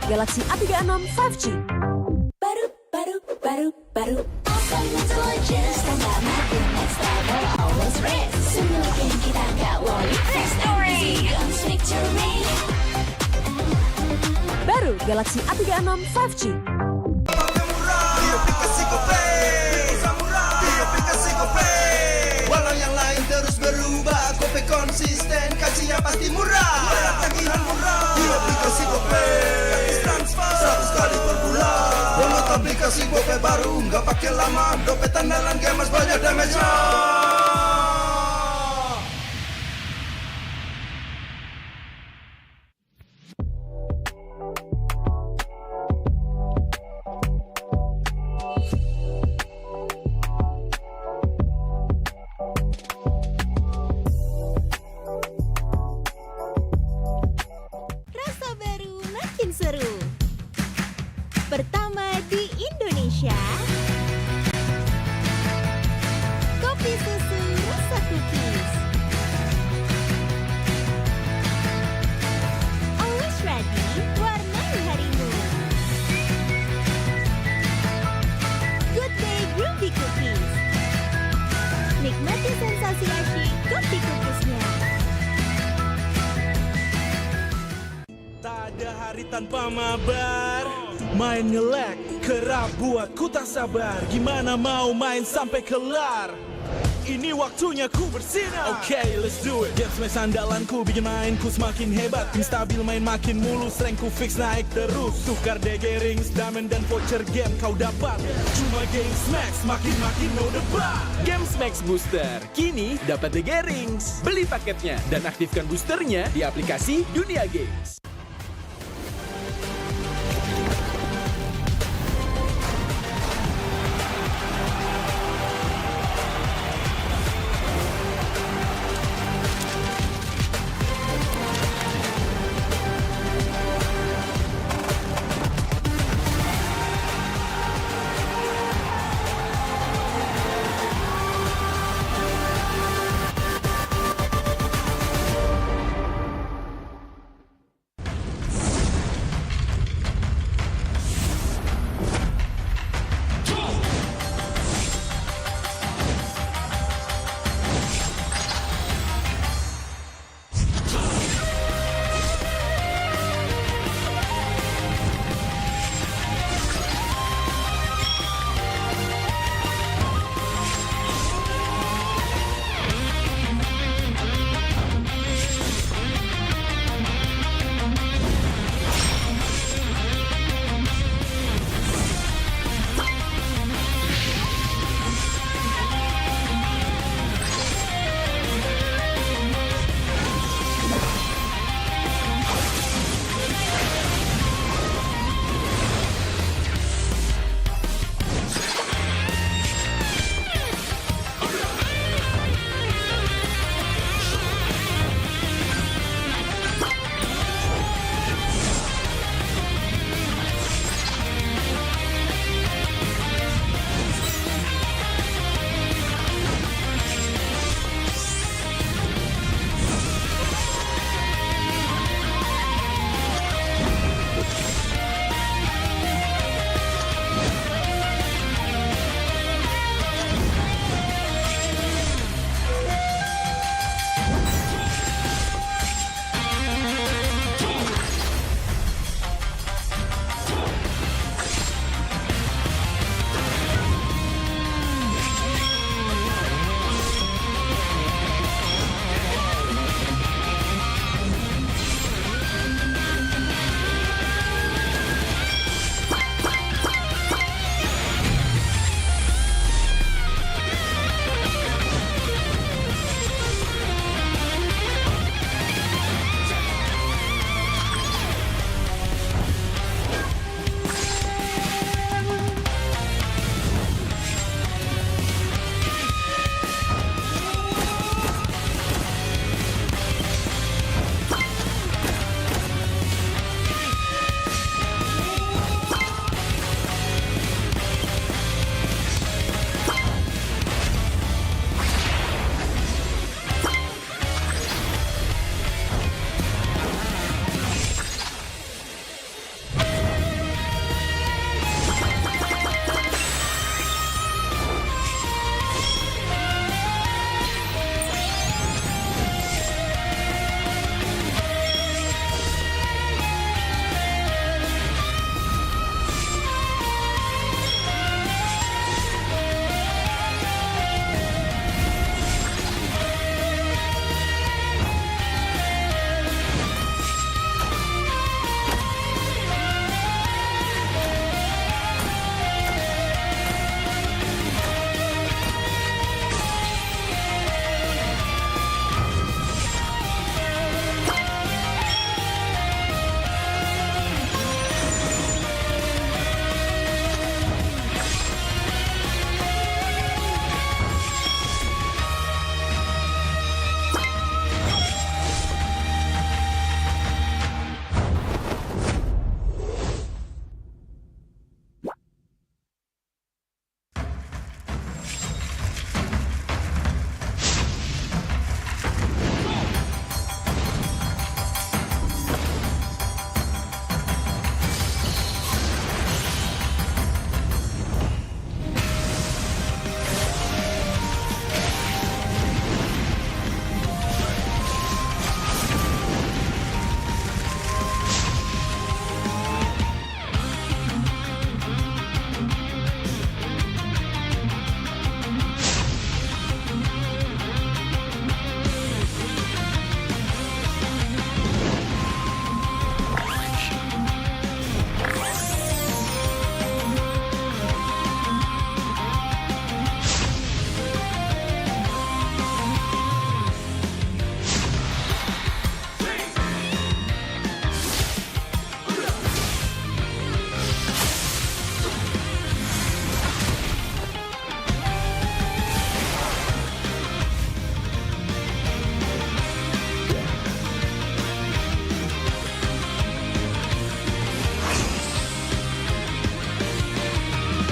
Galaxy A36 5G. Baru. Awesome intelligence, tambah makin next level, always race. Semua game kita nggak worry. Victory, victory. Baru Galaxy A36 5G. Walau yang lain terus berubah, Gope konsisten, gajinya pasti murah. Bayar tagihan murah di aplikasi Gope, gratis transfer 100 kali per bulan. Download aplikasi Gope baru, nggak pakai lama. Dompet andalan gamers banyak damage-nya. Rasa baru makin seru. Pertama di Indonesia, kopi susu rasa cookies. Always ready, warnai harimu. Good Day Groovy Cookies. Nikmati sensasi asyik kopi cookiesnya. Tak ada hari tanpa mabar. Main ngelek, kerap buatku tak sabar. Gimana mau main sampai kelar? Ini waktunya ku bersinar. Okay, let's do it. Games main sandalanku bikin mainku semakin hebat. Ping stabil main makin mulus, rankku fix naik terus. Tukar DG rings, diamond dan voucher game kau dapat. Cuma Games Max, makin no debat. Games Max Booster, kini dapat DG Rings. Beli paketnya dan aktifkan boosternya di aplikasi Dunia Games.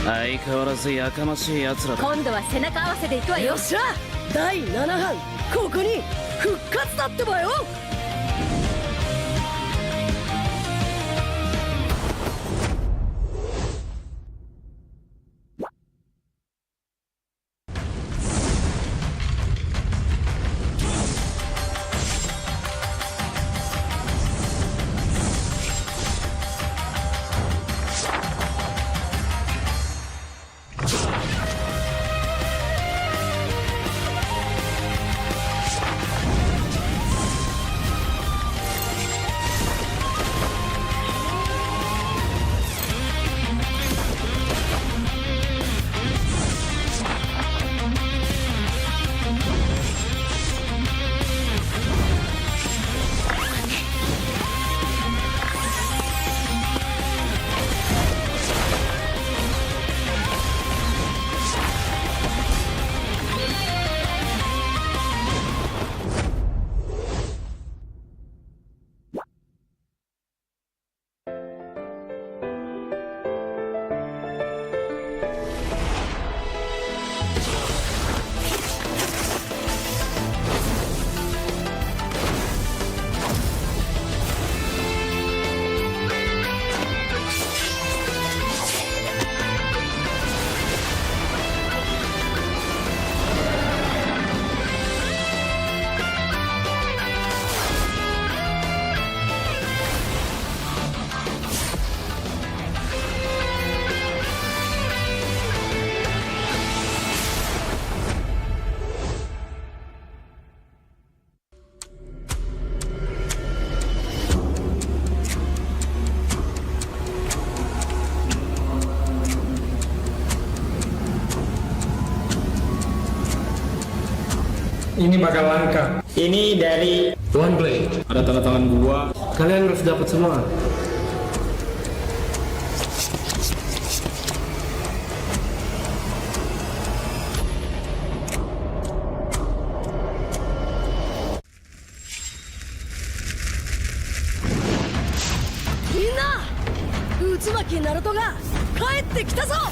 相変わらずやかましい奴らだ。今度は背中合わせでいくわよ。よっしゃ、第7班ここに復活だってばよ。Ini bakal langka. Ini dari One Blade. Ada tanda tangan gua. Kalian harus dapat semua. Minna, Uzumaki Naruto ga kaette kita zo.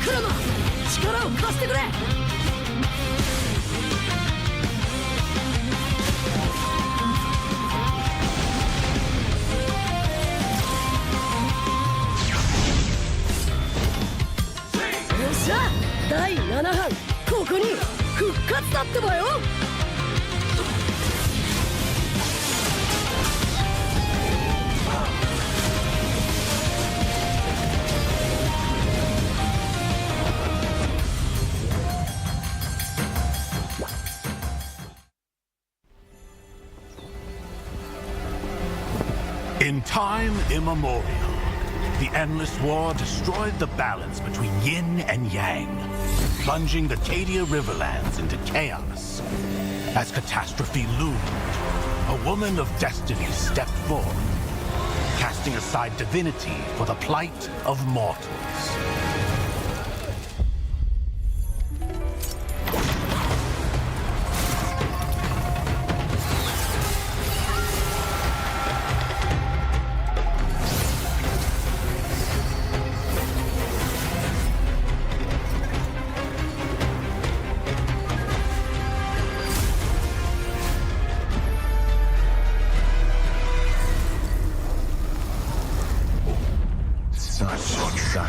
Kurama, 力を貸してくれ。よっしゃ、第7班ここに復活だってばよ。In time immemorial, the endless war destroyed the balance between yin and yang, plunging the Cadia Riverlands into chaos. As catastrophe loomed, a woman of destiny stepped forth, casting aside divinity for the plight of mortals.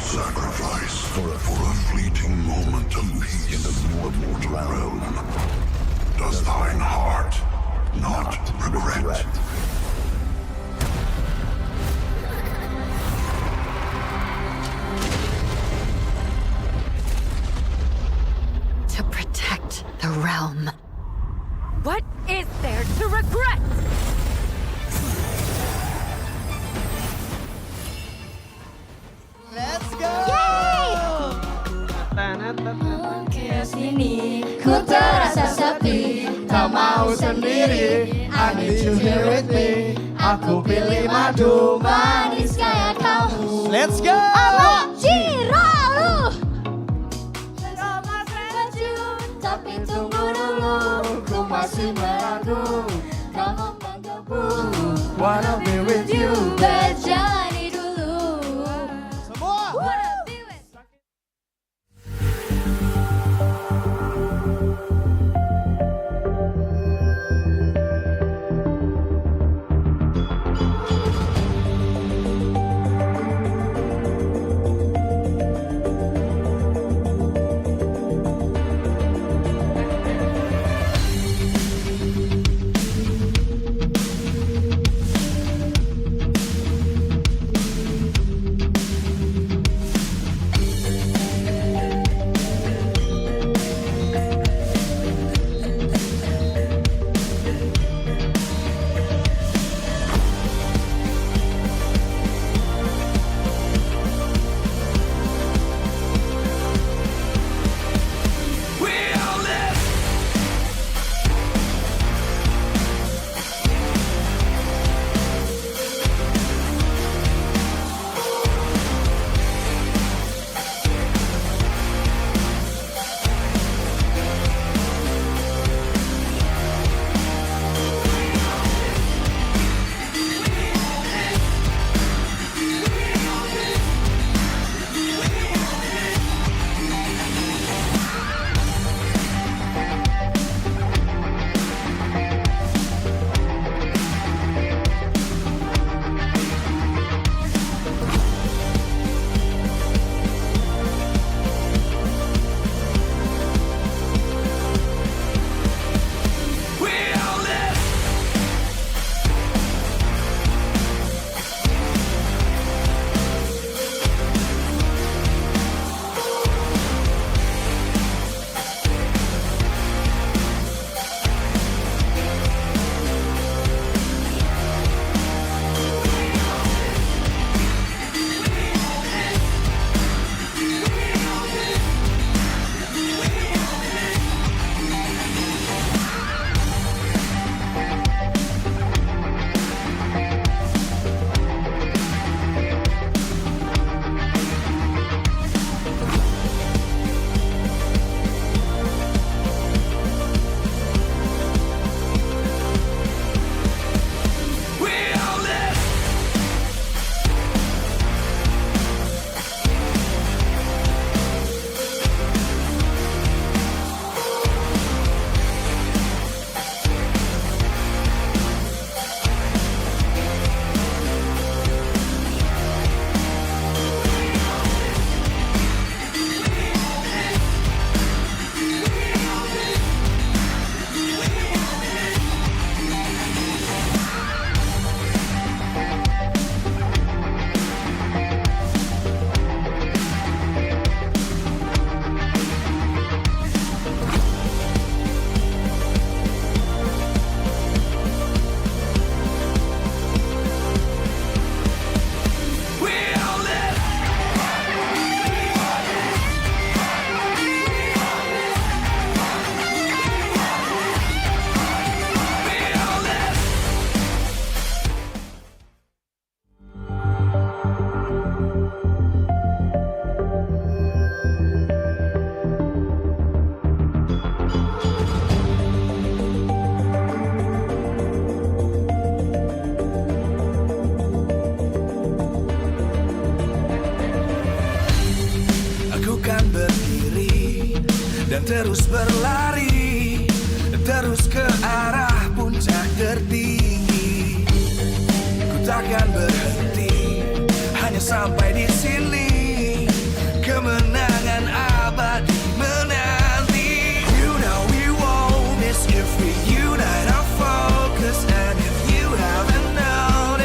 Sacrifice for a fleeting moment of peace in the mortal realm. Does thine heart not regret? To protect the realm. What is there to regret? Chaos ini ku terasa sepi. gak mau sendiri. I need you here with me. Aku pilih madu manis kayak kamu. Let's go. Ciro lu. Tapi tunggu dulu, ku masih meragu. Kamu mengganggu. Wanna be with you. Berjalani dulu. Semua. dan terus berlari, terus ke arah puncak tertinggi. Ku takkan berhenti, hanya sampai di sini. Kemenangan abadi menanti. You know we won't miss if we unite our focus. And if you haven't noticed,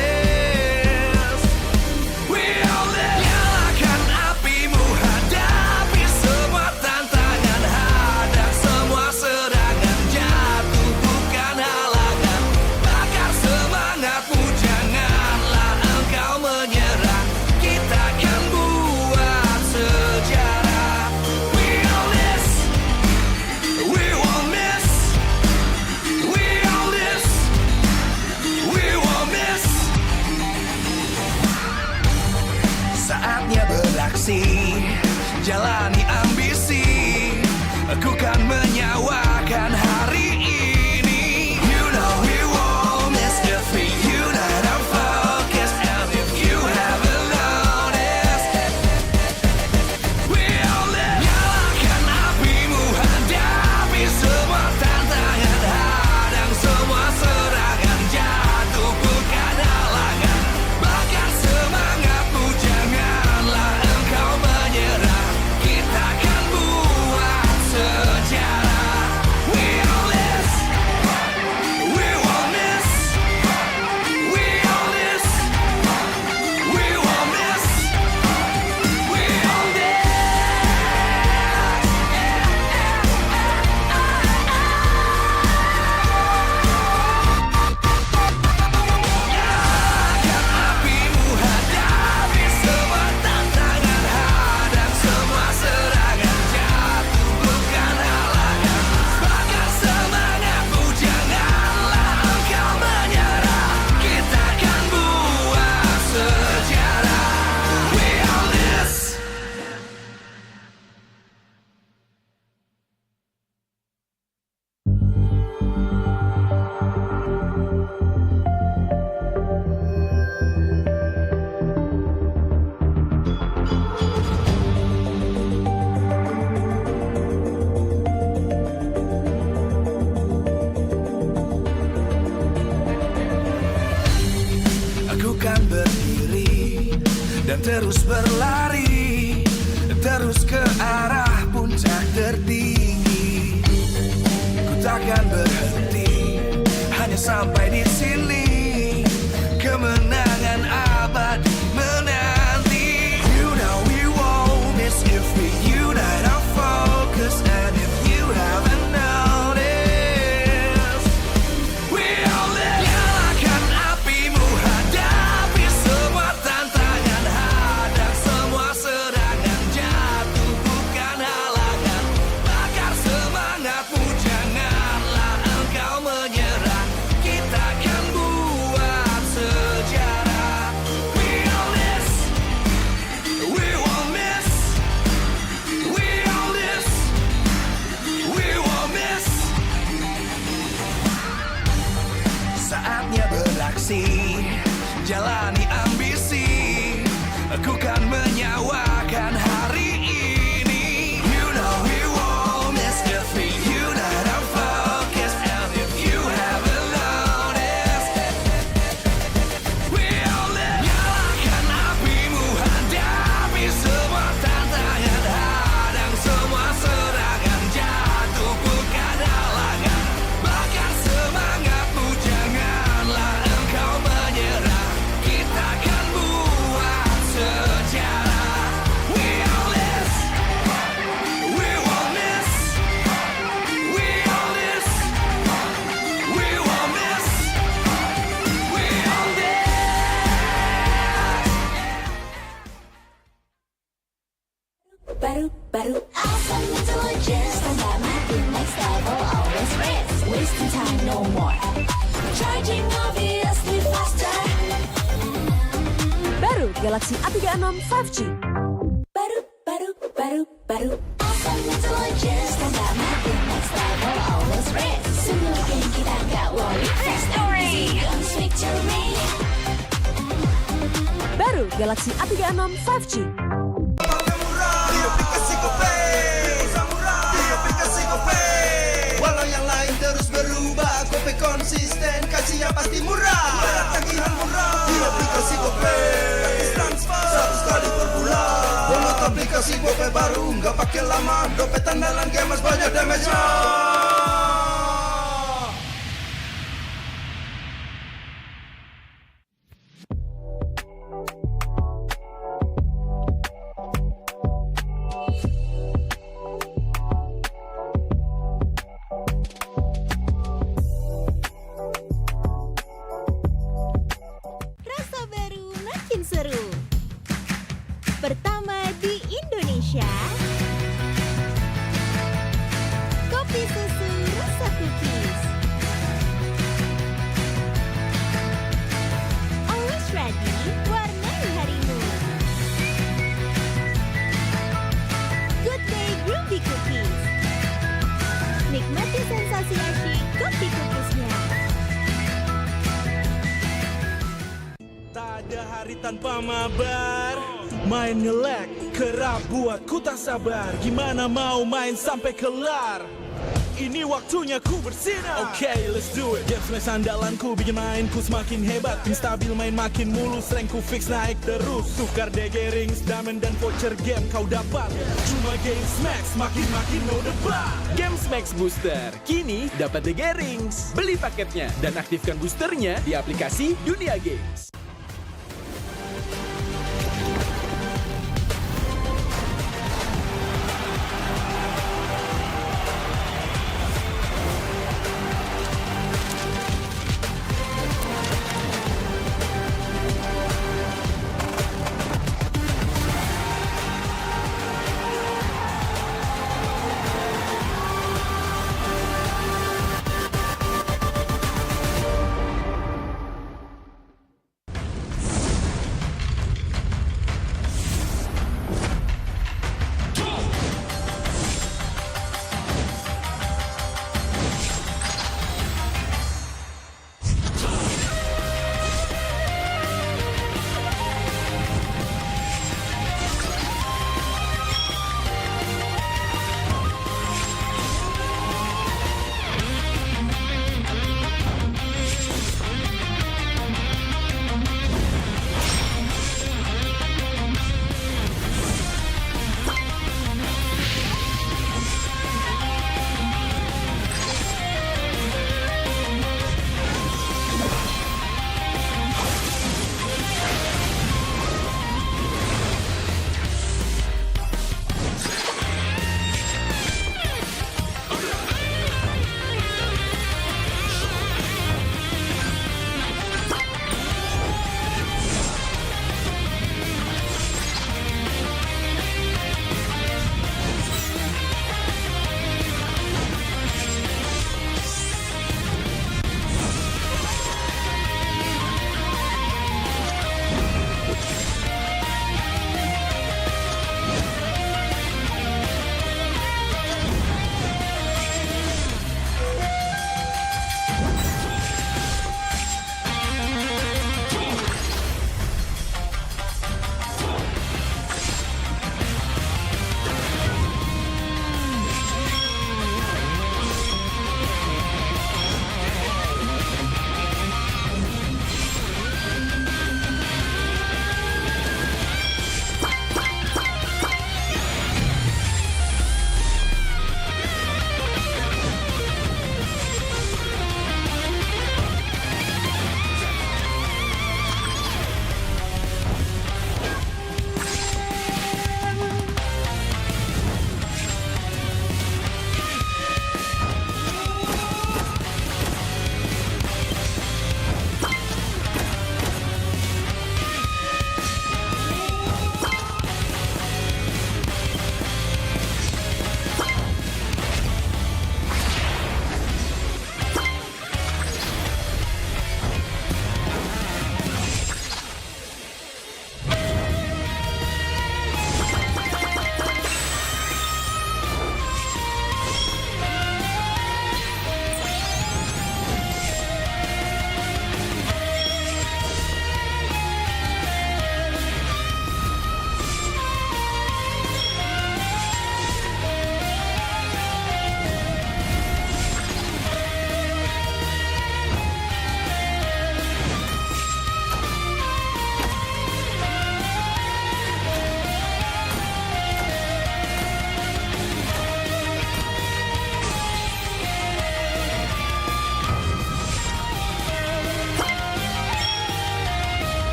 we all live. Nyalakan apimu, hadapi semua tantangan, hadang semua serangan, jatuh bukan halangan. Bakar semangatmu, janganlah engkau menyerah. Kita kan beraksi, jalani ambisi. Aku kan menyawakan hari ini. You know we won't miss if we unite our focus. And if you haven't noticed, we all live. Nyalakan apimu, hadapi semua tantangan, hadang semua serangan, jatuh bukan halangan. Bakar semangatmu, janganlah engkau menyerah. Kita akan buat sejarah. We all this, we won't miss. We all this, we won't miss. We all this. Nyalakan apimu, hadapi semua tantangan, hadang semua serangan, jatuh bukan halangan. Bakar semangatmu, janganlah engkau menyerah. Kita akan buat sejarah. We all this. Aku kan berdiri dan terus berlari, terus ke arah puncak tertinggi. Ku takkan berhenti, hanya sampai di sini. Kemenangan abadi menanti. You know we won't miss if we unite our focus. And if you haven't noticed, we all live. Nyalakan apimu, hadapi semua tantangan, hadang semua serangan, jatuh bukan halangan. Bakar semangatmu, janganlah engkau menyerah. Kita akan buat sejarah. We all this, we won't miss. We all this, we won't miss. Saatnya beraksi, jalani ambisi. Aku kan menyawakan hari ini. You know we won't miss if we unite our focus. And if you haven't noticed, we all live. Nyalakan apimu, hadapi semua tantangan, hadang semua serangan, jatuh bukan halangan. Bakar semangatmu, janganlah engkau menyerah. Kita akan buat sejarah. We all this, we won't miss. We all this, we won't miss. We all this. Baru awesome intelligence, tanda mati next level, always race. Wasting time no more. Charging obviously faster. Baru Galaxy A36 5G. Baru awesome intelligence, tanda mati next level, always race. Semakin kita gak worry, victory comes victory. Baru Galaxy A36 5G. Di aplikasi GoPay, di aplikasi GoPay. Walau yang lain terus berubah, GoPay konsisten, kasih yang pasti murah. Bayar tagihan murah. Di aplikasi GoPay, gratis transfer 100 kali per bulan. Download aplikasi GoPay baru, nggak pakai lama. Dompet andalan gamers banyak damage-nya. Rasa baru makin seru. Pertama di Indonesia. Kopi susu tanpa mabar. Main nge-lag, kerap buat ku tak sabar. Gimana mau main sampai kelar? Ini waktunya ku bersinar. Okay, let's do it. Game smash andalanku bikin mainku semakin hebat. Tim stabil main makin mulus, rankku fix naik terus. Tukar DG rings, diamond dan voucher game kau dapat. Cuma game smash, makin no debat. Games Max Booster, kini dapat DG Rings. Beli paketnya dan aktifkan boosternya di aplikasi Dunia Games.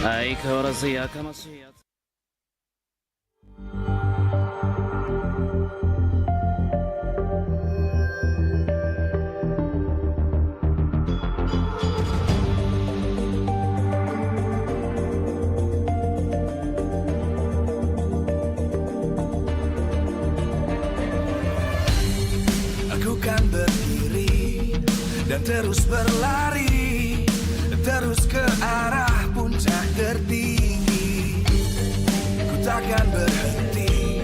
相変わらずやかましいやつ。Aku kan berdiri dan terus berlari, terus ke arah puncak tertinggi. Ku takkan berhenti,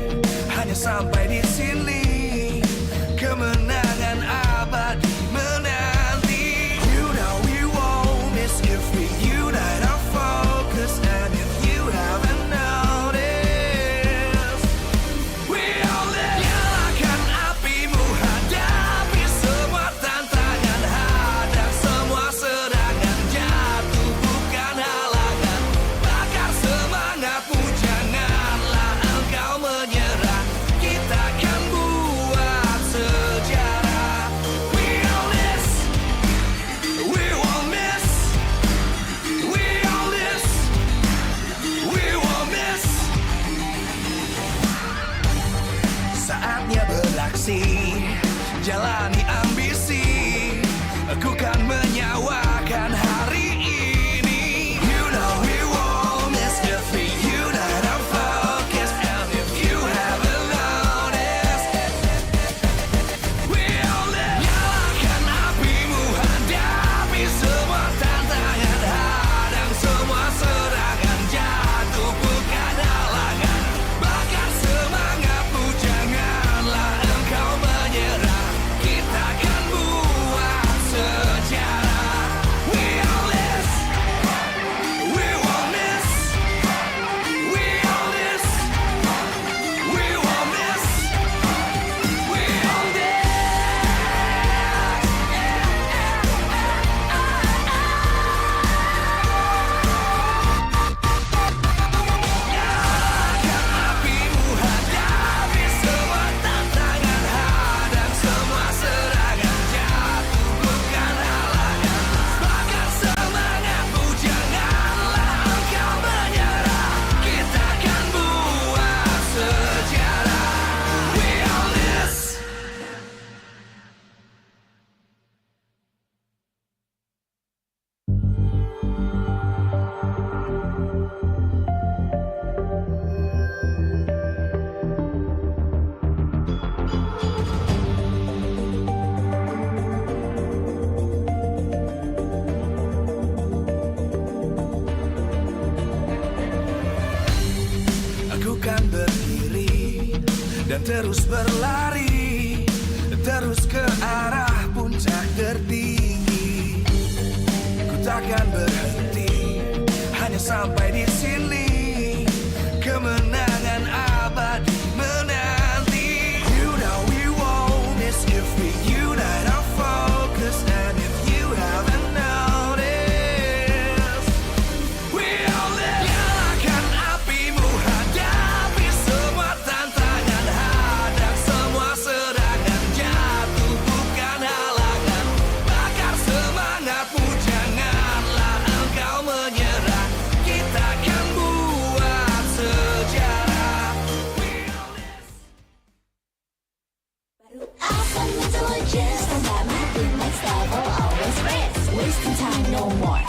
hanya sampai di sini. Kemenangan abadi menanti. You know we won't miss if we unite our focus. And if you haven't noticed, we all live. Nyalakan apimu, hadapi semua tantangan, hadang semua serangan, jatuh bukan halangan. Bakar semangatmu, janganlah engkau menyerah. Kita akan buat sejarah. We all this, we won't miss. We all this, we won't miss. Saatnya beraksi, jalani ambisi. Aku kan menyawakan hari ini. You know we won't miss if we unite our focus. And if you haven't noticed, we all live. Nyalakan apimu, hadapi semua tantangan, hadang semua serangan, jatuh bukan halangan. Bakar semangatmu, janganlah engkau menyerah. Kita akan buat sejarah. We all this, we won't miss. We all this, we won't miss. We all this. Nyalakan apimu, hadapi semua tantangan, hadang semua serangan, jatuh bukan halangan. Bakar semangatmu, janganlah engkau menyerah. Kita akan buat sejarah. We all this. Aku kan berdiri dan terus berlari, terus ke arah puncak tertinggi. Ku takkan berhenti, hanya sampai di sini. Kemenangan abadi menanti. You know we won't miss if we unite our focus. And if you haven't noticed, we all live. Nyalakan apimu, hadapi semua tantangan, hadang semua serangan, jatuh bukan halangan. Bakar semangatmu, janganlah engkau menyerah. Kita akan buat sejarah. We all this. Alpha intelligence, stand by my beat, next level, always race. Wasting time, no more.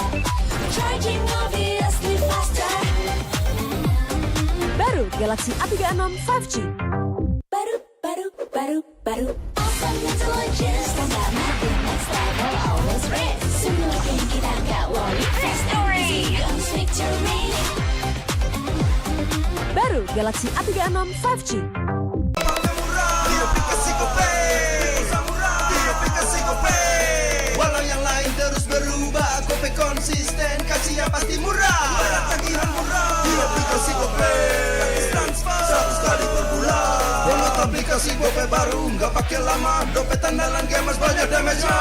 Charging obviously faster. Baru Galaxy A36 5G. Baru. Alpha intelligence, stand by my beat, next level, always race. Simulating kita gak worry. Victory comes victory. Baru Galaxy A36 5G. Walau yang lain terus berubah, Gope konsisten, kasih yang pasti murah. Bayar tagihan murah di aplikasi Gope, gratis transfer 100 kali per bulan. Download aplikasi Gope baru, nggak pakai lama. Dompet andalan gamers banyak damage-nya.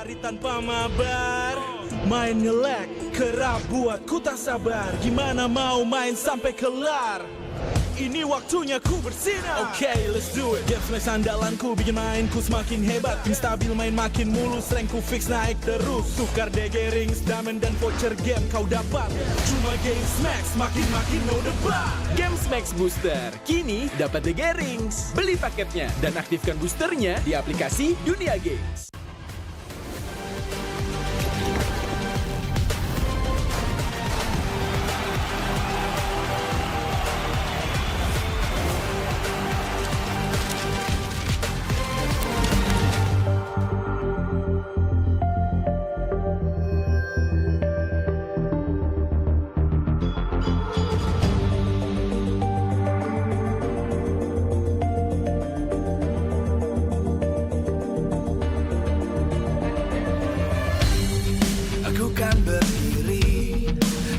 Hari tanpa mabar, main nge-lag, kerap buat ku tak sabar. Gimana mau main sampai kelar? Ini waktunya ku bersinar. Okay, let's do it. Game flash andalanku bikin mainku semakin hebat. Pin stabil main makin mulus, rankku fix naik terus. Tukar DG rings, diamond dan voucher game kau dapat. Cuma Games Max, makin-makin no debat. Games Max Booster, kini dapat DG rings. Beli paketnya dan aktifkan boosternya di aplikasi Dunia Games.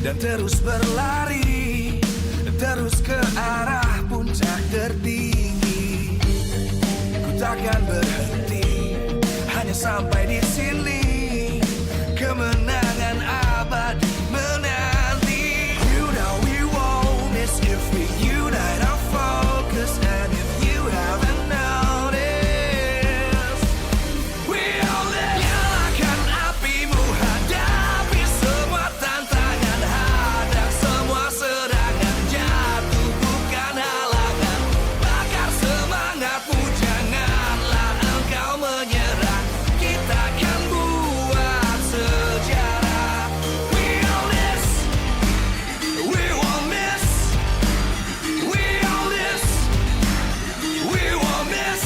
Dan terus berlari, terus ke arah puncak tertinggi. Ku takkan berhenti, hanya sampai di sini. Kemenangan abadi menanti. You know we won't miss if we unite our focus. And if you haven't noticed, we all live. Nyalakan apimu, hadapi semua tantangan. Hadang semua serangan, jatuh bukan halangan. Bakar semangatmu, janganlah engkau menyerah. Kita akan buat sejarah. We all this, we won't miss. We all this, we won't miss.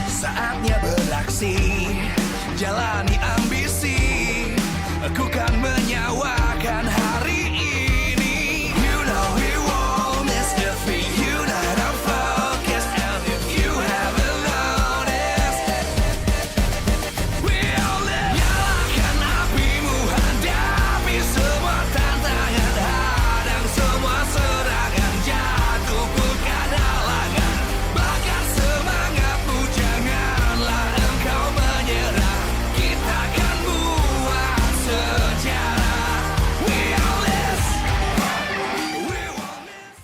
Saatnya beraksi, jalani ambisi. Aku kan menyawakan hari ini. You know we won't miss if we unite our focus. And if you haven't noticed, we all live. Nyalakan apimu, hadapi semua tantangan. Hadang semua serangan, jatuh bukan halangan. Bakar semangatmu, janganlah engkau menyerah. Kita akan buat sejarah. We all this, we won't miss.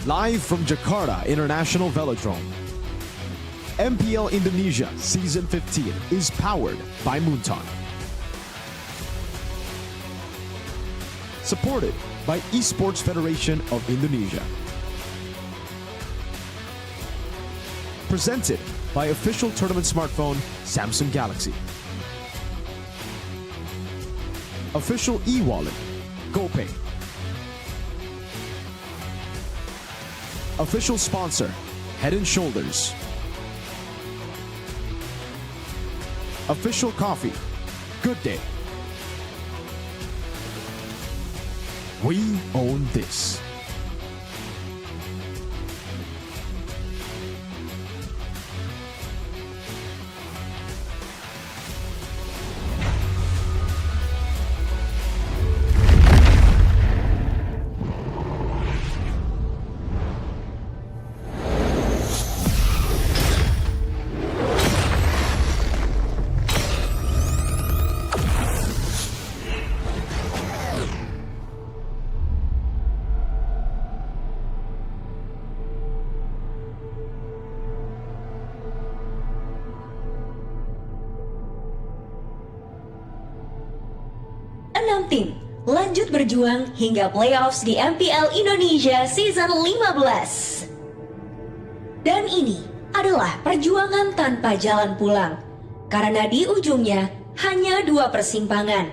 Live from Jakarta International Velodrome, MPL Indonesia Season 15 is powered by Moonton. Supported by Esports Federation of Indonesia. Presented by official tournament smartphone Samsung Galaxy. Official e-wallet GoPay. Official sponsor, Head & Shoulders. Official coffee, Good Day. We own this. Tim lanjut berjuang hingga playoffs di MPL Indonesia Season 15. Dan ini adalah perjuangan tanpa jalan pulang, karena di ujungnya hanya 2 persimpangan.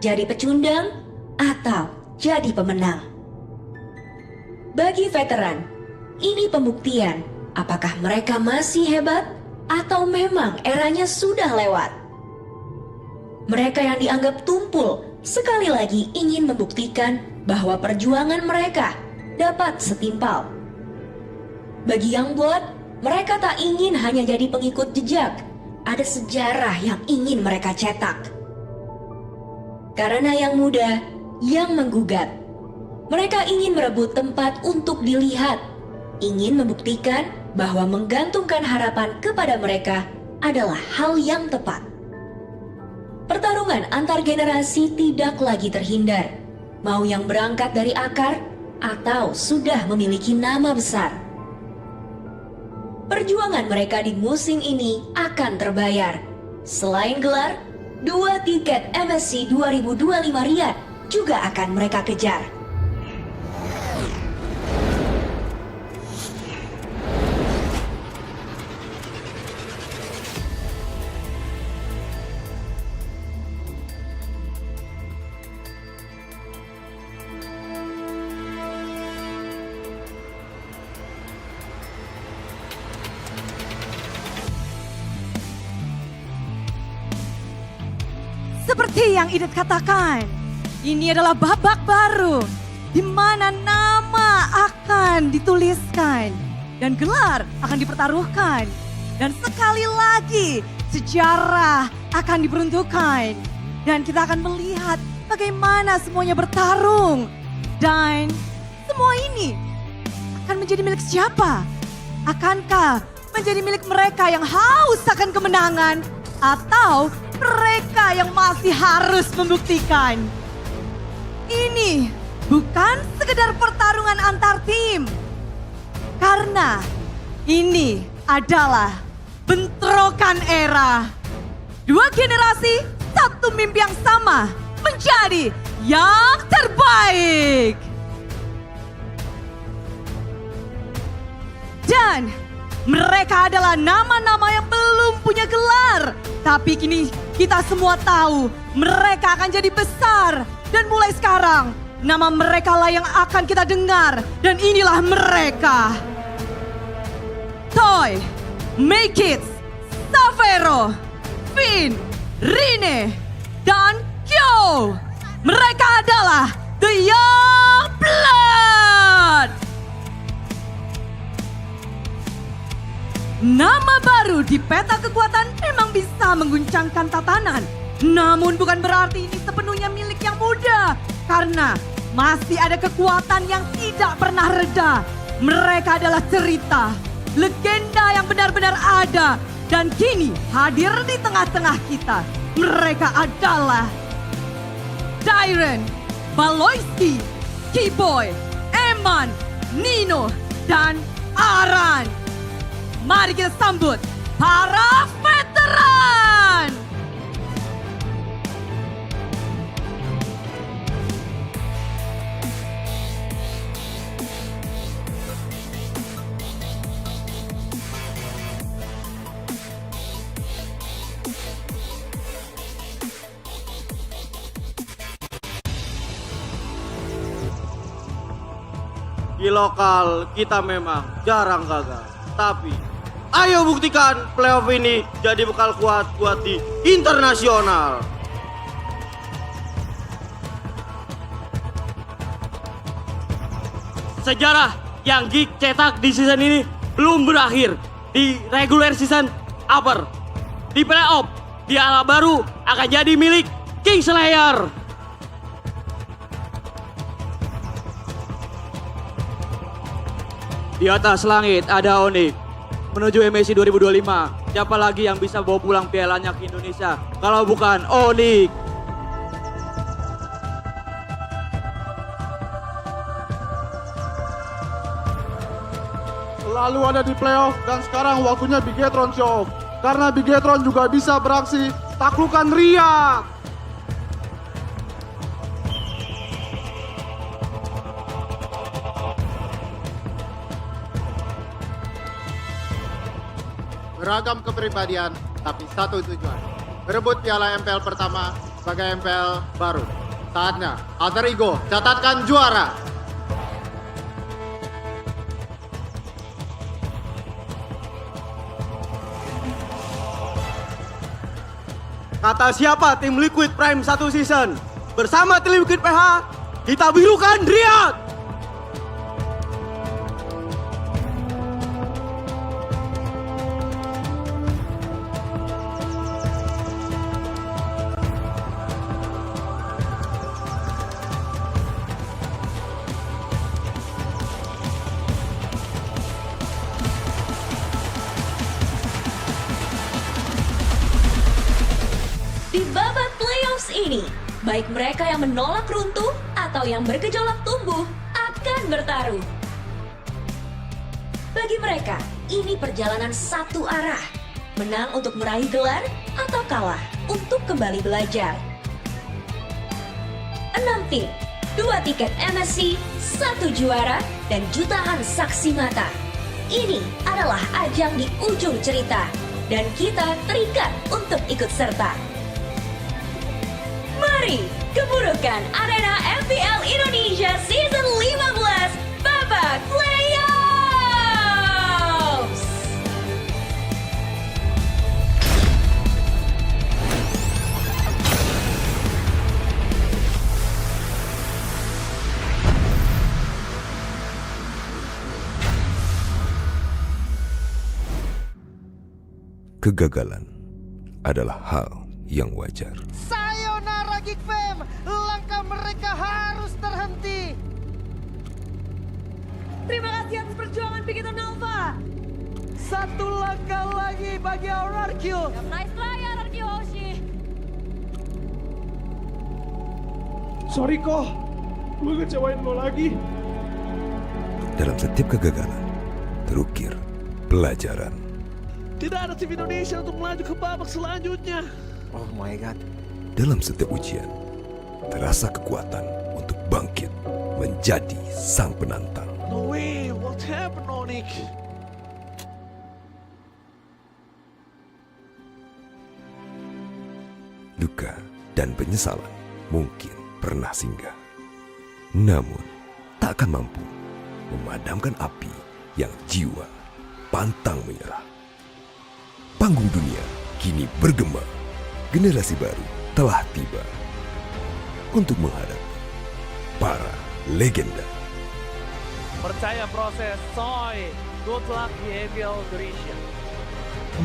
jadi pecundang, atau jadi pemenang. Bagi veteran, ini pembuktian apakah mereka masih hebat atau memang eranya sudah lewat. Mereka yang dianggap tumpul sekali lagi ingin membuktikan bahwa perjuangan mereka dapat setimpal. Bagi yang buat, mereka tak ingin hanya jadi pengikut jejak, ada sejarah yang ingin mereka cetak. Karena yang muda, yang menggugat, mereka ingin merebut tempat untuk dilihat, ingin membuktikan bahwa menggantungkan harapan kepada mereka adalah hal yang tepat. Pertarungan antar generasi tidak lagi terhindar, mau yang berangkat dari akar atau sudah memiliki nama besar. Perjuangan mereka di musim ini akan terbayar. Selain gelar, 2 tiket MSC 2025 Riyadh juga akan mereka kejar. Seperti yang Idet katakan, ini adalah babak baru di mana nama akan dituliskan dan gelar akan dipertaruhkan. Dan sekali lagi sejarah akan diperuntukkan dan kita akan melihat bagaimana semuanya bertarung. Dan semua ini akan menjadi milik siapa? Akankah menjadi milik mereka yang haus akan kemenangan atau mereka yang masih harus membuktikan? Ini bukan sekedar pertarungan antar tim, karena ini adalah bentrokan era. 2 generasi, satu mimpi yang sama, menjadi yang terbaik. Dan mereka adalah nama-nama yang belum punya gelar. Tapi kini kita semua tahu mereka akan jadi besar. Dan mulai sekarang nama mereka lah yang akan kita dengar. Dan inilah mereka. Toy, Makeits, Savero, Finn, Rine, dan Kyo. Mereka adalah The Young Blood. Nama baru di peta kekuatan memang bisa mengguncangkan tatanan. Namun bukan berarti ini sepenuhnya milik yang muda. Karena masih ada kekuatan yang tidak pernah reda. Mereka adalah cerita, legenda yang benar-benar ada. Dan kini hadir di tengah-tengah kita. Mereka adalah Dairen, Baloyski, Keyboy, Eman, Nino, dan Aran. Mari kita sambut para veteran. Di lokal kita memang jarang gagal, tapi ayo buktikan playoff ini jadi bekal kuat buat di internasional. Sejarah yang Geek cetak di season ini belum berakhir. Di regular season upper, di playoff, di ala baru akan jadi milik King Slayer. Di atas langit ada Onyx menuju MSC 2025. Siapa lagi yang bisa bawa pulang pialanya ke Indonesia kalau bukan Onyx? Selalu ada di playoff dan sekarang waktunya Bigetron show. Karena Bigetron juga bisa beraksi taklukan Riyadh. Beragam kepribadian, tapi satu tujuan. Berebut piala MPL pertama sebagai MPL baru. Saatnya alter ego catatkan juara. Kata siapa tim Liquid Prime 1 season? Bersama tim Liquid PH, kita birukan Riyadh! Di babak playoffs ini, baik mereka yang menolak runtuh atau yang bergejolak tumbuh akan bertaruh. Bagi mereka, ini perjalanan satu arah. Menang untuk meraih gelar atau kalah untuk kembali belajar. 6 tim, 2 tiket MSC, 1 juara, dan jutaan saksi mata. Ini adalah ajang di ujung cerita, dan kita terikat untuk ikut serta. Mari keburukan arena MPL Indonesia Season 15 babak Playoffs. Kegagalan adalah hal yang wajar. Sayonara Geek Fam, langkah mereka harus terhenti. Terima kasih atas perjuangan Bigeton Alpha. Satu langkah lagi bagi RRQ. Nice try RRQ Hoshi. Sorry kok, gue ngecewain lo lagi. Dalam setiap kegagalan, terukir pelajaran. Tidak ada tim Indonesia untuk melaju ke babak selanjutnya. Oh my god. Dalam setiap ujian, terasa kekuatan untuk bangkit menjadi sang penantang. No way, what happened, Onik? Duka dan penyesalan mungkin pernah singgah. Namun, tak akan mampu memadamkan api yang jiwa pantang menyerah. Panggung dunia kini bergema. Generasi baru telah tiba untuk menghadapi para legenda. Percaya proses, soy. Good luck di MPL Indonesia.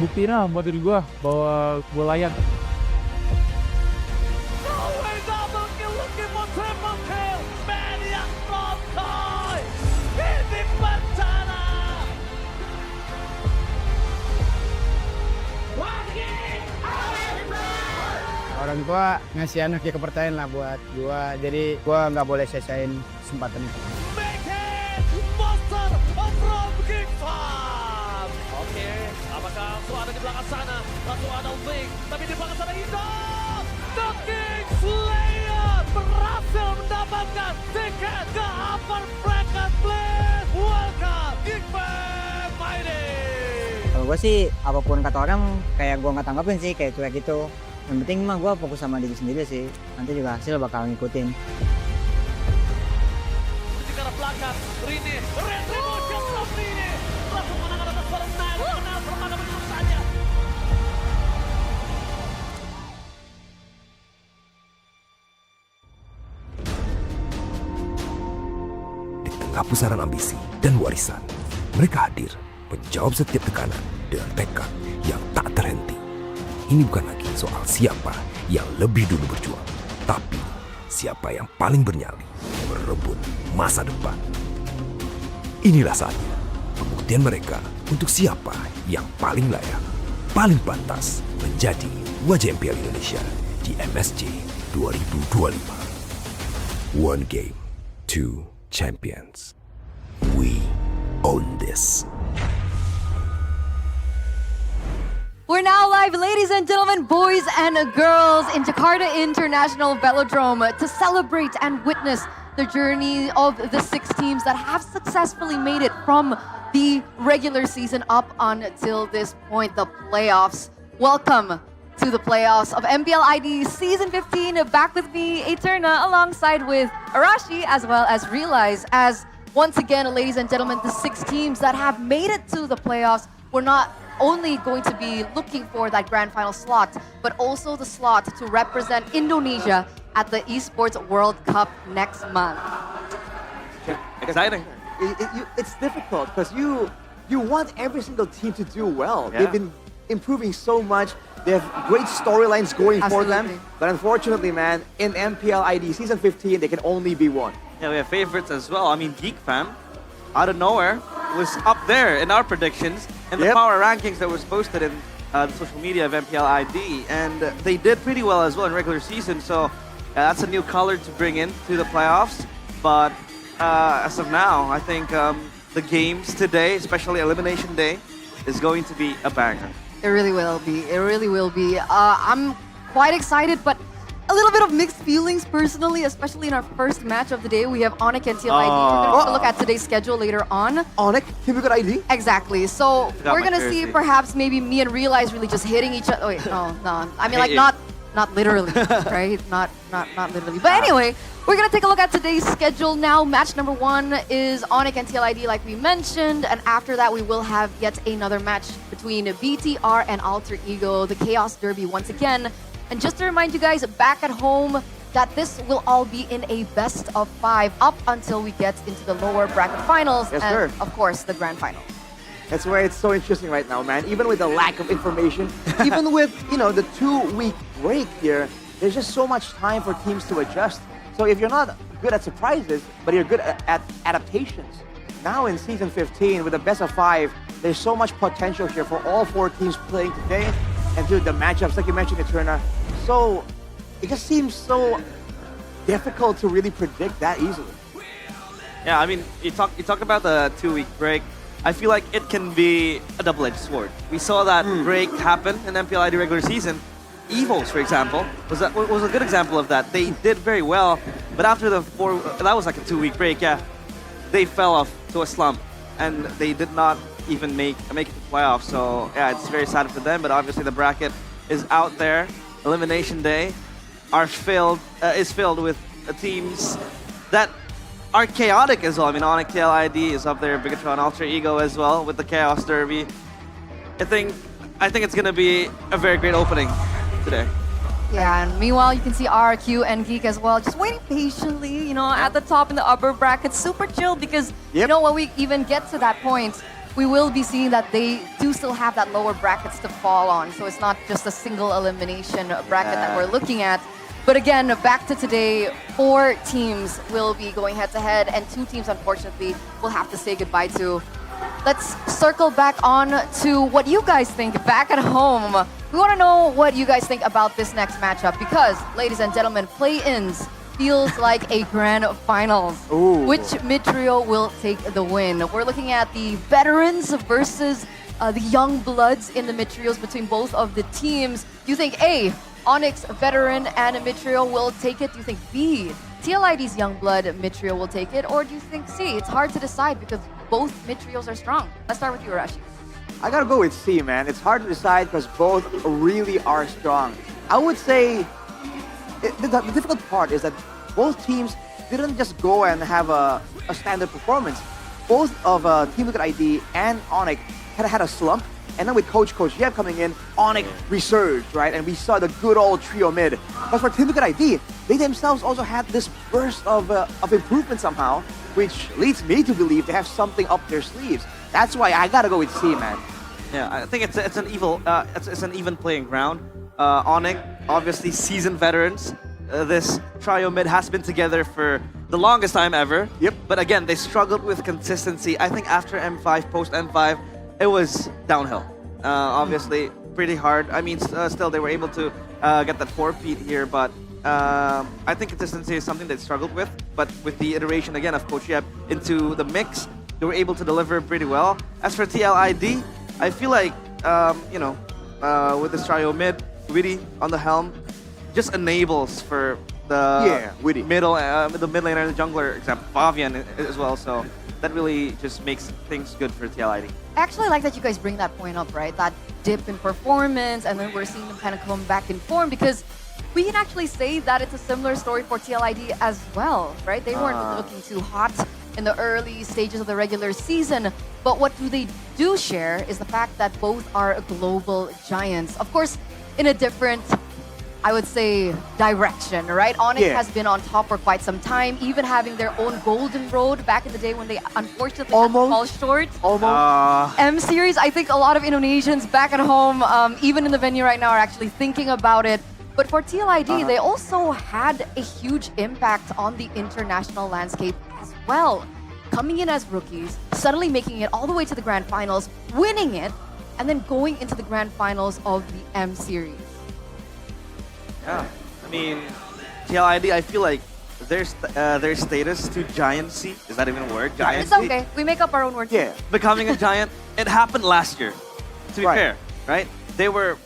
Buktiin lah buat diri gue bahwa gue layak. Orang tua ngasih anaknya kepercayaan lah buat gua, jadi gua nggak boleh sia-siain kesempatan itu. Oke, apakah suara di belakang sana? Langsung ada Link, tapi di belakang sana hidup. The King Slayer berhasil mendapatkan tiket ke upper bracket. Please welcome King Fighting. Kalau gua sih apapun kata orang kayak gua nggak tanggapin sih, kayak cuek gitu. Yang penting mah gue fokus sama diri sendiri sih. Nanti juga hasil bakal ngikutin. Di arah belakang, Rini, retribution from Rini. Langsung menang atas Permen, menang permana begitu saja. Di tengah pusaran ambisi dan warisan, mereka hadir menjawab setiap tekanan dengan tekad yang tak terhenti. Ini bukan lagi soal siapa yang lebih dulu berjuang, tapi siapa yang paling bernyali merebut masa depan. Inilah saatnya pembuktian mereka untuk siapa yang paling layak, paling pantas menjadi wajah MPL Indonesia di MSC 2025. One game, two champions. We own this. We're now live, ladies and gentlemen, boys and girls, in Jakarta International Velodrome to celebrate and witness the journey of the 6 teams that have successfully made it from the regular season up until this point, the playoffs. Welcome to the playoffs of MPL ID Season 15. Back with me, Eterna, alongside with Arashi, as well as Realize, as once again, ladies and gentlemen, the 6 teams that have made it to the playoffs were not only going to be looking for that grand final slot, but also the slot to represent Indonesia at the Esports World Cup next month. Exciting. It's difficult because you want every single team to do well. Yeah. They've been improving so much. They have great storylines going for them. But unfortunately, man, in MPL ID Season 15, they can only be one. Yeah, we have favorites as well. I mean, Geek Fam, out of nowhere, was up there in our predictions and the power rankings that was posted in the social media of MPL ID. And they did pretty well as well in regular season. So that's a new color to bring into the playoffs. But as of now, I think the games today, especially Elimination Day, is going to be a banger. It really will be. It really will be. I'm quite excited, but a little bit of mixed feelings personally, especially in our first match of the day. We have Onyx and TLID. We're going to look at today's schedule later on. Onyx, Team Liquid ID? Exactly. So we're going to see perhaps maybe me and Realize really just hitting each other. Wait, no. I mean, like not literally, right? Not literally. But anyway, we're going to take a look at today's schedule now. Match number 1 is Onyx and TLID, like we mentioned. And after that, we will have yet another match between BTR and Alter Ego, the Chaos Derby once again. And just to remind you guys back at home that this will all be in a best of 5 up until we get into the lower bracket finals and, of course, the grand final. That's why it's so interesting right now, man. Even with the lack of information, even with, the 2-week break here, there's just so much time for teams to adjust. So if you're not good at surprises, but you're good at adaptations, now in Season 15, with the best of 5, there's so much potential here for all 4 teams playing today. And dude, the matchups, like you mentioned, Eterna, so it just seems so difficult to really predict that easily. Yeah, I mean, you talked about the 2-week break. I feel like it can be a double-edged sword. We saw that break happen in MPL ID regular season. Evos, for example, was a good example of that. They did very well, but after that was like a 2-week break, they fell off to a slump, and they did not even make it to the playoffs. So yeah, it's very sad for them, but obviously the bracket is out there. Elimination Day is filled with teams that are chaotic as well. I mean, Onyx TLID is up there, Bigatron, Alter Ego as well with the Chaos Derby. I think it's gonna be a very great opening today. Yeah, and meanwhile, you can see RQ and Geek as well, just waiting patiently, at the top in the upper bracket. Super chill because, when we even get to that point, we will be seeing that they do still have that lower brackets to fall on. So it's not just a single elimination bracket that we're looking at. But again, back to today, 4 teams will be going head-to-head, and 2 teams, unfortunately, will have to say goodbye to. Let's circle back on to what you guys think back at home. We want to know what you guys think about this next matchup because, ladies and gentlemen, play-ins feels like a grand finals. Ooh. Which mid-trio will take the win? We're looking at the veterans versus the young bloods in the mid-trios between both of the teams. Do you think A, Onyx veteran and mid-trio will take it? Do you think B, TLID's young blood mid-trio will take it? Or do you think C? It's hard to decide because both mid-trios are strong. Let's start with you, Arashi. I gotta go with C, man. It's hard to decide because both really are strong. I would say the difficult part is that both teams didn't just go and have a standard performance. Both of Team Liquid ID and Onyx had a slump, and then with Coach Yev coming in, Onyx resurged, right? And we saw the good old trio mid. But for Team Liquid ID, they themselves also had this burst of improvement somehow, which leads me to believe they have something up their sleeves. That's why I gotta go with C, man. Yeah, I think it's an even playing ground. Onyx, obviously seasoned veterans. This trio mid has been together for the longest time ever. Yep. But again, they struggled with consistency. I think after M5, post M5, it was downhill. Obviously, pretty hard. I mean, still they were able to get that 4-peat here, but I think consistency is something they struggled with. But with the iteration again of Coach Yep into the mix, they were able to deliver pretty well. As for TLID, I feel like with this trio mid, Witty on the helm, just enables for the witty. the mid laner and the jungler example, Favian as well. So that really just makes things good for TLID. I actually like that you guys bring that point up, right? That dip in performance, and then we're seeing them kind of come back in form, because we can actually say that it's a similar story for TLID as well, right? They weren't looking too hot in the early stages of the regular season, but what they do share is the fact that both are global giants. Of course, in a different, I would say, direction, right? Onyx has been on top for quite some time, even having their own golden road back in the day when they unfortunately had to fall short. M Series, I think a lot of Indonesians back at home, even in the venue right now, are actually thinking about it. But for TLID, they also had a huge impact on the international landscape as well. Coming in as rookies, suddenly making it all the way to the grand finals, winning it, and then going into the grand finals of the M Series. Yeah, I mean, TLID, I feel like their status to giancy, is that even a word? Giancy? It's okay, we make up our own words. Yeah, becoming a giant, it happened last year, to be fair, right? They were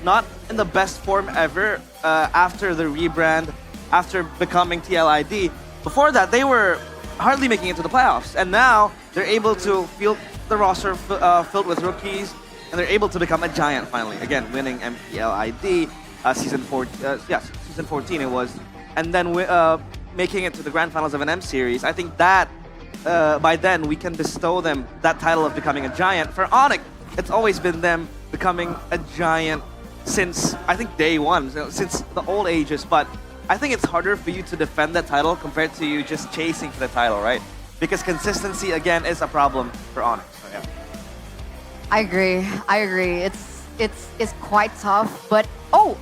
not in the best form ever after the rebrand, after becoming TLID. Before that, they were hardly making it to the playoffs, and now they're able to field the roster filled with rookies, and they're able to become a giant finally. Again, winning MPL ID season 14 it was, and then making it to the grand finals of an M Series. I think that by then we can bestow them that title of becoming a giant. For Onyx, it's always been them becoming a giant since, I think, day one, since the old ages, but I think it's harder for you to defend that title compared to you just chasing for the title, right? Because consistency, again, is a problem for Onyx. So, yeah. I agree. It's quite tough, but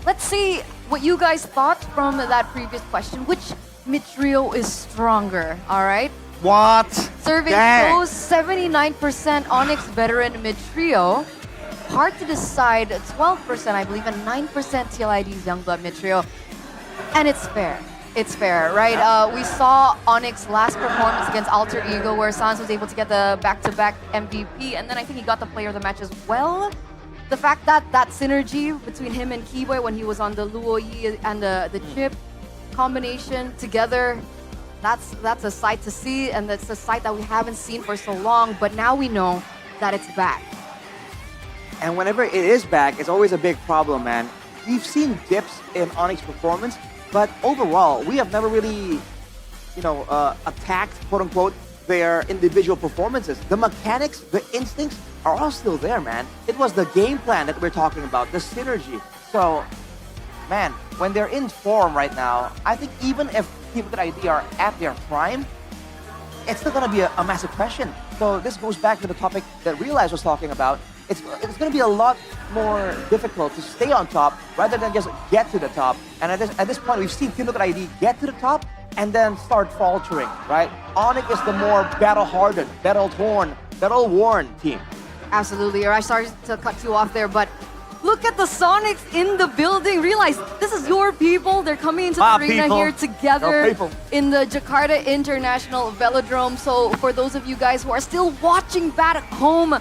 let's see what you guys thought from that previous question. Which mid trio is stronger, all right? What? Survey shows 79% Onyx veteran mid trio. Hard to decide, 12% I believe, and 9% TLID's Youngblood mid trio. And it's fair, right? We saw Onyx last performance against Alter Ego, where Sans was able to get the back-to-back MVP, and then I think he got the player of the match as well. The fact that synergy between him and Keyboy when he was on the Luo Yi and the chip combination together, that's a sight to see, and that's a sight that we haven't seen for so long, but now we know that it's back. And whenever it is back, it's always a big problem, man. We've seen dips in Onyx performance, but overall, we have never really, attacked, quote-unquote, their individual performances. The mechanics, the instincts are all still there, man. It was the game plan that we're talking about, the synergy. So, man, when they're in form right now, I think even if Team Liquid ID are at their prime, it's still going to be a massive question. So this goes back to the topic that Realize was talking about. It's going to be a lot more difficult to stay on top rather than just get to the top. And at this point, we've seen Team Liquid ID get to the top and then start faltering, right? Onyx is the more battle-hardened, battle-worn team. Absolutely. I started to cut you off there, but look at the Sonics in the building. Realize this is your people. They're coming into the arena here together in the Jakarta International Velodrome. So for those of you guys who are still watching back at home,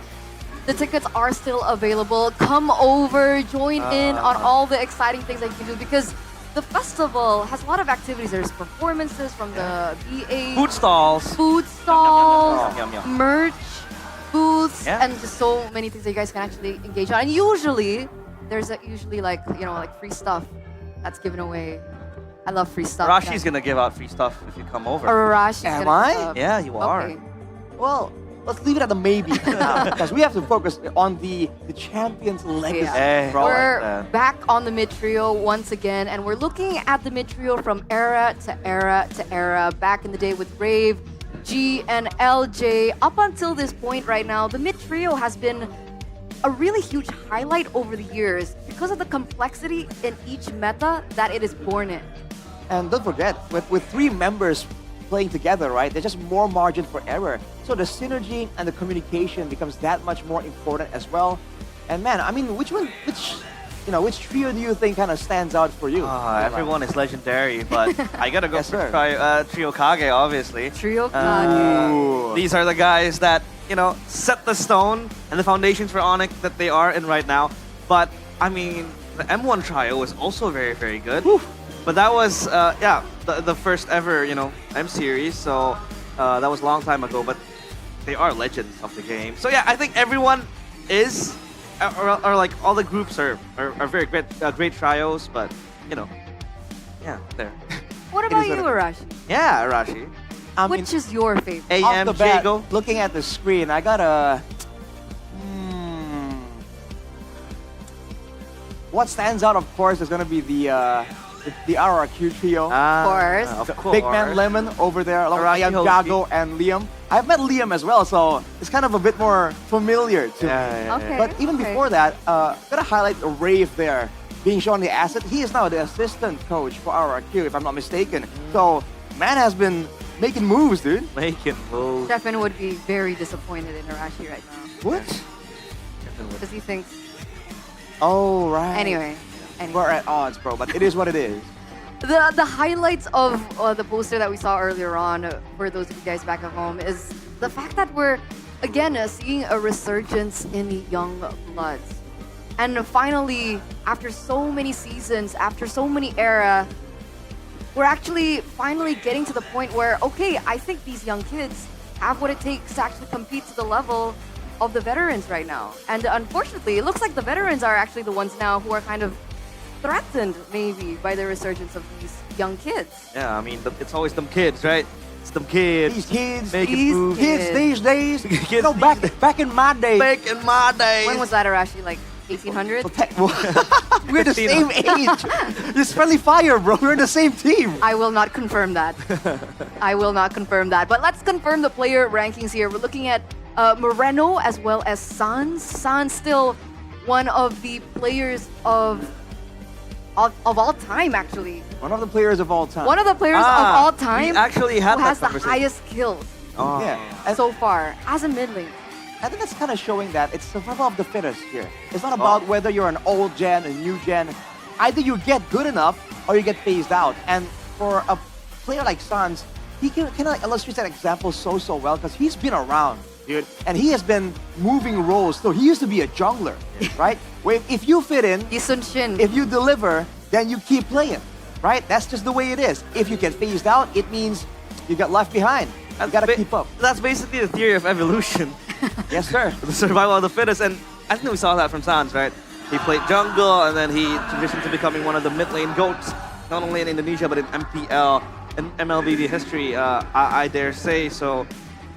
the tickets are still available. Come over, join in on all the exciting things that you can do, because the festival has a lot of activities. There's performances from the BA. Food stalls, merch, booths, and just so many things that you guys can actually engage on. And usually, there's like free stuff that's given away. I love free stuff. Rashi's gonna give out free stuff if you come over. Am I? Yeah, you are. Okay. Well, let's leave it at the maybe for now, because we have to focus on the champion's legacy. We're back on the mid trio once again, and we're looking at the mid trio from era to era to era. Back in the day with Rave, G, and LJ. Up until this point right now, the mid trio has been a really huge highlight over the years because of the complexity in each meta that it is born in. And don't forget, with three members playing together, right, there's just more margin for error. So the synergy and the communication becomes that much more important as well. And man, I mean, which trio do you think kind of stands out for you? Everyone is legendary, but I gotta go try Trio Kage, obviously. Trio Kage. These are the guys that, set the stone and the foundations for Onyx that they are in right now. But, I mean, the M1 trio was also very, very good. But that was, the first ever, M series. So that was a long time ago. But they are legends of the game. So yeah, I think everyone is, or like all the groups are very great trios. But yeah, there. What about you, Arashi? Yeah, Arashi. Which is your favorite? Off the bat, Jago? looking at the screen, I got a. What stands out, of course, is going to be the RRQ trio. Of The Big Man Lemon over there, along with Ian Jago and Liam. I've met Liam as well, so it's kind of a bit more familiar to me. Okay, But even before that, I'm going to highlight Rave there, being shown the asset. He is now the assistant coach for RRQ, if I'm not mistaken. So, man has been making moves, dude. Making moves. Stefan would be very disappointed in Arashi right now. What? Because he thinks... Oh, right. Anyway. We're at odds, bro, but it is what it is. The highlights of the poster that we saw earlier on, for those of you guys back at home, is the fact that we're, again, seeing a resurgence in young bloods. And finally, after so many seasons, after so many era, we're actually finally getting to the point where, okay, I think these young kids have what it takes to actually compete to the level of the veterans right now. And unfortunately, it looks like the veterans are actually the ones now who are kind of threatened, maybe, by the resurgence of these young kids. Yeah, I mean, it's always them kids, right? It's them kids. These kids. Making moves. Kids these days. Back in my day. Back in my days. When was that, Arashi? Like 1800? We're the same age. It's friendly fire, bro. We're in the same team. I will not confirm that. I will not confirm that. But let's confirm the player rankings here. We're looking at Moreno as well as Sans. Sans still one of the players of all time, actually. One of the players of all time. One of the players of all time we actually had who has the conversation. highest kills so far as a mid lane. I think that's kind of showing that it's survival of the fittest here. It's not about whether you're an old gen, a new gen. Either you get good enough or you get phased out. And for a player like Sans, he can like illustrate that example so well because he's been around, dude. And he has been moving roles. So he used to be a jungler, right? Where if you fit in, if you deliver, then you keep playing, right? That's just the way it is. If you get phased out, it means you get left behind. You gotta keep up. That's basically the theory of evolution. Yes, sir. The survival of the fittest. And I think we saw that from Sans, right? He played jungle and then he transitioned to becoming one of the mid lane GOATs, not only in Indonesia, but in MPL and MLBB history, I dare say. So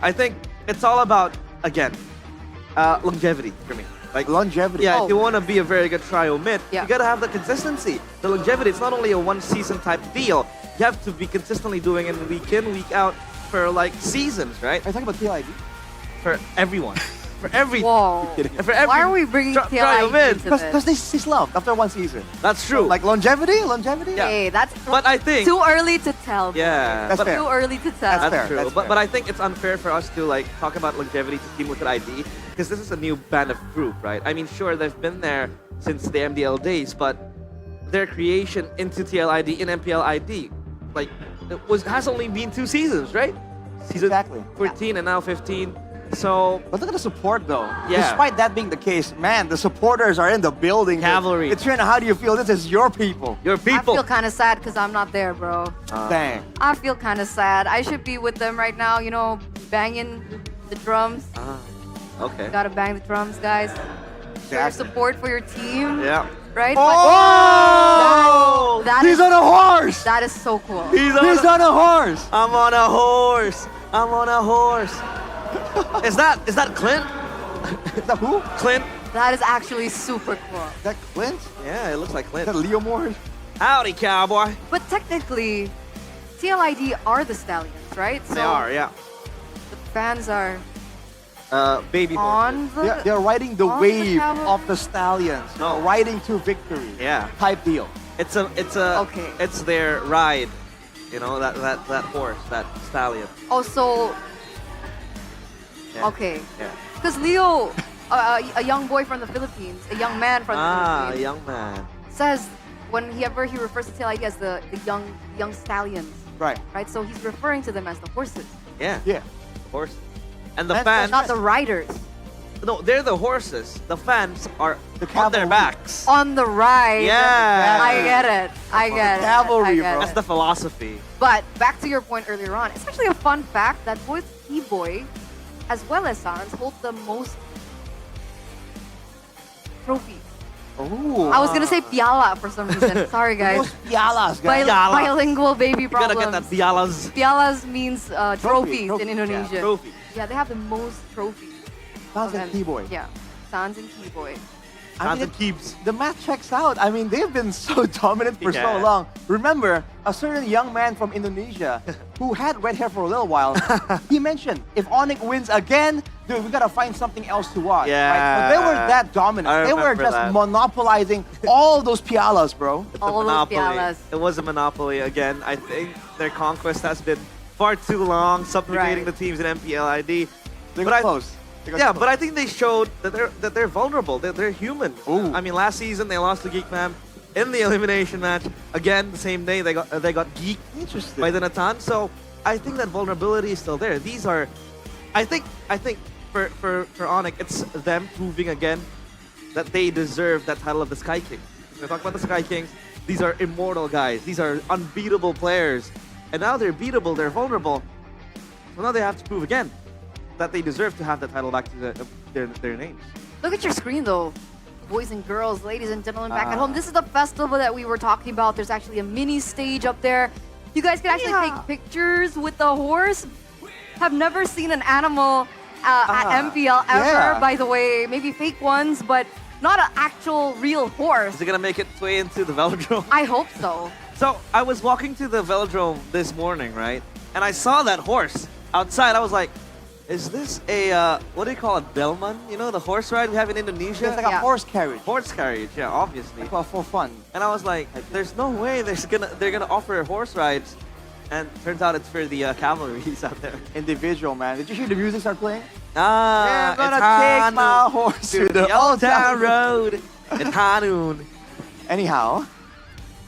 I think it's all about, again, longevity for me. Like longevity. Yeah, if you want to be a very good trio mid, you gotta have the consistency. The longevity, it's not only a one season type deal. You have to be consistently doing it week in, week out for like seasons, right? Are you talking about TLID? For everyone. For every... Whoa. For every Why are we bringing TLID into this? Because they cease love after one season. That's true. So, like longevity? Yeah. Hey, that's but I think too early to tell. Yeah. That's fair. Too early to tell. That's true. But I think it's unfair for us to like talk about longevity to Team Liquid ID because this is a new band of group, right? I mean, sure, they've been there since the MDL days, but their creation into TLID in MPL ID, like, has only been 2 seasons, right? Season 14 and now 15. So, but look at the support though. Yeah. Despite that being the case, man, the supporters are in the building. Cavalry. It's how do you feel? This is your people. Your people. I feel kind of sad because I'm not there, bro. Dang. I feel kind of sad. I should be with them right now, banging the drums. Okay. Gotta bang the drums, guys. Show your support for your team. Yeah. Right? Oh! He's on a horse! That is so cool. He's on a horse! I'm on a horse! I'm on a horse! Is that Clint? Is that who? Clint? That is actually super cool. Is that Clint? Yeah, it looks like Clint. Is that Leo Moore? Howdy, cowboy. But technically, TLID are the Stallions, right? So they are, yeah. The fans are baby on they're riding the wave camel? of the Stallions. No. Riding to victory. Yeah. Type deal. It's their ride. That horse, that stallion. Also, Yeah. okay. Yeah. Because Leo, a young boy from the Philippines, a young man from the Philippines, a young man, says whenever he refers to TLID as the young stallions. Right. Right. So he's referring to them as the horses. Yeah. Yeah. Horse. And the fans. Not the riders. no, they're the horses. The fans are on their backs. On the ride. Yeah. I get it. I get it. I get That's it. the philosophy. But back to your point earlier on, it's actually a fun fact that both T-Boy as well as Sans hold the most trophies. Ooh. I was gonna say piala for some reason. Sorry, guys. Most pialas, guys. Bilingual baby You problems. gotta get that pialas. Pialas means trophies in Indonesia. Yeah, trophies. Yeah, they have the most trophies. Sans and T-Boy. Yeah, Sans and T-Boy. I mean, the math checks out. I mean, they've been so dominant for so Yeah. long. Remember, a certain young man from Indonesia who had red hair for a little while, he mentioned, if Onyx wins again, dude, we gotta find something else to watch. Yeah. Right? But they were that dominant. I They were remember just that. monopolizing all those pialas, bro. It's a monopoly. It was a monopoly again. I think their conquest has been far too long, subjugating the teams in MPL ID. They But got I- close. They got Yeah, close. but I think they showed that they're vulnerable. They're human. I mean, last season they lost to Geek Fam in the elimination match. Again, the same day they got geeked by the Natan. So I think that vulnerability is still there. These are, I think for Onyx, it's them proving again that they deserve that title of the Sky Kings. When we talk about the Sky Kings, these are immortal guys. These are unbeatable players, and now they're beatable. They're vulnerable. So now they have to prove again that they deserve to have that title back to their names. Look at your screen though. Boys and girls, ladies and gentlemen back at home. This is the festival that we were talking about. There's actually a mini stage up there. You guys can actually take pictures with the horse. Have never seen an animal at MPL ever, Yeah. by the way. Maybe fake ones, but not an actual real horse. Is it gonna make its way into the velodrome? I hope so. So I was walking to the velodrome this morning, right? And I saw that horse outside. I was like, is this a, what do you call it, Delman? You know, the horse ride we have in Indonesia? It's like a horse carriage. Horse carriage, yeah, obviously. Well, for fun. And I was like, there's no way they're gonna offer horse rides. And turns out it's for the cavalries out there. Individual, man. Did you hear the music start playing? Ah, We're gonna it's take my horse to to the the old old town town road. It's Hanun. Anyhow,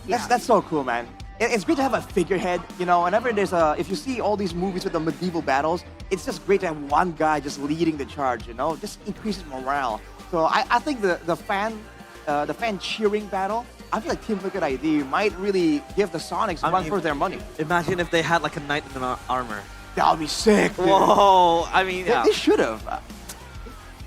that's so cool, man. It's great to have a figurehead, you know, whenever there's if you see all these movies with the medieval battles, it's just great to have one guy just leading the charge, you know, just increases morale. So I think the fan cheering battle, I feel like Team Liquid ID might really give the Sonics run for their money. Imagine if they had like a knight in armor. That would be sick, dude. Whoa, I mean, They should have.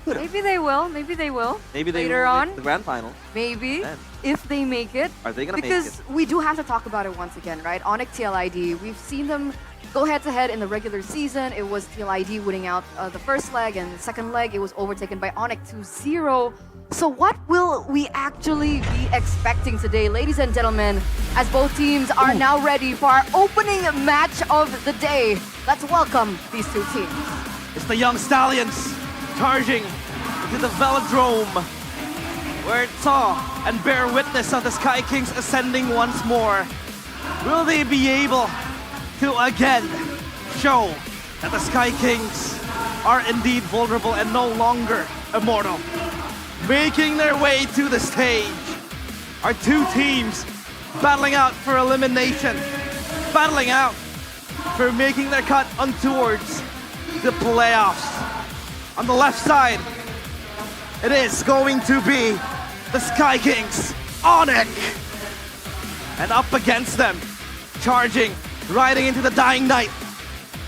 Maybe they will. Maybe they will. Maybe they later will on. make the grand final. Maybe. Then. If they make it. Are they gonna make Because it? we do have to talk about it once again, right? Onyx TLID, we've seen them go head-to-head in the regular season. It was TLID winning out the first leg, and the second leg, it was overtaken by Onyx 2-0. So what will we actually be expecting today, ladies and gentlemen, as both teams are now ready for our opening match of the day? Let's welcome these two teams. It's the young stallions charging into the velodrome, where it saw and bear witness of the Sky Kings ascending once more. Will they be able to again show that the Sky Kings are indeed vulnerable and no longer immortal? Making their way to the stage are two teams battling out for elimination, battling out for making their cut on towards the playoffs. On the left side, it is going to be the Sky Kings, Onyx. And up against them, charging, riding into the dying night,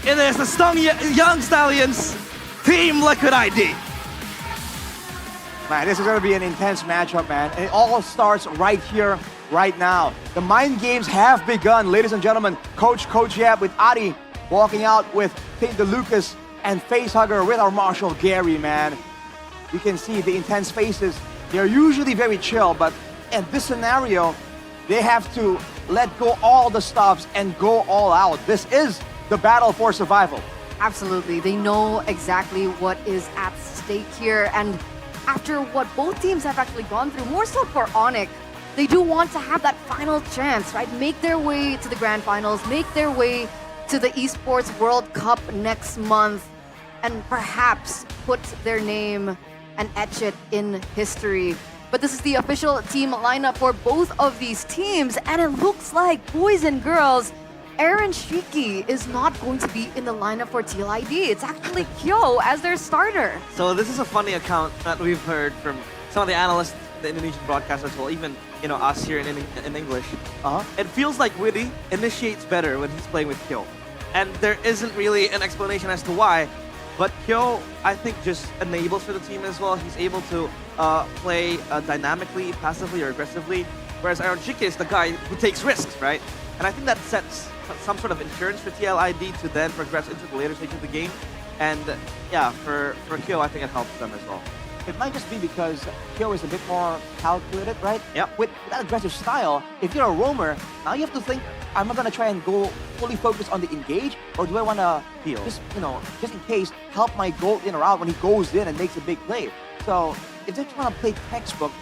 it is the Young Stallions, Team Liquid ID. Man, this is going to be an intense matchup, man. And it all starts right here, right now. The mind games have begun, ladies and gentlemen. Coach Yap with Ari walking out with Tate DeLucas and Facehugger with our Marshal Gary, man. You can see the intense faces. They're usually very chill, but in this scenario, they have to let go all the stops and go all out. This is the battle for survival. Absolutely. They know exactly what is at stake here. And after what both teams have actually gone through, more so for Onyx, they do want to have that final chance, right? Make their way to the grand finals, make their way to the Esports World Cup next month, and perhaps put their name and etch it in history. But this is the official team lineup for both of these teams, and it looks like, boys and girls, Aaron Shiki is not going to be in the lineup for TLID. It's actually Kyo as their starter. So this is a funny account that we've heard from some of the analysts, the Indonesian broadcasters, well, even us here in English. It feels like Witty initiates better when he's playing with Kyo, and there isn't really an explanation as to why. But Kyo, I think, just enables for the team as well. He's able to play dynamically, passively, or aggressively, whereas Aaron Shiki is the guy who takes risks, right? And I think that sets some sort of insurance for TLID to then progress into the later stage of the game. And yeah, for Kyo, I think it helps them as well. It might just be because Kyo is a bit more calculated, right? Yep. With that aggressive style, if you're a roamer, now you have to think, am I gonna try and go fully focus on the engage, or do I wanna just in case, help my gold in or out when he goes in and makes a big play? So if they're trying to play textbook,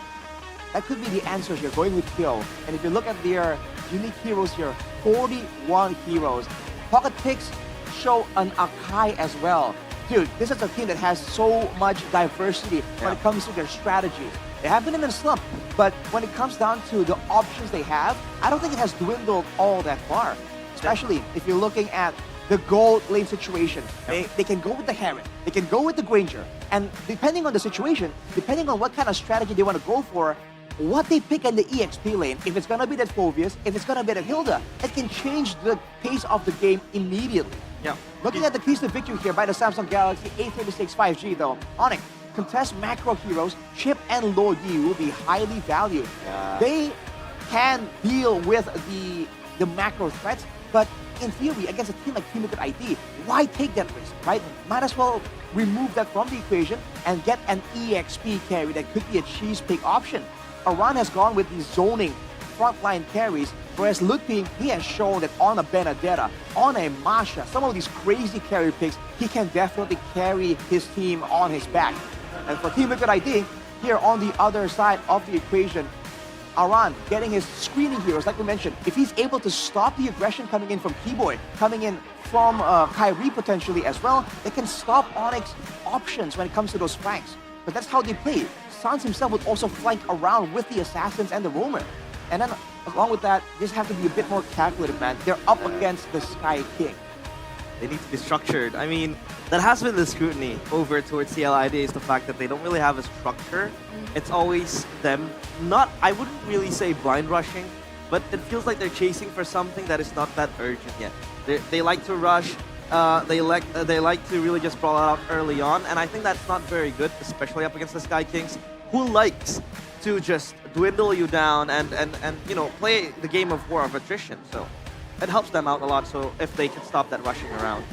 that could be the answer here, going with Kyo. And if you look at their unique heroes here, 41 heroes. Pocket picks show an Akai as well. Dude, this is a team that has so much diversity when it comes to their strategies. They have been in a slump, but when it comes down to the options they have, I don't think it has dwindled all that far. Especially if you're looking at the gold lane situation. They can go with the Heron, they can go with the Granger, and depending on the situation, depending on what kind of strategy they want to go for, what they pick in the EXP lane, if it's going to be that Phoveus, if it's going to be that Hilda, it can change the pace of the game immediately. Yeah. Looking at the keys to victory here by the Samsung Galaxy A36 5G though, Onyx, contest macro heroes, Chip and Lo Yi will be highly valued. They can deal with the macro threats, but in theory, against a team like Team Liquid ID, why take that risk, right? Might as well remove that from the equation and get an EXP carry that could be a cheese pick option. Aran has gone with the zoning frontline carries, whereas Lutping, he has shown that on a Benedetta, on a Masha, some of these crazy carry picks, he can definitely carry his team on his back. And for Team Liquid ID, here on the other side of the equation, Aran getting his screening heroes, like we mentioned. If he's able to stop the aggression coming in from Keyboy, coming in from Kyrie potentially as well, they can stop Onyx options when it comes to those flanks. But that's how they play. Sans himself would also flank around with the Assassins and the Roamer. And then along with that, just have to be a bit more calculated, man. They're up against the Sky King. They need to be structured. I mean, that has been the scrutiny over towards TLID, is the fact that they don't really have a structure. It's always them, I wouldn't really say blind rushing, but it feels like they're chasing for something that is not that urgent yet. They like to rush, they like to really just brawl out early on, and I think that's not very good, especially up against the Sky Kings, who likes to just dwindle you down and play the game of war of attrition. So it helps them out a lot. So if they can stop that rushing around.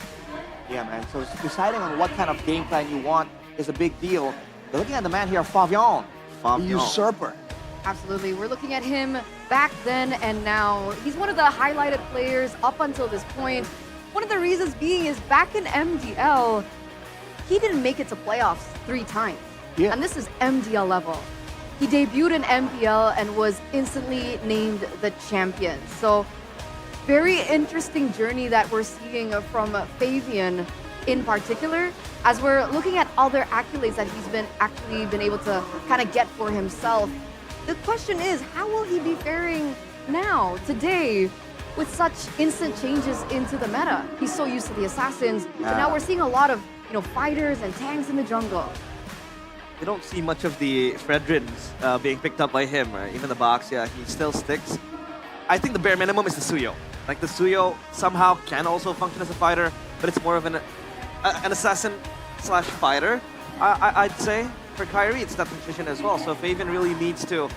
Yeah, man. So deciding on what kind of game plan you want is a big deal. You're looking at the man here, Favion, the usurper. Absolutely. We're looking at him back then and now. He's one of the highlighted players up until this point. One of the reasons being is back in MDL, he didn't make it to playoffs 3 times. Yeah. And this is MDL level. He debuted in MPL and was instantly named the champion. So very interesting journey that we're seeing from Favian in particular, as we're looking at other accolades that he's been able to kind of get for himself. The question is, how will he be faring now, today, with such instant changes into the meta? He's so used to the Assassins, but now we're seeing a lot of fighters and tanks in the jungle. You don't see much of the Fredrins being picked up by him, right? Even the box, yeah, he still sticks. I think the bare minimum is the Suyo. Like, the Suyo somehow can also function as a fighter, but it's more of an assassin/fighter, I'd say. For Kyrie, it's that position as well. So Favian really needs to,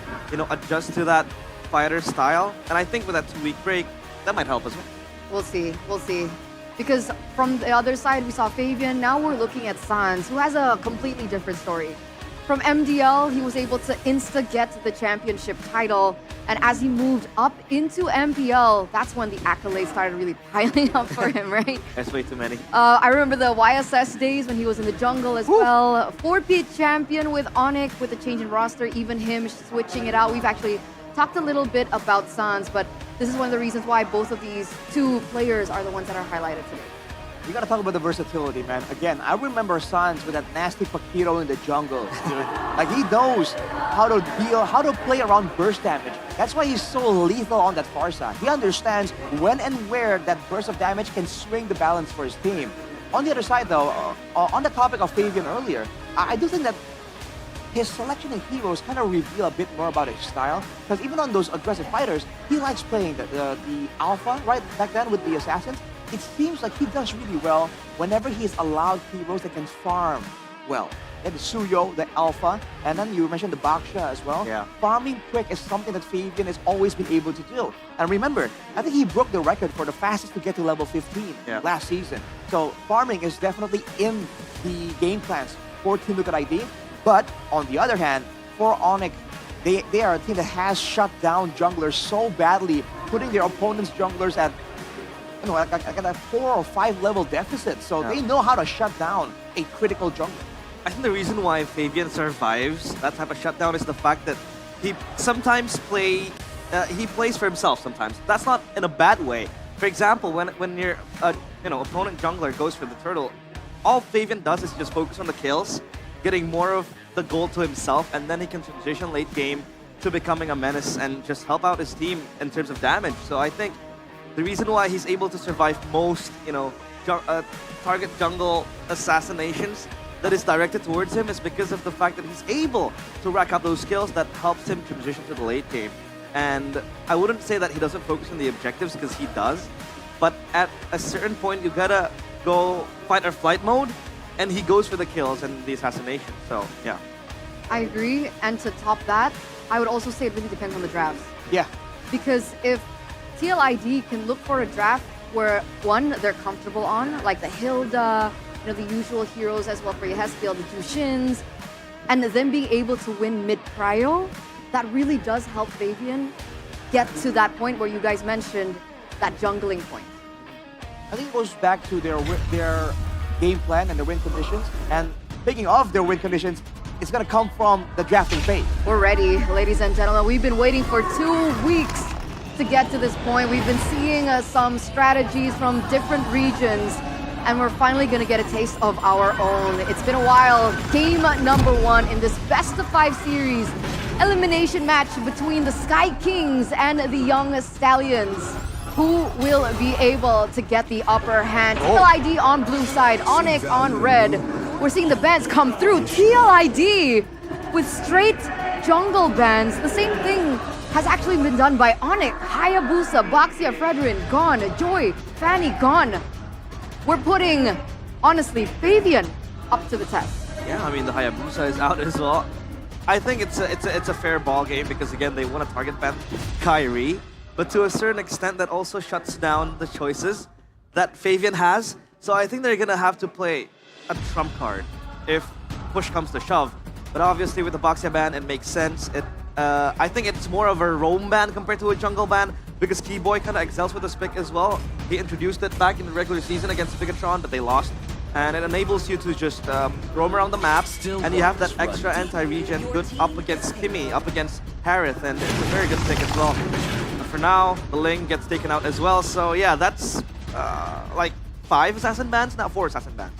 adjust to that fighter style. And I think with that 2-week break, that might help as well. We'll see. We'll see. Because from the other side, we saw Favian. Now we're looking at Sans, who has a completely different story. From MDL, he was able to insta-get the championship title. And as he moved up into MPL, that's when the accolades started really piling up for him, right? That's way too many. I remember the YSS days when he was in the jungle as well. 4-peat champion with Onyx, with the change in roster, even him switching it out. We've actually talked a little bit about Sans, but this is one of the reasons why both of these 2 players are the ones that are highlighted today. You gotta talk about the versatility, man. Again, I remember Sans with that nasty Pakiro in the jungle, dude. Like, he knows how to deal, how to play around burst damage. That's why he's so lethal on that far side. He understands when and where that burst of damage can swing the balance for his team. On the other side, though, on the topic of Fabian earlier, I do think that his selection in heroes kind of reveal a bit more about his style. Because even on those aggressive fighters, he likes playing the alpha, right? Back then with the assassins, it seems like he does really well whenever he's allowed heroes that can farm well. Yeah, the Suyo, the alpha, and then you mentioned the Baksha as well. Yeah. Farming quick is something that Fabian has always been able to do. And remember, I think he broke the record for the fastest to get to level 15 last season. So farming is definitely in the game plans for Team Liquid ID. But on the other hand, for Onyx, they are a team that has shut down junglers so badly, putting their opponents' junglers at like a 4 or 5 level deficit. So they know how to shut down a critical jungler. I think the reason why Fabian survives that type of shutdown is the fact that he sometimes he plays for himself sometimes. That's not in a bad way. For example, when your opponent jungler goes for the turtle, all Fabian does is just focus on the kills, getting more of the gold to himself, and then he can transition late game to becoming a menace and just help out his team in terms of damage. So I think the reason why he's able to survive most, target jungle assassinations that is directed towards him is because of the fact that he's able to rack up those skills that helps him transition to the late game. And I wouldn't say that he doesn't focus on the objectives, because he does, but at a certain point you gotta go fight or flight mode, and he goes for the kills and the assassination. So yeah, I agree. And to top that, I would also say it really depends on the drafts. Yeah, because if TLID can look for a draft where one, they're comfortable on, like the Hilda, the usual heroes as well for Yehestiel, the Jushins, and then being able to win mid-prio, that really does help Fabian get to that point where you guys mentioned, that jungling point. I think it goes back to their game plan and the win conditions. And speaking of their win conditions, it's gonna come from the drafting phase. We're ready, ladies and gentlemen. We've been waiting for 2 weeks to get to this point. We've been seeing some strategies from different regions, and we're finally going to get a taste of our own. It's been a while. Game number 1 in this best-of-5 series. Elimination match between the Sky Kings and the Young Stallions. Who will be able to get the upper hand? TLID on blue side, Onyx on red. We're seeing the bans come through. TLID with straight jungle bans. The same thing has actually been done by Onyx, Hayabusa, Baxia, Fredrin, gone. Joy, Fanny, gone. We're putting, honestly, Fabian up to the test. Yeah, I mean, the Hayabusa is out as well. I think it's a fair ball game because, again, they want to target ban Kyrie, but to a certain extent that also shuts down the choices that Fabian has. So I think they're going to have to play a trump card if push comes to shove. But obviously with the Baxia ban, it makes sense. I think it's more of a roam ban compared to a jungle ban, because Keyboy kind of excels with the Spic as well. He introduced it back in the regular season against Bigatron, but they lost. And it enables you to just roam around the map, and you have that extra anti-regen good up against Kimmy, up against Harith, and it's a very good pick as well. But for now, the Ling gets taken out as well, so yeah, that's like 5 assassin bans, not 4 assassin bans.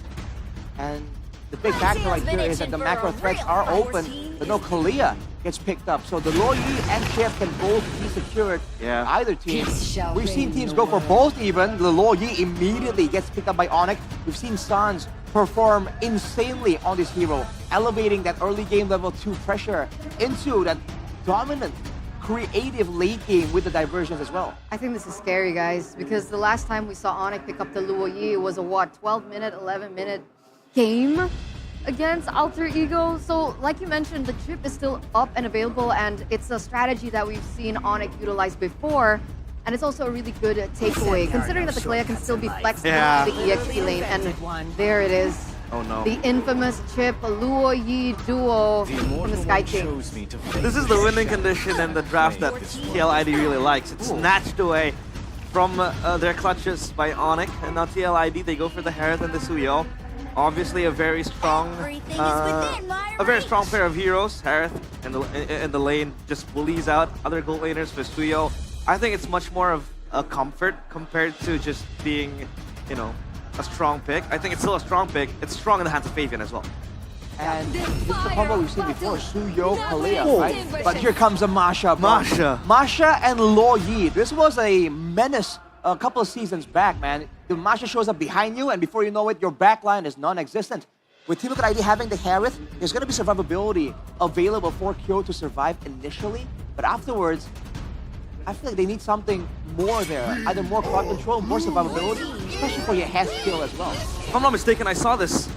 And the big factor right here is that the macro threats are open, but no Kalia gets picked up. So the Luoyi and Chip can both be secured by either team. We've seen teams go for both even. The Luoyi immediately gets picked up by Onyx. We've seen Sans perform insanely on this hero, elevating that early game level 2 pressure into that dominant, creative late game with the diversions as well. I think this is scary, guys, because the last time we saw Onyx pick up the Luoyi, it was a 12-minute, 11-minute game against Alter Ego. So like you mentioned, the chip is still up and available, and it's a strategy that we've seen Onyx utilize before, and it's also a really good takeaway considering that the Kalea can still be flexible in the EXP lane. And there it is. Oh no. The infamous chip Luoyi duo from the Sky Kings. This is the winning condition in the draft that TLID really likes. It's snatched away from their clutches by Onyx, and now TLID, they go for the Harith and the Suyo. Obviously a very strong pair of heroes. Harith in the lane just bullies out other gold laners for Suyo. I think it's much more of a comfort compared to just being, a strong pick. I think it's still a strong pick. It's strong in the hands of Fabian as well. And this is the combo we've seen before, Suyo, Kalea, right? But here comes a Masha, bro. Masha and Lo Yi. This was a menace a couple of seasons back, man. The Masha shows up behind you, and before you know it, your backline is non-existent. With Team Liquid ID having the Harith, there's going to be survivability available for Kyo to survive initially, but afterwards, I feel like they need something more there. Either more crowd control, more survivability, especially for your head skill as well. If I'm not mistaken, I saw this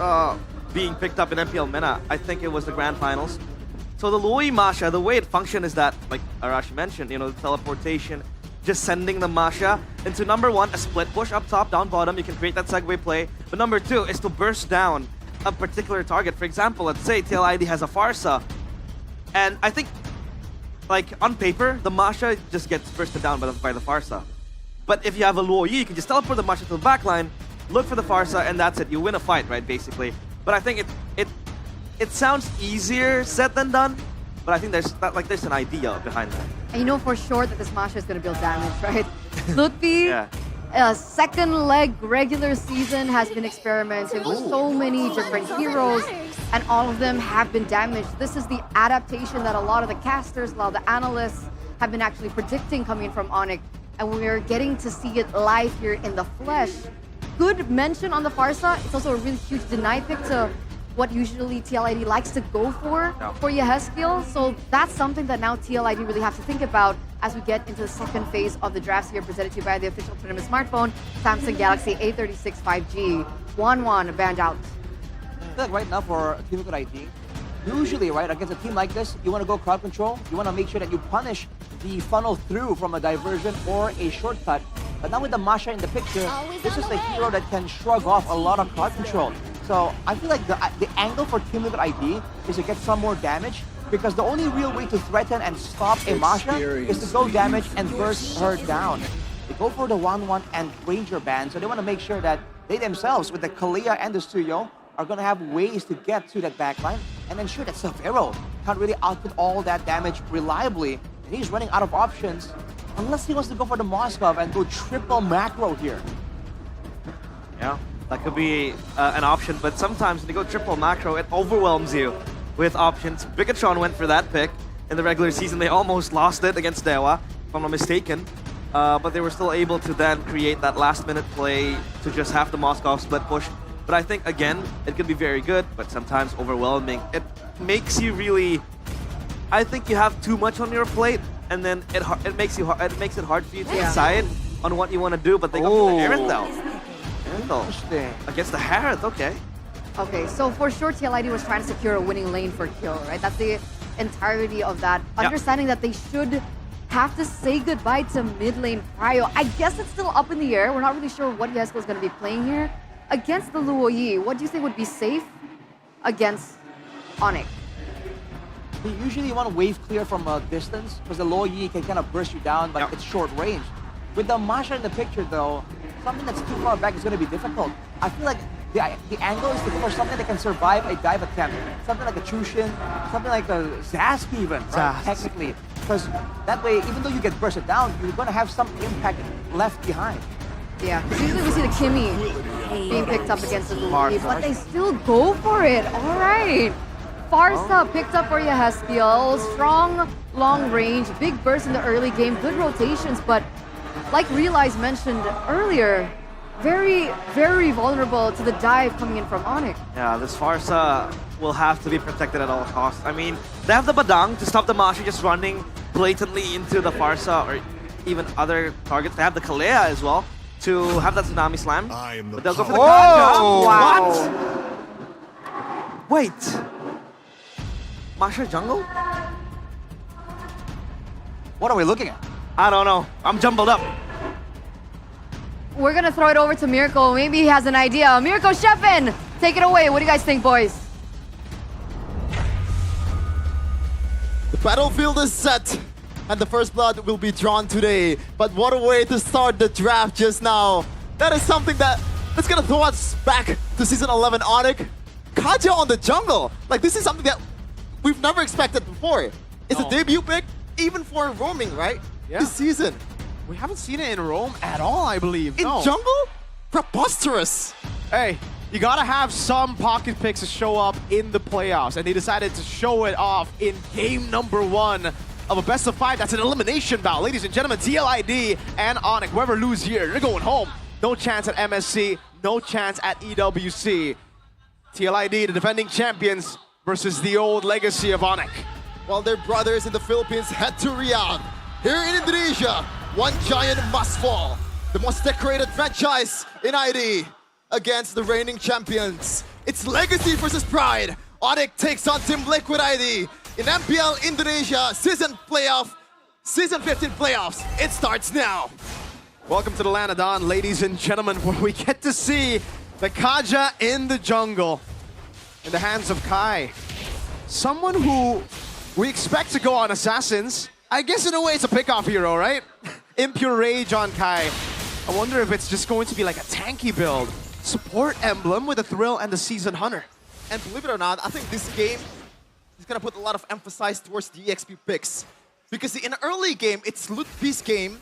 being picked up in MPL MENA. I think it was the grand finals. So the Lui Masha, the way it functions is that, like Arashi mentioned, you know, the teleportation, just sending the Masha into number one, a split push up top, down bottom. You can create that segue play. But number two is to burst down a particular target. For example, let's say TL ID has a Farsa. And I think, like, on paper, the Masha just gets bursted down by the Farsa. But if you have a Luo Yi, you can just teleport the Masha to the backline, look for the Farsa, and that's it. You win a fight, right, basically. But I think it sounds easier said than done, but I think there's an idea behind that. And you know for sure that this Masha is going to build damage, right? Lutfi, Yeah. second leg regular season has been experimented with so many different heroes, and all of them have been damaged. This is the adaptation that a lot of the casters, a lot of the analysts have been actually predicting coming from Onyx, and we're getting to see it live here in the flesh. Good mention on the Farsa. It's also a really huge deny pick to what usually TLID likes to go for Yehezkiel. So that's something that now TLID really have to think about as we get into the second phase of the drafts here, presented to you by the official tournament smartphone, Samsung Galaxy A36 5G. 1-1 banned out. I feel like right now for Team Liquid ID, usually, right, against a team like this, you want to go crowd control. You want to make sure that you punish the funnel through from a diversion or a shortcut. But now with the Masha in the picture, this is a hero that can shrug off a lot of crowd control. So I feel like the angle for Team Liquid ID is to get some more damage, because the only real way to threaten and stop a Masha is to go damage and burst her down. They go for the 1-1 and Ranger ban, so they want to make sure that they themselves, with the Kalea and the Stuyo, are going to have ways to get to that backline and ensure that Severo can't really output all that damage reliably. And he's running out of options, unless he wants to go for the Moskov and go triple macro here. Yeah, that could be an option, but sometimes when you go triple macro, it overwhelms you with options. Bigatron went for that pick in the regular season. They almost lost it against Dewa, if I'm not mistaken. But they were still able to then create that last-minute play to just have the Moskov split push. But I think, again, it can be very good, but sometimes overwhelming. It makes you really... I think you have too much on your plate, and then it makes it hard for you to decide on what you want to do. But they go for the Aerith though. Against the Harith, okay. Okay, so for sure TLID was trying to secure a winning lane for Kill, right? That's the entirety of that. Understanding that they should have to say goodbye to mid lane Prio. I guess it's still up in the air. We're not really sure what Yesco is going to be playing here. Against the Luo Yi, what do you think would be safe against Onyx? You usually want to wave clear from a distance, because the Luo Yi can kind of burst you down, but it's short range. With the Masha in the picture though, something that's too far back is going to be difficult. I feel like the angle is to go for something that can survive a dive attempt. Something like a Chushin, something like a Zask even, right? Technically. Because that way, even though you get bursted down, you're going to have some impact left behind. Yeah, because usually we see the Kimmy being picked up against the Luo Yi, but they still go for it. All right. Farsa picked up for Yehezkiel. Strong, long range, big burst in the early game, good rotations, but like Realize mentioned earlier, very, very vulnerable to the dive coming in from Onyx. Yeah, this Farsa will have to be protected at all costs. I mean, they have the Badang to stop the Masha just running blatantly into the Farsa or even other targets. They have the Kalea as well to have that Tsunami Slam. But they'll go for the Kanja. What? Wait. Masha jungle? What are we looking at? I don't know. I'm jumbled up. We're gonna throw it over to Miracle. Maybe he has an idea. Miracle Sheffin, take it away. What do you guys think, boys? The battlefield is set, and the first blood will be drawn today. But what a way to start the draft just now. That is something that's gonna throw us back to Season 11 Onyx. Kaja on the jungle. Like, this is something that we've never expected before. It's a debut pick, even for roaming, right? This season. We haven't seen it in Rome at all, I believe. In jungle? Preposterous. Hey, you gotta have some pocket picks to show up in the playoffs, and they decided to show it off in game number 1 of a best of 5. That's an elimination bout. Ladies and gentlemen, TLID and Onyx, whoever lose here, they're going home. No chance at MSC, no chance at EWC. TLID, the defending champions, versus the old legacy of Onyx. While their brothers in the Philippines head to Riyadh. Here in Indonesia, one giant must fall. The most decorated franchise in ID against the reigning champions. It's legacy versus pride. Onyx takes on Team Liquid ID in MPL Indonesia Season 15 Playoffs. It starts now. Welcome to the land of Dawn, ladies and gentlemen, where we get to see the Kaja in the jungle in the hands of Kai. Someone who we expect to go on Assassins. I guess in a way it's a pickoff hero, right? Impure Rage on Kai. I wonder if it's just going to be like a tanky build. Support emblem with a Thrill and the Season Hunter. And believe it or not, I think this game is going to put a lot of emphasis towards the EXP picks. Because in the early game, it's Lutpi's game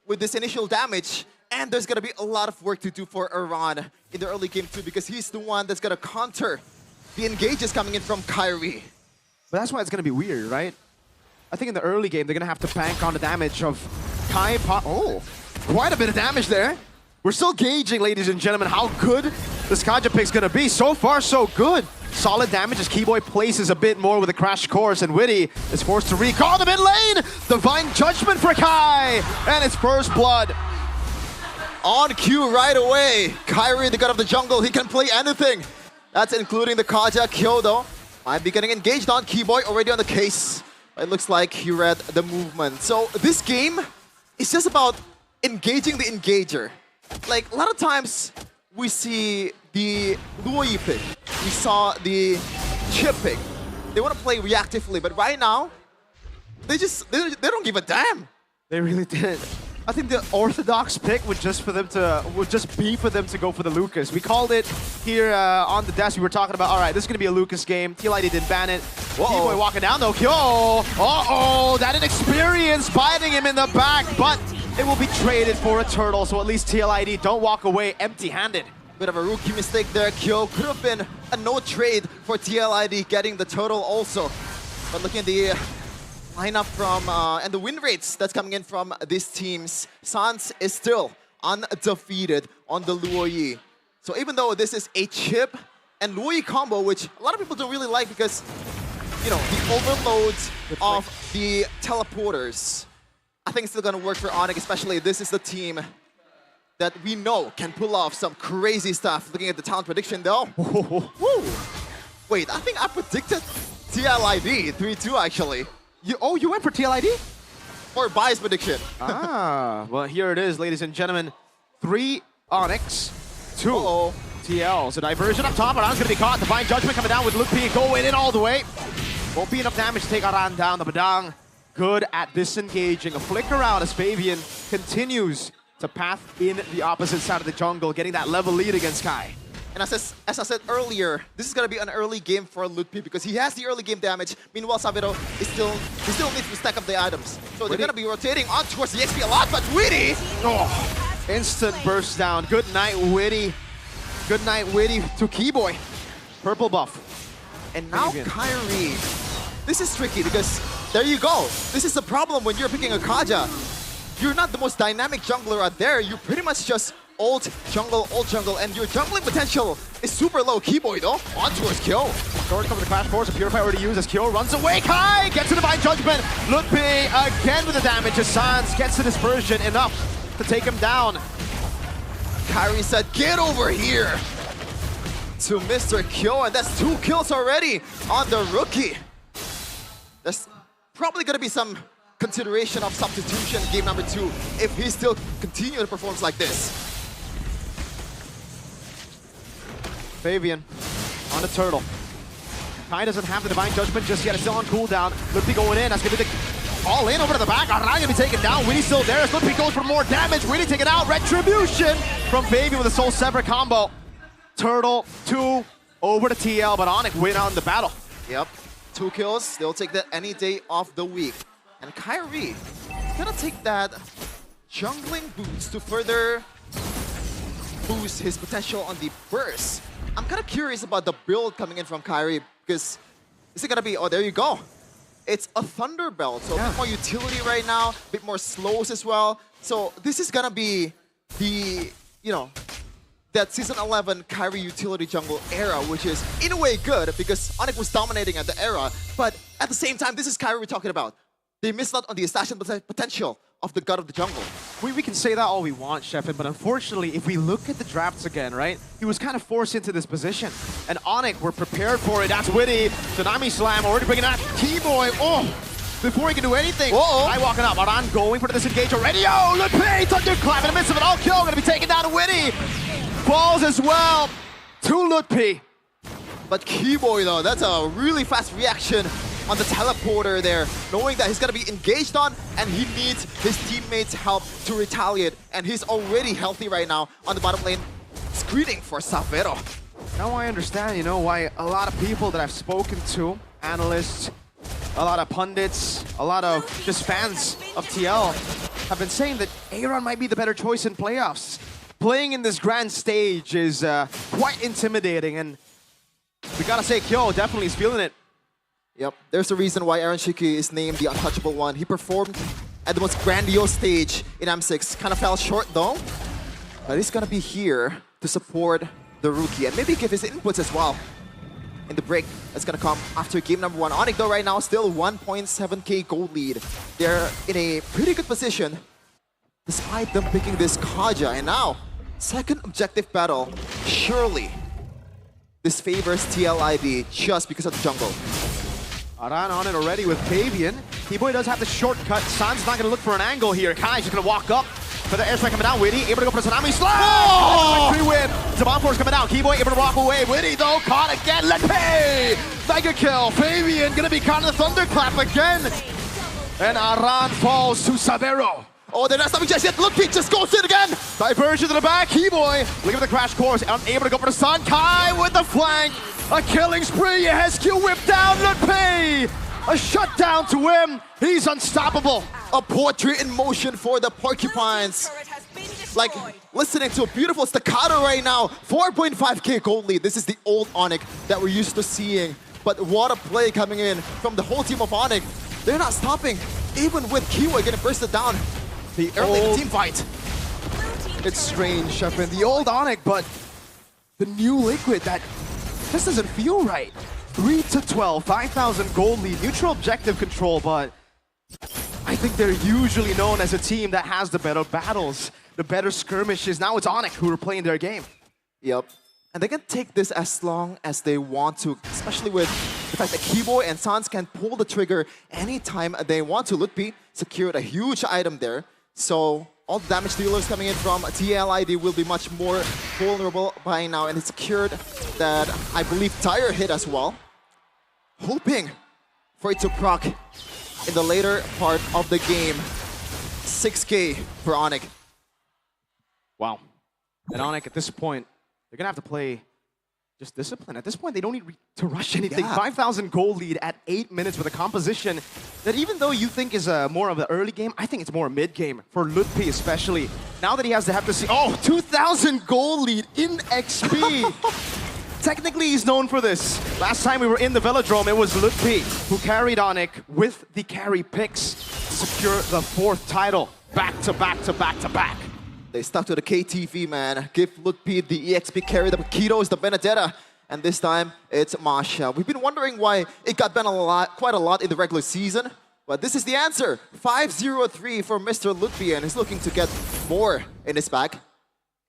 with this initial damage. And there's going to be a lot of work to do for Iran in the early game too, because he's the one that's going to counter the engages coming in from Kyrie. But that's why it's going to be weird, right? I think in the early game, they're going to have to bank on the damage of Kai. Oh, quite a bit of damage there. We're still gauging, ladies and gentlemen, how good this Kaja pick's going to be. So far, so good. Solid damage as Keyboy places a bit more with a Crash Course, and Witty is forced to recall the mid lane. Divine Judgment for Kai, and it's first blood. On cue right away. Kyrie, the god of the jungle, he can play anything. That's including the Kaja. Kyoto might be getting engaged on. Keyboy already on the case. It looks like he read the movement. So this game is just about engaging the engager. Like, a lot of times we see the Luoyi pick. We saw the Chip pick. They want to play reactively, but right now, they don't give a damn. They really didn't. I think the orthodox pick would just be for them to go for the Lucas. We called it here on the desk. We were talking about, all right, this is going to be a Lucas game. TLID didn't ban it. Keyboy walking down though. Uh-oh, that inexperience biting him in the back, but it will be traded for a turtle, so at least TLID don't walk away empty-handed. Bit of a rookie mistake there. Kyo could have been a no trade for TLID getting the turtle also. But looking at the lineup from and the win rates that's coming in from these teams, Sans is still undefeated on the Luoyi. So even though this is a Chip and Luoyi combo, which a lot of people don't really like because, you know, the overloads of the teleporters, I think it's still gonna work for Onyx, especially this is the team that we know can pull off some crazy stuff. Looking at the talent prediction though. Wait, I think I predicted TLID 3-2 actually. You went for TLID? Or bias prediction. Well, here it is, ladies and gentlemen. 3 Onyx, 2 TL. So diversion up top, Aran's going to be caught. Divine Judgment coming down with Lupi going in all the way. Won't be enough damage to take Aran down. The Badang good at disengaging. A flick around as Fabian continues to path in the opposite side of the jungle, getting that level lead against Kai. And as I said earlier, this is going to be an early game for Lutpi because he has the early game damage. Meanwhile, Sabero is still needs to stack up the items. So they're going to be rotating on towards the XP a lot, but Witty! Instant burst down. Good night, Witty. Good night, Witty to Keyboy. Purple buff. And now Kyrie. This is tricky because there you go. This is the problem when you're picking a Kaja. You're not the most dynamic jungler out there. You're pretty much just old jungle, and your jungling potential is super low. Keyboy though, on towards Kyo. Short comes the Crash Course, a Purify already used as Kyo runs away. Kai gets a Divine Judgment. Lutpi again with the damage as Sans gets the dispersion enough to take him down. Kyrie said, get over here to Mr. Kyo, and that's 2 kills already on the rookie. There's probably gonna be some consideration of substitution game number 2 if he still continues to perform like this. Fabian on the turtle. Kai doesn't have the Divine Judgment just yet. It's still on cooldown. Lutpi going in. That's going to be the all in over to the back. Aran going to be taken down. Witty still there. As Lutpi goes for more damage. Witty taken out. Retribution from Fabian with a Soul Sever combo. Turtle 2 over to TL, but Onyx win out in the battle. Yep, 2 kills. They'll take that any day of the week. And Kyrie is going to take that jungling boots to further boost his potential on the burst. I'm kind of curious about the build coming in from Kyrie because is it gonna be, oh, there you go. It's a Thunder Belt, so a bit more utility right now, a bit more slows as well. So this is gonna be the, that Season 11 Kyrie utility jungle era, which is in a way good because Onyx was dominating at the era, but at the same time, this is Kyrie we're talking about. They missed out on the assassin potential of the god of the jungle. We can say that all we want, Sheffin, but unfortunately, if we look at the drafts again, right, he was kind of forced into this position. And Onyx were prepared for it. That's Witty. Tsunami Slam already bringing out T-Boy. Oh, before he can do anything. Guy walking up. Aran going for the disengage already. Oh, Lutpi! Thunderclap in the midst of it. All kill. Going to be taken down to Witty. Falls as well to Lutpi. But Keyboy though, that's a really fast reaction on the teleporter there, knowing that he's gonna be engaged on and he needs his teammates' help to retaliate. And he's already healthy right now on the bottom lane, screening for Savero. Now I understand, why a lot of people that I've spoken to, analysts, a lot of pundits, a lot of just fans of TL, have been saying that Aaron might be the better choice in playoffs. Playing in this grand stage is quite intimidating, and we gotta say, Kyo definitely is feeling it. Yep, there's a reason why Aaron Shiki is named the untouchable one. He performed at the most grandiose stage in M6. Kind of fell short though, but he's gonna be here to support the rookie and maybe give his inputs as well in the break that's gonna come after game number 1. Onyx though right now still 1.7k gold lead. They're in a pretty good position despite them picking this Kaja, and now second objective battle. Surely this favors TLID just because of the jungle. Aran on it already with Fabian. T-Boy does have the shortcut. San's not going to look for an angle here. Kai's just going to walk up for the airstrike coming down. Witty able to go for the Tsunami Slam! Oh! 3-win. Zabon Force coming out. Keyboy able to walk away. Witty though caught again. Let's pay! Mega kill. Fabian going to be caught in the Thunderclap again. And Aran falls to Savero. Oh, they're not stopping just yet. Look, he just goes in again. Diversion to the back. Keyboy looking for the crash course. Unable to go for the Sun. Kai with the flank. A killing spree. Hesq whipped down. Lutpi. A shutdown to him. He's unstoppable. A portrait in motion for the Porcupines. Like listening to a beautiful staccato right now. 4.5k gold lead. This is the old Onyx that we're used to seeing. But what a play coming in from the whole team of Onyx. They're not stopping. Even with Kiwi getting bursted down. The early team fight. It's strange, Sheffin. The old Onyx, but the new Liquid, that this doesn't feel right. 3-12, 5,000 gold lead, neutral objective control, but I think they're usually known as a team that has the better battles, the better skirmishes. Now it's Onyx who are playing their game. Yep. And they can take this as long as they want to, especially with the fact that Keyboy and Sans can pull the trigger anytime they want to. Lutpi secured a huge item there. So all the damage dealers coming in from TLID will be much more vulnerable by now. And it's secured that, I believe, Tire hit as well. Hoping for it to proc in the later part of the game. 6k for Onyx. Wow. And Onyx at this point, they're going to have to play just discipline. At this point, they don't need to rush anything. Yeah. 5,000 gold lead at 8 minutes with a composition that even though you think is more of the early game, I think it's more a mid-game for Lutpi especially. Now that he has to have to see, 2,000 gold lead in XP. Technically, he's known for this. Last time we were in the Velodrome, it was Lutpi who carried Onyx with the carry picks to secure the 4th title. Back to back to back to back. They stuck to the KTV, man. Give Lutpi the EXP carry, the Keto is the Benedetta. And this time, it's Masha. We've been wondering why it got banned quite a lot in the regular season. But this is the answer. 5-0-3 for Mr. Lutpi, and he's looking to get more in his back.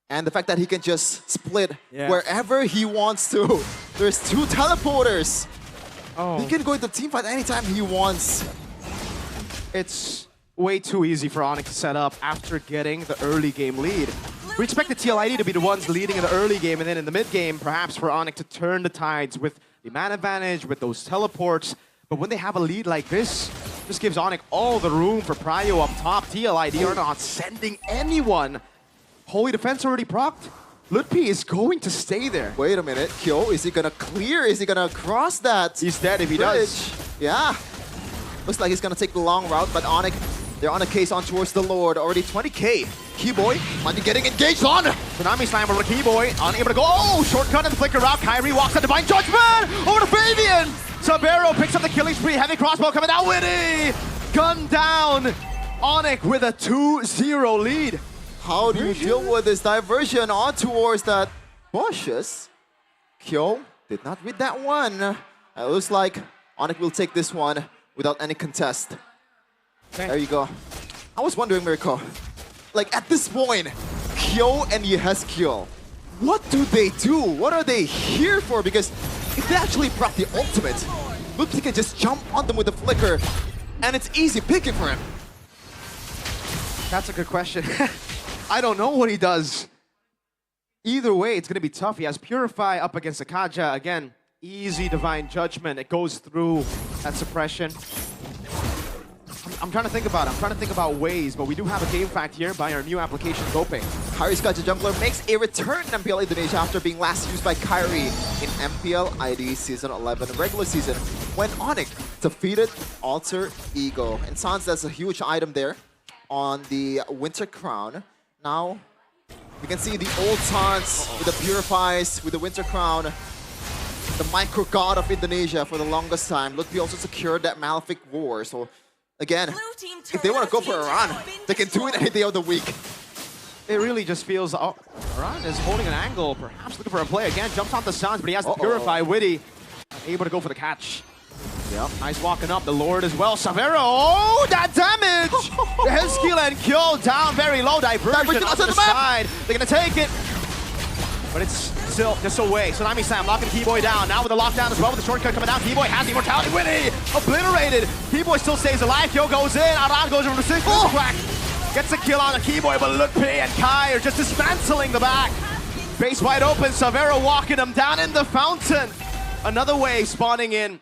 And the fact that he can just split wherever he wants to. There's 2 teleporters. He can go into teamfight anytime he wants. It's way too easy for Onyx to set up after getting the early game lead. We expected TLID to be the ones leading in the early game, and then in the mid game, perhaps for Onyx to turn the tides with the man advantage, with those teleports. But when they have a lead like this gives Onyx all the room for Prio up top. TLID are not sending anyone. Holy Defense already procced. Lutpi is going to stay there. Wait a minute, Kyo, is he gonna clear? Is he gonna cross that? He's dead if he does. Yeah. Looks like he's gonna take the long route, but Onyx, they're on a case on towards the Lord. Already 20k Keyboy might be getting engaged on. Tsunami Slam over to Keyboy, unable to go. Oh, shortcut and flicker route. Kyrie walks at Divine Judgment over to Fabian. Sabero picks up the killing spree. Heavy crossbow coming down. Witty gunned down. Onyx with a 2-0 lead. How do you deal with this diversion on towards that bushes? Kyo did not read that one. It looks like Onyx will take this one without any contest. Okay. There you go. I was wondering, Mirko, like at this point, Kyo and Yehezkiel, what do they do? What are they here for? Because if they actually proc the ultimate, Lupti can just jump on them with the flicker, and it's easy picking for him. That's a good question. I don't know what he does. Either way, it's going to be tough. He has Purify up against Akaja. Again, easy Divine Judgment. It goes through that suppression. I'm trying to think about it. I'm trying to think about ways, but we do have a game fact here by our new application, Goping. Kyrie's Kaja Jungler makes a return in MPL Indonesia after being last used by Kyrie in MPL ID Season 11 regular season when Onyx defeated Alter Ego. And Sans, that's a huge item there on the Winter Crown. Now, you can see the old Sans with the Purifies, with the Winter Crown, the Micro God of Indonesia for the longest time. Lutfi also secured that Malefic War, so again, if they want to go for Iran, they can do it any day of the week. It really just feels, oh, Iran is holding an angle, perhaps looking for a play again, jumps on the Sans, but he has to Purify. Witty able to go for the catch. Yep, nice walking up, the Lord as well. Savero, oh, that damage! Yehezkiel and Kyo down very low, diversion onto the side. They're gonna take it, but it's still just away. Tsunami Slam locking Keyboy down, now with the lockdown as well, with the shortcut coming down. Keyboy has the immortality, Witty obliterated. Keyboy still stays alive, Kyo goes in, Aran goes over to the crack. Gets a kill on the Keyboy, but Lutfi and Kai are just dismantling the back. Base wide open, Savero walking him down in the fountain. Another wave spawning in.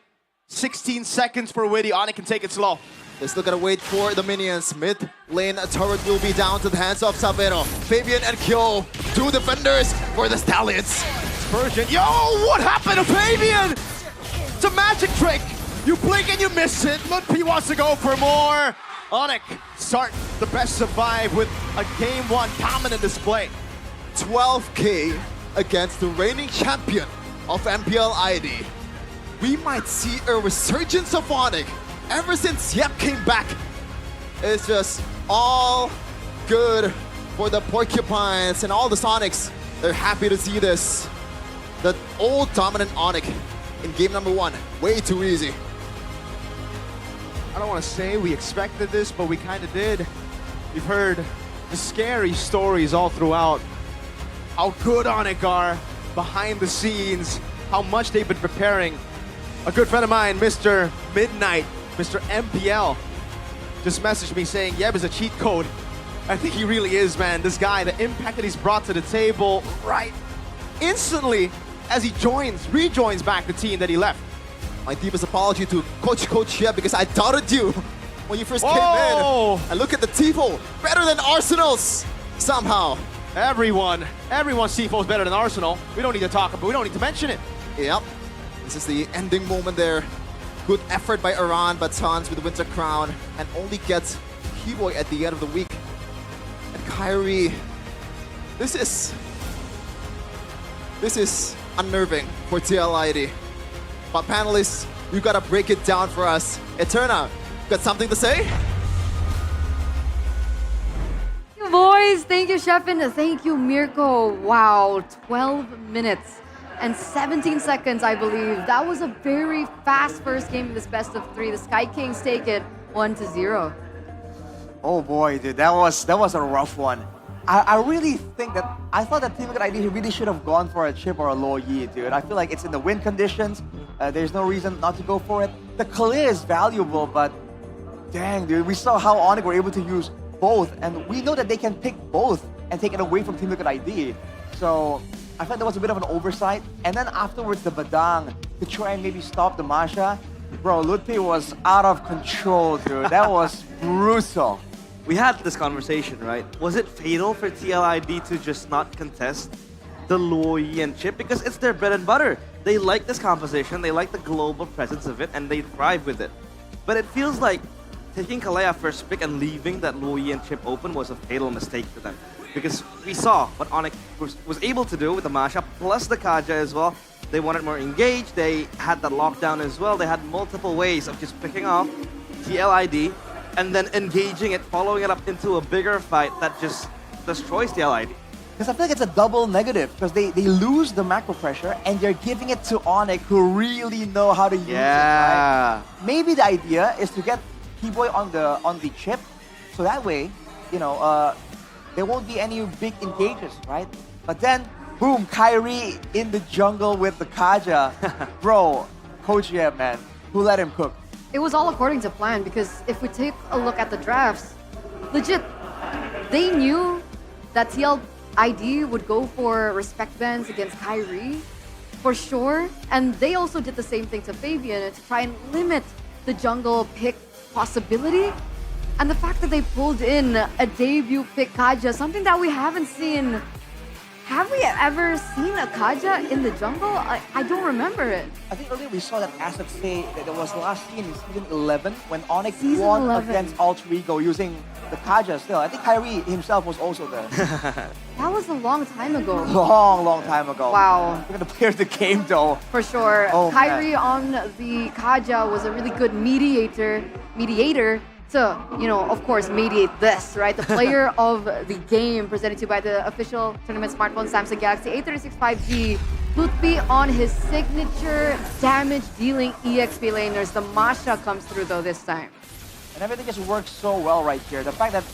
16 seconds for Witty. Onyx can take it slow. They're still gonna wait for the minions. Mid lane turret will be down to the hands of Savero. Fabian and Kyo, two defenders for the Stallions. Persian, yo, what happened to Fabian? It's a magic trick. You blink and you miss it. Lutfi wants to go for more. Onyx start the best survive with a game one dominant display. 12K against the reigning champion of MPL ID. We might see a resurgence of Onyx ever since Yep came back. It's just all good for the Porcupines and all the Sonics. They're happy to see this. The old dominant Onyx in game number one. Way too easy. I don't want to say we expected this, but we kind of did. We've heard the scary stories all throughout. How good Onyx are behind the scenes. How much they've been preparing. A good friend of mine, Mr. Midnight, Mr. MPL, just messaged me saying Yeb is a cheat code. I think he really is, man. This guy, the impact that he's brought to the table right instantly as he rejoins back the team that he left. My deepest apology to Coach Yeb because I doubted you when you first came in. And look at the Tifo, better than Arsenal's somehow. Everyone's Tifo is better than Arsenal. We don't need to talk about it, we don't need to mention it. Yep. This is the ending moment there. Good effort by Iran, but Sans with the Winter Crown and only gets Keyboy at the end of the week. And Kyrie, this is unnerving for TLID. But panelists, you gotta break it down for us. Eterna, got something to say? Boys, thank you, Sheffin. Thank you, Mirko. Wow, 12 minutes. And 17 seconds, I believe. That was a very fast first game in this best of three. The Sky Kings take it 1-0. Oh boy, dude, that was a rough one. I really think that I thought that Team Liquid ID really should have gone for a chip or a low yi, dude. I feel like it's in the win conditions. There's no reason not to go for it. The clear is valuable, but dang, dude, we saw how Onyx were able to use both, and we know that they can pick both and take it away from Team Liquid ID. So I thought that was a bit of an oversight. And then afterwards, the Badang to try and maybe stop the Masha. Bro, Lutfi was out of control, dude. That was brutal. We had this conversation, right? Was it fatal for TLID to just not contest the Luoyi and Chip? Because it's their bread and butter. They like this composition, they like the global presence of it, and they thrive with it. But it feels like taking Kalea first pick and leaving that Luoyi and chip open was a fatal mistake for them. Because we saw what Onyx was able to do with the Masha plus the Kaja as well. They wanted more engaged, they had that lockdown as well. They had multiple ways of just picking off TLID and then engaging it, following it up into a bigger fight that just destroys TLID. Because I feel like it's a double negative because they lose the macro pressure and they're giving it to Onyx who really know how to use it. Right? Maybe the idea is to get T-Boy on the chip so that way, you know, there won't be any big engages, right? But then, boom, Kyrie in the jungle with the Kaja. Bro, Coach Yeb, man, who let him cook? It was all according to plan because if we take a look at the drafts, legit, they knew that TLID would go for respect bans against Kyrie for sure. And they also did the same thing to Fabian to try and limit the jungle pick possibility. And the fact that they pulled in a debut pick Kaja, something that we haven't seen. Have we ever seen a Kaja in the jungle? I don't remember it. I think earlier we saw that Asif say that it was last seen in season 11 when Onyx Season won 11. against Alter Ego using the Kaja still. I think Kyrie himself was also there. That was a long time ago. Long time ago. Wow. We're gonna play the game though. For sure. Oh, Kyrie on the Kaja was a really good mediator to, you know, of course, mediate this, right? The player of the game presented to you by the official tournament smartphone Samsung Galaxy A36 5G. Lutfi on his signature damage-dealing EXP laners. The Masha comes through though this time. And everything just works so well right here. The fact that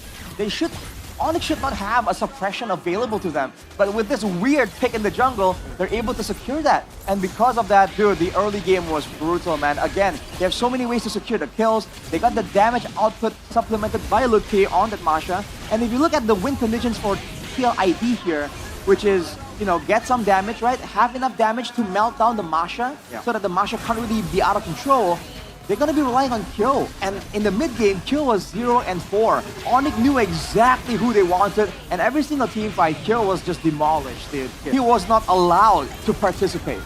Onyx should not have a suppression available to them. But with this weird pick in the jungle, they're able to secure that. And because of that, dude, the early game was brutal, man. Again, they have so many ways to secure the kills. They got the damage output supplemented by Lutfi on that Masha. And if you look at the win conditions for TLID here, which is, you know, get some damage, right? Have enough damage to melt down the Masha so that the Masha can't really be out of control. They're going to be relying on Kyo. And in the mid-game, Kyo was 0 and 4. Onyx knew exactly who they wanted, and every single team fight, Kyo was just demolished, dude. He was not allowed to participate.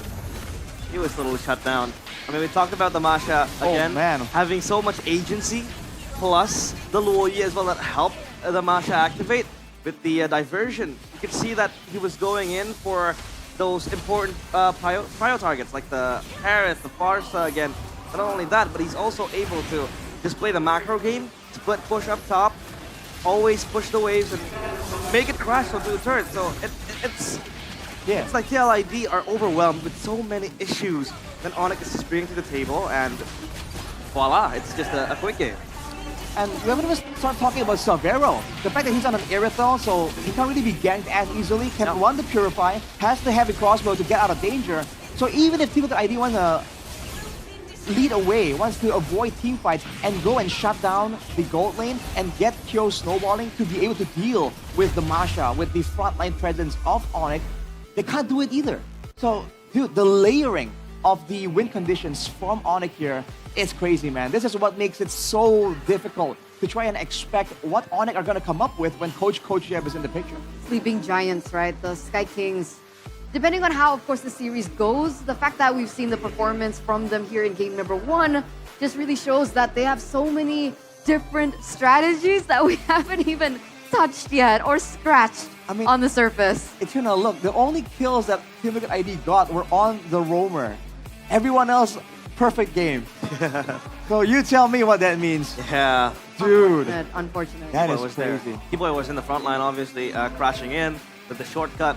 He was totally shut down. I mean, we talked about the Masha again, having so much agency, plus the Luoyi as well that helped the Masha activate with the diversion. You could see that he was going in for those important prio targets, like the Paris, the Farsa again. Not only that, but he's also able to display the macro game, split push up top, always push the waves and make it crash onto the turret. So it's like TLID are overwhelmed with so many issues that Onyx is just bringing to the table, and voila, it's just a quick game. And we're going to start talking about Savero. The fact that he's on an Irithel, so he can't really be ganked as easily, can run the Purify, has the heavy crossbow to get out of danger. So even if Team ID want to lead away, wants to avoid team fights and go and shut down the gold lane and get Kyo snowballing to be able to deal with the Masha, with the frontline presence of Onyx, they can't do it either. So, dude, the layering of the win conditions from Onyx here is crazy, man. This is what makes it so difficult to try and expect what Onyx are going to come up with when Coach Yeb is in the picture. Sleeping Giants, right? The Sky Kings. Depending on how, of course, the series goes, the fact that we've seen the performance from them here in game number 1 just really shows that they have so many different strategies that we haven't even touched yet or scratched on the surface. If you're gonna look, the only kills that Team Liquid ID got were on the roamer. Everyone else, perfect game. So you tell me what that means. Yeah. Dude. Unfortunate. That is was crazy. There. T-Boy was in the front line, obviously, crashing in with the shortcut.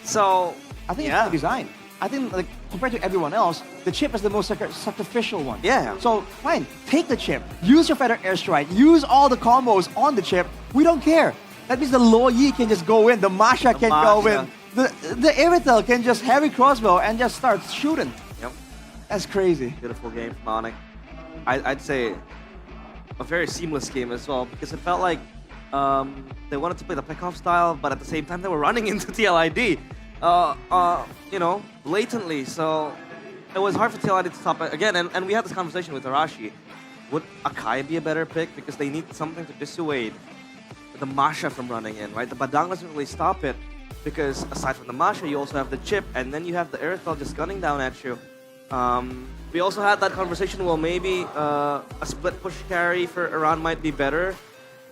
So, I think it's the design. I think, like, compared to everyone else, the chip is the most sacrificial one. Yeah. So, fine, take the chip. Use your Feather Airstrike. Use all the combos on the chip. We don't care. That means the Luoyi can just go in. The Masha can go in. The Irithel can just heavy crossbow and just start shooting. Yep. That's crazy. Beautiful game from Onyx. I'd say a very seamless game as well, because it felt like they wanted to play the pickoff style, but at the same time they were running into TLID. You know, blatantly. So it was hard for TLID to stop it again. And we had this conversation with Arashi. Would Akai be a better pick? Because they need something to dissuade the Masha from running in, right? The Badang doesn't really stop it because aside from the Masha, you also have the chip, and then you have the Irithel just gunning down at you. We also had that conversation, well, maybe a split push carry for Iran might be better.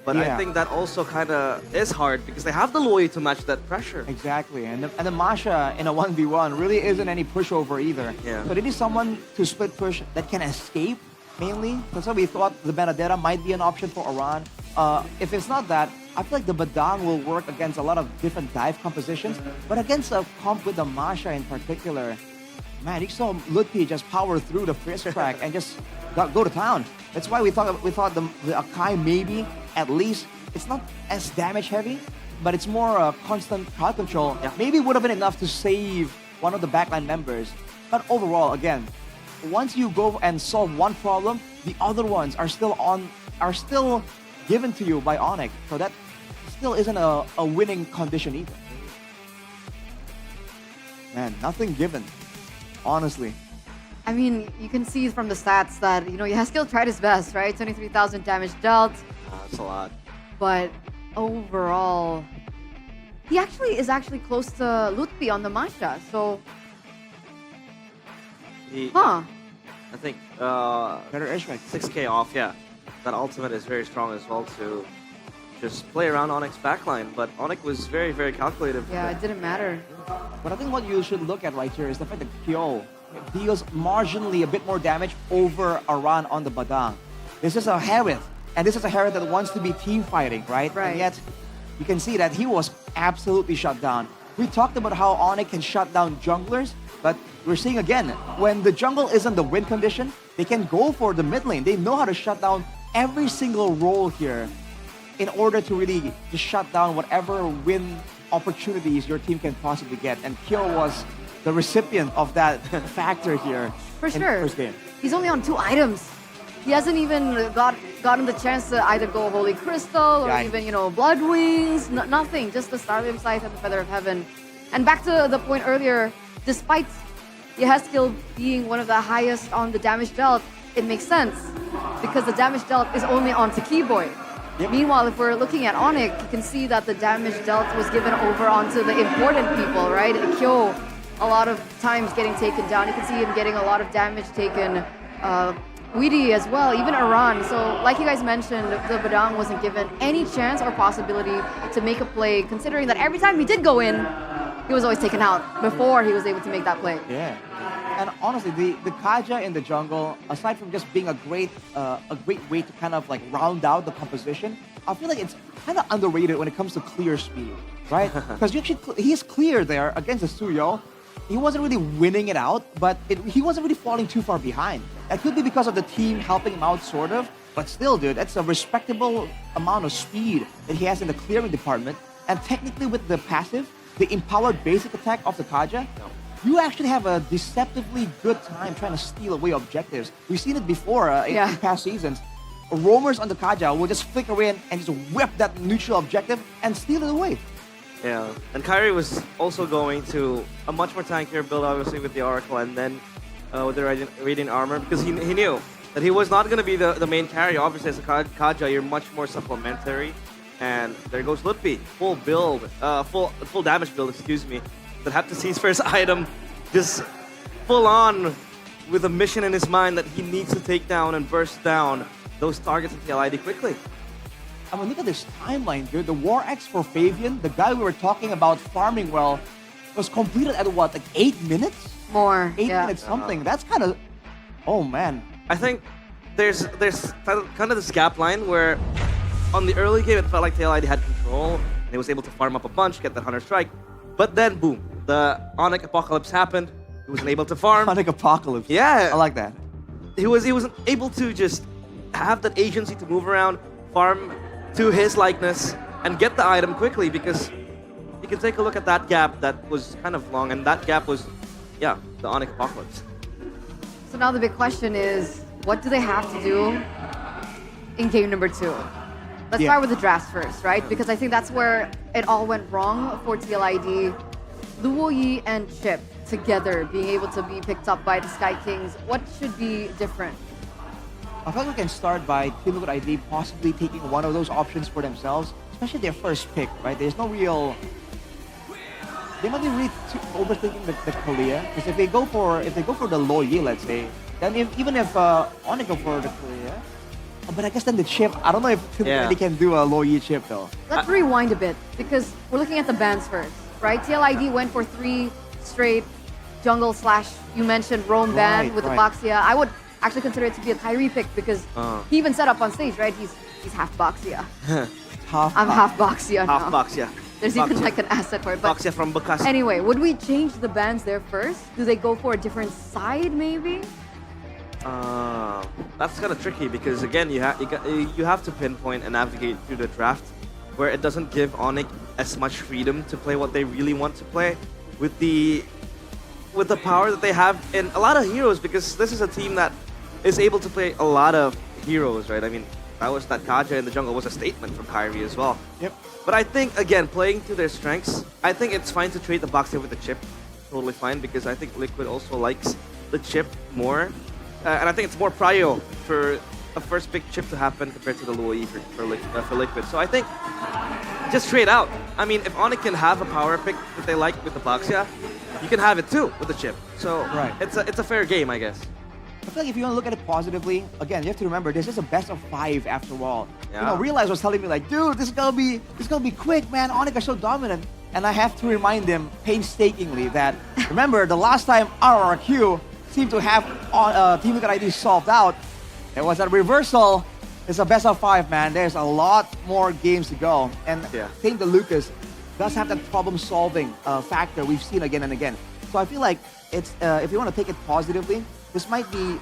But I Yeah. think that also kind of is hard because they have the Loi to match that pressure. Exactly, and the Masha in a 1v1 really isn't any pushover either. Yeah. So they need someone to split push that can escape, mainly. That's why we thought the Benedetta might be an option for Iran. If it's not that, I feel like the Badang will work against a lot of different dive compositions, but against a comp with the Masha in particular, man, you saw Lutfi just power through the first track and just go to town. That's why we thought the Akai maybe at least it's not as damage heavy, but it's more constant crowd control. Maybe would have been enough to save one of the backline members. But overall, again, once you go and solve one problem, the other ones are still given to you by Onyx. So that still isn't a winning condition either. Man, nothing given, honestly. I mean, you can see from the stats that, he has still tried his best, right? 23,000 damage dealt. That's a lot. But overall, he is actually close to Lutfi on the Masha. So, I think better Ishmael. 6k off, yeah. That ultimate is very strong as well to just play around Onyx backline. But Onyx was very, very calculative. yeah, it didn't matter. But I think what you should look at right here is the fact that Kyo deals marginally a bit more damage over Iran on the Badang. This is a Harith, and this is a Harith that wants to be team fighting, right? And yet, you can see that he was absolutely shut down. We talked about how Onyx can shut down junglers, but we're seeing again, when the jungle isn't the win condition, they can go for the mid lane. They know how to shut down every single role here in order to really just shut down whatever win opportunities your team can possibly get. And Kyo was the recipient of that factor here. For in the sure. first game. He's only on 2 items. He hasn't even gotten the chance to either go Holy Crystal or Yikes. even, Blood Wings. Nothing. Just the Starbeam Scythe and the Feather of Heaven. And back to the point earlier, despite Yehezkiel being one of the highest on the damage dealt, it makes sense because the damage dealt is only onto Keyboy. Meanwhile, if we're looking at Onyx, you can see that the damage dealt was given over onto the important people, right? Kyo, a lot of times getting taken down. You can see him getting a lot of damage taken. Weedy as well, even Iran. So, like you guys mentioned, the Badang wasn't given any chance or possibility to make a play, considering that every time he did go in, he was always taken out before he was able to make that play. Yeah. And honestly, the Kaja in the jungle, aside from just being a great way to kind of like round out the composition, I feel like it's kind of underrated when it comes to clear speed, right? Because he's clear there against the Suyo. He wasn't really winning it out, but he wasn't really falling too far behind. That could be because of the team helping him out, sort of. But still, dude, that's a respectable amount of speed that he has in the clearing department. And technically with the passive, the empowered basic attack of the Kaja, you actually have a deceptively good time trying to steal away objectives. We've seen it before in past seasons. Roamers on the Kaja will just flicker in and just whip that neutral objective and steal it away. Yeah, and Kyrie was also going to a much more tankier build, obviously, with the Oracle and then with the Radiant Armor, because he knew that he was not going to be the main carry. Obviously, as a Kaja, you're much more supplementary. And there goes Lutfi, full build, full damage build, excuse me, that had to seize first item, just full on with a mission in his mind that he needs to take down and burst down those targets in TLID quickly. I mean, look at this timeline, dude. The War X for Fabian, the guy we were talking about farming well, was completed at what, like 8 minutes? More. 8 minutes something. That's kind of, oh man. I think there's kind of this gap line where on the early game it felt like TLID had control and he was able to farm up a bunch, get that Hunter Strike. But then boom, the Onyx Apocalypse happened. He wasn't able to farm. Onyx Apocalypse. Yeah. I like that. He wasn't able to just have that agency to move around, farm to his likeness, and get the item quickly, because you can take a look at that gap that was kind of long, and that gap was, the Onyx Apocalypse. So now the big question is, what do they have to do in game number 2? Let's start with the drafts first, right? Because I think that's where it all went wrong for TLID. Luo Yi and Chip together being able to be picked up by the Sky Kings. What should be different? I feel like we can start by Team Liquid ID possibly taking one of those options for themselves, especially their first pick, right? There's they might be really overthinking the Kalia. Because if they go for the low Yi, let's say, then even if Onyx go for the Kalia, but I guess then the chip, I don't know if they can do a low Yi chip though. Let's rewind a bit because we're looking at the bans first, right? TLID went for 3 straight jungle / you mentioned roam ban with the Baxia. I would actually consider it to be a Kyrie pick because he even said up on stage, right? He's half Baxia. I'm half Baxia now. Half Baxia. There's even like an asset for it. But Baxia from Bekas. anyway, would we change the bans there first? Do they go for a different side maybe? That's kind of tricky because again, you have to pinpoint and navigate through the draft where it doesn't give Onyx as much freedom to play what they really want to play with the power that they have in a lot of heroes, because this is a team that is able to play a lot of heroes, right? I mean, that Kaja in the jungle was a statement from Kyrie as well. Yep. But I think, again, playing to their strengths, I think it's fine to trade the Baxia with the chip. Totally fine, because I think Liquid also likes the chip more. And I think it's more prio for a first pick chip to happen compared to the Luo Yi for Liquid. So I think just trade out. I mean, if Onyx can have a power pick that they like with the Baxia, you can have it too with the chip. So it's a fair game, I guess. I feel like if you want to look at it positively, again, you have to remember this is a best of 5 after all. Yeah. You know, Realize was telling me like, dude, this is gonna be quick, man. Onyx are so dominant. And I have to remind them painstakingly that remember the last time RRQ seemed to have Team Liquid ID solved out, it was a reversal. It's a best of 5, man. There's a lot more games to go. And same to Lucas does have that problem-solving factor we've seen again and again. So I feel like it's if you want to take it positively, this might be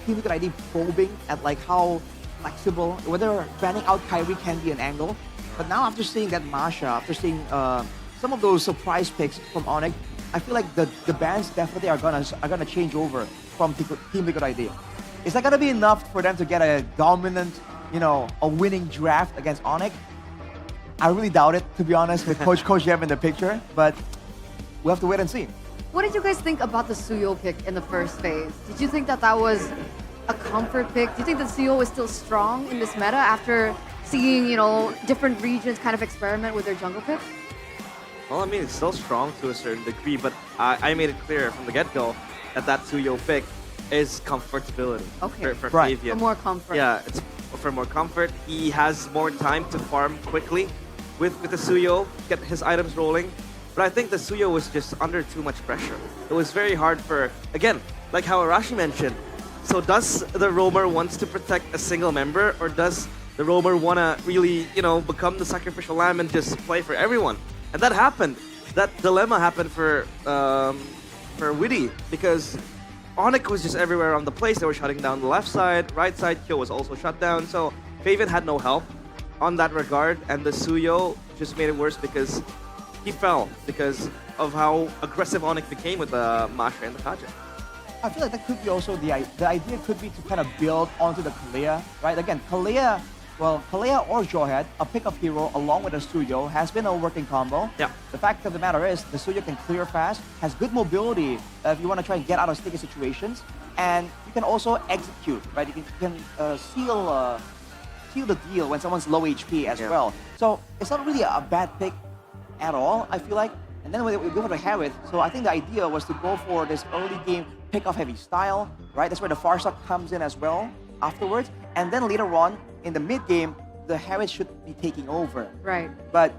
Team Liquid ID probing at like how flexible, whether banning out Kyrie can be an angle. But now after seeing that Masha, after seeing some of those surprise picks from Onyx, I feel like the bans definitely are gonna change over from Team Liquid ID. Is that gonna be enough for them to get a dominant, a winning draft against Onyx? I really doubt it, to be honest, with Coach Jeff in the picture. But we'll have to wait and see. What did you guys think about the Suyo pick in the first phase? Did you think that was a comfort pick? Do you think that Suyo is still strong in this meta after seeing, different regions kind of experiment with their jungle picks? Well, I mean, it's still strong to a certain degree, but I made it clear from the get-go that Suyo pick is comfortability for Fabian. For more comfort. Yeah, it's for more comfort. He has more time to farm quickly with the Suyo, get his items rolling. But I think the Suyo was just under too much pressure. It was very hard for, again, like how Arashi mentioned. So does the roamer wants to protect a single member, or does the roamer want to really, become the sacrificial lamb and just play for everyone? And that happened. That dilemma happened for Witty, because Onyx was just everywhere on the place. They were shutting down the left side, right side. Kyo was also shut down. So Fabian had no help on that regard, and the Suyo just made it worse because he fell because of how aggressive Onyx became with the Masha and the Kaja. I feel like that could be also the idea could be to kind of build onto the Kalia, right? Again, Kalia or Jawhead, a pickup hero along with a Suyo, has been a working combo. Yeah. The fact of the matter is, the Suyo can clear fast, has good mobility if you want to try and get out of sticky situations, and you can also execute, right? You can seal the deal when someone's low HP as well. So it's not really a bad pick at all, I feel like. And then we go for the Harith. So I think the idea was to go for this early game pick-off heavy style, right? That's where the Farsa comes in as well afterwards. And then later on, in the mid-game, the Harith should be taking over. Right. But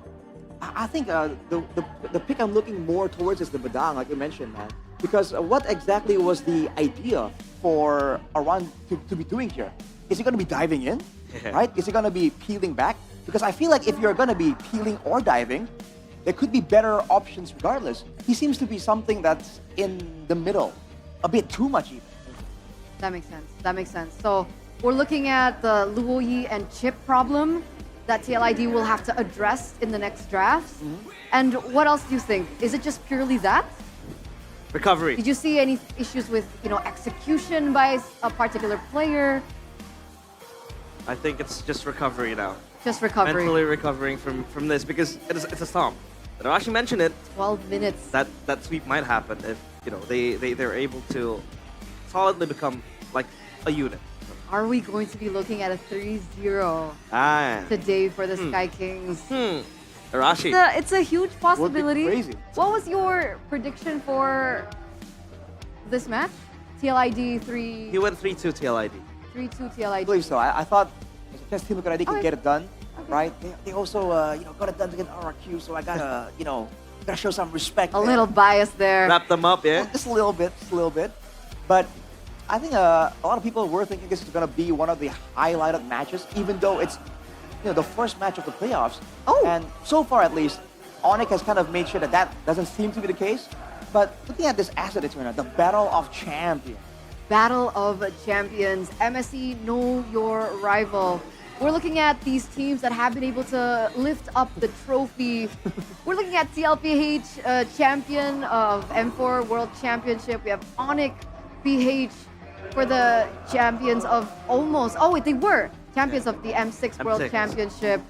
I think the pick I'm looking more towards is the Badang, like you mentioned, man. Because what exactly was the idea for Aran to be doing here? Is he going to be diving in, right? Is he going to be peeling back? Because I feel like if you're going to be peeling or diving, there could be better options regardless. He seems to be something that's in the middle, a bit too much even. That makes sense. So we're looking at the Luo Yi and chip problem that TLID will have to address in the next drafts. And what else do you think? Is it just purely that? Recovery. Did you see any issues with, execution by a particular player? I think it's just recovery now. Just recovery. Mentally recovering from this, because it's a stomp. But Arashi mentioned it. 12 minutes. That sweep might happen if they're able to solidly become like a unit. Are we going to be looking at a 3-0 today for the Sky Kings? Arashi. It's a huge possibility. crazy. What was your prediction for this match? TLID 3... He went 3-2 TLID. 3-2 TLID. I believe so. I thought just Team Liquid ID can Okay. get it done, Okay. right? They also got it done against RRQ, so I gotta gotta show some respect. A little bias there. Wrap them up, yeah? Just a little bit. But I think a lot of people were thinking this is gonna be one of the highlighted matches, even though it's the first match of the playoffs. Oh. And so far, at least, Onyx has kind of made sure that doesn't seem to be the case. But looking at this asset tournament, the Battle of Champions. Battle of Champions. MSC, know your rival. We're looking at these teams that have been able to lift up the trophy. We're looking at TLPH, champion of M4 World Championship. We have Onyx PH for the champions of almost... Oh, wait, they were champions of the M6 World M6. Championship.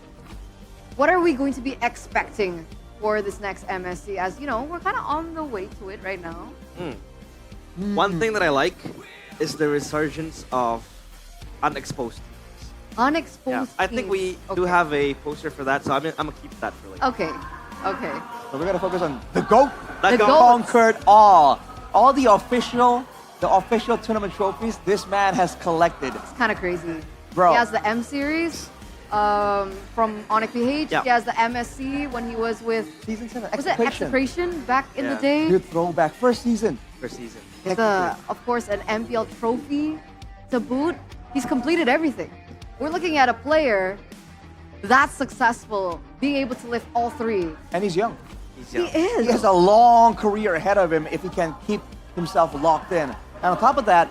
What are we going to be expecting for this next MSC? As you know, we're kind of on the way to it right now. One thing that I like is the resurgence of unexposed teams. Unexposed I think we do have a poster for that, so I'm gonna keep that for later. Okay. So we're gonna focus on the GOAT. The GOAT GOAT. conquered all the official tournament trophies this man has collected. It's kind of crazy. Bro. He has the M series from Onyx PH. Yeah. He has the MSC when he was with Season 7. Was it Execration back in the day? Good throwback. First season. Of course, an MPL trophy to boot. He's completed everything. We're looking at a player that's successful, being able to lift all three. And he's young. He is. He has a long career ahead of him if he can keep himself locked in. And on top of that,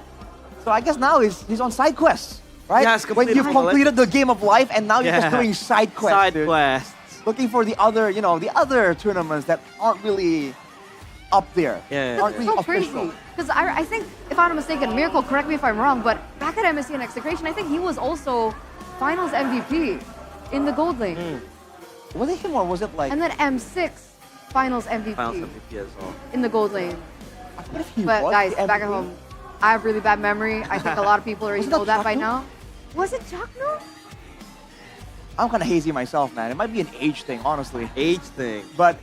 so I guess now he's on side quests, right? Yes, when you've completed the game of life and now you're just Yeah. doing side quests. Side dude. quests. Looking for the other tournaments that aren't really up there. Aren't It's really so crazy. official. Because I think, if I'm not mistaken, Miracle, correct me if I'm wrong, but back at MSC and Execration, I think he was also Finals MVP in the gold lane. Was it him or was it like... And then M6 Finals MVP, Finals MVP as well. in the gold lane. he But was guys, the back at MVP? home, I have really bad memory. I think a lot of people already Wasn't that know that by Chaknu? now. Was it Chaknu? I'm kind of hazy myself, man. It might be an age thing, honestly. Age thing. But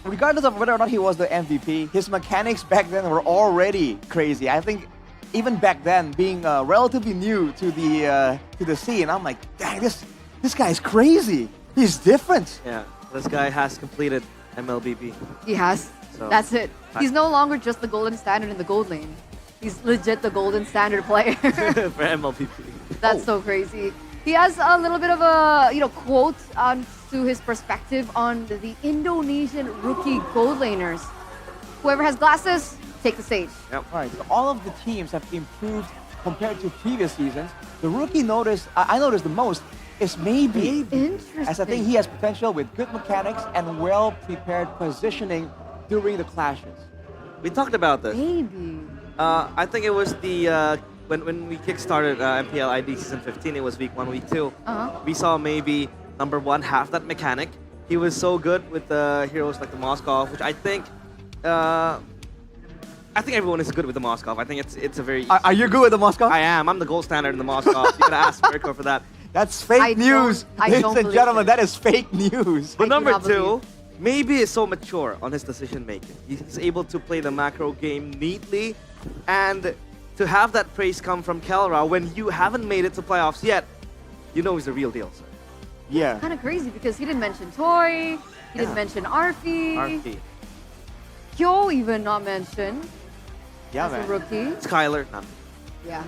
regardless of whether or not he was the MVP, his mechanics back then were already crazy. I think even back then, being relatively new to the scene, I'm like, dang, this guy is crazy. He's different. Yeah, this guy has completed MLBB. He has. So- That's it. He's no longer just the golden standard in the gold lane. He's legit the golden standard player. For MLBB. That's so crazy. He has a little bit of a quote to his perspective on the Indonesian rookie gold laners. Whoever has glasses, take the stage. Yep. All right, so all of the teams have improved compared to previous seasons. The rookie I noticed the most is maybe. Interesting. As I think he has potential with good mechanics and well-prepared positioning during the clashes. We talked about this. Maybe. I think it was the when we kickstarted MPL ID Season 15. It was week 1, week 2. We saw maybe number 1 have that mechanic. He was so good with the heroes like the Moskov, which I think everyone is good with the Moskov. I think it's a very. Are you good with the Moskov? I am. I'm the gold standard in the Moskov. You gotta ask Mirko for that. That's fake news, ladies and gentlemen. That is fake news. But number 2, maybe is so mature on his decision making. He's able to play the macro game neatly, and to have that praise come from Kelra when you haven't made it to playoffs yet, you know he's the real deal. Sir. Yeah. Kind of crazy because he didn't mention Toy, he didn't mention Arfi, Kyo even not mentioned Yeah, as man. a rookie. Skylar, no. Yeah.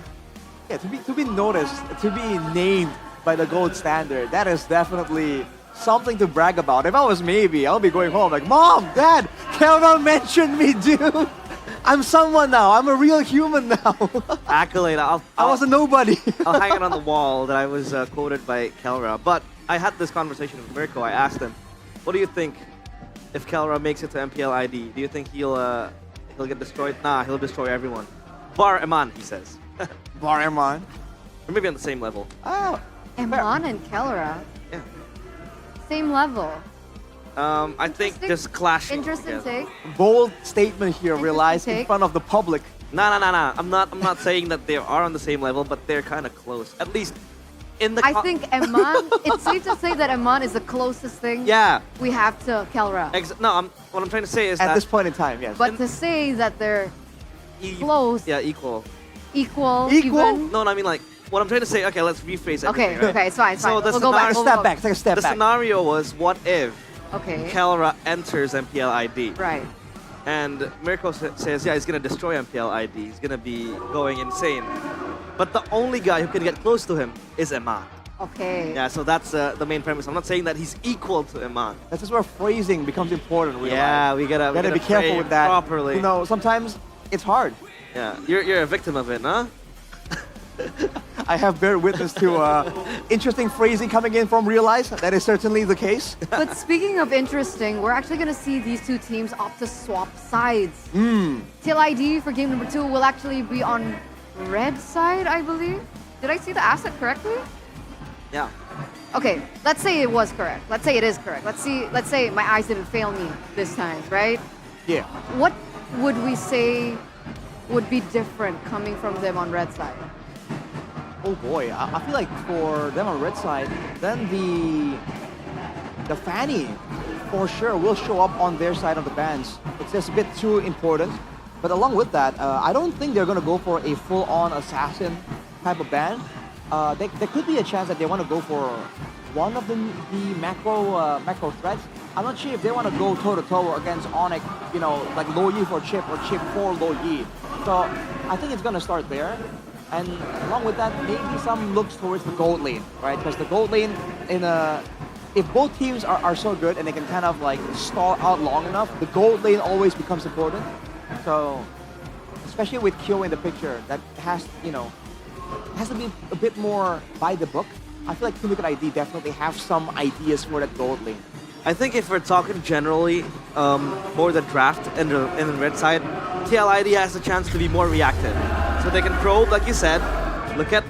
Yeah, to be noticed, to be named by the gold standard, that is definitely something to brag about. If I was maybe, I'll be going home like, Mom, Dad, Kelra mentioned me, dude. I'm someone now. I'm a real human now. Accolade. I was a nobody. I'll hang it on the wall that I was quoted by Kelra. But I had this conversation with Mirko. I asked him, what do you think if Kelra makes it to MPL ID? Do you think he'll get destroyed? Nah, he'll destroy everyone. Bar Eman, he says. Bar Eman? Or maybe on the same level. Oh. Eman and Kelra. Yeah. Same level. I think just clashing Interesting together. take. Bold statement here, realized in take. front of the public. Nah. I'm not saying that they are on the same level, but they're kind of close. At least I think Eman, it's safe to say that Eman is the closest thing Yeah. we have to Kelra. No, what I'm trying to say is At that this point in time, yes. But to say that they're close, yeah, equal. equal, even. No, I mean like what I'm trying to say. Okay, let's rephrase it. Okay, right? okay, it's fine, it's fine. So the We'll go back, scenario- we'll go- Take a step the back. scenario was what if Okay. Kelra enters MPL ID. Right. And Mirko says, yeah, he's going to destroy MPL ID. He's going to be going insane. But the only guy who can get close to him is Eman. Okay. Yeah, so that's the main premise. I'm not saying that he's equal to Eman. That's just where phrasing becomes important. Yeah, we gotta be careful frame with that. properly. You know, sometimes it's hard. Yeah, you're a victim of it, huh? I have bear witness to interesting phrasing coming in from Real Life. That is certainly the case. But speaking of interesting, we're actually going to see these two teams opt to swap sides. TLID for game number 2 will actually be on red side, I believe. Did I see the asset correctly? Yeah. Okay, let's say it was correct. Let's say it is correct. Let's say my eyes didn't fail me this time, right? Yeah. What would we say would be different coming from them on red side? Oh boy, I feel like for them on red side, then the Fanny for sure will show up on their side of the bans. It's just a bit too important. But along with that, I don't think they're going to go for a full-on assassin type of ban. There could be a chance that they want to go for one of the macro threats. I'm not sure if they want to go toe-to-toe against Onyx, you know, like low Yi for chip or chip for low Yi. So I think it's going to start there. And along with that, maybe some looks towards the gold lane, right? Because the gold lane, if both teams are so good and they can kind of like stall out long enough, the gold lane always becomes important. So, especially with Kyo in the picture, that has to be a bit more by the book. I feel like Team Liquid ID definitely have some ideas for that gold lane. I think if we're talking generally, more the draft and the red side, TLID has a chance to be more reactive. So they can probe, like you said, look at,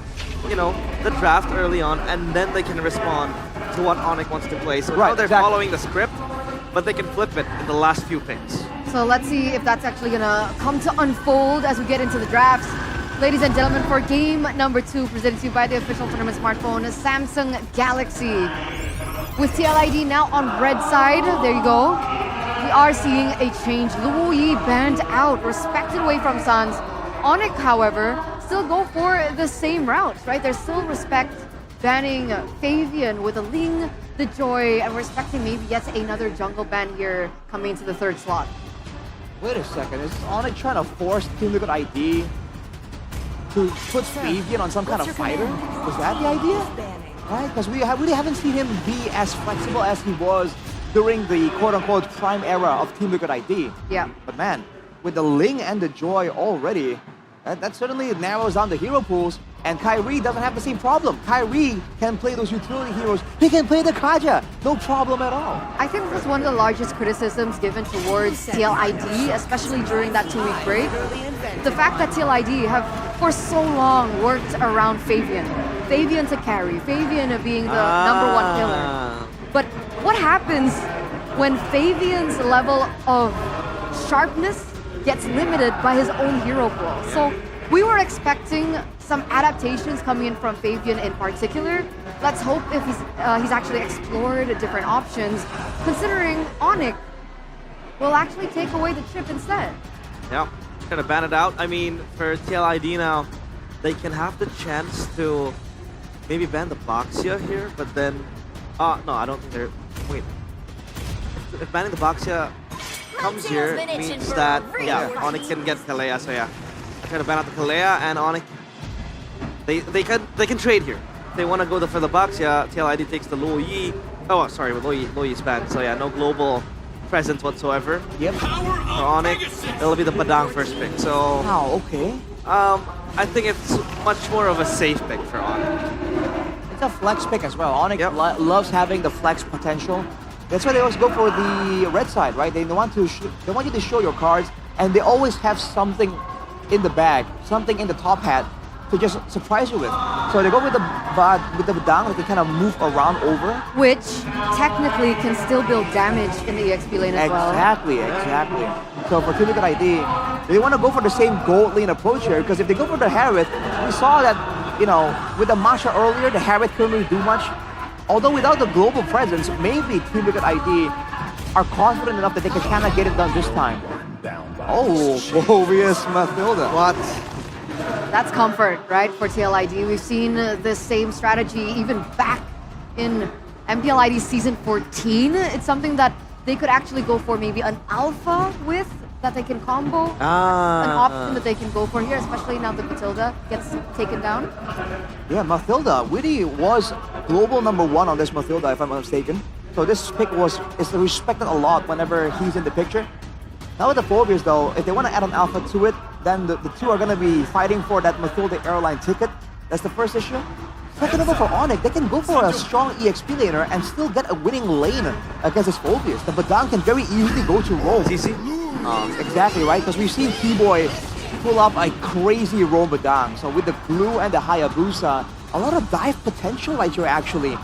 the draft early on, and then they can respond to what Onyx wants to play. So now they're following the script, but they can flip it in the last few picks. So let's see if that's actually gonna come to unfold as we get into the drafts. Ladies and gentlemen, for game number 2, presented to you by the official tournament smartphone, Samsung Galaxy. With TLID now on red side, there you go. We are seeing a change. Luo Yi banned out, respected away from Sans. Onyx, however, still go for the same routes, right? There's still respect, banning Fabian with a Ling, the Joy, and respecting maybe yet another jungle ban here coming into the 3rd slot. Wait a second, is Onyx trying to force Team Liquid ID to put Fabian on some kind of fighter? Was that the idea? Right, because we really haven't seen him be as flexible as he was during the quote-unquote prime era of Team Liquid ID. Yeah. But man, with the Ling and the Joy already, that certainly narrows down the hero pools, and Kyrie doesn't have the same problem. Kyrie can play those utility heroes. He can play the Kaja, no problem at all. I think that's one of the largest criticisms given towards TLID, especially during that 2-week break. The fact that TLID have for so long worked around Fabian. Fabian to carry, Fabian being the #1 killer. But what happens when Fabian's level of sharpness gets limited by his own hero pool? So we were expecting some adaptations coming in from Fabian in particular. Let's hope if he's actually explored different options, considering Onyx will actually take away the chip instead. Yeah, gonna ban it out. I mean, for TLID now, they can have the chance to maybe ban the Boxia here, but then... no, I don't think they're... Wait. If banning the Boxia comes here, means that, Onyx can get Kalea, so yeah. I try to ban out the Kalea, and Onyx... They can trade here. If they want to go for the Boxia, TLID takes the Luo Yi. Oh, sorry, Luo Yi's banned, so yeah, no global presence whatsoever. Yep. For Onyx, it'll be the Padang first pick, so... Wow, okay. I think it's much more of a safe pick for Onyx. It's a flex pick as well. Onyx loves having the flex potential. That's why they always go for the red side, right? They want you to show your cards, and they always have something in the bag, something in the top hat to just surprise you with. So they go with the Badang, they can kind of move around over. Which technically can still build damage in the EXP lane as well. Exactly. So for Team Liquid ID, they want to go for the same gold lane approach here, because if they go for the Harith, we saw that with the Masha earlier, the Harriet couldn't really do much. Although without the global presence, maybe Team Liquid ID are confident enough that they can kind of get it done this time. Oh, Phobius Mathilda. What? That's comfort, right, for TLID. We've seen this same strategy even back in MPL ID Season 14. It's something that they could actually go for maybe an alpha with, that they can combo. An option that they can go for here, especially now that Matilda gets taken down. Yeah, Mathilda. Witty was global #1 on this Mathilda, if I'm not mistaken. So this pick is respected a lot whenever he's in the picture. Now with the Phobias though, if they want to add an alpha to it, then the two are going to be fighting for that Mathilda airline ticket. That's the first issue. Second of all, for Onyx, they can go for a strong EXP laner and still get a winning lane against his Phobias. The Badang can very easily go to roam. Exactly, right? Because we've seen T-Boy pull up a crazy roam Badang. So with the Glue and the Hayabusa, a lot of dive potential right here actually.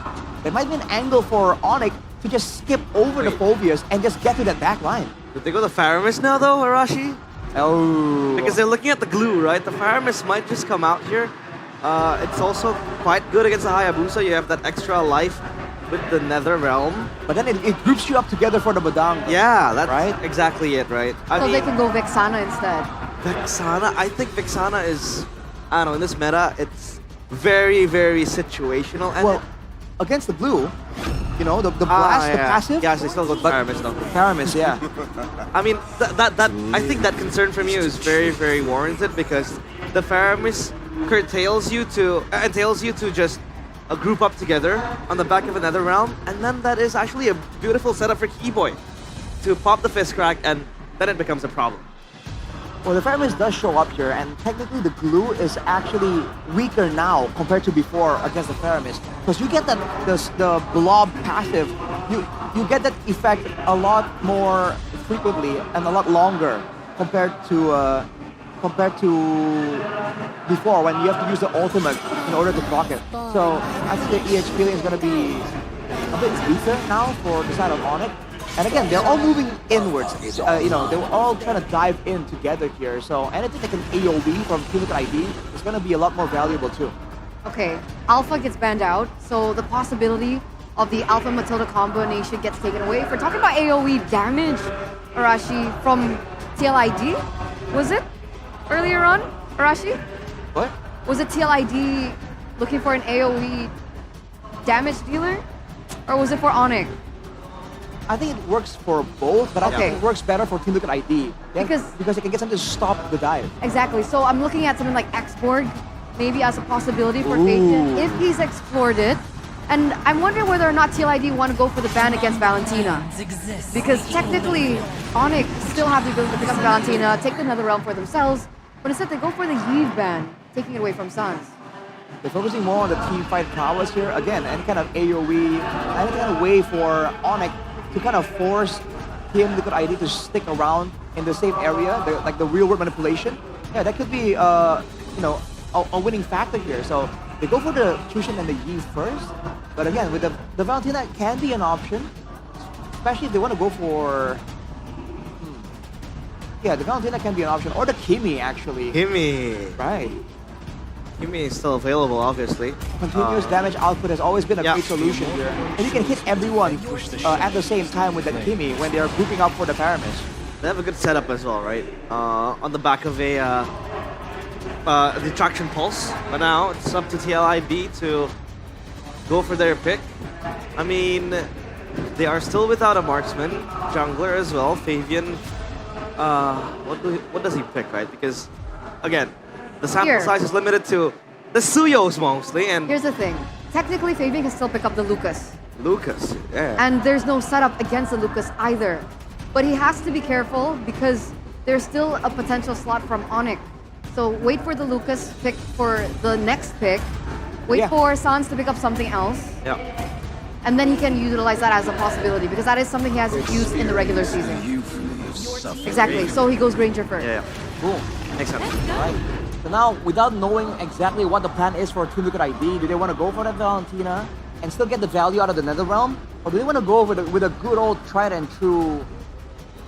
There might be an angle for Onyx to just skip over the Phobias and just get to that back line. Did they go to Faramis now though, Arashi? Oh. Because they're looking at the Glue, right? The Faramis might just come out here. It's also quite good against the Hayabusa. You have that extra life with the Nether Realm. But then it groups you up together for the Badang. Yeah, that's right? Exactly it, right? So they can go Vexana instead. Vexana? I think Vexana is, I don't know, in this meta, it's very, very situational. And against the Blue, the blast, the passive. Yeah, they still go to Faramis though. Faramis, yeah. I mean, I think that concern from you is very, very warranted because the Faramis entails you to just group up together on the back of another realm, and then that is actually a beautiful setup for Keyboy to pop the fist crack, and then it becomes a problem. Well, the Faramis does show up here, and technically the Glue is actually weaker now compared to before against the Faramis, because you get the blob passive, you get that effect a lot more frequently and a lot longer compared to before when you have to use the ultimate in order to block it. So I think the EXP is going to be a bit weaker now for the side of Onyx. And again, they're all moving inwards. They're all trying to dive in together here. So anything that can AoE from Team Liquid ID is going to be a lot more valuable too. Okay, Alpha gets banned out, so the possibility of the Alpha Matilda combination gets taken away. If we're talking about AoE damage, Arashi, from TLID, was it? Earlier on, Arashi? What? Was it TLID looking for an AoE damage dealer? Or was it for Onyx? I think it works for both, but I think it works better for Team Liquid ID. Because it can get something to stop the dive. Exactly. So I'm looking at something like Xborg, maybe as a possibility for Fabian, if he's explored it. And I'm wondering whether or not TLID want to go for the ban against Valentina. Because technically, Onyx still have the ability to pick up Valentina, take the Nether Realm for themselves, but instead they go for the Yves ban, taking it away from Sans. They're focusing more on the team fight prowess here. Again, any kind of AoE, any kind of way for Onyx to kind of force Team Liquid ID to stick around in the same area, like the real-world manipulation. Yeah, that could be a winning factor here. So they go for the Tushin and the Yves first, but again, with the Valentina can be an option, especially if they want to go for. Yeah, the Valentina can be an option, or the Kimi actually. Kimi, right? Kimi is still available, obviously. Continuous damage output has always been a great solution here, and you can hit everyone at the same time with that Kimi when they are grouping up for the Faramis. They have a good setup as well, right? On the back of a Detraction Pulse, but now it's up to TLID to go for their pick. I mean, they are still without a marksman, jungler as well. Fabian, what does he pick, right? Because again, the sample size is limited to the Suyos mostly, and here's the thing: technically, Fabian can still pick up the Lucas. Lucas, yeah. And there's no setup against the Lucas either, but he has to be careful because there's still a potential slot from Onyx. So wait for the Lucas pick for the next pick. Wait for Sans to pick up something else. Yeah. And then he can utilize that as a possibility because that is something he hasn't used in the regular season. Exactly. So he goes Granger first. Yeah. Cool. Makes sense. Right. So now, without knowing exactly what the plan is for Team Liquid ID, do they want to go for that Valentina and still get the value out of the Nether Realm? Or do they want to go with a good old tried and true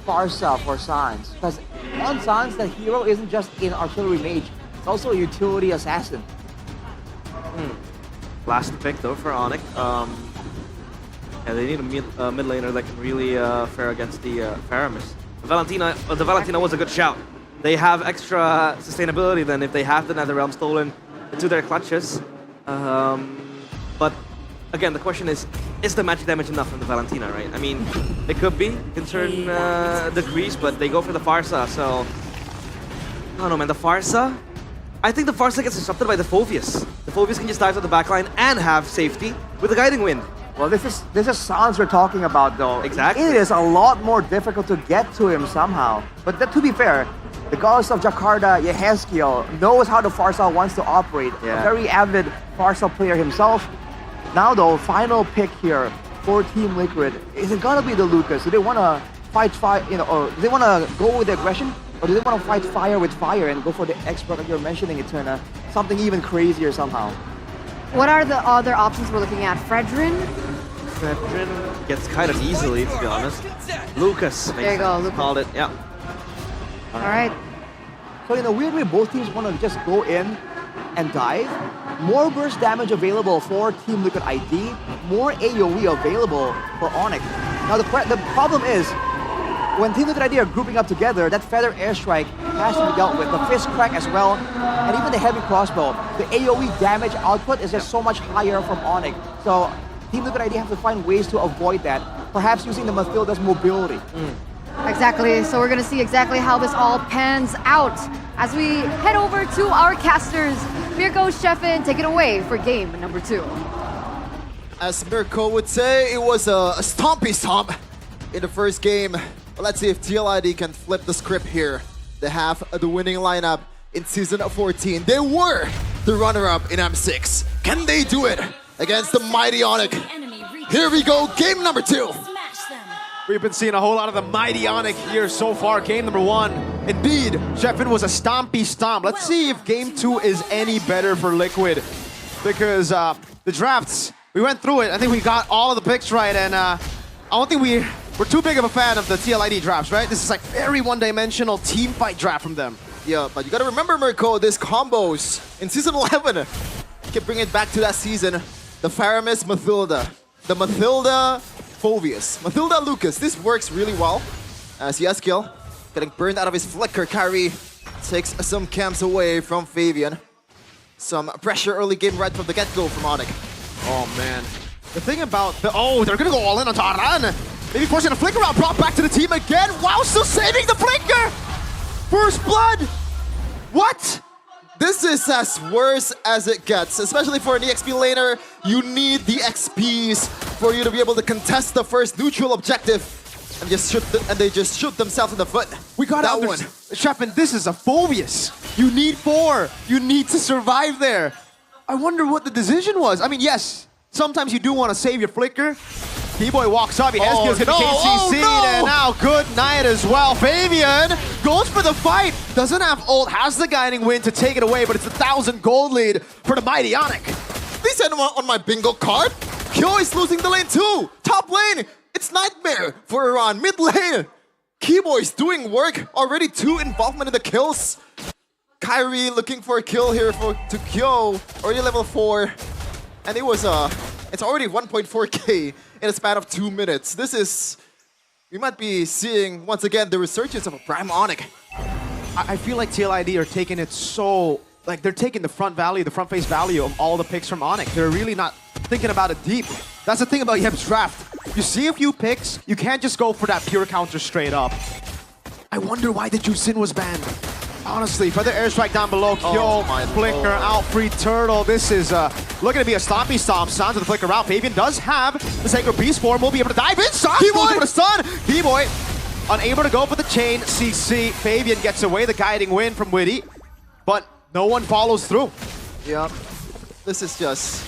Farsa for Sans? Because on Sans, the hero isn't just an artillery mage, it's also a utility assassin. Last pick though for Onyx. Yeah, they need a mid laner that can really fare against the Faramis. The Valentina was a good shout. They have extra sustainability than if they have the Netherrealm stolen into their clutches. But again, the question is the magic damage enough from the Valentina, right? I mean, it could be in certain degrees, but they go for the Farsa, so... I don't know, man, the Farsa? I think the Farsa gets disrupted by the Phoveus. The Phoveus can just dive to the backline and have safety with the Guiding Wind. Well, this is Sans we're talking about, though. Exactly. It is a lot more difficult to get to him somehow. But to be fair, the goddess of Jakarta, Yehezkiel, knows how the Farsa wants to operate. Yeah. A very avid Farsa player himself. Now, though, final pick here for Team Liquid. Is it gonna be the Lucas? Do they want to fight fire, or do they want to go with the aggression? Or do they want to fight fire with fire and go for the expert that you're mentioning, Eterna? Something even crazier somehow. What are the other options we're looking at? Fredrin? Fredrin gets kind of easily, to be honest. Lucas. There you go, Lucas. Called it, yeah. All right. So in a weird way, both teams want to just go in and dive. More burst damage available for Team Liquid ID. More AoE available for Onyx. Now the problem is, when Team Liquid ID are grouping up together, that Feather Airstrike has to be dealt with. The Fist Crack as well, and even the Heavy Crossbow. The AoE damage output is just so much higher from Onyx. So Team Liquid ID have to find ways to avoid that, perhaps using the Mathilda's mobility. Exactly, so we're gonna see exactly how this all pans out as we head over to our casters. Mirko, Sheffin, take it away for game number 2. As Mirko would say, it was a stompy stomp in the first game. But let's see if TLID can flip the script here. They have the winning lineup in Season 14. They were the runner-up in M6. Can they do it against the mighty Onyx? Here we go, game number 2. We've been seeing a whole lot of the mighty Onyx here so far. Game number 1. Indeed, Sheffin was a stompy stomp. Let's see if game 2 is any better for Liquid. Because the drafts, we went through it. I think we got all of the picks right. And I don't think we're too big of a fan of the TLID drafts, right? This is like very one-dimensional team fight draft from them. Yeah, but you gotta remember, Mirko, these combos in Season 11. You can bring it back to that season. The Faramis Mathilda. The Mathilda Phoveus. Mathilda Lucas. This works really well. As Yehezkiel getting burned out of his flicker. Kyrie takes some camps away from Fabian. Some pressure early game right from the get-go from Onyx. Oh, man. The thing about the... Oh, they're gonna go all in on Taran. Maybe forcing a flicker out, brought back to the team again. Wow, still saving the flicker! First blood! What? This is as worse as it gets, especially for an EXP laner. You need the XPs for you to be able to contest the first neutral objective, and they just shoot themselves in the foot. We got that one. Sheffin, this is a Phoveus. You need 4. You need to survive there. I wonder what the decision was. I mean, yes, sometimes you do want to save your flicker. B-Boy walks up, Yehezkiel's gonna KCC, and now good night as well. Fabian goes for the fight, doesn't have ult, has the Guiding Wind to take it away, but it's a 1,000 gold lead for the mighty Onyx. They said on my bingo card, Kyo is losing the lane too. Top lane, it's nightmare for Iran. Mid lane, Keyboy's doing work, already 2 involvement in the kills. Kyrie looking for a kill here to Kyo, already level 4, and it was it's already 1.4k in a span of 2 minutes. We might be seeing, once again, the resurgence of a Prime Onyx. I feel like TLID are taking it so, like they're taking the front face value of all the picks from Onyx. They're really not thinking about it deep. That's the thing about Yeb's draft. You see a few picks, you can't just go for that pure counter straight up. I wonder why the Jusin was banned. Honestly, Feather Airstrike down below, Kyo, flicker out, free turtle. This is looking to be a stompy stomp. Sans with the flicker out. Fabian does have the Sacred Beast form. Will be able to dive in. Sans goes for the stun. B-Boy unable to go for the chain. CC. Fabian gets away the Guiding Wind from Witty, but no one follows through. Yeah, this is just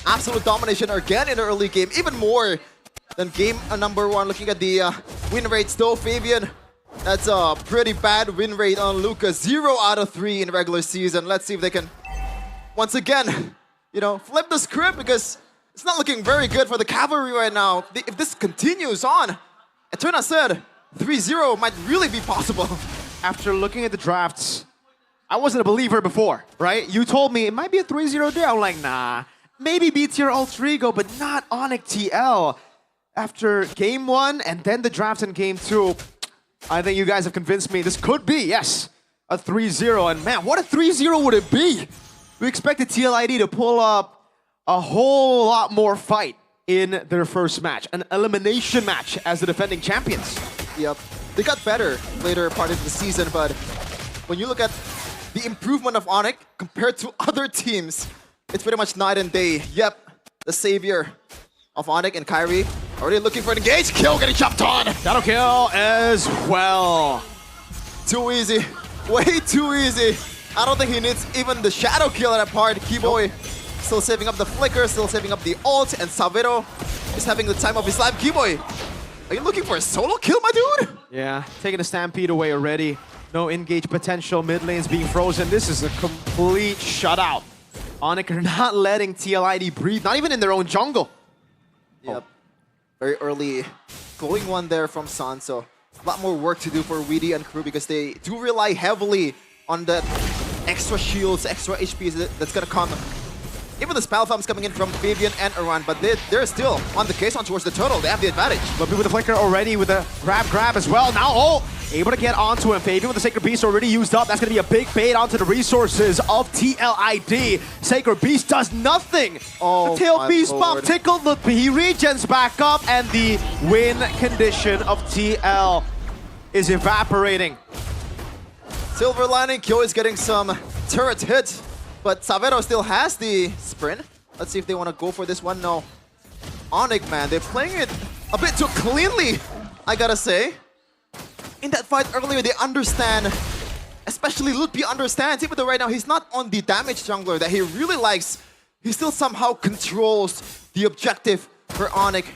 absolute domination again in the early game. Even more than game number 1. Looking at the win rates though, Fabian. That's a pretty bad win rate on Lucas. 0 out of 3 in regular season. Let's see if they can, once again, flip the script, because it's not looking very good for the Cavalry right now. If this continues on, Eterna said 3-0 might really be possible. After looking at the drafts, I wasn't a believer before, right? You told me it might be a 3-0 there. I'm like, nah. Maybe B-tier Alter Ego, but not Onyx TL. After game 1 and then the draft in game 2, I think you guys have convinced me this could be, yes, a 3-0. And man, what a 3-0 would it be? We expected TLID to pull up a whole lot more fight in their first match. An elimination match as the defending champions. Yep. They got better later part of the season, but when you look at the improvement of Onyx compared to other teams, it's pretty much night and day. Yep, the savior of Onyx and Kyrie already looking for an engage. Kill getting chopped on. That'll kill as well. Too easy. Way too easy. I don't think he needs even the shadow kill at that part. Keyboy still saving up the flicker, still saving up the ult, and Savero is having the time of his life. Keyboy, are you looking for a solo kill, my dude? Yeah, taking the Stampede away already. No engage potential, mid lane's being frozen. This is a complete shutout. Onyx are not letting TLID breathe, not even in their own jungle. Yep. Very early going one there from San, so a lot more work to do for Weedy and crew because they do rely heavily on the extra shields, extra HP that's gonna come. Even the spell farms coming in from Fabian and Aran, but they're still on the case on towards the turtle. They have the advantage. But with the flicker already with a grab as well. Now, able to get onto him. Fabian with the Sacred Beast already used up. That's going to be a big bait onto the resources of TLID. Sacred Beast does nothing. Oh, the tail beast pump tickled. Look, he regens back up, and the win condition of TL is evaporating. Silver lining, Kyo is getting some turret hits. But Savero still has the sprint. Let's see if they want to go for this one. No. Onyx, man, they're playing it a bit too cleanly, I gotta say. In that fight earlier, they understand, especially Lutpi understands, even though right now he's not on the damage jungler that he really likes, he still somehow controls the objective for Onyx.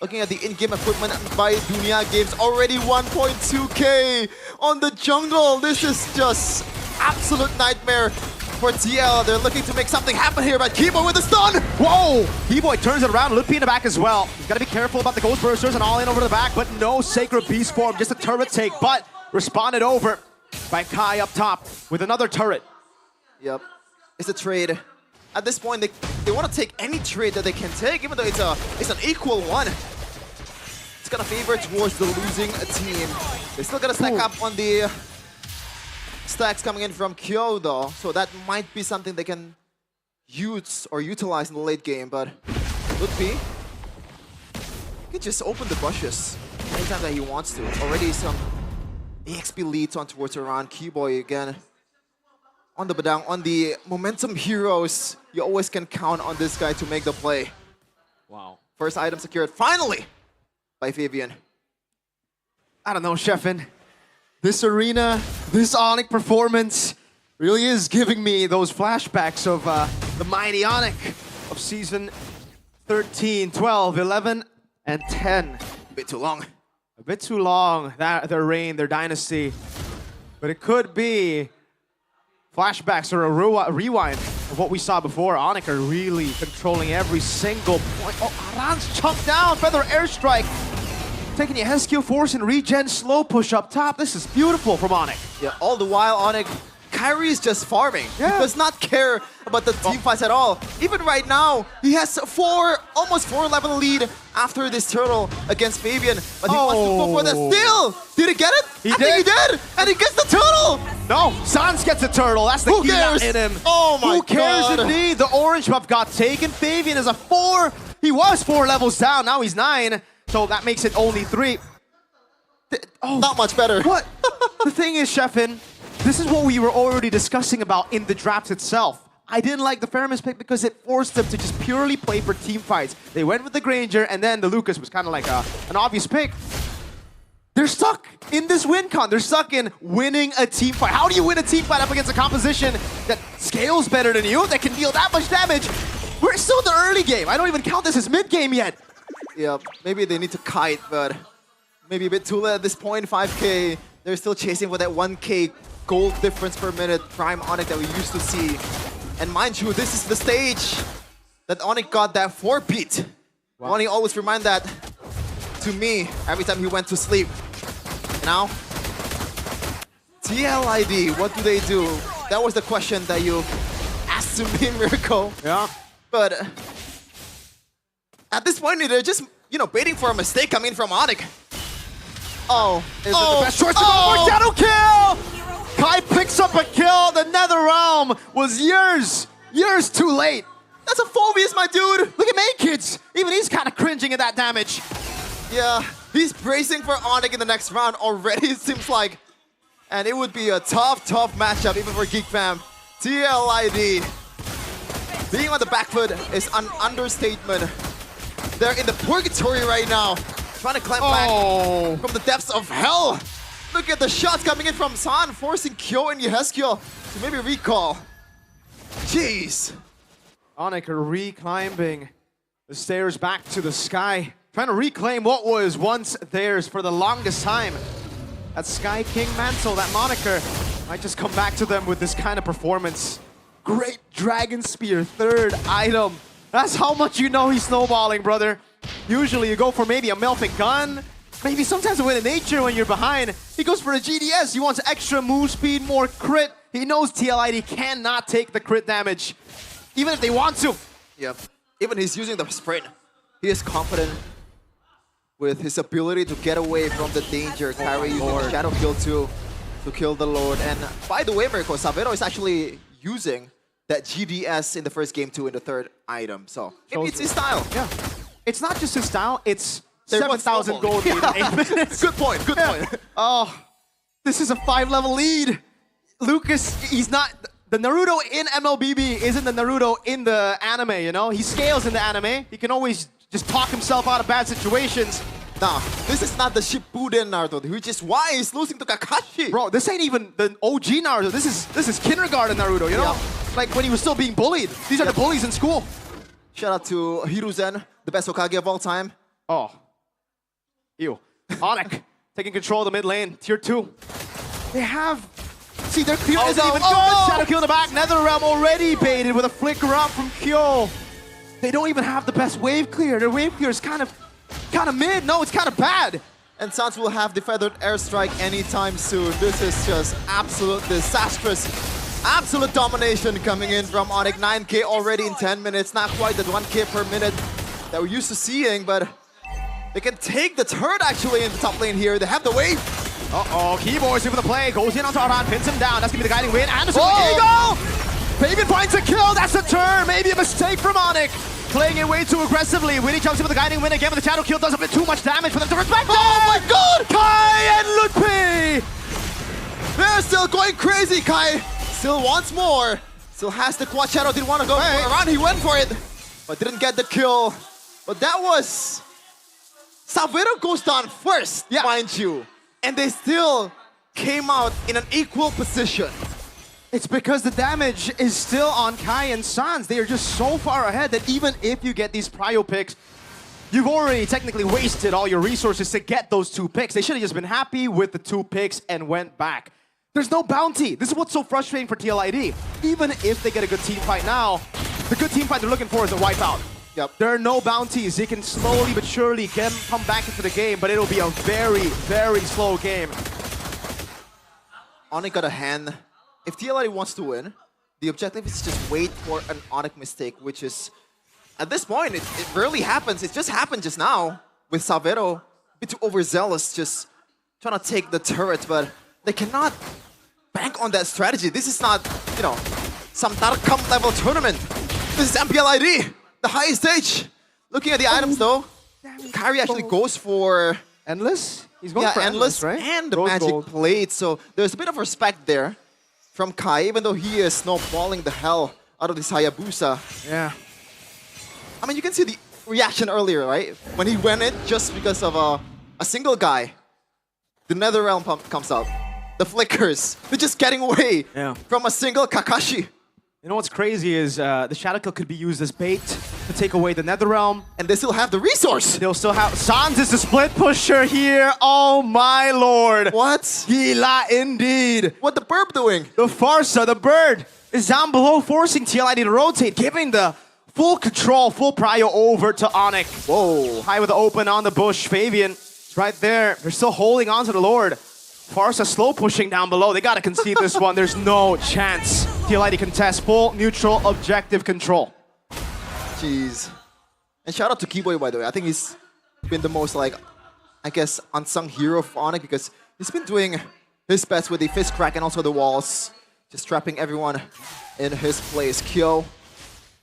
Looking at the in-game equipment by Dunia Games, already 1.2k on the jungle. This is just absolute nightmare for TL. They're looking to make something happen here, but Keyboy with the stun! Whoa! Keyboy turns it around, Lutpi in the back as well. He's got to be careful about the Ghost Bursters and all in over the back, but no Sacred Beast form, just a turret take, but responded over by Kai up top with another turret. Yep, it's a trade. At this point, they want to take any trade that they can take, even though it's an equal one. It's gonna favor towards the losing team. They're still gonna stack up on the stacks coming in from Kyo though, so that might be something they can use or utilize in the late game, but Lutpi can just open the bushes anytime that he wants to. Already some EXP leads on towards Aran. Keyboy again on the Badang, on the momentum heroes. You always can count on this guy to make the play. Wow. First item secured finally by Fabian. I don't know, Sheffin. This arena, this Onyx performance really is giving me those flashbacks of the mighty Onyx of season 13, 12, 11, and 10. A bit too long. A bit too long, their reign, their dynasty. But it could be flashbacks or a rewind of what we saw before. Onyx are really controlling every single point. Oh, Aran's chunked down, Feather Airstrike. Taking your SQ Force and regen slow push up top. This is beautiful from Onyx. Yeah, all the while Onyx, Kyrie is just farming. Yeah. He does not care about the team fights at all. Even right now, he has almost 4-level lead after this turtle against Fabian. But he wants to go for the steal. Did he get it? I think he did. And he gets the turtle. No, Sans gets the turtle. That's the Who key cares? in him. Oh my Who cares God. indeed? The orange buff got taken. Fabian is a 4. He was 4 levels down. Now he's 9. So that makes it only 3. Not much better. What? The thing is, Sheffin, this is what we were already discussing about in the draft itself. I didn't like the Feramis pick because it forced them to just purely play for team fights. They went with the Granger, and then the Lucas was kind of like an obvious pick. They're stuck in this win con. They're stuck in winning a team fight. How do you win a team fight up against a composition that scales better than you, that can deal that much damage? We're still in the early game. I don't even count this as mid-game yet. Yeah, maybe they need to kite, but maybe a bit too late at this point. 5k, they're still chasing for that 1k gold difference per minute Prime Onyx that we used to see. And mind you, this is the stage that Onyx got that 4-beat. Wow. Onyx always remind that to me every time he went to sleep. Now, TLID, what do? That was the question that you asked to me, Miracle. Yeah. But at this point, they're just, waiting for a mistake coming from Onyx. Oh. Is it the best choice to go for Shadow Kill? Kai picks up a kill. The Netherrealm was years too late. That's a Phobius, my dude. Look at Main Kids. Even he's kind of cringing at that damage. Yeah, he's bracing for Onyx in the next round already, it seems like. And it would be a tough matchup even for Geek Fam. TLID. Being on the back foot is an understatement. They're in the purgatory right now. Trying to climb back from the depths of hell. Look at the shots coming in from San, forcing Kyo and Yeheskyul to maybe recall. Jeez. Onyx reclimbing the stairs back to the sky. Trying to reclaim what was once theirs for the longest time. That Sky King mantle, that moniker, might just come back to them with this kind of performance. Great Dragon Spear, third item. That's how much you know he's snowballing, brother. Usually you go for maybe a melting gun, maybe sometimes a win in nature when you're behind. He goes for a GDS. He wants extra move speed, more crit. He knows TLID cannot take the crit damage, even if they want to. Yep. Even he's using the sprint. He is confident with his ability to get away from the danger. Kyrie using the Shadow Kill to kill the Lord. And by the way, Miracle, Savero is actually using that GDS in the first game too in the third item. So maybe it's his style. Yeah. It's not just his style, it's 7,000 gold in 8 minutes. Good point. Oh, this is a 5-level lead. Lucas, he's not... The Naruto in MLBB isn't the Naruto in the anime, He scales in the anime. He can always just talk himself out of bad situations. Nah, this is not the Shippuden Naruto, which is why he's losing to Kakashi. Bro, this ain't even the OG Naruto. This is kindergarten Naruto, Yeah. Like when he was still being bullied. These are the bullies in school. Shout out to Hiruzen, the best Hokage of all time. Oh. Ew. Onyx taking control of the mid lane. Tier 2. They have... See, their Kyo isn't even good. Shadow Kill in the back. Netherrealm already baited with a flicker up from Kyo. They don't even have the best wave clear. Their wave clear is kind of mid. No, it's kind of bad. And Sans will have the Feathered Airstrike anytime soon. This is just absolute disastrous. Absolute domination coming in from Onyx. 9k already in 10 minutes. Not quite the 1k per minute that we're used to seeing, but they can take the turn actually in the top lane here. They have the wave. Uh-oh, Keyboard's here for the play. Goes in onto Aran, pins him down. That's going to be the guiding win. Anderson with the eagle! Fabian finds a kill. That's a turn. Maybe a mistake from Onyx. Playing it way too aggressively. Winnie jumps in with the guiding win again, but the Shadow Kill does a bit too much damage for them to respect. Oh my god! Kai and Lutpi! They're still going crazy, Kai. Still wants more. Still has the quad Shadow. Didn't want to go around. He went for it, but didn't get the kill. But that was... Savero goes down first, mind you. And they still came out in an equal position. It's because the damage is still on Kai and Sans. They are just so far ahead that even if you get these prio picks, you've already technically wasted all your resources to get those 2 picks. They should have just been happy with the 2 picks and went back. There's no bounty. This is what's so frustrating for TLID. Even if they get a good team fight now, the good team fight they're looking for is a wipeout. Yep. There are no bounties. They can slowly but surely come back into the game, but it'll be a very, very slow game. Onyx got a hand. If TLID wants to win, the objective is just wait for an Onyx mistake, which is, at this point, it rarely happens. It just happened just now with Savero. A bit too overzealous, just trying to take the turret, but they cannot bank on that strategy. This is not, some Tarkam level tournament. This is MPL ID. The highest stage. Looking at the items though, Kyrie actually goes for Endless? He's going for Endless, right? And the Magic Plate. So there's a bit of respect there from Kai, even though he is snowballing the hell out of this Hayabusa. Yeah. I mean, you can see the reaction earlier, right? When he went in just because of a single guy. The Netherrealm comes out. The flickers. They're just getting away from a single Kakashi. You know what's crazy is the Shadow Kill could be used as bait to take away the Netherrealm. And they still have the resource. They'll still have... Sans is the split pusher here. Oh my lord. What? Gila indeed. What the burb doing? The Farsa, the bird, is down below, forcing TLID to rotate, giving the full control, full prio over to Onyx. Whoa. High with the open on the bush. Fabian is right there. They're still holding on to the Lord. Farsa slow pushing down below. They gotta concede this one. There's no chance. TLID contest full neutral objective control. Jeez. And shout out to Keyboy, by the way. I think he's been the most, like, I guess, unsung hero of Onyx because he's been doing his best with the fist crack and also the walls. Just trapping everyone in his place. Kyo,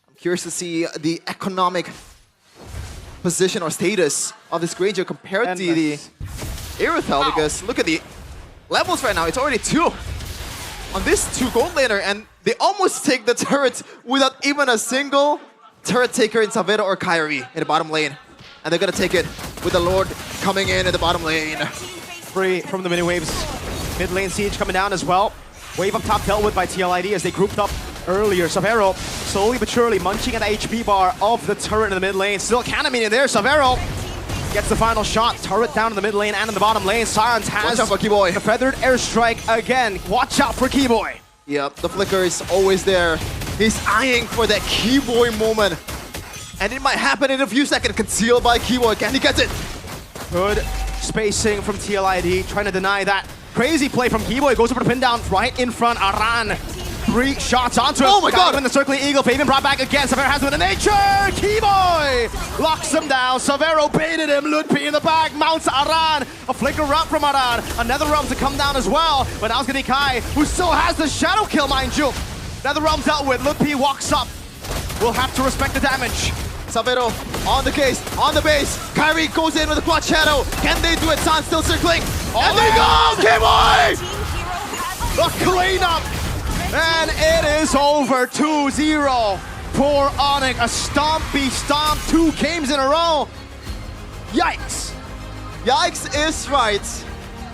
I'm curious to see the economic position or status of this Granger compared to the Irithel, because look at the levels right now. It's already 2 on this 2 gold laner, and they almost take the turret without even a single turret taker in Savera or Kyrie in the bottom lane. And they're gonna take it with the Lord coming in the bottom lane. Free from the mini waves. Mid lane siege coming down as well. Wave up top dealt with by TLID as they grouped up earlier. Savero slowly but surely munching at the HP bar of the turret in the mid lane. Still Canamine in there. Savero gets the final shot. Turret down in the mid lane and in the bottom lane. Sirens has Watch out for Keyboy. the feathered airstrike again. Watch out for Keyboy. Yep, the flicker is always there. He's eyeing for that Keyboy moment. And it might happen in a few seconds. Concealed by Keyboy. Can he get it? Good spacing from TLID, trying to deny that. Crazy play from Keyboy, goes over the pin down right in front. Aran, 3 shots onto him. Oh my god! When the circling eagle, Fabian brought back again. Savero has him in the nature. Keyboy locks him down. Savero baited him. Ludpi in the back, mounts Aran. A flicker up from Aran. Another realm to come down as well. But now it's gonna be Kai, who still has the shadow kill, mind you. Another realm dealt with. Ludpi walks up. We'll have to respect the damage. Savero on the case, on the base. Kyrie goes in with a quad shadow. Can they do it? San still circling. And they go! Keyboy! The cleanup! And it is over 2-0 for Onyx. A stompy stomp, 2 games in a row. Yikes. Yikes is right.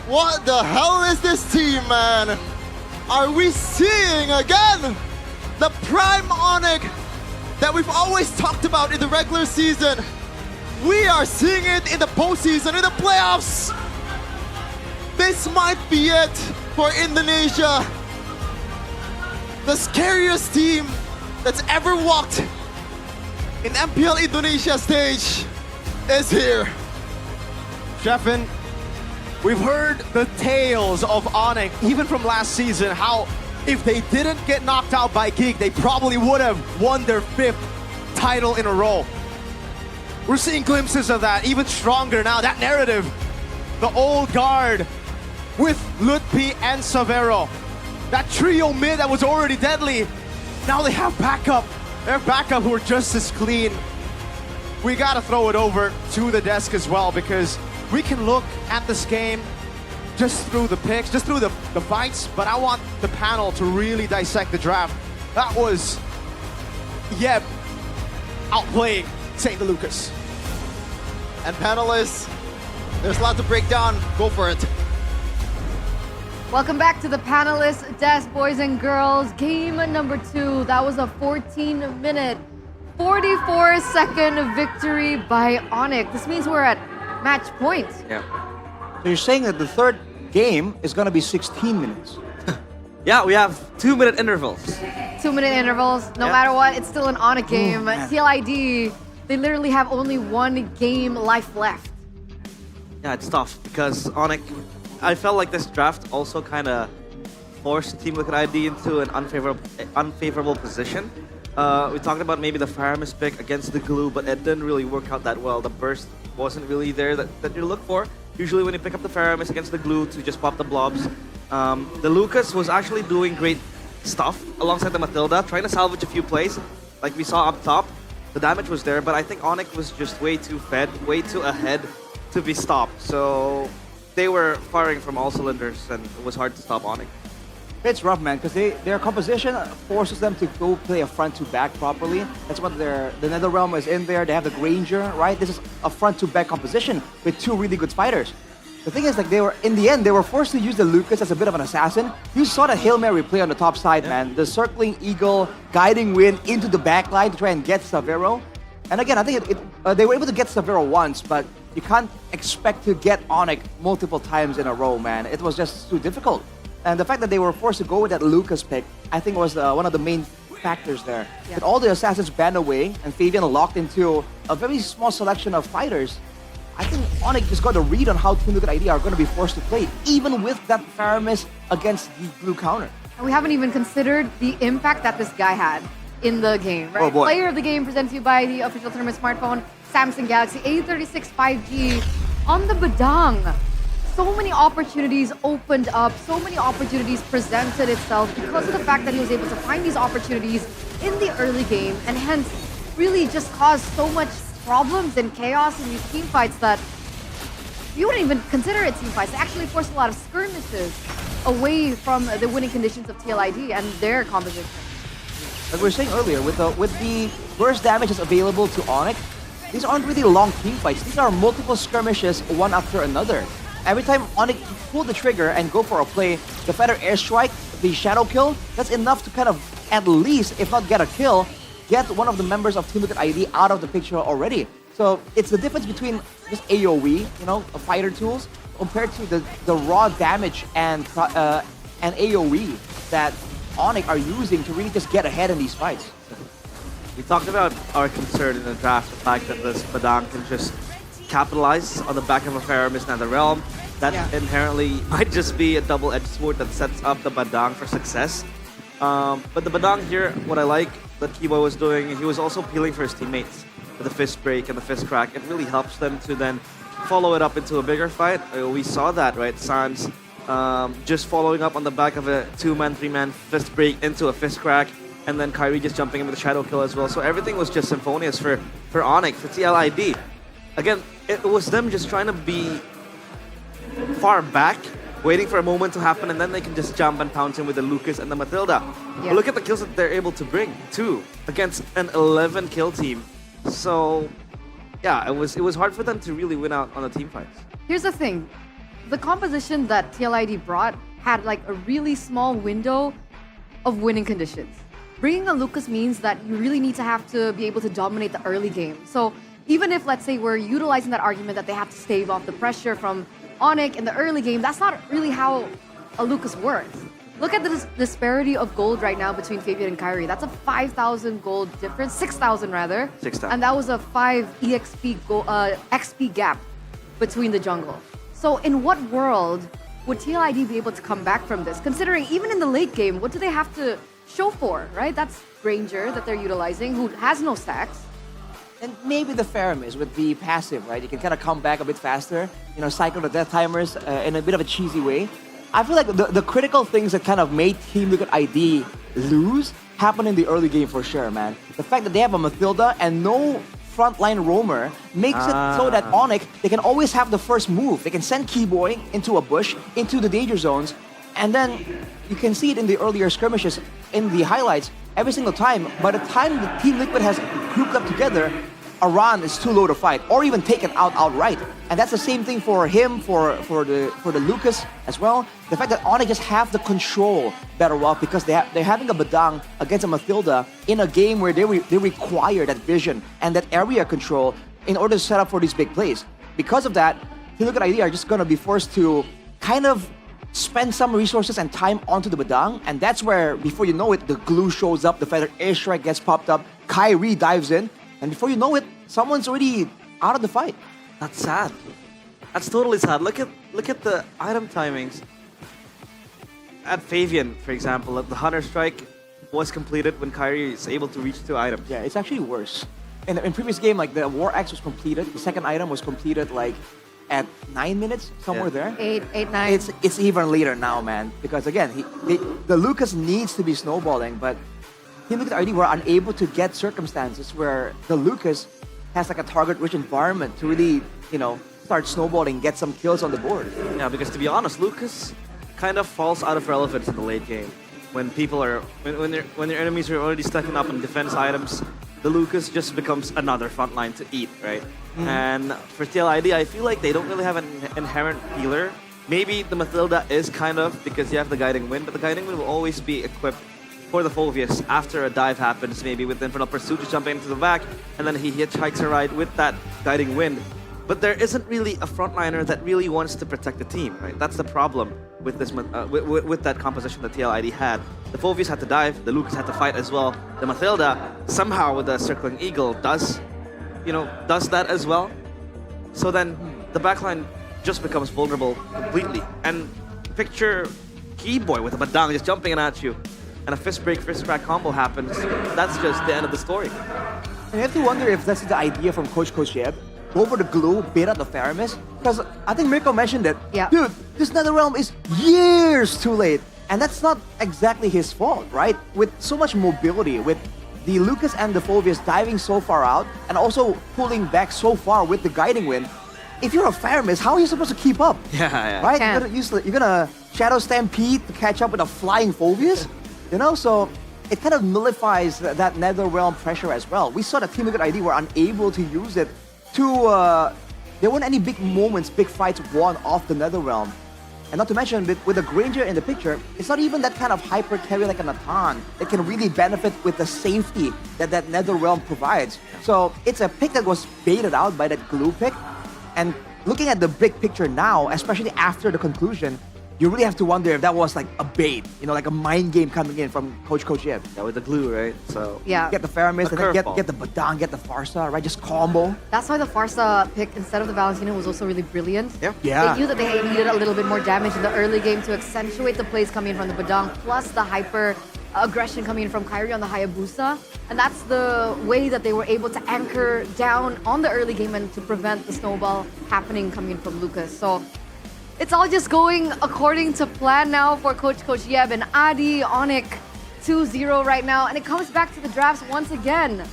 What the hell is this team, man? Are we seeing again the prime Onyx that we've always talked about in the regular season? We are seeing it in the postseason, in the playoffs. This might be it for Indonesia. The scariest team that's ever walked in MPL Indonesia stage is here. Jeffin, we've heard the tales of Onyx, even from last season, how if they didn't get knocked out by Geek, they probably would have won their 5th title in a row. We're seeing glimpses of that, even stronger now. That narrative, the old guard with Ludpi and Savero. That trio mid that was already deadly. Now they have backup. Their backup who are just as clean. We gotta throw it over to the desk as well, because we can look at this game just through the picks, just through the fights, but I want the panel to really dissect the draft. That was Yeb outplaying St. Lucas. And panelists, there's a lot to break down. Go for it. Welcome back to the panelists desk, boys and girls. Game number 2. That was a 14-minute, 44-second victory by Onyx. This means we're at match point. Yeah. So you're saying that the third game is going to be 16 minutes? Yeah, we have 2-minute intervals. 2-minute intervals. No matter what, it's still an Onyx game. TLID, they literally have only 1 game life left. Yeah, it's tough because Onyx, I felt like this draft also kind of forced Team Liquid ID into an unfavorable position. We talked about maybe the Faramis pick against the Glue, but it didn't really work out that well. The burst wasn't really there that you look for. Usually when you pick up the Faramis against the Glue to just pop the blobs. The Lucas was actually doing great stuff alongside the Matilda, trying to salvage a few plays. Like we saw up top, the damage was there, but I think Onyx was just way too fed, way too ahead to be stopped. So they were firing from all cylinders and it was hard to stop Onyx. It's rough, man, because their composition forces them to go play a front-to-back properly. That's what the NetherRealm is in there. They have the Granger, right? This is a front-to-back composition with 2 really good fighters. The thing is, like, in the end, they were forced to use the Lucas as a bit of an assassin. You saw the Hail Mary play on the top side, man. The circling eagle, guiding wind into the back line to try and get Savero. And again, I think they were able to get Savero once, but you can't expect to get Onyx multiple times in a row, man. It was just too difficult. And the fact that they were forced to go with that Lucas pick, I think was one of the main factors there. With all the assassins banned away and Fabian locked into a very small selection of fighters, I think Onyx just got a read on how Team Liquid ID are going to be forced to play, even with that Faramis against the blue counter. And we haven't even considered the impact that this guy had in the game, right? Oh boy. Player of the game presented to you by the official tournament smartphone, Samsung Galaxy A36 5G on the Badang. So many opportunities opened up, so many opportunities presented itself because of the fact that he was able to find these opportunities in the early game and hence really just caused so much problems and chaos in these team fights that you wouldn't even consider it team fights. They actually forced a lot of skirmishes away from the winning conditions of TLID and their composition. Like we were saying earlier, with the burst damages available to Onyx, these aren't really long team fights. These are multiple skirmishes, one after another. Every time Onyx pull the trigger and go for a play, the Feather Airstrike, the Shadow Kill, that's enough to kind of at least, if not get a kill, get one of the members of Team Liquid ID out of the picture already. So it's the difference between just AoE, fighter tools, compared to the raw damage and AoE that Onyx are using to really just get ahead in these fights. We talked about our concern in the draft, the fact that this Badang can just capitalize on the back of a Faramis Nether Realm. That inherently might just be a double-edged sword that sets up the Badang for success. But the Badang here, what I like that Kibo was doing, he was also peeling for his teammates with the fist break and the fist crack. It really helps them to then follow it up into a bigger fight. We saw that, right? Sans just following up on the back of a 2-man, 3-man fist break into a fist crack, and then Kyrie just jumping in with a shadow kill as well. So everything was just symphonious for Onyx, for TLID. Again, it was them just trying to be far back, waiting for a moment to happen, and then they can just jump and pounce in with the Lucas and the Matilda. But look at the kills that they're able to bring, 2 against an 11 kill team. So yeah, it was hard for them to really win out on the team fights. Here's the thing. The composition that TLID brought had like a really small window of winning conditions. Bringing a Lucas means that you really need to have to be able to dominate the early game. So even if, let's say, we're utilizing that argument that they have to stave off the pressure from Onyx in the early game, that's not really how a Lucas works. Look at the disparity of gold right now between Fabian and Kyrie. That's a 5,000 gold difference, 6,000 rather. 6,000. And that was a 5 EXP XP gap between the jungle. So in what world would TLID be able to come back from this? Considering even in the late game, what do they have to show for, right? That's Ranger that they're utilizing, who has no stacks. And maybe the Faramis with the passive, right? You can kind of come back a bit faster, cycle the death timers in a bit of a cheesy way. I feel like the critical things that kind of made Team Liquid ID lose happen in the early game for sure, man. The fact that they have a Matilda and no frontline roamer makes it so that Onyx, they can always have the first move. They can send Keyboy into a bush, into the danger zones, and then you can see it in the earlier skirmishes, in the highlights, every single time. By the time the Team Liquid has grouped up together, Aran is too low to fight, or even taken out outright. And that's the same thing for him, for the Lucas as well. The fact that Onyx just have the control better off because they're having a Badang against a Matilda in a game where they require that vision and that area control in order to set up for these big plays. Because of that, Team Liquid ID are just going to be forced to kind of spend some resources and time onto the Badang, and that's where, before you know it, the glue shows up, the Feather Airstrike gets popped up, Kyrie dives in, and before you know it, someone's already out of the fight. That's sad. That's totally sad. Look at the item timings. At Fabian, for example, the Hunter Strike was completed when Kyrie is able to reach 2 items. Yeah, it's actually worse. In previous game, like the War Axe was completed, the second item was completed like at 9 minutes, somewhere there. 8, 9. It's even later now, man. Because again, the Lucas needs to be snowballing, but Team Liquid ID were unable to get circumstances where the Lucas has like a target-rich environment to really, start snowballing, get some kills on the board. Yeah, because to be honest, Lucas kind of falls out of relevance in the late game. When people are, when their enemies are already stacking up on defense items, the Lucas just becomes another frontline to eat, right? And for TLID, I feel like they don't really have an inherent healer. Maybe the Matilda is kind of, because you have the Guiding Wind, but the Guiding Wind will always be equipped for the Phoveus after a dive happens, maybe with Infernal Pursuit just jumping into the back, and then he hitchhikes a ride with that Guiding Wind. But there isn't really a frontliner that really wants to protect the team, right? That's the problem with this with that composition that TLID had. The Phoveus had to dive, the Lucas had to fight as well. The Matilda, somehow with the Circling Eagle, does that as well. So then the backline just becomes vulnerable completely. And picture Keyboy with a badang just jumping in at you, and a fist break, fist crack combo happens. That's just the end of the story. And you have to wonder if that's the idea from Coach Yeb. Go for the glue, bait out the Faramis. Because I think Mirko mentioned it. Yeah. Dude, this NetherRealm is years too late. And that's not exactly his fault, right? With so much mobility, with the Lucas and the Phobius diving so far out, and also pulling back so far with the guiding wind, if you're a Faramis, how are you supposed to keep up? Yeah. Right? You're gonna Shadow Stampede to catch up with a flying Phobius? You know, so it kind of nullifies that NetherRealm pressure as well. We saw that Team Liquid ID were unable to use it to... there weren't any big moments, big fights won off the NetherRealm. And not to mention, with the Granger in the picture, it's not even that kind of hyper carry like a Natan that can really benefit with the safety that NetherRealm provides. So it's a pick that was baited out by that glue pick. And looking at the big picture now, especially after the conclusion, you really have to wonder if that was like a bait, you know, like a mind game coming in from Coach Yeb. Yeah, with the glue, right? So Yeah. Get the Faramis, The and then curveball. get the Badang, get the Farsa, right? Just combo. That's why the Farsa pick instead of the Valentino was also really brilliant. Yeah. They knew that they needed a little bit more damage in the early game to accentuate the plays coming in from the Badang, plus the hyper aggression coming in from Kyrie on the Hayabusa. And that's the way that they were able to anchor down on the early game and to prevent the snowball happening coming in from Lucas. So it's all just going according to plan now for Coach Yeb and Adi, Onyx 2-0 right now. And it comes back to the drafts once again.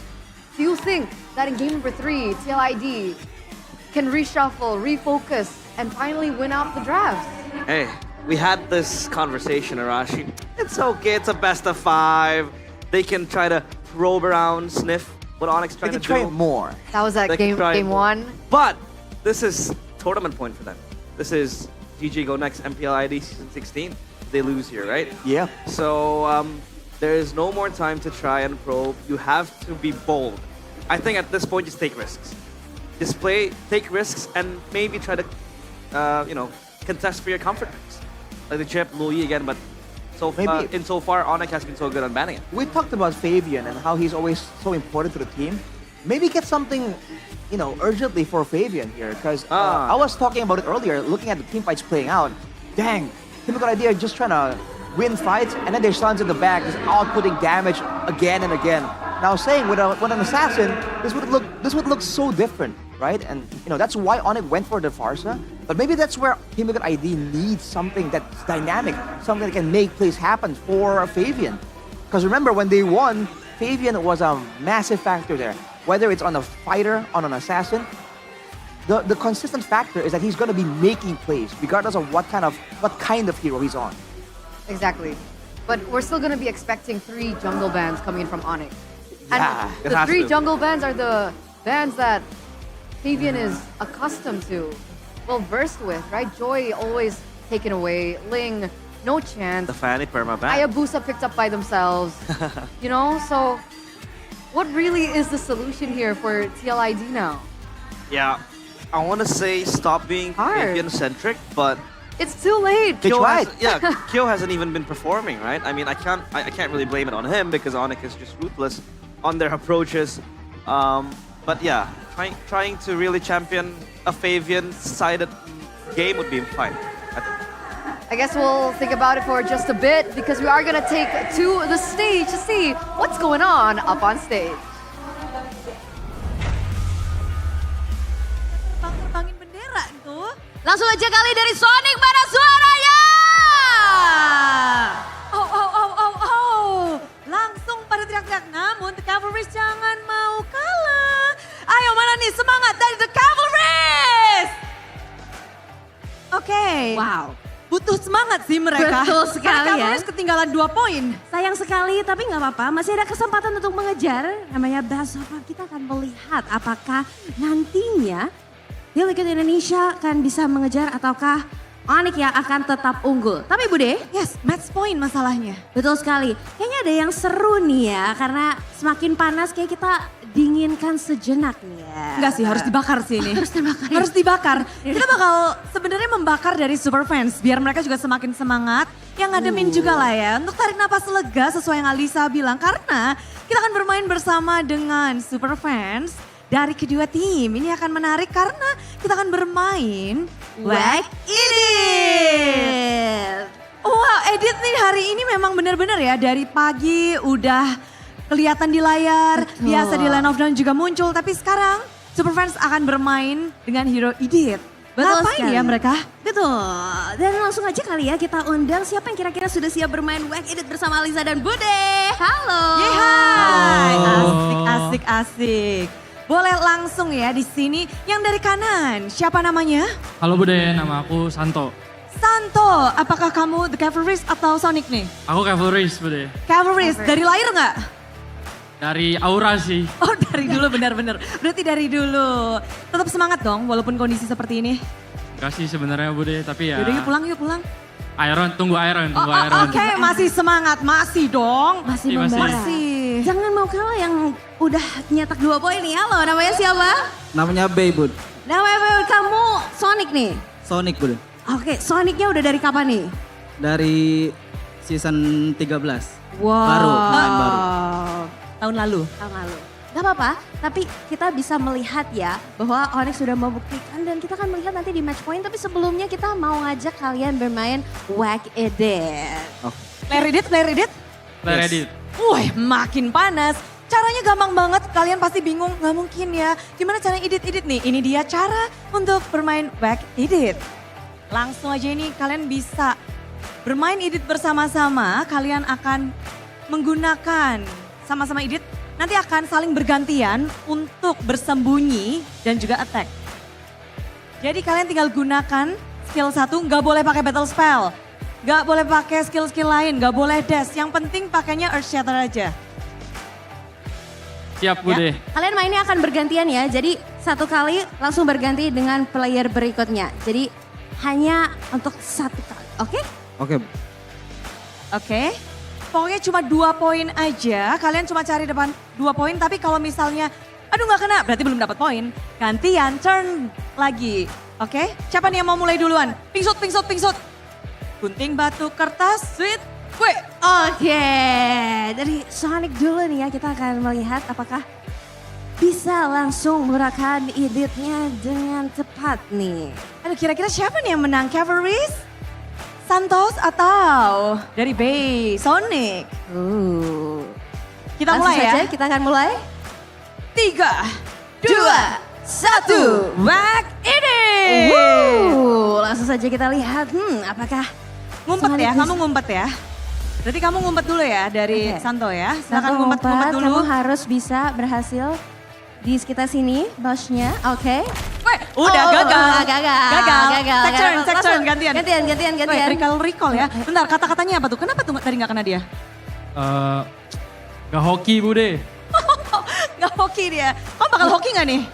Do you think that in game number 3, TLID can reshuffle, refocus, and finally win out the drafts? Hey, we had this conversation, Arashi. It's okay, it's a best of 5. They can try to probe around, sniff what Onyx trying to do. They can try more. That was at They can try game more. 1. But this is tournament point for them. This is GG Go Next MPL ID Season 16. They lose here, right? Yeah. So there is no more time to try and probe. You have to be bold. I think at this point, just take risks. Just take risks, and maybe try to, contest for your comfort picks. Like the chip, Louis again, but insofar, Onyx has been so good on banning it. We talked about Fabian and how he's always so important to the team. Maybe get something, urgently for Fabian here, because I was talking about it earlier, looking at the team fights playing out. Dang, Team Liquid ID are just trying to win fights, and then their sons in the back just outputting damage again and again. Now, I was saying with an assassin, this would look so different, right? And that's why Onyx went for the Farsa. But maybe that's where Team Liquid ID needs something that's dynamic, something that can make plays happen for Fabian. Because remember, when they won, Fabian was a massive factor there. Whether it's on a fighter, on an assassin, the consistent factor is that he's going to be making plays, regardless of what kind of hero he's on. Exactly. But we're still going to be expecting 3 jungle bans coming in from Onyx. Yeah, and the 3 jungle bans are the bans that Fabian is accustomed to, well versed with, right? Joy always taken away, Ling, no chance. The Fanny Perma ban. Hayabusa picked up by themselves, so what really is the solution here for TLID now? Yeah, I want to say stop being Fabian-centric, but it's too late. Kyo hasn't even been performing, right? I mean, I can't really blame it on him because Onyx is just ruthless on their approaches. But yeah, trying to really champion a Fabian-sided game would be fine. I guess we'll think about it for just a bit because we are going to take to the stage to see what's going on up on stage. Terbangin bendera tuh. Langsung aja kali dari Sonic, mana suaranya? Oh. Langsung pada teriak-teriak. Namun The Cavalrys jangan mau kalah. Ayo mana nih semangat dari The Cavalrys. Oke. Wow. Butuh semangat sih mereka. Betul sekali ya. Cavalrys ketinggalan 2 poin. Sayang sekali, tapi nggak apa-apa. Masih ada kesempatan untuk mengejar. Namanya best of 5. Kita akan melihat apakah nantinya Team Liquid Indonesia akan bisa mengejar ataukah Onyx yang akan tetap unggul. Tapi Bude, yes, match point masalahnya. Betul sekali. Kayaknya ada yang seru nih ya, karena semakin panas kayak kita dinginkan sejenak nih ya. Enggak sih, harus dibakar sih ini. Harus dibakar. Harus dibakar. Kita bakal sebenarnya membakar dari super fans biar mereka juga semakin semangat. Yang ngademin juga lah ya, untuk tarik napas lega sesuai yang Alisa bilang. Karena kita akan bermain bersama dengan super fans dari kedua tim. Ini akan menarik karena kita akan bermain Whack Edit. Wah, Edit nih hari ini memang benar-benar ya dari pagi udah kelihatan di layar, biasa di Land of Dawn juga muncul, tapi sekarang Superfans akan bermain dengan hero Edit. Betul Ngapain sekali. ya mereka? Betul. Dan langsung aja kali ya kita undang siapa yang kira-kira sudah siap bermain Whack Edit bersama Aliza dan Bude. Halo. Hai, asik. Boleh langsung ya di sini yang dari kanan. Siapa namanya? Halo Bude, nama aku Santo. Santo, apakah kamu The Cavalrys atau Sonic nih? Aku Cavalrys Bude. Cavalrys, dari lahir nggak? Dari Aura sih. Oh dari dulu benar-benar. Berarti dari dulu. Tetap semangat dong walaupun kondisi seperti ini. Enggak sih sebenarnya Bude, tapi ya. Yaudah yuk pulang. Tunggu Iron. Oke, masih semangat, masih dong. Masih Masih. membara. Masih. Jangan mau kalah yang udah nyetak 2 poin nih. Halo, namanya siapa? Namanya Bay, Bud. Namanya kamu Sonic nih? Sonic, Bud. Oke, Sonicnya udah dari kapan nih? Dari season 13. Wow. Main baru. Tahun lalu. Gak apa-apa, tapi kita bisa melihat ya bahwa Onyx sudah membuktikan dan kita akan melihat nanti di match point. Tapi sebelumnya kita mau ngajak kalian bermain Whack Edit. Player edit? Player Edit. Wih, makin panas. Caranya gampang banget, kalian pasti bingung, nggak mungkin ya. Gimana cara edit nih? Ini dia cara untuk bermain Whack Edit. Langsung aja ini kalian bisa bermain edit bersama-sama. Kalian akan menggunakan sama-sama edit. Nanti akan saling bergantian untuk bersembunyi dan juga attack. Jadi kalian tinggal gunakan skill 1, nggak boleh pakai battle spell. Nggak boleh pakai skill-skill lain, nggak boleh dash. Yang penting pakainya Earth Shatter aja. Siap Bude. Kalian mainnya akan bergantian ya, jadi satu kali langsung berganti dengan player berikutnya. Jadi hanya untuk satu kali, oke? Oke. Pokoknya cuma 2 poin aja, kalian cuma cari depan 2 poin, tapi kalau misalnya, aduh nggak kena, berarti belum dapat poin. Gantian, turn lagi, oke? Siapa nih yang mau mulai duluan? Pingsut. Gunting, batu, kertas, sweet, kue. Oke, dari Sonic dulu nih ya, kita akan melihat apakah bisa langsung menggunakan editnya dengan tepat nih. Aduh kira-kira siapa nih yang menang? Cavalrys? Santos atau dari Bay, Sonic? Kita mulai ya? Kita akan mulai. 3, 2, 1, Whack Edit! Langsung saja kita lihat, apakah ngumpet Sonic ya, bisa- kamu ngumpet ya. Berarti kamu ngumpet dulu ya dari Santo ya. Silakan ngumpet dulu. Kamu harus bisa berhasil di sekitar sini, bosnya, oke? Udah gagal. Gagal. Take turn, gantian. Gantian. Recall ya. Bentar, kata-katanya apa tuh? Kenapa tuh tadi gak kena dia? Gak hoki Bude. Gak hoki dia. Kamu bakal hoki gak nih?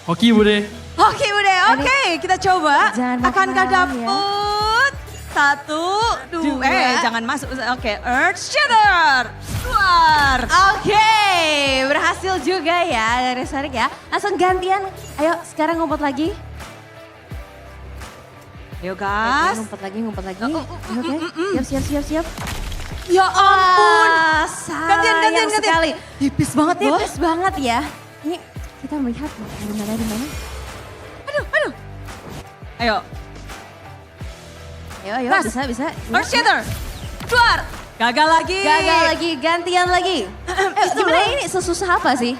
Hoki Bude. Hoki udah, oke. Kita coba. Jangan Akankah makan ya. dapet? 1, 2, jangan masuk. Oke, Earth Shatter. Keluar. Oke, berhasil juga ya dari Sonic ya. Langsung gantian, ayo sekarang ngumpet lagi. Ayo guys. Ngumpet lagi. Oke, siap. Ya ampun. Gantian sekali. Tipis banget loh. Tipis banget ya. Ini kita melihat di mana. Aduh. Ayo. Ayo, Mas. bisa. Earth Shatter. Keluar. Gagal lagi. Gantian lagi. Gimana ini sesusah apa sih?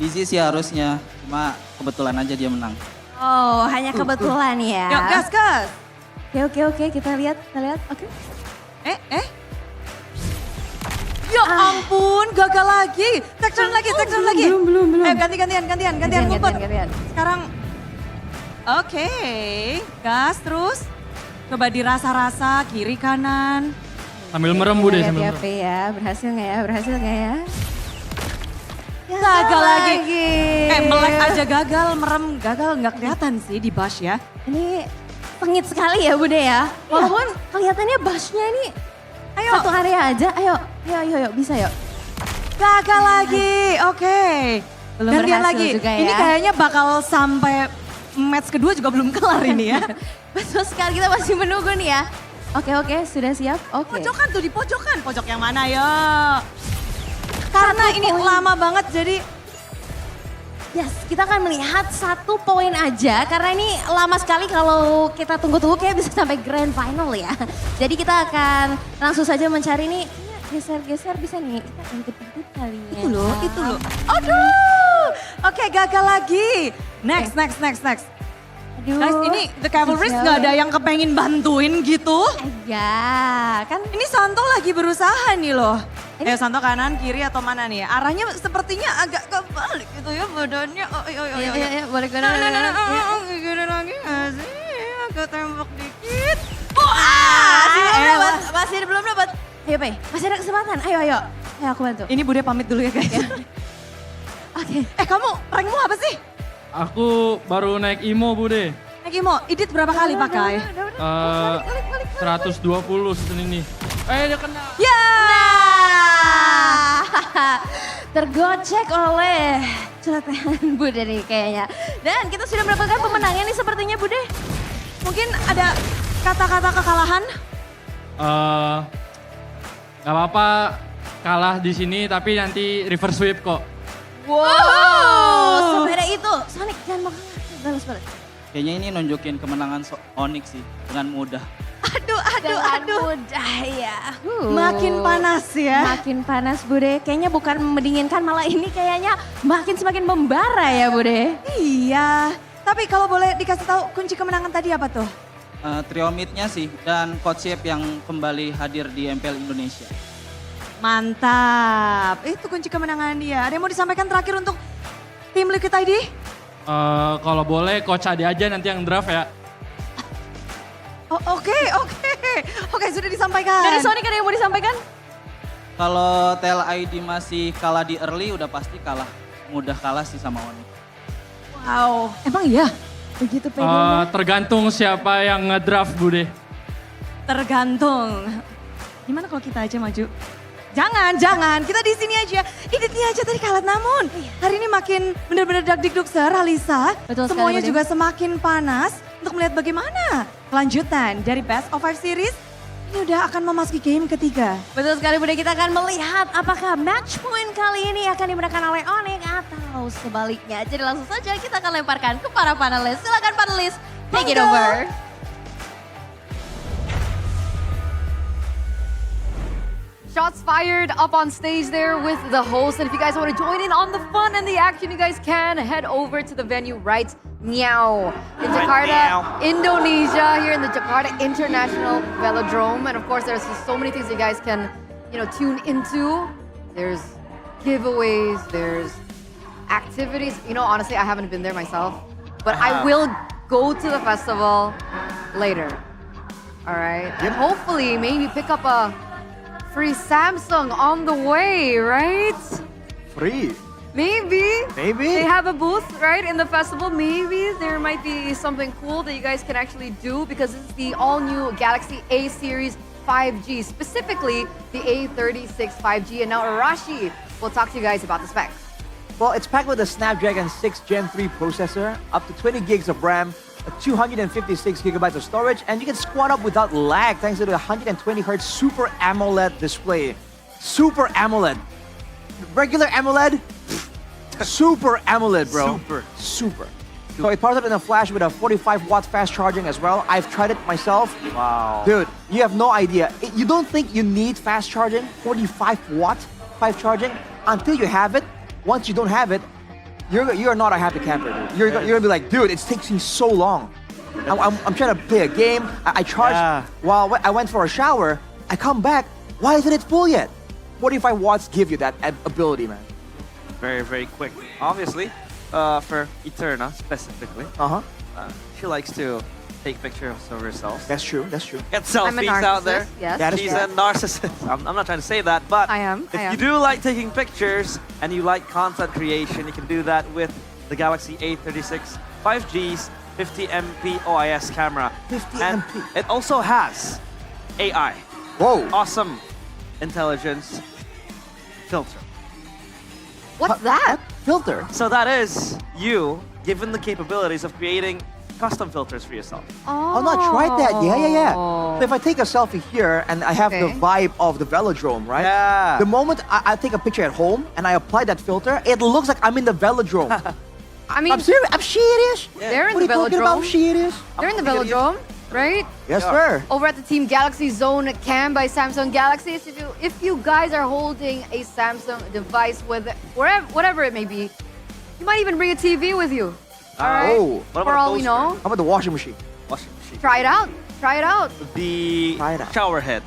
Easy sih harusnya, cuma kebetulan aja dia menang. Oh, hanya kebetulan ya. Yuk, gas. Oke, kita lihat. Oke. Ya ampun, gagal lagi. Take turn lagi. Belum. Ayo gantian ngumpet. Sekarang, oke. Gas terus. Coba dirasa-rasa kiri kanan. Sambil merem Bude, sambil merem. Hati-hati ya, berhasil nggak ya? Gagal lagi. Melek aja gagal, merem gagal, nggak kelihatan sih di bash ya. Ini sengit sekali ya Bude ya. Walaupun kelihatannya bashnya ini satu area aja. Ayo, bisa yuk. Gagal lagi, oke. Belum Gantian berhasil lagi. juga ya. Ini kayaknya bakal sampai match kedua juga belum kelar ini ya. Betul sekali, kita masih menunggu nih ya. Oke, sudah siap? Oke. Pojokan tuh, di pojokan. Pojok yang mana ya? Karena ini lama banget jadi Yes, kita akan melihat 1 poin aja karena ini lama sekali kalau kita tunggu-tunggu kayak bisa sampai grand final ya. Jadi kita akan langsung saja mencari nih, geser-geser bisa nih, kita intip-intip kali ya. Itu loh. Aduh, oke gagal lagi. Next. Aduh, Guys, ini The Cavalrys nggak ada yang kepengen bantuin gitu? Ya, kan ini Santo lagi berusaha nih loh. Ayo Santo kanan, kiri atau mana nih? Arahnya sepertinya agak kebalik gitu ya badannya. Iya, balik kanan. Gini lagi nggak sih? Agak tembak dikit. Masih belum dapat. Ayo, Pe, masih ada kesempatan. Ayo. Ayo aku bantu. Ini Bude pamit dulu ya guys. Oke. Kamu rankmu apa sih? Aku baru naik IMO Bude. Naik Imo, edit berapa kali pakai? 120 season ini. Dia kena. Ya. Tergocek oleh celotehan Bude nih kayaknya. Dan kita sudah mendapatkan pemenangnya nih sepertinya Bude. Mungkin ada kata-kata kekalahan? Gak apa-apa kalah di sini tapi nanti reverse sweep kok. Wow, sepeda itu. Sonic jangan makan. Balas. Kayaknya ini nunjukin kemenangan Onyx sih dengan mudah. Aduh. Mudah ya. Makin panas ya. Makin panas Bude. Kayaknya bukan mendinginkan malah ini kayaknya semakin membara ya Bude. Iya. Tapi kalau boleh dikasih tahu kunci kemenangan tadi apa tuh? Trio mid-nya sih dan coach Chef yang kembali hadir di MPL Indonesia. Mantap. Itu kunci kemenangan dia. Ada yang mau disampaikan terakhir untuk tim Liquid ID? Kalau boleh coach Ade aja nanti yang draft ya. Oke, sudah disampaikan. Dari Sonic ada yang mau disampaikan? Kalau TL ID masih kalah di early udah pasti mudah kalah sih sama Onyx. Wow, emang iya? Begitu pedenya. Tergantung siapa yang ngedraft Bude. Tergantung. Gimana kalau kita aja maju? Jangan. Kita di sini aja. Editnya aja tadi kalah namun. Hari ini makin benar-benar dagdikduk Alisa. Betul semuanya sekali, juga semakin panas untuk melihat bagaimana kelanjutan dari Best of 5 Series. Ini udah akan memasuki game ketiga. Betul sekali Bude, kita akan melihat apakah match point kali ini akan dimenangkan oleh Onyx atau sebaliknya. Jadi langsung saja kita akan lemparkan ke para panelis. Silakan panelis, take it over. Shots fired up on stage there with the host. And if you guys want to join in on the fun and the action, you guys can head over to the venue right now in Jakarta, Indonesia, here in the Jakarta International Velodrome. And of course, there's just so many things you guys can, tune into. There's giveaways, there's activities. Honestly, I haven't been there myself, but I will go to the festival later. All right, and hopefully maybe pick up a free Samsung on the way, right? Free? Maybe. Maybe. They have a booth, right, in the festival. Maybe there might be something cool that you guys can actually do because this is the all-new Galaxy A series 5G, specifically the A36 5G. And now Arashi will talk to you guys about the specs. Well, it's packed with a Snapdragon 6 Gen 3 processor, up to 20 gigs of RAM, 256 gigabytes of storage, and you can squat up without lag thanks to the 120 Hz Super AMOLED display. Super AMOLED. Regular AMOLED, Super AMOLED, bro. Super. So it powers up in a flash with a 45-watt fast charging as well. I've tried it myself. Wow. Dude, you have no idea. You don't think you need fast charging, 45-watt fast charging, until you have it. Once you don't have it, you're not a happy camper, dude. You're gonna be like, dude, it takes me so long. I'm trying to play a game. I charged while I went for a shower. I come back. Why isn't it full yet? 45 watts give you that ability, man. Very, very quick. Obviously, for Eterna specifically. She likes to take pictures of herself. That's true. Get selfies out there. Yes. She's a narcissist. I'm not trying to say that, but if you do like taking pictures and you like content creation, you can do that with the Galaxy A36 5G's 50 MP OIS camera. 50 and MP. It also has AI. Whoa. Awesome intelligence filter. What's that? Filter? So that is you given the capabilities of creating custom filters for yourself. Oh, no, I tried that. Yeah. So if I take a selfie here and I have the vibe of the velodrome, right? Yeah. The moment I take a picture at home and I apply that filter, it looks like I'm in the velodrome. I mean, I'm serious. I'm serious. they're in What the are you talking about? velodrome. Serious? They're in the velodrome, right? Yes, sir. Over at the Team Galaxy Zone cam by Samsung Galaxy. So if you guys are holding a Samsung device with whatever it may be, you might even bring a TV with you. All right. Oh, For all we know, how about the washing machine? Washing machine. try it out. Try it out. The shower head.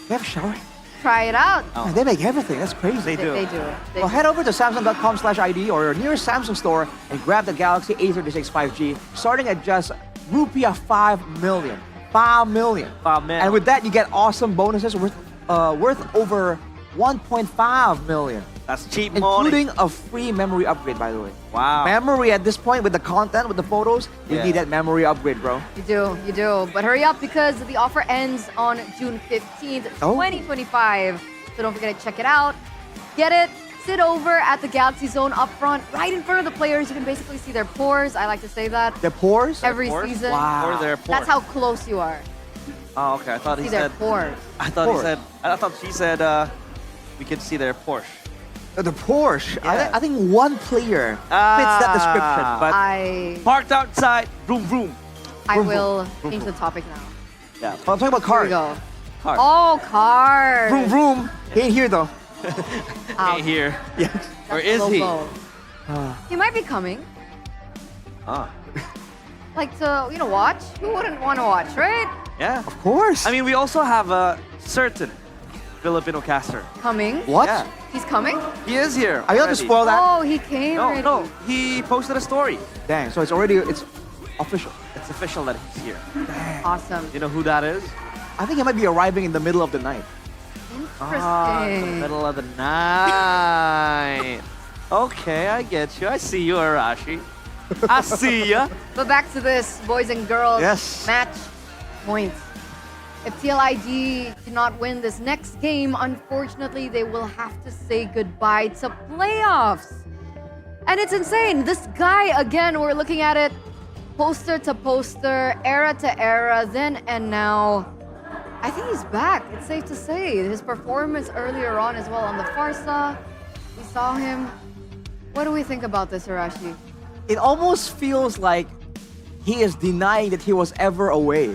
They have a shower? Try it out. Man, they make everything. That's crazy. They do. They do. They Well, do. head over to Samsung.com/ID or your nearest Samsung store and grab the Galaxy A36 5G, starting at just rupiah 5 million. 5 million. 5 million. And with that, you get awesome bonuses worth over 1.5 million. That's cheap including money. a free memory upgrade, by the way. Wow. Memory at this point with the content, with the photos, you Yeah. need that memory upgrade, bro. You do. But hurry up because the offer ends on June 15th, Oh. 2025. So don't forget to check it out. Get it. Sit over at the Galaxy Zone up front, right in front of the players. You can basically see their pores. I like to say that. Their pores? Every season. Wow. Or their pores. That's how close you are. Oh, okay. I thought See he their said. pores. I thought Porsche. he said. I thought she said. We can see their Porsche. The Porsche. Yeah. I think one player fits that description, but Parked outside. Vroom vroom. I Vroom, will vroom, change the topic now. yeah. But I'm talking about Here we cars. go. Cars. Oh, cars. Vroom vroom. He ain't here though. Ouch. Ain't here. Yeah. Where is he? Low. He might be coming. Ah. Like to, watch. Who wouldn't want to watch, right? Yeah. Of course. I mean, we also have a certain Filipino caster. Coming. What? Yeah. He's coming? He is here. Are you allowed to already. spoil that? Oh, he came already. No. He posted a story. Dang. So it's official. It's official that he's here. Awesome. You know who that is? I think he might be arriving in the middle of the night. Ah, in the Interesting. middle of the night. Okay, I get you. I see you, Arashi. I see ya. But back to this, boys and girls. Yes. Match points. If TLIG did not win this next game, unfortunately, they will have to say goodbye to playoffs. And it's insane. This guy, again, we're looking at it poster to poster, era to era, then and now. I think he's back. It's safe to say. His performance earlier on as well on the Farsa. We saw him. What do we think about this, Arashi? It almost feels like he is denying that he was ever away.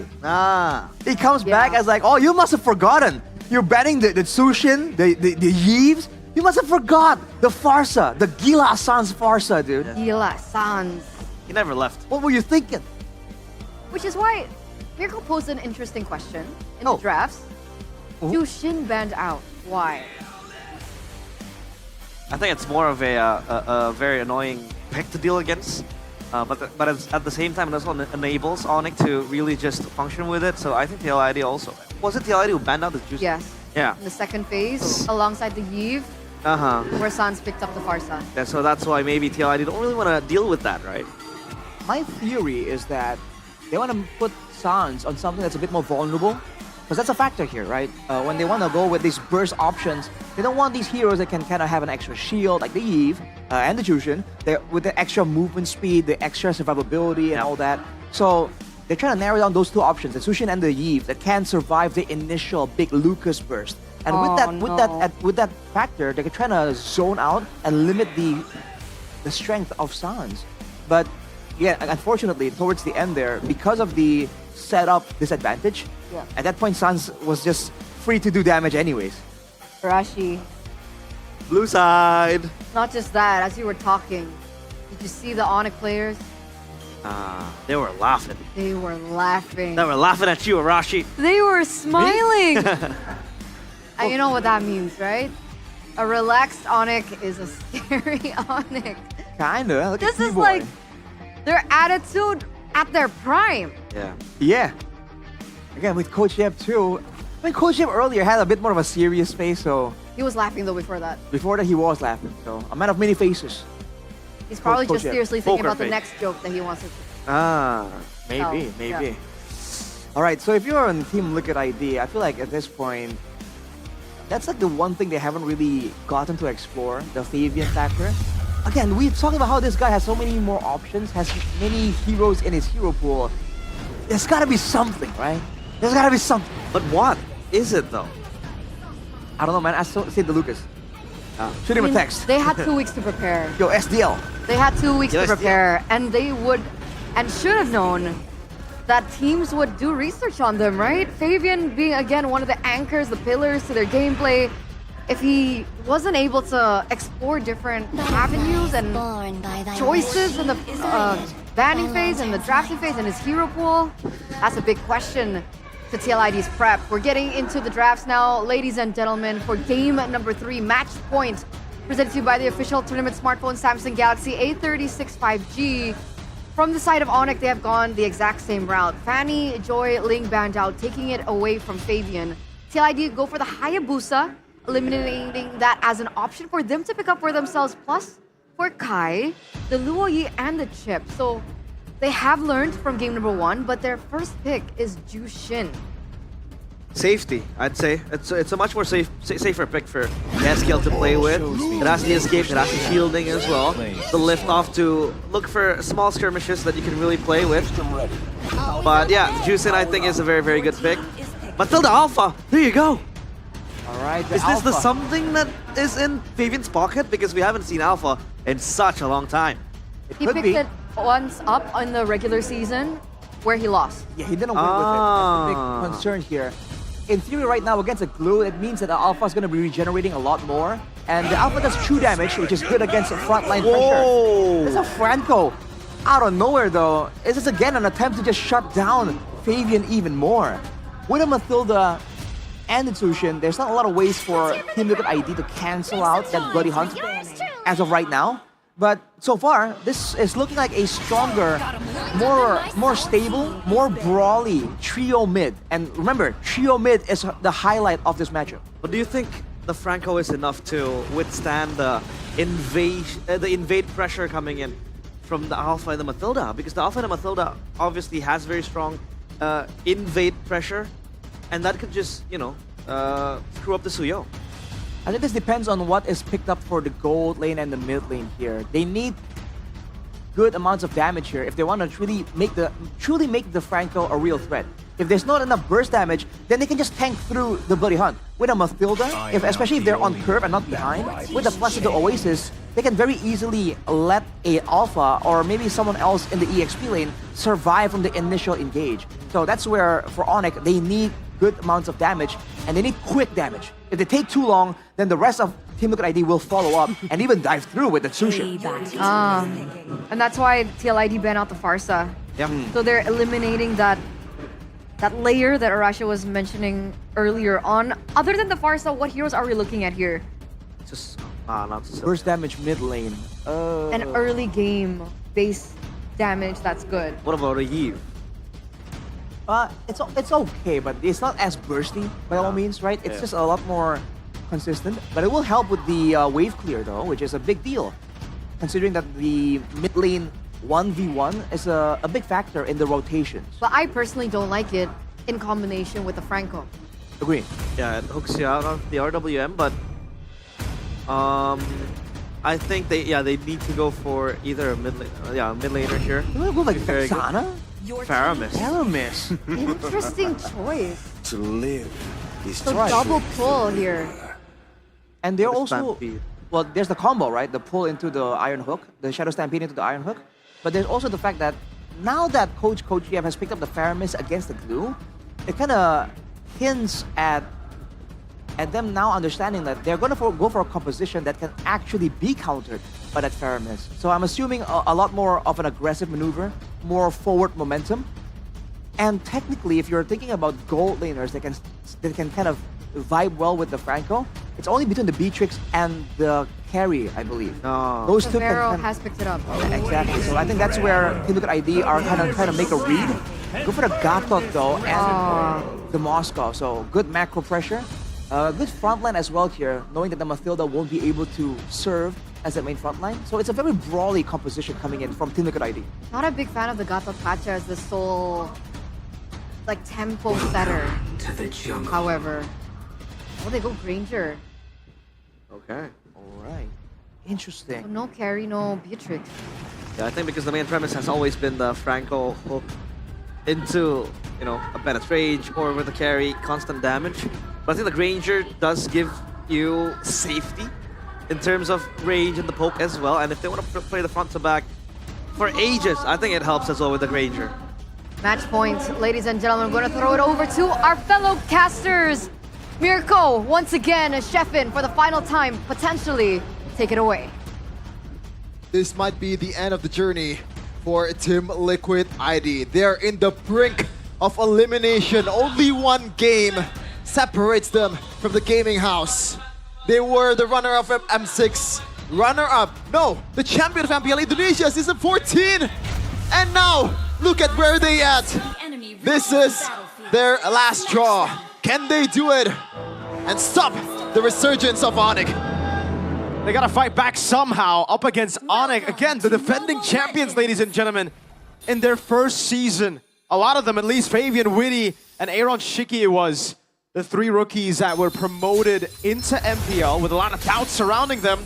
He comes back as like, oh, you must have forgotten. You're banning the Sushin, the Yves. You must have forgot the Farsa, the Gila Sans Farsa, dude. Gila Sans. He never left. What were you thinking? Which is why Mirko posed an interesting question in the drafts. Jushin banned out. Why? I think it's more of a very annoying pick to deal against. But at the same time, it also enables Onyx to really just function with it. So I think TLID also. Was it TLID who banned out the Juice? Yes. Yeah. In the second phase, alongside the Yves, where Sans picked up the Farsa. Yeah, so that's why maybe TLID don't really want to deal with that, right? My theory is that they want to put Sans on something that's a bit more vulnerable. Because that's a factor here, right? When they want to go with these burst options, they don't want these heroes that can kind of have an extra shield, like the Eve and the Jushin, with the extra movement speed, the extra survivability, and all that. So they're trying to narrow down those two options, the Sushin and the Eve, that can survive the initial big Lucas burst. And with that factor, they're trying to zone out and limit the strength of Sans. But yeah, unfortunately, towards the end there, because of the setup disadvantage, at that point, Sans was just free to do damage anyways. Rashi, Blue side. not just that, as you were talking, did you see the Onyx players? They were laughing. They were laughing. They were laughing at you, Arashi. They were smiling. And you know what that means, right? A relaxed Onyx is a scary Onyx. Kinda. Look This at is T-Boy. like their attitude at their prime. Yeah. Yeah. Again, with Coach Jeb too. I mean, Coach Jeb earlier had a bit more of a serious face, so He was laughing though before that. before that he was laughing. So a man of many faces. He's probably Coach just Jeb. seriously thinking Poker about the face. next joke that he wants to. Maybe, Oh, maybe. yeah. All right, so if you're on Team Liquid ID, I feel like at this point, that's like the one thing they haven't really gotten to explore, the Fabian factor. Again, we're talking about how this guy has so many more options, has many heroes in his hero pool. There's gotta be something, right? There's gotta be something. But what is it though? I don't know, man. Ask Sid the Lucas. Shoot him a text. They had 2 weeks to prepare. Yo, SDL. They had 2 weeks Yo, to SDL. prepare, and they would and should have known that teams would do research on them, right? Fabian being, again, one of the anchors, the pillars to their gameplay. If he wasn't able to explore different avenues and choices in the banning phase and the drafting phase and his hero pool, that's a big question to TLID's prep. We're getting into the drafts now, ladies and gentlemen, for game number 3, match point, presented to you by the official tournament smartphone Samsung Galaxy A36 5G. From the side of Onyx, they have gone the exact same route. Fanny, Joy, Ling, Bandao taking it away from Fabian. TLID go for the Hayabusa, eliminating that as an option for them to pick up for themselves. Plus, for Kai, the Luoyi and the Chip. So they have learned from game number 1, but their first pick is Jushin. Safety, I'd say. It's a much more safer pick for Yaskiel to play with. It has the escape, it has the shielding as well. The lift off to look for small skirmishes that you can really play with. But yeah, Jushin I think is a very, very good pick. Matilda Alpha, there you go. Alright, Is this the something that is in Fabian's pocket? Because we haven't seen Alpha in such a long time. He picked it once up in the regular season where he lost. Yeah, he didn't win with it. That's the big concern here. In theory, right now, against a glue, it means that the Alpha is going to be regenerating a lot more. And the Alpha does true damage, which is good against frontline pressure. This is a Franco. Out of nowhere, though, is this again an attempt to just shut down Fabian even more? With a Matilda and the Tushin, there's not a lot of ways for Team Liquid ID to cancel out that Bloody Hunt as of right now. But so far, this is looking like a stronger, more stable, more brawly trio mid. And remember, trio mid is the highlight of this matchup. But do you think the Franco is enough to withstand the invade pressure coming in from the Alpha and the Matilda? Because the Alpha and the Matilda obviously has very strong invade pressure, and that could just, you know, screw up the Suyo. I think this depends on what is picked up for the gold lane and the mid lane here. They need good amounts of damage here if they want to truly make the Franco a real threat. If there's not enough burst damage, then they can just tank through the Bloody Hunt. With a Matilda, especially if they're on curve and not behind, with the plus of the Oasis, they can very easily let a Alpha or maybe someone else in the EXP lane survive from the initial engage. So that's where, for Onyx, they need good amounts of damage, and they need quick damage. If they take too long, then the rest of Team Liquid ID will follow up and even dive through with the Tsushin. And that's why TLID banned out the Farsa. So they're eliminating that layer that Arasha was mentioning earlier on. Other than the Farsa, what heroes are we looking at here? Just not so burst damage mid lane. An early game base damage, that's good. What about a Eve? It's okay, but it's not as bursty by all means, right? It's just a lot more consistent. But it will help with the wave clear though, which is a big deal, considering that the mid lane 1v1 is a big factor in the rotations. But I personally don't like it in combination with the Franco. Agree. Yeah, it hooks you out of the RWM, but I think they need to go for either a mid laner here. You want to go like Vexana? Faramis. Interesting choice. To live is So double pull here. And they're also, well, there's the combo, right? The pull into the Iron Hook, the Shadow Stampede into the Iron Hook. But there's also the fact that now that Coach GF has picked up the Faramis against the glue, it kind of hints at them now understanding that they're going to go for a composition that can actually be countered by that Faramis. So I'm assuming a lot more of an aggressive maneuver, more forward momentum. And technically, if you're thinking about gold laners that can kind of vibe well with the Franco, it's only between the Beatrix and the carry, I believe. Those two has picked it up. Exactly. So I think that's where Team Liquid ID are kind of trying to make a read. Go for the Gatot though, and the Moscow. So good macro pressure. Good frontline as well here, knowing that the Matilda won't be able to serve as the main frontline. So it's a very brawly composition coming in from Team Liquid ID. Not a big fan of the Gatot Pacha as the sole, like, tempo setter. However, they go Granger. Okay. Alright. Interesting. So no carry, no Beatrix. Yeah, I think because the main premise has always been the Franco hook into, you know, a Bennett's Rage or with the carry, constant damage. But I think the Granger does give you safety in terms of range and the poke as well. And if they want to play the front to back for ages, I think it helps as well with the Granger. Match point, ladies and gentlemen. We're going to throw it over to our fellow casters. Mirko, once again, Sheffin for the final time, potentially take it away. This might be the end of the journey for Team Liquid ID. They're in the brink of elimination. Only one game separates them from the gaming house. They were the runner-up of M6, the champion of MPL Indonesia Season 14. And now, look at where they at. This is their last draw. Can they do it and stop the resurgence of Onyx? They gotta fight back somehow up against Onyx. Again, the defending champions, ladies and gentlemen, in their first season. A lot of them, at least Fabian, Witty, and Aaron Shiki, it was the three rookies that were promoted into MPL with a lot of doubts surrounding them,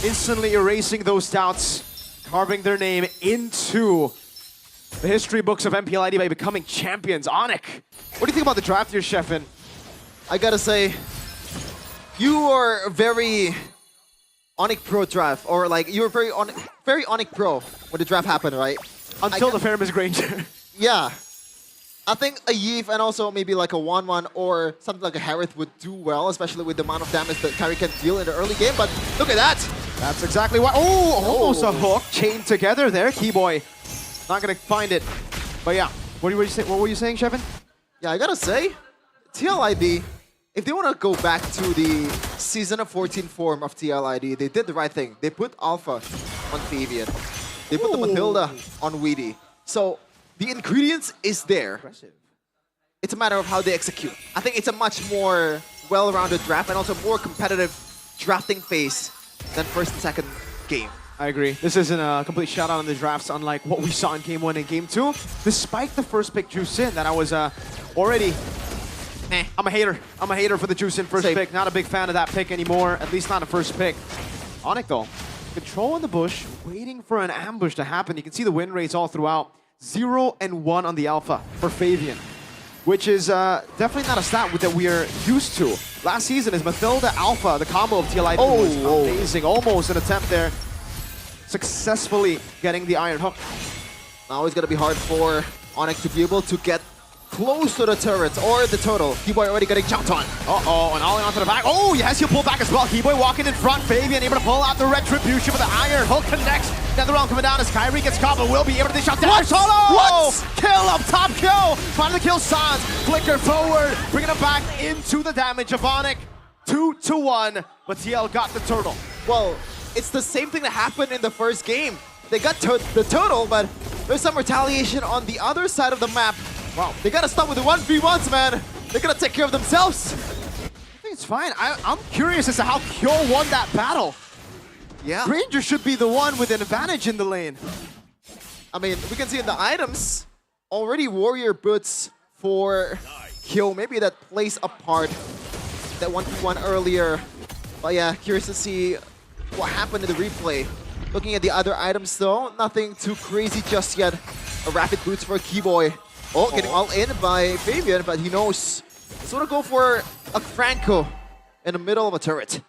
instantly erasing those doubts, carving their name into the history books of MPL ID by becoming champions. Onyx, what do you think about the draft here, Sheffin? I gotta say, you are very Onyx Pro draft, or like you were very Onyx Pro when the draft happened, right? Until the Famous Granger. Yeah. I think a Yves and also maybe like a 1-1 or something like a Harith would do well, especially with the amount of damage that Kyrie can deal in the early game. But look at that! That's exactly why. Oh, almost a hook chained together there. Keyboy not gonna find it. But yeah, what were you saying, Sheffin? Yeah, I gotta say, TLID, if they want to go back to the Season of 14 form of TLID, they did the right thing. They put Alpha on Fabian. They put the Matilda on Weedy. So the ingredients is there. It's a matter of how they execute. I think it's a much more well-rounded draft and also more competitive drafting phase than first and second game. I agree. This isn't a complete shout-out on the drafts, unlike what we saw in Game 1 and Game 2. Despite the first pick Juicin that I was already... I'm a hater. I'm a hater for the Juicin first pick. Not a big fan of that pick anymore, at least not a first pick. Onyx though, control in the bush, waiting for an ambush to happen. You can see the win rates all throughout. 0 and 1 on the Alpha for Fabian, which is definitely not a stat that we are used to. Last season is Matilda Alpha, the combo of TLID was amazing. Almost an attempt there. Successfully getting the Iron Hook. Now it's going to be hard for Onyx to be able to get close to the turret or the turtle. Keyboy already getting jumped on. Uh-oh, and ollie onto the back. Oh, yes, he'll pull back as well. Keyboy walking in front. Fabian able to pull out the Retribution with the Iron Hook connects. Netherrealm coming down as Kyrie gets caught, but will be able to dish out there. Solo! What? Kill up top kill. Finally kill Sans. Flicker forward, bringing him back into the damage of Onyx. 2-1, but TL got the turtle. Well, it's the same thing that happened in the first game. They got the turtle, but there's some retaliation on the other side of the map. Wow, they gotta stop with the 1v1s, man. They're gonna take care of themselves. I think it's fine. I'm curious as to how Kyo won that battle. Yeah. Granger should be the one with an advantage in the lane. I mean, we can see in the items, already warrior boots for Kyo. Maybe that plays a part, that 1v1 earlier. But yeah, curious to see what happened in the replay. Looking at the other items though, nothing too crazy just yet. A rapid boots for Keyboy. Oh, getting all in by Fabian, but he knows. He's gonna go for a Franco in the middle of a turret.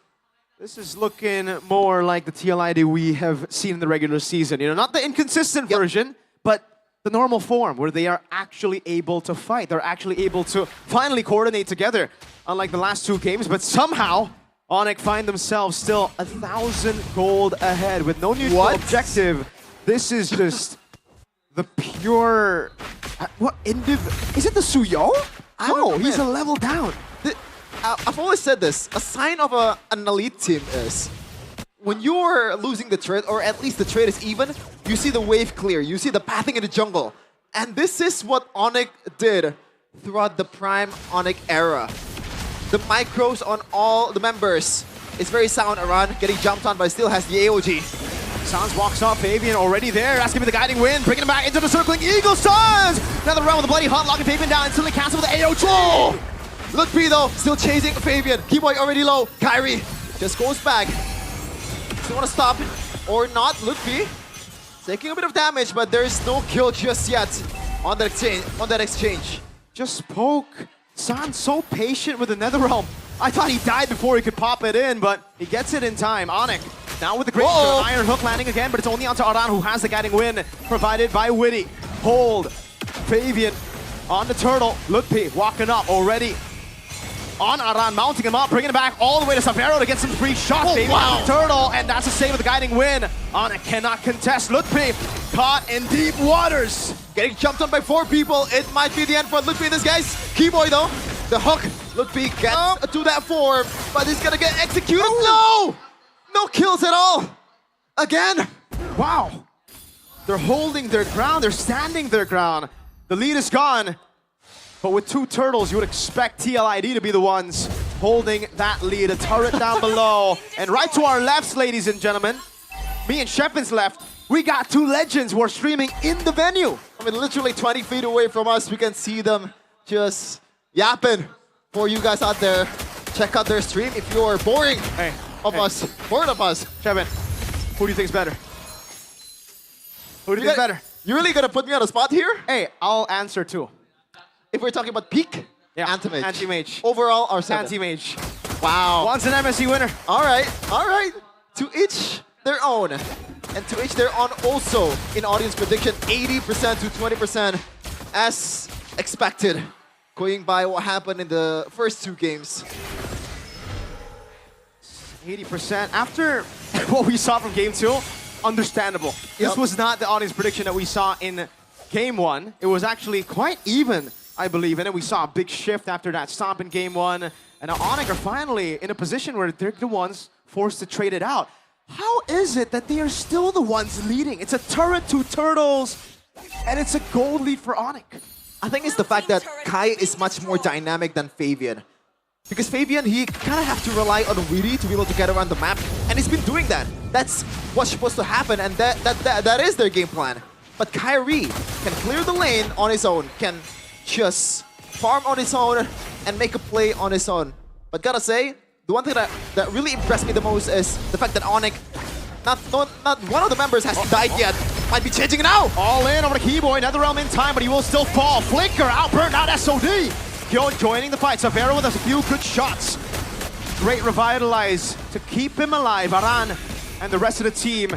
This is looking more like the TLID we have seen in the regular season. You know, not the inconsistent version, but the normal form where they are actually able to fight. They're actually able to finally coordinate together, unlike the last two games. But somehow, Onyx find themselves still 1,000 gold ahead with no neutral objective. This is just the pure... What is it the Suyo? No, he's a level down. I've always said this. A sign of an elite team is when you're losing the trade, or at least the trade is even, you see the wave clear. You see the pathing in the jungle. And this is what Onyx did throughout the prime Onyx era. The micros on all the members is very sound around, getting jumped on, but still has the AOG. Sans walks off, Fabian already there, asking for the guiding wind, bringing him back into the circling Eagle Sans! Another round with the bloody hunt, locking Fabian down, instantly cancel with the AOG! Oh! Look P though, still chasing Fabian. Keyboy already low. Kyrie just goes back. Still want to stop it or not. Look P taking a bit of damage, but there is no kill just yet on that exchange. Just poke. Sans so patient with the Netherrealm. I thought he died before he could pop it in, but he gets it in time. Onyx now with the great iron hook landing again, but it's only onto Aran who has the guiding win provided by Witty. Hold. Fabian on the turtle. Lutpi walking up already. On Aran, mounting him up, bringing it back all the way to Savero to get some free shots. Oh, Fabian wow. on the turtle, and that's a save with the guiding win. Onyx cannot contest. Lutpi caught in deep waters. Getting jumped on by 4 people. It might be the end for Lutfi in this case. Keyboy though, the hook. Lutfi gets to that form, but he's gonna get executed. No! No kills at all. Again. Wow. They're holding their ground. They're standing their ground. The lead is gone. But with 2 turtles, you would expect TLID to be the ones holding that lead. A turret down below. And right to our lefts, ladies and gentlemen, me and Shepin's left, we got 2 legends who are streaming in the venue. I mean, literally 20 feet away from us, we can see them just yapping. For you guys out there, check out their stream if you are bored of us. Shepin, who do you think is better? Who do you think is better? You really gonna put me on a spot here? Hey, I'll answer too. If we're talking about peak, Anti-Mage. Anti-Mage. Overall, our 7. Anti-Mage. Wow. One's an MSC winner. All right. To each their own. And to each their own also in audience prediction, 80% to 20% as expected. Going by what happened in the first 2 games. 80%. After what we saw from game 2, understandable. This was not the audience prediction that we saw in game 1. It was actually quite even, I believe. And then we saw a big shift after that stomp in game 1. And now Onyx are finally in a position where they're the ones forced to trade it out. How is it that they are still the ones leading? It's a turret, 2 turtles, and it's a gold lead for Onyx. I think it's the fact that Kai is much more dynamic than Fabian. Because Fabian, he kind of have to rely on Witty to be able to get around the map, and he's been doing that. That's what's supposed to happen, and that is their game plan. But Kyrie can clear the lane on his own, can just farm on his own and make a play on his own. But gotta say, the one thing that really impressed me the most is the fact that Onyx, not one of the members has died yet. Might be changing it now. All in over to Keyboy, NetherRealm in time, but he will still fall. Flicker out, burned out SOD. Kyo joining the fight. Savero with a few good shots. Great revitalize to keep him alive. Aran and the rest of the team.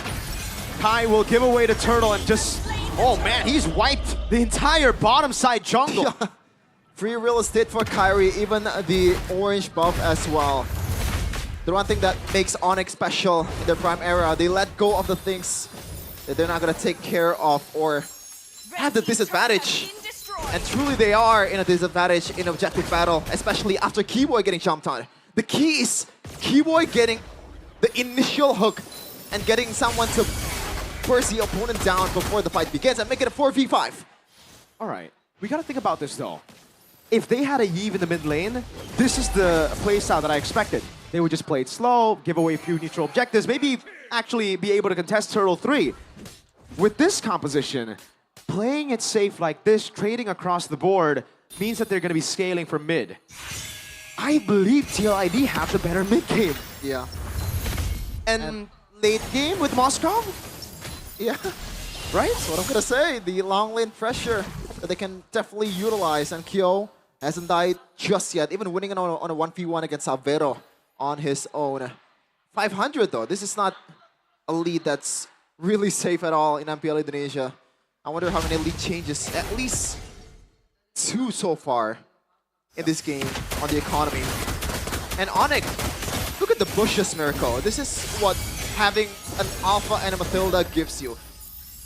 Kai will give away the turtle and just, oh man, he's wiped the entire bottom side jungle. Free real estate for Kyrie, even the orange buff as well. The one thing that makes Onyx special in their prime era, they let go of the things that they're not gonna take care of or have the disadvantage. And truly they are in a disadvantage in objective battle, especially after Keyboy getting jumped on. The key is Keyboy getting the initial hook and getting someone to burst the opponent down before the fight begins and make it a 4v5. All right, we gotta think about this though. If they had a Yve in the mid lane, this is the playstyle that I expected. They would just play it slow, give away a few neutral objectives, maybe actually be able to contest Turtle 3. With this composition, playing it safe like this, trading across the board, means that they're going to be scaling from mid. I believe TLID have the better mid game. Yeah. And late game with Moscow? Yeah. Right? That's what I'm going to say. The long lane pressure that they can definitely utilize. And Kyo hasn't died just yet, even winning on a 1v1 against Savero on his own. 500 though. This is not a lead that's really safe at all in MPL Indonesia. I wonder how many lead changes. At least 2 so far in this game on the economy. And Onyx, look at the bushes miracle. This is what having an Alpha and a Mathilda gives you.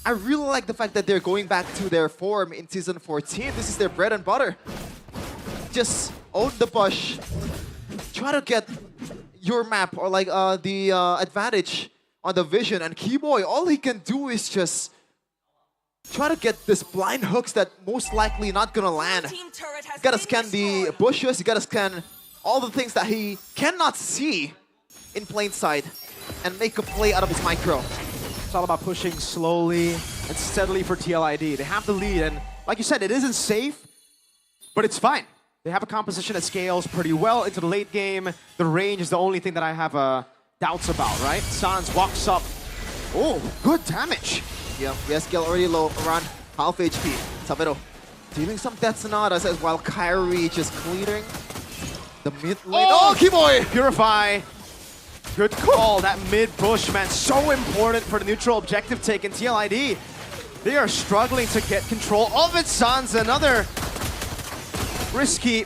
I really like the fact that they're going back to their form in Season 14. This is their bread and butter. Just own the bush. Try to get your map or like the advantage on the vision. And Keyboy, all he can do is just try to get this blind hooks that most likely not gonna land. You gotta scan the bushes, you gotta scan all the things that he cannot see in plain sight and make a play out of his micro. It's all about pushing slowly and steadily for TLID. They have the lead, and like you said, it isn't safe, but it's fine. They have a composition that scales pretty well into the late game. The range is the only thing that I have doubts about, right? Sans walks up. Oh, good damage. Yeah, yes, skill already low, around half HP. Savero dealing some death sonatas as well. Kyrie just clearing The mid lane. Oh, Keyboy! Purify. Good call. That mid push, man, so important for the neutral objective take in TLID. They are struggling to get control of it. Sans, another risky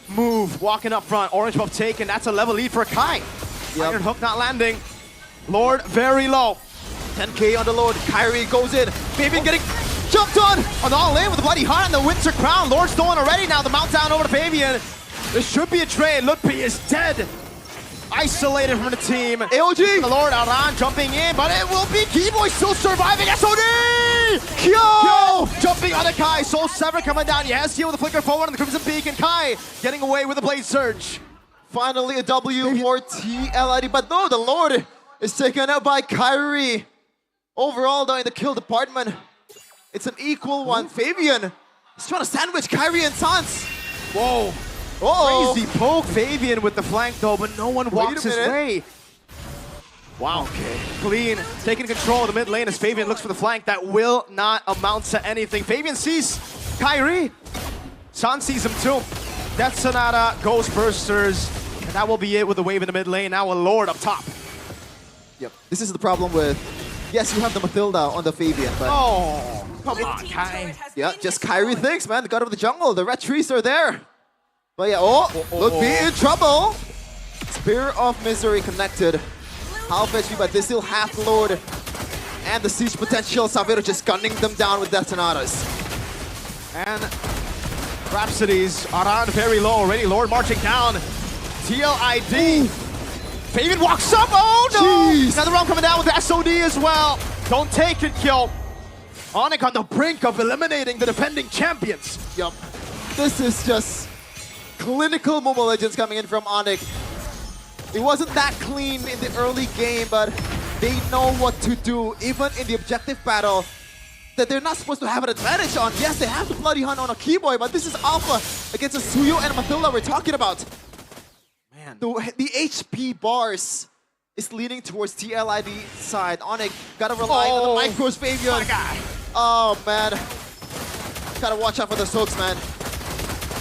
move, walking up front. Orange buff taken. That's a level lead for Kai. Iron hook not landing. Lord very low. 10k on the Lord. Kyrie goes in. Fabian getting jumped on all lane with the bloody heart and the Winter Crown. Lord stolen already now. The mount down over to Fabian. This should be a trade. Lutpi is dead. Isolated from the team. AOG. The Lord Aran jumping in, but it will be Keyboy still surviving. SOD! Kyo! Jumping on the Kai. Soul Sever coming down. Yes, heal with the flicker forward on the Crimson Peak, and Kai getting away with the Blade Surge. Finally a W for TLID, but no, the Lord is taken out by Kyrie. Overall, though, in the kill department, it's an equal one. Fabian is trying to sandwich Kyrie and Sans. Whoa. Crazy poke. Fabian with the flank, though, but no one walks his way. Wow. Okay. Clean. Taking control of the mid lane as Fabian looks for the flank. That will not amount to anything. Fabian sees Kyrie. Sans sees him too. Death Sonata, Ghost Bursters, and that will be it with the wave in the mid lane. Now a Lord up top. Yep. This is the problem with... Yes, you have the Mathilda on the Fabian, but... Oh, come on, Kai. Yeah, just Kyrie thinks, man. The god of the jungle. The red trees are there. But yeah, Lutpi in trouble. Spear of Misery connected. Half HP, but they still have the Lord. And the siege potential. Savero just gunning them down with Death Sonatas. And Rhapsodies are on very low already. Lord marching down. TLID. Fabian walks up. Oh no! Jeez. Another round coming down with the SOD as well. Don't take it, Kyo. Onyx on the brink of eliminating the defending champions. Yup. This is just clinical Mobile Legends coming in from Onyx. It wasn't that clean in the early game, but they know what to do, even in the objective battle that they're not supposed to have an advantage on. Yes, they have to bloody hunt on a Keyboy, but this is Alpha against a Suyo and Mathilda we're talking about. Man. The HP bars is leaning towards TLID side. Onyx gotta rely on the micros, Fabian. My guy. Oh, man. Gotta watch out for the soaks, man.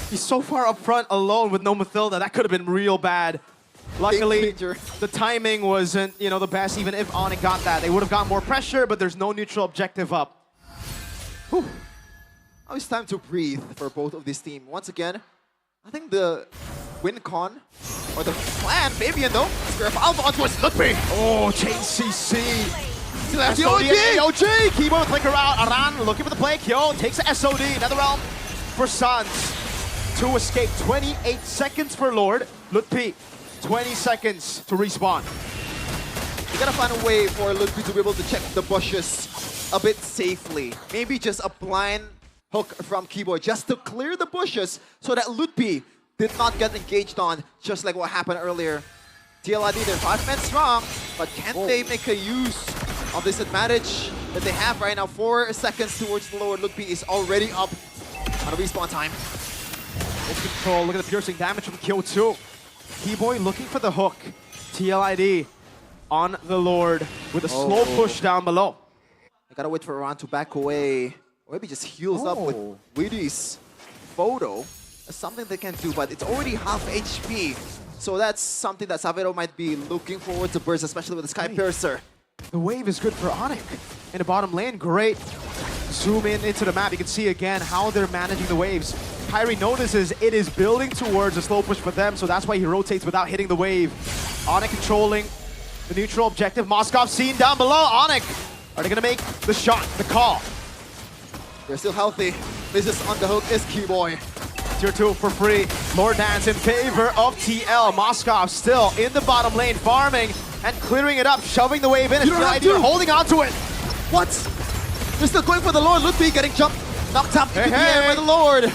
He's so far up front alone with no Mathilda. That could have been real bad. Luckily, the timing wasn't, the best. Even if Onyx got that, they would have got more pressure, but there's no neutral objective up. Whew. Now it's time to breathe for both of these teams. Once again, I think the win con, or the plan, Fabian though, Spear of Alpha onto Lutpi. Oh, Chain CC. SOD! AOG! Keyboard flicker out. Aran looking for the play. Kyo takes the SOD. Another round for Sans to escape. 28 seconds for Lord. Lutpi, 20 seconds to respawn. You gotta find a way for Lutpi to be able to check the bushes a bit safely. Maybe just a blind hook from Keyboy just to clear the bushes so that Lutpi did not get engaged on, just like what happened earlier. TLID, they're 5 men strong, but can they make a use of this advantage that they have right now? 4 seconds towards the lower. Lutpi is already up on a respawn time. Full control. Look at the piercing damage from Kyo 2. Keyboy looking for the hook. TLID on the Lord with a slow push down below. I gotta wait for Aran to back away. Or maybe just heals up with Widdy's photo. That's something they can do, but it's already half HP. So that's something that Savero might be looking forward to burst, especially with the Sky Piercer. The wave is good for Onyx. In the bottom lane, great. Zoom in into the map. You can see again how they're managing the waves. Kyrie notices it is building towards a slow push for them, so that's why he rotates without hitting the wave. Onyx controlling the neutral objective. Moskov seen down below. Onyx, are they gonna make the shot, the call? They're still healthy. This is on the hook, is Keyboy. Tier 2 for free. Lord Dance in favor of TL. Moskov still in the bottom lane, farming and clearing it up, shoving the wave in. They're holding on to it. What? They're still going for the Lord. Lutpi getting jumped, knocked up into the air by the Lord.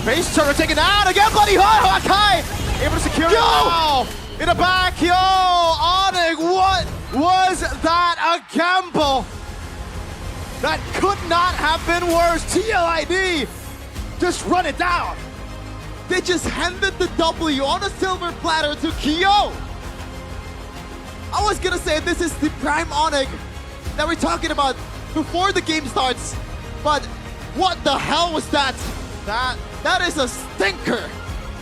Face turret taken out again, bloody hot. Hakai able to secure it now. In the back, yo. Onyx, what was that? A gamble. That could not have been worse. TLID, just run it down. They just handed the W on a silver platter to Kyo. I was gonna say this is the prime Onyx that we're talking about before the game starts, but what the hell was that? That is a stinker.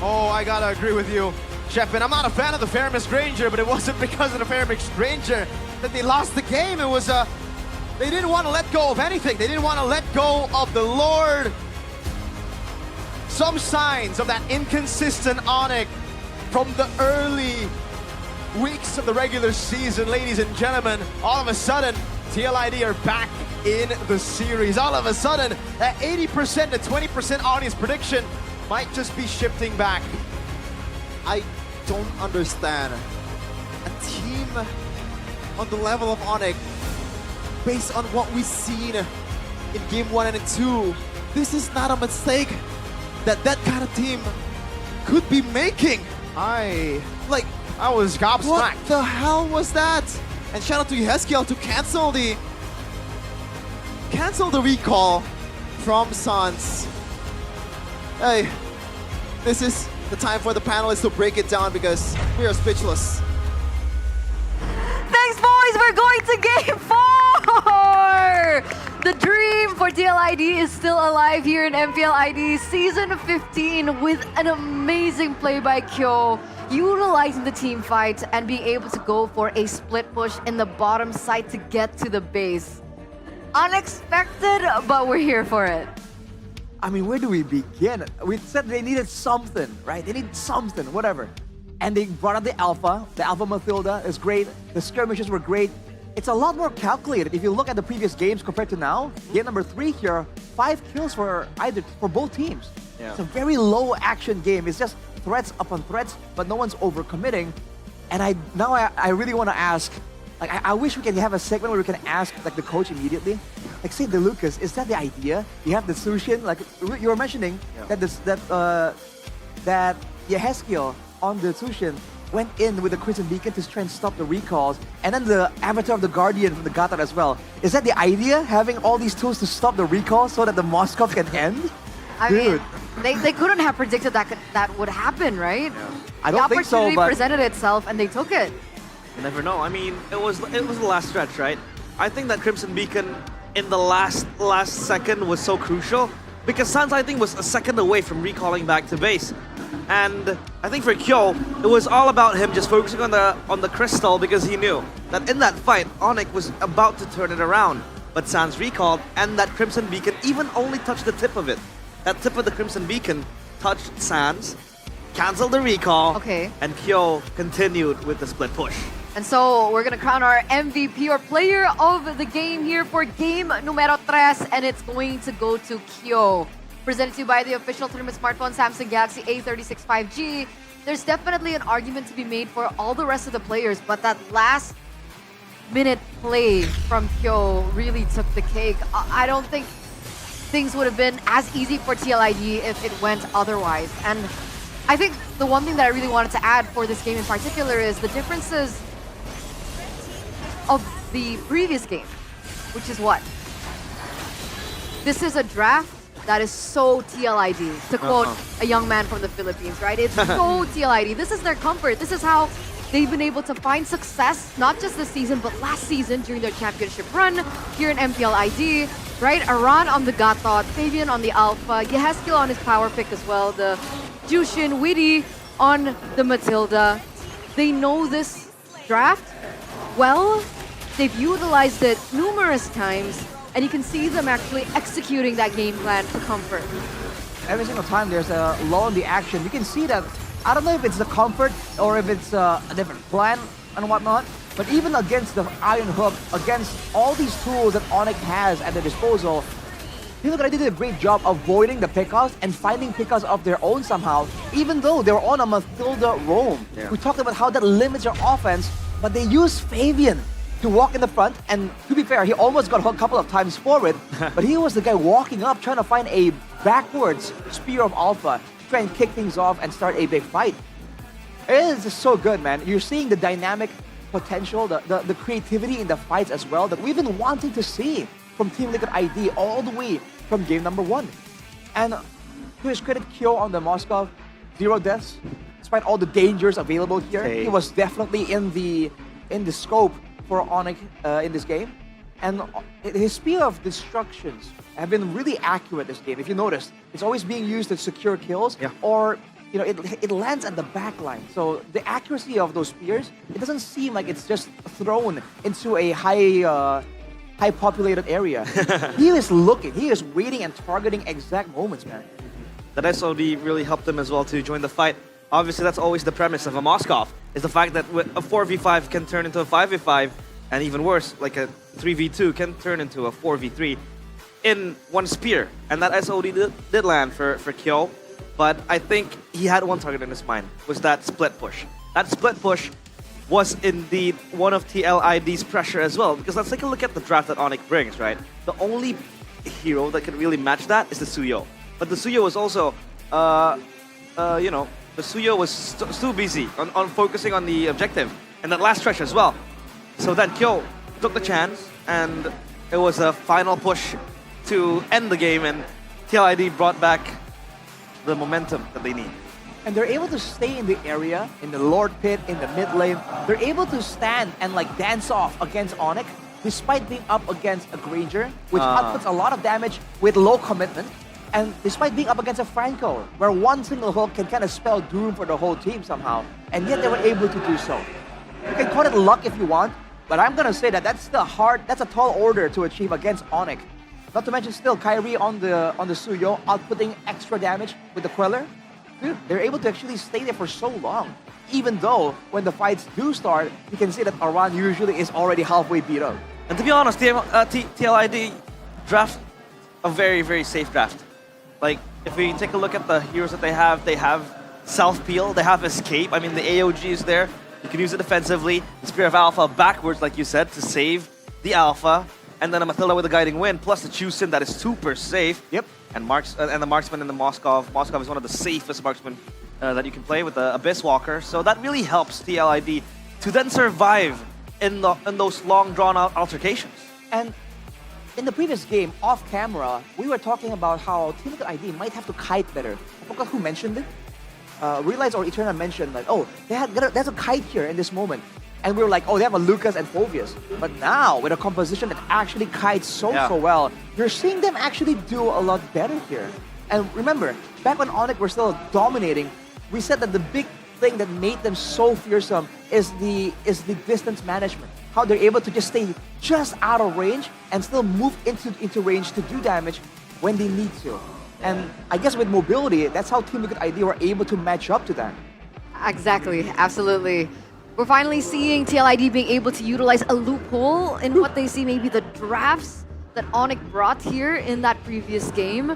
Oh, I gotta agree with you, Shep. And I'm not a fan of the Faramis Granger, but it wasn't because of the Faramis Granger that they lost the game. It was they didn't want to let go of anything. They didn't want to let go of the Lord. Some signs of that inconsistent Onyx from the early weeks of the regular season, ladies and gentlemen. All of a sudden, TLID are back in the series. All of a sudden, that 80% to 20% audience prediction might just be shifting back. I don't understand. A team on the level of Onyx, based on what we've seen in Game 1 and 2, this is not a mistake that kind of team could be making. I was gobsmacked. What the hell was that? And shout out to Yeskiel to cancel the recall from Suns. Hey, this is the time for the panelists to break it down because we are speechless. Thanks, boys. We're going to Game 4. The dream for TLID is still alive here in MPL ID Season 15 with an amazing play by Kyo, utilizing the team fight and being able to go for a split push in the bottom side to get to the base. Unexpected, but we're here for it. I mean, where do we begin? We said they needed something, right? They need something, whatever. And they brought out the Alpha. The Alpha Mathilda is great. The skirmishes were great. It's a lot more calculated. If you look at the previous games compared to now, game number 3 here, 5 kills for both teams. Yeah. It's a very low action game. It's just threats upon threats, but no one's overcommitting. And I really want to ask, like, I wish we can have a segment where we can ask like the coach immediately. Like, say, DeLucas, is that the idea? You have the Sushin, like you were mentioning, that Yeheskiel on the Sushin went in with the Crimson Beacon to try and stop the recalls, and then the Avatar of the Guardian from the Gatar as well. Is that the idea, having all these tools to stop the recall so that the Moskov can end? I mean, they couldn't have predicted that would happen, right? I don't think so, The opportunity but presented itself and they took it. You never know. I mean, it was the last stretch, right? I think that Crimson Beacon in the last second was so crucial because Sans, I think, was a second away from recalling back to base. And I think for Kyo, it was all about him just focusing on the crystal because he knew that in that fight, Onyx was about to turn it around. But Sans recalled, and that Crimson Beacon even only touched the tip of it. That tip of the Crimson Beacon touched Sans, canceled the recall, and Kyo continued with the split push. And so we're gonna crown our MVP or player of the game here for game numero 3, and it's going to go to Kyo. Presented to you by the official tournament smartphone Samsung Galaxy A36 5G. There's definitely an argument to be made for all the rest of the players, but that last minute play from Kyo really took the cake. I don't think things would have been as easy for TLID if it went otherwise. And I think the one thing that I really wanted to add for this game in particular is the differences of the previous game, which is what? This is a draft that is so TLID, to quote a young man from the Philippines, right? It's so TLID. This is their comfort. This is how they've been able to find success, not just this season, but last season during their championship run here in MPL ID, right? Aran on the Gatot, Fabian on the Alpha, Yeheskiel on his power pick as well, the Jushin, Witty on the Matilda. They know this draft well. They've utilized it numerous times, and you can see them actually executing that game plan to comfort. Every single time there's a lull in the action, you can see that, I don't know if it's the comfort or if it's a different plan and whatnot, but even against the Iron Hook, against all these tools that Onyx has at their disposal, Team did a great job avoiding the pickoffs and finding pickoffs of their own somehow, even though they were on a Mathilda roam. Yeah. We talked about how that limits your offense, but they used Fabian to walk in the front, and to be fair, he almost got hooked a couple of times forward, but he was the guy walking up, trying to find a backwards Spear of Alpha, try and kick things off and start a big fight. It is just so good, man. You're seeing the dynamic potential, the creativity in the fights as well that we've been wanting to see from Team Liquid ID all the way from game number 1. And to his credit, Kyo on the Moskov, 0 deaths, despite all the dangers available here. He was definitely in the scope for Onyx in this game. And his Spear of Destructions have been really accurate this game. If you notice, it's always being used to secure kills or you know, it lands at the back line. So the accuracy of those spears, it doesn't seem like it's just thrown into a high populated area. He is looking, he is waiting and targeting exact moments, man. That SOD really helped him as well to join the fight. Obviously, that's always the premise of a Moskov, is the fact that a 4v5 can turn into a 5v5, and even worse, like a 3v2 can turn into a 4v3 in one spear. And that SOD did land for Kyo, but I think he had one target in his mind, was that split push. That split push was indeed one of TLID's pressure as well, because let's take a look at the draft that Onyx brings, right? The only hero that can really match that is the Suyo. But the Suyo was also, you know, the Suyo was still busy on focusing on the objective and that last stretch as well. So then Kyo took the chance, and it was a final push to end the game, and TLID brought back the momentum that they need. And they're able to stay in the area, in the Lord Pit, in the mid lane. They're able to stand and like dance off against Onyx, despite being up against a Granger, which outputs a lot of damage with low commitment. And despite being up against a Franco, where one single hook can kind of spell doom for the whole team somehow, and yet they were able to do so. You can call it luck if you want, but I'm gonna say that that's a tall order to achieve against Onyx. Not to mention still Kyrie on the Suyo, outputting extra damage with the Queller. Dude, they're able to actually stay there for so long. Even though when the fights do start, you can see that Aran usually is already halfway beat up. And to be honest, TLID draft a very, very safe draft. Like, if we take a look at the heroes that they have self-peel, they have escape. I mean, the AOG is there. You can use it defensively. The Spear of Alpha backwards, like you said, to save the Alpha. And then a Matilda with a Guiding Wind, plus the Chusin that is super safe. Yep. And the Marksman in the Moskov. Moskov is one of the safest marksmen that you can play with the Abyss Walker. So that really helps TLID to then survive in those long drawn-out altercations. And in the previous game, off camera, we were talking about how Team Liquid ID might have to kite better. I forgot who mentioned it. Realize or Eternal mentioned like, oh, there's a kite here in this moment. And we were like, oh, they have a Lucas and Phoveus. But now, with a composition that actually kites so well, you're seeing them actually do a lot better here. And remember, back when Onyx were still dominating, we said that the big thing that made them so fearsome is the distance management. How they're able to just stay just out of range and still move into range to do damage when they need to. And I guess with mobility, that's how Team Liquid ID were able to match up to that. Exactly, absolutely. We're finally seeing TLID being able to utilize a loophole in what they see maybe the drafts that Onyx brought here in that previous game.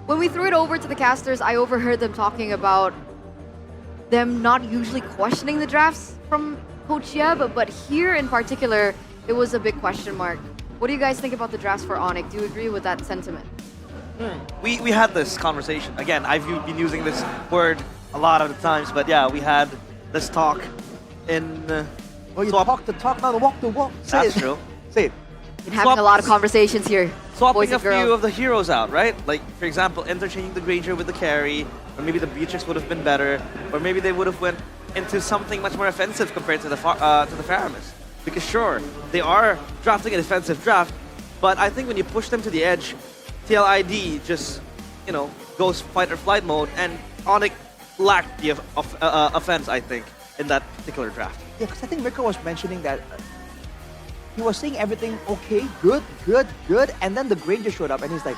When we threw it over to the casters, I overheard them talking about them not usually questioning the drafts from Coach Yeb, but here in particular, it was a big question mark. What do you guys think about the drafts for Onyx? Do you agree with that sentiment? We had this conversation. Again, I've been using this word a lot of the times, but yeah, we had this talk in... well, you talk the talk, now walk the walk. That's true. Say it. Been having a lot of conversations here. Swapping a few of the heroes out, right? Like, for example, interchanging the Granger with the carry, or maybe the Beatrix would have been better, or maybe they would have went into something much more offensive compared to the Faramis. Because sure, they are drafting a defensive draft, but I think when you push them to the edge, TLID just, you know, goes fight or flight mode, and Onyx lacked the offense, I think, in that particular draft. Yeah, because I think Rico was mentioning that he was saying everything okay, good, and then the Granger showed up and he's like,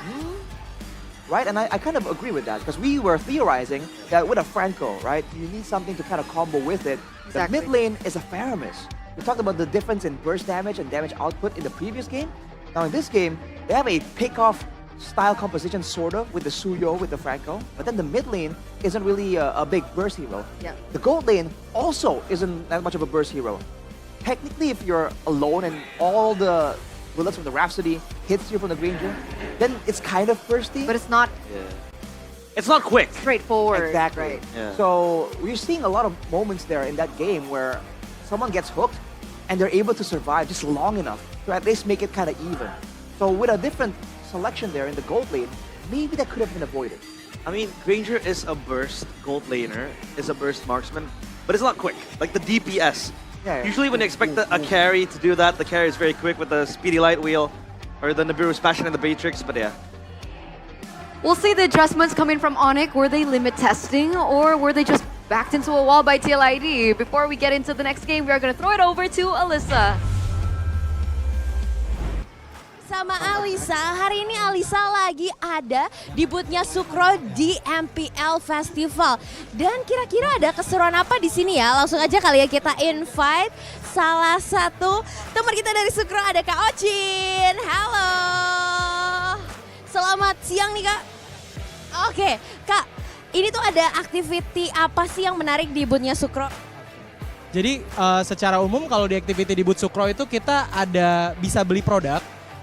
right? And I kind of agree with that because we were theorizing that with a Franco, right, you need something to kind of combo with it. Exactly. The mid lane is a Faramis. We talked about the difference in burst damage and damage output in the previous game. Now in this game, they have a pick-off style composition sort of with the Suyo, with the Franco, but then the mid lane isn't really a big burst hero. Yeah. The gold lane also isn't that much of a burst hero. Technically, if you're alone and all the bullets from the Rhapsody hits you from the Granger, then it's kind of bursty. But it's not... Yeah. It's not quick. Straightforward. Exactly. Right. Yeah. So we're seeing a lot of moments there in that game where someone gets hooked and they're able to survive just long enough to at least make it kind of even. So with a different selection there in the gold lane, maybe that could have been avoided. I mean, Granger is a burst gold laner, is a burst marksman, but it's not quick. Like the DPS. Yeah. Usually when you expect a carry to do that, the carry is very quick with the speedy light wheel or the Nibiru's passion and the Beatrix, but yeah. We'll see the adjustments coming from Onyx. Were they limit testing or were they just backed into a wall by TLID? Before we get into the next game, we are going to throw it over to Alyssa. Sama Alisa, hari ini Alisa lagi ada di boothnya Sukro di MPL Festival. Dan kira-kira ada keseruan apa di sini ya? Langsung aja kali ya kita invite salah satu teman kita dari Sukro, ada Kak Ocin. Halo. Selamat siang nih Kak. Oke, Kak, ini tuh ada activity apa sih yang menarik di boothnya Sukro? Jadi secara umum kalau di activity di booth Sukro itu kita ada bisa beli produk.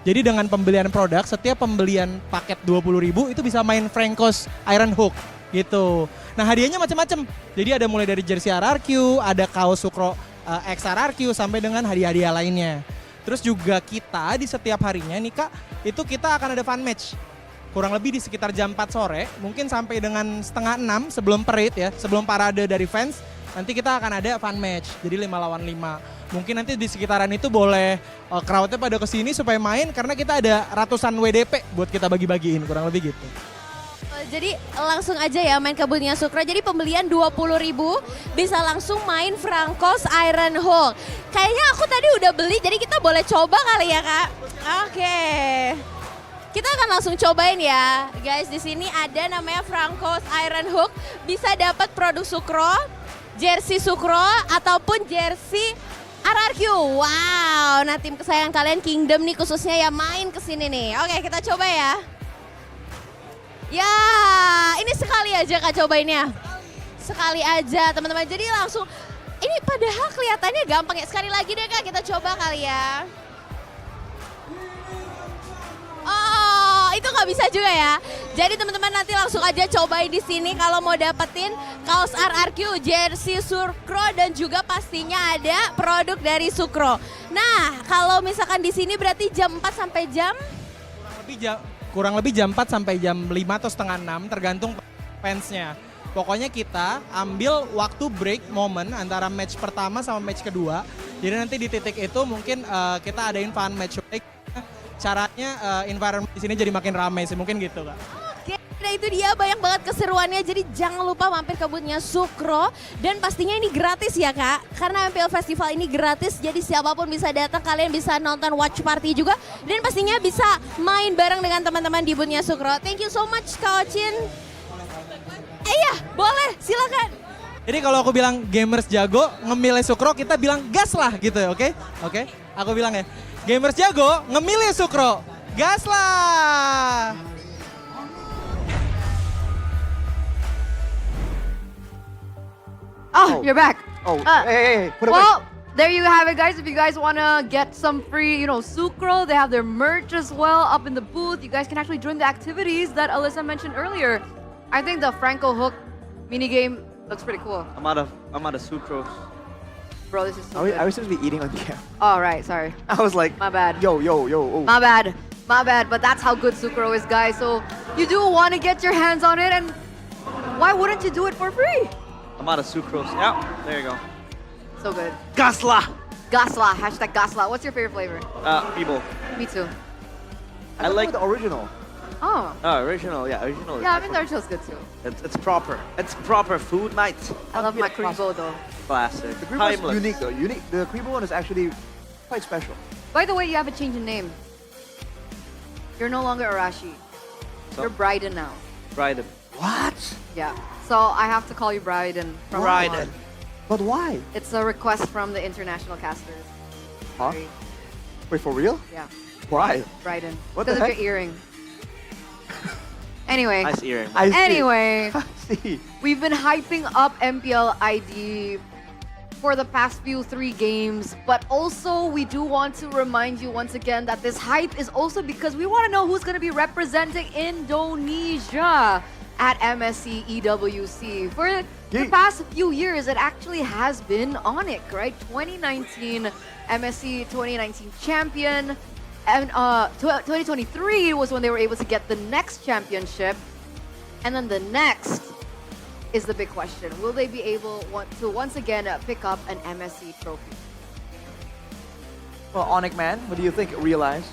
Jadi dengan pembelian produk, setiap pembelian paket 20.000 itu bisa main Franco's Iron Hook gitu. Nah hadiahnya macam-macam. Jadi ada mulai dari jersey RRQ, ada kaos Sukro X RRQ sampai dengan hadiah-hadiah lainnya. Terus juga kita di setiap harinya nih Kak, itu kita akan ada fun match. Kurang lebih di sekitar jam 4 sore, mungkin sampai dengan 5:30 sebelum parade ya, sebelum parade dari fans. Nanti kita akan ada fun match, jadi 5 lawan 5. Mungkin nanti di sekitaran itu boleh crowd-nya pada kesini supaya main karena kita ada ratusan WDP buat kita bagi-bagiin, kurang lebih gitu. Jadi langsung aja ya main ke boothnya Sukro. Jadi pembelian 20.000 bisa langsung main Franco's Iron Hook. Kayaknya aku tadi udah beli, jadi kita boleh coba kali ya Kak. Oke. Kita akan langsung cobain ya. Guys, di sini ada namanya Franco's Iron Hook. Bisa dapat produk Sukro, jersey Sukro ataupun jersey RRQ. Wow, nah tim kesayangan kalian Kingdom nih khususnya ya main kesini nih. Oke, kita coba ya. Ya, ini sekali aja Kak cobainnya. Sekali aja teman-teman. Jadi langsung, ini padahal kelihatannya gampang ya. Sekali lagi deh Kak, kita coba kali ya. Oh, itu nggak bisa juga ya. Jadi teman-teman nanti langsung aja cobain di sini kalau mau dapetin kaos RRQ, jersey Sukro dan juga pastinya ada produk dari Sukro. Nah, kalau misalkan di sini berarti jam 4 sampai jam? Kurang lebih jam 4 sampai jam 5 atau setengah 6 tergantung fansnya. Pokoknya kita ambil waktu break moment antara match pertama sama match kedua. Jadi nanti di titik itu mungkin kita adain fun match break. Caranya environment di sini jadi makin ramai sih, mungkin gitu Kak. Oke, nah itu dia banyak banget keseruannya. Jadi jangan lupa mampir ke boothnya Sukro dan pastinya ini gratis ya Kak. Karena MPL Festival ini gratis, jadi siapapun bisa datang, kalian bisa nonton watch party juga dan pastinya bisa main bareng dengan teman-teman di boothnya Sukro. Thank you so much Kak Ocin. Iya, boleh, silakan. Jadi kalau aku bilang gamers jago, ngemilih Sukro, kita bilang gas lah gitu ya, oke? Oke, aku bilang ya. Gamers jago, ngemilih Sukro. Gas lah! Oh, you're back. Oh, hey, put away. Well, there you have it, guys. If you guys want to get some free, Sukro, they have their merch as well up in the booth. You guys can actually join the activities that Alyssa mentioned earlier. I think the Franco Hook minigame looks pretty cool. I'm out of Sucrose. Bro, this is so good. I was supposed to be eating on camera. Oh, right, sorry. I was like, my bad. Yo. Oh. My bad, but that's how good Sukro is, guys. So you do want to get your hands on it, and why wouldn't you do it for free? I'm out of Sucrose. Yeah, there you go. So good. Gasla! Gasla, hashtag Gasla. What's your favorite flavor? People. Me too. I like the original. Oh. Original, yeah, original. Yeah, I mean the original's good too. It's proper. It's proper food, mate. I love my Kribo though. Classic. The Kribo is Timeless. unique though. The Kribo one is actually quite special. By the way, you have a change in name. You're no longer Arashi. So? You're Bryden now. Bryden. What? Yeah. So I have to call you Bryden. From Bryden. now on. But why? It's a request from the international casters. Huh? Wait, for real? Yeah. Why? Bryden. What the Because of heck? your earring. Anyway. Nice earring. Anyway. I see. We've been hyping up MPL ID for the past few 3 games, but also we do want to remind you once again that this hype is also because we want to know who's going to be representing Indonesia at MSC EWC. For the past few years, it actually has been Onyx, right? 2019 MSC 2019 champion. And 2023 was when they were able to get the next championship. And then the next is the big question. Will they be able to once again pick up an MSC trophy? Well, Onyx man, what do you think? Realize?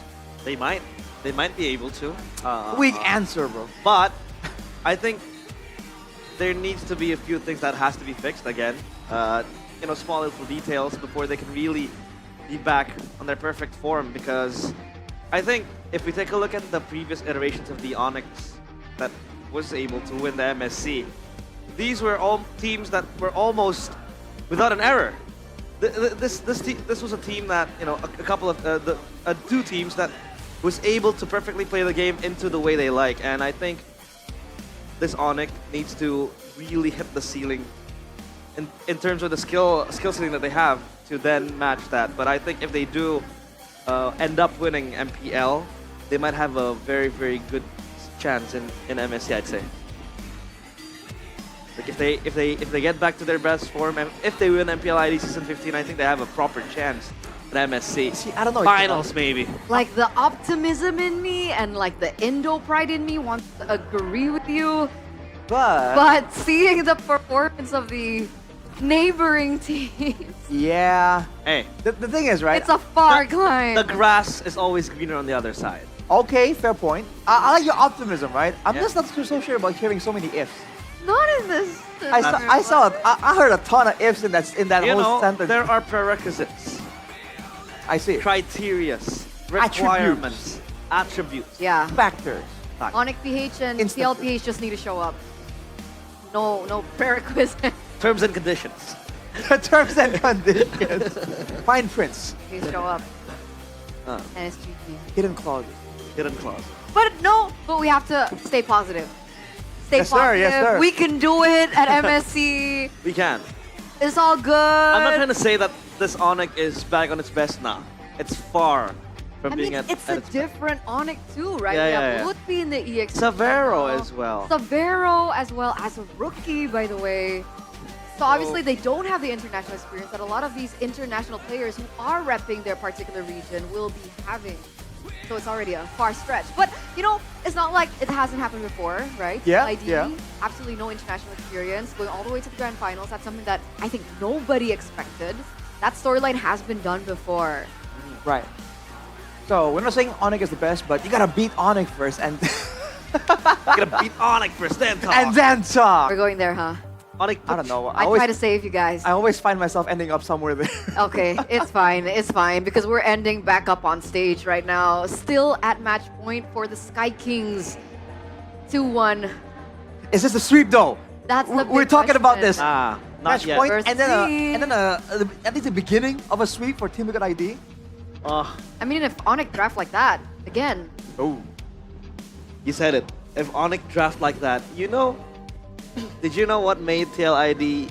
They might. They might be able to. Weak answer, bro. But I think there needs to be a few things that has to be fixed again. Small little details before they can really be back on their perfect form. Because I think if we take a look at the previous iterations of the Onyx that was able to win the MSC, these were all teams that were almost without an error. This was a team that, a couple of two teams that was able to perfectly play the game into the way they like, and I think this Onyx needs to really hit the ceiling in terms of the skill ceiling that they have to then match that. But I think if they do end up winning MPL, they might have a very, very good chance in MSC, I'd say. Like if they get back to their best form, and if they win MPL ID Season 15, I think they have a proper chance at MSC. See, I don't know. Finals, maybe. Like the optimism in me and like the Indo pride in me wants to agree with you. But seeing the performance of the neighboring teams. Yeah. Hey. The thing is, right? It's a far climb. The grass is always greener on the other side. Okay, fair point. I like your optimism, right? I'm just not so sure about hearing so many ifs. Not in this. I heard a ton of ifs in that whole sentence. There are prerequisites. I see. Criterias, requirements, attributes. Yeah. Factors. Onyx PH and PL PH just need to show up. No prerequisite. Terms and conditions. Terms and conditions. Fine prints. Please show up. And it's GG. Hidden clauses. Hidden clause. But we have to stay positive. Stay Yes, sir, positive. yes, sir. We can do it at MSC. We can. It's all good. I'm not trying to say that this Onyx is back on its best now. It's far from being at it's a its different Onyx too, right? Yeah, we yeah, have Lutfi in the EX. Savero as well. Savero as well as a rookie, by the way. So obviously they don't have the international experience that a lot of these international players who are repping their particular region will be having. So it's already a far stretch. But, it's not like it hasn't happened before, right? Yeah, ID, yeah. absolutely no international experience, going all the way to the grand finals. That's something that I think nobody expected. That storyline has been done before. Right. So we're not saying Onyx is the best, but you gotta beat Onyx first and You gotta beat Onyx first, then talk. and then talk. We're going there, huh? Onyx, I don't know. I try to save you guys. I always find myself ending up somewhere there. Okay, it's fine because we're ending back up on stage right now. Still at match point for the Sky Kings. 2-1. Is this a sweep though? That's the We're big talking about question. this. not Match yet. point, First and then seed. at least the beginning of a sweep for Team Liquid ID. I mean, if Onyx draft like that, again, Oh. You said it. If Onyx draft like that, did you know what made TLID,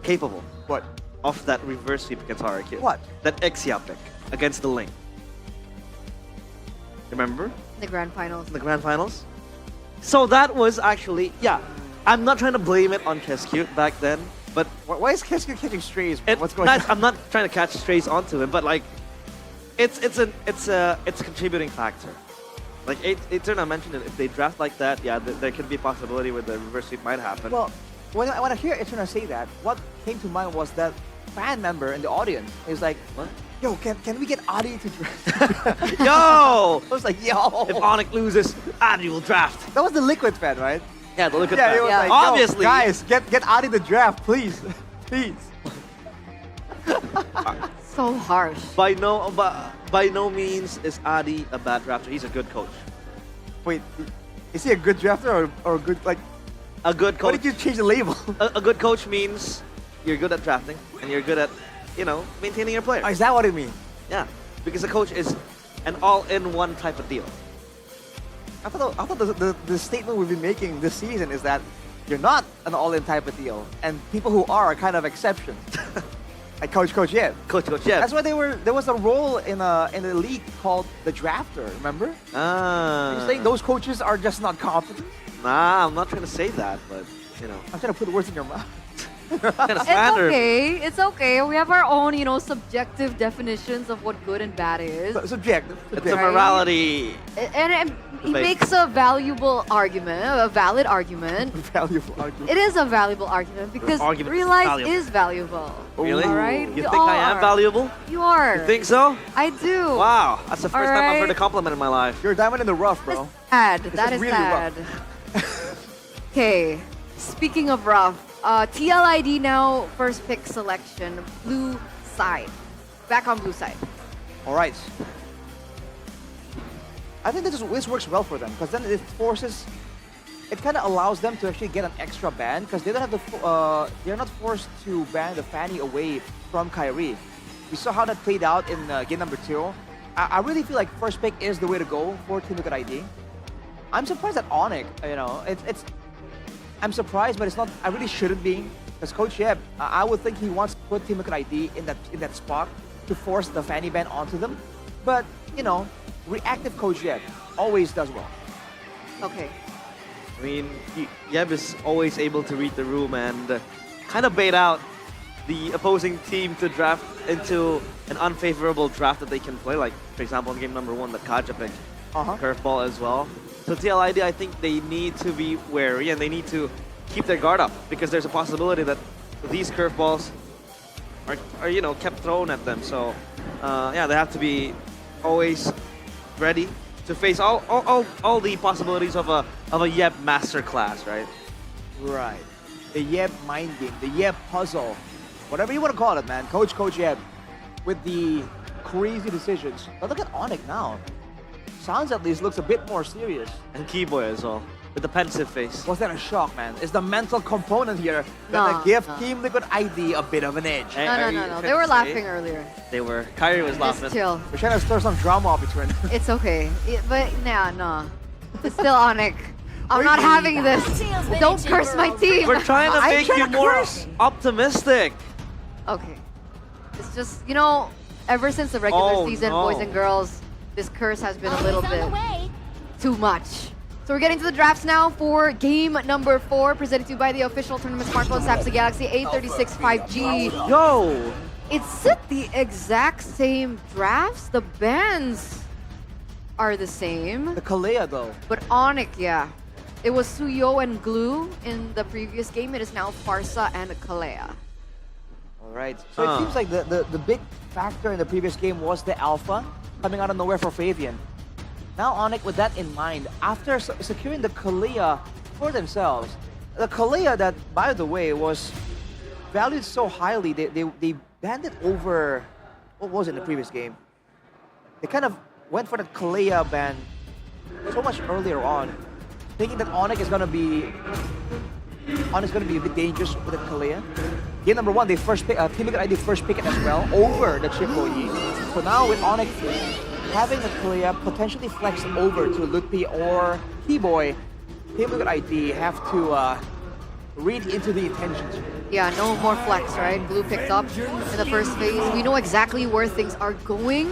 capable? What? Of that reverse sweep against Harakir? What? That Exia pick against the Link. Remember? the grand finals. In the grand finals? So that was actually, I'm not trying to blame it on Keskute back then, but Why is Keskute catching strays? What's going on? I'm not trying to catch strays onto him, but like, it's a contributing factor. Like Eterna mentioned it, if they draft like that, there could be a possibility where the reverse sweep might happen. Well, when I hear Eterna say that, what came to mind was that fan member in the audience is like, what? Yo, can we get Adi to draft? Yo! I was like, yo! If Onyx loses, Adi will draft. That was the Liquid fan, right? Yeah, the Liquid Yeah, fan. he was like, yo, Obviously. guys, get Adi to draft, please. Please. So harsh. By no means is Adi a bad drafter. He's a good coach. Wait, is he a good drafter or a good, like... A good coach. Why did you change the label? A good coach means you're good at drafting and you're good at, maintaining your players. Oh, is that what it means? Yeah, because a coach is an all-in-one type of deal. I thought the statement we've been making this season is that you're not an all-in type of deal, and people who are kind of exceptions. Like Coach Yeb. Coach Yeb. That's why there was a role in a league called the drafter, remember? Ah. You're saying those coaches are just not competent? Nah, I'm not trying to say that, but, I'm trying to put words in your mouth. Kind of It's slander. okay. It's okay. We have our own, subjective definitions of what good and bad is. Subjective. It's a morality. And he debate. makes a valuable argument, a valid argument. Valuable argument. It is a valuable argument because Argument real is life valuable. is valuable. Really? All right? You We think all I am are. valuable? You are. You think so? I do. Wow, that's the first time I've heard a Alright. compliment in my life. You're a diamond in the rough, bro. Sad. This That is is really sad. Okay. Speaking of rough, TLID now first pick selection, blue side. Back on blue side. All right. I think this works well for them because then it kind of allows them to actually get an extra ban because they don't have they're not forced to ban the Fanny away from Kyrie. We saw how that played out in game number 2. I really feel like first pick is the way to go for Team Liquid ID. I'm surprised at Onyx, I'm surprised, but it's not. I really shouldn't be, because Coach Yeb, I would think he wants to put Team Liquid ID in that spot to force the Fanny ban onto them. But reactive Coach Yeb always does well. Okay. I mean, Yeb is always able to read the room and kind of bait out the opposing team to draft into an unfavorable draft that they can play. Like, for example, in game number 1, that Kaja picked curveball as well. So TLID, I think they need to be wary and they need to keep their guard up because there's a possibility that these curveballs are kept thrown at them. So yeah, they have to be always ready to face all the possibilities of a Yeb masterclass, right? Right. The Yeb mind game, the Yeb puzzle, whatever you want to call it, man. Coach Yeb with the crazy decisions. But look at Onyx now. Sounds at least looks a bit more serious. And Keyboy as well, with the pensive face. Was that a shock, man? Is the mental component here No, gonna give no. Team Liquid ID a bit of an edge? No. They were laughing earlier. They were. Kyrie was laughing. Just chill. We're trying to stir some drama up between. It's okay. But no. It's still Onyx. I'm not having this. Don't curse my team. We're trying to I'm make trying you to more curse. optimistic. Okay. It's just, ever since the regular season, boys and girls, this curse has been a little bit too much. So we're getting to the drafts now for game number 4, presented to you by the official tournament smartphone Samsung Galaxy A36 5G. Yo! It's the exact same drafts. The bands are the same. The Kalea, though. But Onyx, yeah. It was Suyo and Glue in the previous game. It is now Farsa and Kalea. All right. So it seems like the big factor in the previous game was the Alpha coming out of nowhere for Fabian. Now Onyx, with that in mind, after securing the Kalea for themselves, the Kalea that, by the way, was valued so highly, they banned it over, what was it in the previous game? They kind of went for the Kalea ban so much earlier on, thinking that Onyx is gonna be a bit dangerous with the Kalea. Game number 1, they first pick, Team Liquid ID first pick it as well over the Triple E. So now with Onyx having the Kalea potentially flexed over to Lutpi or T-Boy, Team Liquid ID have to read into the intentions. Yeah, no more flex, right? Blue picked up in the first phase. We know exactly where things are going.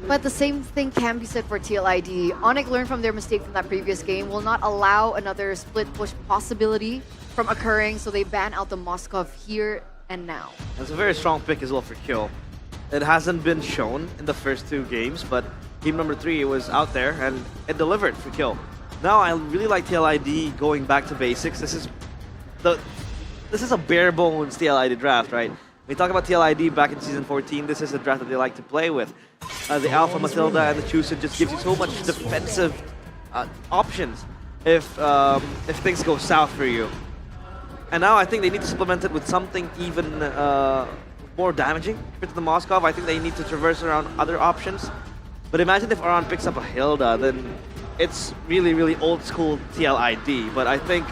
But the same thing can be said for TLID. Onyx learned from their mistake from that previous game, will not allow another split push possibility from occurring, so they ban out the Moskov here and now. It's a very strong pick as well for Kill. It hasn't been shown in the first 2 games, but game number 3 it was out there and it delivered for Kill. Now I really like TLID going back to basics. This is a bare bones TLID draft, right? We talk about TLID back in season 14. This is a draft that they like to play with. The Alpha Matilda and the Chusen just gives you so much defensive options if things go south for you. And now I think they need to supplement it with something even more damaging compared to the Moskov. I think they need to traverse around other options. But imagine if Aran picks up a Hilda, then it's really, really old school TLID. But I think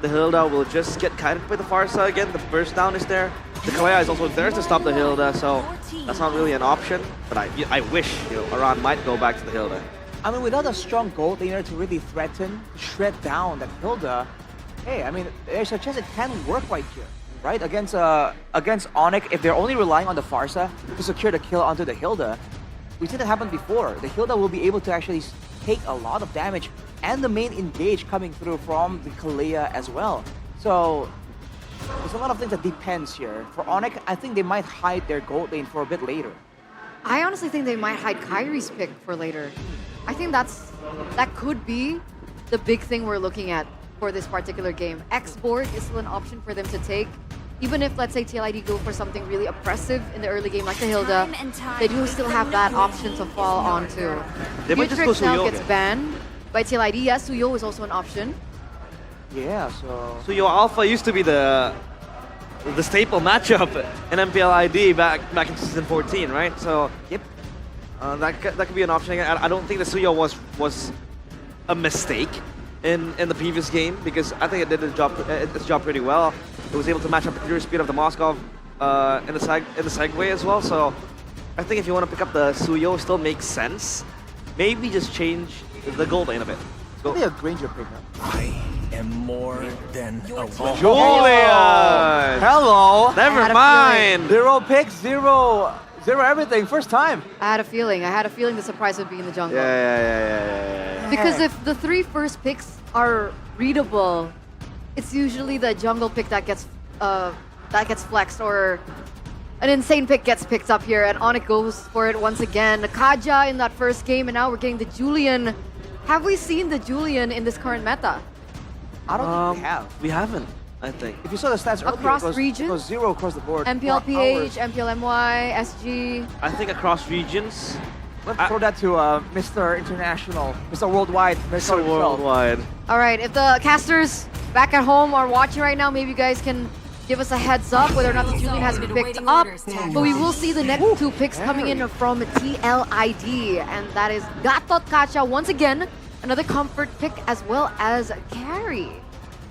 the Hilda will just get kited by the Farsa again. The burst down is there. The Kalea is also there to stop the Hilda, so that's not really an option. But I wish Aran might go back to the Hilda. I mean, without a strong gold laner to really threaten, shred down that Hilda, hey, I mean, there's a chance it can work right here, right? Against Onyx, if they're only relying on the Farsa to secure the kill onto the Hilda, we've seen that happen before. The Hilda will be able to actually take a lot of damage and the main engage coming through from the Kalea as well. So There's a lot of things that depends here. For Onyx, I think they might hide their gold lane for a bit later. I honestly think they might hide Kyrie's pick for later. I think that could be the big thing we're looking at for this particular game. X-Borg is still an option for them to take. Even if, let's say, TLID go for something really oppressive in the early game like the Hilda, they do still have that option to fall onto. They might just go Beatrix now Suyo gets again. banned by TLID. Yes, Suyo is also an option. Yeah, so... So your Alpha used to be the staple matchup in MPL ID back in season 14, right? So yep, that could be an option again. I don't think the Suyo was a mistake in the previous game because I think it did its job pretty well. It was able to match up the pure speed of the Moskov in the segue as well. So I think if you want to pick up the Suyo, it still makes sense. Maybe just change the gold lane a bit. It's be a Granger pickup. I am more than a Julian! Hello! Never mind! 0 picks, zero everything, first time. I had a feeling the surprise would be in the jungle. Yeah. Because if the 3 first picks are readable, it's usually the jungle pick that gets flexed, or an insane pick gets picked up here, and Onyx goes for it once again. Kaja in that first game, and now we're getting the Julian. Have we seen the Julian in this current meta? I don't think we have. We haven't, I think. If you saw the stats earlier, Across it regions? was 0 across the board. MPL for hours. PH, MPL MY, SG. I think across regions. Let's throw that to Mr. International, Mr. Worldwide, Mr. Worldwide. All right, if the casters back at home are watching right now, maybe you guys can give us a heads up whether or not the Julian has been picked up. But we will see the next 2 picks coming in from TLID, and that is Gatot Kacha once again, another comfort pick as well as carry.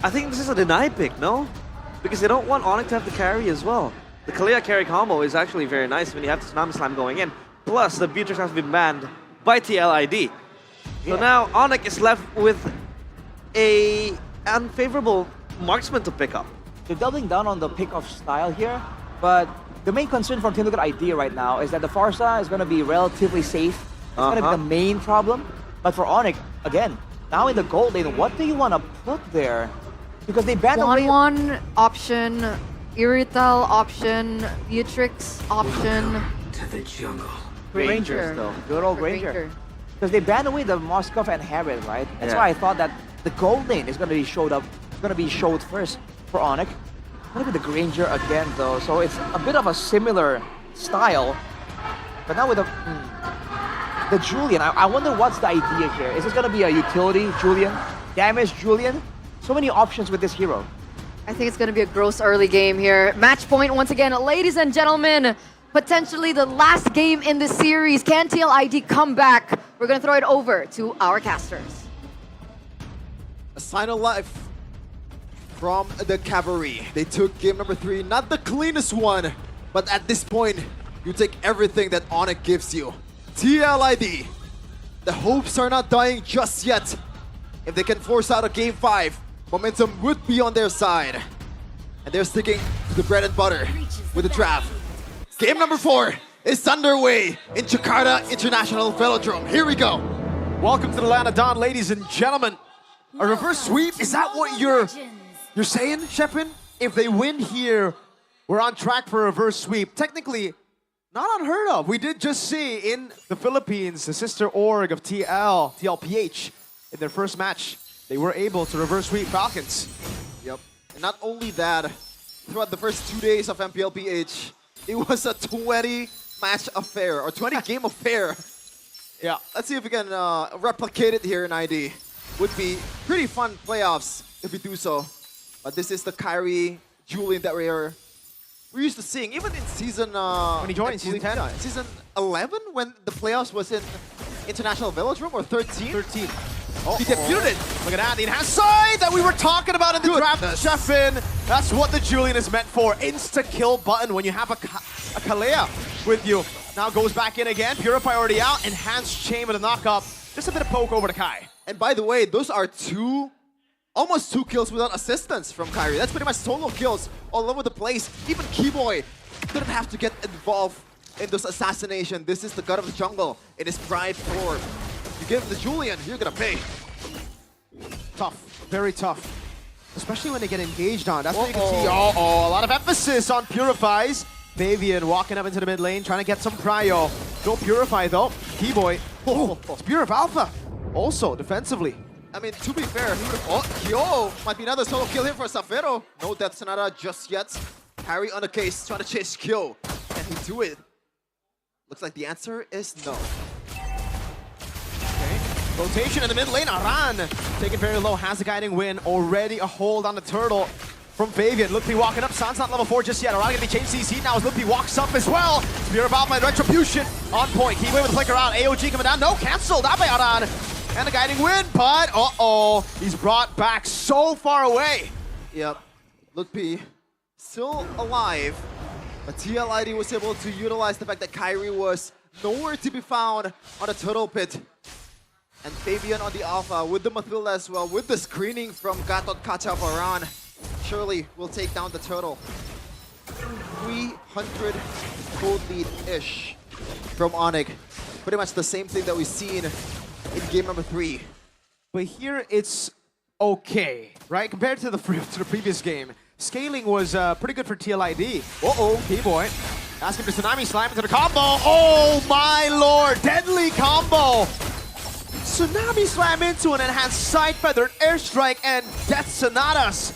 I think this is a deny pick, no? Because they don't want Onyx to have the carry as well. The Kalia carry combo is actually very nice when you have the Tsunami Slam going in. Plus, the Beatrix has been banned by TLID. So now Onyx is left with a unfavorable marksman to pick up. They're doubling down on the pick-off style here, but the main concern for Team Liquid ID right now is that the Farsa is going to be relatively safe. It's going to be the main problem. But for Onyx, again, now in the gold lane, what do you want to put there? Because they banned away... 1-1 option, Irital option, Beatrix option. To the jungle. Rangers, though. Good old Ranger. Because they banned away the Moskov and Herod, right? That's why I thought that the gold lane is going to be showed first for Onyx. Going to be the Granger again, though. So it's a bit of a similar style. But now with the Julian, I wonder what's the idea here. Is this going to be a utility Julian? Damage Julian? So many options with this hero. I think it's going to be a gross early game here. Match point once again, ladies and gentlemen. Potentially the last game in the series. Can TLID come back? We're going to throw it over to our casters. A sign of life from the Cavalry. They took game number 3, not the cleanest one, but at this point, you take everything that Onyx gives you. TLID, the hopes are not dying just yet. If they can force out a game 5, momentum would be on their side. And they're sticking to the bread and butter with the draft. Game number 4 is underway in Jakarta International Velodrome. Here we go. Welcome to the land of Dawn, ladies and gentlemen. A reverse sweep? Is that what you're saying, Shepin? If they win here, we're on track for a reverse sweep. Technically, not unheard of. We did just see in the Philippines, the sister org of TLPH, in their first match, they were able to reverse sweep Falcons. Yep. And not only that, throughout the first 2 days of MPLPH, it was a 20-match affair, or 20-game affair. Yeah, let's see if we can replicate it here in ID. Would be pretty fun playoffs if we do so. But this is the Kyrie Julian that we're used to seeing, even in season... when he joined, season 10? Yeah, season 11, when the playoffs was in International Velodrome, or 13? 13. Oh, he debuted it! Look at that, the enhanced side that we were talking about in the draft. Sheffin, that's what the Julian is meant for. Insta-kill button when you have a Kalea with you. Now goes back in again, Purify already out, enhanced chain with a knock-up. Just a bit of poke over to Kai. And by the way, those are almost two kills without assistance from Kyrie. That's pretty much solo kills all over the place. Even Keyboy didn't have to get involved in this assassination. This is the god of the jungle in his pride form. You give him the Julian, you're gonna pay. Tough, very tough. especially when they get engaged on. That's what you can see. A lot of emphasis on Purifies. Fabian walking up into the mid lane, trying to get some prio. No Purify though. Keyboy. It's Pure Alpha. Also defensively. I mean, to be fair, he would have... Yo! Might be another solo kill here for Savero. No Death Sonata just yet. Harry on the case, trying to chase kill. Can he do it? Looks like the answer is no. Okay. Rotation in the mid lane. Aran taken very low, has the guiding win. Already a hold on the turtle from Fabian. Lutpi walking up. San's not level 4 just yet. Aran gonna be changed CC now as Lutpi walks up as well. Spear of Alpha and Retribution on point. Keyboy with the flicker out. AOG coming down. No, cancelled out by Aran. And a guiding win, but he's brought back so far away. Yep, Lutpi still alive, but TLID was able to utilize the fact that Kyrie was nowhere to be found on the turtle pit. And Fabian on the Alpha with the Mathilda as well, with the screening from Gatot Kacha Varan, surely will take down the turtle. 300 gold lead-ish from Onyx. Pretty much the same thing that we've seen in game number 3. But here it's okay, right? Compared to the previous game, scaling was pretty good for TLID. Keyboy asking for Tsunami Slam into the combo. Oh my lord, deadly combo! Tsunami Slam into an enhanced Side Feather, Airstrike, and Death Sonatas.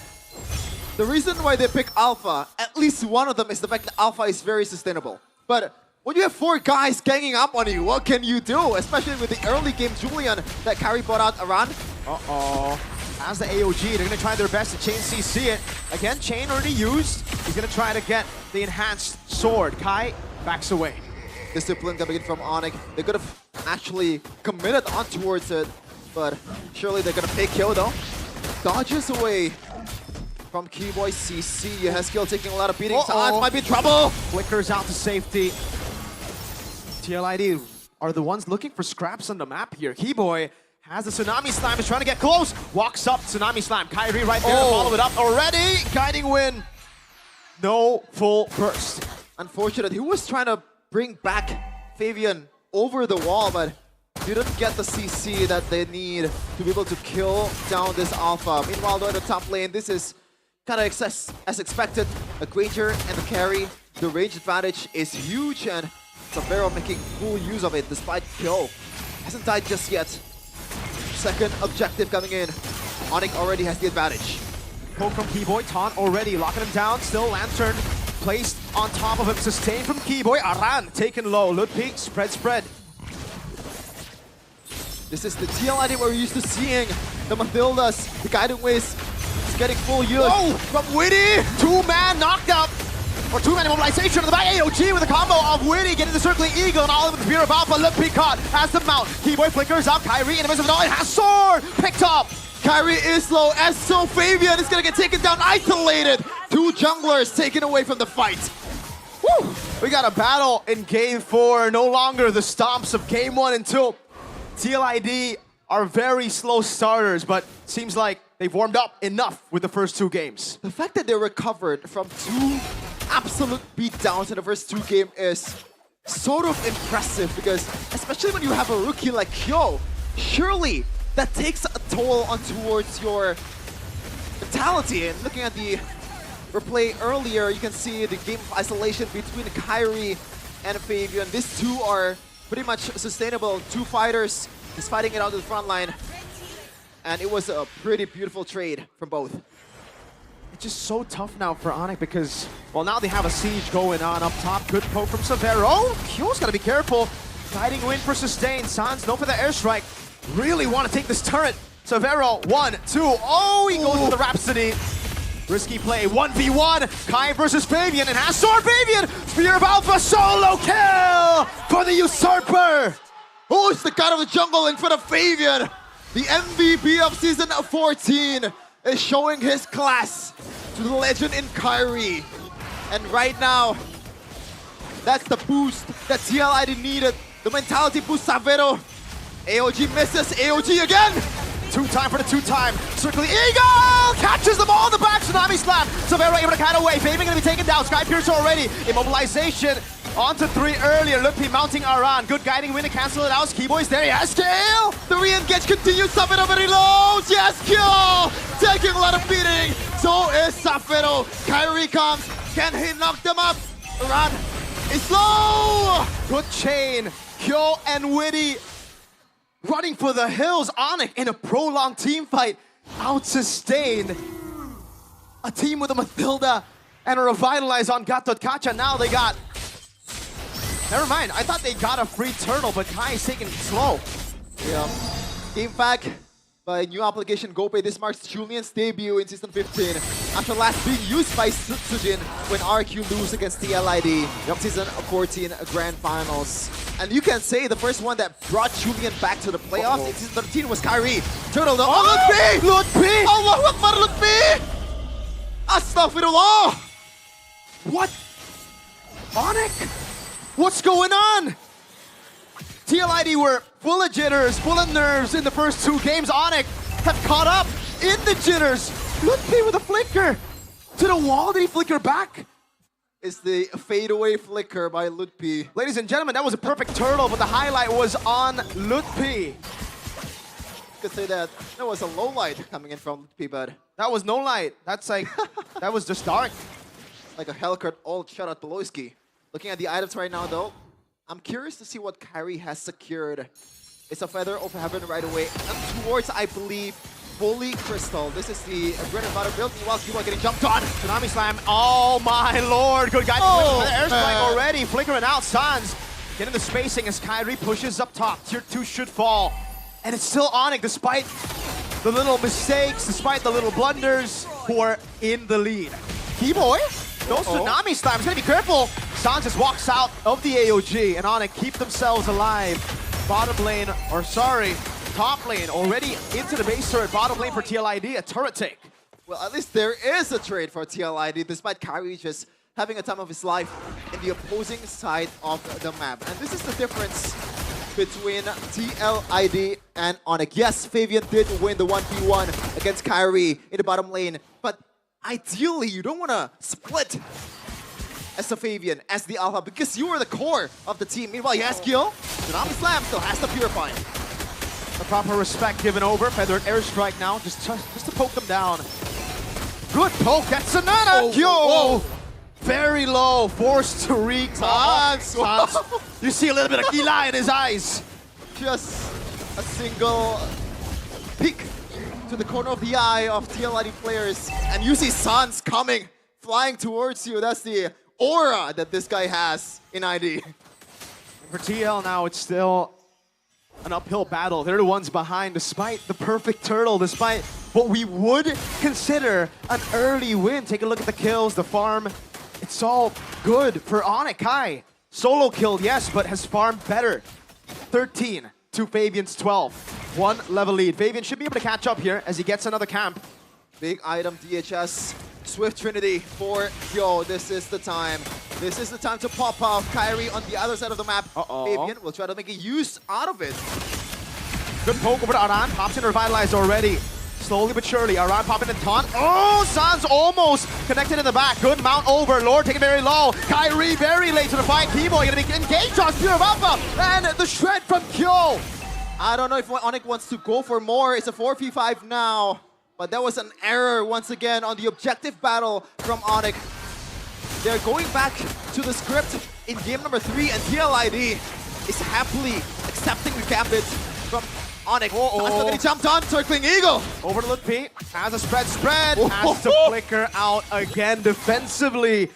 The reason why they pick Alpha, at least one of them, is the fact that Alpha is very sustainable. But when you have 4 guys ganging up on you, what can you do? Especially with the early game Julian that Kyrie brought out Aran. As the AOG, they're gonna try their best to chain CC it. Again, chain already used. He's gonna try to get the enhanced sword. Kai backs away. Discipline coming in from Onyx. They could have actually committed on towards it, but surely they're gonna pay kill though. Dodges away from Keyboy CC. Haskill taking a lot of beatings. Might be in trouble. Flickers out to safety. TLID are the ones looking for scraps on the map here. Keyboy has the Tsunami Slam, is trying to get close. Walks up, Tsunami Slam. Kyrie right there to follow it up already. Guiding win. No full burst. Unfortunate. He was trying to bring back Fabian over the wall, but didn't get the CC that they need to be able to kill down this Alpha. Meanwhile, though, in the top lane, this is kind of as expected. A Granger and the carry. The range advantage is huge, and Savero making full use of it despite kill. Hasn't died just yet. Second objective coming in. Onyx already has the advantage. Poke from Keyboy, taunt already, locking him down. Still Lantern placed on top of him. Sustained from Keyboy. Aran taken low. Lutpi, spread. This is the TLID we're used to seeing. The Mathildas, the Guiding Ways is getting full use. From Witty! 2-man knocked up. Or 2-man immobilization on the back. AOG with a combo of Witty getting the Circling Eagle and all of it with the Fear of Alpha. Lutpi caught, has the mount. Keyboy flickers out. Kyrie in the midst of it all. It has sword! Picked up! Kyrie is low, as so Fabian is gonna get taken down, isolated. 2 junglers taken away from the fight. Woo! We got a battle in game 4. No longer the stomps of game 1 and 2. TLID are very slow starters, but seems like they've warmed up enough with the first 2 games. The fact that they recovered from 2 absolute beatdowns in the first 2 games is sort of impressive, because especially when you have a rookie like Kyo, surely that takes a toll on towards your mentality. And looking at the replay earlier, you can see the game of isolation between Kyrie and Fabian. These 2 are pretty much sustainable. 2 fighters just fighting it out to the front line. And it was a pretty beautiful trade from both. It's just so tough now for Onyx because, well, now they have a siege going on up top. Good poke from Savero. Kyo's got to be careful. Guiding win for sustain. Sans, no for the airstrike. Really want to take this turret. Savero, 1, 2. Oh, he goes for the Rhapsody. Risky play, 1v1. Kai versus Fabian, and has sword Fabian. Spear of Alpha, solo kill for the Usurper. Who's the god of the jungle in front of Fabian? The MVP of Season 14 is showing his class to the legend in Kyrie. And right now, that's the boost that TLID needed. The mentality boost, Savero. AOG misses, AOG again! two-time for the two-time. Circling Eagle! Catches them all in the back. Tsunami Slam. Severo able to cut away. Fabian gonna be taken down. Sky Piercer already. Immobilization. Onto 3 earlier. Lupi mounting Aran. Good guiding win to cancel it out. Skiboy's there. Yes, kill! The re-engage continues. Safero reloads. Yes, kill! Taking a lot of beating. So is Safero. Kyrie comes. Can he knock them up? Run. It's low! Good chain. Kyo and Witty running for the hills. Onyx in a prolonged team fight. Out-sustained. A team with a Mathilda and a Revitalize on Gatot Kacha. Now they got... Never mind. I thought they got a free turtle, but Kai is taking it slow. Yeah. Game fact by new application GoPay. This marks Julian's debut in Season 15 after last being used by Sujin when RQ lose against TLID. Season 14 Grand Finals. And you can say the first one that brought Julian back to the playoffs in Season 13 was Kyrie. Turtle though. Oh, Lutfi! Lutfi! Allahu Akbar, Lutfi! Astaghfirullah! What? Onyx? What's going on? TLID were full of jitters, full of nerves in the first 2 games. Onyx have caught up in the jitters. Lutfi with a flicker. To the wall, did he flicker back? It's the fadeaway flicker by Lutfi. Ladies and gentlemen, that was a perfect turtle, but the highlight was on Lutfi. You could say that was a low light coming in from Lutfi, but that was no light. That's like, that was just dark. Like a Hellcat old shot at Beloyski. Looking at the items right now though, I'm curious to see what Kyrie has secured. It's a Feather of Heaven right away. And towards, I believe, fully Crystal. This is the bread and butter build. Meanwhile, Cuba getting jumped on. Tsunami Slam. Oh my lord. Good guy. Oh, airstrike already. Flickering out. Sans getting the spacing as Kyrie pushes up top. Tier 2 should fall. And it's still Onyx despite the little mistakes, despite the little blunders, who are in the lead. Keyboy? No Tsunami Slams. Gotta be careful. Sans just walks out of the AOG, and Onyx keep themselves alive. Bottom lane, or sorry, top lane already into the base turret. Bottom lane for TLID, a turret take. Well, at least there is a trade for TLID, despite Kyrie just having a time of his life in the opposing side of the map. And this is the difference between TLID and Onyx. Yes, Fabian did win the 1v1 against Kyrie in the bottom lane, but ideally, you don't want to split as the Fabian, as the Alpha, because you are the core of the team. Meanwhile, Yaskio, Tsunami Slam still has the Purify. The proper respect given over. Feathered airstrike now, just to poke them down. Good poke, that's Sanana! Yo! Very low, forced to Sans. You see a little bit of Gila in his eyes. Just a single peek to the corner of the eye of TLID players, and you see Sans coming, flying towards you. That's the aura that this guy has in ID. For TL now, it's still an uphill battle. They're the ones behind, despite the perfect turtle, despite what we would consider an early win. Take a look at the kills, the farm. It's all good for Onyx. Kai, solo killed, yes, but has farmed better. 13 to Fabian's 12. 1 level lead. Fabian should be able to catch up here as he gets another camp. Big item DHS. Swift Trinity for Yo. This is the time. This is the time to pop off. Kyrie on the other side of the map. Fabian will try to make a use out of it. Good poke over to Aran. Pops in revitalized already. Slowly but surely. Aran popping in taunt. Oh, Sans almost connected in the back. Good mount over. Lord taking very low. Kyrie very late to the fight. Keyboy gonna be engaged on Spear of Alpha. And the shred from Kyo. I don't know if Onyx wants to go for more. It's a 4v5 now. But that was an error once again on the objective battle from Onyx. They're going back to the script in game number 3, and TLID is happily accepting the gambit from Onyx. Still getting jumped on, circling Eagle. Over to Lutfi. Has a spread. Has to flicker out again defensively.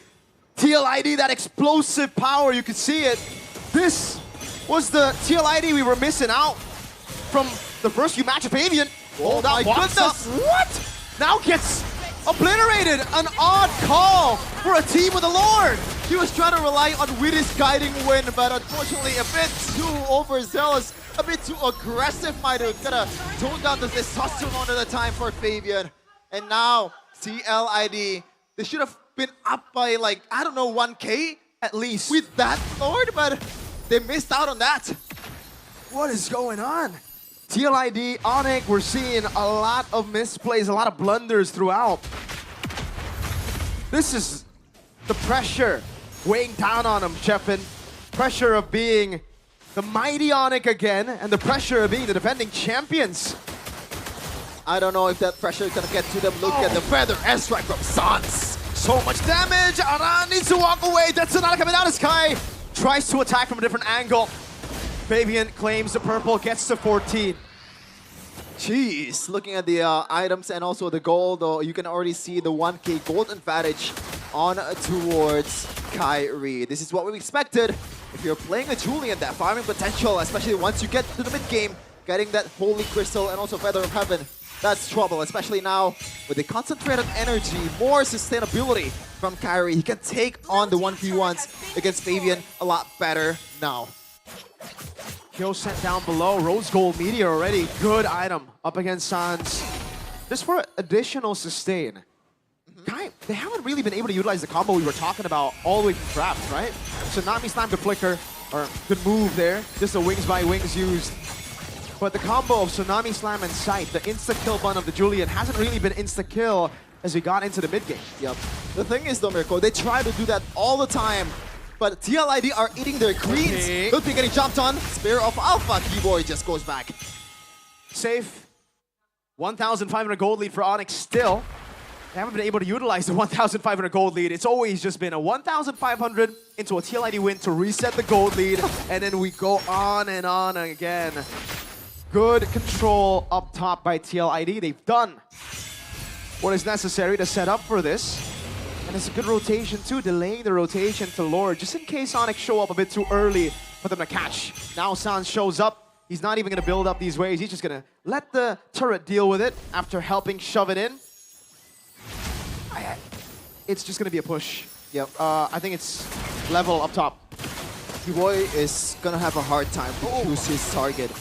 TLID, that explosive power, you can see it. This was the TLID we were missing out from the first few matches. Fabian. Oh my goodness! What? Now gets obliterated. An odd call for a team with a Lord. He was trying to rely on Witty's guiding win, but unfortunately a bit too overzealous, a bit too aggressive. Might have gotta tone down the testosterone at the time for Fabian. And now TLID, they should have been up by like, I don't know, 1K at least with that Lord, but they missed out on that. What is going on? TLID, Onyx, we're seeing a lot of misplays, a lot of blunders throughout. This is the pressure weighing down on him, Chefin. Pressure of being the mighty Onyx again, and the pressure of being the defending champions. I don't know if that pressure is gonna get to them. Look at the feather airstrike from Sans. So much damage. Aran needs to walk away. That's not coming out of Sky. Tries to attack from a different angle. Fabian claims the purple, gets to 14. Jeez, looking at the items and also the gold, though, you can already see the 1k gold advantage on towards Kyrie. This is what we expected. If you're playing a Julian, that farming potential, especially once you get to the mid game, getting that Holy Crystal and also Feather of Heaven, that's trouble, especially now with the concentrated energy, more sustainability from Kyrie. He can take on the 1v1s against Fabian a lot better now. Kill sent down below. Rose Gold Meteor already. Good item up against Sans. Just for additional sustain. Guy, they haven't really been able to utilize the combo we were talking about all the way from Traps, right? Tsunami Slam could flicker, or good move there. Just a wings by wings used. But the combo of Tsunami Slam and Sight, the insta-kill button of the Julian, hasn't really been insta-kill as we got into the mid-game. Yep. The thing is, though, Mirko, they try to do that all the time, but TLID are eating their greens. Okay. Ludwig getting jumped on. Spear of Alpha. Keyboy just goes back. Safe. 1,500 gold lead for Onyx still. They haven't been able to utilize the 1,500 gold lead. It's always just been a 1,500 into a TLID win to reset the gold lead, and then we go on and on again. Good control up top by TLID. They've done what is necessary to set up for this. And it's a good rotation too, delaying the rotation to Lord, just in case Onyx show up a bit too early for them to catch. Now Sans shows up. He's not even going to build up these waves. He's just going to let the turret deal with it after helping shove it in. It's just going to be a push. Yep. I think it's level up top. Keyboy is going to have a hard time to choose his target.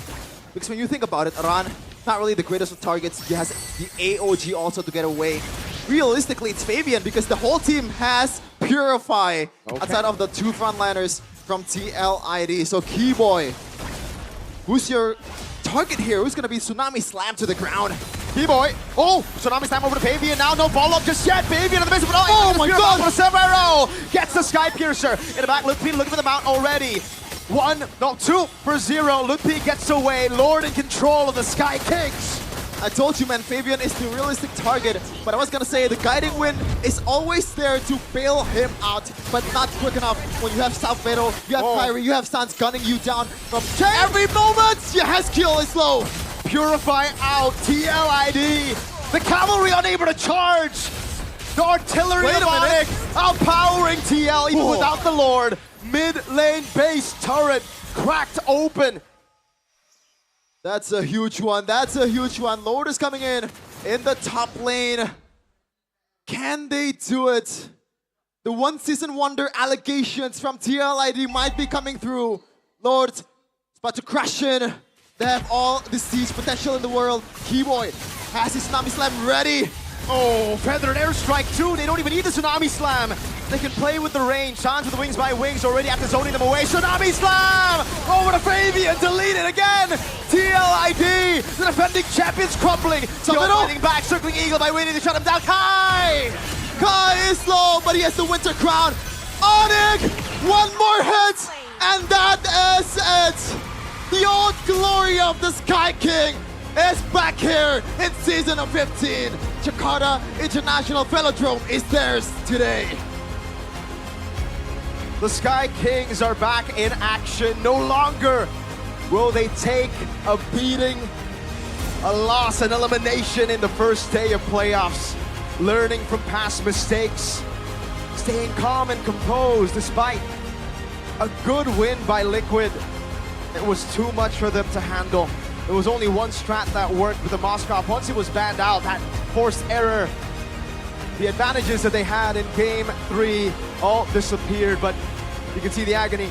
Because when you think about it, Aran, not really the greatest of targets. He has the AOG also to get away. Realistically, it's Fabian because the whole team has Purify outside of the two frontliners from TLID. So Keyboy, who's your target here? Who's going to be Tsunami Slam to the ground? Keyboy. Oh, Tsunami Slam over to Fabian. Now no follow-up just yet. Fabian in the midst of it all. Oh my God! For Severo. Gets the Sky Piercer. In the back, Ludwig looking for the mount already. 2 for 0. Ludwig gets away. Lord in control of the Sky Kings. I told you, man, Fabian is the realistic target, but I was gonna say the guiding wind is always there to bail him out, but not quick enough when you have South Meadow, you have Kyrie, you have Sans gunning you down from every moment. Yehezkiel is low. Purify out. TLID. The cavalry unable to charge. The artillery of Onyx outpowering TL even without the Lord. Mid lane base turret cracked open. That's a huge one. That's a huge one. Lord is coming in the top lane. Can they do it? The one season wonder allegations from TLID might be coming through. Lord is about to crash in. They have all the siege potential in the world. Keyboy has his Tsunami Slam ready. Oh, feathered airstrike too. They don't even need the Tsunami Slam. They can play with the range. Sans with the wings by wings already after zoning them away. Tsunami Slam! Over to Fabian, deleted again. TLID, the defending champions crumbling. Fighting back, circling Eagle by waiting to shut him down. Kai! Kai is low, but he has the Winter Crown. Onyx, one more hit, and that is it. The old glory of the Sky King is back here in season of 15. Jakarta International Velodrome is theirs today. The Sky Kings are back in action. No longer will they take a beating, a loss, an elimination in the first day of playoffs. Learning from past mistakes, staying calm and composed despite a good win by Liquid. It was too much for them to handle. There was only one strat that worked with the Moskov. Once it was banned out, that forced error, the advantages that they had in game 3 all disappeared, but you can see the agony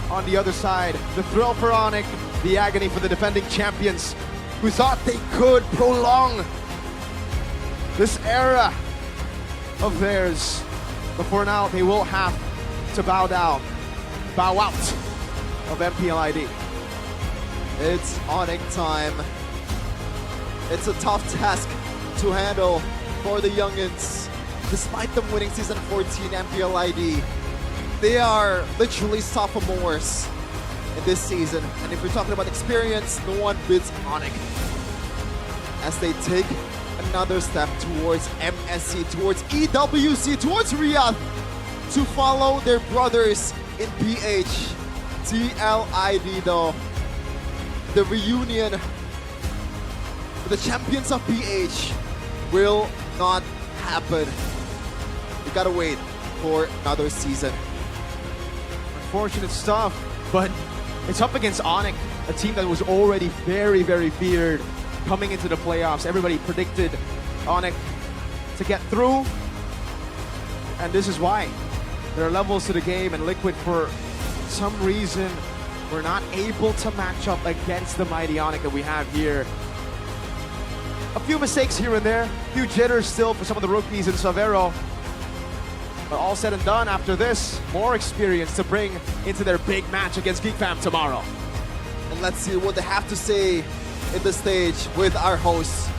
on the other side. The thrill for Onyx, the agony for the defending champions who thought they could prolong this era of theirs. But for now, they will have to bow out of MPL ID. It's Onyx time. It's a tough task to handle for the youngins. Despite them winning Season 14 MPL ID, they are literally sophomores in this season. And if we're talking about experience, no one beats Onyx as they take another step towards MSC, towards EWC, towards Riyadh to follow their brothers in PH. TLID though, the reunion with the champions of PH will not happen. We gotta wait for another season. Unfortunate stuff, but it's up against Onyx, a team that was already very, very feared coming into the playoffs. Everybody predicted Onyx to get through, and this is why. There are levels to the game, and Liquid, for some reason, were not able to match up against the mighty Onyx that we have here. A few mistakes here and there, a few jitters still for some of the rookies in Savero. But all said and done, after this, more experience to bring into their big match against Geek Fam tomorrow. And let's see what they have to say in the stage with our hosts.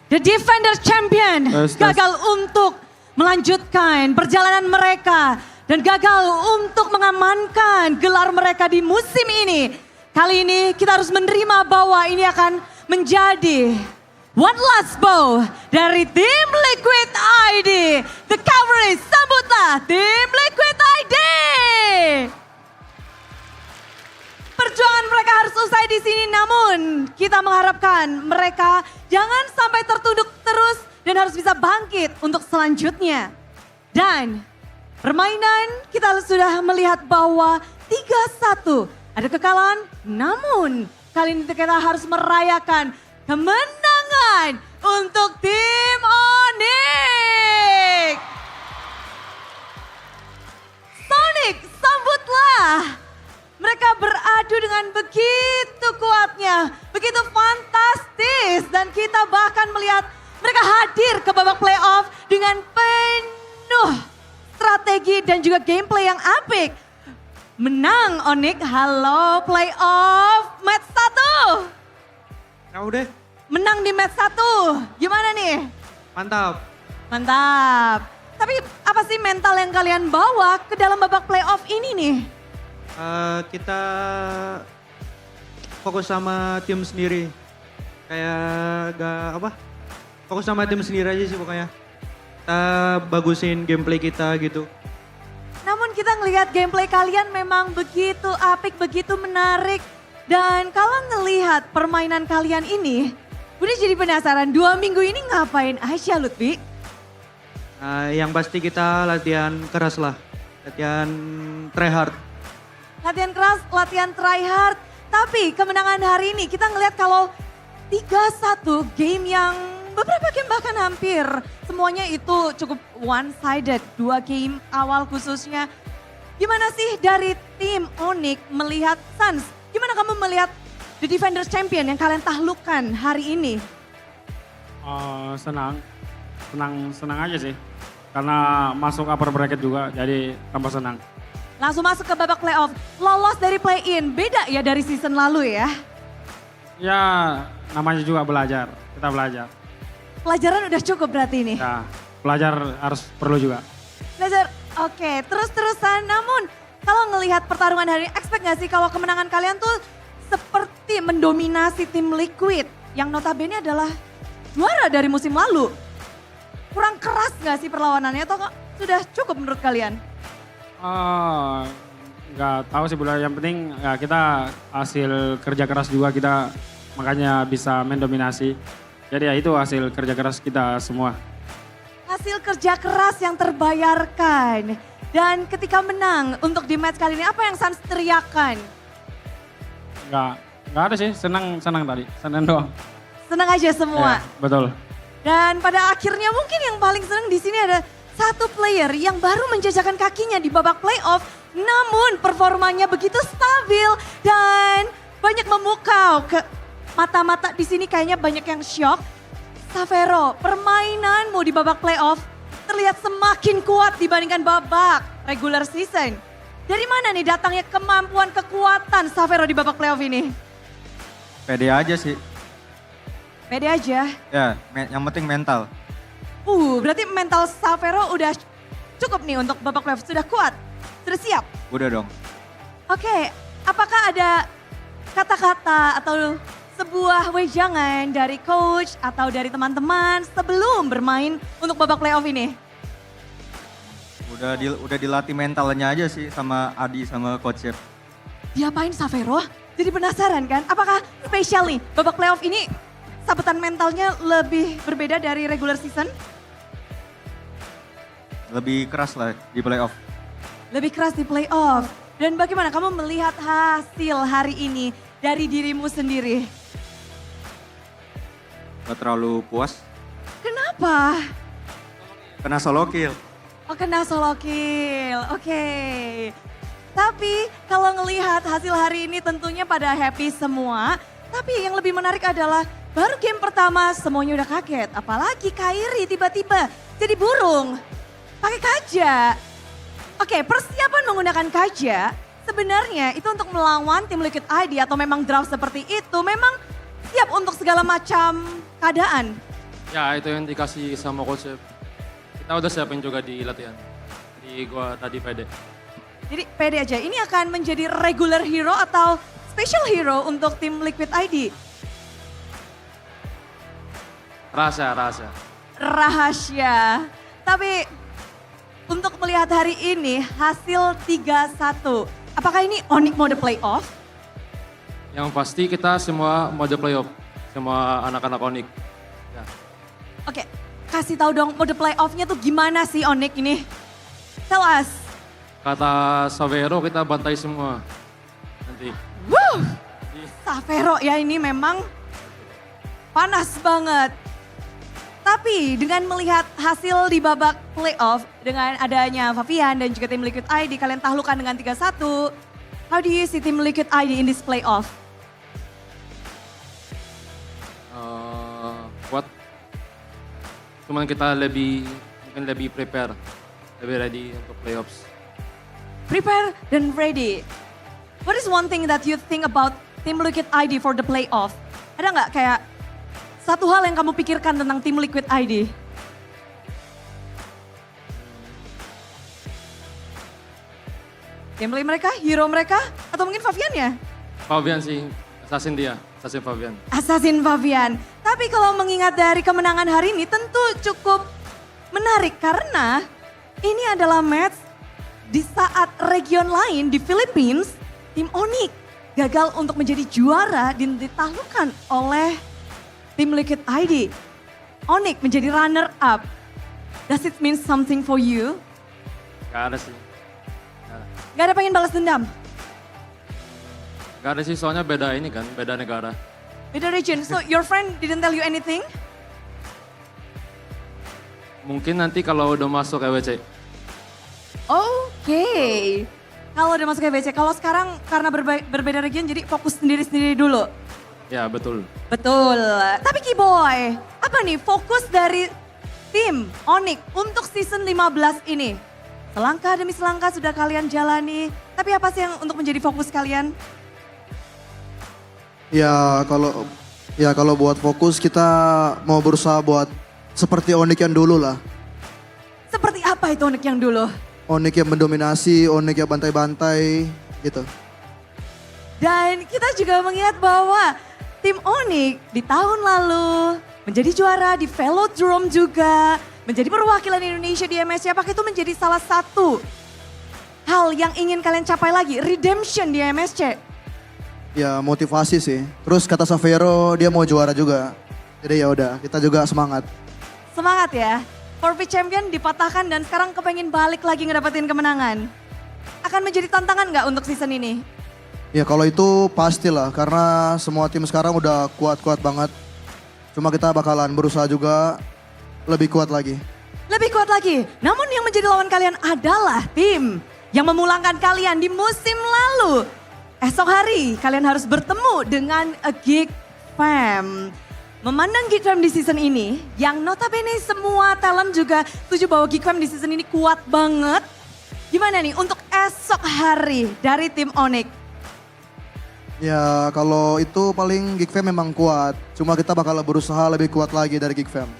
The Defender Champion gagal untuk melanjutkan perjalanan mereka dan gagal untuk mengamankan gelar mereka di musim ini. Kali ini kita harus menerima bahwa ini akan menjadi one last bow dari tim Liquid ID. The Cavalry, sambutlah tim Liquid ID. Perjuangan mereka harus usai di sini, namun kita mengharapkan mereka jangan sampai tertunduk terus dan harus bisa bangkit untuk selanjutnya. Dan permainan kita sudah melihat bahwa 3-1 ada kekalahan, namun kali ini kita harus merayakan kemenangan untuk tim Onyx. Sonic, sambutlah. Mereka beradu dengan begitu kuatnya, begitu fantastis, dan kita bahkan melihat mereka hadir ke babak playoff dengan penuh strategi dan juga gameplay yang apik. Menang Onyx, halo playoff match 1. Ya udah. Menang di match 1, gimana nih? Mantap. Mantap. Tapi apa sih mental yang kalian bawa ke dalam babak playoff ini nih? Kita fokus sama tim sendiri. Kayak fokus sama tim sendiri aja sih pokoknya. Kita bagusin gameplay kita gitu. Namun kita ngelihat gameplay kalian memang begitu apik, begitu menarik. Dan kalau ngelihat permainan kalian ini, udah jadi penasaran 2 minggu ini ngapain aja Lutfi? Yang pasti kita latihan keras lah. Latihan try hard. Latihan keras, latihan try hard. Tapi kemenangan hari ini kita ngelihat kalau 3-1 game yang beberapa game bahkan hampir semuanya itu cukup one sided. 2 game awal khususnya. Gimana sih dari tim Onyx melihat Suns? Gimana kamu melihat The Defenders Champion yang kalian taklukkan hari ini? Senang aja sih. Karena masuk upper bracket juga, jadi tambah senang. Langsung masuk ke babak playoff, lolos dari play-in, beda ya dari season lalu ya? Ya, namanya juga belajar, kita belajar. Pelajaran udah cukup berarti ini? Ya, belajar harus perlu juga. Belajar, oke, terus-terusan. Namun kalau ngelihat pertarungan hari ini, expect gak sih kalau kemenangan kalian tuh seperti mendominasi tim Liquid yang notabene adalah juara dari musim lalu? Kurang keras gak sih perlawanannya atau sudah cukup menurut kalian? Nggak tahu sih, yang penting ya kita hasil kerja keras juga kita makanya bisa mendominasi. Jadi ya itu hasil kerja keras kita semua. Hasil kerja keras yang terbayarkan. Dan ketika menang untuk di match kali ini, apa yang Suns teriakan? Nggak ada sih, senang tadi, senang doang. Senang aja semua. Ya, betul. Dan pada akhirnya mungkin yang paling senang di sini ada satu player yang baru menjajakan kakinya di babak playoff, namun performanya begitu stabil dan banyak memukau ke mata-mata di sini, kayaknya banyak yang shock. Savero, permainanmu di babak playoff terlihat semakin kuat dibandingkan babak regular season. Dari mana nih datangnya kemampuan kekuatan Savero di babak playoff ini? Pede aja sih. Pede aja. Ya, yang penting mental. Berarti mental Savero udah cukup nih untuk babak playoff. Sudah kuat? Sudah siap? Udah dong. Oke, apakah ada kata-kata atau sebuah wejangan dari coach atau dari teman-teman sebelum bermain untuk babak playoff ini? Udah dilatih mentalnya aja sih sama Adi sama coach Chef. Diapain Savero? Jadi penasaran kan? Apakah spesial nih babak playoff ini sabetan mentalnya lebih berbeda dari regular season? Lebih keras lah di playoff. Lebih keras di playoff. Dan bagaimana kamu melihat hasil hari ini dari dirimu sendiri? Gak terlalu puas. Kenapa? Kena solo kill. Oh kena solo kill, oke. Tapi kalau ngelihat hasil hari ini tentunya pada happy semua. Tapi yang lebih menarik adalah baru game pertama semuanya udah kaget. Apalagi Kairi tiba-tiba jadi burung. Pakai kaja. Oke, persiapan menggunakan kaja sebenarnya itu untuk melawan tim Liquid ID atau memang draft seperti itu memang siap untuk segala macam keadaan. Ya itu yang dikasih sama coach. Kita udah siapin juga di latihan. Jadi gua tadi pede. Jadi pede aja, ini akan menjadi regular hero atau special hero untuk tim Liquid ID? Rahasia. Tapi untuk melihat hari ini hasil 3-1. Apakah ini Onyx mode playoff? Yang pasti kita semua mode playoff. Semua anak-anak Onyx. Ya. Oke, kasih tahu dong mode playoff-nya tuh gimana sih Onyx ini? Tell us. Kata Savero kita bantai semua. Nanti. Wuh! Savero ya ini memang panas banget. Tapi dengan melihat hasil di babak playoff dengan adanya Favian dan juga tim Liquid ID kalian taklukkan dengan 3-1. How do you see tim Liquid ID in this playoff? Kuat. Cuman kita mungkin lebih prepare. Lebih ready untuk playoffs. Prepare dan ready. What is one thing that you think about tim Liquid ID for the playoff? Ada nggak kayak satu hal yang kamu pikirkan tentang tim Liquid ID? Gameplay mereka, hero mereka, atau mungkin Favian ya? Favian sih, assassin dia, assassin Favian. Assassin Favian. Tapi kalau mengingat dari kemenangan hari ini tentu cukup menarik karena ini adalah match di saat region lain di Philippines, tim Onyx gagal untuk menjadi juara dan ditaklukkan oleh tim Liquid ID. Onyx menjadi runner up. Does it mean something for you? Gak ada sih. Gak ada pengen balas dendam? Gak ada sih, soalnya beda ini kan, beda negara. Beda region, so your friend didn't tell you anything? Mungkin nanti kalau udah masuk WC. Oke. Kalau udah masuk ke WC, kalau sekarang karena berbeda region jadi fokus sendiri-sendiri dulu. Ya betul. Betul. Tapi Kiboy, apa nih fokus dari tim Onyx untuk season 15 ini? Selangkah demi selangkah sudah kalian jalani, tapi apa sih yang untuk menjadi fokus kalian? Ya kalau buat fokus kita mau berusaha buat seperti Onyx yang dulu lah. Seperti apa itu Onyx yang dulu? Onyx yang mendominasi, Onyx yang bantai-bantai gitu. Dan kita juga mengingat bahwa tim Onyx di tahun lalu menjadi juara di Velodrome juga, menjadi perwakilan Indonesia di MSC. Apakah itu menjadi salah satu hal yang ingin kalian capai lagi, redemption di MSC? Ya motivasi sih. Terus kata Savero dia mau juara juga. Jadi ya udah, kita juga semangat. Semangat ya. Forfeit champion dipatahkan dan sekarang kepengen balik lagi ngedapetin kemenangan. Akan menjadi tantangan nggak untuk season ini? Ya kalau itu pastilah karena semua tim sekarang udah kuat-kuat banget. Cuma kita bakalan berusaha juga lebih kuat lagi. Lebih kuat lagi. Namun yang menjadi lawan kalian adalah tim yang memulangkan kalian di musim lalu. Esok hari kalian harus bertemu dengan A Geek Fam. Memandang Geek Fam di season ini, yang notabene semua talent juga setuju bahwa Geek Fam di season ini kuat banget. Gimana nih untuk esok hari dari tim Onyx? Ya kalau itu paling Geek Fam memang kuat. Cuma kita bakal berusaha lebih kuat lagi dari Geek Fam.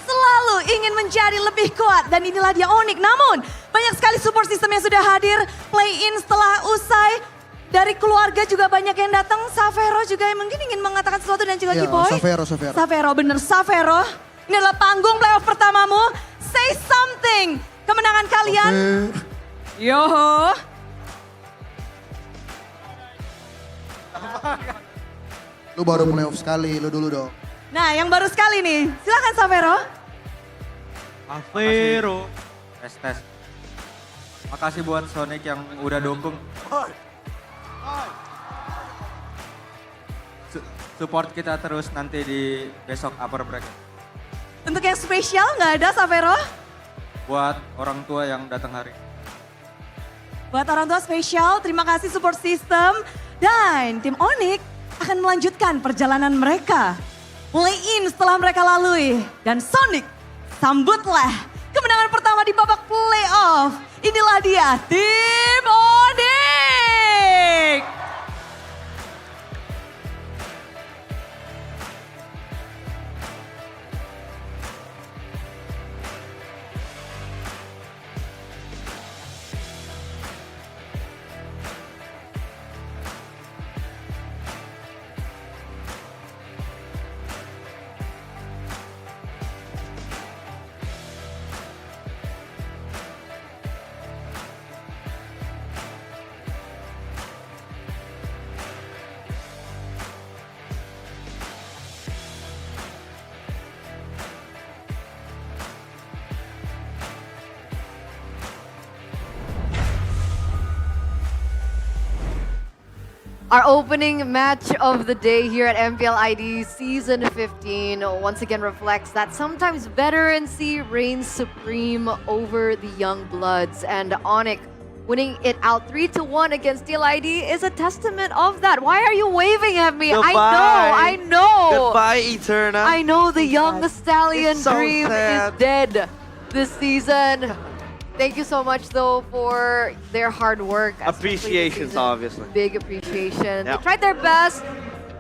Selalu ingin menjadi lebih kuat dan inilah dia Onyx. Namun banyak sekali support system yang sudah hadir. Play-in setelah usai. Dari keluarga juga banyak yang datang. Savero juga yang mungkin ingin mengatakan sesuatu dan juga Giboy. Savero bener Savero. Ini adalah panggung playoff pertamamu. Say something. Kemenangan kalian. Yoho. Lu baru playoff sekali, lu dulu dong. Nah yang baru sekali nih. Silakan Savero. Savero. Tes. Makasih buat Sonic yang udah dukung. Support kita terus nanti di besok upper bracket. Untuk yang spesial nggak ada Savero? Buat orang tua yang datang hari. Buat orang tua spesial, terima kasih support system. Dan tim Onyx akan melanjutkan perjalanan mereka. Play-in setelah mereka lalui. Dan Sonic, sambutlah kemenangan pertama di babak playoff. Inilah dia tim Onyx. Our opening match of the day here at MPL ID Season 15 once again reflects that sometimes veterancy reigns supreme over the young bloods, and Onyx winning it out 3-1 against TLID is a testament of that. Why are you waving at me? Goodbye. I know. Goodbye, Eterna. I know the young stallion It's so dream sad. is dead this season. Thank you so much, though, for their hard work. Appreciations, obviously. Big appreciation. Yeah. They tried their best,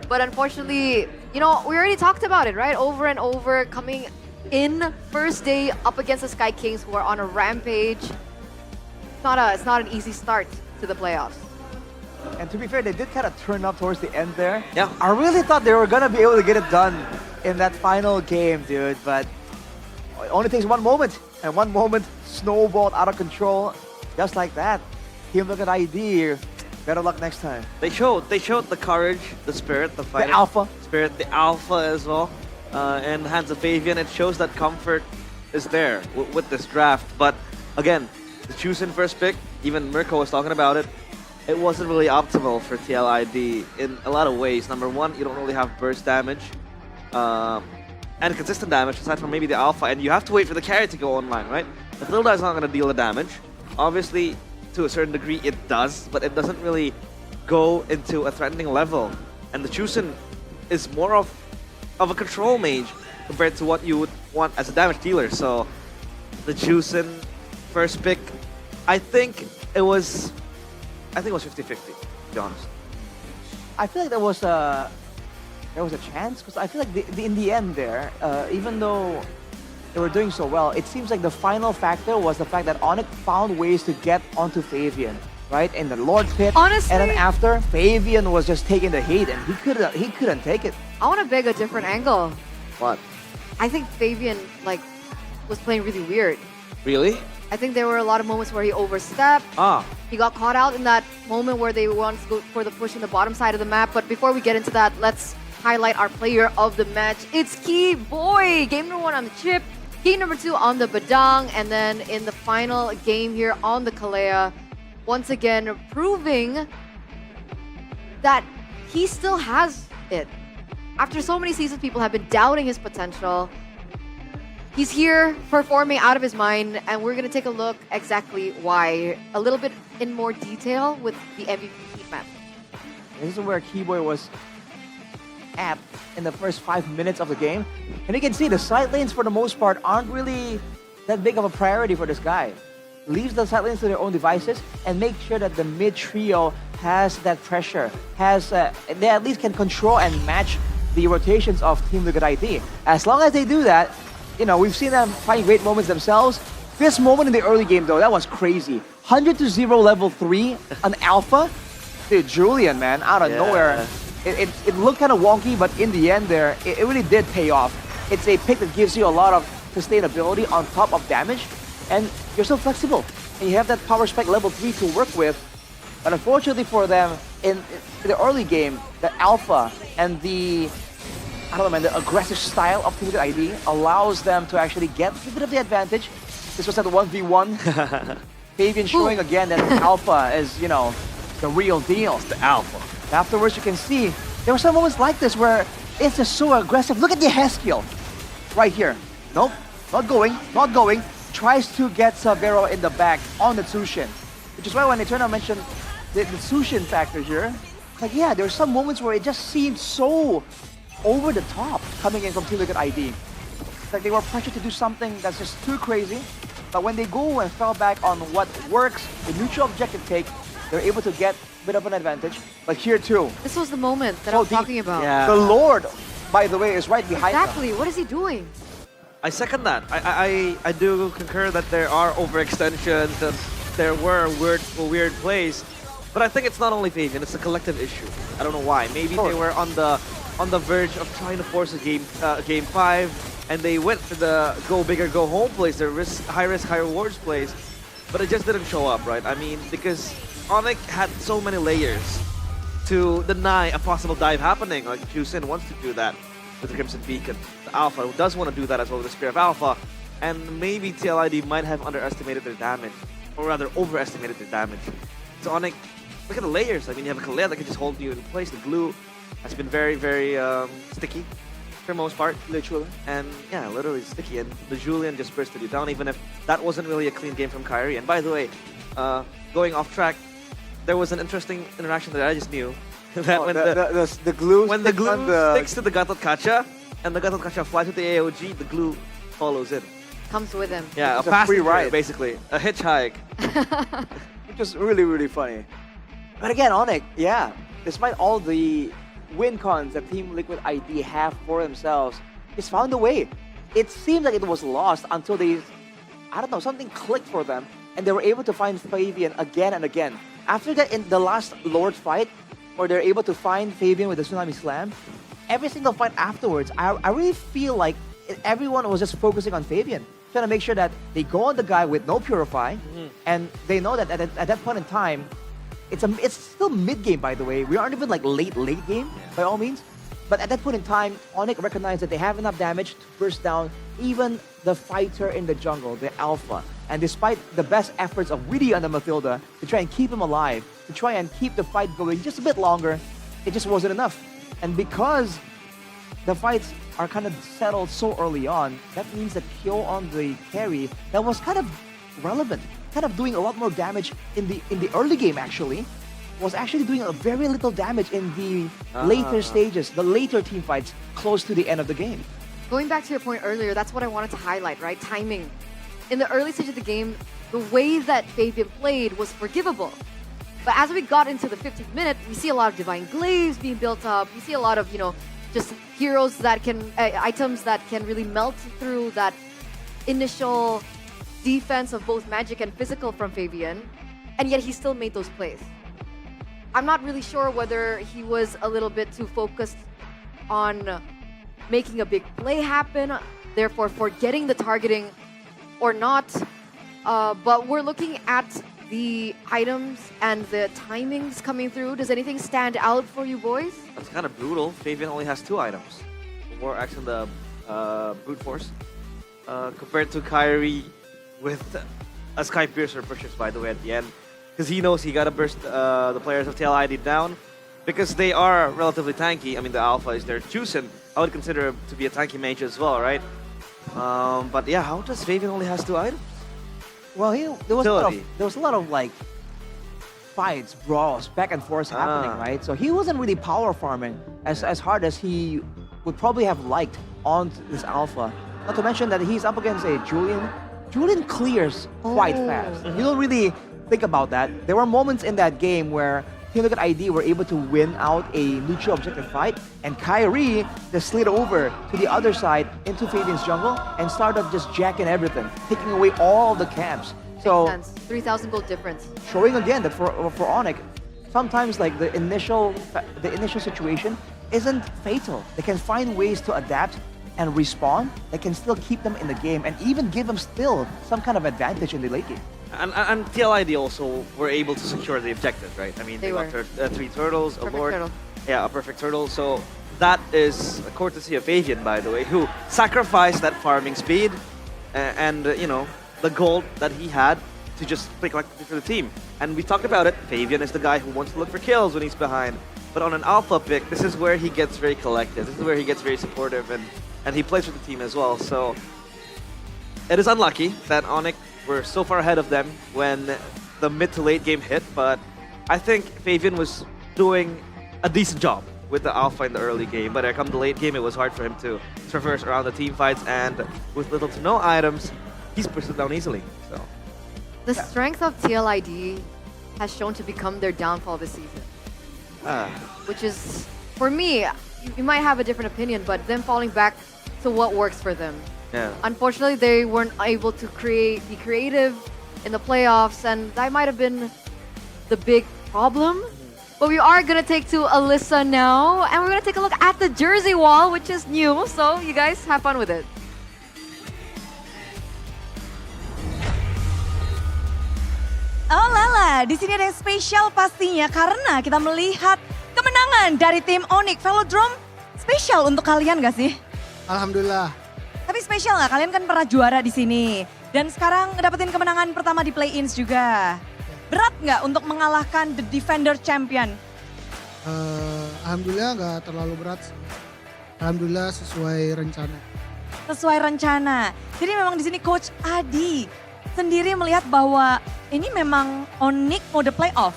but unfortunately, you know, we already talked about it, right? Over and over, coming in first day up against the Sky Kings, who are on a rampage. It's not an easy start to the playoffs. And to be fair, they did kind of turn up towards the end there. Yeah. I really thought they were going to be able to get it done in that final game, dude. But it only takes one moment. And one moment snowballed out of control. Just like that. Team Liquid ID, better luck next time. They showed the courage, the spirit, the fighting. The alpha. Spirit, the alpha as well. In the hands of Fabian, it shows that comfort is there with this draft. But again, the choosing first pick, even Mirko was talking about it, it wasn't really optimal for TLID in a lot of ways. Number one, you don't really have burst damage. And consistent damage aside from maybe the alpha, and you have to wait for the carry to go online, right? The Tilda is not going to deal the damage. Obviously, to a certain degree, it does, but it doesn't really go into a threatening level. And the Chusen is more of a control mage compared to what you would want as a damage dealer. So the Chusen first pick, I think it was 50-50, to be honest. I feel like there was a chance, because I feel like in the end there, even though they were doing so well, it seems like the final factor was the fact that Onyx found ways to get onto Fabian, right? In the Lord Pit. Honestly, and then after, Fabian was just taking the heat and he couldn't take it. I want to beg a different angle. What? I think Fabian was playing really weird. Really? I think there were a lot of moments where he overstepped. He got caught out in that moment where they wanted to go for the push in the bottom side of the map. But before we get into that, let's highlight our player of the match. It's Key Boy. Game number 1 on the chip. Game number 2 on the Badang. And then in the final game here on the Kalea, once again proving that he still has it. After so many seasons, people have been doubting his potential. He's here performing out of his mind, and we're going to take a look exactly why, a little bit in more detail with the MVP heat map. This is where Keyboy was at in the first 5 minutes of the game. And you can see the side lanes for the most part aren't really that big of a priority for this guy. leaves the side lanes to their own devices and make sure that the mid trio has that pressure, they at least can control and match the rotations of Team Liquid ID. As long as they do that, you know, we've seen them find great moments themselves. This moment in the early game though, that was crazy. 100-0 level 3, an alpha. Dude, Julian, man, out of nowhere. It looked kind of wonky, but in the end there, it really did pay off. It's a pick that gives you a lot of sustainability on top of damage, and you're so flexible. And you have that power spike level 3 to work with. But unfortunately for them, in the early game, the alpha and the, I don't know, man, the aggressive style of Team Liquid ID allows them to actually get a bit of the advantage. This was at the 1v1. Fabian showing again that alpha is, you know, the real deal. It's the alpha. Afterwards, you can see there were some moments like this where it's just so aggressive. Look at the Haskill right here. Nope, not going. Tries to get Savero in the back on the Tsushin. Which is why when Eternal mentioned the Tsushin factor here, like, yeah, there are some moments where it just seemed so over the top coming in from Team Liquid ID. It's like they were pressured to do something that's just too crazy. But when they go and fell back on what works, the neutral objective take, they're able to get a bit of an advantage. But here too. This was the moment that I'm talking about. The Lord, by the way, is right behind them. Exactly. What is he doing? I second that. I do concur that there are overextensions and there were weird plays. But I think it's not only Fabian, it's a collective issue. I don't know why. Maybe they were on the verge of trying to force a game 5. And they went for the go big or go home plays, the high risk, high rewards plays, but it just didn't show up, right? I mean, because Onyx had so many layers to deny a possible dive happening. Like Jusin wants to do that with the Crimson Beacon. The Alpha does want to do that as well with the Spear of Alpha. And maybe TLID might have underestimated their damage, or rather overestimated their damage. So Onyx, look at the layers. I mean, you have a Kalea that can just hold you in place. The glue has been very, very sticky. For the most part, literally. And yeah, literally sticky. And the Julian just bursted you down, even if that wasn't really a clean game from Kyrie. And by the way, going off track, there was an interesting interaction that I just knew. That when the glue sticks to the Gatot Kacha, and the Gatot Kacha flies with the AOG, the glue follows in. Comes with him. Yeah, it's a free passenger, ride, basically. A hitchhike. Which was really, really funny. But again, Onyx, yeah, despite all the win cons that Team Liquid ID have for themselves, just found a way. It seemed like it was lost until they, I don't know, something clicked for them, and they were able to find Fabian again and again. After that, in the last Lord fight, where they're able to find Fabian with the Tsunami Slam, every single fight afterwards, I really feel like everyone was just focusing on Fabian, trying to make sure that they go on the guy with no Purify, and they know that at that point in time, it's still mid-game, by the way. We aren't even like late game, by all means. But at that point in time, Onyx recognized that they have enough damage to burst down even the fighter in the jungle, the Alpha. And despite the best efforts of Widdy and the Mathilda to try and keep him alive, to try and keep the fight going just a bit longer, it just wasn't enough. And because the fights are kind of settled so early on, that means that Kyo on the carry, that was kind of relevant, kind of doing a lot more damage in the early game actually, was actually doing a very little damage in the later stages, the later team fights close to the end of the game. Going back to your point earlier, that's what I wanted to highlight, right? Timing. In the early stage of the game, the way that Fabian played was forgivable. But as we got into the 15th minute, we see a lot of Divine Glaives being built up. We see a lot of, you know, just heroes that can, items that can really melt through that initial defense of both magic and physical from Fabian. And yet he still made those plays. I'm not really sure whether he was a little bit too focused on making a big play happen, therefore forgetting the targeting or not. But we're looking at the items and the timings coming through. Does anything stand out for you boys? That's kind of brutal. Fabian only has 2 items. The War Axe and the Brute Force. Compared to Kyrie with a Sky Piercer pushes, by the way, at the end. Because he knows he gotta burst the players of TLID down. Because they are relatively tanky. I mean, the Alpha is their chosen. I would consider him to be a tanky mage as well, right? But yeah, how does Fabian only has 2 items? Well, there was a lot of like fights, brawls, back and forth happening, right? So he wasn't really power farming as hard as he would probably have liked on this Alpha. Not to mention that he's up against a Julian Julian clears quite fast. You don't really think about that. There were moments in that game where Team Liquid ID were able to win out a neutral objective fight, and Kyrie just slid over to the other side into Fabian's jungle and started just jacking everything, taking away all the camps. So 3,000 gold difference. showing again that for Onyx, sometimes like the initial situation isn't fatal. They can find ways to adapt and respawn that can still keep them in the game and even give them still some kind of advantage in the late game. And TLID also were able to secure the objective, right? I mean, they got were. 3 turtles, Perfect a lord. turtle. Yeah, a perfect turtle. So that is a courtesy of Fabian, by the way, who sacrificed that farming speed and you know, the gold that he had to just play collectively for the team. And we talked about it. Fabian is the guy who wants to look for kills when he's behind. But on an alpha pick, this is where he gets very collective. This is where he gets very supportive, and he plays for the team as well. So it is unlucky that Onyx were so far ahead of them when the mid to late game hit, but I think Fabian was doing a decent job with the alpha in the early game, but come the late game, it was hard for him to traverse around the team fights, and with little to no items, he's pushed it down easily. So The strength of TLID has shown to become their downfall this season. Which is, for me, you might have a different opinion, but them falling back to what works for them. yeah. Unfortunately, they weren't able to be creative in the playoffs, and that might have been the big problem. But we are gonna take to Alyssa now, and we're gonna take a look at the jersey wall, which is new. So you guys have fun with it. Oh lala, di sini ada yang spesial pastinya karena kita melihat kemenangan dari tim Onyx Velodrome. Spesial untuk kalian gak sih? Alhamdulillah. Tapi spesial nggak? Kalian kan pernah juara di sini. Dan sekarang ngedapetin kemenangan pertama di play-ins juga. Berat nggak untuk mengalahkan the defender champion? Alhamdulillah nggak terlalu berat sih. Alhamdulillah sesuai rencana. Sesuai rencana. Jadi memang di sini Coach Adi sendiri melihat bahwa ini memang Onyx mode playoff.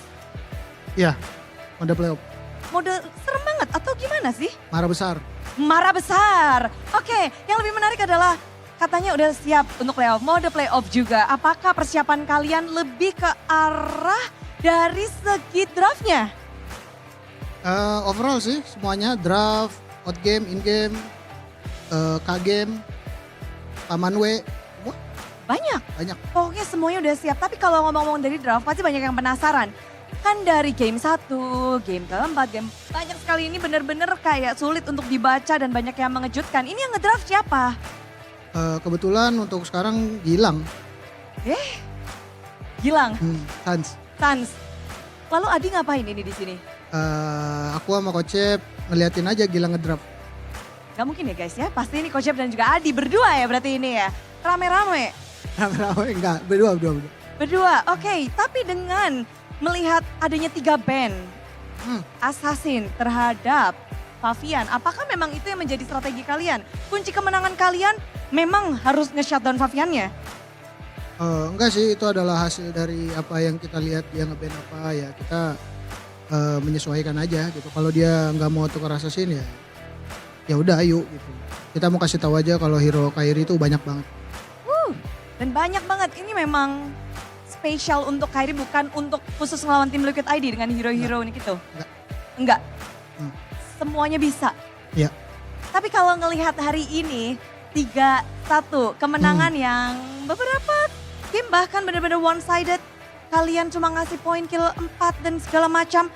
Iya, mode playoff. Mode serem banget atau gimana sih? Marah besar. Marah besar. Oke, yang lebih menarik adalah katanya udah siap untuk playoff, mode playoff juga. Apakah persiapan kalian lebih ke arah dari segi draftnya? Overall sih semuanya draft, out game, in game, K-game, Taman W. Banyak. Pokoknya semuanya udah siap. Tapi kalau ngomong-ngomong dari draft pasti banyak yang penasaran. Kan dari game 1, game keempat, game banyak sekali ini bener-bener kayak sulit untuk dibaca dan banyak yang mengejutkan. Ini yang ngedraft siapa? Kebetulan untuk sekarang Gilang. Gilang? Sans. Lalu Adi ngapain ini di sini? Aku sama Coach ngeliatin aja Gilang ngedraft. Gak mungkin ya guys ya, pasti ini Coach dan juga Adi berdua ya berarti ini ya. Rame-rame. Rame-rame enggak, berdua. Berdua, oke. Tapi dengan melihat adanya 3 band assassin terhadap Favian, apakah memang itu yang menjadi strategi kalian? Kunci kemenangan kalian memang harus nge-shutdown Faviannya? Enggak sih, itu adalah hasil dari apa yang kita lihat dia nge-ban apa ya. Kita menyesuaikan aja gitu. Kalau dia nggak mau tukar assassin ya udah ayo gitu. Kita mau kasih tahu aja kalau hero Kyrie itu banyak banget. Dan banyak banget, ini memang spesial untuk Kyrie, bukan untuk khusus ngelawan tim Liquid ID dengan hero-hero ini gitu? Enggak. Semuanya bisa? Iya. Tapi kalau ngelihat hari ini 3-1 kemenangan yang beberapa tim bahkan benar-benar one-sided. Kalian cuma ngasih poin kill 4 dan segala macam.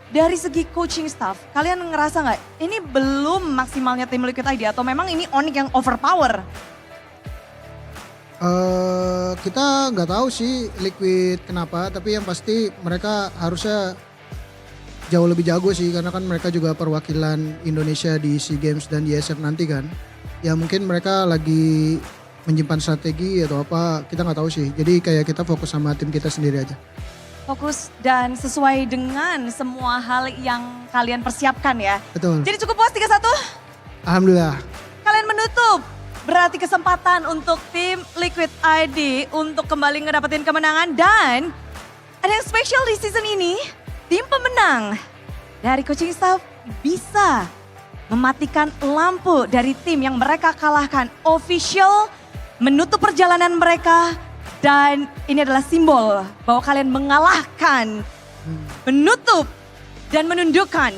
Dari segi coaching staff, kalian ngerasa nggak ini belum maksimalnya tim Liquid ID atau memang ini Onyx yang overpower? Kita nggak tahu sih Liquid kenapa, tapi yang pasti mereka harusnya jauh lebih jago sih karena kan mereka juga perwakilan Indonesia di SEA Games dan di SF nanti kan. Ya mungkin mereka lagi menyimpan strategi atau apa, kita nggak tahu sih. Jadi kayak kita fokus sama tim kita sendiri aja. Fokus dan sesuai dengan semua hal yang kalian persiapkan ya. Betul. Jadi cukup puas 3-1? Alhamdulillah. Kalian menutup. Berarti kesempatan untuk tim Liquid ID untuk kembali ngedapetin kemenangan dan ada yang spesial di season ini. Tim pemenang dari coaching staff bisa mematikan lampu dari tim yang mereka kalahkan. Official menutup perjalanan mereka dan ini adalah simbol bahwa kalian mengalahkan, menutup dan menundukkan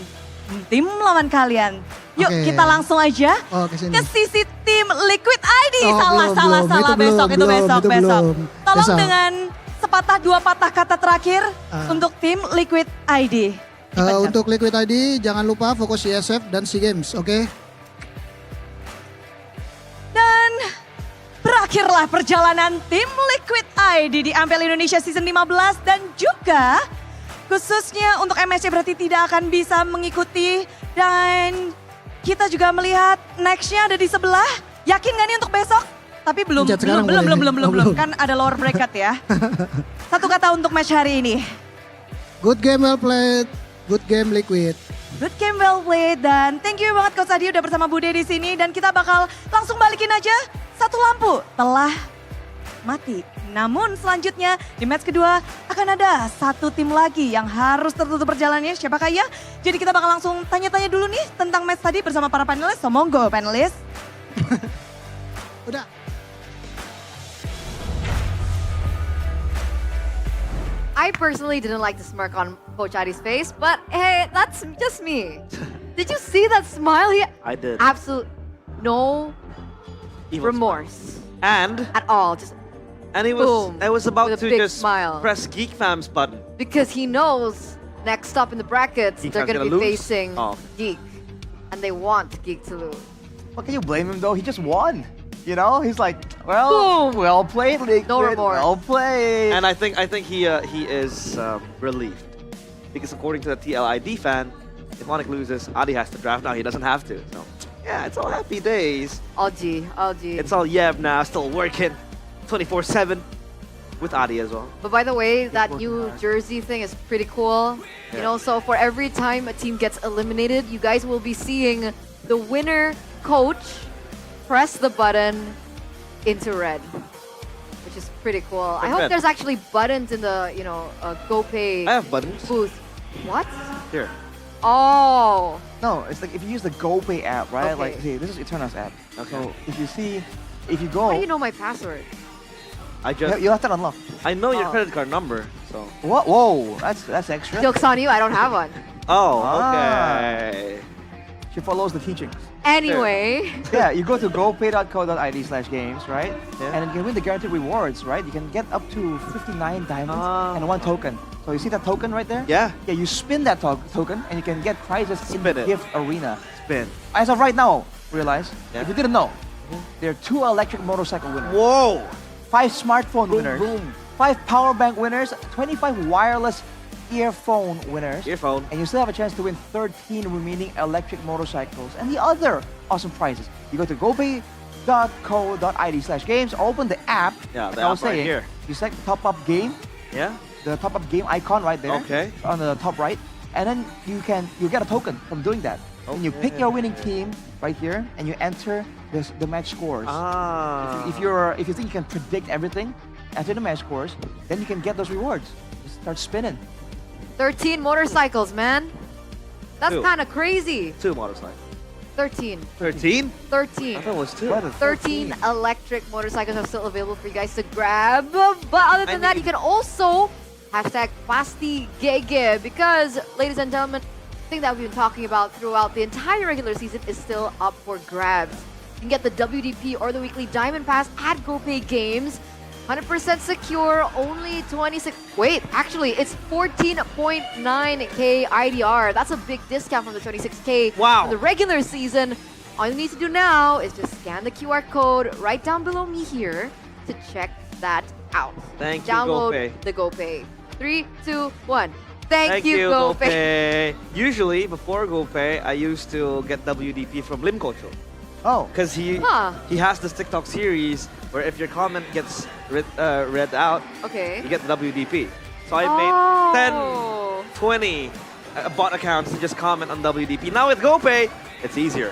tim lawan kalian. Yuk Oke. kita langsung aja ke sini. ke sisi tim Liquid ID. Oh, salah, belum. salah. Itu Besok, belum, itu belum, besok, itu besok. belum. Tolong Besok. dengan sepatah dua patah kata terakhir untuk tim Liquid ID. Untuk Liquid ID jangan lupa fokus ISF dan SEA Games, oke? Dan berakhirlah perjalanan tim Liquid ID di MPL Indonesia Season 15 dan juga khususnya untuk MSC berarti tidak akan bisa mengikuti dan kita juga melihat nextnya ada di sebelah. Yakin gak nih untuk besok? Tapi belum kan ada lower bracket ya. Satu kata untuk match hari ini. Good game well played, good game Liquid. Good game well played dan thank you banget Coach Adi udah bersama Bude di sini dan kita bakal langsung balikin aja. Satu lampu telah mati. Namun selanjutnya di match kedua akan ada satu tim lagi yang harus tertutup perjalanannya. Siapakah ya? Jadi kita bakal langsung tanya-tanya dulu nih tentang match tadi bersama para panelis. So monggo panelis. Udah. I personally didn't like the smirk on Coach Adi's face, but hey, that's just me. Did you see that smile? I did. Absolute no Evil remorse And at all. Just and he boom, was about with a to big just smile. press Geek Fam's button. Because he knows next up in the brackets, Geek they're Fam's going to gonna be lose? facing Oh. Geek. And they want Geek to lose. What can you blame him though? He just won. You know, he's like, well, well played, Liquid. No remorse. Well played. And I think he is relieved because according to the TLID fan, if Onyx loses, Adi has to draft now. He doesn't have to. So yeah, it's all happy days. LG. It's all Yev now, still working 24/7 with Adi as well. But by the way, that new jersey thing is pretty cool. You know, so for every time a team gets eliminated, you guys will be seeing the winner coach press the button into red, which is pretty cool. I hope red. there's actually buttons in the, GoPay I have buttons. booth. What? Here. Oh. No, it's like if you use the GoPay app, right? Okay. Like, see, this is Eterna's app. Okay. So if you go, How do you know my password? I just you have to unlock. I know your Oh. credit card number, so. What? Whoa, that's extra. Joke's on you, I don't have one. Oh, Ah. okay. She follows the teachings. Anyway. Yeah, you go to gopay.co.id/games, right? And then you can win the guaranteed rewards, right? You can get up to 59 diamonds and 1 token. So you see that token right there? Yeah. Yeah, you spin that token and you can get prizes in Spin the it. gift arena. Spin. As of right now, realize, Yeah. if you didn't know, there are 2 electric motorcycle winners. Whoa! 5 smartphone winners. Boom. 5 power bank winners. 25 wireless earphone winners. Earphone. And you still have a chance to win 13 remaining electric motorcycles and the other awesome prizes. You go to gopay.co.id/games, open the app. Yeah, the like I was app right saying, here. You select top up game, Yeah. the top up game icon right there. Okay. On the top right. And then you get a token from doing that. And you pick your winning team right here and you enter the match scores. Ah. If you think you can predict everything, enter the match scores, then you can get those rewards. Just start spinning. 13 motorcycles, man. That's 2. kind of crazy. 2 motorcycles. 13. 13? 13. I thought it was 2. 13 electric motorcycles are still available for you guys to grab. But other than that, you can also hashtag #PastiGege because, ladies and gentlemen, the thing that we've been talking about throughout the entire regular season is still up for grabs. You can get the WDP or the weekly Diamond Pass at GoPay Games. 100% secure, only 26. Wait, actually, it's 14.9k IDR. That's a big discount from the 26k Wow. from the regular season. All you need to do now is just scan the QR code right down below me here to check that out. Thank you, Download GoPay. the GoPay. 3, 2, 1. Thank you, GoPay. Usually, before GoPay, I used to get WDP from Limcocho. Oh. Because he has this TikTok series where if your comment gets read out, Okay. you get the WDP. So I made 10, 20 bot accounts to just comment on WDP. Now with GoPay, it's easier.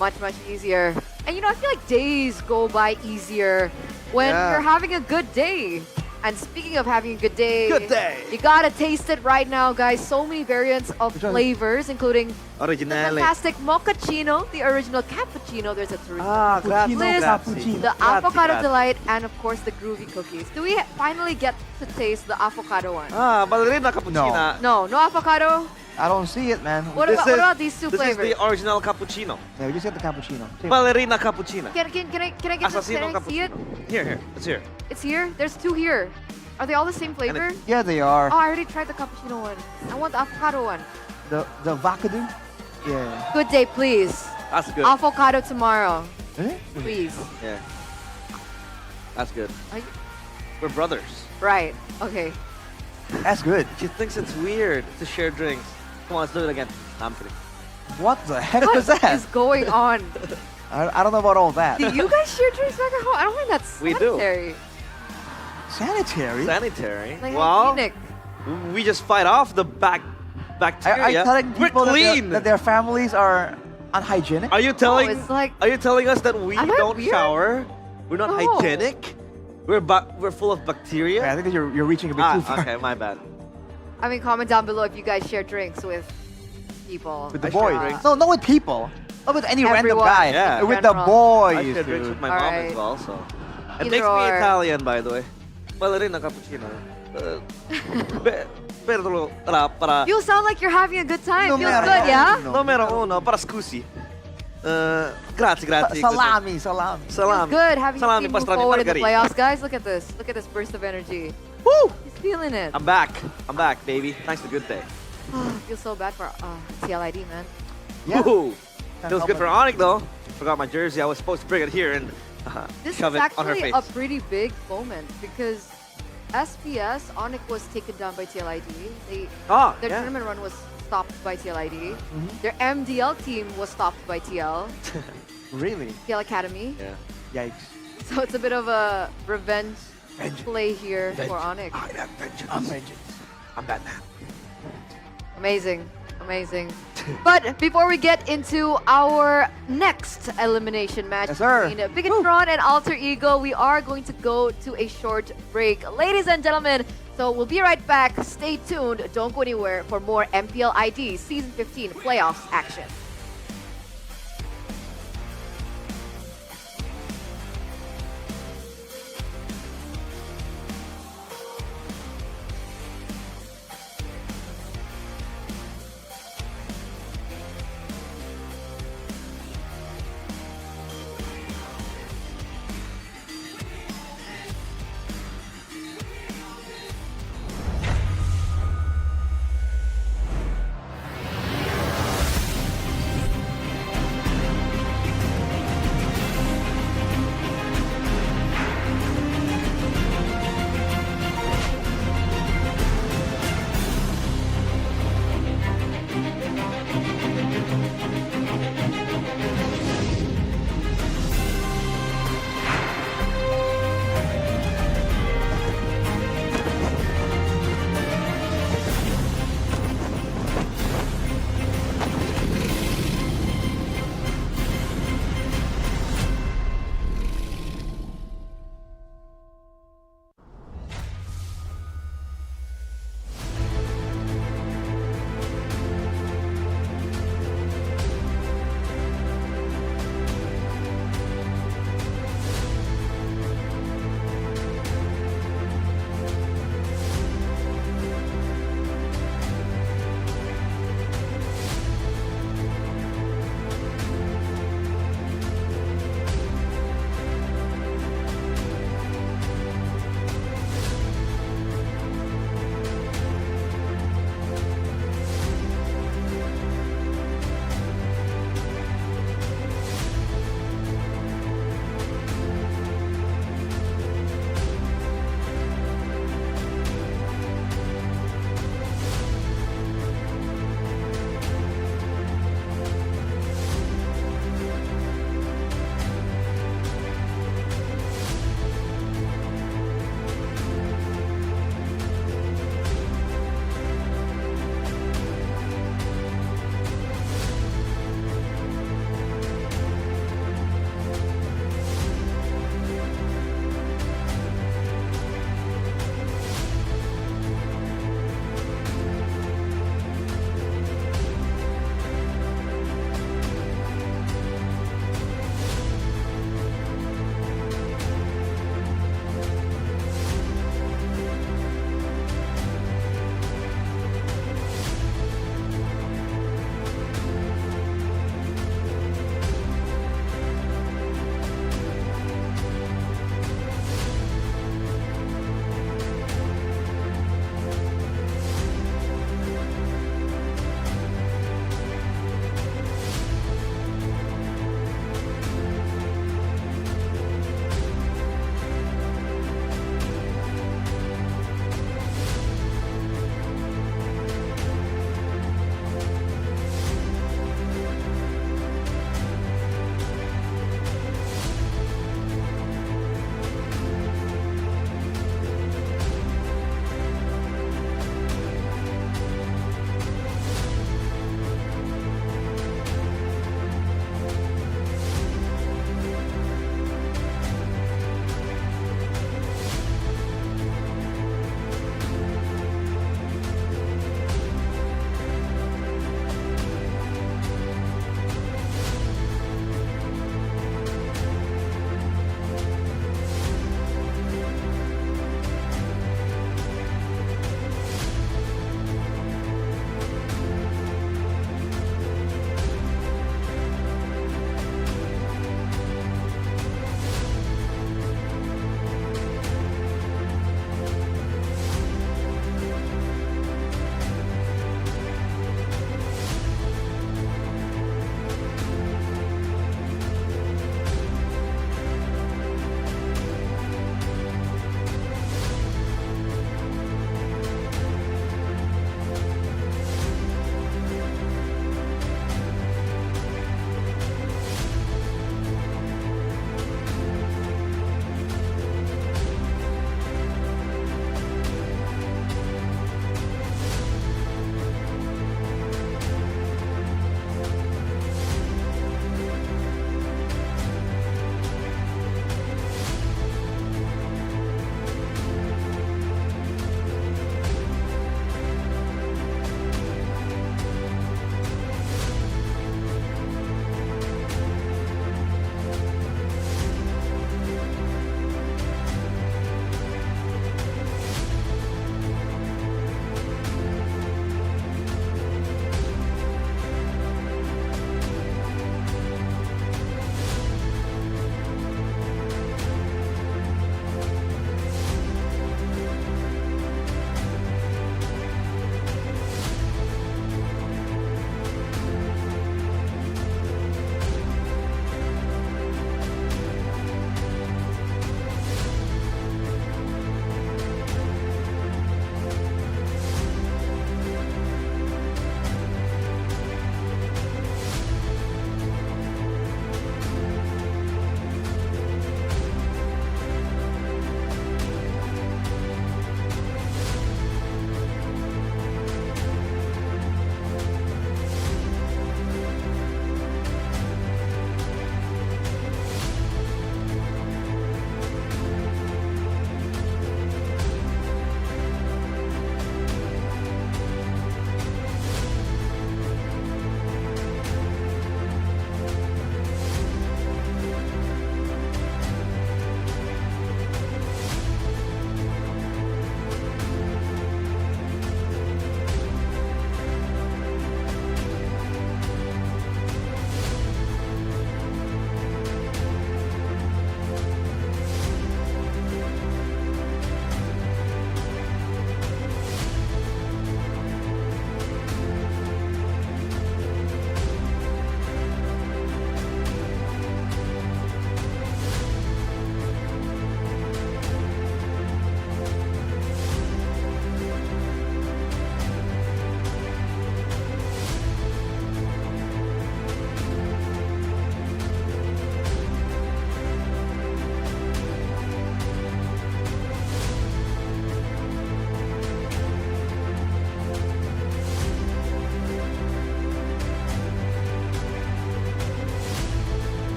Much easier. And I feel like days go by easier when Yeah. you're having a good day. And speaking of having a good day, Good day. you gotta taste it right now, guys. So many variants of flavors, including the Originale. fantastic mochaccino, the original cappuccino. There's a Ah, grazie, bliss, grazie. the Grazie, avocado grazie. delight, and of course the groovy cookies. Do we finally get to taste the avocado one? Ah, ballerina cappuccino. No avocado. I don't see it, man. What about these two This flavors? is the original cappuccino. Yeah, we just get the cappuccino. Ballerina cappuccino. Can I get this? Assassino Can I see it? Here, it's here. It's here. There's two here. Are they all the same flavor? Yeah, they are. Oh, I already tried the cappuccino one. I want the avocado one. The avocado? Yeah. Good day, please. That's good. Avocado tomorrow. Eh? Please. Yeah. That's good. Are you- We're brothers. Right. Okay. That's good. She thinks it's weird to share drinks. Come on, let's do it again. No, I'm kidding. What the heck was What that? is going on? I don't know about all that. Do you guys share drinks back at home? I don't think that's We do. sanitary. Sanitary? Sanitary. Like well, hygienic. we just fight off the Are bacteria. you telling We're people clean. that their families are unhygienic? Are you telling? it's like- Are you telling us that we Am I don't weird? shower? We're not No. hygienic. We're full of bacteria. I think you're reaching a bit too far. Okay, my bad. I mean, comment down below if you guys share drinks with people. With the I share boys. drinks. No, not with people. Not with any random Everyone. guy. Yeah. With the General. boys. I share drinks dude. with my mom Alright. as well. So it Either makes me or. Italian, by the way. Ballerina cappuccino. Para You sound like you're having a good time. Feels Numero good, yeah? uno. numero uno para scusi. Grazie. Salami. Feels good having Salami, your team move pastrami, forward in the margarita. playoffs, guys. Look at this. Look at this burst of energy. Woo! He's feeling it. I'm back, baby. Thanks to good day. Feels so bad for TLID, man. Yeah. Woo! Can't Feels help good it. for Onyx though. Forgot my jersey. I was supposed to bring it here and This shove is it on her actually face. a pretty big moment because SPS, Onyx was taken down by TLID. Their yeah. tournament run was stopped by TLID. Mm-hmm. Their MDL team was stopped by TL. Really? TL Academy. Yeah. Yikes. So it's a bit of a revenge play here for Onyx. I am vengeance. I'm vengeance. I'm Batman. Amazing. But before we get into our next elimination match Yes, sir. between Bigatron and Alter Ego, we are going to go to a short break. Ladies and gentlemen, so we'll be right back. Stay tuned. Don't go anywhere for more MPL ID Season 15 Playoffs action.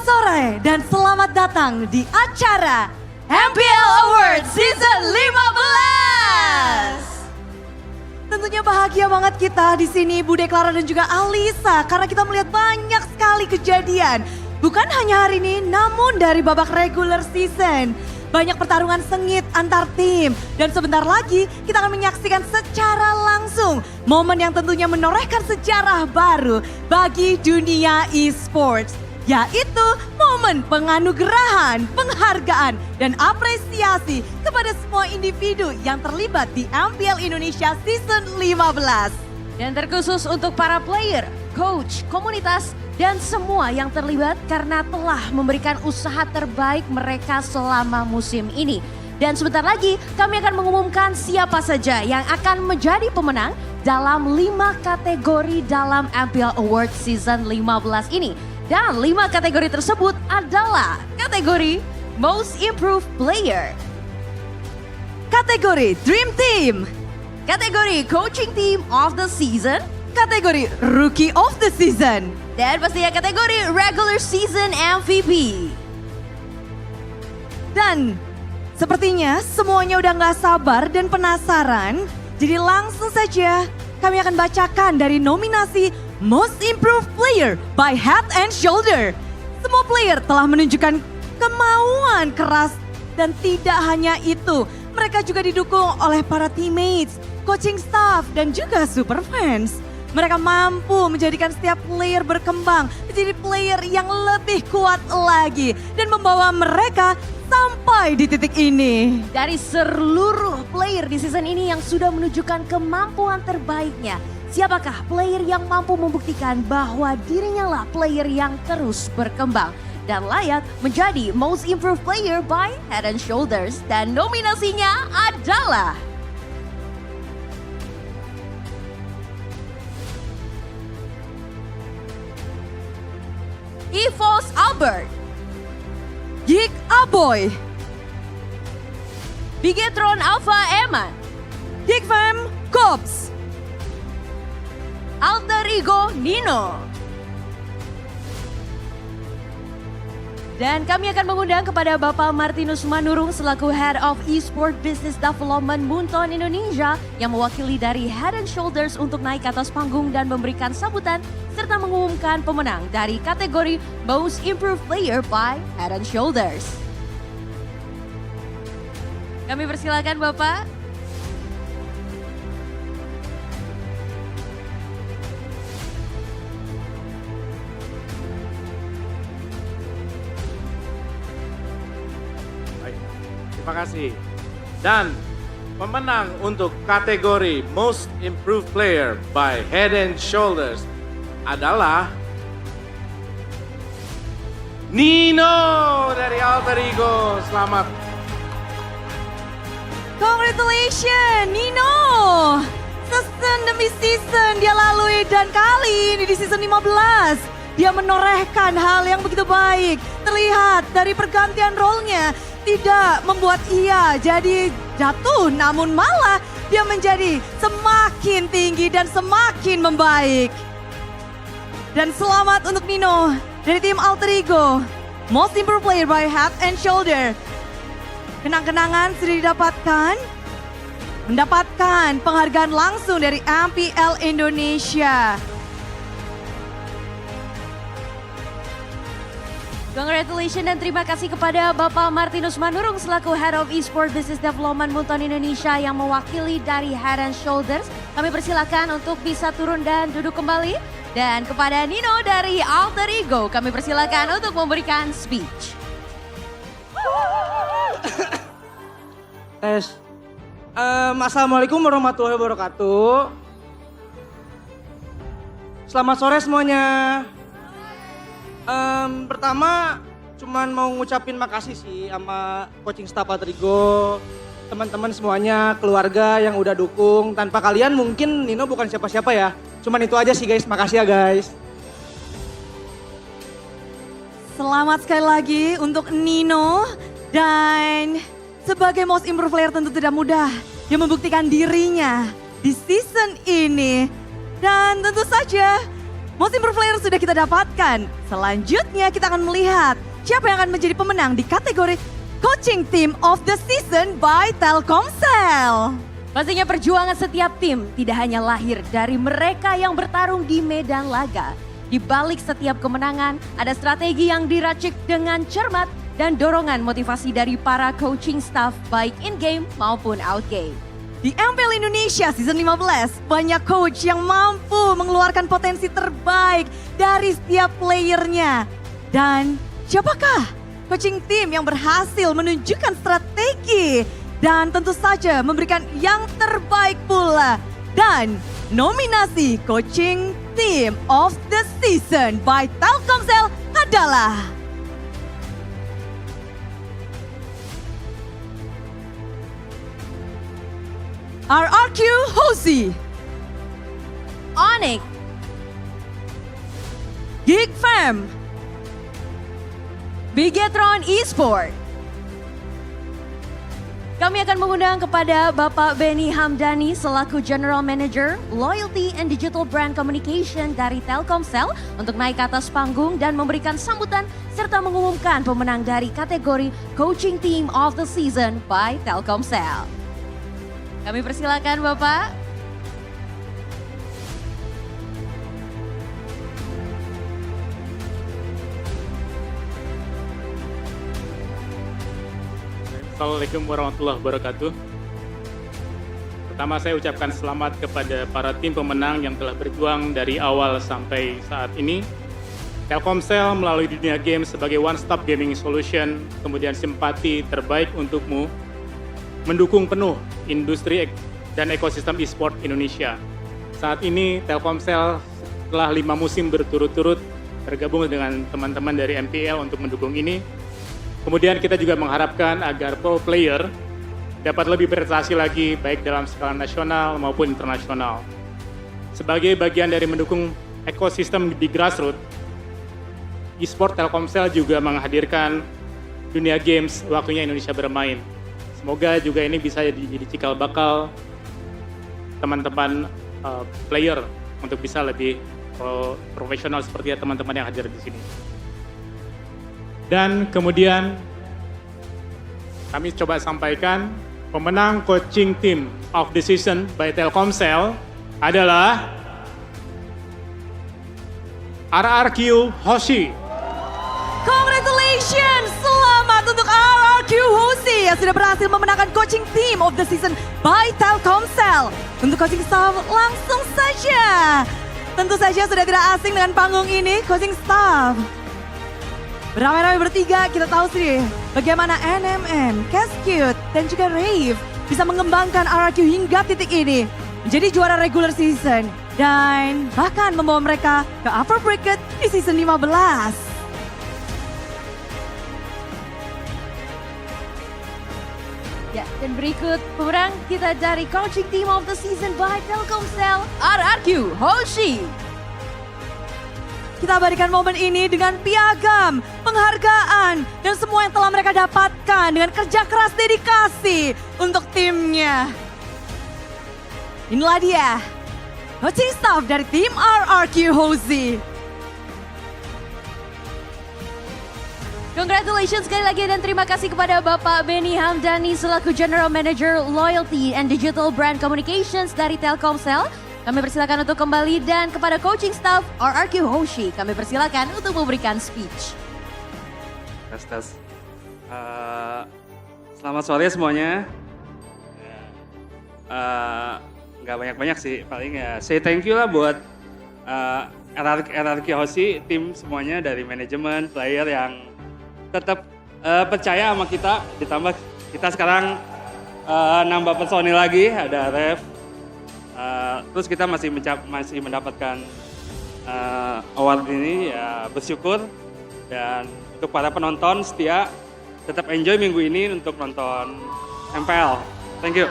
Selamat sore dan selamat datang di acara MPL Awards Season 15. Tentunya bahagia banget kita di sini Bude Clara dan juga Alisa karena kita melihat banyak sekali kejadian. Bukan hanya hari ini namun dari babak regular season. Banyak pertarungan sengit antar tim. Dan sebentar lagi kita akan menyaksikan secara langsung momen yang tentunya menorehkan sejarah baru bagi dunia e-sports. Yaitu momen penganugerahan, penghargaan, dan apresiasi kepada semua individu yang terlibat di MPL Indonesia Season 15. Dan terkhusus untuk para player, coach, komunitas, dan semua yang terlibat karena telah memberikan usaha terbaik mereka selama musim ini. Dan sebentar lagi kami akan mengumumkan siapa saja yang akan menjadi pemenang dalam 5 kategori dalam MPL Awards Season 15 ini. Dan 5 kategori tersebut adalah kategori Most Improved Player, kategori Dream Team, kategori Coaching Team of the Season, kategori Rookie of the Season, dan pastinya kategori Regular Season MVP. Dan sepertinya semuanya udah gak sabar dan penasaran. Jadi langsung saja kami akan bacakan dari nominasi Most Improved Player by Head and Shoulder. Semua player telah menunjukkan kemauan keras dan tidak hanya itu. Mereka juga didukung oleh para teammates, coaching staff, dan juga super fans. Mereka mampu menjadikan setiap player berkembang menjadi player yang lebih kuat lagi dan membawa mereka sampai di titik ini. Dari seluruh player di season ini yang sudah menunjukkan kemampuan terbaiknya, siapakah player yang mampu membuktikan bahwa dirinya lah player yang terus berkembang dan layak menjadi Most Improved Player by Head and Shoulders? Dan nominasinya adalah EVOS Albert, Geek Aboy, Bigetron Alpha Eman, Geek Fam Cops, Alter Ego Nino. Dan kami akan mengundang kepada Bapak Martinus Manurung selaku Head of Esport Business Development Munton Indonesia yang mewakili dari Head and Shoulders untuk naik ke atas panggung dan memberikan sambutan serta mengumumkan pemenang dari kategori Most Improved Player by Head and Shoulders. Kami persilakan Bapak. Terima kasih. Dan pemenang untuk kategori Most Improved Player by Head and Shoulders adalah Nino dari Alter Ego. Selamat. Congratulations Nino. Season demi season dia lalui dan kali ini di season 15 dia menorehkan hal yang begitu baik. Terlihat dari pergantian role-nya tidak membuat ia jadi jatuh, namun malah dia menjadi semakin tinggi dan semakin membaik. Dan selamat untuk Nino dari tim Alter Ego, Most Improved Player by Head and Shoulder. Kenang-kenangan sudah didapatkan, mendapatkan penghargaan langsung dari MPL Indonesia. Congratulations dan terima kasih kepada Bapak Martinus Manurung selaku Head of Esport Business Development Munton Indonesia yang mewakili dari Head and Shoulders. Kami persilakan untuk bisa turun dan duduk kembali. Dan kepada Nino dari Alter Ego kami persilakan untuk memberikan speech. Tes. Assalamualaikum warahmatullahi wabarakatuh. Selamat sore semuanya. Pertama cuman mau ngucapin makasih sih sama coaching staff Alter Ego, teman-teman semuanya, keluarga yang udah dukung. Tanpa kalian mungkin Nino bukan siapa-siapa ya. Cuman itu aja sih guys, makasih ya guys. Selamat sekali lagi untuk Nino. Dan sebagai Most Improved Player tentu tidak mudah. Dia membuktikan dirinya di season ini. Dan tentu saja Most Improved Player sudah kita dapatkan. Selanjutnya kita akan melihat siapa yang akan menjadi pemenang di kategori Coaching Team of the Season by Telkomsel. Pastinya perjuangan setiap tim tidak hanya lahir dari mereka yang bertarung di medan laga. Di balik setiap kemenangan, ada strategi yang diracik dengan cermat dan dorongan motivasi dari para coaching staff baik in-game maupun out-game. Di MPL Indonesia Season 15, banyak coach yang mampu mengeluarkan potensi terbaik dari setiap playernya. Dan siapakah coaching team yang berhasil menunjukkan strategi dan tentu saja memberikan yang terbaik pula. Dan nominasi Coaching Team of the Season by Telkomsel adalah RRQ Hosi, Onyx, Geek Fam, Bigetron Esport. Kami akan mengundang kepada Bapak Benny Hamdani selaku General Manager Loyalty and Digital Brand Communication dari Telkomsel untuk naik ke atas panggung dan memberikan sambutan serta mengumumkan pemenang dari kategori Coaching Team of the Season by Telkomsel. Kami persilakan Bapak. Assalamualaikum warahmatullahi wabarakatuh. Pertama saya ucapkan selamat kepada para tim pemenang yang telah berjuang dari awal sampai saat ini. Telkomsel melalui dunia game sebagai one-stop gaming solution, kemudian simpati terbaik untukmu, mendukung penuh industri dan ekosistem e-sport Indonesia. Saat ini Telkomsel setelah 5 musim berturut-turut bergabung dengan teman-teman dari MPL untuk mendukung ini. Kemudian kita juga mengharapkan agar pro player dapat lebih berprestasi lagi baik dalam skala nasional maupun internasional. Sebagai bagian dari mendukung ekosistem di grassroots, e-sport Telkomsel juga menghadirkan dunia games waktunya Indonesia bermain. Semoga juga ini bisa jadi cikal bakal teman-teman player untuk bisa lebih profesional seperti teman-teman yang hadir di sini. Dan kemudian kami coba sampaikan pemenang Coaching Team of the Season by Telkomsel adalah RRQ Hoshi. Congratulations! Selamat untuk RRQ Hosi yang sudah berhasil memenangkan Coaching Team of the Season by Telkomsel. Untuk coaching staff langsung saja. Tentu saja sudah tidak asing dengan panggung ini, coaching staff. Beramai-ramai bertiga, kita tahu sih bagaimana NMM, Cascute, dan juga Rave bisa mengembangkan RRQ hingga titik ini. Menjadi juara regular season dan bahkan membawa mereka ke upper bracket di season 15. Ya, dan berikut pemenang kita dari Coaching Team of the Season by Telkomsel, RRQ Hoshi. Kita abadikan momen ini dengan piagam, penghargaan, dan semua yang telah mereka dapatkan dengan kerja keras dedikasi untuk timnya. Inilah dia, coaching staff dari tim RRQ Hosi. Congratulations sekali lagi dan terima kasih kepada Bapak Benny Hamdani selaku General Manager Loyalty and Digital Brand Communications dari Telkomsel. Kami persilakan untuk kembali dan kepada coaching staff RRQ Hoshi, kami persilakan untuk memberikan speech. Tes. Selamat sore semuanya. Nggak banyak-banyak sih, paling ya say thank you lah buat RRQ Hoshi, tim semuanya dari manajemen, player yang tetap percaya sama kita. Ditambah kita sekarang nambah personil lagi, ada Rev. Terus kita masih mendapatkan award ini, ya bersyukur. Dan untuk para penonton setia, tetap enjoy minggu ini untuk nonton MPL. Thank you.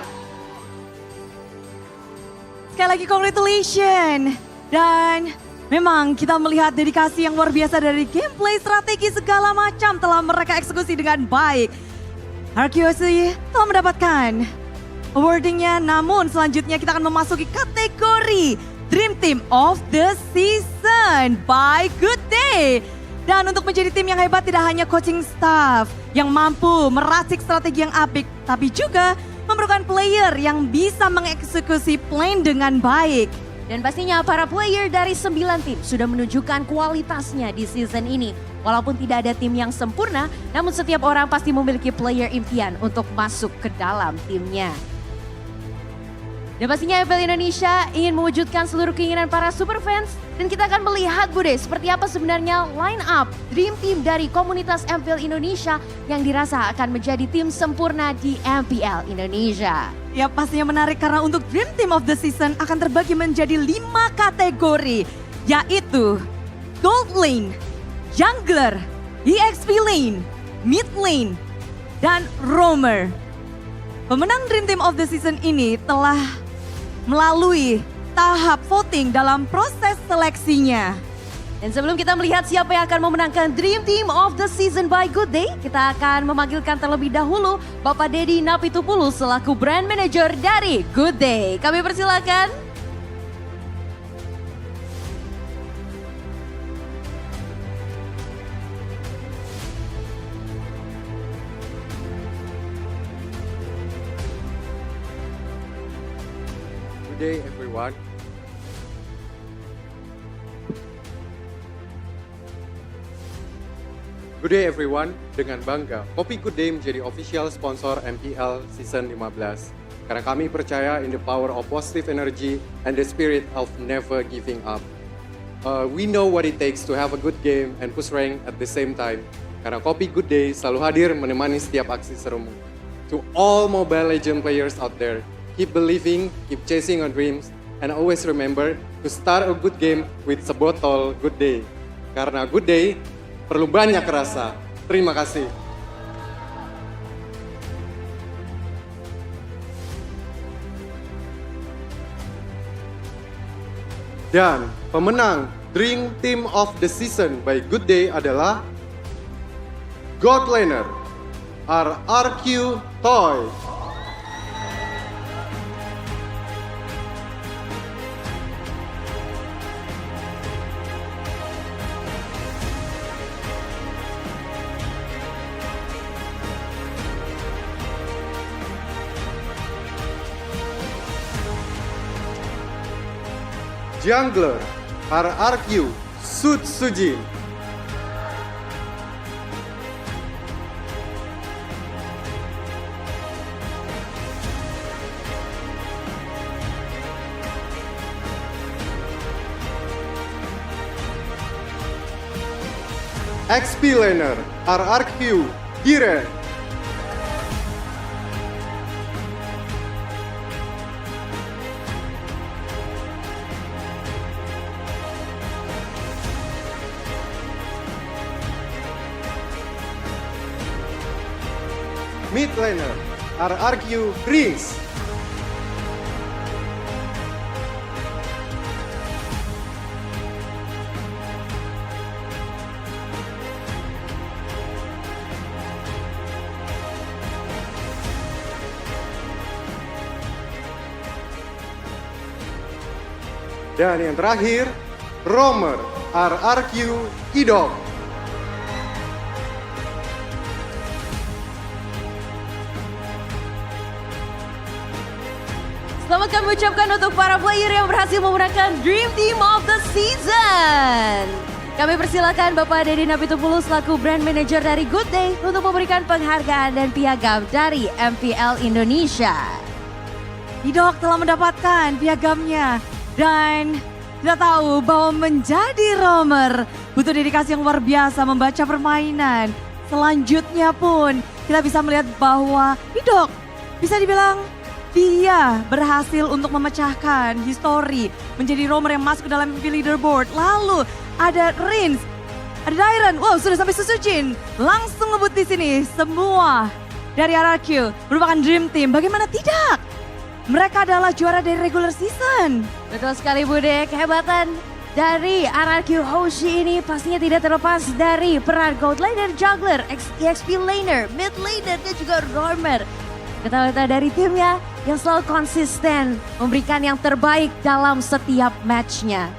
Sekali lagi congratulations. Dan memang kita melihat dedikasi yang luar biasa dari gameplay, strategi segala macam telah mereka eksekusi dengan baik. RQC telah mendapatkan awardingnya, namun selanjutnya kita akan memasuki kategori Dream Team of the Season by Good Day. Dan untuk menjadi tim yang hebat tidak hanya coaching staff yang mampu meracik strategi yang apik, tapi juga memerlukan player yang bisa mengeksekusi plan dengan baik. Dan pastinya para player dari 9 tim sudah menunjukkan kualitasnya di season ini. Walaupun tidak ada tim yang sempurna, namun setiap orang pasti memiliki player impian untuk masuk ke dalam timnya. Dan pastinya MPL Indonesia ingin mewujudkan seluruh keinginan para superfans. Dan kita akan melihat Bude seperti apa sebenarnya line up Dream Team dari komunitas MPL Indonesia yang dirasa akan menjadi tim sempurna di MPL Indonesia. Ya pastinya menarik karena untuk Dream Team of the Season akan terbagi menjadi 5 kategori. Yaitu Gold Lane, Jungler, EXP Lane, Mid Lane, dan Roamer. Pemenang Dream Team of the Season ini telah melalui tahap voting dalam proses seleksinya. Dan sebelum kita melihat siapa yang akan memenangkan Dream Team of the Season by Good Day, kita akan memanggilkan terlebih dahulu Bapak Dedi Napitupulu selaku Brand Manager dari Good Day. Kami persilakan. Good day everyone. Good day everyone, dengan bangga Kopi Good Day menjadi official sponsor MPL Season 15. Karena kami percaya in the power of positive energy and the spirit of never giving up. We know what it takes to have a good game and push rank at the same time. Karena Kopi Good Day selalu hadir menemani setiap aksi serumu. To all Mobile Legends players out there, keep believing, keep chasing your dreams, and always remember to start a good game with sebotol Good Day. Karena Good Day perlu banyak rasa. Terima kasih. Dan pemenang Dream Team of the Season by Good Day adalah God Laner RRQ Toy. Jungler RRQ Sud Sujin. XP Laner RRQ Giren. Mid Laner RRQ Rings. Dan yang terakhir, Roamer RRQ Idol. Selamat kami ucapkan untuk para player yang berhasil memenangkan Dream Team of the Season. Kami persilakan Bapak Dedi Napitupulu selaku Brand Manager dari Good Day untuk memberikan penghargaan dan piagam dari MPL Indonesia. Idok telah mendapatkan piagamnya dan kita tahu bahwa menjadi roamer butuh dedikasi yang luar biasa membaca permainan. Selanjutnya pun kita bisa melihat bahwa Idok bisa dibilang dia berhasil untuk memecahkan histori menjadi roamer yang masuk ke dalam MPL leaderboard. Lalu ada Rins, ada Dairen, wow sudah sampai Susujin. Langsung ngebut di sini semua dari RRQ merupakan Dream Team. Bagaimana tidak? Mereka adalah juara dari regular season. Betul sekali Bude, kehebatan dari RRQ Hoshi ini pastinya tidak terlepas dari peran Gold Laner, Jungler, EXP Laner, Mid Laner dan juga Roamer. Kita dari timnya yang selalu konsisten memberikan yang terbaik dalam setiap matchnya.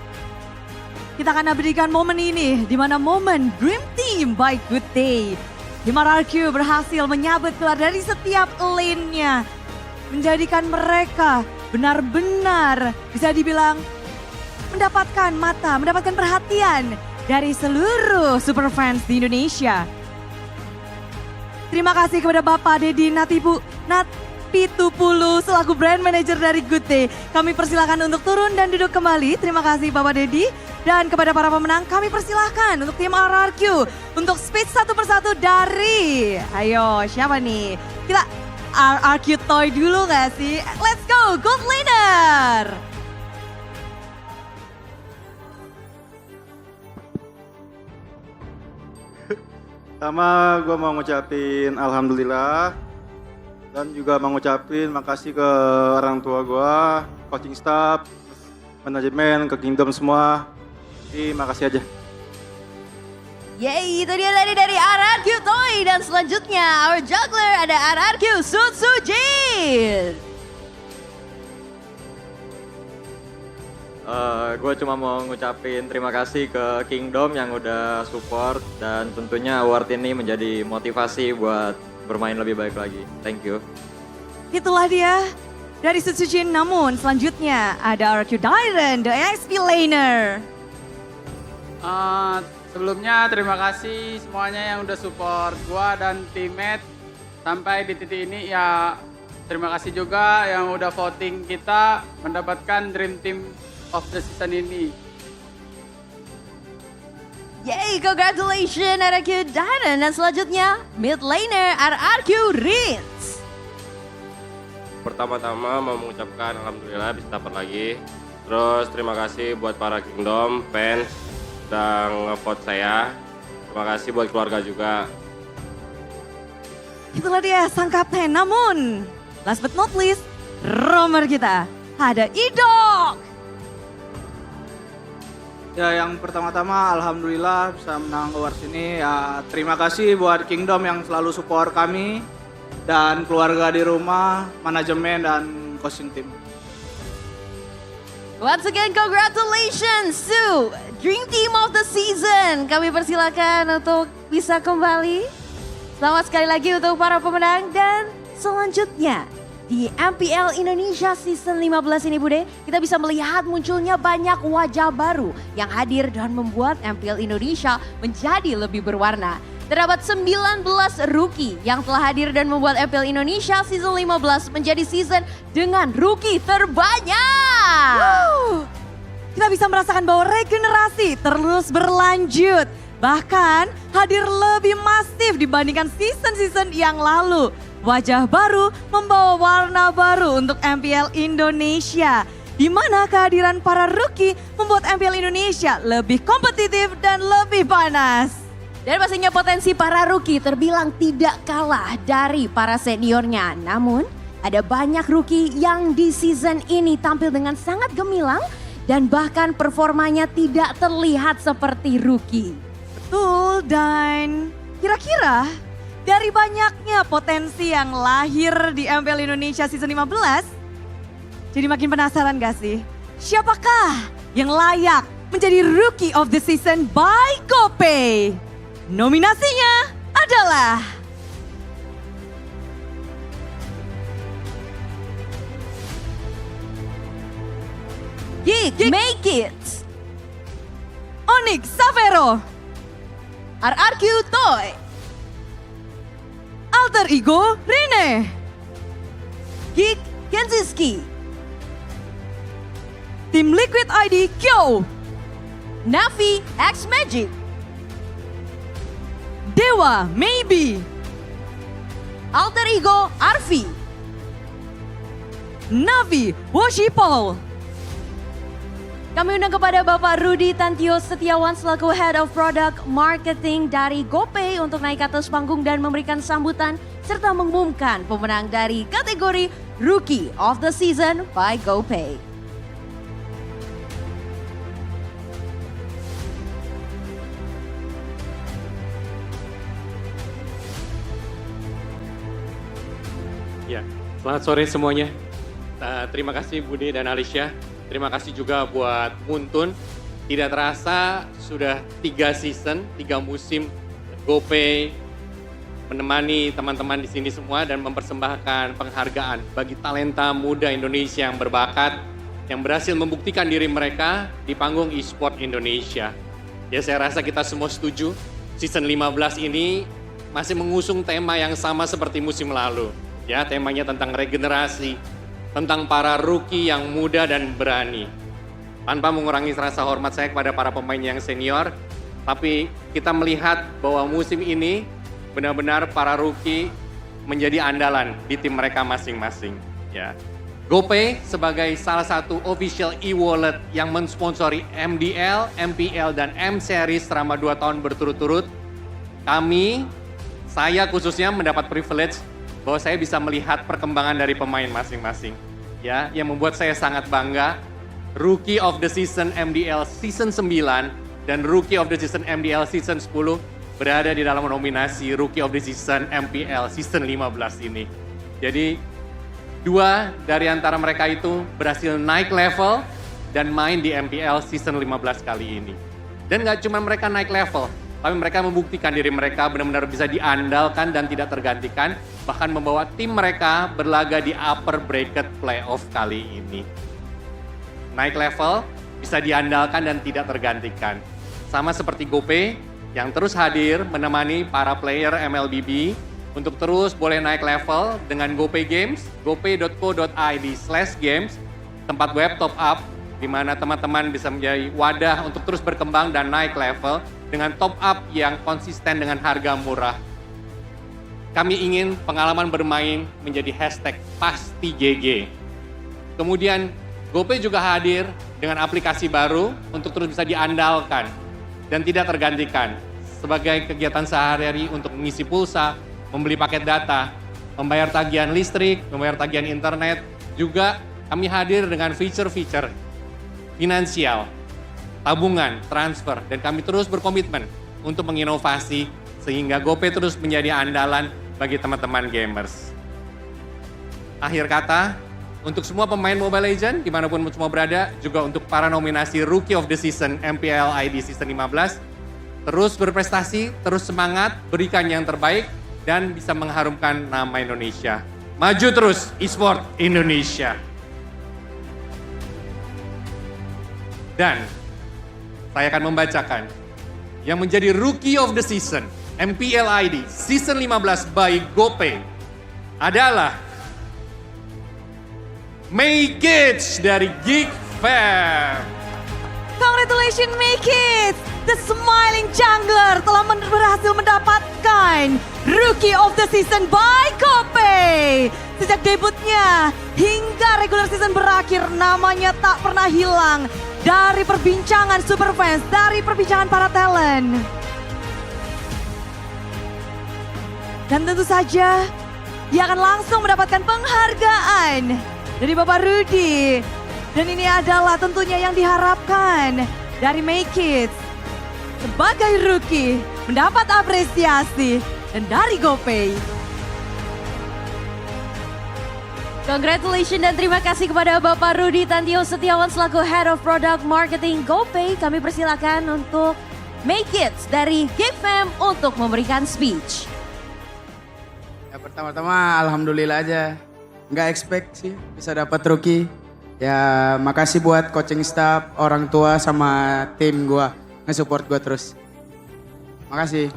Kita akan berikan momen ini, di mana momen Dream Team by Good Day. Di mana RQ berhasil menyabet keluar dari setiap lane-nya. Menjadikan mereka benar-benar bisa dibilang mendapatkan mendapatkan perhatian dari seluruh super fans di Indonesia. Terima kasih kepada Bapak Dedi Natpitupulu selaku brand manager dari Good Day. Kami persilakan untuk turun dan duduk kembali. Terima kasih Bapak Dedi. Dan kepada para pemenang kami persilahkan untuk tim RRQ untuk speech satu persatu dari, ayo siapa nih? Kita RRQ Toy dulu gak sih? Let's go, Gold Laner! Pertama gue mau ngucapin alhamdulillah dan juga mau ngucapin makasih ke orang tua gue, coaching staff, manajemen, ke Kingdom semua. Jadi makasih aja. Yeay, itu dia tadi dari RRQ Toy. Dan selanjutnya our juggler ada RRQ Sutsujin. Gue cuma mau ngucapin terima kasih ke Kingdom yang udah support dan tentunya award ini menjadi motivasi buat bermain lebih baik lagi. Thank you. Itulah dia dari Sutsujin. Namun selanjutnya ada RQ Dyron, the XP laner. Sebelumnya terima kasih semuanya yang udah support gua dan teammate sampai di titik ini ya. Terima kasih juga yang udah voting kita mendapatkan Dream Team of the season ini. Yeay, congratulations RRQ Dyron. Dan selanjutnya mid laner RRQ Ritz. Pertama-tama mau mengucapkan alhamdulillah bisa dapat lagi. Terus terima kasih buat para Kingdom, fans, yang nge-vote saya. Terima kasih buat keluarga juga. Itulah dia sang kapten. Namun last but not least, romer kita ada Idok. Ya, yang pertama-tama alhamdulillah bisa menang awards ini. Ya, terima kasih buat Kingdom yang selalu support kami dan keluarga di rumah, manajemen dan coaching team. Once again, congratulations to Dream Team of the Season. Kami persilakan untuk bisa kembali. Selamat sekali lagi untuk para pemenang. Dan selanjutnya di MPL Indonesia Season 15 ini Bude, kita bisa melihat munculnya banyak wajah baru yang hadir dan membuat MPL Indonesia menjadi lebih berwarna. Terdapat 19 rookie yang telah hadir dan membuat MPL Indonesia Season 15 menjadi season dengan rookie terbanyak. Kita bisa merasakan bahwa regenerasi terus berlanjut. Bahkan hadir lebih masif dibandingkan season-season yang lalu. Wajah baru membawa warna baru untuk MPL Indonesia. Di mana kehadiran para rookie membuat MPL Indonesia lebih kompetitif dan lebih panas. Dan pastinya potensi para rookie terbilang tidak kalah dari para seniornya. Namun ada banyak rookie yang di season ini tampil dengan sangat gemilang dan bahkan performanya tidak terlihat seperti rookie. Betul, dan kira-kira dari banyaknya potensi yang lahir di MPL Indonesia Season 15, jadi makin penasaran gak sih? Siapakah yang layak menjadi Rookie of the Season by GoPay? Nominasinya adalah Geek Make It, Onyx Savero, RRQ Toy, Alter Ego Rene, Geek Kenziski, Tim Liquid ID Kyo, Navi X Magic, Dewa Maybe, Alter Ego Arfi, Navi Woshipol. Kami undang kepada Bapak Rudi Tantio Setiawan selaku Head of Product Marketing dari GoPay untuk naik ke atas panggung dan memberikan sambutan serta mengumumkan pemenang dari kategori Rookie of the Season by GoPay. Ya, selamat sore semuanya. Terima kasih Budi dan Alicia. Terima kasih juga buat Muntun. Tidak terasa sudah 3 season, 3 musim GoPay menemani teman-teman di sini semua dan mempersembahkan penghargaan bagi talenta muda Indonesia yang berbakat, yang berhasil membuktikan diri mereka di panggung e-sport Indonesia. Ya, saya rasa kita semua setuju, season 15 ini masih mengusung tema yang sama seperti musim lalu. Ya, temanya tentang regenerasi, tentang para rookie yang muda dan berani. Tanpa mengurangi rasa hormat saya kepada para pemain yang senior, tapi kita melihat bahwa musim ini benar-benar para rookie menjadi andalan di tim mereka masing-masing. Ya. GoPay sebagai salah satu official e-wallet yang mensponsori MDL, MPL, dan M-Series selama 2 tahun berturut-turut, saya khususnya mendapat privilege bahwa saya bisa melihat perkembangan dari pemain masing-masing. Ya, yang membuat saya sangat bangga. Rookie of the Season MDL Season 9 dan Rookie of the Season MDL Season 10 berada di dalam nominasi Rookie of the Season MPL Season 15 ini. Jadi 2 dari antara mereka itu berhasil naik level dan main di MPL Season 15 kali ini. Dan gak cuma mereka naik level, tapi mereka membuktikan diri mereka benar-benar bisa diandalkan dan tidak tergantikan, bahkan membawa tim mereka berlaga di upper bracket playoff kali ini. Naik level, bisa diandalkan dan tidak tergantikan. Sama seperti GoPay yang terus hadir menemani para player MLBB untuk terus boleh naik level dengan GoPay Games, gopay.co.id/games, tempat web top up di mana teman-teman bisa menjadi wadah untuk terus berkembang dan naik level dengan top up yang konsisten dengan harga murah. Kami ingin pengalaman bermain menjadi hashtag pasti GG. Kemudian GoPay juga hadir dengan aplikasi baru untuk terus bisa diandalkan dan tidak tergantikan sebagai kegiatan sehari-hari untuk mengisi pulsa, membeli paket data, membayar tagihan listrik, membayar tagihan internet. Juga kami hadir dengan fitur-fitur finansial, tabungan, transfer, dan kami terus berkomitmen untuk menginovasi sehingga GoPay terus menjadi andalan bagi teman-teman gamers. Akhir kata, untuk semua pemain Mobile Legends, dimanapun semua berada, juga untuk para nominasi Rookie of the Season MPL ID Season 15, terus berprestasi, terus semangat, berikan yang terbaik, dan bisa mengharumkan nama Indonesia. Maju terus e-sport Indonesia. Dan saya akan membacakan yang menjadi Rookie of the Season MPL ID Season 15 by GoPay adalah Make It dari Geek Fam. Congratulations Make It! The Smiling Jungler telah berhasil mendapatkan Rookie of the Season by GoPay. Sejak debutnya hingga regular season berakhir, namanya tak pernah hilang dari perbincangan super fans, dari perbincangan para talent. Dan tentu saja dia akan langsung mendapatkan penghargaan dari Bapak Rudy. Dan ini adalah tentunya yang diharapkan dari Make It. Sebagai rookie mendapat apresiasi dan dari GoPay. Congratulations dan terima kasih kepada Bapak Rudy Tantio Setiawan selaku Head of Product Marketing GoPay. Kami persilakan untuk Make It dari Geek Fam untuk memberikan speech. Ya pertama-tama alhamdulillah aja. Nggak expect sih bisa dapat rookie. Ya makasih buat coaching staff, orang tua sama tim gua nge-support gua terus. Makasih.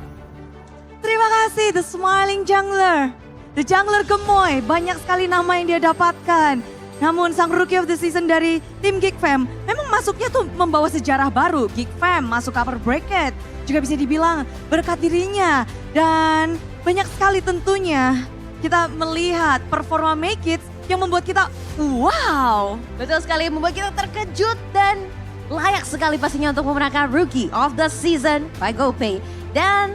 Terima kasih The Smiling Jungler. The Jungler gemoy, banyak sekali nama yang dia dapatkan. Namun sang Rookie of the Season dari tim Geek Fam memang masuknya tuh membawa sejarah baru. Geek Fam masuk upper bracket juga bisa dibilang berkat dirinya. Dan banyak sekali tentunya kita melihat performa Make It yang membuat kita wow. Betul sekali, membuat kita terkejut dan layak sekali pastinya untuk memenangkan Rookie of the Season by GoPay. Dan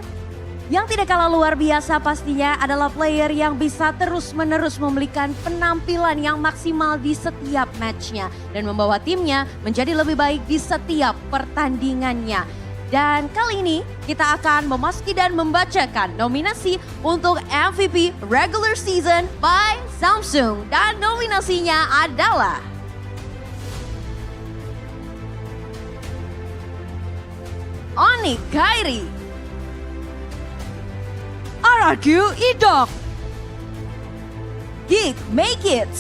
yang tidak kalah luar biasa pastinya adalah player yang bisa terus-menerus memberikan penampilan yang maksimal di setiap matchnya. Dan membawa timnya menjadi lebih baik di setiap pertandingannya. Dan kali ini kita akan memasuki dan membacakan nominasi untuk MVP Regular Season by Samsung. Dan nominasinya adalah Onik Kairi, RRQ Idok, Geek Make It,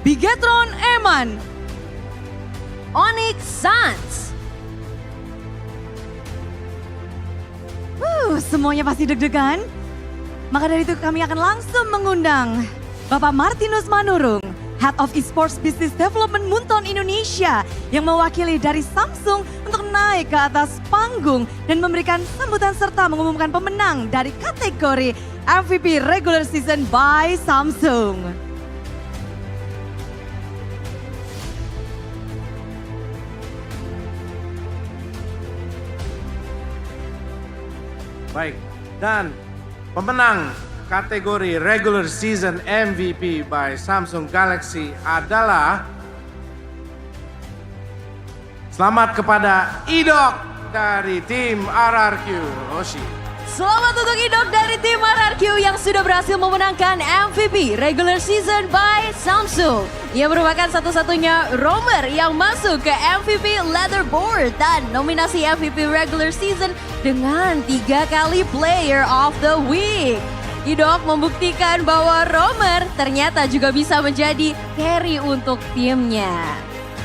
Bigetron Eman, Onyx Sans. Semuanya pasti deg-degan. Maka dari itu kami akan langsung mengundang Bapak Martinus Manurung, Head of Esports Business Development Munton Indonesia yang mewakili dari Samsung untuk naik ke atas panggung dan memberikan sambutan serta mengumumkan pemenang dari kategori MVP Regular Season by Samsung. Baik, dan pemenang kategori Regular Season MVP by Samsung Galaxy adalah selamat kepada Idok dari tim RRQ Roshi. Selamat untuk Idok dari tim RRQ yang sudah berhasil memenangkan MVP Regular Season by Samsung. Ia merupakan satu-satunya roamer yang masuk ke MVP Leaderboard dan nominasi MVP Regular Season dengan 3 kali Player of the Week. Idok membuktikan bahwa roamer ternyata juga bisa menjadi carry untuk timnya.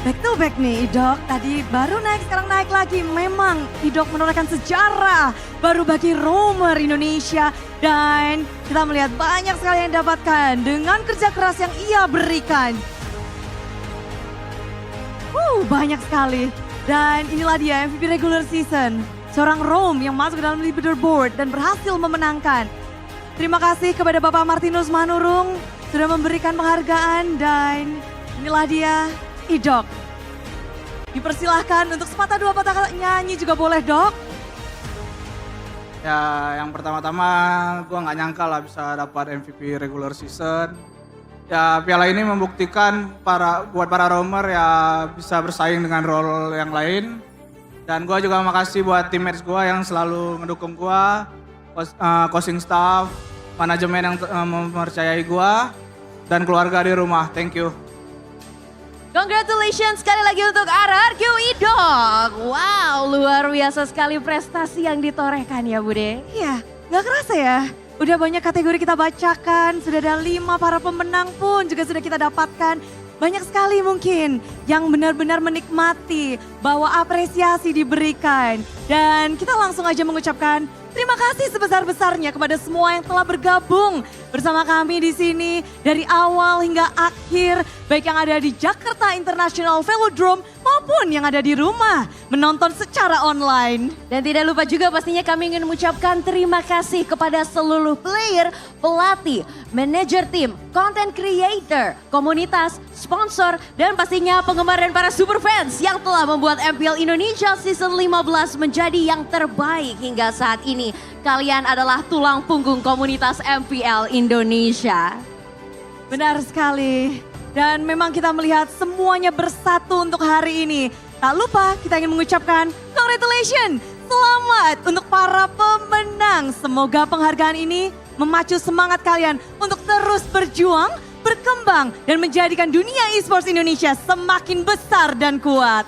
Back to back nih Idok, tadi baru naik sekarang naik lagi. Memang Idok menorehkan sejarah baru bagi roamer Indonesia. Dan kita melihat banyak sekali yang didapatkan dengan kerja keras yang ia berikan. Banyak sekali. Dan inilah dia MVP regular season. Seorang roam yang masuk ke dalam leaderboard dan berhasil memenangkan. Terima kasih kepada Bapak Martinus Manurung sudah memberikan penghargaan dan inilah dia Idok. Dipersilahkan untuk sepatah dua patah nyanyi juga boleh Dok. Ya yang pertama-tama gue nggak nyangka lah bisa dapat MVP regular season. Ya piala ini membuktikan buat para roamer ya bisa bersaing dengan role yang lain. Dan gue juga makasih buat teammates gue yang selalu mendukung gue, coaching staff, manajemen yang mempercayai gue, dan keluarga di rumah. Thank you. Congratulations sekali lagi untuk RRQ Idok. Wow, luar biasa sekali prestasi yang ditorehkan ya Bude. Iya, gak kerasa ya. Udah banyak kategori kita bacakan, sudah ada 5 para pemenang pun juga sudah kita dapatkan. Banyak sekali mungkin yang benar-benar menikmati bahwa apresiasi diberikan. Dan kita langsung aja mengucapkan terima kasih sebesar-besarnya kepada semua yang telah bergabung bersama kami di sini dari awal hingga akhir, baik yang ada di Jakarta International Velodrome maupun yang ada di rumah menonton secara online. Dan tidak lupa juga pastinya kami ingin mengucapkan terima kasih kepada seluruh player, pelatih, manajer tim, content creator, komunitas, sponsor, dan pastinya penggemar dan para super fans yang telah membuat MPL Indonesia Season 15 menjadi yang terbaik hingga saat ini. Kalian adalah tulang punggung komunitas MPL Indonesia. Benar sekali. Dan memang kita melihat semuanya bersatu untuk hari ini. Tak lupa kita ingin mengucapkan congratulations. Selamat untuk para pemenang. Semoga penghargaan ini memacu semangat kalian untuk terus berjuang, berkembang, dan menjadikan dunia esports Indonesia semakin besar dan kuat.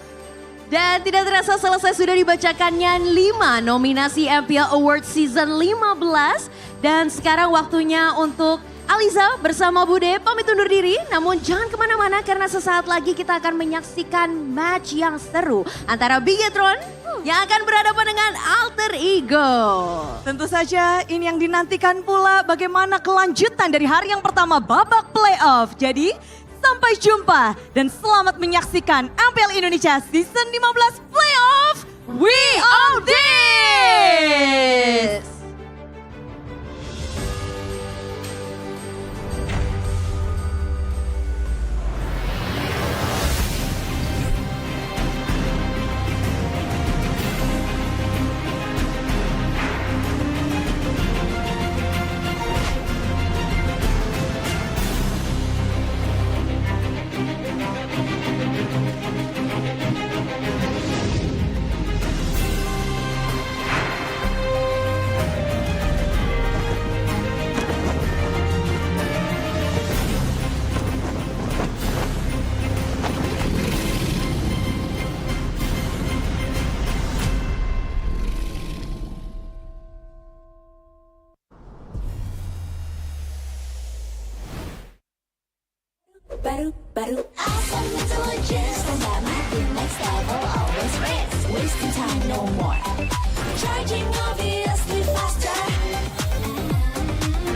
Dan tidak terasa selesai sudah dibacakannya 5 nominasi MPL Award Season 15. Dan sekarang waktunya untuk Aliza bersama Bude pamit undur diri. Namun jangan kemana-mana karena sesaat lagi kita akan menyaksikan match yang seru antara Bigetron yang akan berhadapan dengan Alter Ego. Tentu saja ini yang dinantikan pula bagaimana kelanjutan dari hari yang pertama babak playoff. Jadi sampai jumpa dan selamat menyaksikan MPL Indonesia Season 15 Playoff. We own this! baru. Awesome intelligence, combat makin next level, always race. Wasting time, no more. Charging obviously faster.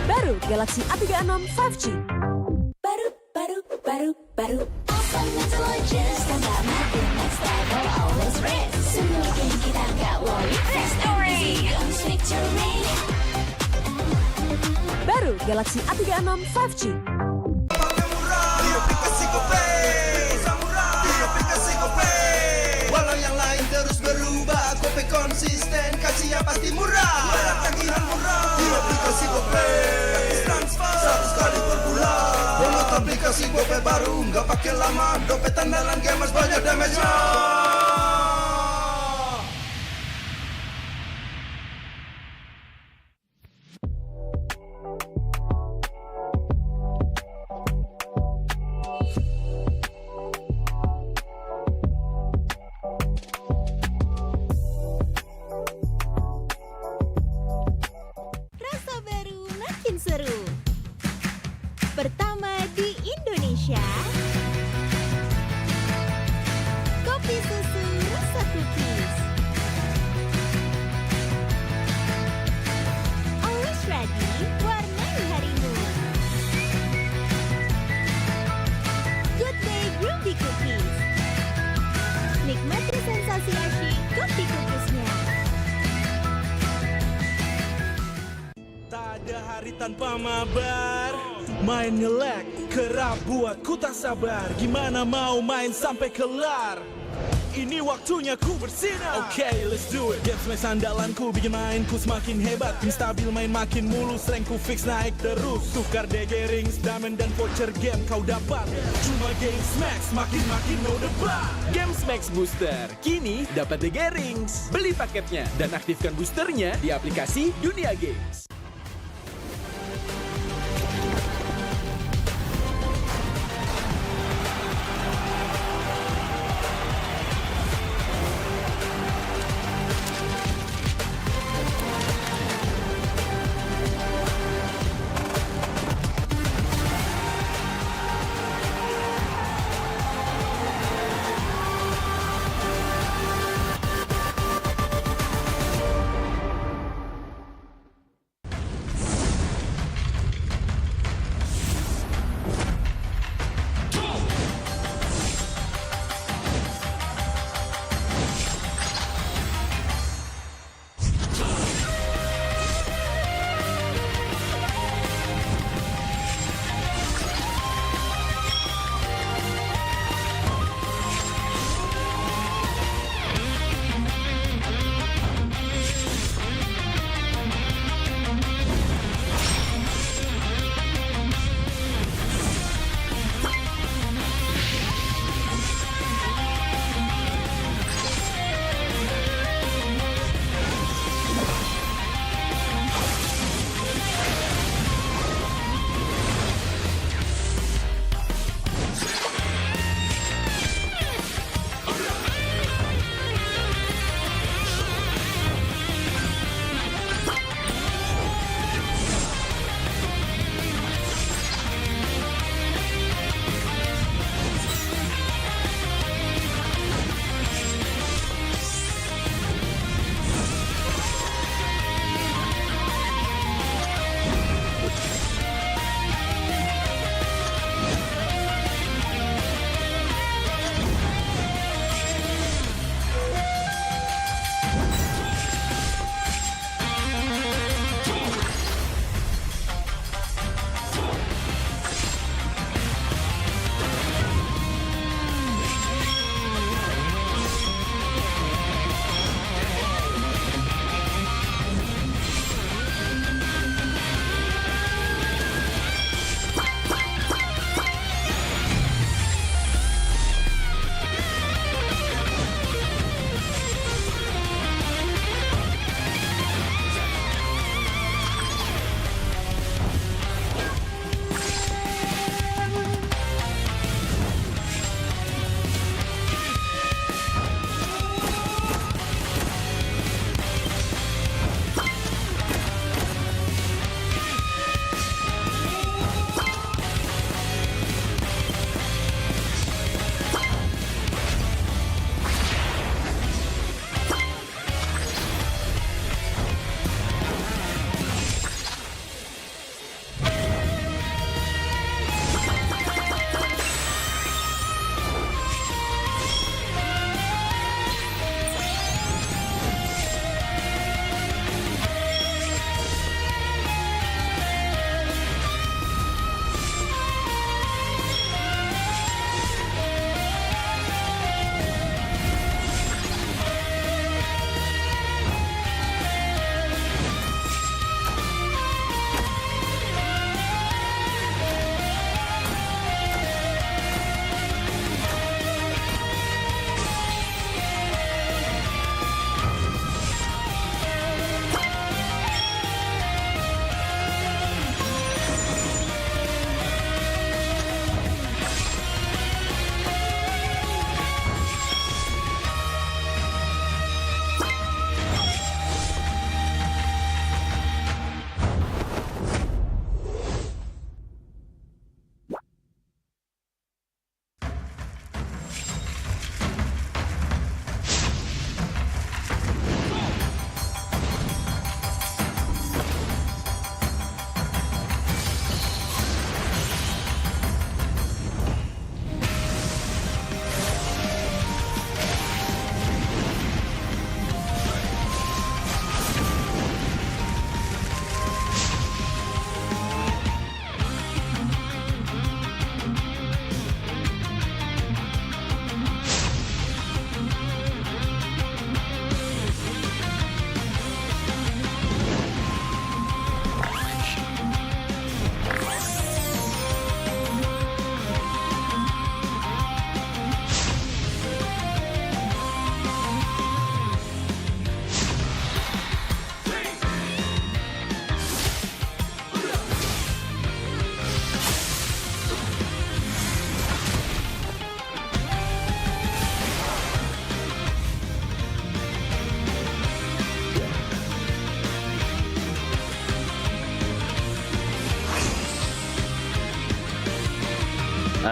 Baru Galaxy A36 5G. Baru. Awesome intelligence, combat makin next level, always race. Semua game kita gak worry. Victory, victory. Baru Galaxy A36 5G. Walau yang lain terus berubah, GoPay konsisten, kasih yang pasti murah. Bayar tagihan murah di aplikasi GoPay. Gratis transfer 100 kali per bulan. Download aplikasi GoPay baru, nggak pakai lama. Dompet andalan gamers banyak damage-nya. Rasa baru makin seru. Pertama di Indonesia. Kopi susu rasa cookies. Always ready, warnai harimu. Good day Groovy Cookies. Nikmati sensasi asyik kopi cookiesnya. Tak ada hari tanpa mabar. Main ngelek, kerap buatku tak sabar. Gimana mau main sampai kelar? Ini waktunya ku bersinar. Okay, let's do it. Games main sandalanku bikin mainku semakin hebat. Tim stabil main makin mulus, rankku fix naik terus. Tukar DG rings, diamond dan voucher game kau dapat. Cuma Games Max, makin no debat. Games Max Booster, kini dapat DG Rings. Beli paketnya dan aktifkan boosternya di aplikasi Dunia Games.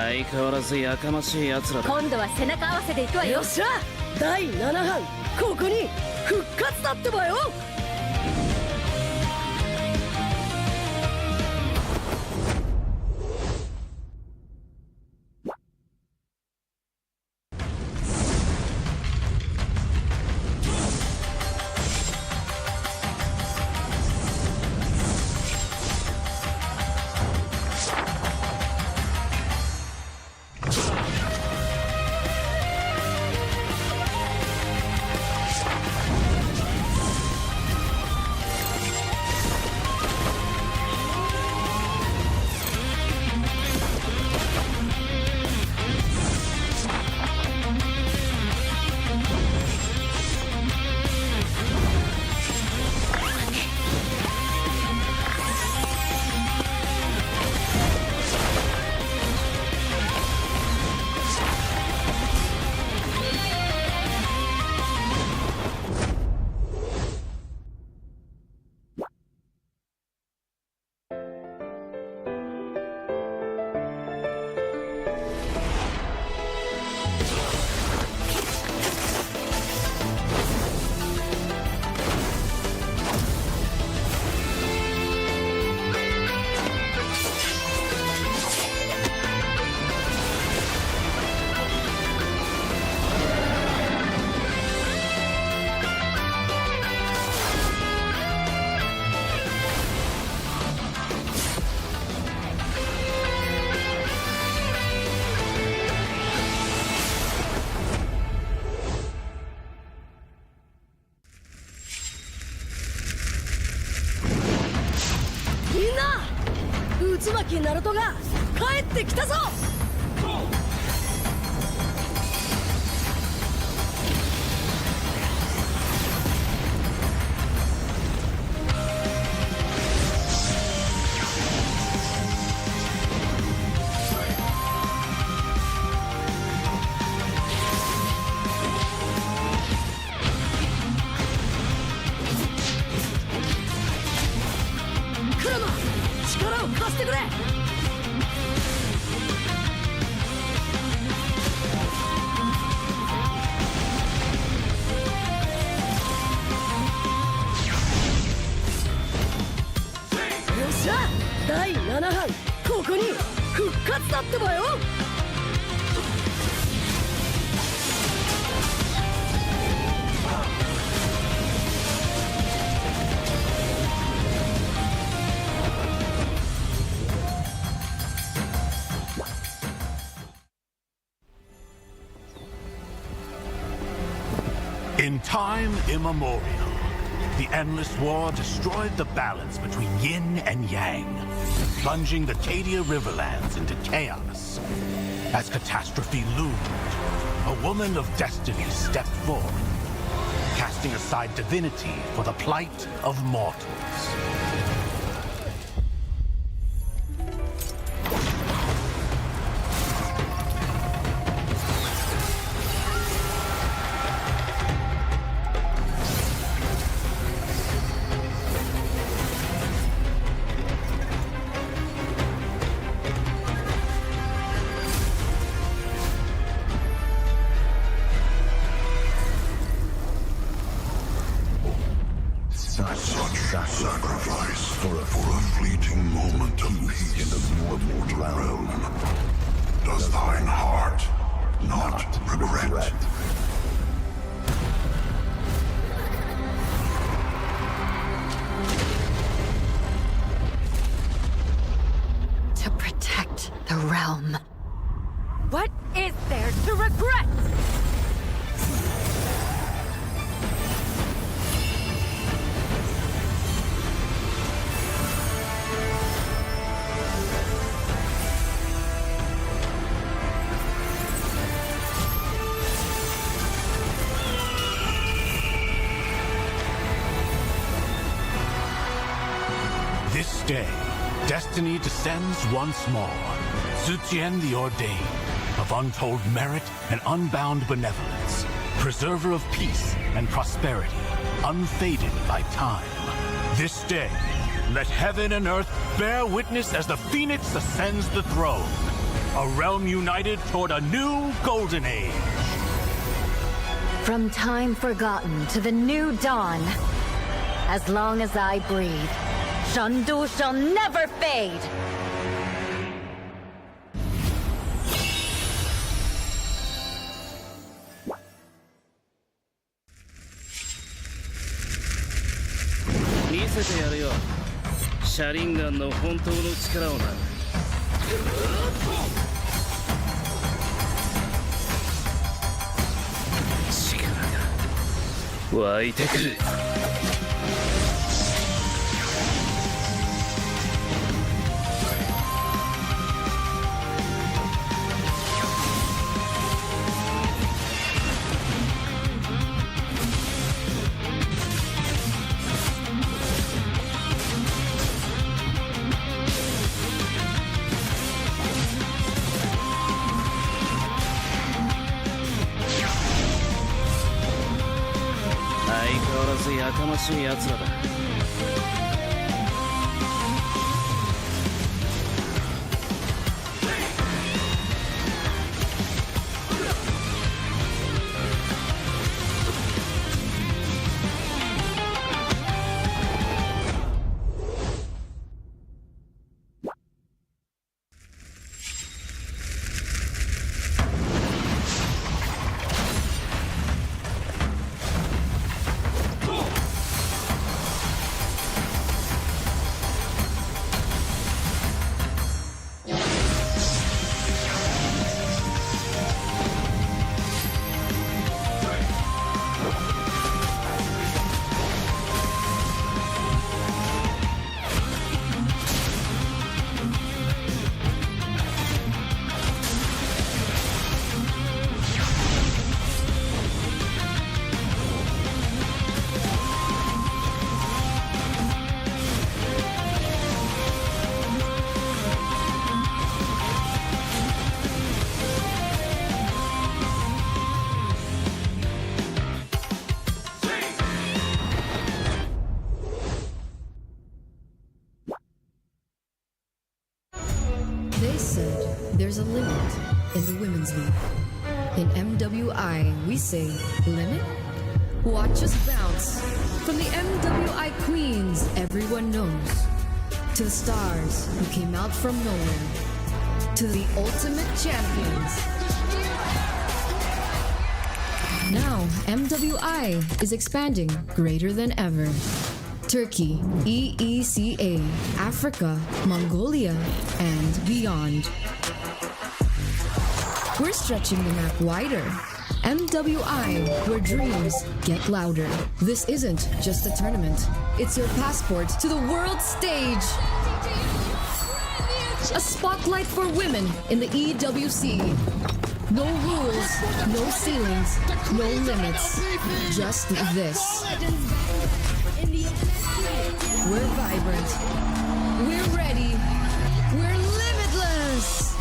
相変わらずやかましい奴らだ。今度は背中合わせでいくわよ。よっしゃ第7班ここに復活だってばよ。渦巻きナルトが帰ってきたぞ。クラマ力を貸してくれ。よっしゃ第7班ここに復活だってばよ。In time immemorial, the endless war destroyed the balance between yin and yang, plunging the Cadia Riverlands into chaos. As catastrophe loomed, a woman of destiny stepped forward, casting aside divinity for the plight of mortals. Sacrifice for a fleeting moment of peace in the mortal realm. Does thine heart not regret? To protect the realm. What is there to regret? This day, destiny descends once more. Zutian the Ordained, of untold merit and unbound benevolence, preserver of peace and prosperity, unfaded by time. This day, let heaven and earth bear witness as the Phoenix ascends the throne. A realm united toward a new golden age. From time forgotten to the new dawn. As long as I breathe, Shandu shall never fade. Mise te yaru yo. シャリンガンの本当の力をな。力が湧いてくる。やかましい奴らだ。They said there's a limit in the women's league. In MWI, we say limit? Watch us bounce. From the MWI queens everyone knows, to the stars who came out from nowhere, to the ultimate champions. Now, MWI is expanding greater than ever. Turkey, EECA, Africa, Mongolia, and beyond. We're stretching the map wider. MWI, where dreams get louder. This isn't just a tournament. It's your passport to the world stage. A spotlight for women in the EWC. No rules, no ceilings, no limits. Just this. We're vibrant. We're ready. We're limitless.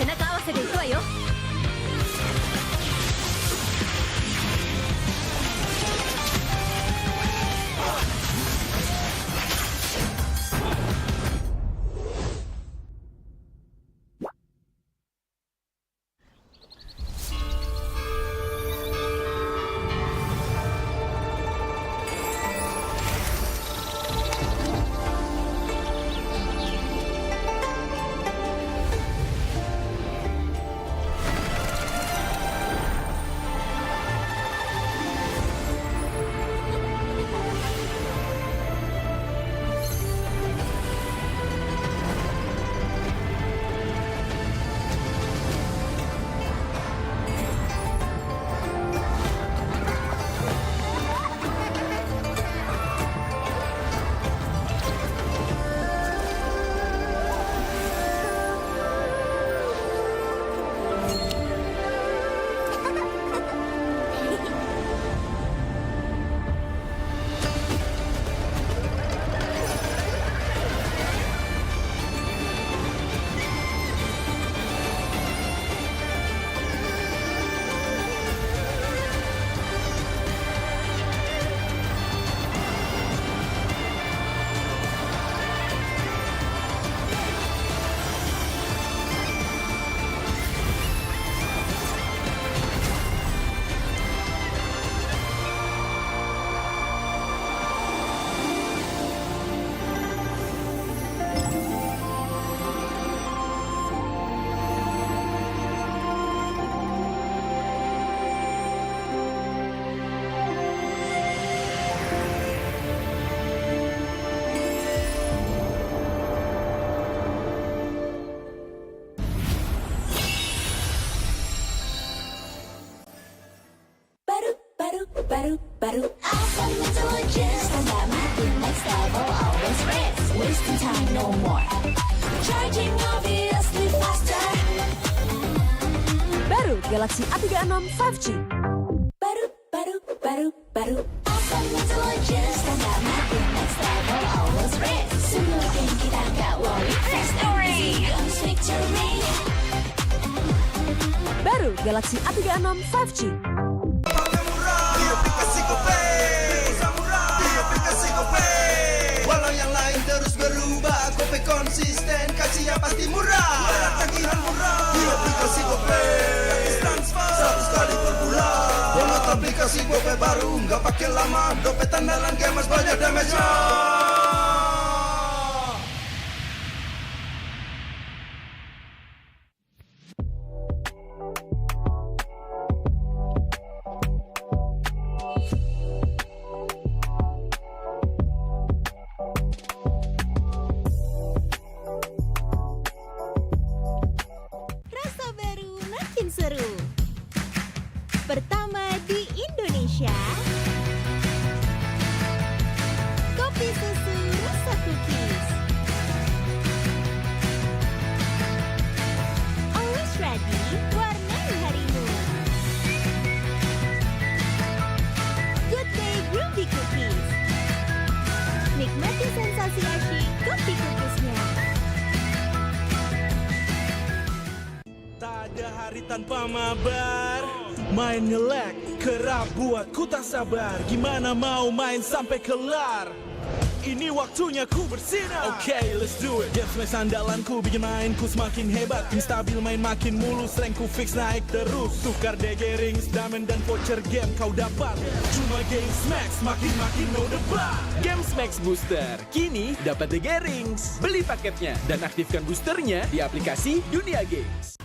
背中合わせでいくわよ。baru. Awesome intelligence, combat mapping next level, always risk. Wasting time, no more. Charging obviously faster. Baru Galaxy A36 5G. Baru. Awesome intelligence, combat mapping next level, always risk. Simulating kita gak worry. Victory comes victory. Baru Galaxy A36 5G. Walau yang lain terus berubah, Gope konsisten, kasihnya pasti murah. Tagihan murah di aplikasi Gope, transfer 100 kali per bulan. Download aplikasi Gope baru, nggak pakai lama. Dompet andalan gamers banyak damage-nya. Rasa baru makin seru. Pertama di Indonesia. Kopi susu rasa cookies. Always ready, warnai harimu. Good day groovy cookies. Nikmati sensasi asyik kopi cookiesnya. Tak ada hari tanpa mabar. Main ngelek, kerap buat ku tak sabar. Gimana mau main sampai kelar? Ini waktunya ku bersinar. Okay, let's do it. Game smash andalanku bikin mainku semakin hebat. Tim stabil main makin mulus, rankku fix naik terus. Tukar DG rings, diamond dan voucher game kau dapat. Cuma Game Max, makin no debat. Games Max Booster, kini dapat DG Rings. Beli paketnya dan aktifkan boosternya di aplikasi Dunia Games.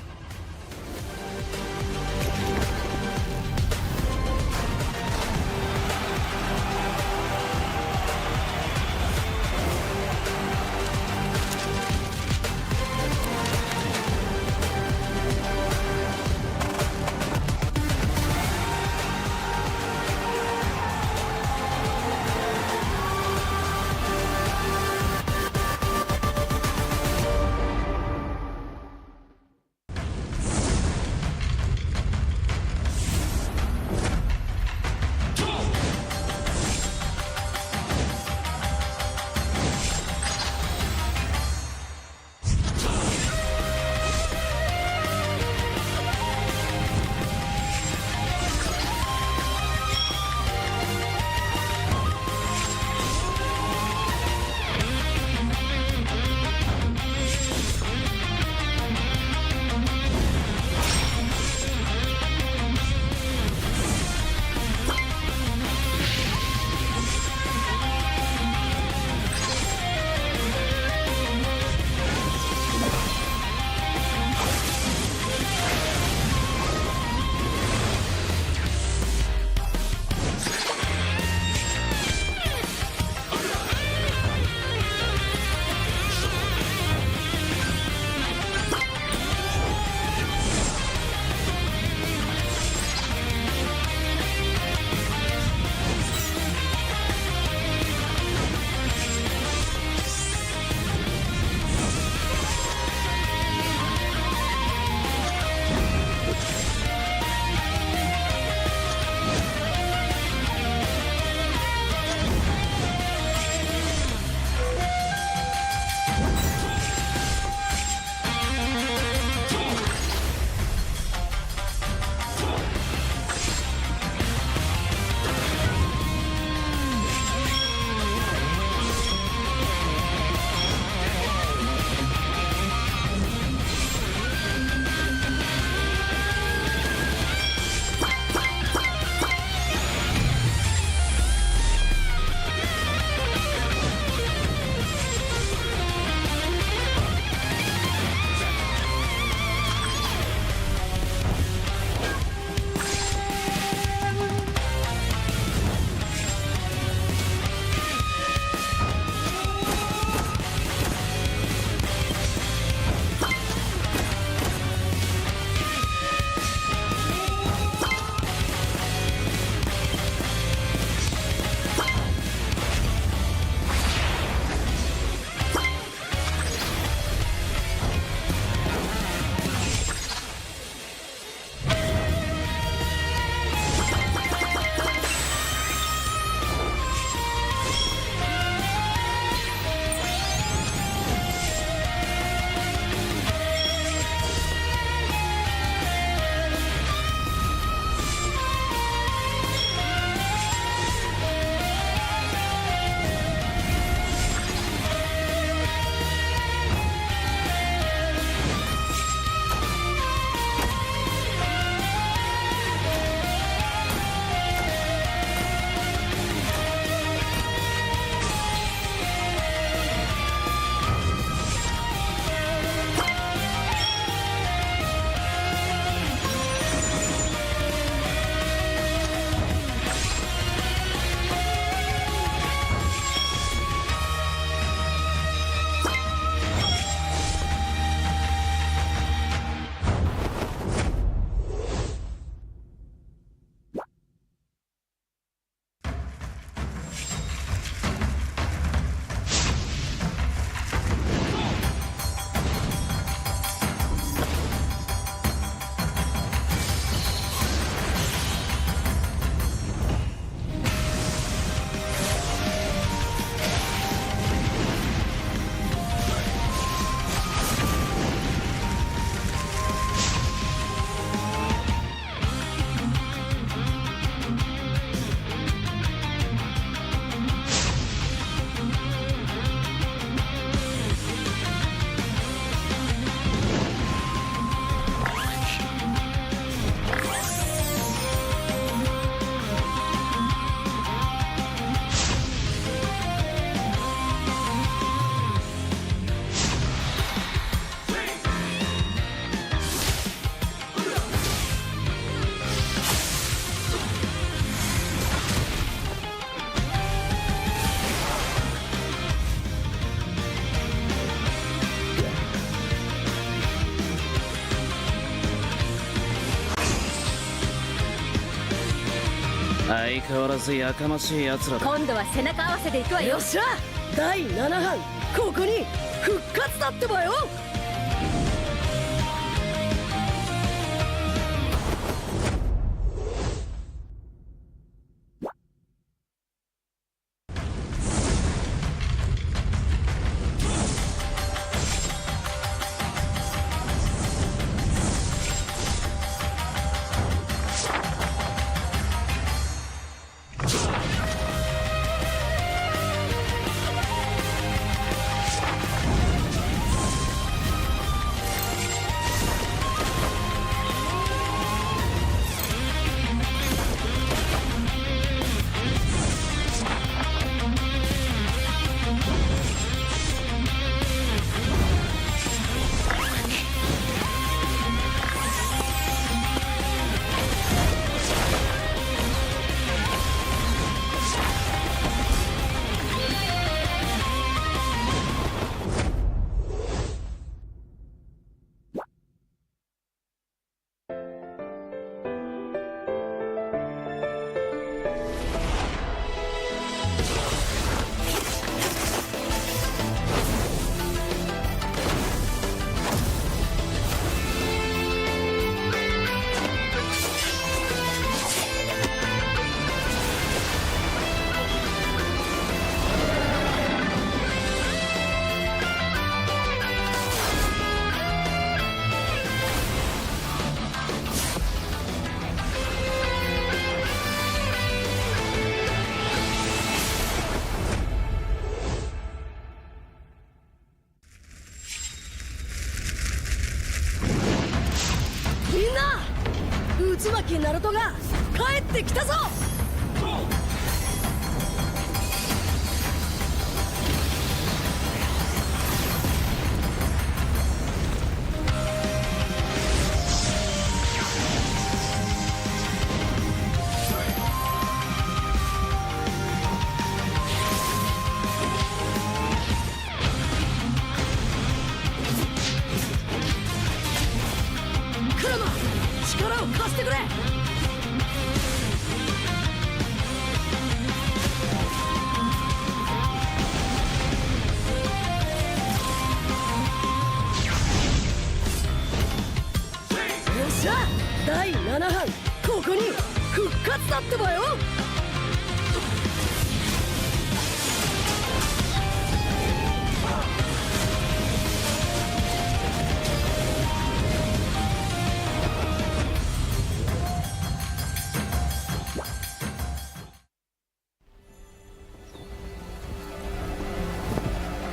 相変わらずやかましい奴らだ。今度は背中合わせで行くわよ。よっしゃ第7班ここに復活だってばよ。みんな渦巻きナルトが帰ってきたぞ。クラマ力を貸してくれ。よっしゃ第7班ここに復活だってばよ。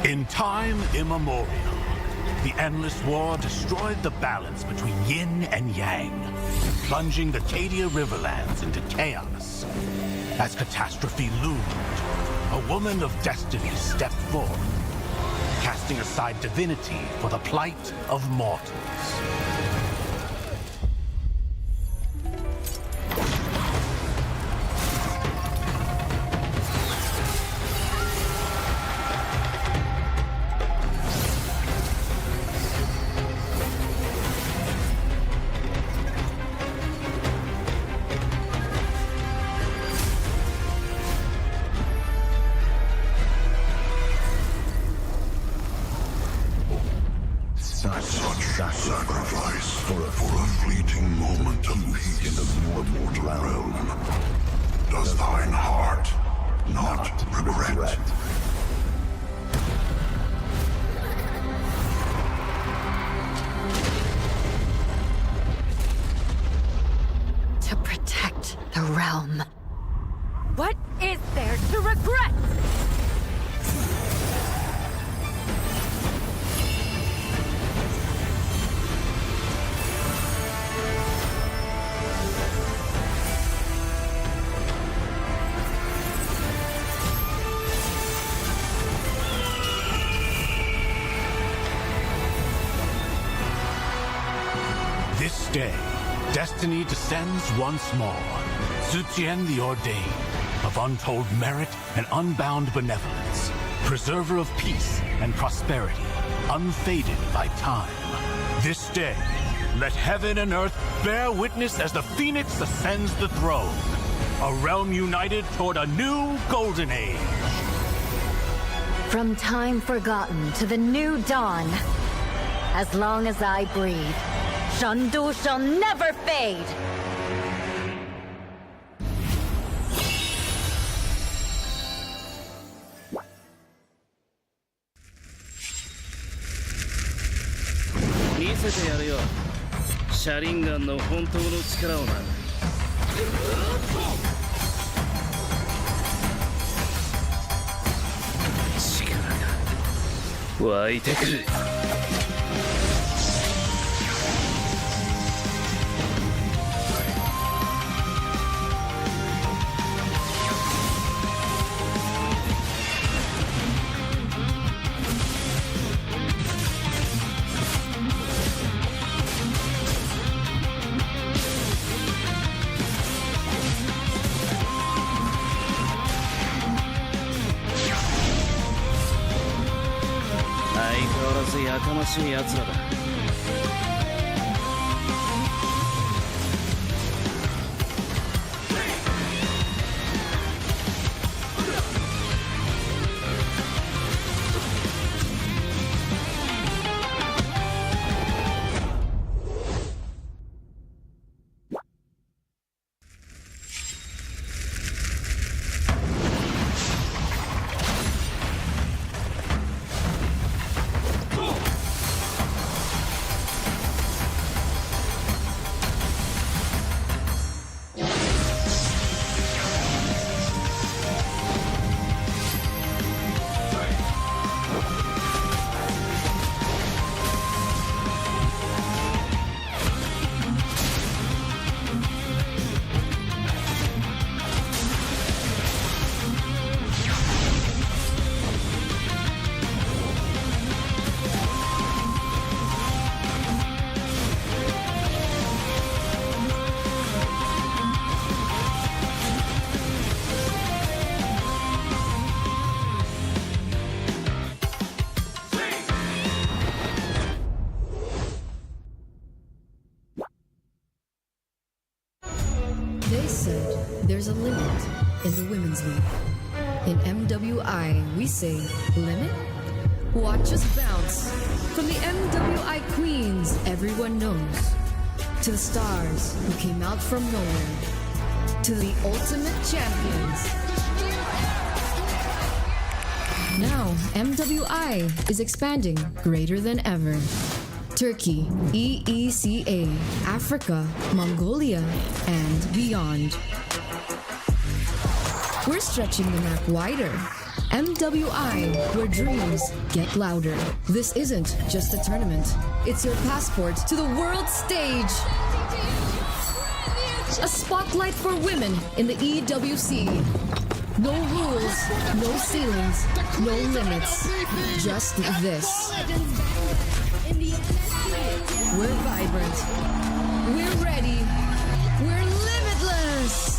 In time immemorial, the endless war destroyed the balance between yin and yang, plunging the Cadia Riverlands into chaos. As catastrophe loomed, a woman of destiny stepped forth, casting aside divinity for the plight of mortals. Such sacrifice for a fleeting moment of peace in the mortal realm. Does thine heart not regret? To protect the realm. What is there to regret? This day, destiny descends once more. Zujian the Ordained, of untold merit and unbound benevolence, preserver of peace and prosperity, unfaded by time. This day, let heaven and earth bear witness as the phoenix ascends the throne. A realm united toward a new golden age. From time forgotten to the new dawn, as long as I breathe, Shandu shall never fade.シャリンガンの本当の力をな。力が湧いてくる。やかましい奴らだ。They said there's a limit in the women's league. In MWI, we say limit? Watch us bounce. From the MWI queens everyone knows, to the stars who came out from nowhere, to the ultimate champions. Now, MWI is expanding greater than ever. Turkey, EECA, Africa, Mongolia, and beyond. We're stretching the map wider. MWI, where dreams get louder. This isn't just a tournament. It's your passport to the world stage. A spotlight for women in the EWC. No rules, no ceilings, no limits. Just this. We're vibrant. We're ready. We're limitless.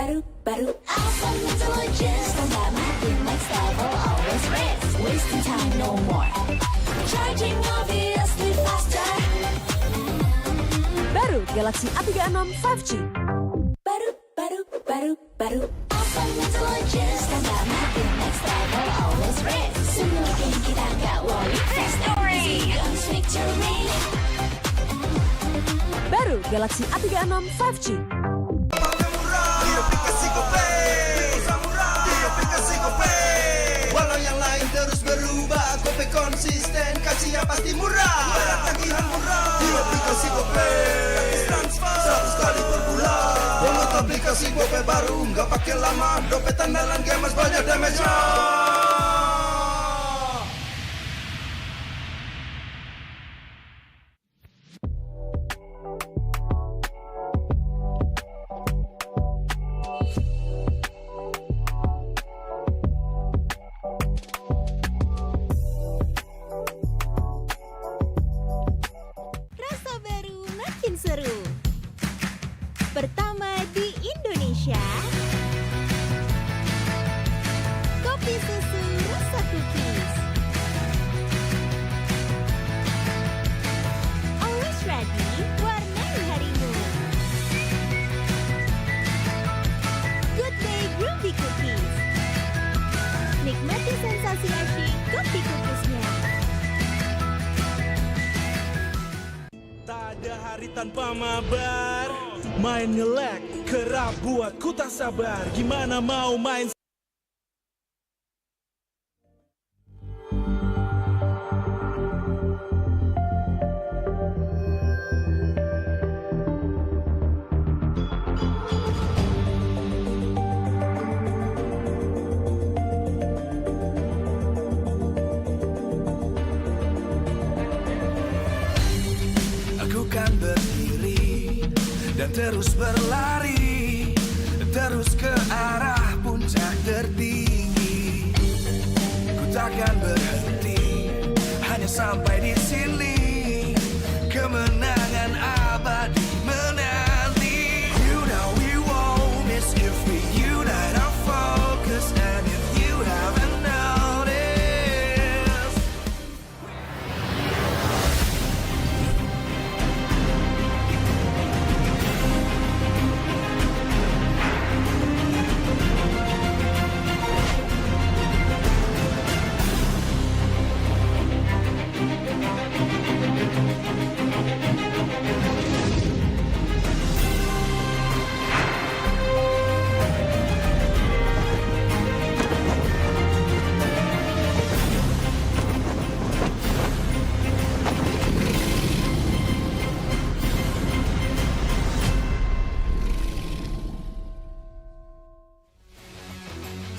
Awesome intelligence, combat mapping next level, always risk. Wasting time, no more. Charging obviously faster. Baru Galaxy A36 5G. Awesome intelligence, combat mapping next level, always risk. Simulating kita nggak worry. Victory! Guns victory. Baru Galaxy A36 5G. Walau yang lain terus berubah, Gope konsisten, kasih yang pasti murah. Bayar tagihan murah di aplikasi Gope. Transfer 100 kali per bulan. Download aplikasi Gope baru, nggak pakai lama. Dompet andalan gamers banyak damage-nya. Rasa baru makin seru. Pertama di Indonesia. Kopi susu rasa cookies. Always ready, warnai harimu. Good day Groovy Cookies. Nikmati sensasi asyik kopi cookiesnya. Tak ada hari tanpa mabar. Main ngelek, kerap buat ku tak sabar. Gimana mau main aku kan berdiri dan terus berlari, terus ke arah puncak tertinggi. Ku takkan berhenti, hanya sampai di sini. Kemenangan abadi menanti. You know we won't miss if we unite our focus. And if you haven't noticed,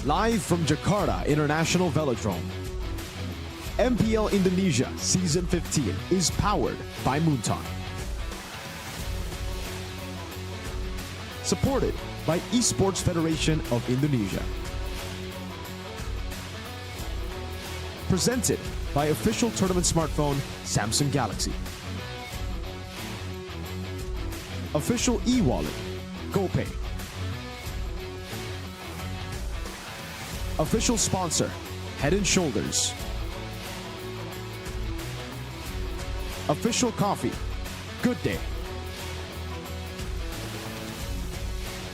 Live from Jakarta International Velodrome, MPL Indonesia Season 15 is powered by Moonton. Supported by Esports Federation of Indonesia. Presented by official tournament smartphone Samsung Galaxy. Official e-wallet GoPay. Official sponsor, Head & Shoulders. Official coffee, Good Day.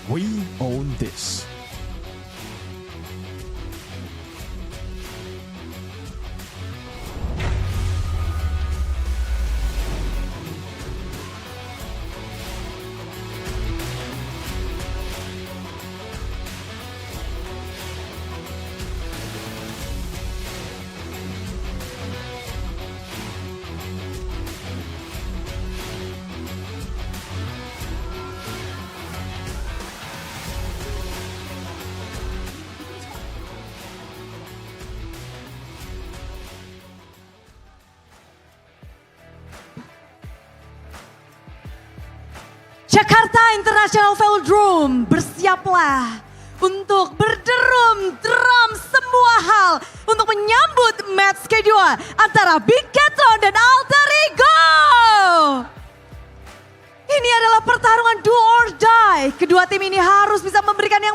We own this. Jakarta International Velodrome, bersiaplah untuk berderum drum semua hal untuk menyambut match kedua antara Big Keton dan Alter Ego. Ini adalah pertarungan do or die. Kedua tim ini harus bisa memberikan yang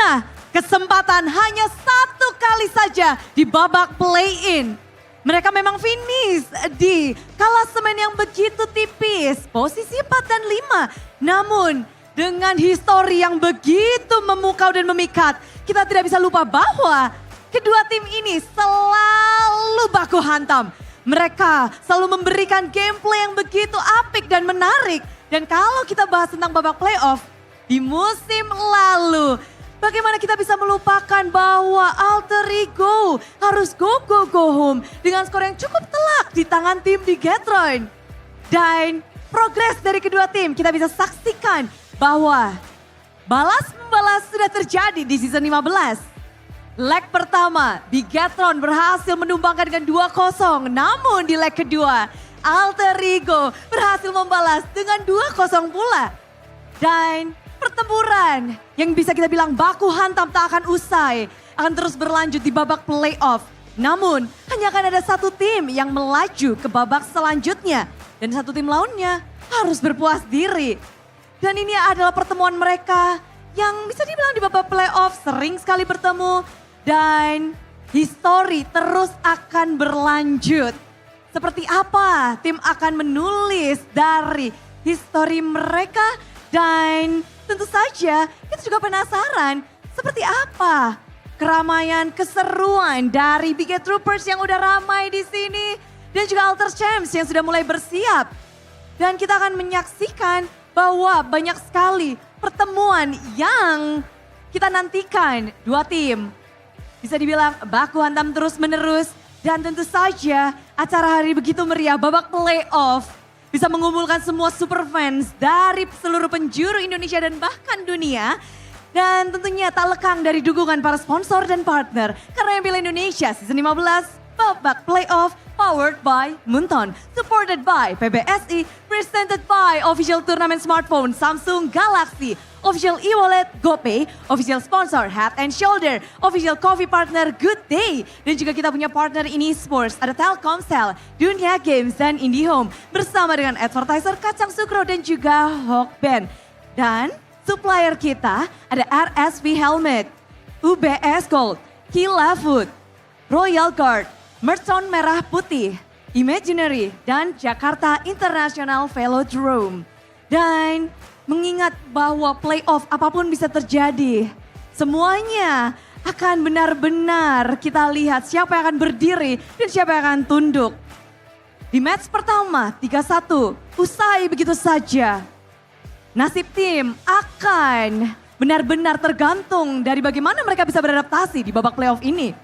Karena kesempatan hanya satu kali saja di babak play-in. Mereka memang finish di klasemen yang begitu tipis, posisi 4 dan 5. Namun dengan histori yang begitu memukau dan memikat, kita tidak bisa lupa bahwa kedua tim ini selalu baku hantam. Mereka selalu memberikan gameplay yang begitu apik dan menarik. Dan kalau kita bahas tentang babak playoff di musim lalu, bagaimana kita bisa melupakan bahwa Alter Ego harus go home dengan skor yang cukup telak di tangan tim di Gatron. Dan progres dari kedua tim kita bisa saksikan bahwa balas-membalas sudah terjadi di season 15. Leg pertama, Bigatron berhasil menumbangkan dengan 2-0. Namun di leg kedua, Alter Ego berhasil membalas dengan 2-0 pula. Dan pertempuran yang bisa kita bilang baku hantam tak akan usai, akan terus berlanjut di babak playoff. Namun hanya akan ada satu tim yang melaju ke babak selanjutnya. Dan satu tim lainnya harus berpuas diri. Dan ini adalah pertemuan mereka yang bisa dibilang di babak playoff sering sekali bertemu. Dan histori terus akan berlanjut. Seperti apa tim akan menulis dari histori mereka. Dan tentu saja kita juga penasaran seperti apa keramaian, keseruan dari Big Eight Troopers yang udah ramai di sini. Dan juga Alter Champs yang sudah mulai bersiap. Dan kita akan menyaksikan bahwa banyak sekali pertemuan yang kita nantikan. Dua tim bisa dibilang baku hantam terus menerus. Dan tentu saja acara hari begitu meriah babak playoff bisa mengumpulkan semua super fans dari seluruh penjuru Indonesia dan bahkan dunia. Dan tentunya tak lekang dari dukungan para sponsor dan partner. Karena MPL Indonesia season 15 babak playoff powered by Munton. Supported by PBSI, presented by official turnamen smartphone Samsung Galaxy. Official e-wallet GoPay, official sponsor Head and Shoulder, official coffee partner Good Day. Dan juga kita punya partner ini sports, ada Telkomsel, Dunia Games dan IndiHome. Bersama dengan advertiser Kacang Sukro dan juga Hawkband. Dan supplier kita ada RSV Helmet, UBS Gold, Kila Food, Royal Guard, Mercon Merah Putih, Imaginary, dan Jakarta International Velodrome. Dan mengingat bahwa playoff apapun bisa terjadi, semuanya akan benar-benar kita lihat siapa yang akan berdiri dan siapa yang akan tunduk. Di match pertama 3-1, usai begitu saja. Nasib tim akan benar-benar tergantung dari bagaimana mereka bisa beradaptasi di babak playoff ini.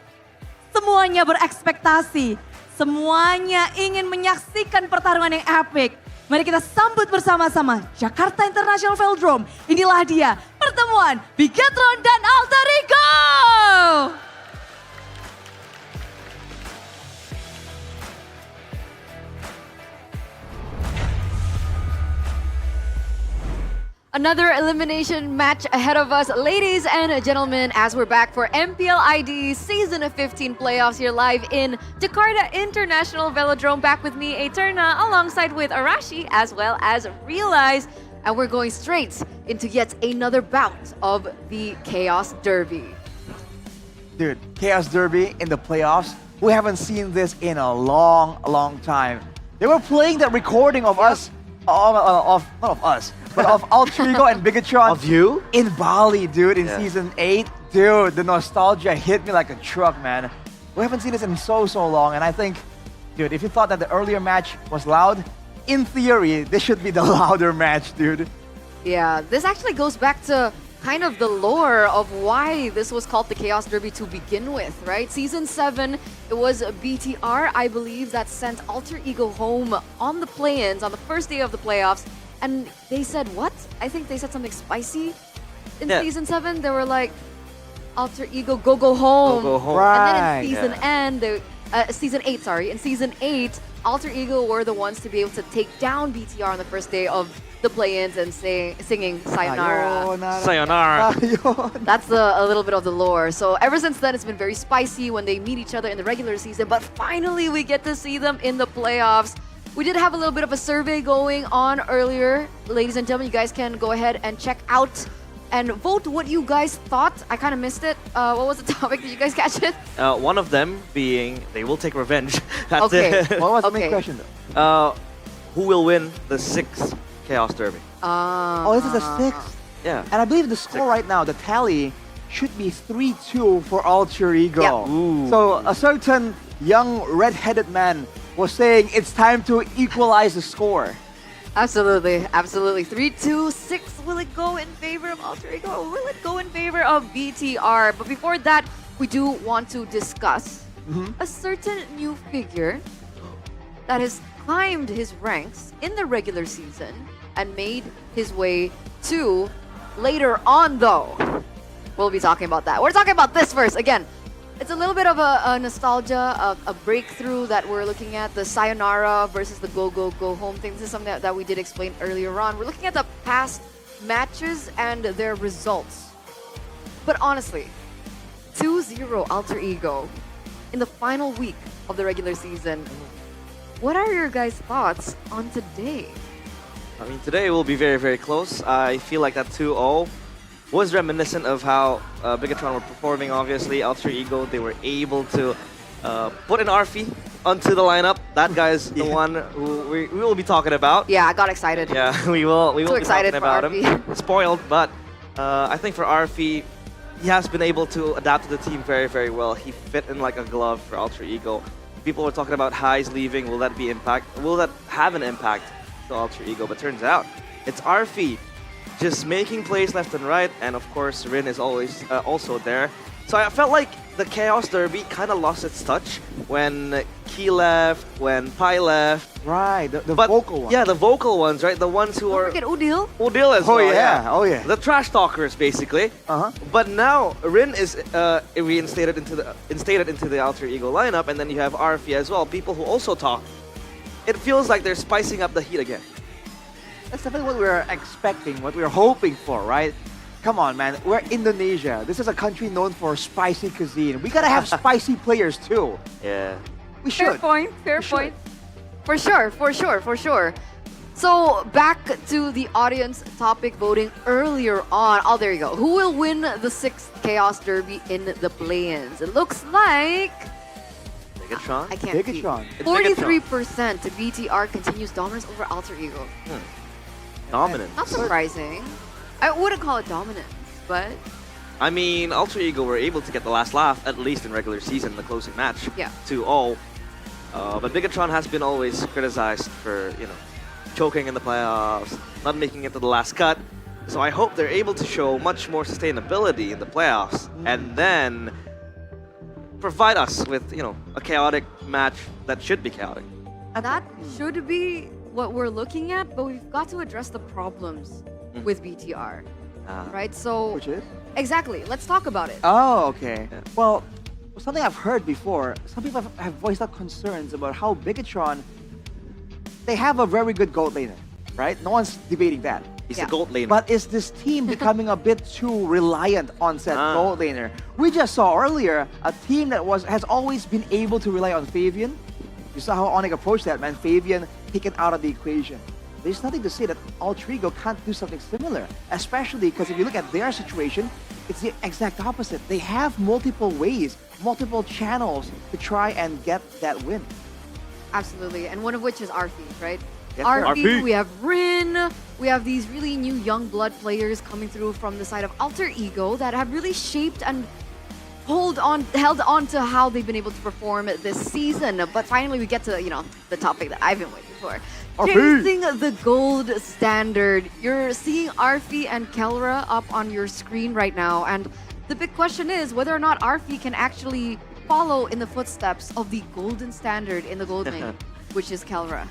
Semuanya berekspektasi, semuanya ingin menyaksikan pertarungan yang epic. Mari kita sambut bersama-sama Jakarta International Velodrome. Inilah dia pertemuan Bigatron dan Alter Ego. Another elimination match ahead of us, ladies and gentlemen, as we're back for MPL ID Season 15 Playoffs here live in Jakarta International Velodrome. Back with me, Eterna, alongside with Arashi, as well as Realize. And we're going straight into yet another bout of the Chaos Derby. Dude, Chaos Derby in the playoffs, we haven't seen this in a long time. They were playing that recording of us, not of us, but of Alter Ego and Bigatron. Of you? In Bali, dude, in Season 8. Dude, the nostalgia hit me like a truck, man. We haven't seen this in so long, and I think, dude, if you thought that the earlier match was loud, in theory, this should be the louder match, dude. Yeah, this actually goes back to kind of the lore of why this was called the Chaos Derby to begin with, right? Season 7, it was BTR, I believe, that sent Alter Ego home on the play-ins on the first day of the playoffs. And they said, what? I think they said something spicy in Season 7. They were like, Alter Ego, go home. Go home. And then in Season 8, sorry. In Season 8, Alter Ego were the ones to be able to take down BTR on the first day of the play-ins and singing Sayonara. Sayonara. That's a little bit of the lore. So ever since then, it's been very spicy when they meet each other in the regular season. But finally, we get to see them in the playoffs. We did have a little bit of a survey going on earlier. Ladies and gentlemen, you guys can go ahead and check out and vote what you guys thought. I kind of missed it. What was the topic? Did you guys catch it? One of them being they will take revenge. That's Okay. it. What was the main question though? Who will win the sixth Chaos Derby? Oh, this is a 6th. Yeah. And I believe the score right now, the tally, should be 3-2 for Alter Ego. Yeah. Ooh. So a certain young red-headed man was saying it's time to equalize the score. Absolutely, absolutely. 3-2-6. Will it go in favor of Alter Ego or will it go in favor of BTR? But before that, we do want to discuss a certain new figure that has climbed his ranks in the regular season and made his way to later on, though. We'll be talking about that. We're talking about this first. Again, it's a little bit of a nostalgia, a breakthrough that we're looking at. The Sayonara versus the Go Go Go Home thing. This is something that we did explain earlier on. We're looking at the past matches and their results. But honestly, 2-0 Alter Ego in the final week of the regular season. What are your guys' thoughts on today? I mean, today will be very, very close. I feel like that 2-0 was reminiscent of how Bigatron were performing, obviously. Alter Ego, they were able to put an Arfi onto the lineup. That guy's the one who we will be talking about. Yeah, I got excited. Yeah, we will Too be excited talking for about Arfi. him. Spoiled, but I think for Arfi, he has been able to adapt to the team very, very well. He fit in like a glove for Alter Ego. People were talking about Highs leaving. Will that have an impact to Alter Ego? But turns out it's Arfi just making plays left and right, and of course Rin is always also there. So I felt like the Chaos Derby kind of lost its touch when Key left, when Pai left. Right, the vocal ones. Yeah, the vocal ones, right? The ones who Don't are forget Udil. Udil as Oh, well. yeah. Oh, yeah. The trash talkers, basically. But now Rin is reinstated into the Alter Ego lineup, and then you have Arfi as well. People who also talk. It feels like they're spicing up the heat again. That's definitely what we were expecting, what we were hoping for, right? Come on, man. We're Indonesia. This is a country known for spicy cuisine. We gotta have spicy players too. Yeah. We should. Fair point, fair point. For sure, for sure, for sure. So back to the audience topic voting earlier on. Oh, there you go. Who will win the 6th Chaos Derby in the play-ins? It looks like... Bigatron? I can't see. Bigatron. 43% BTR continues dominance over Alter Ego. Dominant. Not surprising. I wouldn't call it dominance, but... I mean, Alter Ego were able to get the last laugh, at least in regular season, the closing match. Yeah. 2-0. But Bigatron has been always criticized for, choking in the playoffs, not making it to the last cut. So I hope they're able to show much more sustainability in the playoffs and then provide us with, a chaotic match that should be chaotic. That should be what we're looking at, but we've got to address the problems with BTR. Right? So... Which is? Exactly. Let's talk about it. Oh, okay. Well, something I've heard before, some people have voiced out concerns about how Bigatron, they have a very good gold laner, right? No one's debating that. He's a gold laner. But is this team becoming a bit too reliant on said gold laner? We just saw earlier a team that has always been able to rely on Fabian. You saw how Onyx approached that, man. Fabian taken out of the equation. There's nothing to say that Alter Ego can't do something similar, especially because if you look at their situation, it's the exact opposite. They have multiple ways, multiple channels to try and get that win. Absolutely, and one of which is Arfi, right? Yes, Arfi, we have Rin, we have these really new young blood players coming through from the side of Alter Ego that have really shaped and held on to how they've been able to perform this season. But finally we get to, the topic that I've been waiting for. Chasing the gold standard. You're seeing Arfi and Kelra up on your screen right now, and the big question is whether or not Arfi can actually follow in the footsteps of the golden standard in the gold lane, which is Kelra.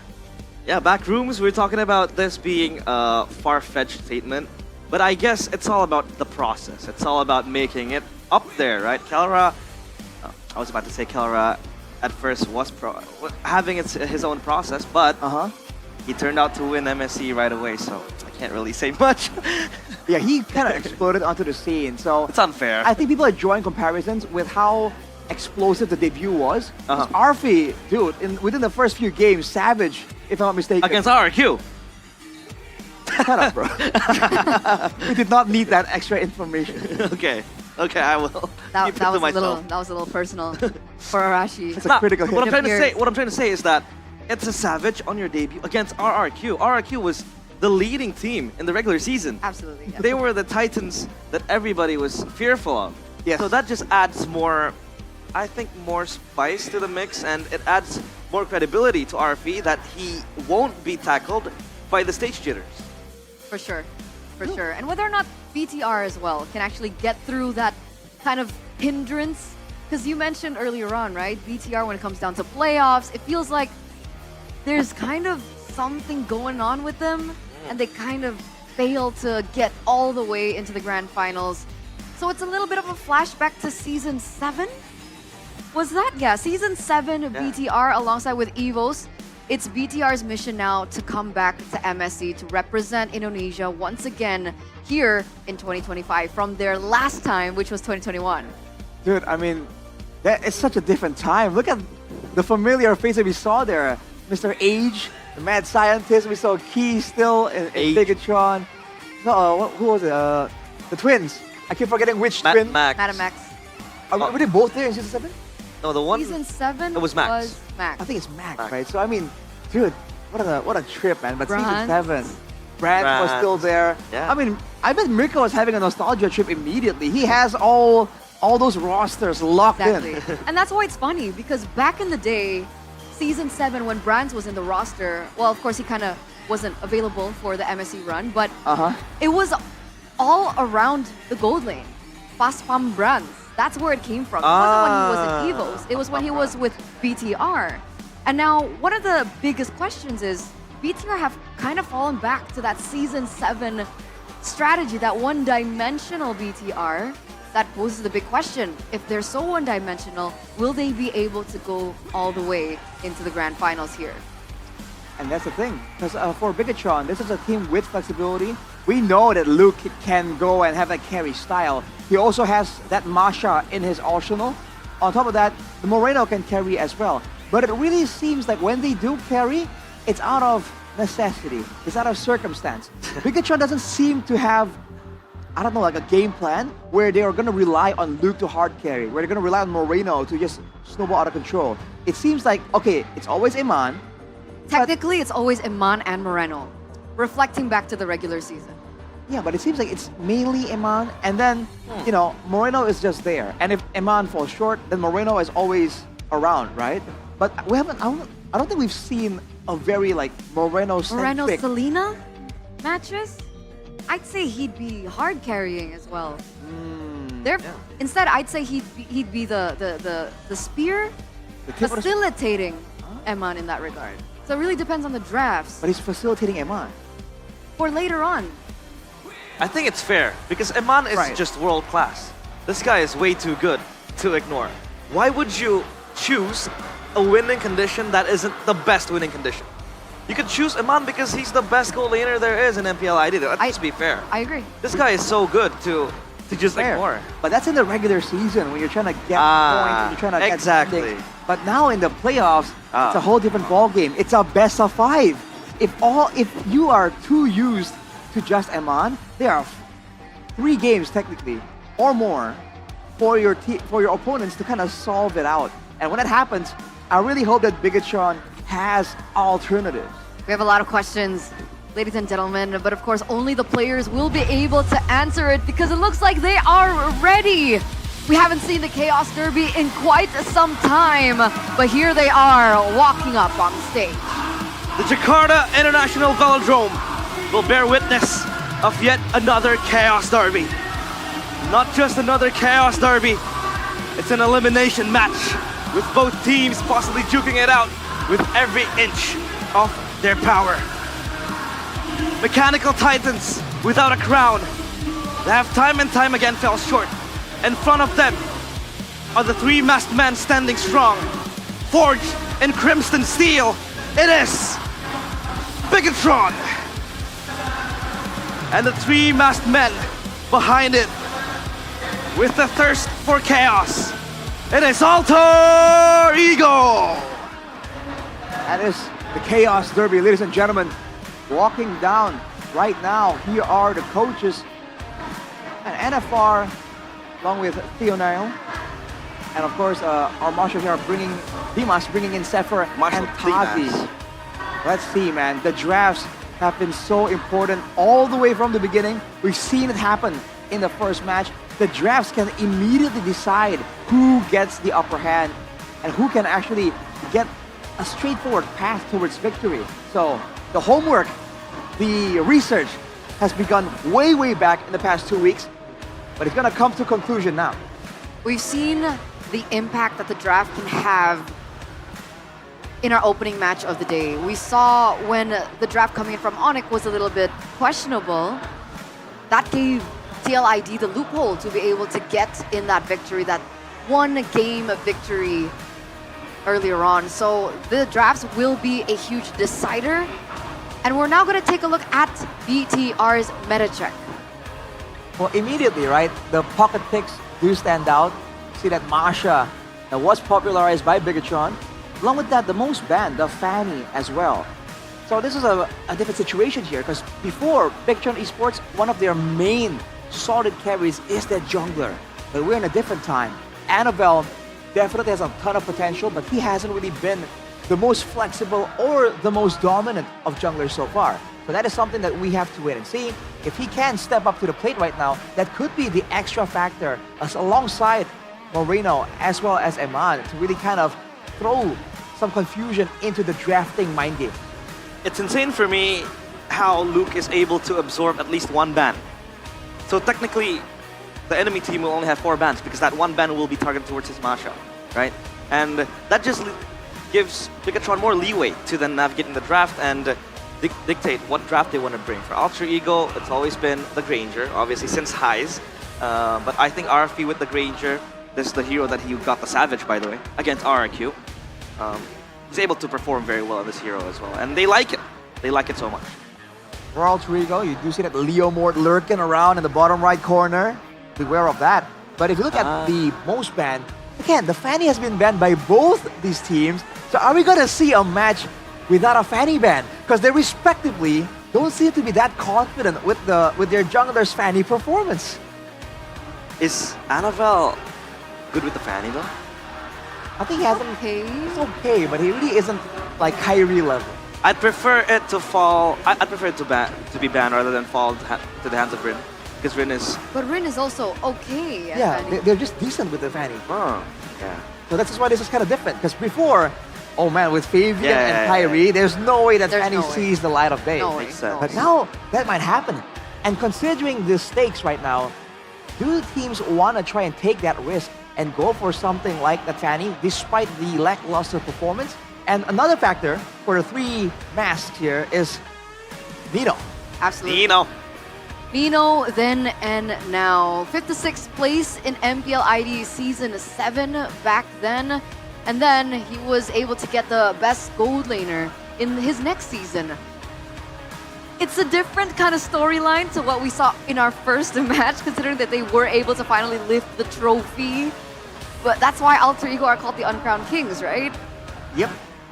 Yeah, back rooms, we're talking about this being a far-fetched statement, but I guess it's all about the process. It's all about making it up there, right? Kelra, I was about to say Kelra at first was having his own process, but he turned out to win MSC right away, so I can't really say much. Yeah, he kind of exploded onto the scene, so... It's unfair. I think people are drawing comparisons with how explosive the debut was. Arfi, dude, within the first few games, savage, if I'm not mistaken. Against RQ. Shut up, bro. We did not need that extra information. Okay, I will. That, keep it that to was a little. myself. That was a little personal for Arashi. It's a critical hit. What I'm trying to say is that it's a savage on your debut against RRQ. RRQ was the leading team in the regular season. Absolutely. Yeah. They were the Titans that everybody was fearful of. Yes. So that just adds more, I think, more spice to the mix, and it adds more credibility to RFE that he won't be tackled by the stage jitters. For sure. For sure. And whether or not BTR as well can actually get through that kind of hindrance. Because you mentioned earlier on, right? BTR, when it comes down to playoffs, it feels like there's kind of something going on with them. And they kind of fail to get all the way into the grand finals. So it's a little bit of a flashback to Season 7? Was that? Yeah, Season 7 of BTR alongside with EVOS. It's BTR's mission now to come back to MSC to represent Indonesia once again here in 2025 from their last time, which was 2021. Dude, I mean, it's such a different time. Look at the familiar face that we saw there. Mr. Age, the mad scientist. We saw Key still in Bigatron. No, who was it? The twins. I keep forgetting which twin. Max. Madam Max. Were they both there in Season 7? No, the one. Season 7 it was Max. Max. I think it's Max, right? So I mean, dude, what a trip, man. But Season Brand. 7, Brand was still there. Yeah. I mean, I bet Mirko was having a nostalgia trip immediately. He has all those rosters locked Exactly. in. And that's why it's funny, because back in the day, Season 7, when Brands was in the roster, well, of course, he kind of wasn't available for the MSC run, but it was all around the gold lane. Paspam Brands. That's where it came from. It wasn't when he was in EVOS. It was when he was with BTR. And now, one of the biggest questions is, BTR have kind of fallen back to that Season 7 strategy, that one-dimensional BTR. That poses the big question. If they're so one-dimensional, will they be able to go all the way into the grand finals here? And that's the thing, because for Bigatron, this is a team with flexibility. We know that Luke can go and have that carry style. He also has that Masha in his arsenal. On top of that, the Moreno can carry as well. But it really seems like when they do carry, it's out of necessity. It's out of circumstance. Bigatron doesn't seem to have, I don't know, like a game plan where they are going to rely on Luke to hard carry, where they're going to rely on Moreno to just snowball out of control. It seems like, okay, it's always Iman. Technically, it's always Iman and Moreno, reflecting back to the regular season. Yeah, but it seems like it's mainly Iman, and then, you know, Moreno is just there. And if Iman falls short, then Moreno is always around, right? But we haven't, I don't think we've seen a very, like, Moreno-centric... Moreno-Selena matches? I'd say he'd be hard carrying as well. Instead, I'd say he'd be the spear, facilitating Iman in that regard. So it really depends on the drafts. But he's facilitating Iman. For later on. I think it's fair because Iman is just world class. This guy is way too good to ignore. Why would you choose a winning condition that isn't the best winning condition? You could choose Iman because he's the best goal laner there is in MPL ID. Let's be fair. I agree. This guy is so good to just ignore. But that's in the regular season when you're trying to get points, when you're trying to get things. But now in the playoffs, it's a whole different ball game. It's a best of 5. If you are too used to just Iman, there are 3 games technically or more for your opponents to kind of solve it out. And when that happens, I really hope that Bigatron has alternatives. We have a lot of questions, ladies and gentlemen, but of course only the players will be able to answer it because it looks like they are ready. We haven't seen the Chaos Derby in quite some time, but here they are walking up on stage. The Jakarta International Velodrome will bear witness of yet another Chaos Derby. Not just another Chaos Derby, it's an elimination match with both teams possibly duking it out with every inch of their power. Mechanical Titans without a crown. They have time and time again fell short. In front of them are the 3 masked men standing strong. Forged in crimson steel, it is Bigatron. And the 3 masked men behind it with the thirst for chaos. It is Alter Ego. That is the Chaos Derby, ladies and gentlemen. walking down right now. Here are the coaches. And NFR, along with Theonile. And of course, our marshals here are Dimas bringing in Sefer and Tavi. Let's see, man. The drafts have been so important all the way from the beginning. We've seen it happen in the first match. The drafts can immediately decide who gets the upper hand and who can actually get a straightforward path towards victory. So the homework, the research has begun way, way back in the past 2 weeks, but it's gonna come to conclusion now. We've seen the impact that the draft can have in our opening match of the day. We saw when the draft coming in from Onyx was a little bit questionable. That gave TLID the loophole to be able to get in that victory, that one game of victory earlier on. So the drafts will be a huge decider. And we're now going to take a look at BTR's meta check. Well, immediately, right, the pocket picks do stand out. See that Masha that was popularized by Bigatron. Along with that, the most banned, the Fanny as well. So this is a different situation here because before Bigatron Esports, one of their main solid carries is their jungler. But we're in a different time. Annabelle definitely has a ton of potential, but he hasn't really been the most flexible or the most dominant of junglers so far. So that is something that we have to wait and see. If he can step up to the plate right now, that could be the extra factor alongside Moreno as well as Eman to really kind of throw some confusion into the drafting mind game. It's insane for me how Luke is able to absorb at least one ban. So technically, the enemy team will only have 4 bans because that one ban will be targeted towards his Masha, right? And that just gives Bigatron more leeway to then navigate in the draft and dictate what draft they want to bring. For Alter Ego, it's always been the Granger, obviously since highs. But I think RFP with the Granger, this is the hero that he got the Savage, by the way, against RRQ. He's able to perform very well on this hero as well. And they like it. They like it so much. For Alter Ego, you do see that Leo Mort lurking around in the bottom right corner. Beware of that. But if you look at the most banned, again, the Fanny has been banned by both these teams. So are we going to see a match without a Fanny ban? Because they respectively don't seem to be that confident with their jungler's Fanny performance. Is Annabelle good with the Fanny though? I think he hasn't. It's okay, but he really isn't like Kyrie level. I'd prefer it to fall. I'd prefer it to be banned rather than fall to the hands of Rin, because Rin is. But Rin is also okay. Yeah, they're just decent with the Fanny. Oh, yeah. So that's why this is kind of different. Because before, oh man, with Fabian and Kyrie, there's no way that Fanny sees the light of day. No way. But now that might happen. And considering the stakes right now, do teams want to try and take that risk and go for something like the Fanny despite the lackluster performance? And another factor for the 3 masks here is Nino. Absolutely. Nino. Nino then and now. 56th place in MPL ID Season 7 back then. And then he was able to get the best gold laner in his next season. It's a different kind of storyline to what we saw in our first match, considering that they were able to finally lift the trophy. But that's why Alter Ego are called the Uncrowned Kings, right? Yep.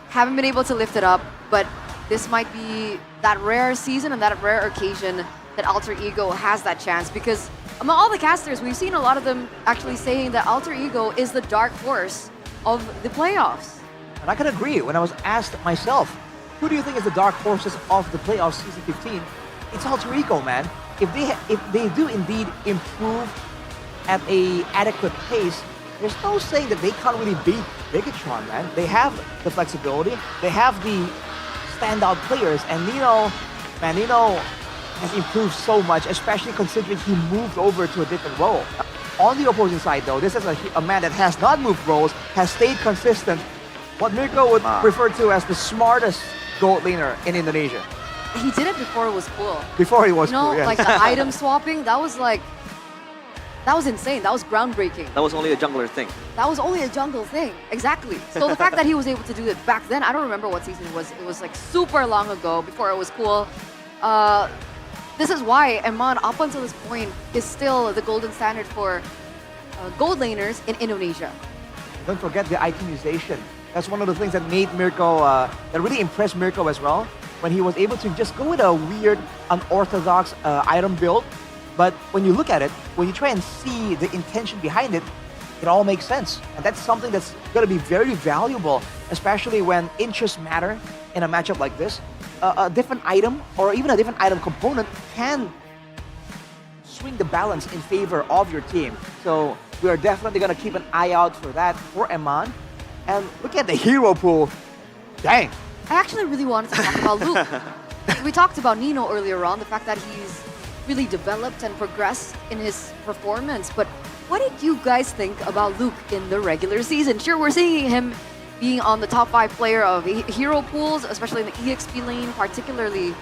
Haven't been able to lift it up, but this might be that rare season and that rare occasion that Alter Ego has that chance, because among all the casters, we've seen a lot of them actually saying that Alter Ego is the dark horse of the playoffs. And I can agree. When I was asked myself, who do you think is the dark horses of the playoffs season 15? It's Alter Ego, man. If they do indeed improve at a adequate pace, there's no saying that they can't really beat Bigatron, man. They have the flexibility, they have the standout players, and Nino has improved so much, especially considering he moved over to a different role. On the opposing side, though, this is a man that has not moved roles, has stayed consistent. What Mirko would refer to as the smartest gold laner in Indonesia. He did it before it was cool. Before he was cool, yes. Like the item swapping, that was insane. That was groundbreaking. That was only a jungler thing. That was only a jungle thing. Exactly. So the fact that he was able to do it back then, I don't remember what season it was. It was like super long ago, before it was cool. This is why Eman, up until this point, is still the golden standard for gold laners in Indonesia. Don't forget the itemization. That's one of the things that made Mirko, that really impressed Mirko as well. when he was able to just go with a weird, unorthodox item build. But when you look at it, when you try and see the intention behind it, it all makes sense. And that's something that's going to be very valuable, especially when interests matter in a matchup like this. A different item or even a different item component can swing the balance in favor of your team. So we are definitely going to keep an eye out for that for Eman. And look at the hero pool. Dang. I actually really wanted to talk about Luke. We talked about Nino earlier on, the fact that he's really developed and progressed in his performance. But what did you guys think about Luke in the regular season? Sure, we're seeing him being on the top 5 player of hero pools, especially in the EXP lane particularly.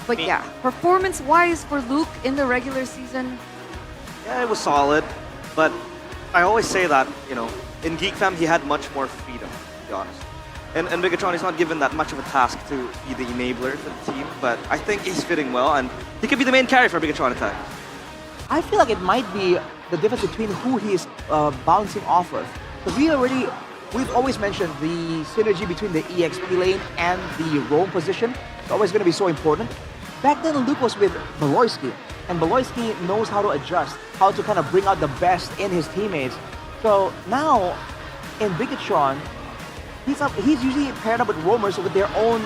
But yeah, performance-wise for Luke in the regular season? Yeah, it was solid, but I always say that, you know, in Geek Fam he had much more freedom, to be honest. And Bigatron is not given that much of a task to be the enabler for the team, but I think he's fitting well, and he could be the main carry for Bigatron attack. I feel like it might be the difference between who he is bouncing off of. Because we've always mentioned the synergy between the EXP lane and the roam position. It's always going to be so important. Back then, Luke was with Beloyski, and Beloyski knows how to adjust, how to kind of bring out the best in his teammates. So now, in Bigatron, he's usually paired up with roamers with their own,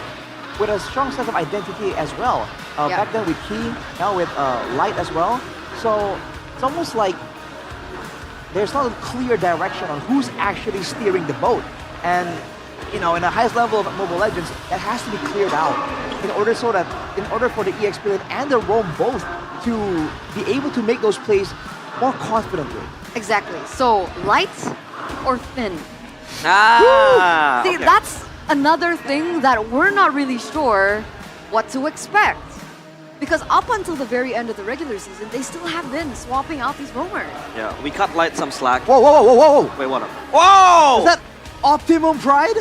with a strong sense of identity as well. Back then with Key, now with Light as well. So it's almost like there's not a clear direction on who's actually steering the boat. And you know, in the highest level of Mobile Legends, that has to be cleared out in order for the EXP lane and the roam both to be able to make those plays more confidently. Exactly. So, Light or Finn? Ah! See, that's another thing that we're not really sure what to expect. Because up until the very end of the regular season, they still have been swapping out these roamers. Yeah, we cut Light some slack. Whoa, whoa, whoa, whoa, whoa! Wait, what up? Whoa! Is that Optimum Pride?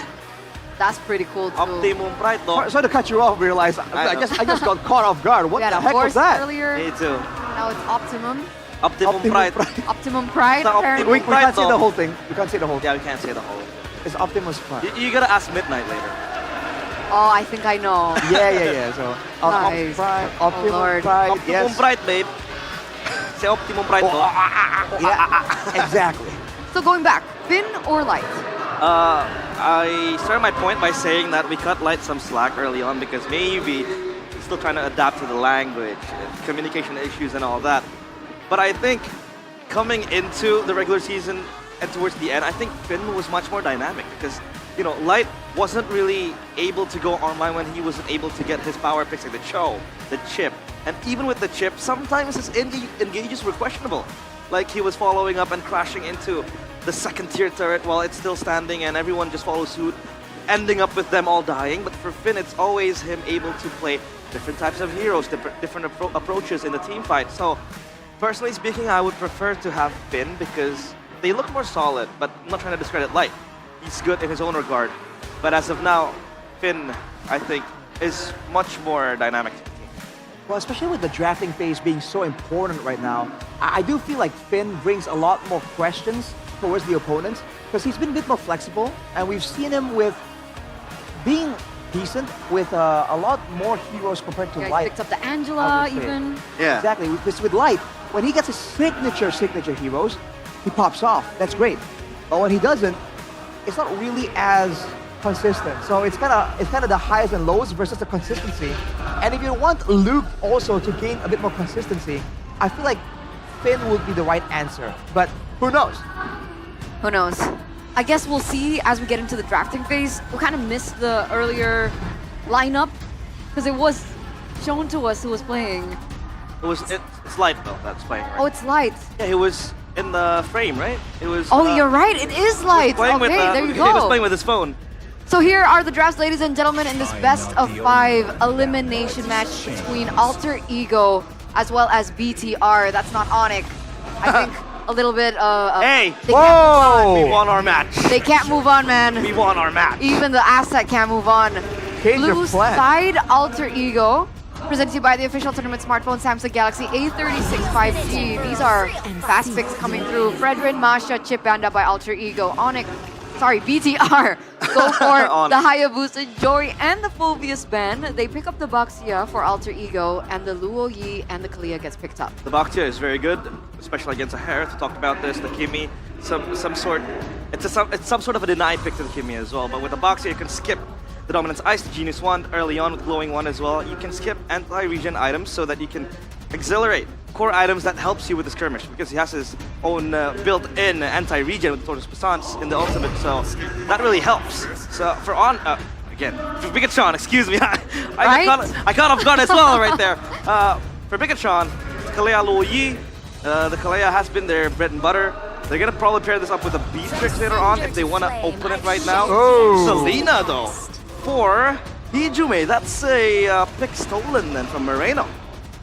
That's pretty cool too. Optimum Pride, though. Sorry to cut you off, realize I just got caught off guard. What the heck was that? Earlier. Me too. Now it's Optimum. Optimum Pride. Optimum Pride. Optimum We Pride, can't say the whole thing. We can't say the whole thing. Yeah, we can't say the whole. It's Optimus Pride. You gotta ask Midnight later. Oh, I think I know. Yeah. So, Nice. Pride, Oh, Optimum Lord. Pride, Optimum yes. Pride, babe. Say Optimum Pride, though. Yeah, exactly. So going back, Finn or Light? I started my point by saying that we cut Light some slack early on because maybe he's still trying to adapt to the language, and communication issues and all that. But I think coming into the regular season and towards the end, I think Finn was much more dynamic because, you know, Light wasn't really able to go online when he wasn't able to get his power picks like the Cho, the chip. And even with the chip, sometimes his engages were questionable. Like he was following up and crashing into the second tier turret while it's still standing and everyone just follows suit, ending up with them all dying. But for Finn, it's always him able to play different types of heroes, different approaches in the team fight. So personally speaking, I would prefer to have Finn because they look more solid, but I'm not trying to discredit Light. He's good in his own regard. But as of now, Finn, I think, is much more dynamic. Well, especially with the drafting phase being so important right now, I do feel like Finn brings a lot more questions towards the opponents because he's been a bit more flexible, and we've seen him with being decent with a lot more heroes compared to Yeah, he Light. picked up the Angela even. Yeah. Exactly. With Light, when he gets his signature heroes, he pops off. That's great. But when he doesn't, it's not really as consistent. So it's kind of the highs and lows versus the consistency. And if you want Luke also to gain a bit more consistency, I feel like Finn would be the right answer. But who knows? Who knows? I guess we'll see as we get into the drafting phase. We kind of missed the earlier lineup because it was shown to us who was playing. It's Light though that's playing, right? Oh, it's Light. Yeah, he was in the frame, right? It was. Oh, you're right. It is Light. Okay, there you go. He was playing with his phone. So here are the drafts, ladies and gentlemen, in this best of 5 elimination match between Alter Ego as well as BTR. That's not Onyx. I think a little bit Hey! Whoa! We won our match. They can't move on, man. We won our match. Even the asset can't move on. Blue side Alter Ego, presented to you by the official tournament smartphone Samsung Galaxy A36 5G. These are fast picks coming through. Fredrin, Masha, Chip Banda by Alter Ego. Onyx, BTR go for On. the Hayabusa Joy and the Phobius band. They pick up the Baxia for Alter Ego, and the Luo Yi and the Kalia gets picked up. The Bakhtia is very good, especially against a Harith. We talked about this. The Kimi, some sort. It's some sort of a denied pick to the Kimi as well. But with the Bakhtia, you can skip the Dominance Ice, the Genius Wand early on with Glowing One as well. You can skip anti-regen items so that you can exhilarate core items that helps you with the skirmish, because he has his own built-in anti-regen with Tortoise Passance in the ultimate, so that really helps. So for again, for Bigatron, excuse me, I got off guard as well right there. For Bigatron, Kalea Luo Yi, the Kalea has been their bread and butter. They're gonna probably pair this up with a Beatrix later on if they wanna open it right now. Oh. Selena though, for Hijume, that's a pick stolen then from Moreno.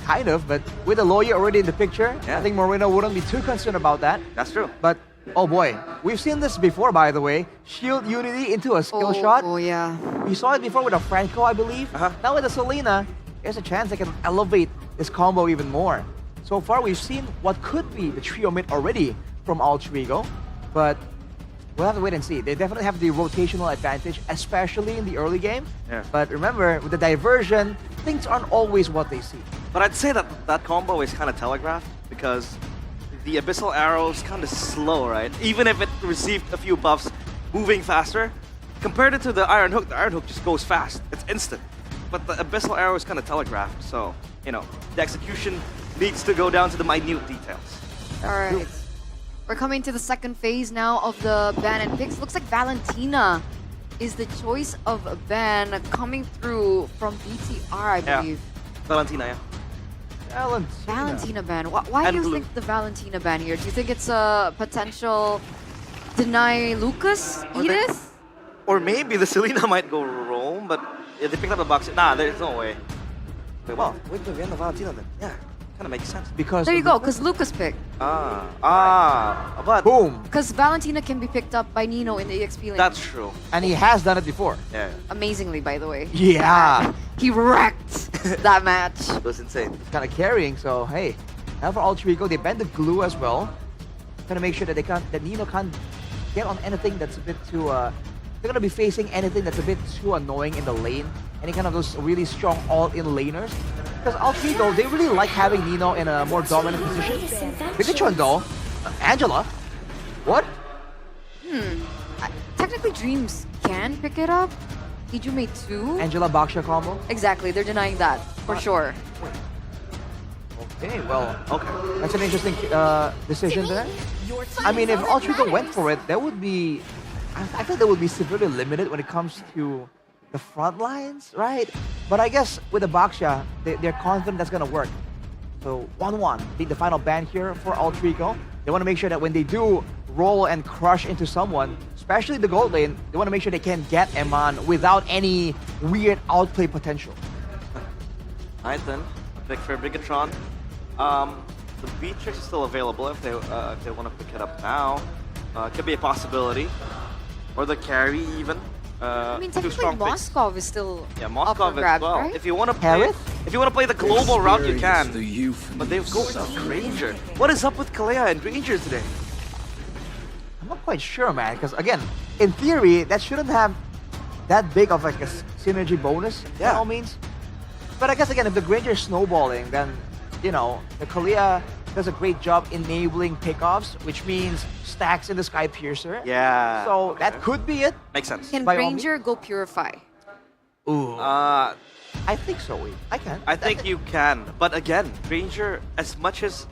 Kind of, but with the lawyer already in the picture, I think Moreno wouldn't be too concerned about that. That's true. But, oh boy, we've seen this before, by the way. Shield Unity into a skill shot. Oh, yeah. We saw it before with a Franco, I believe. Now with the Selena, there's a chance they can elevate this combo even more. So far, we've seen what could be the trio mid already from Alter Ego, but we'll have to wait and see. They definitely have the rotational advantage, especially in the early game. Yeah. But remember, with the diversion, things aren't always what they see. But I'd say that combo is kind of telegraphed, because the Abyssal Arrow is kind of slow, right? Even if it received a few buffs, moving faster. Compared it to the Iron Hook just goes fast. It's instant. But the Abyssal Arrow is kind of telegraphed, so, you know, the execution needs to go down to the minute details. All right. We're coming to the second phase now of the ban and picks. Looks like Valentina is the choice of a ban coming through from BTR, I believe. Valentina, yeah. Valentina ban. Why And do you blue. think the Valentina ban here? Do you think it's a potential deny Lucas, Edith? Or maybe the Selena might go roam, but if they picked up the box, nah, there's no way. Wait, well, wait till the end of Valentina then. Yeah, kind of makes sense. Because There you go, because Lucas picked. But boom. Because Valentina can be picked up by Nino in the EXP lane. That's true. And he has done it before. Yeah. Amazingly, by the way. Yeah. He wrecked that match. It was insane. It's kind of carrying, so hey. Now for Alter Ego, they bend the glue as well. Trying to make sure that that Nino can't get on anything that's a bit too they're gonna be facing anything that's a bit too annoying in the lane. Any kind of those really strong all-in laners. Because Alter Ego, they really like having Nino in a more dominant position. Bigatron though, Angela, what? Technically, Dreams can pick it up. Hijume too. Angela Baksha combo? Exactly, they're denying that for sure. Okay, well, that's an interesting decision there. I mean, if Alter Ego went for it, that would be, I think that would be severely limited when it comes to the front lines, right? But I guess with the Baksha, they're confident that's gonna work. So 1-1, be the final ban here for Alter Ego. They want to make sure that when they do roll and crush into someone, especially the gold lane, they want to make sure they can get Eman without any weird outplay potential. Alright then, pick for Bigatron. The Beatrix is still available if they want to pick it up now. Could be a possibility. Or the carry even. I mean, two technically, strong picks. Moskov is still Yeah, up Moskov for as grabs, well. right? If you want to play the global route, you can. But they go with Granger. What is up with Kalea and Granger today? I'm not quite sure, man, because again, in theory, that shouldn't have that big of like a synergy bonus, by all means. But I guess again, if the Granger is snowballing, then, you know, the Kalia does a great job enabling pickoffs, which means stacks in the Sky Piercer. Yeah. So that could be it. Makes sense. Can By all means. Granger go Purify? Ooh. I think so. I can. I think you can. But again, Granger, as much as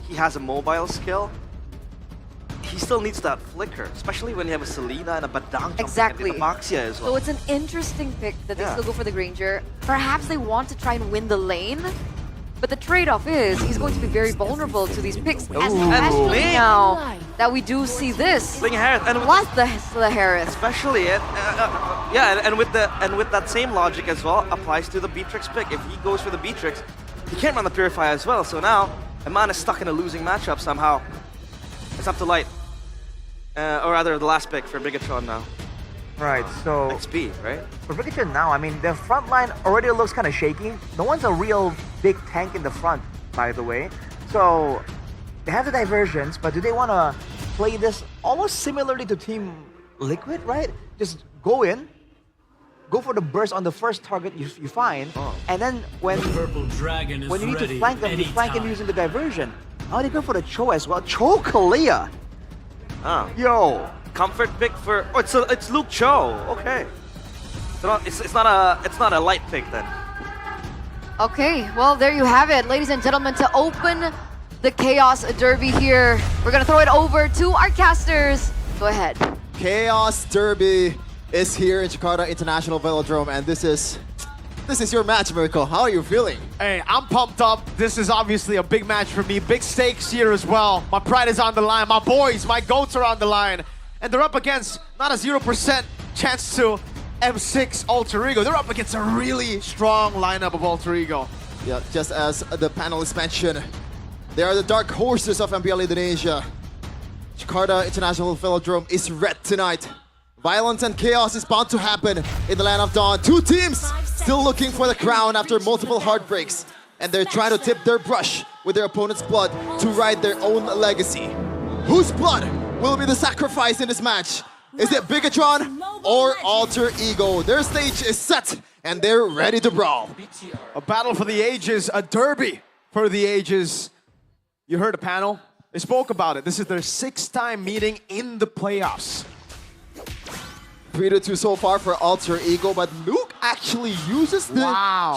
he has a mobile skill, he still needs that flicker, especially when you have a Selena and a Badang Exactly. and a Baxia as well. So it's an interesting pick that they Yeah. still go for the Granger. Perhaps they want to try and win the lane, but the trade-off is he's going to be very vulnerable to these picks, especially Ling. now that we do see this. Ling Harris and plus the Harris. Especially and with that same logic as well applies to the Beatrix pick. If he goes for the Beatrix, he can't run the Purify as well. So now Eman is stuck in a losing matchup somehow. It's up to Light, or rather the last pick for Bigatron now. Right, so XP, right? for Bigatron now, I mean, the front line already looks kind of shaky. No one's a real big tank in the front, by the way. So they have the diversions, but do they want to play this almost similarly to Team Liquid, right? Just go in, go for the burst on the first target you find, and then when you need to flank them, you flank them using the diversion. Oh, they go for the Cho as well. Cho Kalia. Yo. Comfort pick for... Oh, it's Luke Cho. Okay. It's not a light pick then. Okay, well, there you have it, ladies and gentlemen, to open the Chaos Derby here. We're gonna throw it over to our casters. Go ahead. Chaos Derby is here in Jakarta International Velodrome, and this is your match, Mirko. How are you feeling? Hey, I'm pumped up. This is obviously a big match for me. Big stakes here as well. My pride is on the line. My boys, my goats are on the line. And they're up against not a 0% chance to M6 Alter Ego. They're up against a really strong lineup of Alter Ego. Yeah, just as the panelists mentioned, they are the dark horses of MPL Indonesia. Jakarta International Velodrome is red tonight. Violence and chaos is bound to happen in the Land of Dawn. Two teams still looking for the crown after multiple heartbreaks, and they're trying to tip their brush with their opponent's blood to ride their own legacy. Whose blood will be the sacrifice in this match? Is it Bigatron or Alter Ego? Their stage is set and they're ready to brawl. A battle for the ages, a derby for the ages. You heard the panel, they spoke about it. This is their 6th time meeting in the playoffs. 3-2 so far for Alter Ego, but Luke actually uses the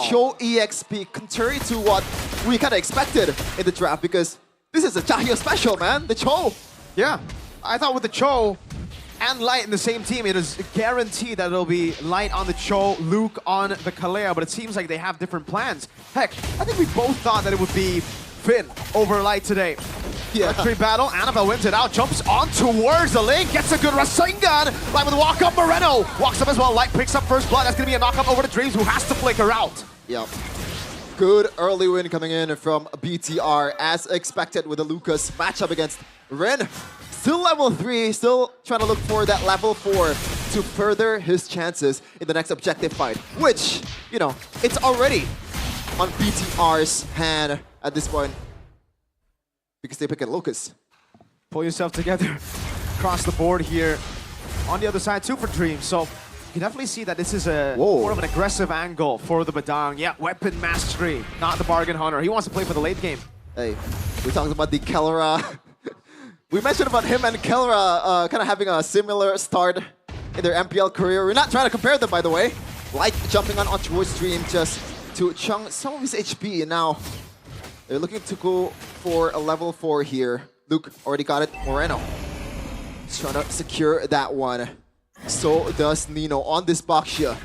Cho EXP, contrary to what we kind of expected in the draft, because this is a Chahyo special, man, the Cho. Yeah, I thought with the Cho and Light in the same team, it is guaranteed that it'll be Light on the Cho, Luke on the Kalea, but it seems like they have different plans. Heck, I think we both thought that it would be Finn over Light today. Yeah. Tree battle, Annabelle wins it out, jumps on towards the lane, gets a good Rasengan. Light with a walk up, Moreno walks up as well. Light picks up first blood. That's gonna be a knockup over to Dreams, who has to flicker out. Yep. Good early win coming in from BTR, as expected with the Lucas matchup against Ren. Still level 3, still trying to look for that level 4 to further his chances in the next objective fight, which, you know, it's already on BTR's hand at this point, because they pick at Lucas. Pull yourself together across the board here. On the other side too for Dream, so you can definitely see that this is a more of an aggressive angle for the Badang. Yeah, weapon mastery, not the bargain hunter. He wants to play for the late game. Hey, we talked about the Kellera. We mentioned about him and Kellera kind of having a similar start in their MPL career. We're not trying to compare them, by the way. Like jumping on towards Dream just to chunk some of his HP, and now they're looking to go for a level 4 here. Luke already got it. Moreno is trying to secure that one. So does Nino on this box here.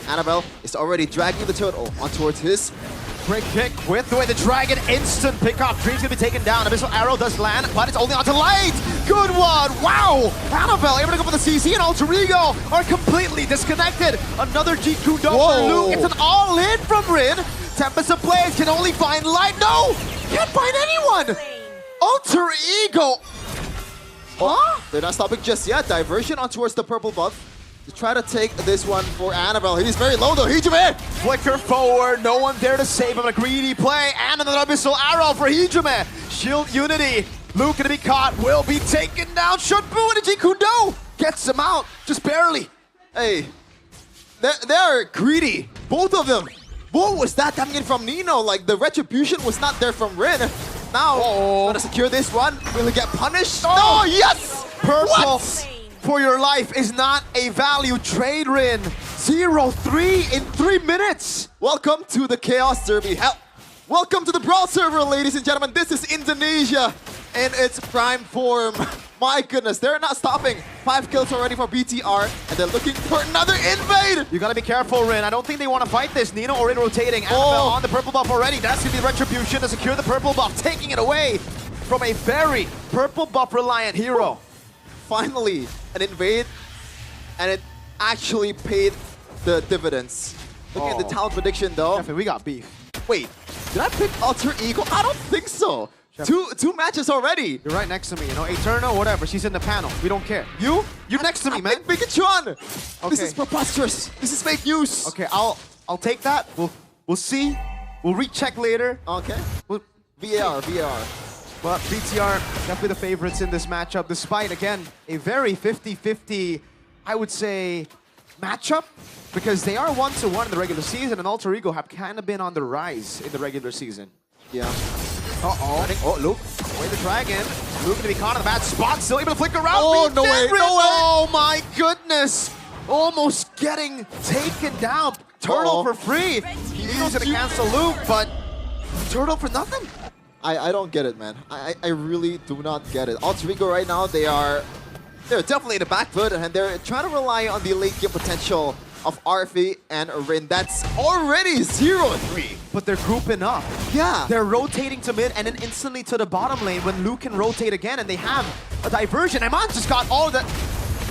Annabelle is already dragging the turtle on towards his. Great pick with the way the dragon, instant pick off. Dream's gonna be taken down. Abyssal arrow does land, but it's only onto Light. Good one, wow! Annabelle able to go for the CC, and Alter Ego are completely disconnected. Another G-Kudo for Luke. It's an all-in from Rin. Tempest of Blaze can only find Light. No! Can't find anyone! Alter Ego! Huh? They're not stopping just yet. Diversion on towards the purple buff to try to take this one for Annabelle. He's very low though. Hijime! Flicker forward, no one there to save him. A greedy play, and another Abyssal Arrow for Hijime. Shield Unity. Luke gonna be caught, will be taken down. Shunbu and Jikudo gets him out, just barely. Hey, they're greedy, both of them. What was that coming in from Nino? Like, the retribution was not there from Rin. Now, gonna secure this one. Will he get punished? Oh, No, yes! Purple What? for your life is not a value trade, Rin. 0-3 in 3 minutes. Welcome to the Chaos Derby. Welcome to the Brawl server, ladies and gentlemen. This is Indonesia in its prime form. My goodness, they're not stopping. 5 kills already for BTR, and they're looking for another invade. You gotta be careful, Rin. I don't think they want to fight this. Nino or Rin rotating. Annabelle on the purple buff already. That's gonna be retribution to secure the purple buff, taking it away from a very purple buff reliant hero. Finally, an invade, and it actually paid the dividends. Looking at the talent prediction, though. Definitely, we got beef. Wait, did I pick Alter Ego? I don't think so. Two matches already. You're right next to me, you know, Eterna, whatever. She's in the panel. We don't care. You're next to me, man. Bigatron. Okay. This is preposterous. This is fake news. Okay, I'll take that. We'll see. We'll recheck later. Okay. VAR. But BTR definitely the favorites in this matchup, despite, again, a very 50-50, I would say, matchup, because they are 1-1 in the regular season, and Alter Ego have kind of been on the rise in the regular season. Yeah. Uh-oh. Oh, Luke. Away the dragon. Luke going to be caught in a bad spot, still able to flick around. Oh, no way, no way. Oh, my goodness. Almost getting taken down. Turtle for free. He's going to cancel Luke, but Turtle for nothing. I don't get it, man. I really do not get it. Alter Ego right now, they're definitely in the back foot, and they're trying to rely on the late game potential of RFE and Rin. That's already 0-3. But they're grouping up. Yeah. They're rotating to mid and then instantly to the bottom lane when Luke can rotate again, and they have a diversion. Eman just got all the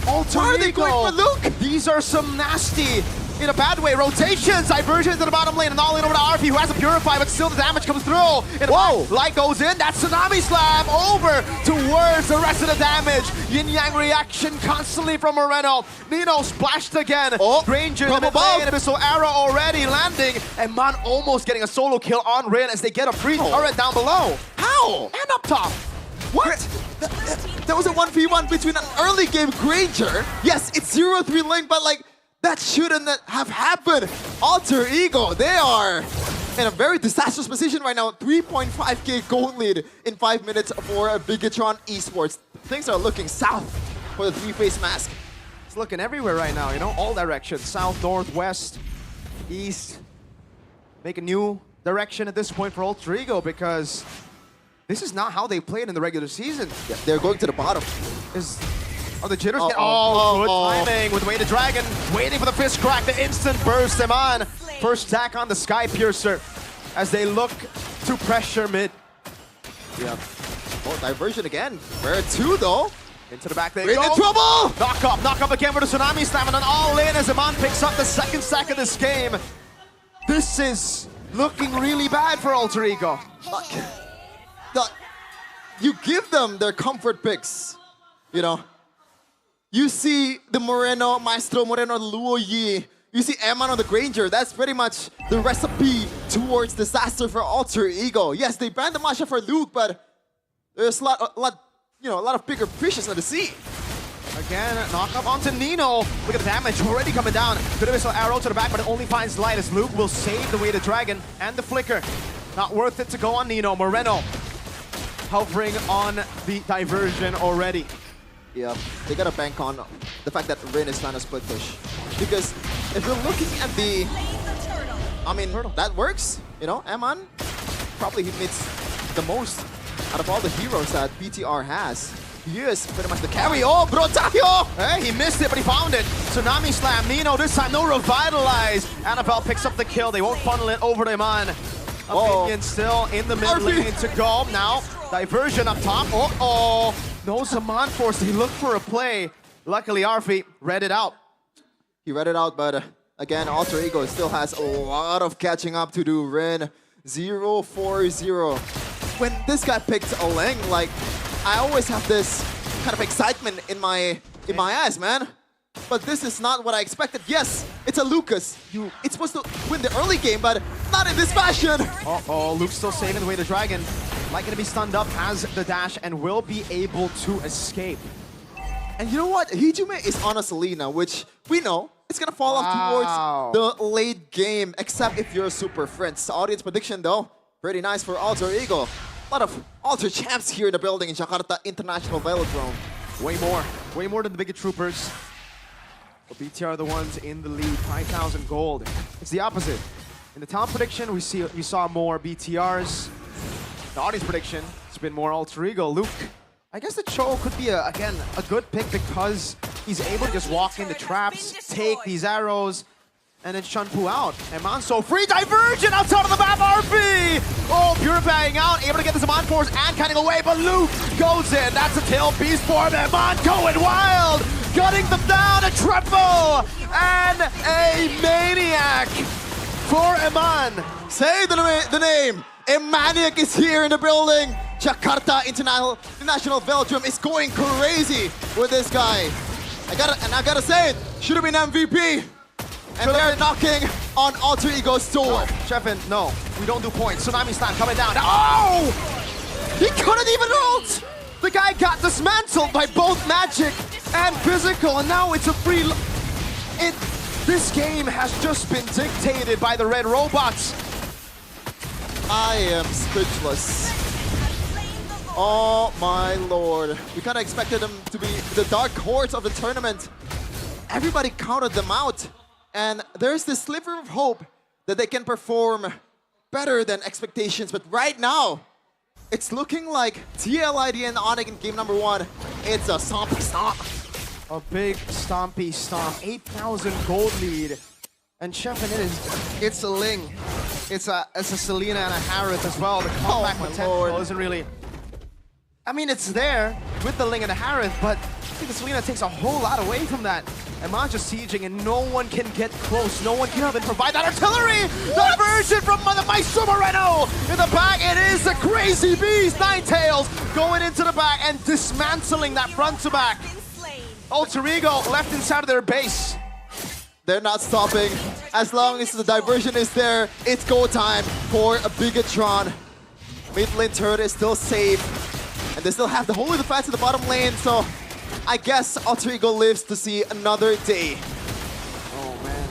Alter Why are they Ego. going for Luke? These are some nasty, in a bad way, rotations, diversions to the bottom lane, and all in over to RP, who has a Purify, but still the damage comes through. Whoa! Light goes in, that Tsunami Slam over towards the rest of the damage. Yin-Yang reaction constantly from Moreno. Nino splashed again. Granger in the mid lane, Abyssal Arrow already landing, and Man almost getting a solo kill on Rin as they get a free turret down below. How? And up top. What? That was a 1v1 between an early game Granger. Yes, it's 0-3 lane, but like, that shouldn't have happened. Alter Ego, they are in a very disastrous position right now. 3.5k gold lead in 5 minutes for Bigatron Esports. Things are looking south for the three-face mask. It's looking everywhere right now, you know, all directions. South, north, west, east. Make a new direction at this point for Alter Ego because this is not how they played in the regular season. Yeah, they're going to the bottom. Oh, the jitters get good timing with Way the Dragon, waiting for the fist crack, the instant burst them on. First attack on the Sky Piercer as they look to pressure mid. Yeah. Oh, diversion again. Where 2 though? Into the back they We're go. in trouble! Knock up again for the Tsunami Slam, and then all in as Iman picks up the second stack of this game. This is looking really bad for Alter Ego. You give them their comfort picks, you know. You see the Moreno, Maestro Moreno, Luo Yi. You see Eman on the Granger. That's pretty much the recipe towards disaster for Alter Ego. Yes, they banned the Masha for Luke, but there's a lot of bigger fishes on the sea. Again, knock up onto Nino. Look at the damage already coming down. Good Abyssal Arrow to the back, but it only finds light as Luke will save the Way to Dragon and the Flicker. Not worth it to go on Nino. Moreno hovering on the diversion already. Yeah, they gotta bank on the fact that Rin is trying to split push. Because if you're looking at the... I mean, that works. You know, Eman probably hits the most out of all the heroes that BTR has. He is pretty much the carry. Oh, Brotayo! Hey, he missed it, but he found it. Tsunami Slam, Nino this time, no Revitalize. Annabelle picks up the kill. They won't funnel it over to Iman. Opinion still in the mid lane to go. Now, diversion up top. Uh-oh. No Zaman Force. He looked for a play. Luckily, Arfi read it out. He read it out, but again, Alter Ego still has a lot of catching up to do. Rin 0-4-0. When this guy picked Oleng, like, I always have this kind of excitement in my eyes, man. But this is not what I expected. Yes, it's a Lucas. It's supposed to win the early game, but not in this fashion. Uh-oh, Luke's still saving the Way the Dragon. Likely to be stunned up, has the dash, and will be able to escape. And you know what? Hijume is on a Selena, which we know it's gonna fall off towards the late game, except if you're a super friends. Audience prediction though, pretty nice for Alter Ego. A lot of Alter champs here in the building in Jakarta International Velodrome. Way more than the Bigot Troopers. But BTR are the ones in the lead, 5,000 gold. It's the opposite. In the talent prediction, we saw more BTRs. The audience prediction, it's been more Alter Ego. Luke, I guess the Cho could be, again, a good pick because he's able to just walk into traps, take these arrows, and then Shunpu out. And Manso, free diversion outside of the map, RP! Oh, purifying out, able to get the Zaman Force and cutting away, but Luke goes in. That's a tail beast for him. Man going wild, gutting them down, a triple, and a maniac for Eman. Say the name. A maniac is here in the building. Jakarta International Velodrome is going crazy with this guy. I gotta say it, should have been MVP. And they're knocking on Alter Ego's door. Chefin, no, we don't do points. Tsunami Slam coming down. Oh! He couldn't even ult! The guy got dismantled by both magic and physical, and now it's a free... This game has just been dictated by the red robots. I am speechless. Oh my lord. We kind of expected them to be the dark horse of the tournament. Everybody counted them out. And there's this sliver of hope that they can perform better than expectations. But right now, it's looking like TLID and Onyx in game number 1. It's a stompy stomp. A big stompy stomp. 8,000 gold lead. And Chef, it's a Ling. It's a Selena and a Harith as well. The comeback potential isn't really... I mean, it's there with the Ling and the Harith, but I think the Selena takes a whole lot away from that. Eman just sieging and no one can get close. No one can even provide that artillery! Diversion from the Maestro Moreno! In the back, it is the crazy beast! Ninetales going into the back and dismantling that front to back. Alter Ego left inside of their base. They're not stopping. As long as the diversion is there, it's go time for a Bigatron. Mid lane turret is still safe. And they still have the Holy Defense in the bottom lane, so I guess Alter Ego lives to see another day. Oh man.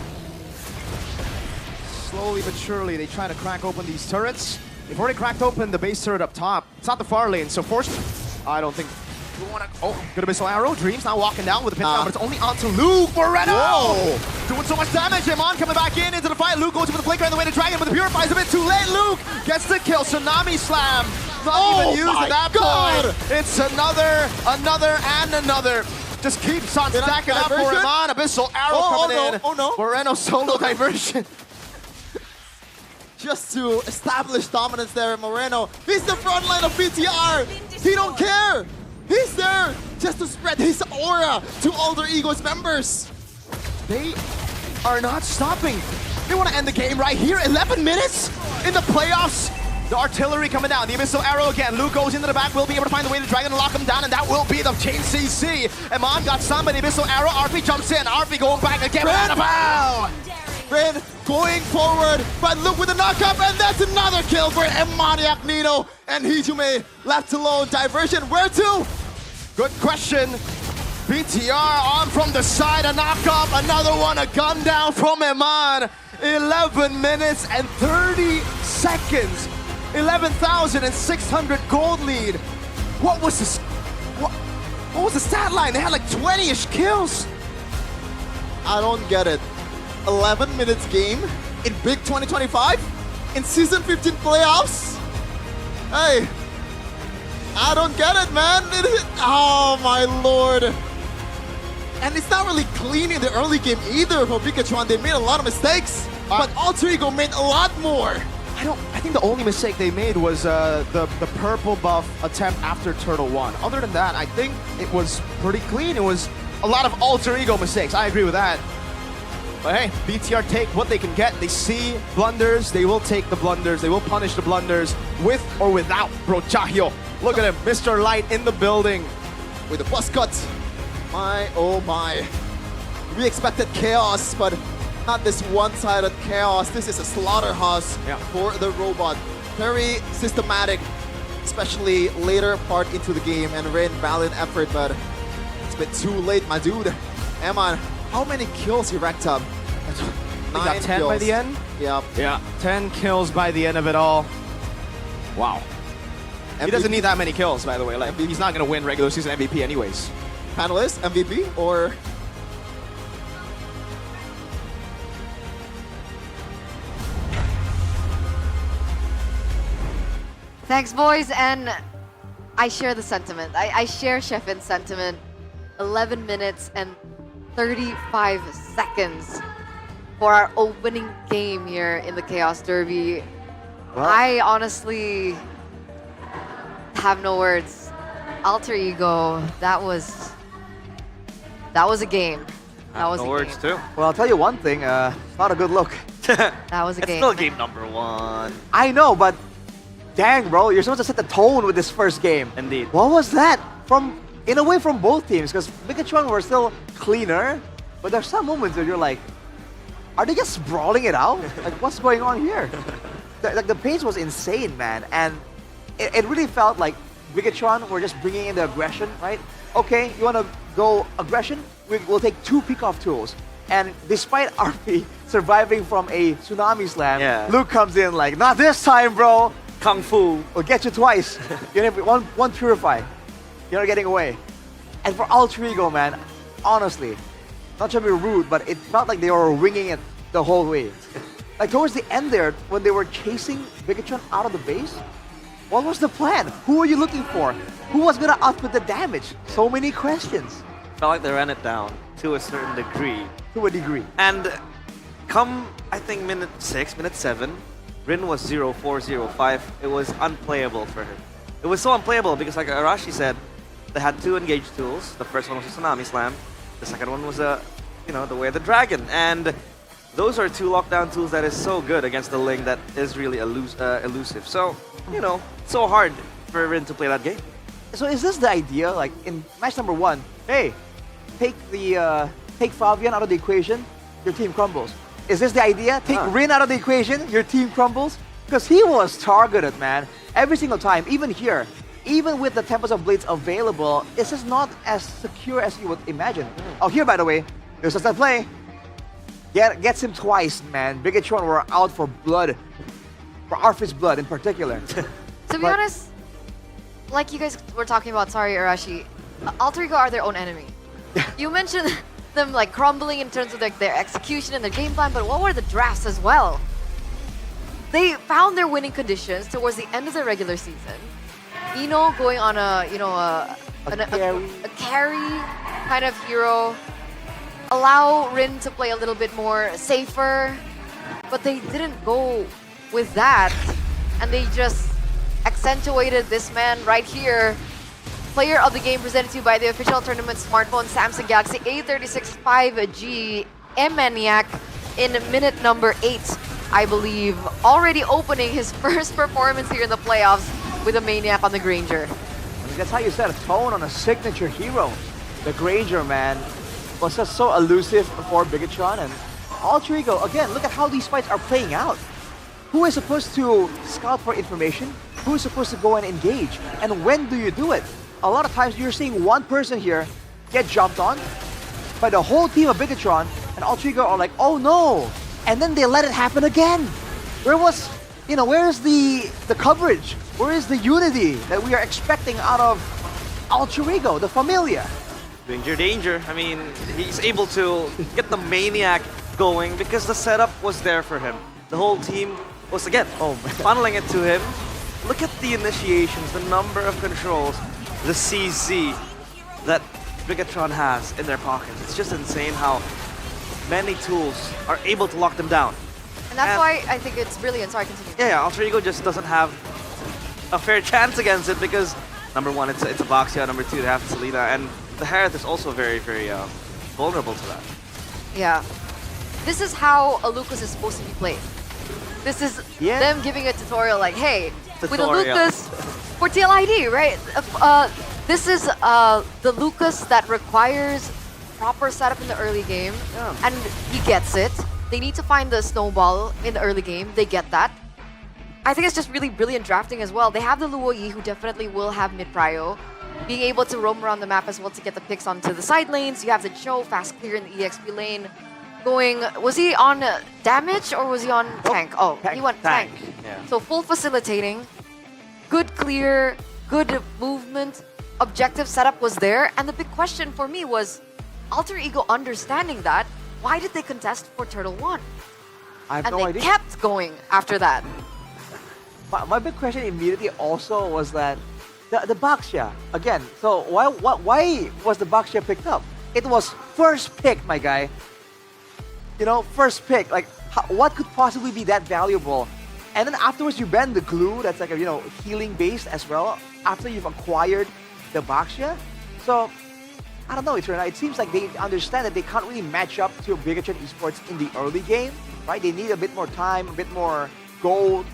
Slowly but surely, they try to crack open these turrets. They've already cracked open the base turret up top. It's not the far lane, so forced. I don't think we want to. Oh, good missile arrow. Dreams now walking down with the pin down, but it's only onto Luke Moreno. Whoa. Doing so much damage. Amon coming back into the fight. Luke goes for the flicker on the way to Dragon, but the Purify's a bit too late. Luke gets the kill. Tsunami Slam. Not even used at that point. It's another, and another. Just keeps on stacking up for Amon. Abyssal arrow coming in. Oh no. Moreno solo diversion. Just to establish dominance there, Moreno. He's the front line of BTR. He don't care. He's there just to spread his aura to Alter Ego's members. They are not stopping. They want to end the game right here. 11 minutes in the playoffs. The artillery coming down. The Abyssal Arrow again. Luke goes into the back. Will be able to find the way to Dragon and lock him down, and that will be the chain CC. Amon got some by the Abyssal Arrow. RP jumps in. RP going back again. Ren going forward, but look with the knockup, and that's another kill for Demoniac Nino. And Hijume left alone. Diversion, where to? Good question. BTR on from the side, a knockup, another one, a gun down from Eman. 11 minutes and 30 seconds. 11,600 gold lead. What was this? What was the stat line? They had like 20-ish kills. I don't get it. 11 minutes game in Big 2025 in Season 15 Playoffs. Hey, I don't get it, man. Oh my lord. And it's not really clean in the early game either for Pikachu. They made a lot of mistakes, but Alter Ego made a lot more. I think the only mistake they made was the purple buff attempt after Turtle 1. Other than that, I think it was pretty clean. It was a lot of Alter Ego mistakes. I agree with that. But hey, BTR take what they can get. They see blunders, they will take the blunders. They will punish the blunders with or without Brochahyo. Look at him, Mr. Light in the building. With a bus cut. My, oh my. We expected chaos, but not this one-sided chaos. This is a slaughterhouse for the robot. Very systematic, especially later part into the game, and Ren valiant effort, but it's a bit too late, my dude. Eman, how many kills he racked up? He got 10 by the end? Yep. Yeah, 10 kills by the end of it all. Wow. MVP? He doesn't need that many kills, by the way. Like, he's not going to win regular season MVP anyways. Panelist, MVP, or? Thanks, boys, and I share the sentiment. I share Shefin's sentiment. 11 minutes and 35 seconds for our opening game here in the Chaos Derby. Well, I honestly have no words. Alter Ego, that was a game. That was no a words game. too. Well, I'll tell you one thing, it's not a good look. That was a It's game. still game number 1. I know, but dang, bro, you're supposed to set the tone with this first game. Indeed. What was that? In a way, from both teams, because Pikachu were still cleaner, but there's some moments where you're like, are they just brawling it out? Like, what's going on here? The pace was insane, man, and it really felt like Bigatron were just bringing in the aggression, right? Okay, you want to go aggression? We'll take 2 pick-off tools. And despite RP surviving from a tsunami slam, Luke comes in like, not this time, bro. Kung Fu. We'll get you twice. You know, one purify. You're not getting away. And for Alter Ego, man, honestly, not trying to be rude, but it felt like they were winging it the whole way. Like towards the end there, when they were chasing Bigatron out of the base, what was the plan? Who were you looking for? Who was gonna output the damage? So many questions. Felt like they ran it down to a certain degree. To a degree. And come, I think, minute 6, minute 7, Rin was 0-4, 0-5. It was unplayable for him. It was so unplayable because, like Arashi said, they had 2 engage tools. The first one was a Tsunami Slam. The second one was the Way of the Dragon. And those are 2 lockdown tools that is so good against the Ling that is really elusive. So, so hard for Rin to play that game. So is this the idea, like in match number 1, hey, take Fabian out of the equation, your team crumbles. Is this the idea? Take Rin out of the equation, your team crumbles? Because he was targeted, man, every single time, even here. Even with the Tempest of Blades available, it's just not as secure as you would imagine. Oh, here, by the way, there's just that play. Gets him twice, man. Bigatron were out for blood. For Arf's blood in particular. To be honest, like you guys were talking about, sorry, Arashi, Alter Ego are their own enemy. You mentioned them like crumbling in terms of their execution and their game plan, but what were the drafts as well? They found their winning conditions towards the end of the regular season. Ino going on a carry kind of hero. Allow Rin to play a little bit more safer, but they didn't go with that, and they just accentuated this man right here. Player of the game presented to you by the official tournament smartphone Samsung Galaxy A36 5G M-Maniac in minute number 8, I believe. Already opening his first performance here in the playoffs with a Maniac on the Granger. I mean, that's how you set a tone on a signature hero. The Granger, man, was just so elusive for Bigatron, and Alter Ego, again, look at how these fights are playing out. Who is supposed to scout for information? Who is supposed to go and engage? And when do you do it? A lot of times you're seeing one person here get jumped on by the whole team of Bigatron, and Alter Ego are like, oh no! And then they let it happen again. Where's the coverage? Where is the unity that we are expecting out of Alter Ego, the Familia? Danger. I mean, he's able to get the Maniac going because the setup was there for him. The whole team was, again, funneling it to him. Look at the initiations, the number of controls, the CZ that Bigatron has in their pockets. It's just insane how many tools are able to lock them down. And that's why I think it's brilliant. Sorry, continue. Yeah, Alter Ego just doesn't have a fair chance against it because, number 1, it's a Boxia, number 2, they have Selena, and the Harith is also very, very vulnerable to that. Yeah. This is how a Lucas is supposed to be played. This is them giving a tutorial like, hey, with a Lucas for TLID, right? This is the Lucas that requires proper setup in the early game, and he gets it. They need to find the snowball in the early game. They get that. I think it's just really brilliant drafting as well. They have the Luo Yi, who definitely will have mid-prio, being able to roam around the map as well to get the picks onto the side lanes. You have the Cho, fast clear in the EXP lane. Was he on damage or was he on tank? Oh, he went tank. Yeah. So full facilitating, good clear, good movement, objective setup was there. And the big question for me was, Alter Ego understanding that, why did they contest for Turtle 1? I have and no they idea. kept going after that. My big question immediately also was that the Boxia, again, so why was the Boxia picked up? It was first pick, my guy. You know, first pick. Like, what could possibly be that valuable? And then afterwards, you ban the glue that's like a, healing based as well after you've acquired the Boxia. So, I don't know, Eternal. It seems like they understand that they can't really match up to Bigatron Esports in the early game, right? They need a bit more time, a bit more gold.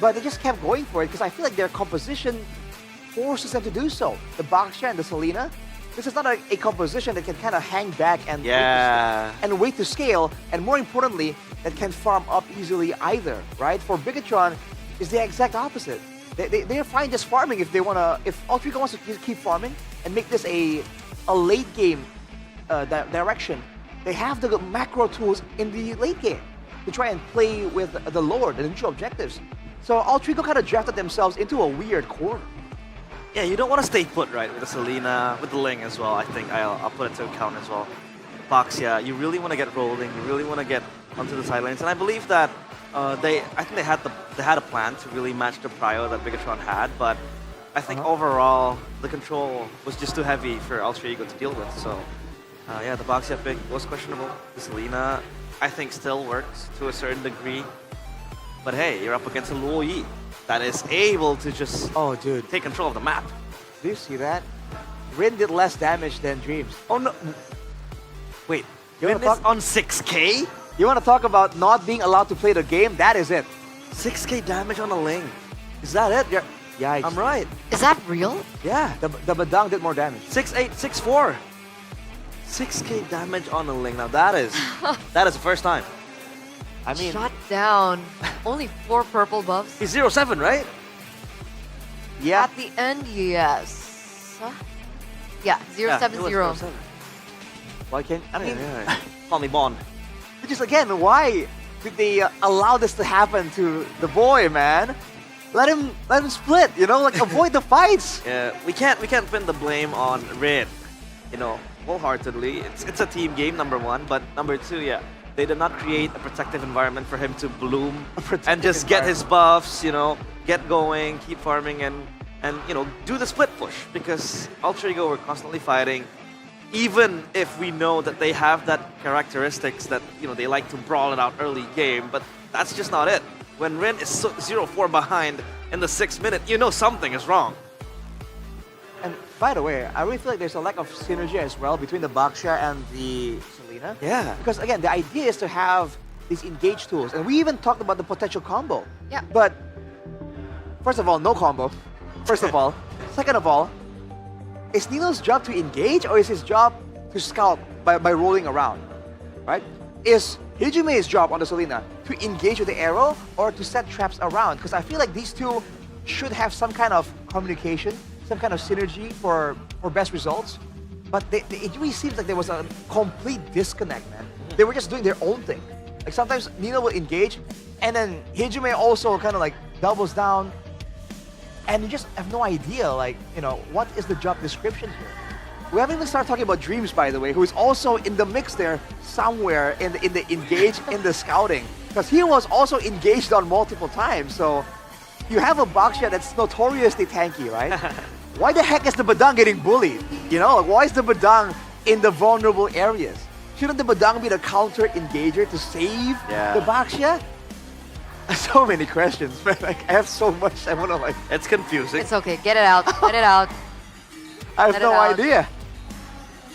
But they just kept going for it because I feel like their composition forces them to do so. The Boxia and the Selena, this is not a composition that can kind of hang back and wait to scale, and more importantly, that can farm up easily either, right? For Bigatron, it's the exact opposite. they're fine just farming if they wanna. If Ultra Ego wants to keep farming and make this a late game direction, they have the macro tools in the late game to try and play with the Lord, the neutral objectives. So Ultra Ego kind of drafted themselves into a weird corner. Yeah, you don't want to stay put, right, with the Selena, with the Ling as well. I think I'll put it to account as well. Boxia, you really want to get rolling. You really want to get onto the sidelines, and I believe that I think they had a plan to really match the prio that Bigatron had, but I think overall the control was just too heavy for Ultra Ego to deal with. So yeah, the Boxia pick was questionable. The Selena, I think, still works to a certain degree, but hey, you're up against a Luo Yi that is able to just take control of the map. Do you see that? Rin did less damage than Dreams. Oh no! Wait, Rin is on 6k? You want to talk about not being allowed to play the game? That is it. 6k damage on a Ling. Is that it? Yikes. I'm right. Is that real? Yeah, the Badang did more damage. 6'8", 6'4". 6k damage on a Ling. Now that is the first time. I mean, Shut down. Only 4 purple buffs. He's 0-7, right? Yeah. At the end, yes. Yeah, 0-7-0. Why can't I mean? Call me Bond. Which is again, why did they allow this to happen to the boy, man? Let him split, you know, like avoid the fights. Yeah, we can't pin the blame on Rin, you know, wholeheartedly. It's a team game, number one, but number two, yeah, they did not create a protective environment for him to bloom and just get his buffs, you know, get going, keep farming, and you know, do the split push, because Ultra Ego were constantly fighting. Even if we know that they have that characteristics that, you know, they like to brawl it out early game, but that's just not it. When Rin is 0-4 behind in the 6th minute, you know something is wrong. And by the way, I really feel like there's a lack of synergy as well between the Baksha and the Selena. Yeah. Because again, the idea is to have these engage tools. And we even talked about the potential combo. Yeah. But first of all, no combo. First of all. Second of all, is Nino's job to engage or is his job to scout by rolling around? Right? Is Hijume's job on the Selena to engage with the arrow or to set traps around? Because I feel like these two should have some kind of communication, some kind of synergy for best results. But it really seems like there was a complete disconnect, man. They were just doing their own thing. Like sometimes Nino will engage and then Hijume also kind of like doubles down. And you just have no idea, like, you know, what is the job description here? We haven't even started talking about Dreams, by the way, who is also in the mix there somewhere in the engage, in the scouting. Because he was also engaged on multiple times. So you have a Baksha that's notoriously tanky, right? Why the heck is the Badang getting bullied? You know, like, why is the Badang in the vulnerable areas? Shouldn't the Badang be the counter engager to save the Baksha? So many questions, man. Like, I have so much I want to like. It's confusing. It's okay. Get it out. Get it out. I have no idea.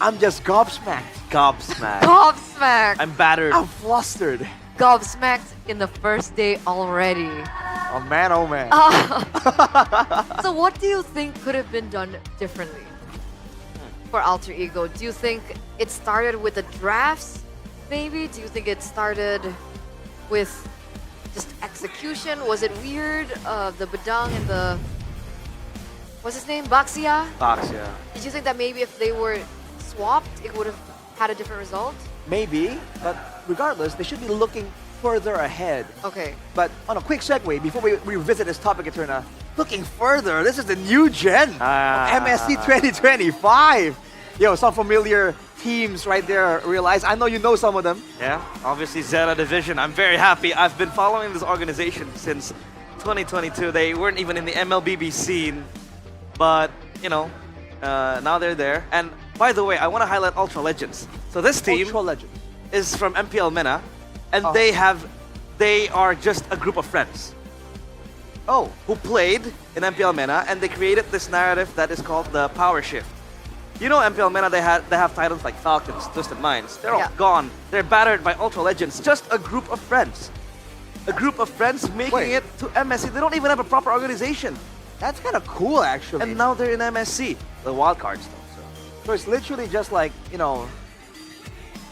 I'm just gobsmacked. Gobsmacked. Gobsmacked. I'm battered. I'm flustered. Gobsmacked in the first day already. Oh man, oh man. So what do you think could have been done differently for Alter Ego? Do you think it started with the drafts, maybe? Do you think it started with just execution? Was it weird? The Badang and the... What's his name? Baksha? Baksha. Did you think that maybe if they were swapped, it would have had a different result? Maybe, but regardless, they should be looking further ahead. Okay. But on a quick segue, before we revisit this topic, Eterna, looking further, this is the new gen of MSC 2025. Yo, some familiar teams right there, realize. I know you know some of them. Yeah, obviously Zeta Division. I'm very happy. I've been following this organization since 2022. They weren't even in the MLBB scene, but, you know, now they're there. And by the way, I want to highlight Ultra Legends. So this team is from MPL MENA, and they are just a group of friends. Oh. Who played in MPL MENA, and they created this narrative that is called the Power Shift. You know, MPL MENA, they have titles like Falcons, Twisted Minds. They're all gone. They're battered by Ultra Legends. Just a group of friends. A group of friends making it to MSC. They don't even have a proper organization. That's kind of cool, actually. And now they're in MSC. The wildcards, though. So it's literally just like, you know,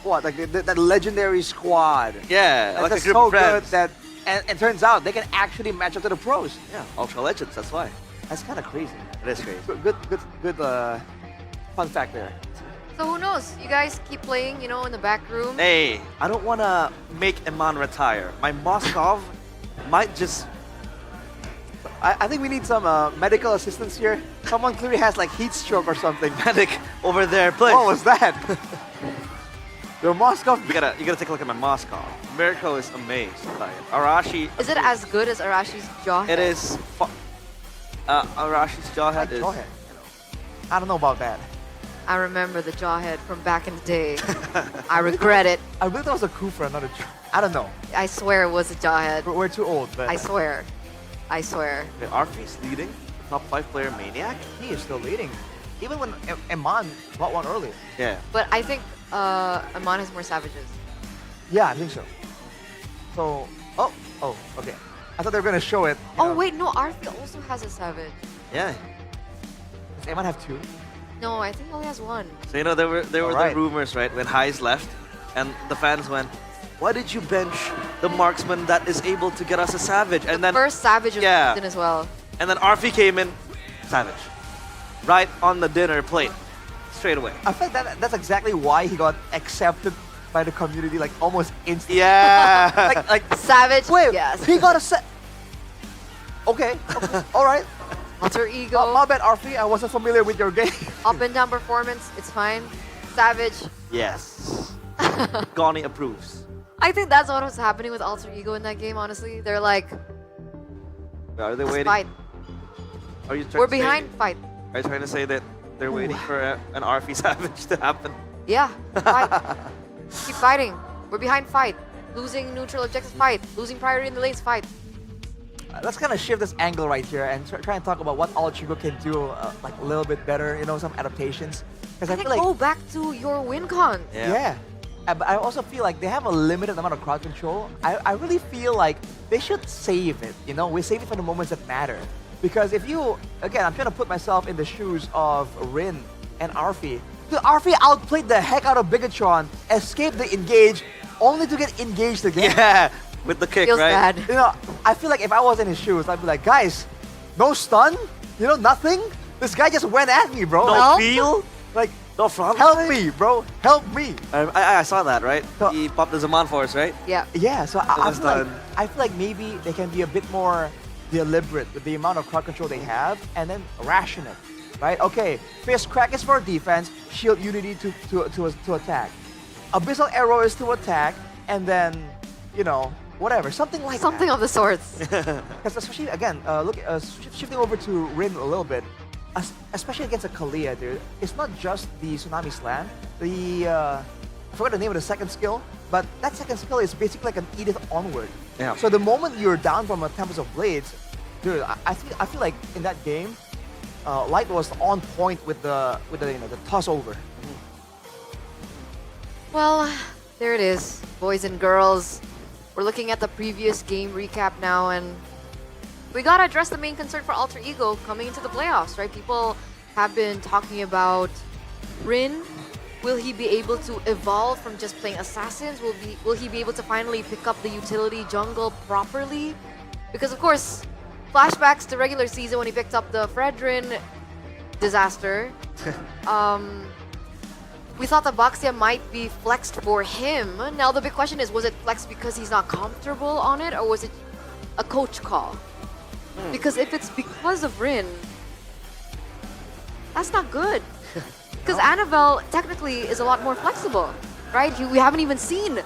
what, like that legendary squad. Yeah, like that's a group so of friends. good that And it turns out they can actually match up to the pros. Yeah, Ultra Legends, that's why. That's kind of crazy. It is crazy. Good fun fact there. So who knows? You guys keep playing, you know, in the back room. Hey, I don't want to make Iman retire. My Moskov might just... I think we need some medical assistance here. Someone clearly has like heat stroke or something. Medic over there, please. What was that? Your Moskov. You gotta take a look at my Moskov. Mirko is amazed by it. Arashi. Is it as good as Arashi's Jawhead? It is. Arashi's Jawhead is. Jawhead. I don't know about that. I remember the Jawhead from back in the day. I regret it. I believe that was a Kufra, not a. I don't know. I swear it was a Jawhead. We're too old, but. I swear. I swear. Okay, Arfi's leading. Top 5 player Maniac. He is still leading. Even when Iman got one earlier. Yeah. But I think Iman has more Savages. Yeah, I think so. So, oh, okay. I thought they were gonna show it. Oh wait, no, Arfi also has a Savage. Yeah. Does Iman have 2? No, I think he only has 1. So you know there were Right. the rumors, right, when Highs left, and the fans went, "Why did you bench the marksman that is able to get us a Savage?" And then First Savage of the season as well. And then Arfi came in, Savage, right on the dinner plate, straight away. I feel like that's exactly why he got accepted by the community, like almost instantly. Yeah. like Savage. wait, yes. he got a set. Okay, all right. Alter Ego. My bad, Arfi. I wasn't familiar with your game. Up and down performance, it's fine. Savage. Yes. Goni approves. I think that's what was happening with Alter Ego in that game, honestly. They're like, Are they "Let's waiting? fight. Are you trying We're to say- behind, fight." Are you trying to say that they're waiting for an Arfi Savage to happen? Yeah, fight. Keep fighting. We're behind, fight. Losing neutral objectives, fight. Losing priority in the lanes, fight. Let's kind of shift this angle right here and try and talk about what Alter Ego can do like a little bit better, you know, some adaptations. Because I feel like go back to your win con. Yeah. But I also feel like they have a limited amount of crowd control. I really feel like they should save it, you know? We save it for the moments that matter. Because if you, again, I'm trying to put myself in the shoes of Rin and Arfi. Dude, Arfi outplayed the heck out of Bigatron, escaped the engage, only to get engaged again. Yeah, with the kick, Feels right? bad. You know, I feel like if I was in his shoes, I'd be like, guys, no stun? You know, nothing? This guy just went at me, bro. No Like, feel? Like, no front help line? me, bro. Help me. I saw that, right? He popped the Zaman Force, right? Yeah. Yeah, so I was feel like, done. I feel like maybe they can be a bit more deliberate with the amount of crowd control they have and then ration it, right? Okay, Fist Crack is for defense, Shield Unity to attack. Abyssal Arrow is to attack, and then, you know, whatever, something like Something of the sorts. Because especially, again, shifting over to Rin a little bit, especially against a Kalia, dude, it's not just the Tsunami Slam, I forgot the name of the second skill, but that second skill is basically like an Edith onward. Yeah. So the moment you're down from a Tempest of Blades, dude, I feel like in that game, Light was on point with the toss over. Well, there it is, boys and girls. We're looking at the previous game recap now, and we gotta address the main concern for Alter Ego coming into the playoffs, right? People have been talking about Rin. Will he be able to evolve from just playing assassins? Will he be able to finally pick up the utility jungle properly? Because of course, flashbacks to regular season when he picked up the Fredrin disaster. We thought the Baxia might be flexed for him. Now the big question is, was it flexed because he's not comfortable on it, or was it a coach call? Because if it's because of Rin, that's not good. Because Annabelle technically is a lot more flexible, right? We haven't even seen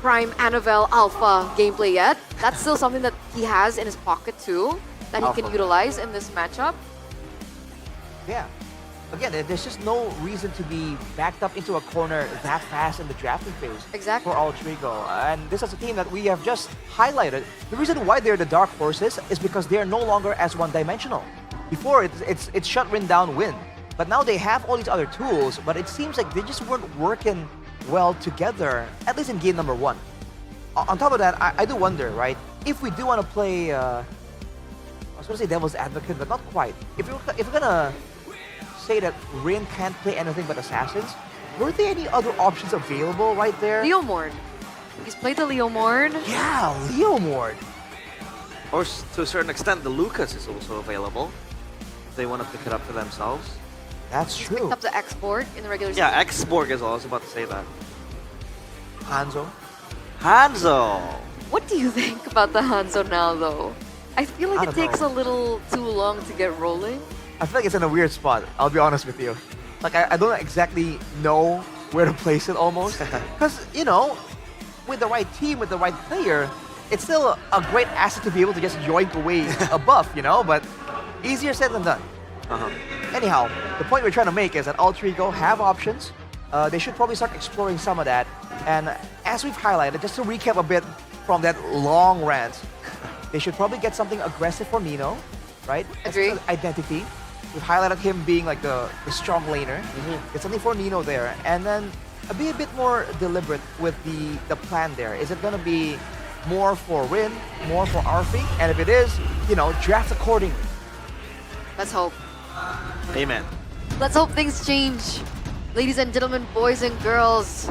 Prime Annabelle Alpha gameplay yet. That's still something that he has in his pocket too, that he can utilize in this matchup. Yeah. Again, there's just no reason to be backed up into a corner that fast in the drafting phase. Exactly. For Alter Ego. And this is a team that we have just highlighted. The reason why they're the Dark Horses is because they're no longer as one-dimensional. Before, it's shut Rin down, win. But now they have all these other tools, but it seems like they just weren't working well together, at least in game number 1. On top of that, I do wonder, right? If we do want to play, I was going to say devil's advocate, but not quite. If we're going to say that Rin can't play anything but assassins, were there any other options available right there? Leomord. He's played the Leomord. Yeah, Leomord. Or to a certain extent, the Lucas is also available. If they want to pick it up for themselves. That's true. Picked up the export in the regular season. Yeah, X-Borg as well. I was about to say that. Hanzo. Hanzo! What do you think about the Hanzo now, though? I feel like I it don't takes know. a little too long to get rolling. I feel like it's in a weird spot. I'll be honest with you. Like I don't exactly know where to place it almost. Because, you know, with the right team, with the right player, it's still a great asset to be able to just yoink away a buff, you know? But easier said than done. Anyhow, the point we're trying to make is that Alter Ego have options. They should probably start exploring some of that. And as we've highlighted, just to recap a bit from that long rant, they should probably get something aggressive for Nino, right? Agree. As identity. We've highlighted him being like the strong laner. Get something for Nino there. And then be a bit more deliberate with the plan there. Is it going to be more for Rin, more for Arfi? And if it is, you know, draft accordingly. Let's hope. Amen. Let's hope things change. Ladies and gentlemen, boys and girls,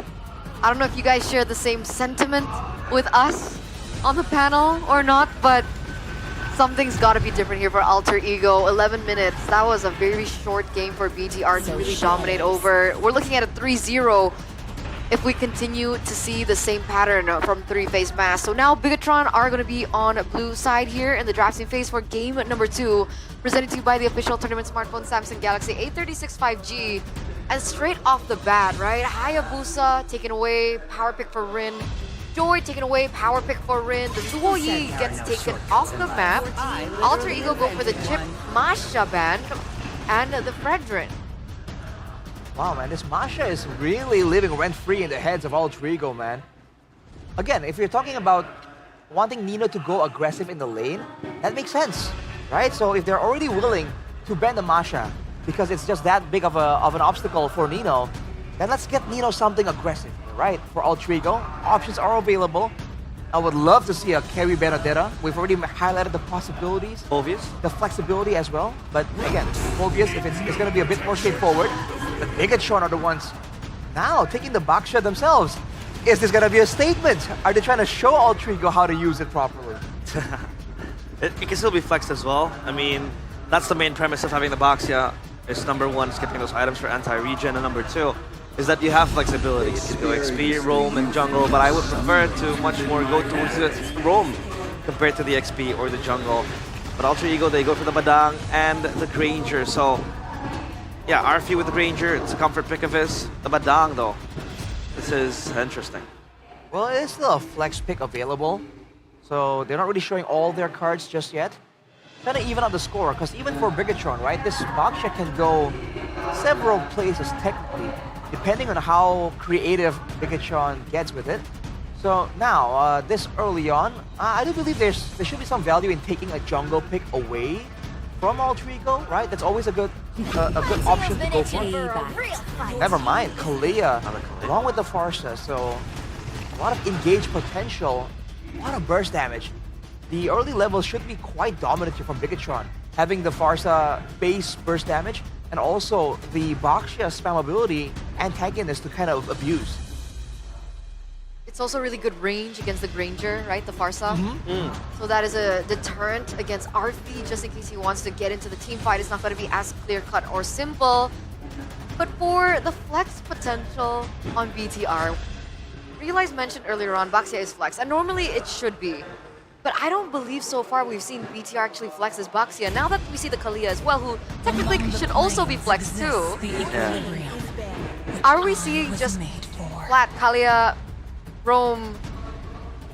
I don't know if you guys share the same sentiment with us on the panel or not, but something's got to be different here for Alter Ego. 11 minutes. That was a very short game for BTR to really dominate over. We're looking at a 3-0 if we continue to see the same pattern from three-phase mass. So now Bigatron are going to be on blue side here in the drafting phase for game number 2, presented to you by the official tournament smartphone Samsung Galaxy A36 5G. And straight off the bat, right? Hayabusa taken away, power pick for Rin. Joy taken away, power pick for Rin. The Luo Yi gets taken off the map. Alter Ego go for the Chip Masha ban and the Fredrin. Wow, man, this Masha is really living rent-free in the heads of Alter Ego, man. Again, if you're talking about wanting Nino to go aggressive in the lane, that makes sense, right? So if they're already willing to ban the Masha because it's just that big of an obstacle for Nino, then let's get Nino something aggressive, right? For Alter Ego, options are available. I would love to see a carry Benedetta. We've already highlighted the possibilities. Obvious. The flexibility as well. But again, obvious if it's going to be a bit more straightforward. The Bigatron are the ones now taking the Baksha themselves. Is this going to be a statement? Are they trying to show Alter Ego how to use it properly? It can still be flexed as well. I mean, that's the main premise of having the Baksha. Is number 1, skipping those items for anti-regen, and number 2, is that you have flexibility. You can go XP, roam, and jungle, but I would prefer to much more go towards the roam compared to the XP or the jungle. But Alter Ego, they go for the Badang and the Granger, so yeah, Arfi with the Granger, it's a comfort pick of his. The Badang though, this is interesting. Well, it is still a flex pick available, so they're not really showing all their cards just yet. Trying to even out the score, because even for Bigatron, right, this Baksha can go several places technically, depending on how creative Bigatron gets with it. So now, this early on, I do believe there should be some value in taking a jungle pick away from Alter Ego, right? That's always a good option to go for. Never mind, Kalea, along with the Farsa, so a lot of engaged potential, a lot of burst damage. The early levels should be quite dominant here from Bigatron, having the Farsa base burst damage and also the Baksha spam ability antagonist to kind of abuse. It's also really good range against the Granger, right? The Farsa. So that is a deterrent against Arfi, just in case he wants to get into the team fight. It's not going to be as clear-cut or simple. But for the flex potential on BTR, Realize mentioned earlier on, Baksha is flex, and normally it should be. But I don't believe so far we've seen BTR actually flex as Baksha. Now that we see the Kalea as well, who technically should also be flexed too. Are we seeing just flat Kalea, roam,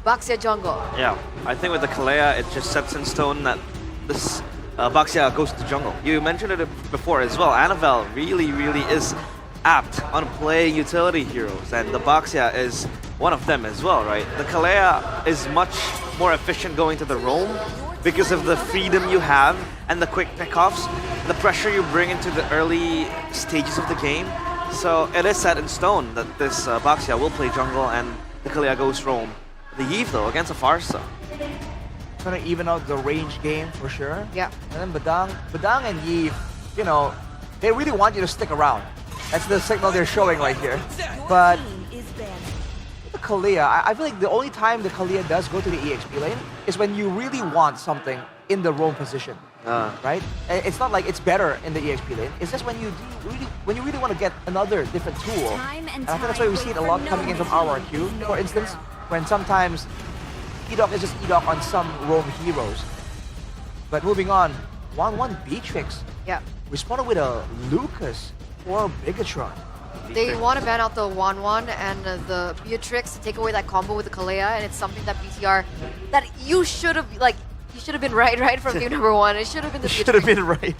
Baksha jungle? Yeah, I think with the Kalea, it just sets in stone that this Baksha goes to jungle. You mentioned it before as well. Annabelle really is apt on play utility heroes, and the Baksha is one of them as well, right? The Kalea is much more efficient going to the roam because of the freedom you have and the quick pickoffs, the pressure you bring into the early stages of the game. So it is set in stone that this Baksha will play jungle and the Kalea goes roam. The Yves though, against a Farsa. It's gonna even out the range game for sure. Yeah. And then Badang and Yves, you know, they really want you to stick around. That's the signal they're showing right here. But the Kalia, I feel like the only time the Kalia does go to the EXP lane is when you really want something in the roam position, right? It's not like it's better in the EXP lane. It's just when you really want to get another different tool. And I think that's why we see it a lot coming in from RRQ. For instance, when sometimes Edok is just Edok on some roam heroes. But moving on, 1-1 Beatrix. Yeah. Responded with a Lucas or Bigatron. They want to ban out the 1-1 and the Beatrix to take away that combo with the Kalea, and it's something that BTR, that you should have been right from game number 1. It should have been the Beatrix. Should have been right.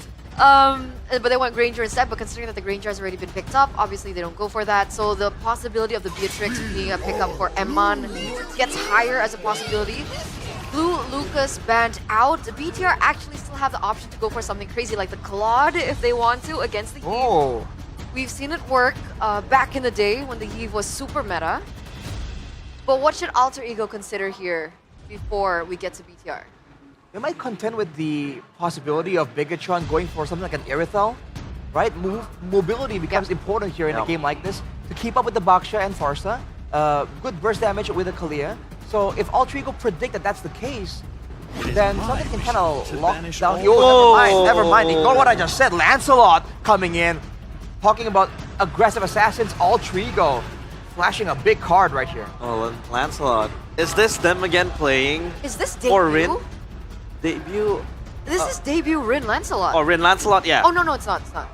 But they went Granger instead, but considering that the Granger has already been picked up, obviously they don't go for that. So the possibility of the Beatrix being a pickup for Emman gets higher as a possibility. Blue Lucas banned out. BTR actually still have the option to go for something crazy like the Claude if they want to against the Eve. We've seen it work back in the day when the Eve was super meta. But what should Alter Ego consider here before we get to BTR? They might contend with the possibility of Bigatron going for something like an Irithel, right? Mobility becomes important here in a game like this to keep up with the Baksha and Farsa. Good burst damage with the Kalia. So if Alter Ego predict that that's the case, then something can kind of lock down. Never mind. Ignore what I just said. Lancelot coming in, talking about aggressive assassins. Alter Ego flashing a big card right here. Oh, Lancelot. Is this them again playing? Is this debut? Or Rin? Debut? This is debut Rin Lancelot. Oh, Rin Lancelot, yeah. Oh, no, it's not. It's not.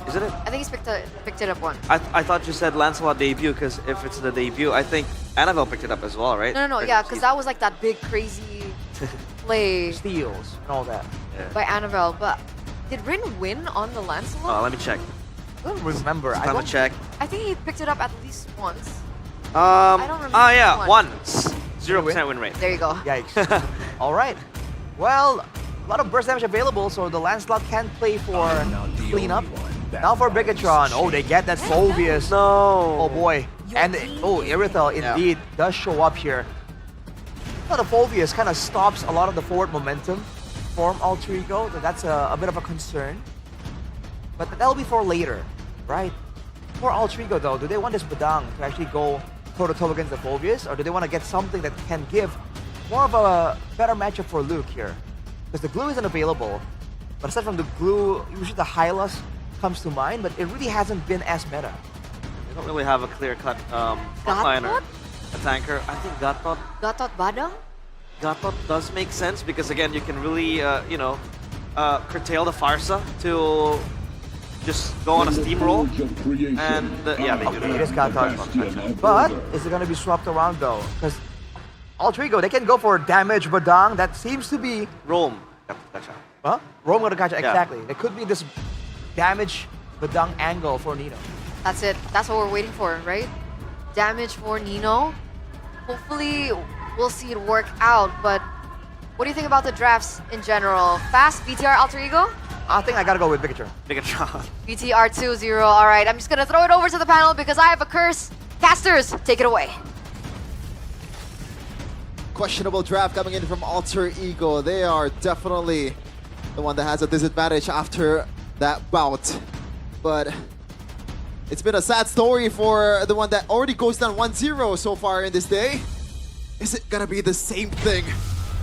Isn't it? I think he's picked it up one. I thought you said Lancelot debut, because if it's the debut, I think Annabelle picked it up as well, right? No, yeah, because that was like that big crazy play. Steals and all that. By Annabelle. But did Rin win on the Lancelot? Let me check. I don't remember. I don't check. I think he picked it up at least once. I don't remember. Yeah, once. 0% win rate. There you go. Yikes. All right. Well, a lot of burst damage available, so the Lancelot can play for cleanup. Now for Bigatron. Oh, they get that Phobius. No. Oh boy. And Irithel indeed does show up here. Now the Phobius kind of stops a lot of the forward momentum from Alter Ego. So that's a bit of a concern. But that'll be for later, right? For Alter Ego though, do they want this Badang to actually go toe-to-toe against the Phobius? Or do they want to get something that can give more of a better matchup for Luke here? Because the glue isn't available. But aside from the glue, usually the Hylas comes to mind, but it really hasn't been as meta. They don't really have a clear-cut frontliner. A tanker. I think Gatot. Gatot Badang? Gatot does make sense because again, you can really, curtail the Farsa to just go on a steamroll. And yeah, they do that. It is Gatot. But is it going to be swapped around though? Because Alter Ego, they can go for damage Badang. That seems to be Rome. Huh? Rome got to catch exactly. There could be this damage Badang angle for Nino. That's it. That's what we're waiting for, right? Damage for Nino. Hopefully, we'll see it work out. But what do you think about the drafts in general? Fast BTR Alter Ego? I think I gotta go with Bigatron. Bigatron. BTR 2-0. All right, I'm just gonna throw it over to the panel because I have a curse. Casters, take it away. Questionable draft coming in from Alter Ego. They are definitely the one that has a disadvantage after that bout. But it's been a sad story for the one that already goes down 1-0 so far in this day. Is it gonna be the same thing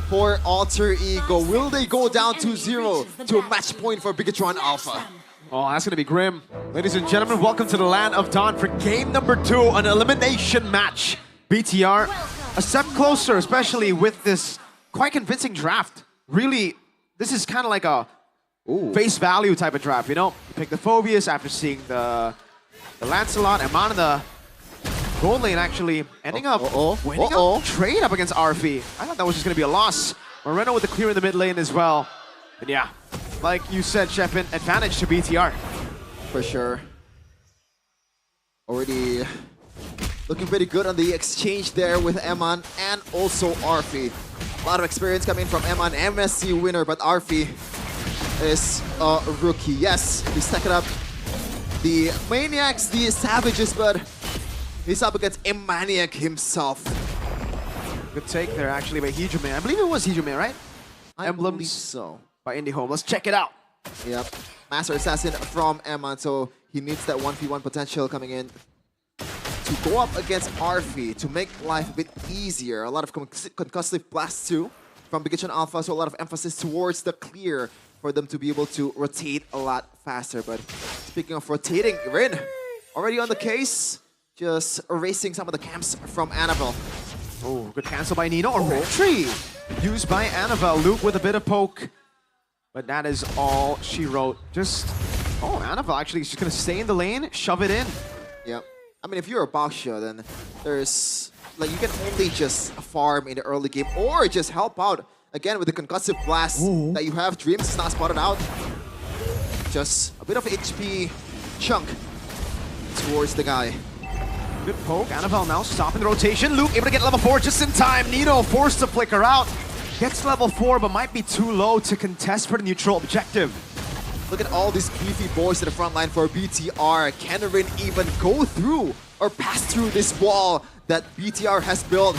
for Alter Ego? Will they go down 2-0 to a match point for Bigatron Alpha? Oh, that's gonna be grim. Ladies and gentlemen, welcome to the Land of Dawn for game number 2, an elimination match. BTR a step closer, especially with this quite convincing draft. Really, this is kind of like a face value type of draft, you know? You pick the Phobius after seeing the Lancelot, and Emman in the gold lane actually ending up winning a trade up against RFE. I thought that was just going to be a loss. Moreno with the clear in the mid lane as well. But yeah, like you said, Shepin, advantage to BTR. For sure. Already looking pretty good on the exchange there with Emman and also Arfi. A lot of experience coming from Emman, MSC winner, but Arfi is a rookie. Yes, he's stacking up the Maniacs, the Savages, but he's up against Maniac himself. Good take there actually by Hijime. I believe it was Hijime, right? I believe so. By IndieHome. Let's check it out. Yep. Master Assassin from Emman, so he needs that 1v1 potential coming in. to go up against Arfi to make life a bit easier. A lot of concussive blasts too from Big Alpha, so a lot of emphasis towards the clear for them to be able to rotate a lot faster. But speaking of rotating, Rin already on the case, just erasing some of the camps from Annabelle. Oh, good cancel by Nino. A red tree used by Annabelle. Luke with a bit of poke. But that is all she wrote. Just, oh, Annabelle actually, she's going to stay in the lane, shove it in. Yep. I mean, if you're a Baksha, then there's, like, you can only just farm in the early game or just help out. Again, with the concussive blast that you have, Dreams is not spotted out. Just a bit of HP chunk towards the guy. Good poke. Annabelle now stopping the rotation. Luke able to get level 4 just in time. Nino forced to flicker out. Gets level 4, but might be too low to contest for the neutral objective. Look at all these beefy boys in the front line for BTR. Can Rin even go through or pass through this wall that BTR has built?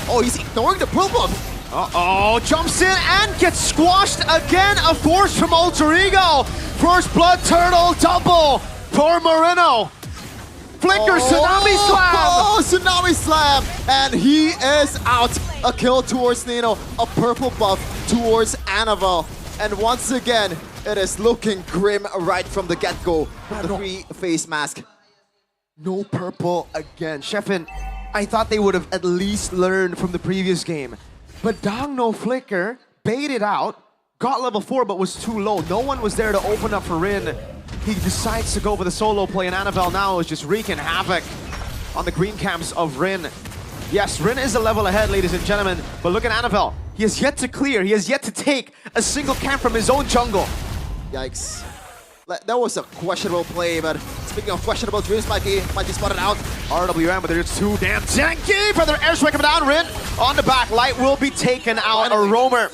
Oh, he's ignoring the purple. Uh-oh, jumps in and gets squashed again. A force from Alter Ego. First Blood Turtle double for Moreno. Flicker, Tsunami Slam! Oh, Tsunami Slam! And he is out. A kill towards Nino. A purple buff towards Annabelle. And once again, it is looking grim right from the get-go. The three-face mask. No purple again. Sheffin, I thought they would have at least learned from the previous game. But Dong no flicker, baited out, got level 4 but was too low. No one was there to open up for Rin. He decides to go for the solo play, and Annabelle now is just wreaking havoc on the green camps of Rin. Yes, Rin is a level ahead, ladies and gentlemen, but look at Annabelle. He has yet to clear, he has yet to take a single camp from his own jungle. Yikes. That was a questionable play, but speaking of questionable, Dreams might be spotted out. RWM, but they're just too damn tanky. Brother airstrike coming down, Rin on the back. Light will be taken out. A roamer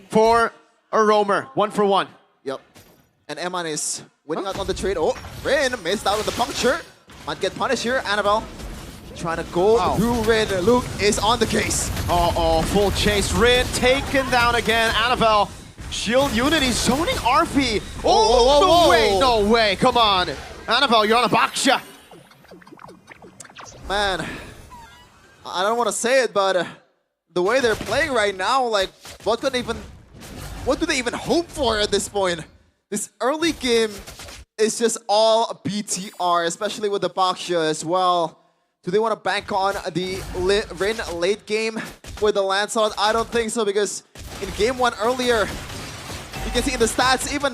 for a roamer. 1 for 1. Yep. And Eman is winning out on the trade. Oh, Rin missed out on the puncture. Might get punished here. Annabelle trying to go through Rin. Luke is on the case. Uh-oh, full chase. Rin taken down again. Annabelle, shield unity, zoning Arfi. Oh, no way, no way. Come on. Annabelle, you're on a Baksha. Man, I don't want to say it, but the way they're playing right now, like, what do they even hope for at this point? This early game is just all BTR, especially with the Baksha as well. Do they want to bank on the Rin late game with the Lancelot? I don't think so, because in game 1 earlier, you can see in the stats, even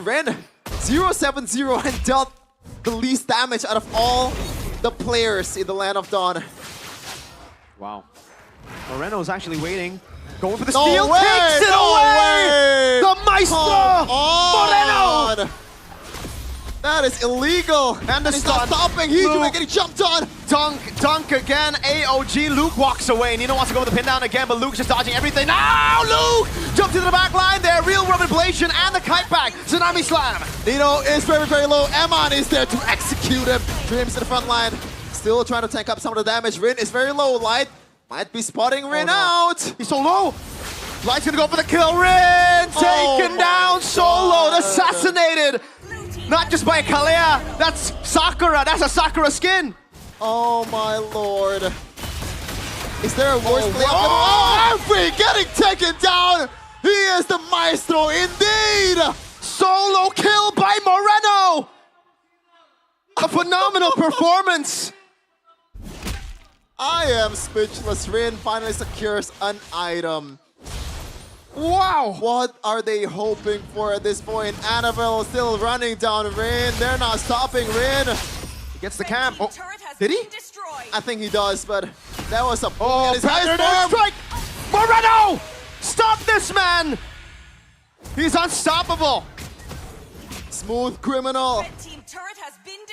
Rin 0-7-0 and dealt the least damage out of all the players in the Land of Dawn. Wow. Moreno's actually waiting. Going for the No steal, way! takes it No away! way! The Maestro! Moreno! That is illegal! And the he's not stopping, he's getting jumped on! Dunk again, AOG, Luke walks away. Nino wants to go with the pin down again, but Luke's just dodging everything. Now Luke jumps into the back line there, real rub ablation and the kite back, Tsunami Slam. Nino is very, very low. Eman is there to execute him. Dreams in the front line, still trying to tank up some of the damage. Rin is very low. Light might be spotting Rin out. He's so low. Light's gonna go for the kill. Rin taken down, solo, assassinated. Not just by Kalea, that's Sakura. That's a Sakura skin. Oh my lord. Is there a worse play? Arfi getting taken down. He is the maestro indeed. Solo kill by Moreno. A phenomenal performance. I am speechless. Rin finally secures an item. Wow! What are they hoping for at this point? Annabelle still running down Rin. They're not stopping Rin. He gets the camp. Oh, did he? I think he does, but that was a strike! Moreno! Stop this man! He's unstoppable. Smooth criminal.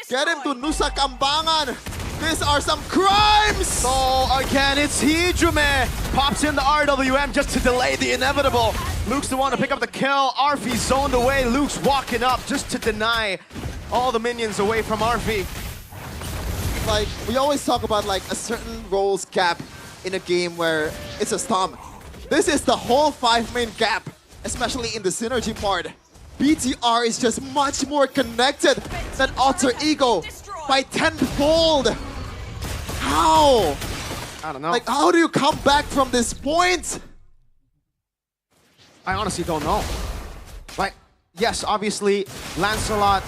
Get him to Nusa Kambangan. These are some crimes! So again, it's Hijume. Pops in the RWM just to delay the inevitable. Luke's the one to pick up the kill. Arfi zoned away. Luke's walking up just to deny all the minions away from Arfi. Like, we always talk about like a certain roles gap in a game where it's a stomp. This is the whole 5-main gap, especially in the synergy part. BTR is just much more connected than Alter Ego. by tenfold. How? I don't know. Like, how do you come back from this point? I honestly don't know. Like, yes, obviously, Lancelot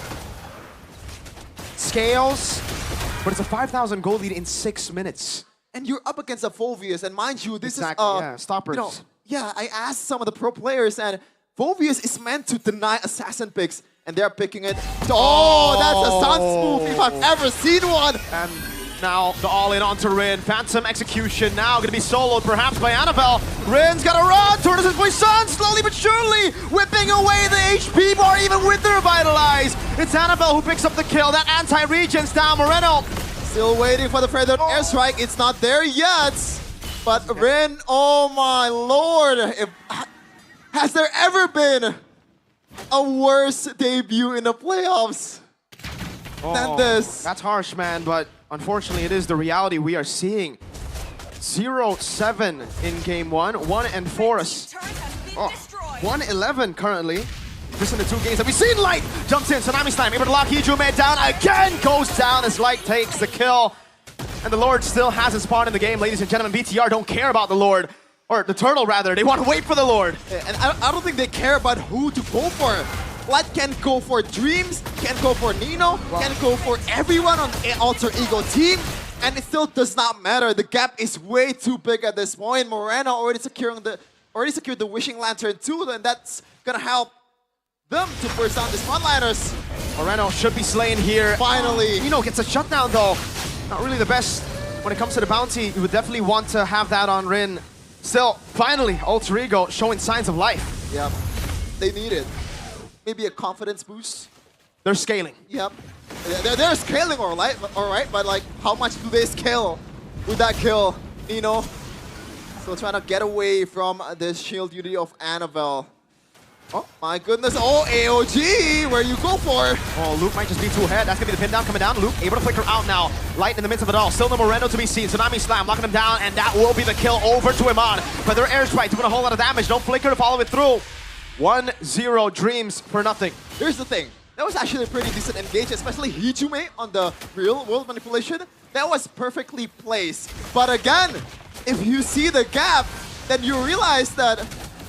scales, but it's a 5,000 gold lead in 6 minutes. And you're up against a Phoveus, and mind you, this Exactly, is yeah, stoppers. You know, yeah, I asked some of the pro players, and Phoveus is meant to deny assassin picks, and they're picking it. Oh, that's a Sans move if I've ever seen one. And now the all-in onto Rin. Phantom execution now going to be soloed perhaps by Annabelle. Rin's got to run towards his Poison, slowly but surely whipping away the HP bar even with the Revitalize. It's Annabelle who picks up the kill. That anti-regen's down. Moreno still waiting for the further airstrike. It's not there yet. But Rin, oh my lord. Has there ever been a worse debut in the playoffs than this? That's harsh, man, but unfortunately it is the reality we are seeing. 0-7 in game 1, 1-4. 1-11 currently. Just in the 2 games that we've seen. Light jumps in, Tsunami Slime able to lock Hijume down again, goes down as Light takes the kill. And the Lord still has his spawn in the game, ladies and gentlemen. BTR don't care about the Lord, or the Turtle rather, they want to wait for the Lord. Yeah, and I don't think they care about who to go for. Light can go for Dreams, can go for Nino, can go for everyone on the Alter Ego team, and it still does not matter. The gap is way too big at this point. Moreno already secured the Wishing Lantern too, and that's gonna help them to burst down the Spotlighters. Moreno should be slain here. Finally. Nino gets a shutdown though. Not really the best when it comes to the bounty. You would definitely want to have that on Rin. Still, finally, Alter Ego showing signs of life. Yep, they need it. Maybe a confidence boost. They're scaling. Yep, they're scaling all right, but like, how much do they scale with that kill, Nino? So trying to get away from the shield duty of Annabelle. Oh my goodness, oh AOG, where you go for? Oh, Luke might just be too ahead. That's gonna be the pin down coming down. Luke able to flicker out now. Light in the midst of it all. Still no Moreno to be seen. Tsunami Slam locking him down, and that will be the kill over to Iman. But their airstrike doing a whole lot of damage. No flicker to follow it through. 1-0 Dreams for nothing. Here's the thing. That was actually a pretty decent engage, especially Hijume on the real world manipulation. That was perfectly placed. But again, if you see the gap, then you realize that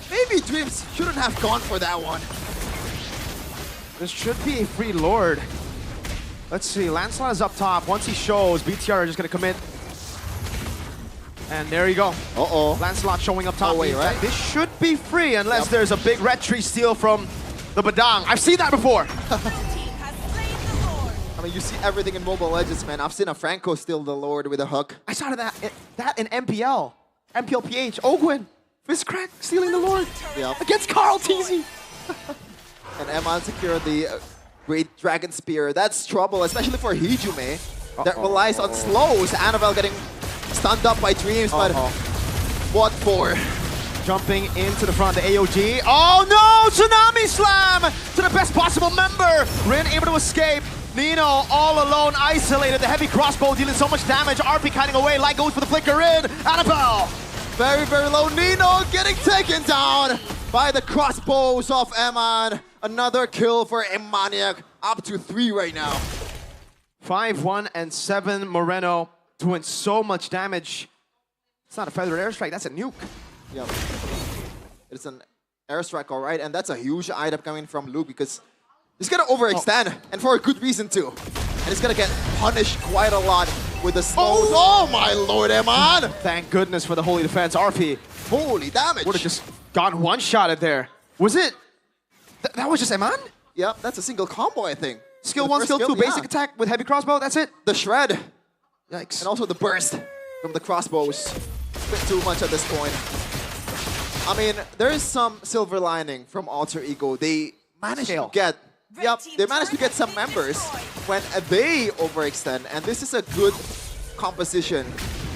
maybe Dreams shouldn't have gone for that one. This should be a free Lord. Let's see, Lancelot is up top. Once he shows, BTR are just gonna commit. And there you go. Uh-oh. Lancelot showing up top. Oh, wait, right? This should be free unless there's a big red tree steal from the Badang. I've seen that before. I mean, you see everything in Mobile Legends, man. I've seen a Franco steal the Lord with a hook. I saw that in MPL. MPL PH. Ogwin. Fistcrack stealing the Lord. Yep. Against Carl TZ. And Eman secured the Great Dragon Spear. That's trouble, especially for Hijume. That relies on slows. Annabelle getting stunned up by Dreams, but what for? Jumping into the front, the AOG. Oh no! Tsunami Slam to the best possible member. Rin able to escape. Nino all alone, isolated. The heavy crossbow dealing so much damage. RP kiting away. Light goes for the flicker in. Annabelle. Very, very low. Nino getting taken down by the crossbows of Eman. Another kill for Emaniac. Up to 3 right now. 5-1 and 7. Moreno doing so much damage. It's not a feathered airstrike, that's a nuke. Yep. It's an airstrike, all right, and that's a huge item coming from Luke because he's gonna overextend, and for a good reason too. And he's gonna get punished quite a lot with the slows. Oh my lord, Eman! Thank goodness for the holy defense. RP. Holy damage! Would have just gotten one-shotted there. Was it? That was just Eman? Yep, that's a single combo, I think. Skill 1, skill 2, basic attack with heavy crossbow, that's it? The shred. Yikes. And also the burst from the crossbows. A bit too much at this point. I mean, there is some silver lining from Alter Ego. They managed to get, they managed to get some members when they overextend, and this is a good composition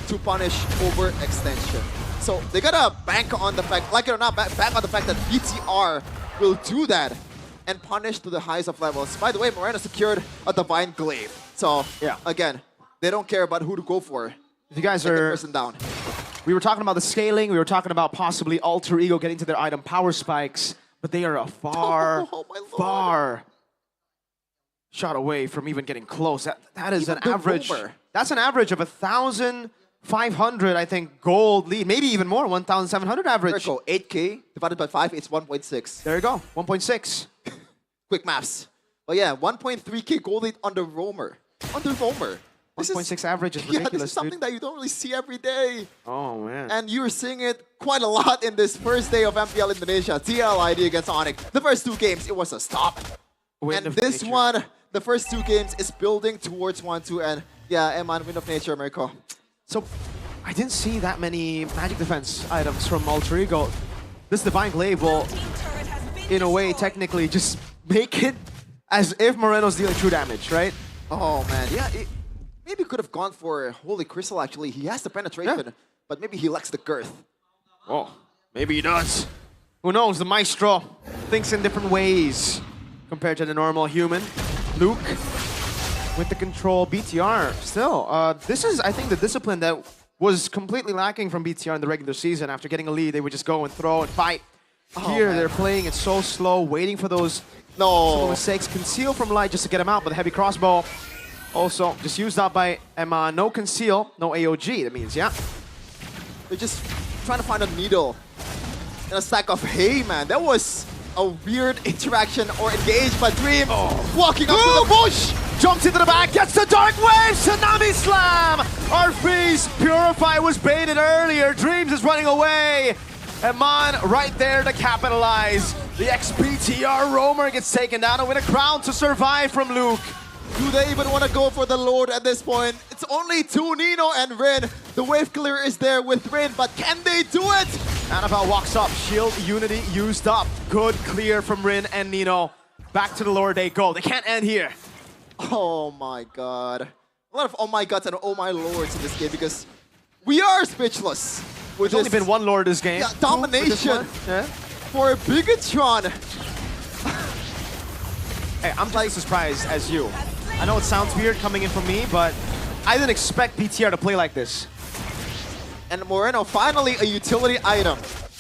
to punish overextension. So they gotta bank on the fact, like it or not, bank on the fact that BTR will do that and punish to the highest of levels. By the way, Moreno secured a Divine Glaive. So again, they don't care about who to go for. If you guys are person down. We were talking about the scaling, we were talking about possibly Alter Ego getting to their item power spikes, but they are a far shot away from even getting close. That is Even an the average. roamer. That's an average of 1,500, I think, gold lead. Maybe even more, 1,700 average. Circle 8K divided by 5, it's 1.6. There you go, 1.6. Quick maths. But yeah, 1.3K gold lead on the roamer. On the roamer. 1.6 average is Yeah, ridiculous, this is something that you don't really see every day. Oh, man. And you're seeing it quite a lot in this first day of MPL Indonesia. TL ID against Onyx. The first 2 games, it was a stop. Wind and of this nature. one, the first 2 games is building towards 1-2. And yeah, Eman, Wind of Nature, America. So, I didn't see that many magic defense items from Alter Ego. This Divine Glaive will, in a way, technically just make it as if Moreno's dealing true damage, right? Oh, man. Yeah, maybe could have gone for Holy Crystal, actually. He has the penetration, but maybe he lacks the girth. Oh, maybe he does. Who knows? The Maestro thinks in different ways compared to the normal human. Luke with the control. BTR still. This is, I think, the discipline that was completely lacking from BTR in the regular season. After getting a lead, they would just go and throw and fight. Here, they're playing it so slow, waiting for those little mistakes. Conceal from Light just to get him out, but the heavy crossbow also just used up by Emma. No conceal, no AOG, that means, yeah. They're just trying to find a needle in a stack of hay, man. That was a weird interaction or engage by Dream. Walking up to the bush. Jumps into the back, gets the Dark Wave, Tsunami Slam! Arfi's Purify was baited earlier. Dreams is running away. Eman right there to capitalize. The XPTR Roamer gets taken down and with a crown to survive from Luke. Do they even want to go for the Lord at this point? It's only 2, Nino and Rin. The wave clear is there with Rin, but can they do it? Annabelle walks up, shield unity used up. Good clear from Rin and Nino. Back to the Lord they go. They can't end here. Oh my god. A lot of oh my gods and oh my lords in this game because we are speechless. There's only been one Lord this game. Yeah, domination for Bigatron. Hey, I'm like surprised as you. I know it sounds weird coming in from me, but I didn't expect BTR to play like this. And Moreno, finally a utility item.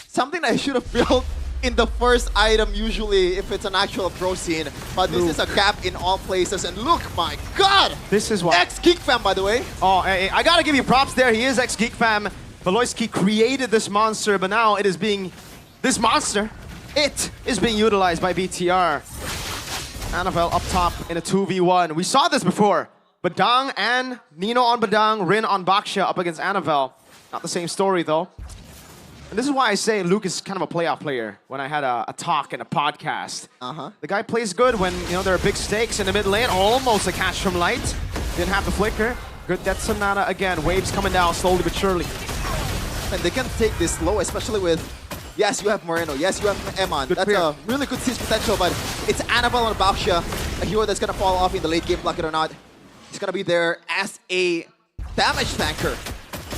Something I should have built in the first item usually if it's an actual pro scene. But this is a gap in all places. And look, my god! This is what... Ex-Geek Fam, by the way. Oh, hey, I gotta give you props there. He is ex-Geek Fam. Veloisky created this monster, but now it is being... This monster, it is being utilized by BTR. Annabelle up top in a 2v1. We saw this before. Badang and Nino on Badang, Rin on Baksha up against Annabelle. Not the same story though. And this is why I say Luke is kind of a playoff player when I had a talk and a podcast. The guy plays good when there are big stakes in the mid lane. Almost a catch from Light. Didn't have the flicker. Good Death Sonata again. Waves coming down slowly but surely. And they can take this low, especially with... Yes, you have Moreno. Yes, you have Eman. That's a really good siege potential, but it's Annabelle and Baksha, a hero that's going to fall off in the late game, like it or not. He's going to be there as a damage tanker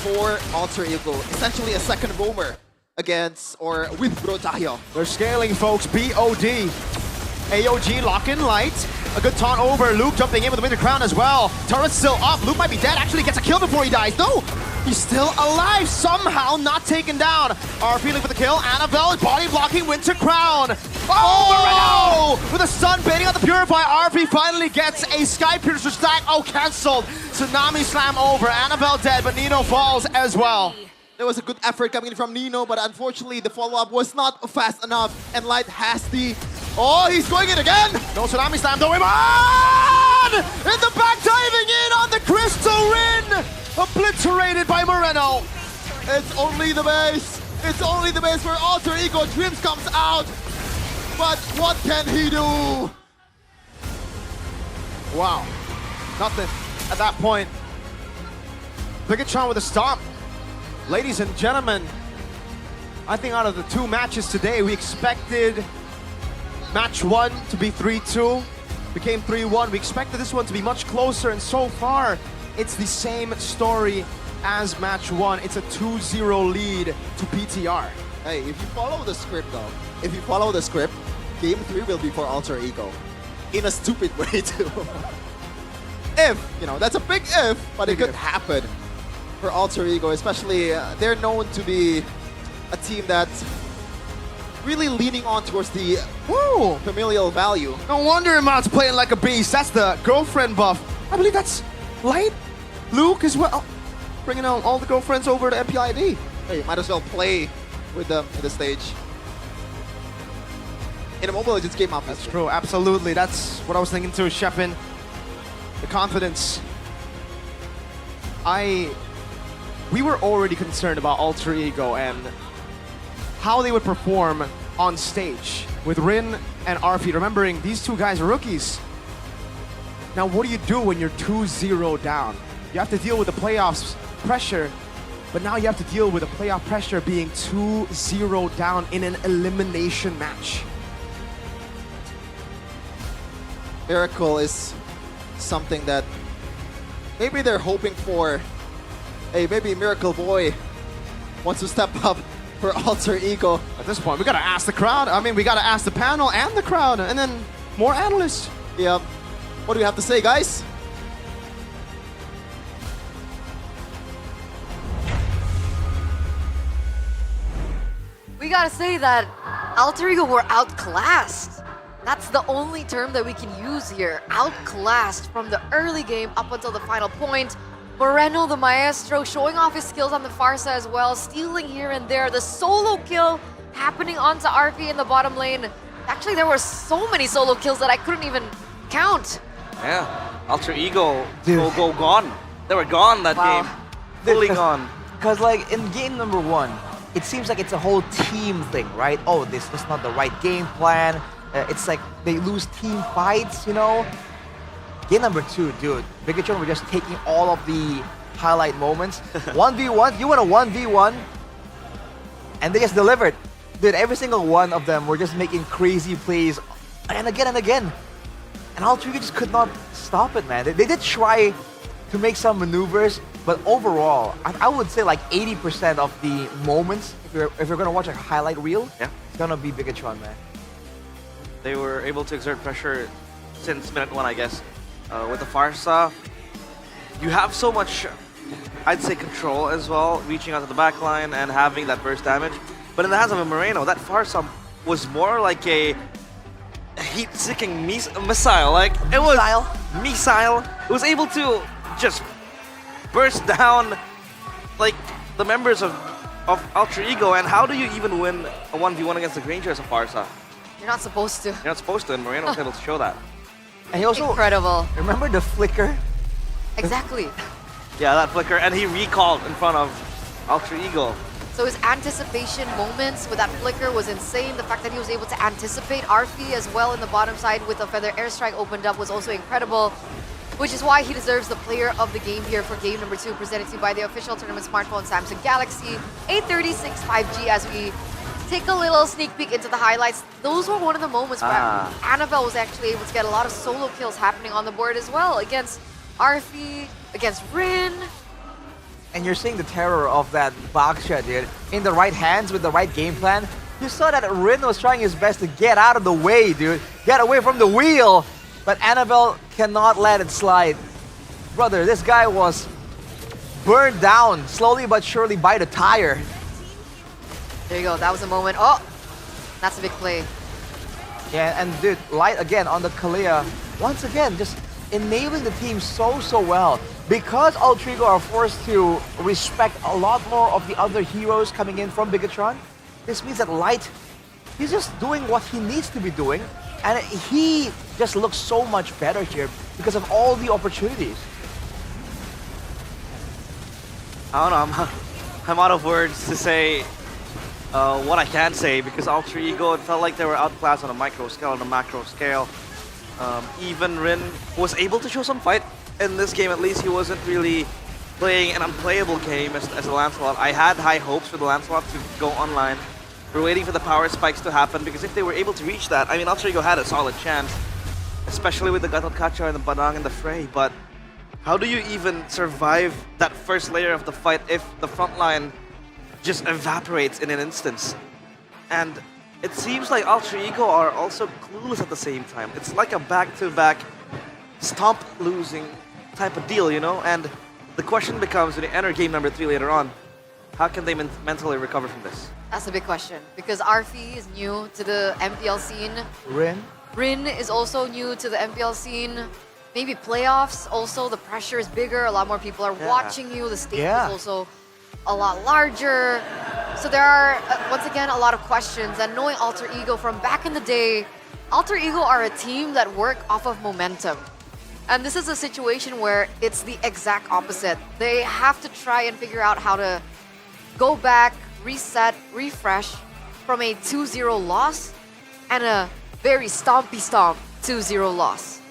for Alter Ego. Essentially a second roamer against or with Brotayo. They're scaling, folks. BOD. AOG lock in Light. A good taunt over. Luke jumping in with the Winter Crown as well. Turret's still up. Luke might be dead. Actually gets a kill before he dies. No! He's still alive. Somehow not taken down. Our feeling for the kill. Annabelle is body blocking Winter Crown. Oh! With a stun baiting out the Purify. RP finally gets a Sky Piercer stack. Oh, cancelled. Tsunami Slam over. Annabelle dead, but Nino falls as well. There was a good effort coming in from Nino, but unfortunately the follow-up was not fast enough. And Light has the... Oh, he's going in again! No Tsunami Slam, though. Iman! In the back, diving in on the Crystal Rin! Obliterated by Moreno. It's only the base. It's only the base where Alter Ego Dreams comes out. But what can he do? Wow. Nothing at that point. Bigatron with a stomp. Ladies and gentlemen, I think out of the 2 matches today, we expected match 1 to be 3-2. Became 3-1. We expected this one to be much closer, and so far, it's the same story as match 1. It's a 2-0 lead to PTR. Hey, if you follow the script though, if you follow the script, game 3 will be for Alter Ego. In a stupid way too. If, that's a big if, but it could happen for Alter Ego, especially they're known to be a team that really leaning on towards the Whoa! familial value. No wonder Iman's playing like a beast. That's the girlfriend buff. I believe that's Light, Luke as well. Bringing out all the girlfriends over to MPL ID. Hey, might as well play with them at this stage. In a Mobile Legends game, obviously. That's true, absolutely. That's what I was thinking too, Shepin. The confidence. We were already concerned about Alter Ego and how they would perform on stage with Rin and Arfi. Remembering these two guys are rookies. Now, what do you do when you're 2-0 down? You have to deal with the playoffs pressure, but now you have to deal with the playoff pressure being 2-0 down in an elimination match. Miracle is something that maybe they're hoping for. Hey, maybe Miracle Boy wants to step up for Alter Ego. At this point, we gotta ask the crowd. I mean, we gotta ask the panel and the crowd, and then more analysts. Yeah. What do you have to say, guys? We gotta say that Alter Ego were outclassed. That's the only term that we can use here. Outclassed from the early game up until the final point. Moreno, the maestro, showing off his skills on the Farsa as well, stealing here and there. The solo kill happening onto RP in the bottom lane. Actually, there were so many solo kills that I couldn't even count. Yeah, Alter Ego go gone. They were gone that game. Fully gone. Because like in game number 1, it seems like it's a whole team thing, right? Oh, this is not the right game plan. It's like they lose team fights, you know? Game number 2, dude, Bigatron were just taking all of the highlight moments. 1v1, you want a 1v1? And they just delivered. Dude, every single one of them were just making crazy plays and again and again. And Alter Ego just could not stop it, man. They did try to make some maneuvers, but overall, I would say like 80% of the moments, if you're gonna watch a highlight reel, it's gonna be Bigatron, man. They were able to exert pressure since minute 1, I guess. With the Farsa, you have so much, I'd say, control as well, reaching out to the back line and having that burst damage. But in the hands of a Moreno, that Farsa was more like a heat-seeking missile. Like, it was missile. It was able to just burst down, like, the members of Alter Ego. And how do you even win a 1v1 against the Granger as a Farsa? You're not supposed to. You're not supposed to, and Moreno was able to show that. And he also, incredible. Remember the flicker? Exactly. Yeah, that flicker, and he recalled in front of Alter Ego. So his anticipation moments with that flicker was insane. The fact that he was able to anticipate Arfi as well in the bottom side with a feather airstrike opened up was also incredible, which is why he deserves the player of the game here for game number 2, presented to you by the official tournament smartphone Samsung Galaxy A36 5G. As we take a little sneak peek into the highlights, those were one of the moments where Annabelle was actually able to get a lot of solo kills happening on the board as well, against Arfi, against Rin. And you're seeing the terror of that Baksha, dude. In the right hands with the right game plan. You saw that Rin was trying his best to get out of the way, dude. Get away from the wheel. But Annabelle cannot let it slide. Brother, this guy was burned down slowly but surely by the tire. There you go, that was a moment. Oh, that's a big play. Yeah, and dude, Light again on the Kalea. Once again, just enabling the team so well. Because Alter Ego are forced to respect a lot more of the other heroes coming in from Bigatron, this means that Light, he's just doing what he needs to be doing, and he just looks so much better here because of all the opportunities. I don't know, I'm out of words to say what I can say, because Alter Ego, it felt like they were outclassed on a micro scale, on a macro scale. Even Rin was able to show some fight in this game. At least he wasn't really playing an unplayable game as the Lancelot. I had high hopes for the Lancelot to go online. We're waiting for the power spikes to happen, because if they were able to reach that, I mean, Alter Ego had a solid chance, especially with the Gatot Kacha and the Badang in the fray. But how do you even survive that first layer of the fight if the front line just evaporates in an instance? And it seems like Alter Ego are also clueless at the same time. It's like a back-to-back stomp losing type of deal, you know? And the question becomes, when they enter game number 3 later on, how can they mentally recover from this? That's a big question because Arfi is new to the MPL scene. Rin is also new to the MPL scene. Maybe playoffs also, the pressure is bigger. A lot more people are watching you. The stage is also a lot larger. So there are, once again, a lot of questions. And knowing Alter Ego from back in the day, Alter Ego are a team that work off of momentum. And this is a situation where it's the exact opposite. They have to try and figure out how to go back, reset, refresh from a 2-0 loss and a very stompy stomp 2-0 loss.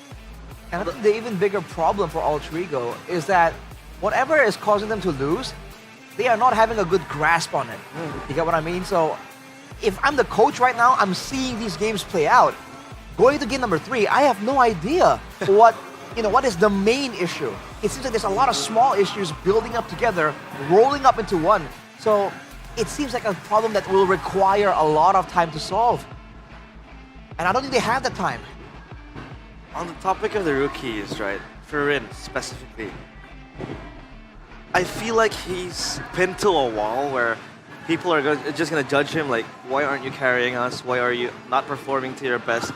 And I think the even bigger problem for Alter Ego is that whatever is causing them to lose, they are not having a good grasp on it. You get what I mean? So if I'm the coach right now, I'm seeing these games play out. Going to game number 3, I have no idea what is the main issue. It seems like there's a lot of small issues building up together, rolling up into one. So it seems like a problem that will require a lot of time to solve. And I don't think they have the time. On the topic of the rookies, right, for Rin specifically, I feel like he's pinned to a wall where people are just going to judge him like, why aren't you carrying us? Why are you not performing to your best?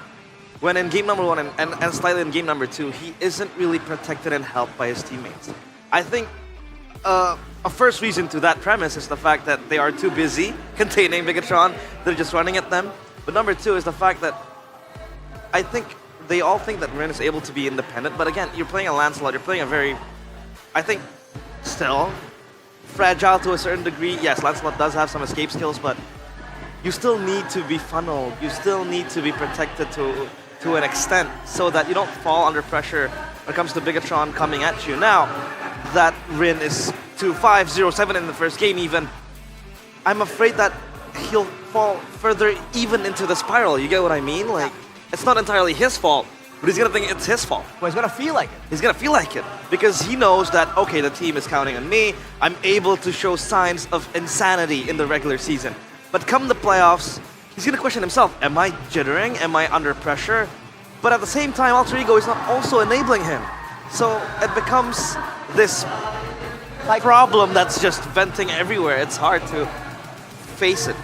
When in game number 1 and slightly in game number 2, he isn't really protected and helped by his teammates. I think a first reason to that premise is the fact that they are too busy containing Bigatron. They're just running at them. But number 2 is the fact that I think they all think that Rin is able to be independent. But again, you're playing a Lancelot. You're playing a very, I think, still fragile to a certain degree. Yes, Lancelot does have some escape skills, but you still need to be funneled. You still need to be protected to an extent so that you don't fall under pressure when it comes to Bigatron coming at you. Now that Rin is 2-5, 0-7 in the first game even, I'm afraid that he'll fall further even into the spiral. You get what I mean? Like, it's not entirely his fault, but he's gonna think it's his fault. Well, he's gonna feel like it. He's gonna feel like it because he knows that, okay, the team is counting on me. I'm able to show signs of insanity in the regular season. But come the playoffs, he's gonna question himself. Am I jittering? Am I under pressure? But at the same time, Alter Ego is not also enabling him. So it becomes this problem that's just venting everywhere. It's hard to face it.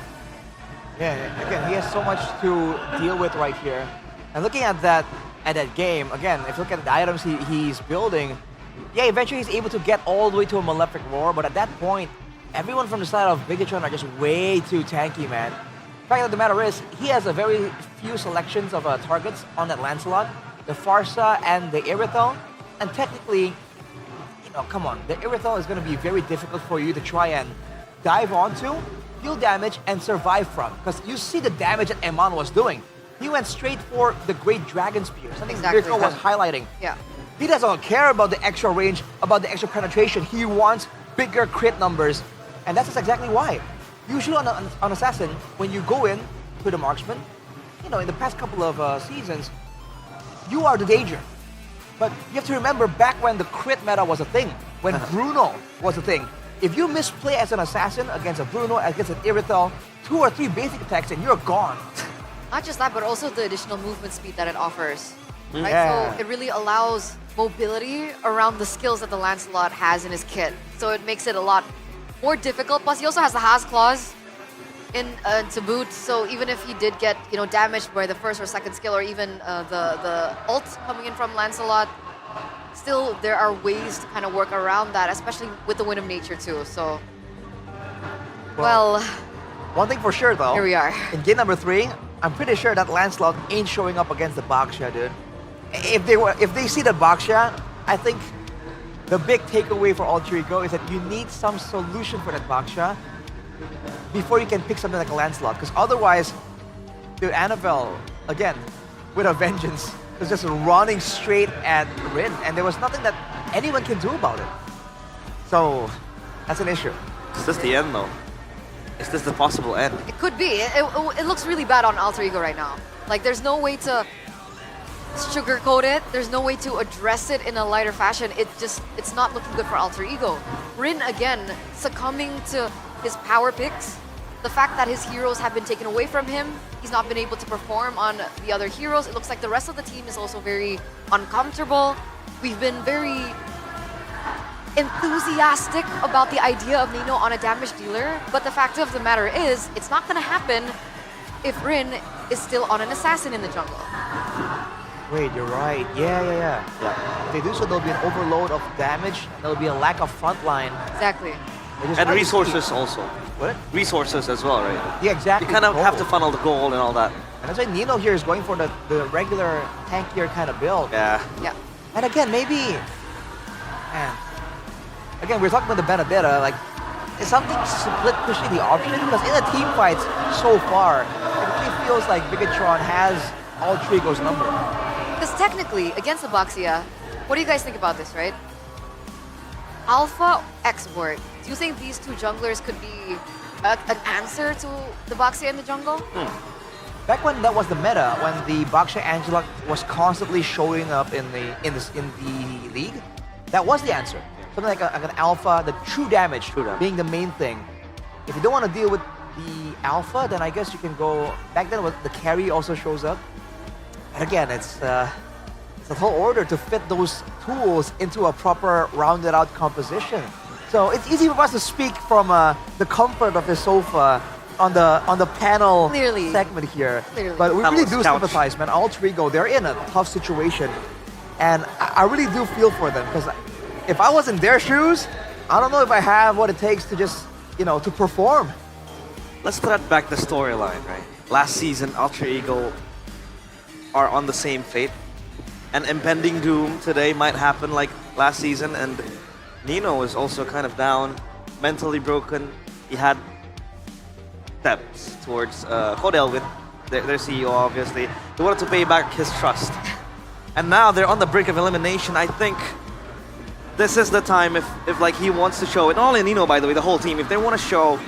Yeah, again, he has so much to deal with right here. And looking at that game, again, if you look at the items he's building, yeah, eventually he's able to get all the way to a Malefic Roar, but at that point, everyone from the side of Bigatron are just way too tanky, man. The fact of the matter is, he has a very few selections of targets on that Lancelot, the Farsa and the Irithel, and technically, come on, the Irithel is going to be very difficult for you to try and dive onto, deal damage, and survive from. Because you see the damage that Eman was doing. He went straight for the Great Dragon Spear, something Mirko was highlighting. Yeah. He doesn't care about the extra range, about the extra penetration. He wants bigger crit numbers, and that's exactly why. Usually on Assassin, when you go in to the marksman, in the past couple of seasons, you are the danger. But you have to remember back when the crit meta was a thing, when Bruno was a thing. If you misplay as an assassin against a Bruno, against an Irithel, 2 or 3 basic attacks and you're gone. Not just that, but also the additional movement speed that it offers. Right? Yeah. So it really allows mobility around the skills that the Lancelot has in his kit. So it makes it a lot more difficult. Plus, he also has the Has Claws to boot. So even if he did get damaged by the first or second skill, or even the ult coming in from Lancelot, still there are ways to kind of work around that, especially with the Wind of Nature too. So, well, one thing for sure though, here we are. In game number 3, I'm pretty sure that Lancelot ain't showing up against the Baksha, dude. If they see the Baksha, I think the big takeaway for Alter Ego is that you need some solution for that Baksha before you can pick something like a Lancelot. Because otherwise, dude, Annabelle, again, with a vengeance, was just running straight at Rin, and there was nothing that anyone can do about it. So, that's an issue. Is this the end though? Is this the possible end? It could be. It looks really bad on Alter Ego right now. Like, there's no way to sugarcoat it. There's no way to address it in a lighter fashion. It's not looking good for Alter Ego. Rin, again, succumbing to his power picks. The fact that his heroes have been taken away from him, he's not been able to perform on the other heroes. It looks like the rest of the team is also very uncomfortable. We've been very enthusiastic about the idea of Nino on a damage dealer, but the fact of the matter is, it's not gonna happen if Rin is still on an assassin in the jungle. Wait, you're right. Yeah. If they do so, there'll be an overload of damage. There'll be a lack of frontline. Exactly. And resources also. What? Resources as well, right? Yeah, exactly. You kind of have to funnel the gold and all that. And that's why Nino here is going for the regular tankier kind of build. Yeah. And again, maybe... Man. Again, we're talking about the Benedetta, like, is something split pushing the option? Because in the team fights so far, it really feels like Bigatron has all Trigo's number. Because technically, against the Baxia, what do you guys think about this, right? Alpha export. Do you think these two junglers could be an answer to the Baxia in the jungle? Back when that was the meta, when the Baxia Angela was constantly showing up in the league, that was the answer. Something like an alpha, the true damage being the main thing. If you don't want to deal with the alpha, then I guess you can go. Back then, the carry also shows up. And again, it's a whole order to fit those tools into a proper rounded out composition. So it's easy for us to speak from the comfort of the sofa on the panel segment here. Clearly. But we really do Couch. sympathize, man. Alter Ego, they're in a tough situation. And I really do feel for them, because if I was in their shoes, I don't know if I have what it takes to just, to perform. Let's thread back the storyline, right? Last season, Alter Ego are on the same fate. And impending doom today might happen like last season, and Nino is also kind of down, mentally broken. He had steps towards Hodelwin, their CEO, obviously. He wanted to pay back his trust. And now they're on the brink of elimination. I think this is the time if like he wants to show it, not only Nino, by the way, the whole team, if they want to show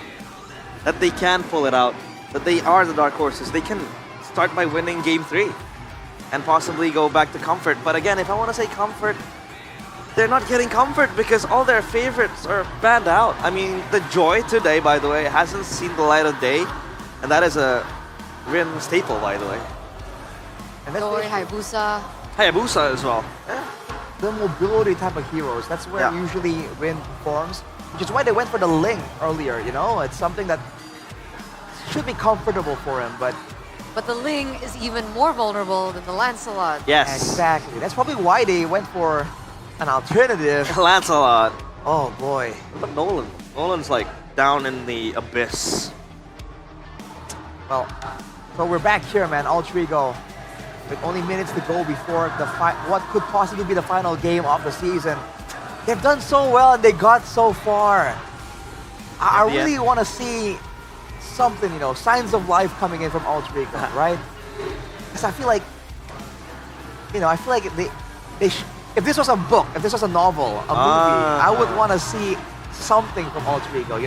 that they can pull it out, that they are the dark horses, they can start by winning game 3 and possibly go back to comfort. But again, if I want to say comfort, they're not getting comfort because all their favorites are banned out. I mean, the Joy today, by the way, hasn't seen the light of day, and that is a Rin staple, by the way. And that's Joy, Hayabusa. Hayabusa as well. The mobility type of heroes, that's where usually Rin performs, which is why they went for the Ling earlier, It's something that should be comfortable for him, but the Ling is even more vulnerable than the Lancelot. Yes. Exactly. That's probably why they went for an alternative. Lancelot. Oh boy. But Nolan's like down in the abyss. Well, so we're back here, man. Alter Ego, with only minutes to go before what could possibly be the final game of the season. They've done so well and they got so far. I really want to see something, signs of life coming in from Alter Ego, right? Because I feel like, if this was a book, if this was a novel, a movie, I would want to see something from Alter Ego,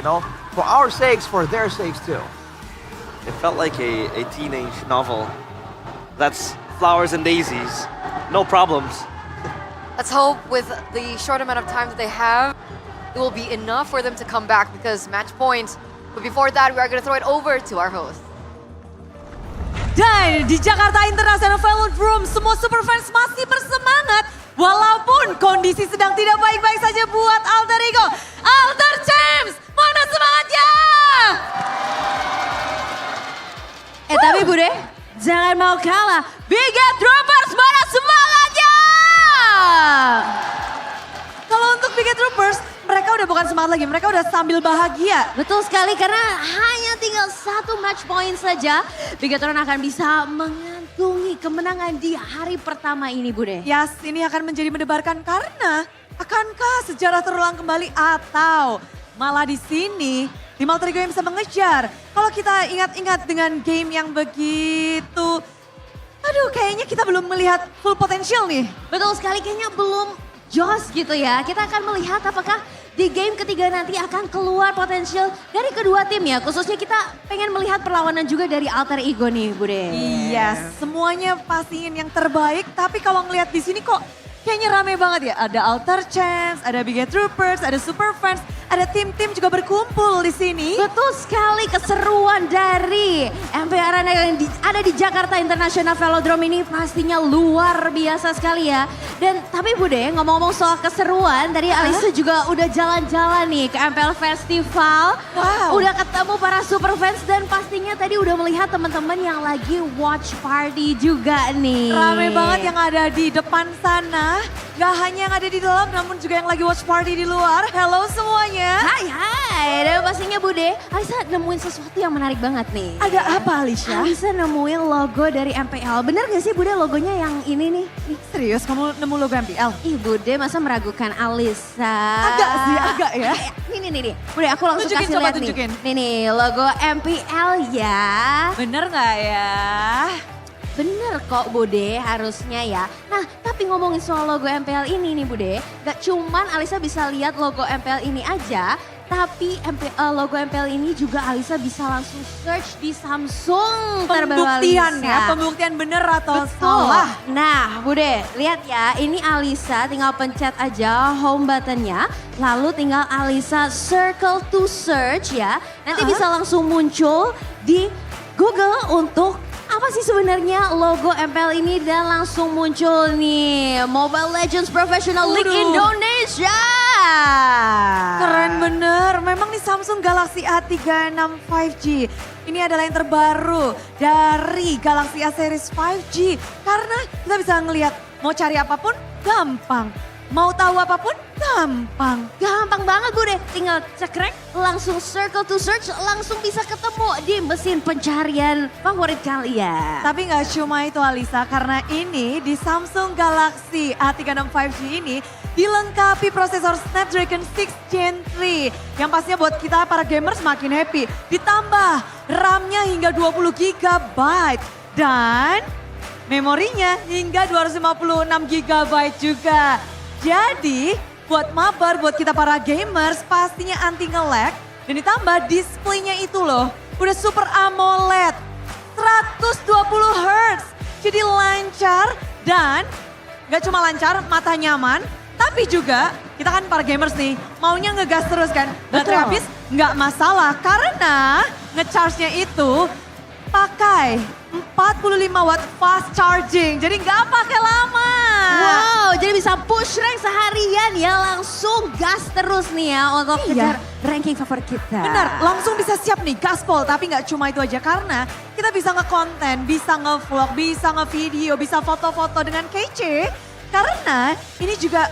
for our sakes, for their sakes too. It felt like a teenage novel. That's flowers and daisies, no problems. Let's hope with the short amount of time that they have, it will be enough for them to come back because match point. But before that, we are going to throw it over to our host. Dan di Jakarta International Velodrome, semua superfans masih bersemangat walaupun kondisi sedang tidak baik-baik saja buat Alter Ego. Alter Champs, mana semangatnya? Tapi Bude, jangan mau kalah. Biget Troopers, mana semangatnya? Kalau untuk Biget Troopers, mereka udah bukan semangat lagi, mereka udah sambil bahagia. Betul sekali, karena hanya tinggal 1 match point saja. Bigetron akan bisa mengantungi kemenangan di hari pertama ini, Bude. Yes, ini akan menjadi mendebarkan karena akankah sejarah terulang kembali atau malah di sini tim Alter Ego yang bisa mengejar. Kalau kita ingat-ingat dengan game yang begitu, aduh kayaknya kita belum melihat full potential nih. Betul sekali, kayaknya belum jos gitu ya. Kita akan melihat apakah di game ketiga nanti akan keluar potensial dari kedua tim ya. Khususnya kita pengen melihat perlawanan juga dari Alter Ego nih, Bude. Iya, semuanya pastiin yang terbaik. Tapi kalau ngelihat di sini kok kayaknya rame banget ya. Ada Alter Champs, ada Biget Troopers, ada Super Fans, ada tim-tim juga berkumpul di sini. Betul sekali, keseruan dari MPL Arena yang ada di Jakarta International Velodrome ini pastinya luar biasa sekali ya. Dan tapi Bude, ngomong-ngomong soal keseruan, tadi Alisa juga udah jalan-jalan nih ke MPL Festival. Wow. Udah ketemu para super fans dan pastinya tadi udah melihat teman-teman yang lagi watch party juga nih. Rame banget yang ada di depan sana. Gak hanya yang ada di dalam, namun juga yang lagi watch party di luar. Hello semuanya. Hai, dan pastinya Bude, Alisa nemuin sesuatu yang menarik banget nih. Ada apa Alicia? Alisa nemuin logo dari MPL. Bener gak sih Bude logonya yang ini nih? Serius kamu nemu logo MPL? Ih Bude, masa meragukan Alisa? Agak sih, agak ya. Ini nih. Bude, aku langsung Tunjukin, kasih coba lihat tunjukin. nih. Nih, logo MPL ya. Bener gak ya? Bener kok Bude, harusnya ya. Nah, tapi ngomongin soal logo MPL ini nih Bude, gak cuman Alisa bisa lihat logo MPL ini aja, tapi logo MPL ini juga Alisa bisa langsung search di Samsung terbaru Pembuktian Alisa. ya, pembuktian bener atau Betul. salah. Nah Bude, lihat ya, ini Alisa tinggal pencet aja home buttonnya, lalu tinggal Alisa circle to search ya. Nanti bisa langsung muncul di Google untuk apa sih sebenarnya logo MPL ini dan langsung muncul nih Mobile Legends Professional League Waduh. Indonesia. Keren bener, memang nih Samsung Galaxy A36 5G. Ini adalah yang terbaru dari Galaxy A series 5G. Karena kita bisa ngelihat mau cari apapun gampang. Mau tahu apapun gampang. Gampang banget Bude, tinggal cekrek langsung circle to search langsung bisa ketemu di mesin pencarian favorit kalian. Tapi nggak cuma itu Alisa, karena ini di Samsung Galaxy A36 5G ini dilengkapi prosesor Snapdragon 6 Gen 3 yang pastinya buat kita para gamers makin happy. Ditambah RAM-nya hingga 20 GB dan memorinya hingga 256 GB juga. Jadi buat mabar, buat kita para gamers pastinya anti nge-lag. Dan ditambah displaynya itu loh, udah Super AMOLED 120 Hz. Jadi lancar dan gak cuma lancar, mata nyaman. Tapi juga kita kan para gamers nih maunya ngegas terus kan. Baterai habis nggak masalah karena ngecharge-nya itu pakai 45 watt fast charging. Jadi nggak pakai lama. Wow, jadi bisa push rank seharian ya, langsung gas terus nih ya untuk kejar ranking favorit kita. Benar, langsung bisa siap nih gaspol. Tapi nggak cuma itu aja karena kita bisa nge-konten, bisa nge-vlog, bisa nge-video, bisa foto-foto dengan kece. Karena ini juga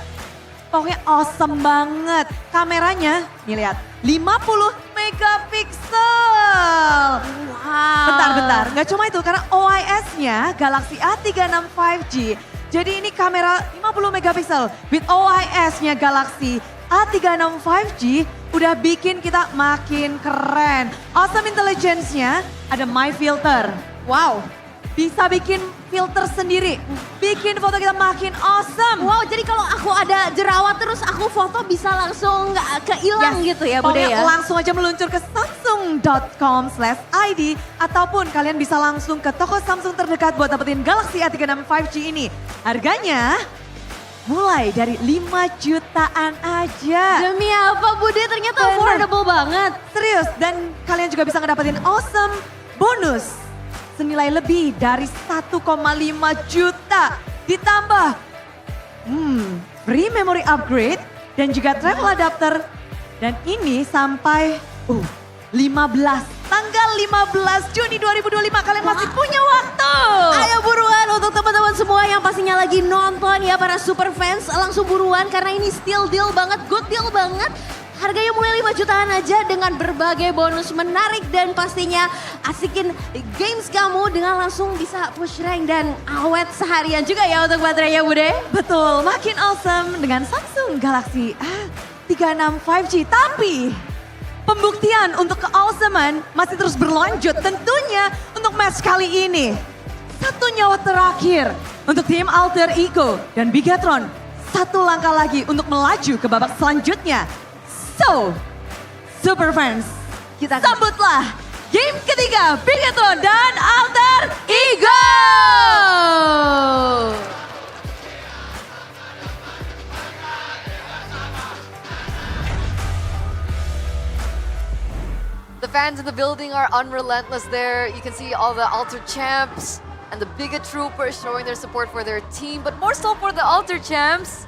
pokoknya awesome banget. Kameranya, nih lihat, 50 megapiksel. Wow. Bentar, nggak cuma itu karena OIS-nya Galaxy A36 5G. Jadi ini kamera 50 megapiksel with OIS-nya Galaxy A36 5G udah bikin kita makin keren. Awesome intelligence-nya ada My Filter. Wow, bisa bikin filter sendiri. Bikin foto kita makin awesome. Wow, jadi kalau aku ada jerawat terus aku foto bisa langsung nggak keilang gitu ya Bude Pokoknya ya. langsung aja meluncur ke samsung.com/id ataupun kalian bisa langsung ke toko Samsung terdekat buat dapetin Galaxy A36 5G ini. Harganya mulai dari 5 jutaan aja. Demi apa Bude, ternyata affordable banget. Serius, dan kalian juga bisa ngedapetin awesome bonus senilai lebih dari 1,5 juta. Ditambah free memory upgrade dan juga travel adapter. Dan ini sampai tanggal 15 Juni 2025 kalian masih punya waktu. Ayo buruan untuk teman-teman semua yang pastinya lagi nonton ya, para super fans, langsung buruan karena ini still deal banget, good deal banget. Harganya mulai 5 jutaan aja dengan berbagai bonus menarik dan pastinya asikin games kamu dengan langsung bisa push rank dan awet seharian juga ya untuk baterainya Bude. Betul, makin awesome dengan Samsung Galaxy A36 5G. Tapi pembuktian untuk keawesoman masih terus berlanjut tentunya untuk match kali ini. Satu nyawa terakhir untuk tim Alter Ego dan Bigatron. Satu langkah lagi untuk melaju ke babak selanjutnya. So, super fans, kita sambutlah game ketiga Bigatron dan Alter Ego. fans in the building are unrelentless there. You can see all the Alter champs and the Bigot Troopers showing their support for their team, but more so for the Alter champs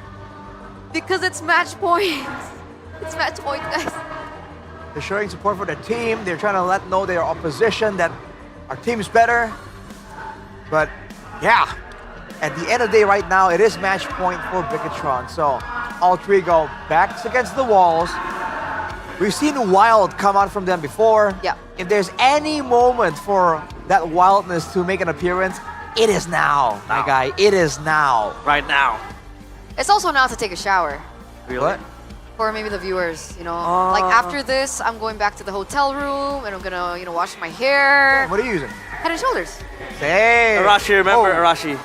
because it's match point. It's match point, guys. They're showing support for their team. They're trying to let know their opposition that our team is better. But yeah, at the end of the day right now, it is match point for Bigatron. So Alter Ego backs against the walls. We've seen Wild come out from them before. Yeah. If there's any moment for that wildness to make an appearance, it is now, my guy. It is now. Right now. It's also now to take a shower. Really? What? For maybe the viewers, you know. Like after this, I'm going back to the hotel room and I'm gonna, you know, wash my hair. What are you using? Head and Shoulders. Hey. Arashi, remember Oh. Arashi?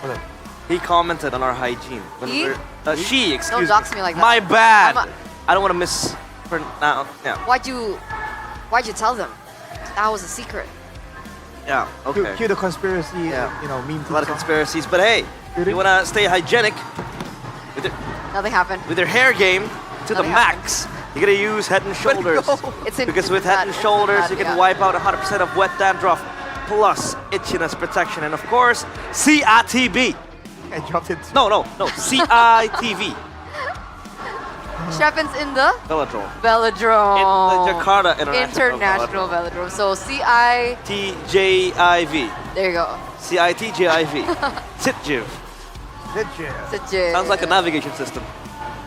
He commented on our hygiene. When He? She, excuse Don't me. dox me like that. My bad. I'm I don't want to mispronounce. Yeah. Why'd you tell them? That was a secret. Yeah. Okay. Cue the conspiracy, you know, meme. A lot of conspiracies, but hey, you want to stay hygienic with your, Nothing happened. with your hair game to the Nothing max. You gotta use Head and Shoulders. It's in, Because with it's Head and bad, Shoulders, it's you bad, can yeah. wipe out 100% of wet dandruff, plus itchiness protection, and of course, CITB. I dropped it. No, CITV. Sheffen's in the Velodrome. Velodrome. In the Jakarta International Velodrome. So CI. TJIV. There you go. CITJIV. Sitjiv. Sitjiv. Sounds like a navigation system.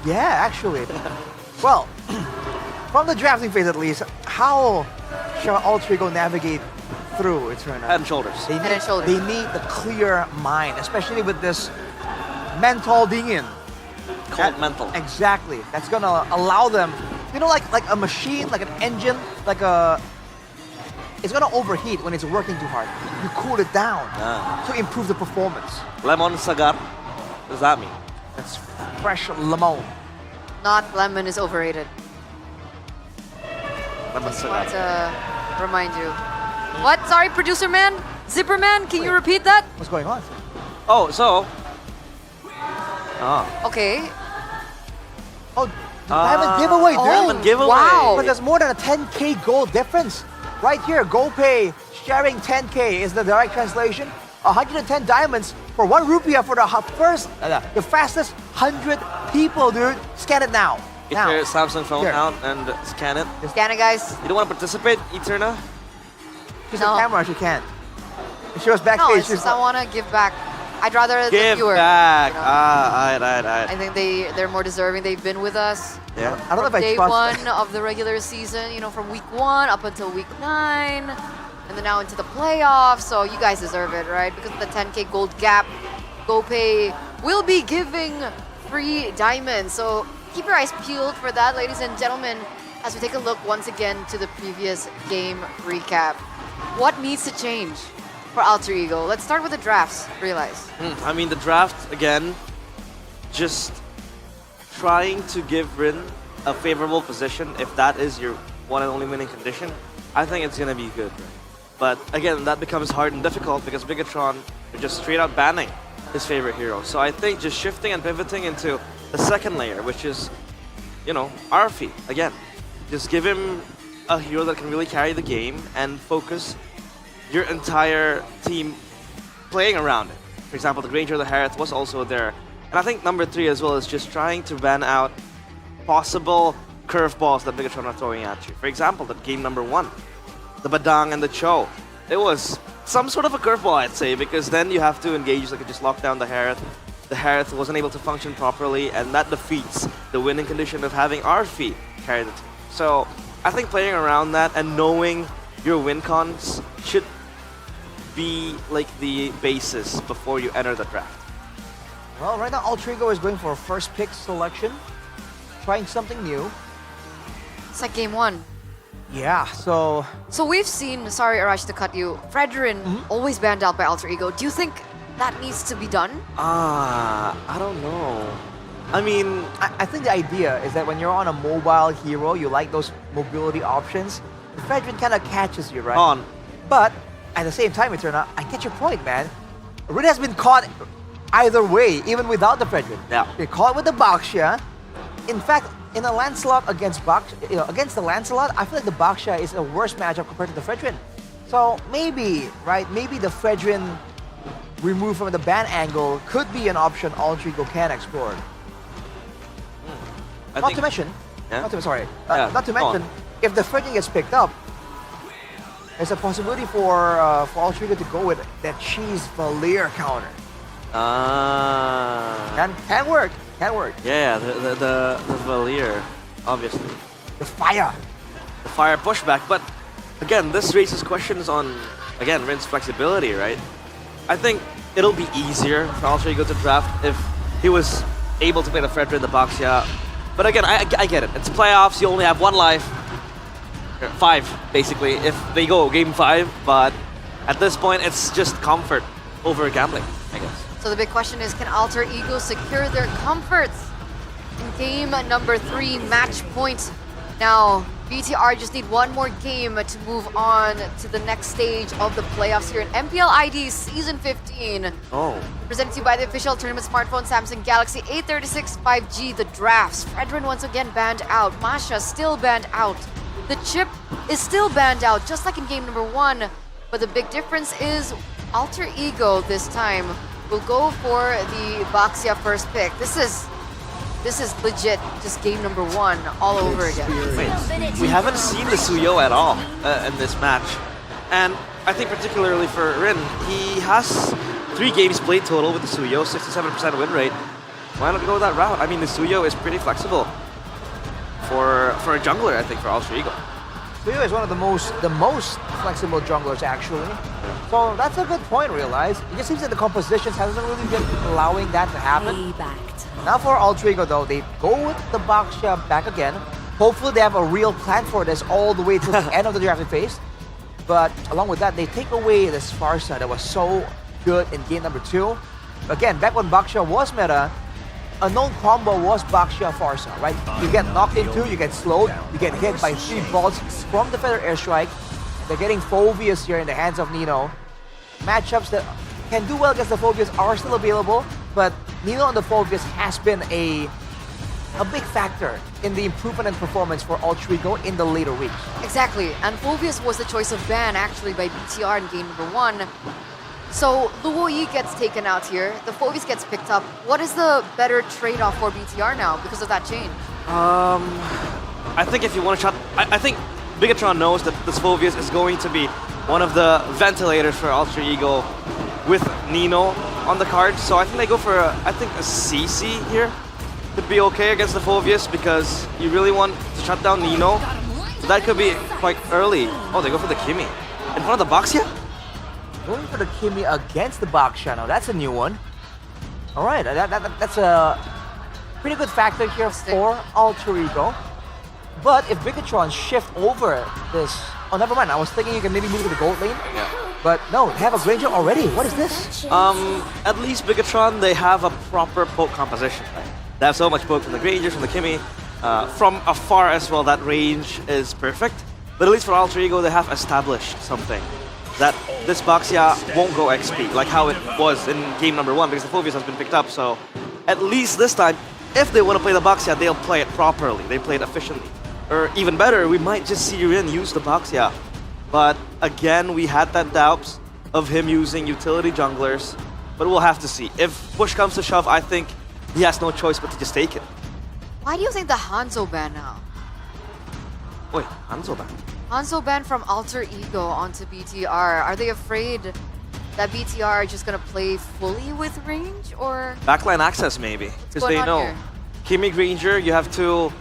Yeah, actually. Well, from the drafting phase at least, how shall Alter Ego navigate through Eternal? Head and Shoulders. They Head need, and Shoulders. They need the clear mind, especially with this mental dingin. Cold mental. Exactly. That's gonna allow them, you know, like a machine, like an engine, like a. It's gonna overheat when it's working too hard. You cool it down to improve the performance. Lemon Sagar. What does that mean? That's fresh lemon. Not lemon is overrated. Lemon Just want Sagar. to remind you. What? Sorry, producer man? Zipper man? Can you repeat that? What's going on? Oh, so. Okay. Oh, diamond giveaway, dude. Diamond giveaway. Wow. But there's more than a 10K gold difference. Right here, GoPay sharing 10K is the direct translation. 110 diamonds for 1 rupiah for the fastest 100 people, dude. Scan it now. Get your Samsung phone Here. out and scan it. Scan it, guys. You don't want to participate, Eterna? She's No. on camera, she can't. If she was No, backstage, it's just I want to give back. I'd rather the Give viewer. back. You know. Alright. I think they're more deserving. They've been with us. Yeah. I don't know if I Day trust one of the regular season, you know, from week 1 up until week 9, and then now into the playoffs. So you guys deserve it, right? Because of the 10K gold gap, GoPay will be giving free diamonds. So keep your eyes peeled for that, ladies and gentlemen, as we take a look once again to the previous game recap. What needs to change for Alter Ego? Let's start with the drafts, realize. I mean, the draft, again, just trying to give Rin a favorable position, if that is your one and only winning condition, I think it's going to be good. But again, that becomes hard and difficult because Bigatron are just straight out banning his favorite hero. So I think just shifting and pivoting into the second layer, which is, you know, Arfi, again. Just give him a hero that can really carry the game and focus your entire team playing around it. For example, the Granger, the Harith was also there. And I think number 3 as well is just trying to ban out possible curveballs that Bigatron are throwing at you. For example, that game number 1, the Badang and the Cho. It was some sort of a curveball, I'd say, because then you have to engage, like just lock down the Harith. The Harith wasn't able to function properly, and that defeats the winning condition of having Arfi carry the team. So I think playing around that and knowing your win cons should be like the basis before you enter the draft. Well, right now, Alter Ego is going for a first pick selection, trying something new. It's like game 1. Yeah, so we've seen, sorry Arash to cut you, Fredrin always banned out by Alter Ego. Do you think that needs to be done? I don't know. I mean, I think the idea is that when you're on a mobile hero, you like those mobility options. The Fredrin kind of catches you, right? But at the same time, Eterna, I get your point, man. Rin has been caught either way, even without the Fredrin. Yeah. They caught with the Baxia. In fact, in a Lancelot against against the Lancelot, I feel like the Baxia is a worse matchup compared to the Fredrin. So maybe, right? Maybe the Fredrin removed from the ban angle could be an option Ultra Ego can explore. Not to mention, not to mention, if the Fredrin gets picked up, there's a possibility for Ultra Ego to go with that cheese Valier counter. Can work. Can work. Yeah, the Valier, obviously. The fire pushback. But again, this raises questions on, again, Rin's flexibility, right? I think it'll be easier for Ultra Ego to draft if he was able to play the Fredrin, the Baxia. But again, I get it. It's playoffs, you only have 1 life. 5, basically, if they go game 5. But at this point, it's just comfort over gambling, I guess. So the big question is, can Alter Ego secure their comforts in game number 3, match point? Now, BTR just need 1 more game to move on to the next stage of the playoffs here in MPL ID Season 15. Presented to you by the official tournament smartphone Samsung Galaxy A36 5G. The drafts. Fredrin once again banned out. Masha still banned out. The chip is still banned out, just like in game number 1. But the big difference is Alter Ego this time will go for the Baxia first pick. This is legit just game number 1 all over again. Wait, we haven't seen the Suyo at all in this match. And I think particularly for Rin, he has 3 games played total with the Suyo, 67% win rate. Why not go that route? I mean, the Suyo is pretty flexible for a jungler, I think, for Ultra Ego. Suyo is one of the most flexible junglers, actually. So that's a good point, realize. It just seems that the compositions hasn't really been allowing that to happen. Now for Ultra Ego, though, they go with the Baxia back again. Hopefully they have a real plan for this all the way to the end of the drafting phase. But along with that, they take away this Farsa that was so good in game number 2. Again, back when Baxia was meta, a known combo was Baxia Farsa, right? You get knocked into, you get slowed, you get hit by 3 bolts from the Feather Airstrike. They're getting Phoveus here in the hands of Nino. Matchups that can do well against the Phoveus are still available, but Nino on the Phoveus has been a big factor in the improvement and performance for Ultra Ego in the later weeks. Exactly, and Phoveus was the choice of ban actually by BTR in game number 1. So Luo Yi gets taken out here, the Phoveus gets picked up. What is the better trade-off for BTR now because of that change? I think if you want to shot, I think Bigatron knows that this Phoveus is going to be one of the ventilators for Ultra Ego with Nino on the card. So I think they go for a CC here. Could be okay against the Phoveus because you really want to shut down Nino. So that could be quite early. Oh, they go for the Kimi. In front of the Baxia? Going for the Kimi against the Baxia now, that's a new one. Alright, that's a pretty good factor here for Ultra Ego. But if Bigatron shift over this... Oh, never mind, I was thinking you can maybe move to the gold lane. Yeah. But no, they have a Granger already. What is this? At least Bigatron, they have a proper poke composition, right? They have so much poke from the Grangers, from the Kimi. From afar as well, that range is perfect. But at least for Ultra Ego, they have established something. That this Baxia won't go XP, like how it was in game number 1, because the Phoveus has been picked up. So at least this time, if they want to play the Baxia, they'll play it properly. They play it efficiently. Or even better, we might just see Rin use the Baxia. But again, we had that doubts of him using utility junglers. But we'll have to see. If push comes to shove, I think he has no choice but to just take it. Why do you think the Hanzo ban now? Wait, Hanzo ban? Hanzo ban from Alter Ego onto BTR. Are they afraid that BTR are just gonna play fully with range, or? Backline access maybe, because they know. Here? Kimi Granger, you have 2,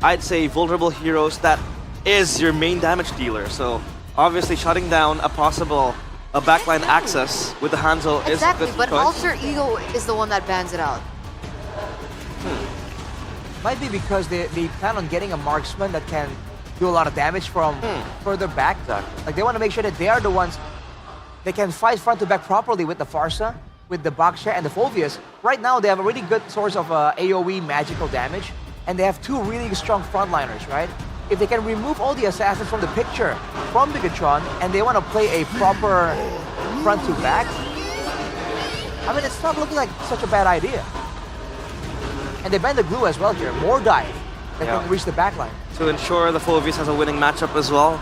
I'd say, vulnerable heroes that is your main damage dealer. So obviously shutting down a possible backline access with the Hanzo is a good choice. But Alter Ego is the one that bans it out. Might be because they plan on getting a marksman that can do a lot of damage from further back. Like they want to make sure that they are the ones that can fight front to back properly with the Farsa, with the Baxia and the Phoveus. Right now they have a really good source of AoE magical damage, and they have 2 really strong frontliners, right? If they can remove all the assassins from the picture from Bigatron and they want to play a proper front to back, I mean, it's not looking like such a bad idea. And they banned the glue as well here, more dive. that can reach the back line. To ensure the Fovius has a winning matchup as well.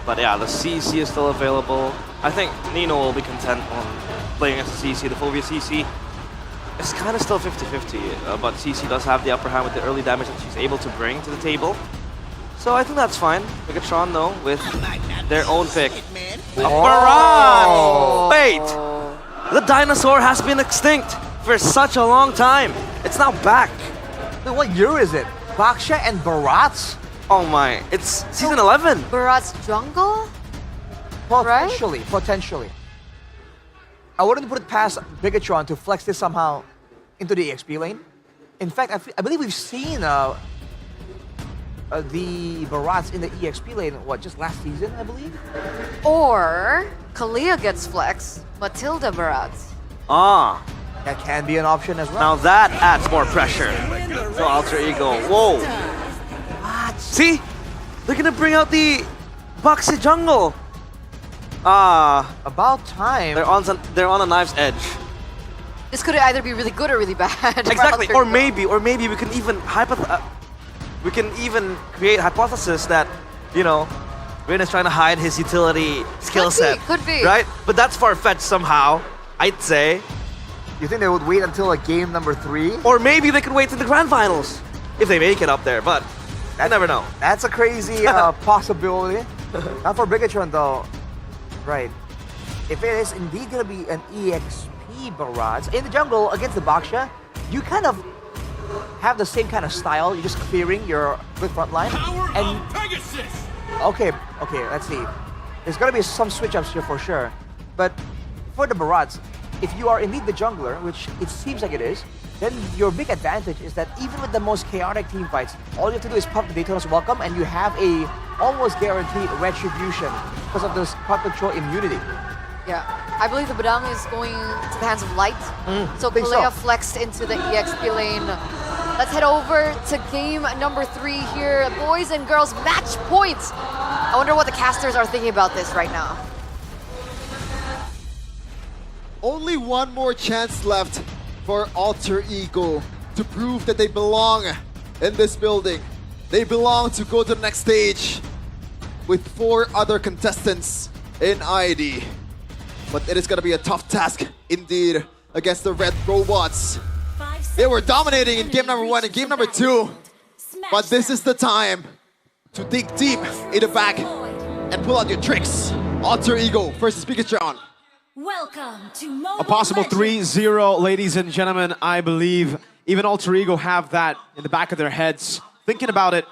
But yeah, the CC is still available. I think Nino will be content on playing as a CC. The Fovius CC is kind of still 50-50, but CC does have the upper hand with the early damage that she's able to bring to the table. So I think that's fine. Megatron though, with their own pick. Barat! Wait! The dinosaur has been extinct for such a long time. It's now back. Wait, what year is it? Baksha and Barat's? Oh my, it's season 11. Barat's jungle? Potentially, potentially. I wouldn't put it past Bigatron to flex this somehow into the EXP lane. In fact, I believe we've seen the Barats in the EXP lane, what, just last season, I believe? Or Kalia gets flex, Matilda Barats. Ah. That can be an option as well. Now that adds more pressure to Alter Ego. Whoa. See? They're gonna bring out the Boxy Jungle. About time. They're on a knife's edge. This could either be really good or really bad. Exactly. Or maybe we can even create hypothesis that, you know, Rin is trying to hide his utility skill set. Could be. Right? But that's far-fetched somehow, I'd say. You think they would wait until like game number 3? Or maybe they could wait to the grand finals if they make it up there, but I never know. That's a crazy possibility. Not for Bigatron though. Right. If it is indeed going to be an EXP Barrage in the jungle against the Baksha, you kind of have the same kind of style. You're just clearing your good front line. Okay, let's see. There's going to be some switch-ups here for sure. But for the Barrage, if you are indeed the jungler, which it seems like it is, then your big advantage is that even with the most chaotic team fights, all you have to do is pump the Daytona's Welcome and you have a almost guaranteed retribution because of this crowd control immunity. Yeah, I believe the Badang is going to the hands of Light. So Kalea flexed into the EXP lane. Let's head over to game number 3 here. Boys and girls match points. I wonder what the casters are thinking about this right now. Only one more chance left for Alter Ego to prove that they belong in this building. They belong to go to the next stage with 4 other contestants in ID. But it is going to be a tough task indeed against the Red Robots. They were dominating in game number 1 and game number 2. But this is the time to dig deep in the back and pull out your tricks. Alter Ego versus Bigatron. Welcome to A possible 3-0, ladies and gentlemen. I believe even Alter Ego have that in the back of their heads. Thinking about it,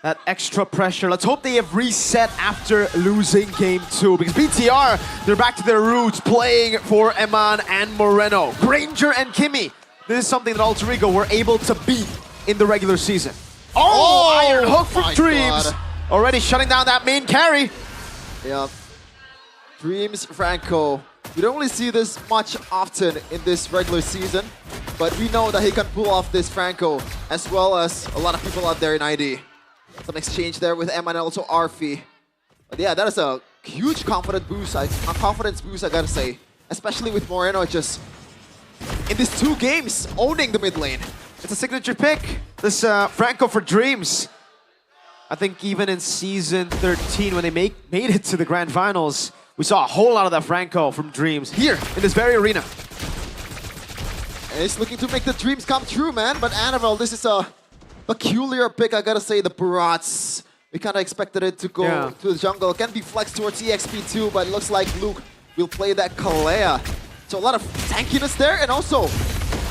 that extra pressure. Let's hope they have reset after losing game 2. Because BTR, they're back to their roots, playing for Eman and Moreno. Granger and Kimmy. This is something that Alter Ego were able to beat in the regular season. Oh, Iron Hook from Dreams. God. Already shutting down that main carry. Yeah. Dreams Franco. We don't really see this much often in this regular season, but we know that he can pull off this Franco, as well as a lot of people out there in ID. Some exchange there with Emma and also Arfi. But yeah, that is a huge confidence boost, I gotta say. Especially with Moreno just in these 2 games owning the mid lane. It's a signature pick. This Franco for Dreams. I think even in season 13 when they made it to the grand finals, we saw a whole lot of that Franco from Dreams here in this very arena. And he's looking to make the dreams come true, man. But Annabelle, this is a peculiar pick, I gotta say. The Barats, we kind of expected it to go to the jungle. It can be flexed towards EXP too, but it looks like Luke will play that Kalea. So a lot of tankiness there, and also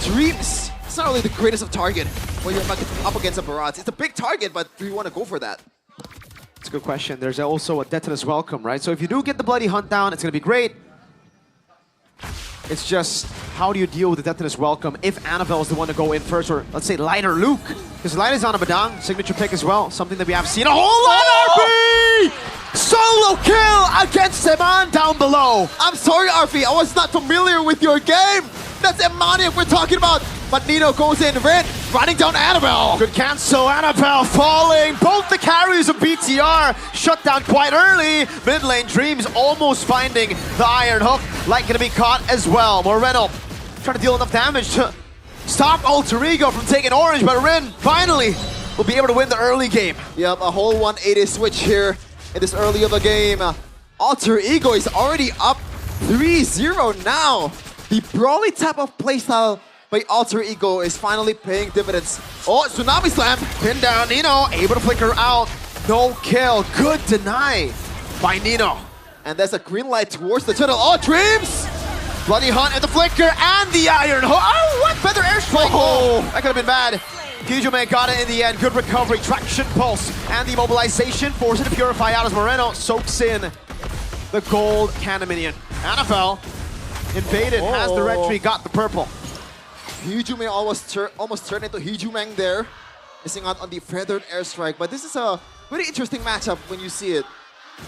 Dreams. It's not really the greatest of target when you're up against a Barats. It's a big target, but do you want to go for that? It's a good question. There's also a Detona's Welcome, right? So if you do get the Bloody Hunt down, it's going to be great. It's just, how do you deal with the Detona's Welcome if Annabelle is the one to go in first, or let's say Light or Luke? Because Light is on a Badang, signature pick as well. Something that we have seen a whole lot. RP! Solo kill against Eman down below. I'm sorry, Arfi, I was not familiar with your game. That's Emania we're talking about. But Nino goes in, Red, running down Annabelle. Good cancel, Annabelle falling. Both the carries of BTR shut down quite early. Mid lane Dreams almost finding the Iron Hook. Light gonna be caught as well. Moreno trying to deal enough damage to stop Alter Ego from taking orange, but Rin finally will be able to win the early game. Yep, a whole 180 switch here in this early of a game. Alter Ego is already up 3-0 now. The brawly type of playstyle by Alter Ego is finally paying dividends. Oh, Tsunami Slam! Pin down Nino, able to flicker out. No kill, good deny by Nino. And there's a green light towards the tunnel. Oh, Dreams! Bloody Hunt and the flicker and the Iron Hook. Oh, what feather airstrike! Oh, that could have been bad. Kijume got it in the end. Good recovery, traction pulse, and the immobilization forcing to purify out as Moreno soaks in the gold cannon minion. NFL invaded, has the red tree, got the purple. Hijume almost turned into Hijumeng there, missing out on the feathered airstrike. But this is a very interesting matchup when you see it.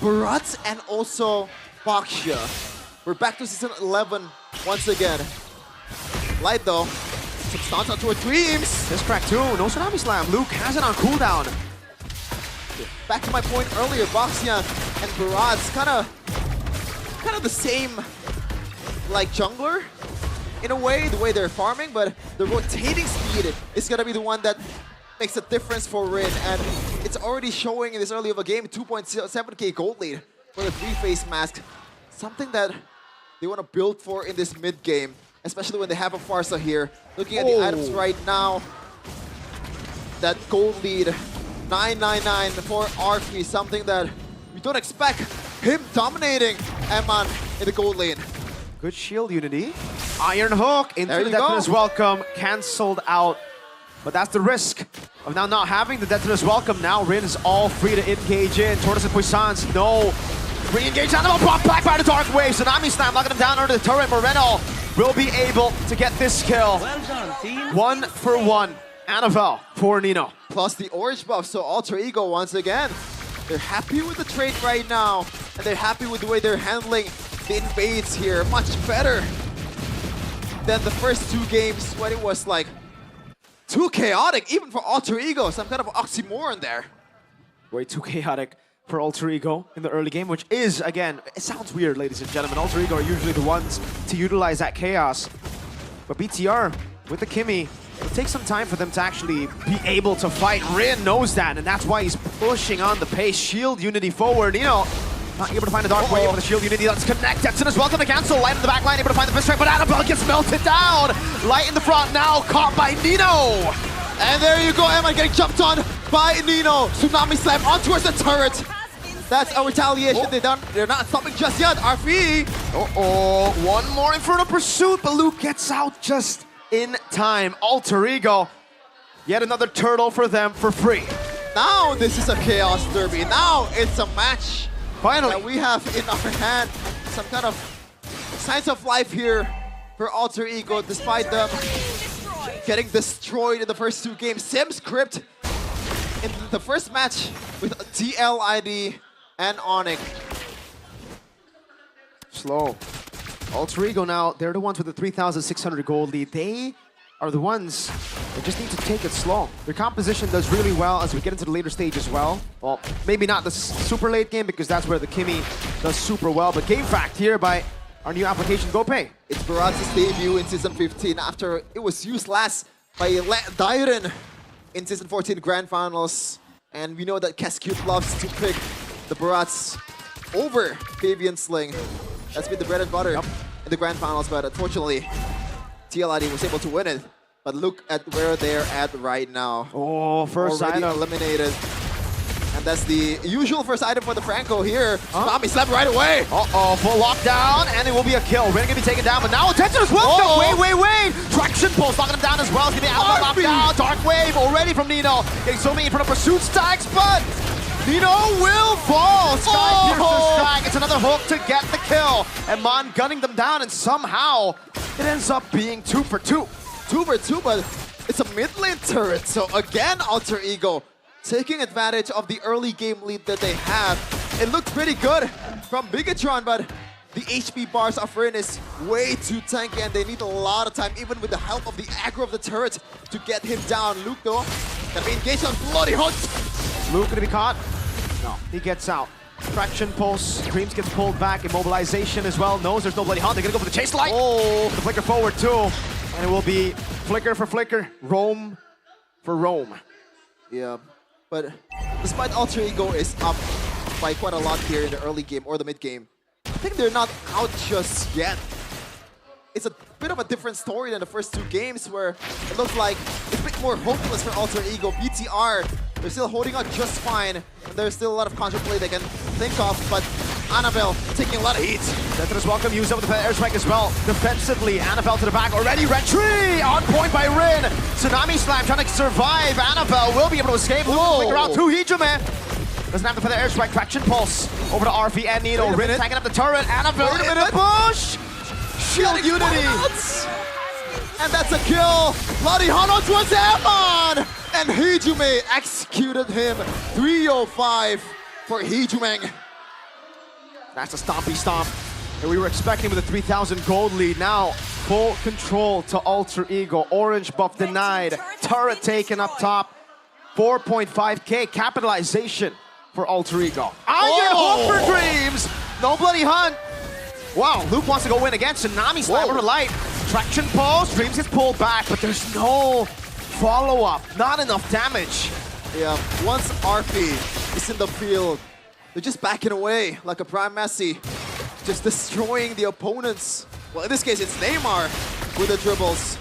Barat and also Baxia. We're back to season 11 once again. Light though. Substance onto a Dreams. This crack too, no Tsunami Slam. Luke has it on cooldown. Back to my point earlier, Baxia and Barat's kind of the same like jungler in a way, the way they're farming, but the rotating speed is gonna be the one that makes a difference for Rin, and it's already showing in this early of a game. 2.7k gold lead for the 3-face mask. Something that they want to build for in this mid game, especially when they have a Farsa here. Looking at the items right now, that gold lead 999 for Arfi, something that we don't expect him dominating Eman in the gold lane. Good shield unity. Iron Hook into There the you go. Detonus Welcome, cancelled out. But that's the risk of now not having the Detonus Welcome. Now Rin is all free to engage in. Tortoise and Puissance, no. Re-engage animal, brought back by the Dark Wave. Tsunami Slam knocking him down under the turret. Moreno will be able to get this kill. Well done, team. 1 for 1. Annabelle for Nino. Plus the orange buff, so Alter Ego once again. They're happy with the trade right now, and they're happy with the way they're handling the invades here. Much better than the first two games when it was like too chaotic, even for Alter Ego. Some kind of oxymoron there. Way too chaotic for Alter Ego in the early game, which is, again, it sounds weird, ladies and gentlemen. Alter Ego are usually the ones to utilize that chaos. But BTR, with the Kimmy, it'll take some time for them to actually be able to fight. Rin knows that, and that's why he's pushing on the pace. Shield unity forward. Nino not able to find a Dark Wave with the shield unity. Let's connect. Dexon is welcome to cancel. Light in the back line, able to find the fist strike, but Annabelle gets melted down. Light in the front now, caught by Nino. And there you go, Emma getting jumped on by Nino. Tsunami Slam on towards the turret. That's a retaliation. They're not stopping just yet. RFE. One more Inferno Pursuit, but Luke gets out just in time. Alter Ego, yet another turtle for them for free. Now this is a Chaos Derby. Now it's a match. Finally. That we have in our hand some kind of signs of life here for Alter Ego, despite them getting destroyed in the first two games. Sim script in the first match with DLID and Onyx. Slow. Alter Ego now, they're the ones with the 3,600 gold lead. They are the ones that just need to take it slow. Their composition does really well as we get into the later stage as well. Well, maybe not the super late game because that's where the Kimmy does super well, but Game Fact here by our new application, GoPay. It's Barat's debut in Season 15 after it was used last by Dairen in Season 14 Grand Finals. And we know that Cascute loves to pick the Barats over Fabian Sling. That's been the bread and butter in the Grand Finals, but unfortunately, TLID was able to win it. But look at where they're at right now. Oh, first already item. eliminated. And that's the usual first item for the Franco here. Tsunami Slam right away. Full lockdown, and it will be a kill. Rin gonna be taken down, but now attention as well. No, wait. Traction pulse knocking him down as well. It's gonna be out of the lockdown. Dark Wave already from Nino. Getting so many in front of pursuit stacks, but Nino will fall. Sky Piercer strike. It's another hook to get the kill. And Mon gunning them down, and somehow it ends up being 2 for 2. 2 for 2, but it's a mid lane turret. So again, Alter Ego taking advantage of the early game lead that they have. It looked pretty good from Bigatron, but the HP bars of Rin is way too tanky and they need a lot of time, even with the help of the aggro of the turret, to get him down. Luke though, gonna be engaged on Bloody Hunt. Luke gonna be caught? No, he gets out. Traction pulse, Dreams gets pulled back, immobilization as well. Knows there's no Bloody Hunt, they're gonna go for the chase light. The flicker forward too. And it will be flicker for flicker, roam for roam. Yeah, but despite Alter Ego is up by quite a lot here in the early game or the mid game, I think they're not out just yet. It's a bit of a different story than the first two games where it looked like it's a bit more hopeless for Alter Ego. BTR, they're still holding out just fine, and there's still a lot of counterplay they can think of, but Annabelle taking a lot of heat. Sentinels welcome, use up with the airstrike as well. Defensively, Annabelle to the back already. Red Tree on point by Rin. Tsunami Slam trying to survive. Annabelle will be able to escape. Flicker out to Hijume. Doesn't have to put the airstrike. Traction pulse over to RV and Needle. Rin taking up the turret. Annabelle in the push. Shield Unity. And that's a kill. Bloody Hano towards Amon. And Hijume executed him. 305 for Hijume. That's a stompy stomp. And we were expecting with a 3,000 gold lead. Now, full control to Alter Ego. Orange buff denied. Turret taken up top. 4.5k capitalization for Alter Ego. Iron Hook for Dreams. No bloody hunt. Wow, Luke wants to go in again. Tsunami Slam over light. Traction pulse. Dreams gets pulled back, but there's no follow-up. Not enough damage. Yeah, once RP is in the field, they're just backing away like a Prime Messi, just destroying the opponents. Well, in this case, it's Neymar with the dribbles.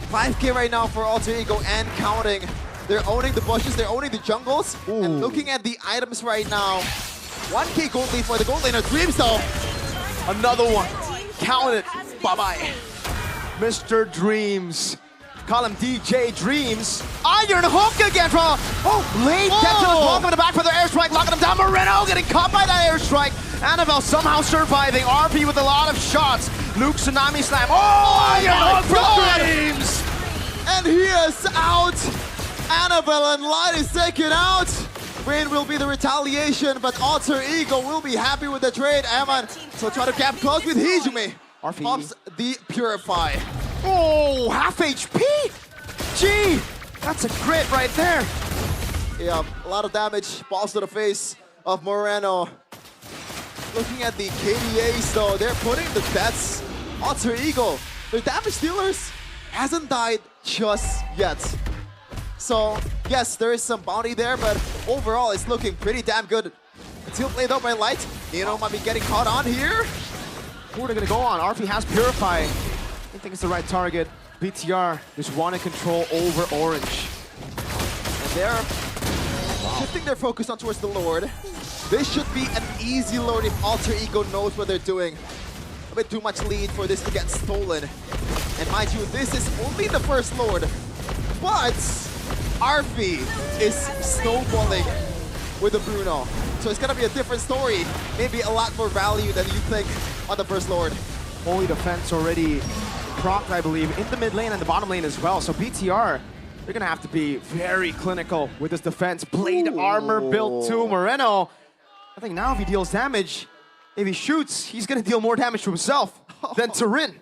5k right now for Alter Ego and counting. They're owning the bushes, they're owning the jungles, and looking at the items right now. 1k gold lead for the gold laner. Dreams though. Another one. Count it. Bye-bye. Mr. Dreams. Call him DJ Dreams. Iron Hook again from... late Sentinels welcome in the back for their airstrike, locking him down. Moreno getting caught by that airstrike. Annabelle somehow surviving. RP with a lot of shots. Luke Tsunami Slam. Iron Hook for Dreams! And he is out. Annabelle and Light is taken out. Rain will be the retaliation, but Alter Ego will be happy with the trade. Amon, so try to cap close with Hijume. Pops the Purify. Oh, half HP! Gee, that's a crit right there. Yeah, a lot of damage. Balls to the face of Moreno. Looking at the KDAs though, they're putting the deaths. Alter Ego, their damage dealers hasn't died just yet. So, yes, there is some bounty there, but overall it's looking pretty damn good. Until played out by Light. Nino might be getting caught on here. Who are they gonna go on? RP has Purify. I think it's the right target. BTR just want to control over Orange. And they're shifting their focus on towards the Lord. This should be an easy Lord if Alter Ego knows what they're doing. A bit too much lead for this to get stolen. And mind you, this is only the first Lord. But RV is snowballing with the Bruno. So it's gonna be a different story. Maybe a lot more value than you think on the first Lord. Holy defense already propped, I believe, in the mid lane and the bottom lane as well. So BTR, they're gonna have to be very clinical with this defense. Blade armor built to Moreno. I think now if he deals damage, if he shoots, he's gonna deal more damage to himself than to Rin.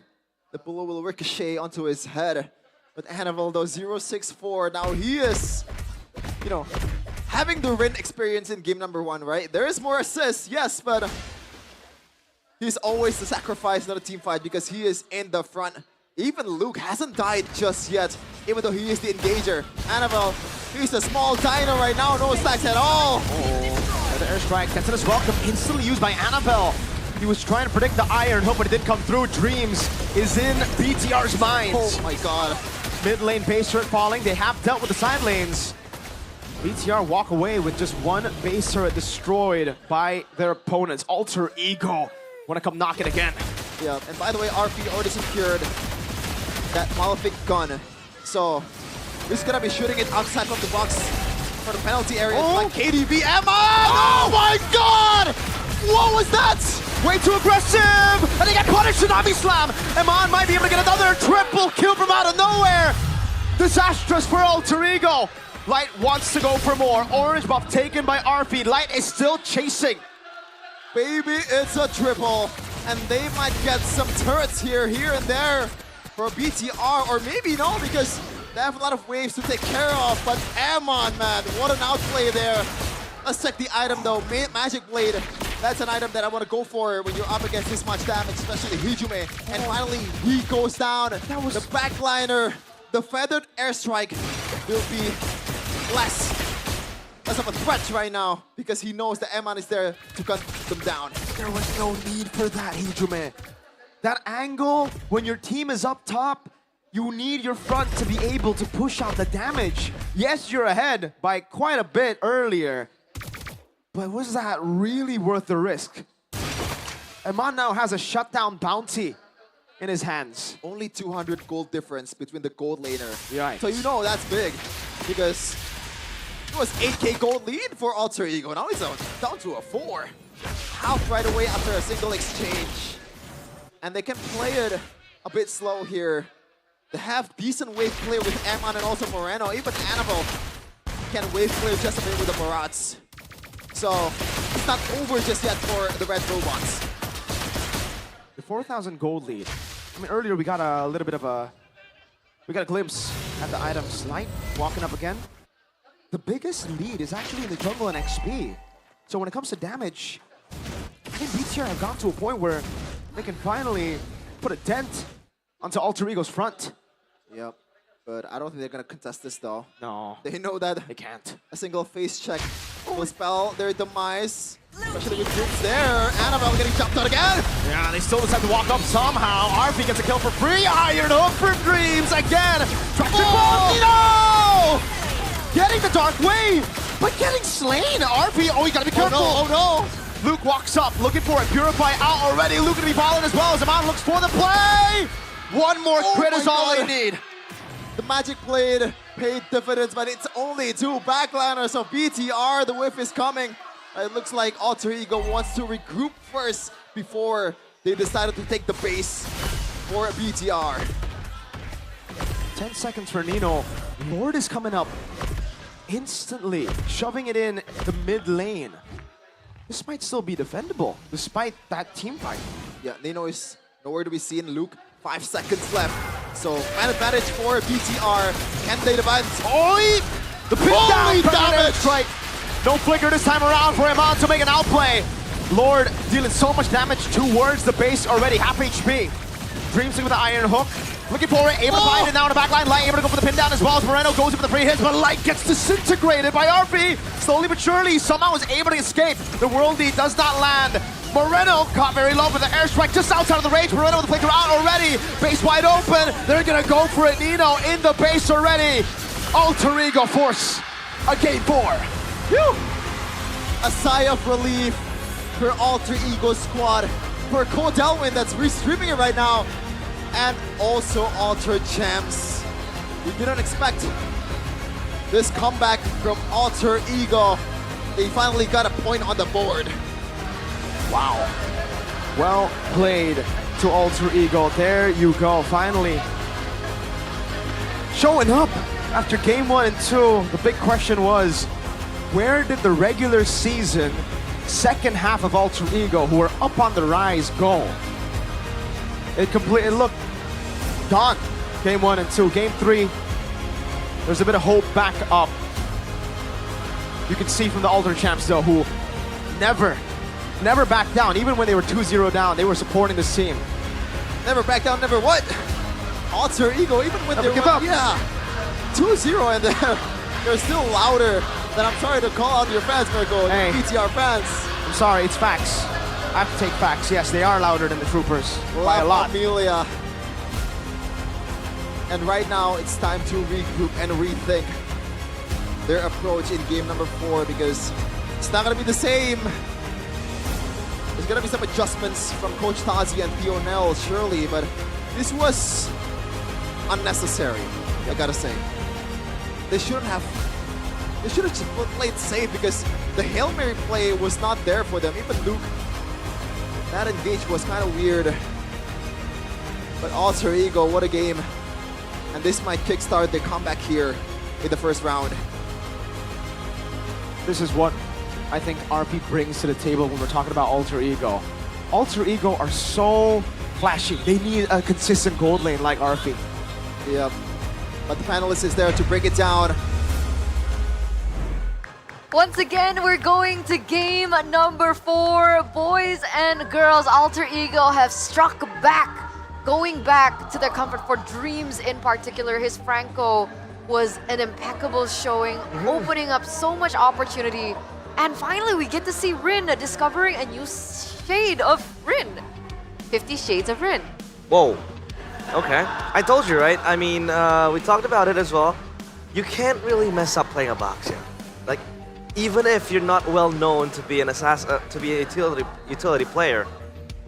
The bullet will ricochet onto his head. But Annabelle though, 064, now he is, you know, having the Rin experience in game number 1, right? There is more assists, yes, but he's always the sacrifice, not a team fight, because he is in the front. Even Luke hasn't died just yet, even though he is the engager. Annabelle, he's a small dino right now, no stacks at all. The airstrike, Sentinel's welcome, instantly used by Annabelle. He was trying to predict the Iron Hook, but it did come through. Dreams is in BTR's mind. Oh my god. Mid lane base turret falling. They have dealt with the side lanes. BTR walk away with just one base turret destroyed by their opponents. Alter Ego want to come knock it again. Yeah, and by the way, RP already secured that Malefic gun. So he's gonna be shooting it outside of the box for the penalty area. Like KDB, Emma! Oh my god! What was that? Way too aggressive! And he got punished, Tsunami Slam! Eman might be able to get another triple kill from out of nowhere! Disastrous for Alter Ego! Light wants to go for more. Orange buff taken by RP. Light is still chasing. Baby, it's a triple. And they might get some turrets here and there for BTR. Or maybe no, because they have a lot of waves to take care of. But Amon, man, what an outplay there. Let's check the item though. Magic Blade. That's an item that I want to go for when you're up against this much damage, especially Hijume. And finally, he goes down. That was the backliner. The feathered airstrike will be less of a threat right now because he knows that Eman is there to cut them down. There was no need for that, Hijume. That angle, when your team is up top, you need your front to be able to push out the damage. Yes, you're ahead by quite a bit earlier, but was that really worth the risk? Eman now has a shutdown bounty in his hands. Only 200 gold difference between the gold laner. Right. So you know that's big because it was 8k gold lead for Alter Ego. Now it's down to a 4. Half right away after a single exchange. And they can play it a bit slow here. They have decent wave clear with Eman and also Moreno. Even Annabelle can wave clear just a bit with the Barats. So it's not over just yet for the Red Robots. The 4,000 gold lead. I mean, earlier we got a little bit of a... We got a glimpse at the items light walking up again. The biggest lead is actually in the jungle and XP. So when it comes to damage, I think BTR have gone to a point where they can finally put a dent onto Alter Ego's front. Yep, but I don't think they're gonna contest this though. No. They know that they can't. A single face check will spell their demise. Especially with groups there. Annabelle getting jumped out again. Yeah, they still just have to walk up somehow. RP gets a kill for free. Iron Hook for Dreams again. Drops the ball. No! Getting the Dark Wave, but getting slain. RP, oh, you gotta be careful. Oh no. Luke walks up, looking for it. Purify out already. Luke gonna be falling as well as Amon looks for the play. One more crit is all they need. The Magic Blade paid dividends, but it's only 2 backliners of BTR. The whiff is coming. It looks like Alter Ego wants to regroup first before they decided to take the base for BTR. 10 seconds for Nino. Lord is coming up instantly, shoving it in the mid lane. This might still be defendable, despite that team fight. Yeah, Nino is nowhere to be seen. Luke, 5 seconds left. So, an advantage for BTR. Can they divide? Oi! The pin down damage! Right. No flicker this time around for Eman to make an outplay. Lord dealing so much damage towards the base already, half HP. Dreamsing with the Iron Hook. Looking for it, able to find it now in the back line. Light able to go for the pin down as well as Moreno goes in for the free hits, but Light gets disintegrated by RP. Slowly but surely, somehow is able to escape. The Worldie does not land. Moreno caught very low with the airstrike just outside of the range. Moreno with the flicker out already. Base wide open. They're gonna go for it. Nino in the base already. Alter Ego force a game 4. Whew. A sigh of relief for Alter Ego squad. For Codelwin that's restreaming it right now. And also Alter Champs. We didn't expect this comeback from Alter Ego. They finally got a point on the board. Wow. Well played to Alter Ego. There you go, finally. Showing up after game 1 and 2. The big question was, where did the regular season second half of Alter Ego, who were up on the rise, go? It looked gone. Game 1 and 2. Game 3, there's a bit of hope back up. You can see from the Alter Champs though, who never backed down. Even when they were 2-0 down, they were supporting this team. Never back down, never what? Alter Ego, even when never they give were, up. Yeah, 2-0 and they're still louder. Then I'm sorry to call out your fans, Mirko, hey, BTR fans. I'm sorry, it's facts. I have to take facts. Yes, they are louder than the Troopers by a lot. Amelia. And right now, it's time to regroup and rethink their approach in game number 4 because it's not going to be the same. There's going to be some adjustments from Coach Tazi and Pionel, surely, but this was unnecessary, I gotta say. They should have just played safe because the Hail Mary play was not there for them. Even Luke, that engage was kind of weird. But Alter Ego, what a game. And this might kickstart their comeback here in the first round. This is what I think RP brings to the table when we're talking about Alter Ego. Alter Ego are so flashy. They need a consistent gold lane like RP. Yep. But the panelist is there to break it down. Once again, we're going to game number 4. Boys and girls, Alter Ego have struck back, going back to their comfort for Dreams in particular. His Franco was an impeccable showing, opening up so much opportunity. And finally, we get to see Rin discovering a new shade of Rin. 50 Shades of Rin. Whoa. Okay. I told you, right? I mean, we talked about it as well. You can't really mess up playing a Baxia. Like, even if you're not well known to be an to be a utility player,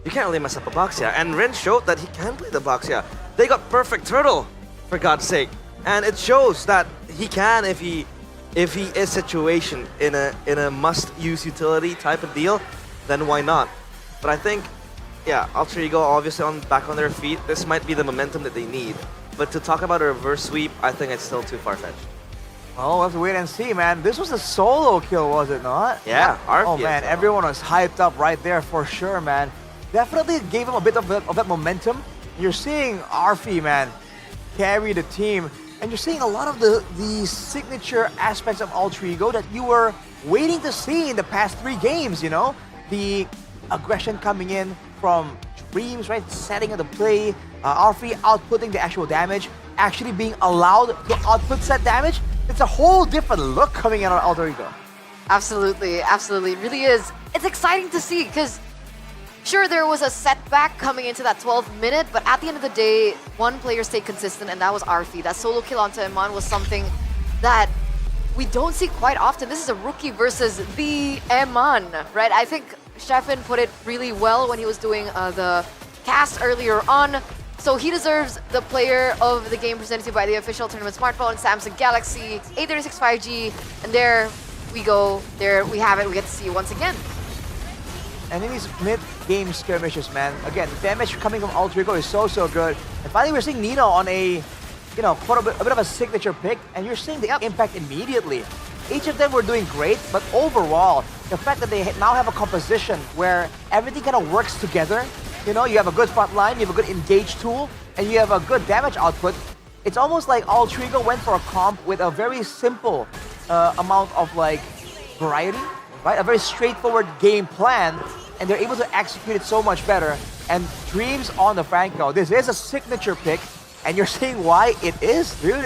you can't really mess up a Baxia. And Rin showed that he can play the Baxia. They got perfect turtle, for God's sake. And it shows that he can if he is situation in a must-use utility type of deal, then why not? But I think, yeah, Alter Ego obviously back on their feet. This might be the momentum that they need. But to talk about a reverse sweep, I think it's still too far-fetched. Well, we'll have to wait and see, man. This was a solo kill, was it not? Yeah, RP. Oh, man, everyone was hyped up right there for sure, man. Definitely gave him a bit of that momentum. You're seeing Arfi, man, carry the team. And you're seeing a lot of the signature aspects of Alter Ego that you were waiting to see in the past 3 games, you know? The aggression coming in from Dreams, right? Setting of the play, Arfi outputting the actual damage, actually being allowed to output set damage. It's a whole different look coming out of Alter Ego. Absolutely, absolutely. It really is. It's exciting to see because sure, there was a setback coming into that 12th minute, but at the end of the day, one player stayed consistent, and that was Arfi. That solo kill onto Iman was something that we don't see quite often. This is a rookie versus the Iman, right? I think Sheffin put it really well when he was doing the cast earlier on. So he deserves the player of the game presented to by the official tournament smartphone, Samsung Galaxy A36 5G. And there we go. There we have it. We get to see it once again. And in these mid-game skirmishes, man, again, the damage coming from Alter Ego is so good. And finally, we're seeing Nino on a, you know, a bit of a signature pick, and you're seeing the impact immediately. Each of them were doing great, but overall, the fact that they now have a composition where everything kind of works together, you know, you have a good front line, you have a good engage tool, and you have a good damage output. It's almost like Alter Ego went for a comp with a very simple amount of like variety, right? A very straightforward game plan, and they're able to execute it so much better. And Dreams on the Franco, this is a signature pick, and you're seeing why it is, dude.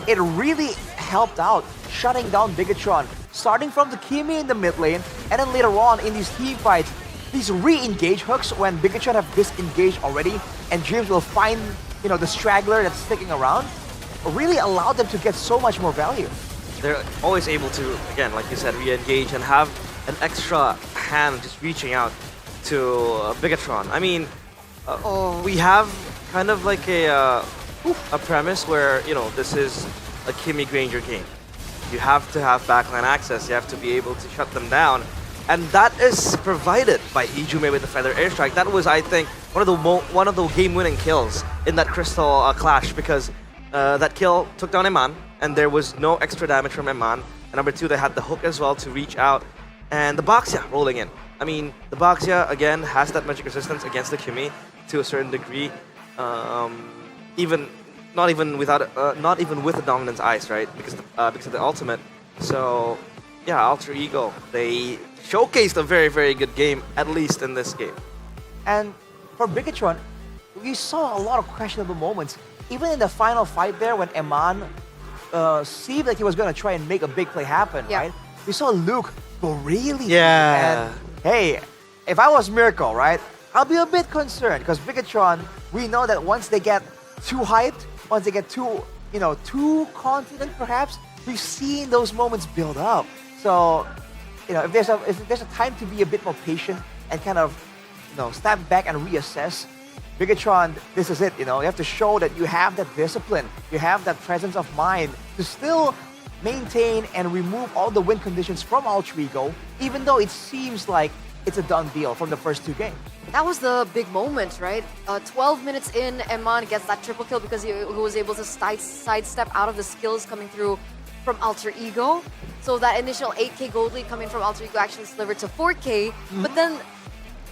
It really helped out, shutting down Bigatron, starting from the Kimi in the mid lane, and then later on in these team fights, these re-engage hooks when Bigatron have disengaged already, and Dreams will find, you know, the straggler that's sticking around, really allowed them to get so much more value. They're always able to, again, like you said, re-engage and have an extra hand just reaching out to Bigatron. I mean, we have kind of like a premise where, you know, this is a Kimi Granger game. You have to have backline access. You have to be able to shut them down. And that is provided by Ijume with the Feather Airstrike. That was, I think, one of the game-winning kills in that Crystal clash, because that kill took down Iman, and there was no extra damage from Iman. And number 2, they had the hook as well to reach out. And the Baxia rolling in. I mean, the Baxia, again, has that magic resistance against the Kimi to a certain degree. Not even with the Dominance Ice, right? Because of the ultimate. So, yeah, Alter Ego, they showcased a very, very good game, at least in this game. And for Bigatron, we saw a lot of questionable moments. Even in the final fight there, when Iman seemed like he was going to try and make a big play happen, right? We saw Luke go really deep. And hey, if I was Miracle, right, I'll be a bit concerned, because Bigatron, we know that once they get too hyped, once they get too confident perhaps, we've seen those moments build up. So, you know, if there's a time to be a bit more patient and kind of, you know, step back and reassess, Bigatron, this is it, you know. You have to show that you have that discipline, you have that presence of mind to still maintain and remove all the win conditions from Alter Ego, even though it seems like it's a done deal from the first 2 games. That was the big moment, right? 12 minutes in, Iman gets that triple kill because he was able to sidestep out of the skills coming through from Alter Ego. So that initial 8k gold lead coming from Alter Ego actually slivered to 4k. But then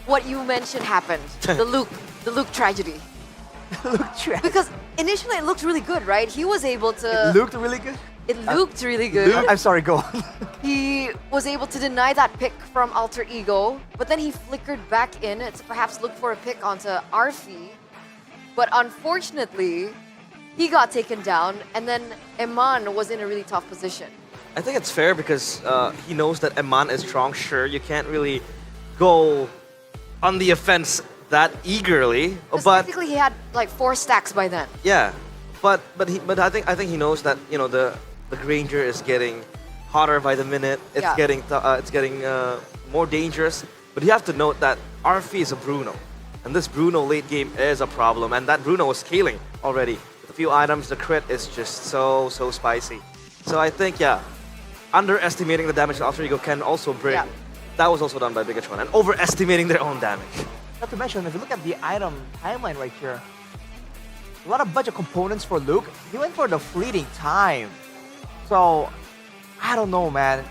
what you mentioned happened, the Luke tragedy. Because initially it looked really good, right? He was able to... It looked really good? It looked really good. I'm sorry, go on. He was able to deny that pick from Alter Ego, but then he flickered back in to perhaps look for a pick onto Arfi. But unfortunately, he got taken down, and then Eman was in a really tough position. I think it's fair because he knows that Eman is strong. Sure, you can't really go on the offense that eagerly, but Technically, he had like 4 stacks by then. yeah, but I think he knows that the Granger is getting hotter by the minute. It's Yeah. getting more dangerous. But you have to note that RF is a Bruno, and this Bruno late game is a problem. And that Bruno was scaling already. With a few items, the crit is just so spicy. So I think underestimating the damage that Alter Ego can also bring. Yeah. That was also done by Bigatron, and overestimating their own damage. Not to mention, if you look at the item timeline right here, a lot of budget components for Luke. He went for the fleeting time. So, I don't know, man.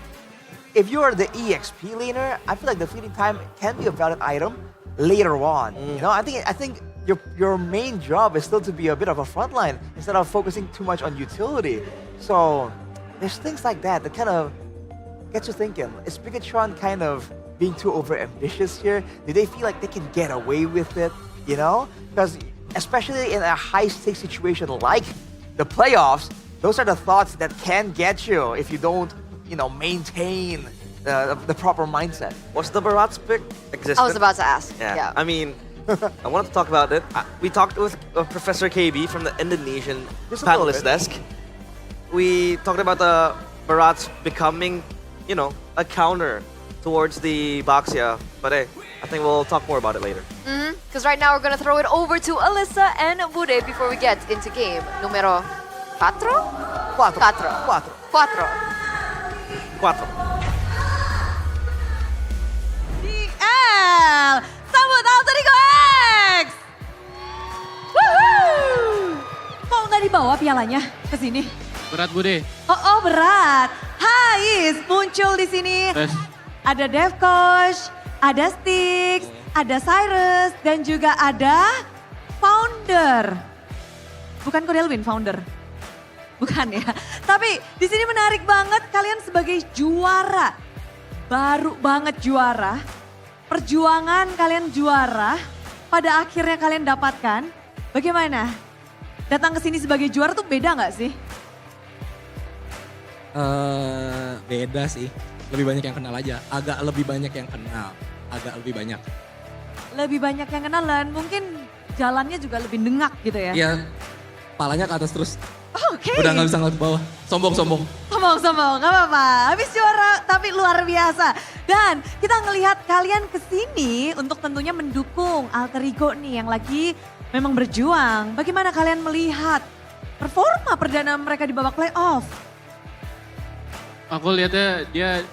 If you are the EXP laner, I feel like the fleeting time can be a valid item later on. You know, I think your main job is still to be a bit of a frontline instead of focusing too much on utility. So, there's things like that kind of gets you thinking. Is Bigatron kind of being too over-ambitious here? Do they feel like they can get away with it, you know? Because especially in a high-stakes situation like the playoffs, those are the thoughts that can get you if you don't, maintain the proper mindset. Was the Barat's pick existent? I was about to ask. Yeah. I mean, I wanted to talk about it. We talked with Professor KB from the Indonesian Just a panelist little desk. We talked about the Barats becoming, a counter towards the Baxia. But hey, I think we'll talk more about it later. Because right now we're going to throw it over to Alyssa and Bude before we get into game numero 4? 4. 4. DL, sambut Alter Ego X. Woohoo! Kok nggak dibawa pialanya ke sini? Berat Bude. Oh berat. Hais muncul di sini. Ada Devkosh, ada Styx, ada Cyrus, dan juga ada Founder. Bukan Kodelwin, Founder. Bukan ya. Tapi di sini menarik banget kalian sebagai juara. Baru banget juara. Perjuangan kalian juara. Pada akhirnya kalian dapatkan. Bagaimana? Datang ke sini sebagai juara tuh beda nggak sih? Beda sih. Lebih banyak yang kenal aja. Agak lebih banyak yang kenal. Agak lebih banyak. Lebih banyak yang kenal dan mungkin jalannya juga lebih nengak gitu ya? Iya. Palanya ke atas terus. Oke. Udah gak bisa ngeliat ke bawah. Sombong. Sombong, gak apa-apa. Habis juara tapi luar biasa. Dan kita ngelihat kalian kesini untuk tentunya mendukung Alter Ego nih yang lagi memang berjuang. Bagaimana kalian melihat performa perdana mereka di babak playoff? Aku lihatnya dia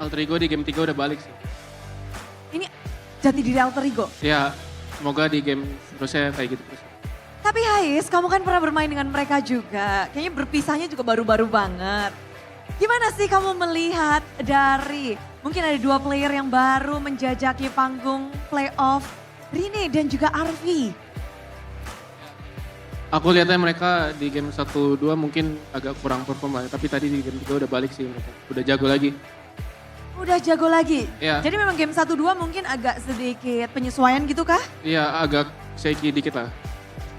Alter Ego di game 3 udah balik sih. Ini jati diri Alter Ego? Ya, semoga di game terusnya kayak gitu terus. Tapi Hais, kamu kan pernah bermain dengan mereka juga. Kayaknya berpisahnya juga baru-baru banget. Gimana sih kamu melihat dari mungkin ada 2 player yang baru menjajaki panggung playoff, Rine dan juga Arvi? Aku lihatnya mereka di game 1-2 mungkin agak kurang perform lah. Tapi tadi di game 3 udah balik sih mereka. Udah jago lagi. Udah jago lagi? Iya. Jadi memang game 1-2 mungkin agak sedikit penyesuaian gitu kah? Iya agak shaky dikit lah.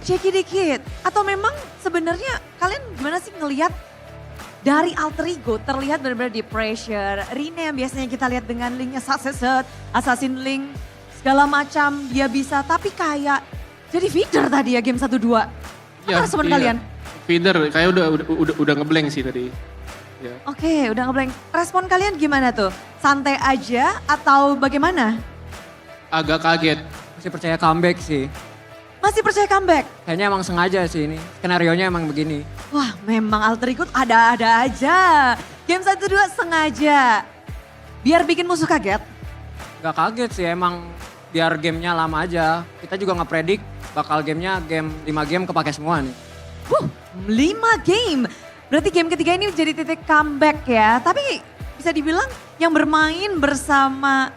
Shaky dikit? Atau memang sebenarnya kalian gimana sih ngelihat dari Alter Ego terlihat benar-benar di pressure. Rine yang biasanya kita lihat dengan linknya set, Assassin Link, segala macam dia bisa. Tapi kayak jadi feeder tadi ya game 1-2. Apa respon kalian? Feeder, kayak udah ngeblank sih tadi. Ya. Oke, udah ngeblank. Respon kalian gimana tuh? Santai aja atau bagaimana? Agak kaget. Masih percaya comeback sih. Masih percaya comeback? Kayaknya emang sengaja sih ini. Skenarionya emang begini. Wah memang Alter Ego ada-ada aja. Game 1-2 sengaja. Biar bikin musuh kaget? Gak kaget sih emang biar gamenya lama aja. Kita juga ngepredik bakal gamenya 5 game kepake semua nih. 5 game? Berarti game ketiga ini jadi titik comeback ya. Tapi bisa dibilang yang bermain bersama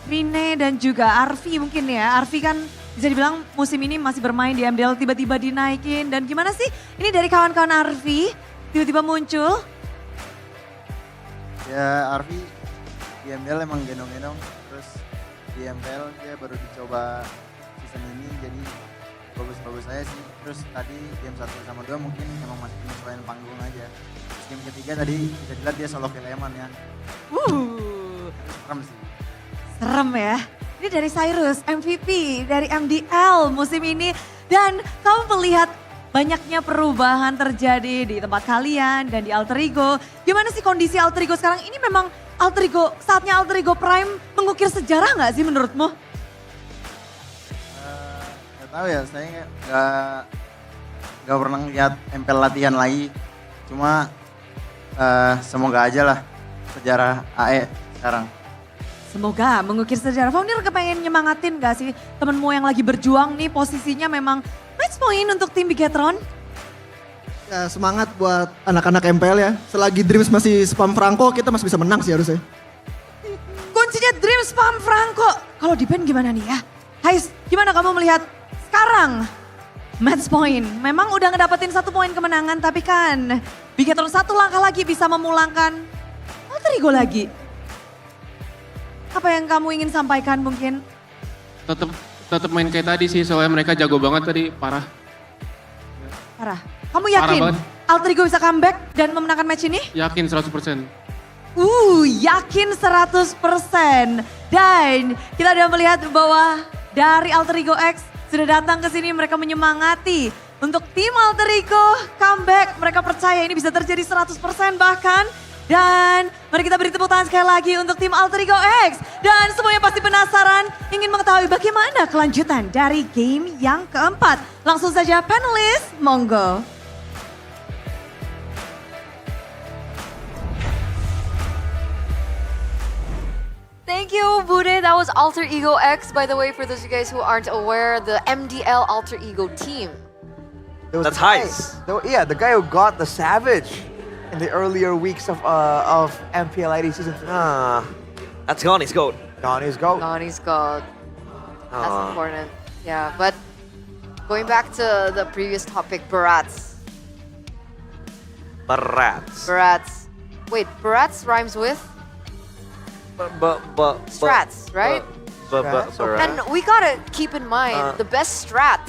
Rine dan juga Arvi mungkin ya. Arvi kan bisa dibilang musim ini masih bermain di MPL tiba-tiba dinaikin. Dan gimana sih ini dari kawan-kawan Arvi tiba-tiba muncul? Ya Arvi di MPL emang gendong-gendong. Terus di MPL dia baru dicoba season ini jadi bagus-bagus aja sih. Terus tadi game 1 sama 2 mungkin emang masih penyesuaian panggung aja. Terus game ketiga tadi bisa dilihat dia solo kill Eman ya. Serem sih. Serem ya. Ini dari Cyrus, MVP dari MDL musim ini. Dan kamu melihat banyaknya perubahan terjadi di tempat kalian dan di Alter Ego. Gimana sih kondisi Alter Ego sekarang? Ini memang Alter Ego, saatnya Alter Ego Prime mengukir sejarah nggak sih menurutmu? Gak tahu ya, saya nggak pernah lihat MPL latihan lagi. Cuma semoga aja lah sejarah AE sekarang. Semoga mengukir sejarah. Founder kepengen nyemangatin gak sih temenmu yang lagi berjuang nih posisinya memang match point untuk tim Bigetron? Ya semangat buat anak-anak MPL ya. Selagi Dreams masih spam Franco kita masih bisa menang sih harusnya. Kuncinya Dream spam Franco. Kalau di band gimana nih ya? Hais, gimana kamu melihat sekarang? Match point, memang udah ngedapetin 1 poin kemenangan tapi kan Bigetron 1 langkah lagi bisa memulangkan Alter Ego lagi. Apa yang kamu ingin sampaikan mungkin? Tetap main kayak tadi sih, soalnya mereka jago banget tadi, parah. Parah. Kamu yakin Parah Alter Ego bisa comeback dan memenangkan match ini? Yakin 100%. Yakin 100%. Dan kita udah melihat bahwa dari Alter Ego X sudah datang ke sini, mereka menyemangati untuk tim Alter Ego comeback. Mereka percaya ini bisa terjadi 100% bahkan. Dan mari kita beri tepuk tangan sekali lagi untuk tim Alter Ego X. Dan semuanya pasti penasaran ingin mengetahui bagaimana kelanjutan dari game yang keempat. Langsung saja panelis, monggo. Thank you, Bude. That was Alter Ego X, by the way, for those of you guys who aren't aware, the MDL Alter Ego team. That's Heis. Yeah, the guy who got the Savage in the earlier weeks of MPL ID Season 3. That's Gonnie's goat. Gonnie's goat. Gonnie's goat. That's important. Yeah, but going back to the previous topic, Barats. Barats. Wait, Barats rhymes with? Strats, right? And we gotta keep in mind, the best strat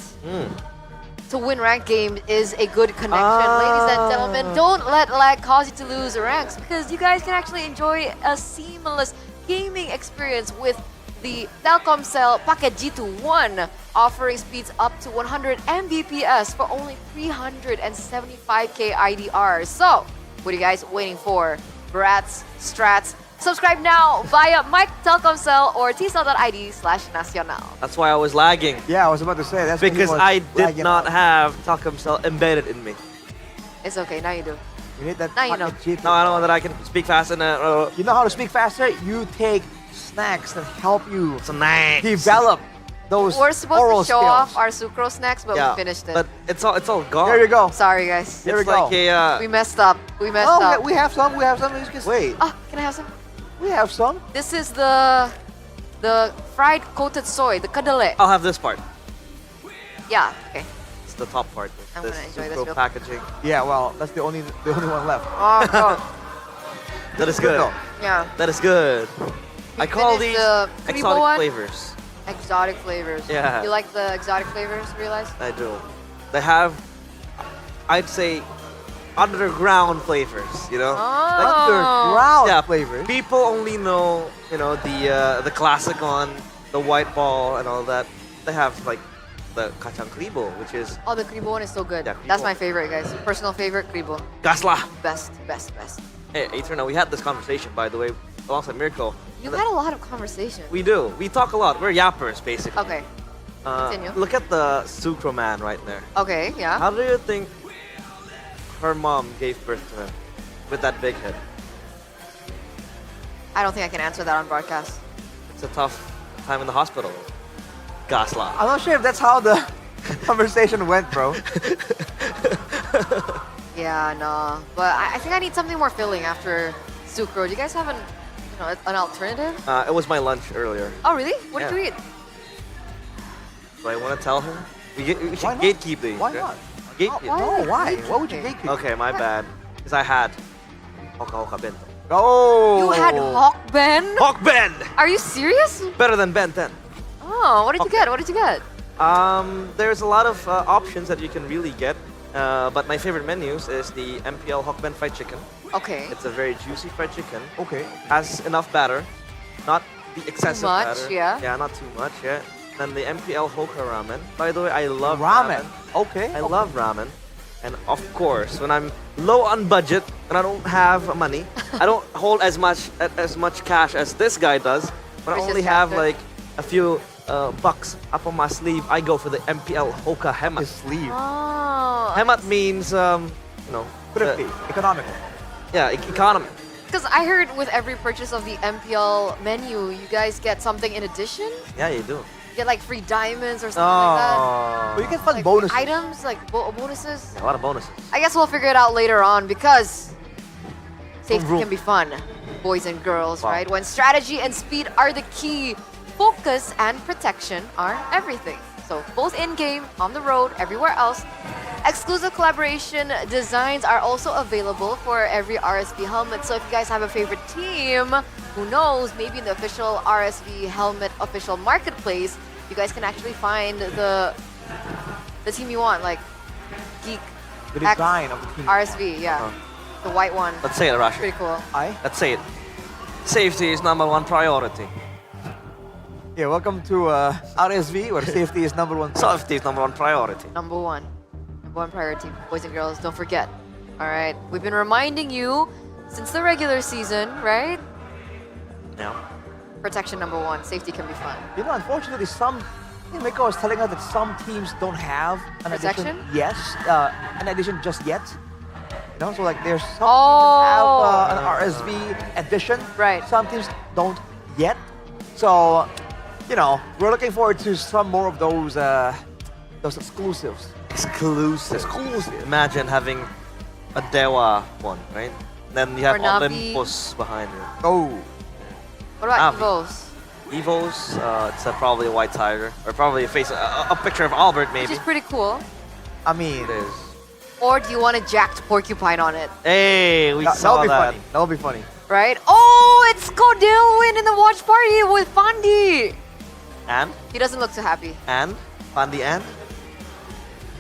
to win ranked game is a good connection. Ladies and gentlemen, don't let lag cause you to lose ranks because you guys can actually enjoy a seamless gaming experience with the Telkomsel Paket G2 offering speeds up to 100 Mbps for only 375k IDR. So, what are you guys waiting for? Brats, strats, subscribe now via Mike Telkomsel or tsel.id/nacional. That's why I was lagging. Yeah, I was about to say that's because I did not have Telkomsel embedded in me. It's okay, now you do. You need that. Now you know. Now I know that I can speak fast and you know how to speak faster? You take snacks that help you snacks develop those We're supposed oral to show skills. off our sucrose snacks, but we finished it. But it's all gone. There you go. Sorry, guys. There we go. We messed up. We messed up. We have some. We have some. Wait. Oh, can I have some? We have some. This is the fried coated soy, the kadale. I'll have this part. Yeah, okay. It's the top part. I'm This gonna enjoy this Sucro real packaging. Yeah, well, that's the only one left. Oh, God. That is good. Yeah. That is good. I call finished these the Kribo exotic one. flavors. Exotic flavors. Yeah. You like the exotic flavors, realize? I do. They have, I'd say, underground flavors. You know, underground flavors. People only know, the classic one, the white ball and all that. They have like the kacang kribo, which is Oh, the Kribo one is so good. Yeah, That's Kribo. my favorite, guys. Personal favorite, Kribo. gasla. Best. Hey, Eterna, we had this conversation, by the way, alongside Mirko. You've had a lot of conversation. We do. We talk a lot. We're yappers, basically. Okay. Continue. Look at the Sucro man right there. Okay, yeah. How do you think her mom gave birth to him with that big head? I don't think I can answer that on broadcast. It's a tough time in the hospital. Gasla. I'm not sure if that's how the conversation went, bro. Yeah, no. But I think I need something more filling after sucro. Do you guys have an alternative? It was my lunch earlier. Oh, really? What did you eat? Do I want to tell her? We should not? gatekeep these. Why right? not? Gatekeep. No, why? Why would you gatekeep? Okay, my bad. Because I had Hoka Bento. Oh! You had Hawk Ben? Hawk Ben! Are you serious? Better than Ben 10. Oh, what did you get? What did you get? There's a lot of options that you can really get, but my favorite menus is the MPL Hokben fried chicken. Okay. It's a very juicy fried chicken. Okay. Has enough batter, not the excessive much, batter. yeah. Yeah, not too much. Yeah. Then the MPL Hoka ramen. By the way, I love Ramen. Okay. I love ramen. And of course, when I'm low on budget and I don't have money, I don't hold as much cash as this guy does. When I Precious only have captain. like a few bucks up on my sleeve, I go for the MPL Hoka Hemat. His sleeve. Oh. Hemat means, Thrifty, economical. Yeah, economy. Because I heard with every purchase of the MPL menu, you guys get something in addition? Yeah, you do. You get like free diamonds or something like that? Well, you get fun Like bonuses. items, like bonuses? A lot of bonuses. I guess we'll figure it out later on because safety Vroom. can be fun, boys and girls, Wow. right? When strategy and speed are the key, focus and protection are everything. So both in-game, on the road, everywhere else. Exclusive collaboration designs are also available for every RSV helmet. So if you guys have a favorite team, who knows, maybe in the official RSV helmet official marketplace, you guys can actually find the team you want, like Geek The X design of the team. RSV, yeah. The white one. Let's say it, Rashi. Pretty cool. Let's say it. Safety is #1 priority. Yeah, welcome to RSV, where safety is number one. Safety is #1 priority. Number one priority, boys and girls, don't forget. All right, we've been reminding you since the regular season, right? Yeah. Protection #1, safety can be fun. You know, unfortunately, Miko was telling us that some teams don't have an Protection? edition. Yes, an edition just yet. You know, so like there's some teams that have an RSV edition. Right. Some teams don't yet. So, you know, we're looking forward to some more of those exclusives. Exclusive. Imagine having a Dewa one, right? Then you have Or Navi. Olympus behind it. Oh. What about Navi. Evos? Evos, it's probably a white tiger, or probably a picture of Albert, maybe. Which is pretty cool. I mean, It is. Or do you want a jacked porcupine on it? Hey, we that saw would be that. funny. That would be funny. Right? Oh, it's Codilwin in the watch party with Fandi. And He doesn't look too happy. Fandi and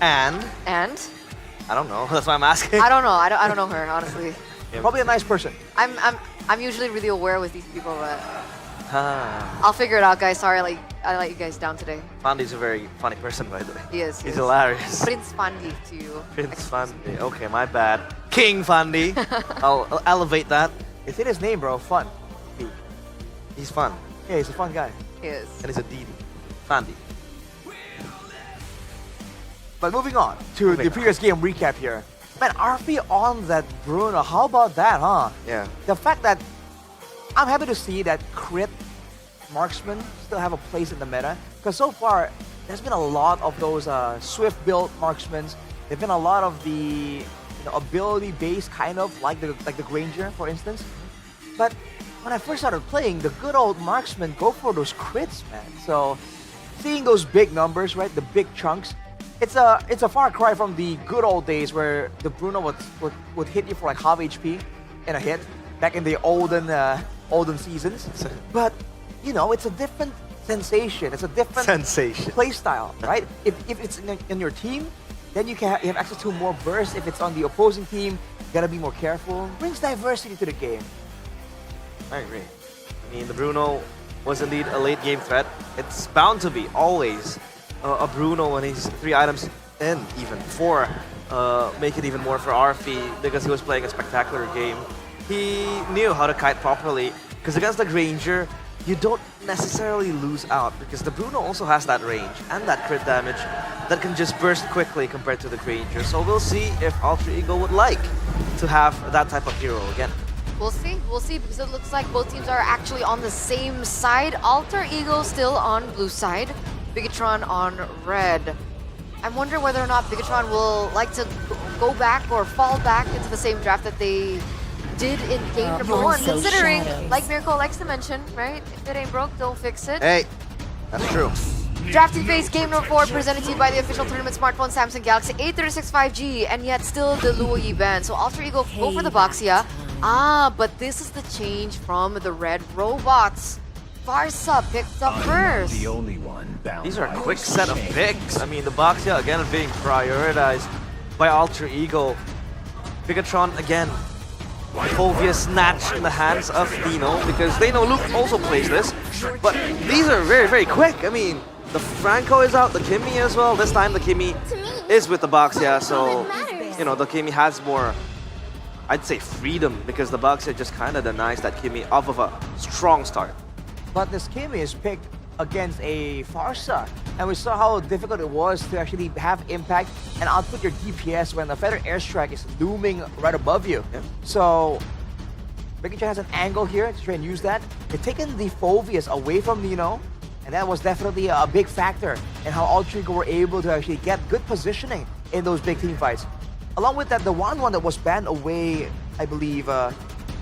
And? I don't know. That's why I'm asking. I don't know. I don't know her, honestly. Probably a nice person. I'm usually really aware with these people, but Ah, I'll figure it out, guys. Sorry, I let you guys down today. Fandi's a very funny person, by the way. He is. He's hilarious. Prince Fandi to you. Prince Fandi. Okay, my bad. King Fandi. I'll elevate that. It's in his name, bro. Fun. He's fun. Yeah, he's a fun guy. He is. And he's a Didi. Fandi. But moving on to the previous game recap here. Man, RP on that Bruno. How about that, huh? Yeah. The fact that I'm happy to see that crit marksmen still have a place in the meta. Because so far, there's been a lot of those swift build marksmen. There've been a lot of the ability-based kind of, like the Granger, for instance. But when I first started playing, the good old marksmen go for those crits, man. So seeing those big numbers, right, the big chunks, it's a far cry from the good old days where the Bruno would hit you for like half HP in a hit back in the olden seasons. But you know, it's a different sensation. It's a different play style, right? If it's in your team, then you have access to more bursts. If it's on the opposing team, you gotta be more careful. Brings diversity to the game. I agree. I mean, the Bruno was indeed a late game threat. It's bound to be always a Bruno when he's 3 items in, even 4. Make it even more for RFE because he was playing a spectacular game. He knew how to kite properly because against the Granger, you don't necessarily lose out because the Bruno also has that range and that crit damage that can just burst quickly compared to the Granger. So we'll see if Alter Ego would like to have that type of hero again. We'll see, because it looks like both teams are actually on the same side. Alter Ego still on blue side, Bigatron on red. I'm wondering whether or not Bigatron will like to go back or fall back into the same draft that they did in game number 1, considering, like Miracle likes to mention, right? If it ain't broke, don't fix it. Hey, that's true. Drafting phase game number 4 presented to you by the official tournament smartphone Samsung Galaxy A36 5G, and yet still the Luoyi band. So Alter Ego go for the Boxia. But this is the change from the red robots. Barca picked up first. The only one bound. These are a quick set of picks. I mean, the Baxia again being prioritized by Alter Ego. Bigatron again. Obvious snatch in the hands of Dino because they know Luke also plays this. But these are very, very quick. I mean, the Franco is out, the Kimmy as well. This time the Kimmy is with the Baxia, so you know the Kimmy has more, I'd say, freedom because the Baxia just kind of denies that Kimmy off of a strong start. But this Kimmy is picked against a Farsa, and we saw how difficult it was to actually have impact and output your DPS when the Feather Airstrike is looming right above you. Yeah. So Bigatron has an angle here to try and use that. They've taken the Phoveus away from Nino, and that was definitely a big factor in how Alter Ego were able to actually get good positioning in those big team fights. Along with that, the 1-1 that was banned away, I believe,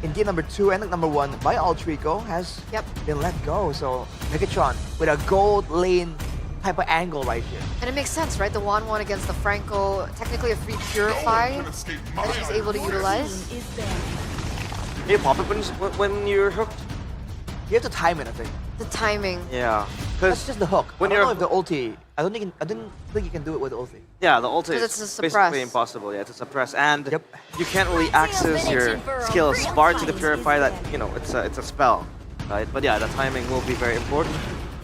in game number 2 and number 1 by Alter Ego has been let go. So Bigatron with a gold lane type of angle right here. And it makes sense, right? The 1-1 against the Franco, technically a free Purify that he's able to utilize. You pop it when you're hooked? You have to time it, I think. The timing. Yeah. That's just the hook. When I don't you're know if the ulti, I didn't think you can do it with the ulti. Yeah, the ult is it's a suppress. basically impossible, to suppress. And you can't really access your skills far to the Purify that, you know, it's a spell, right? But yeah, the timing will be very important.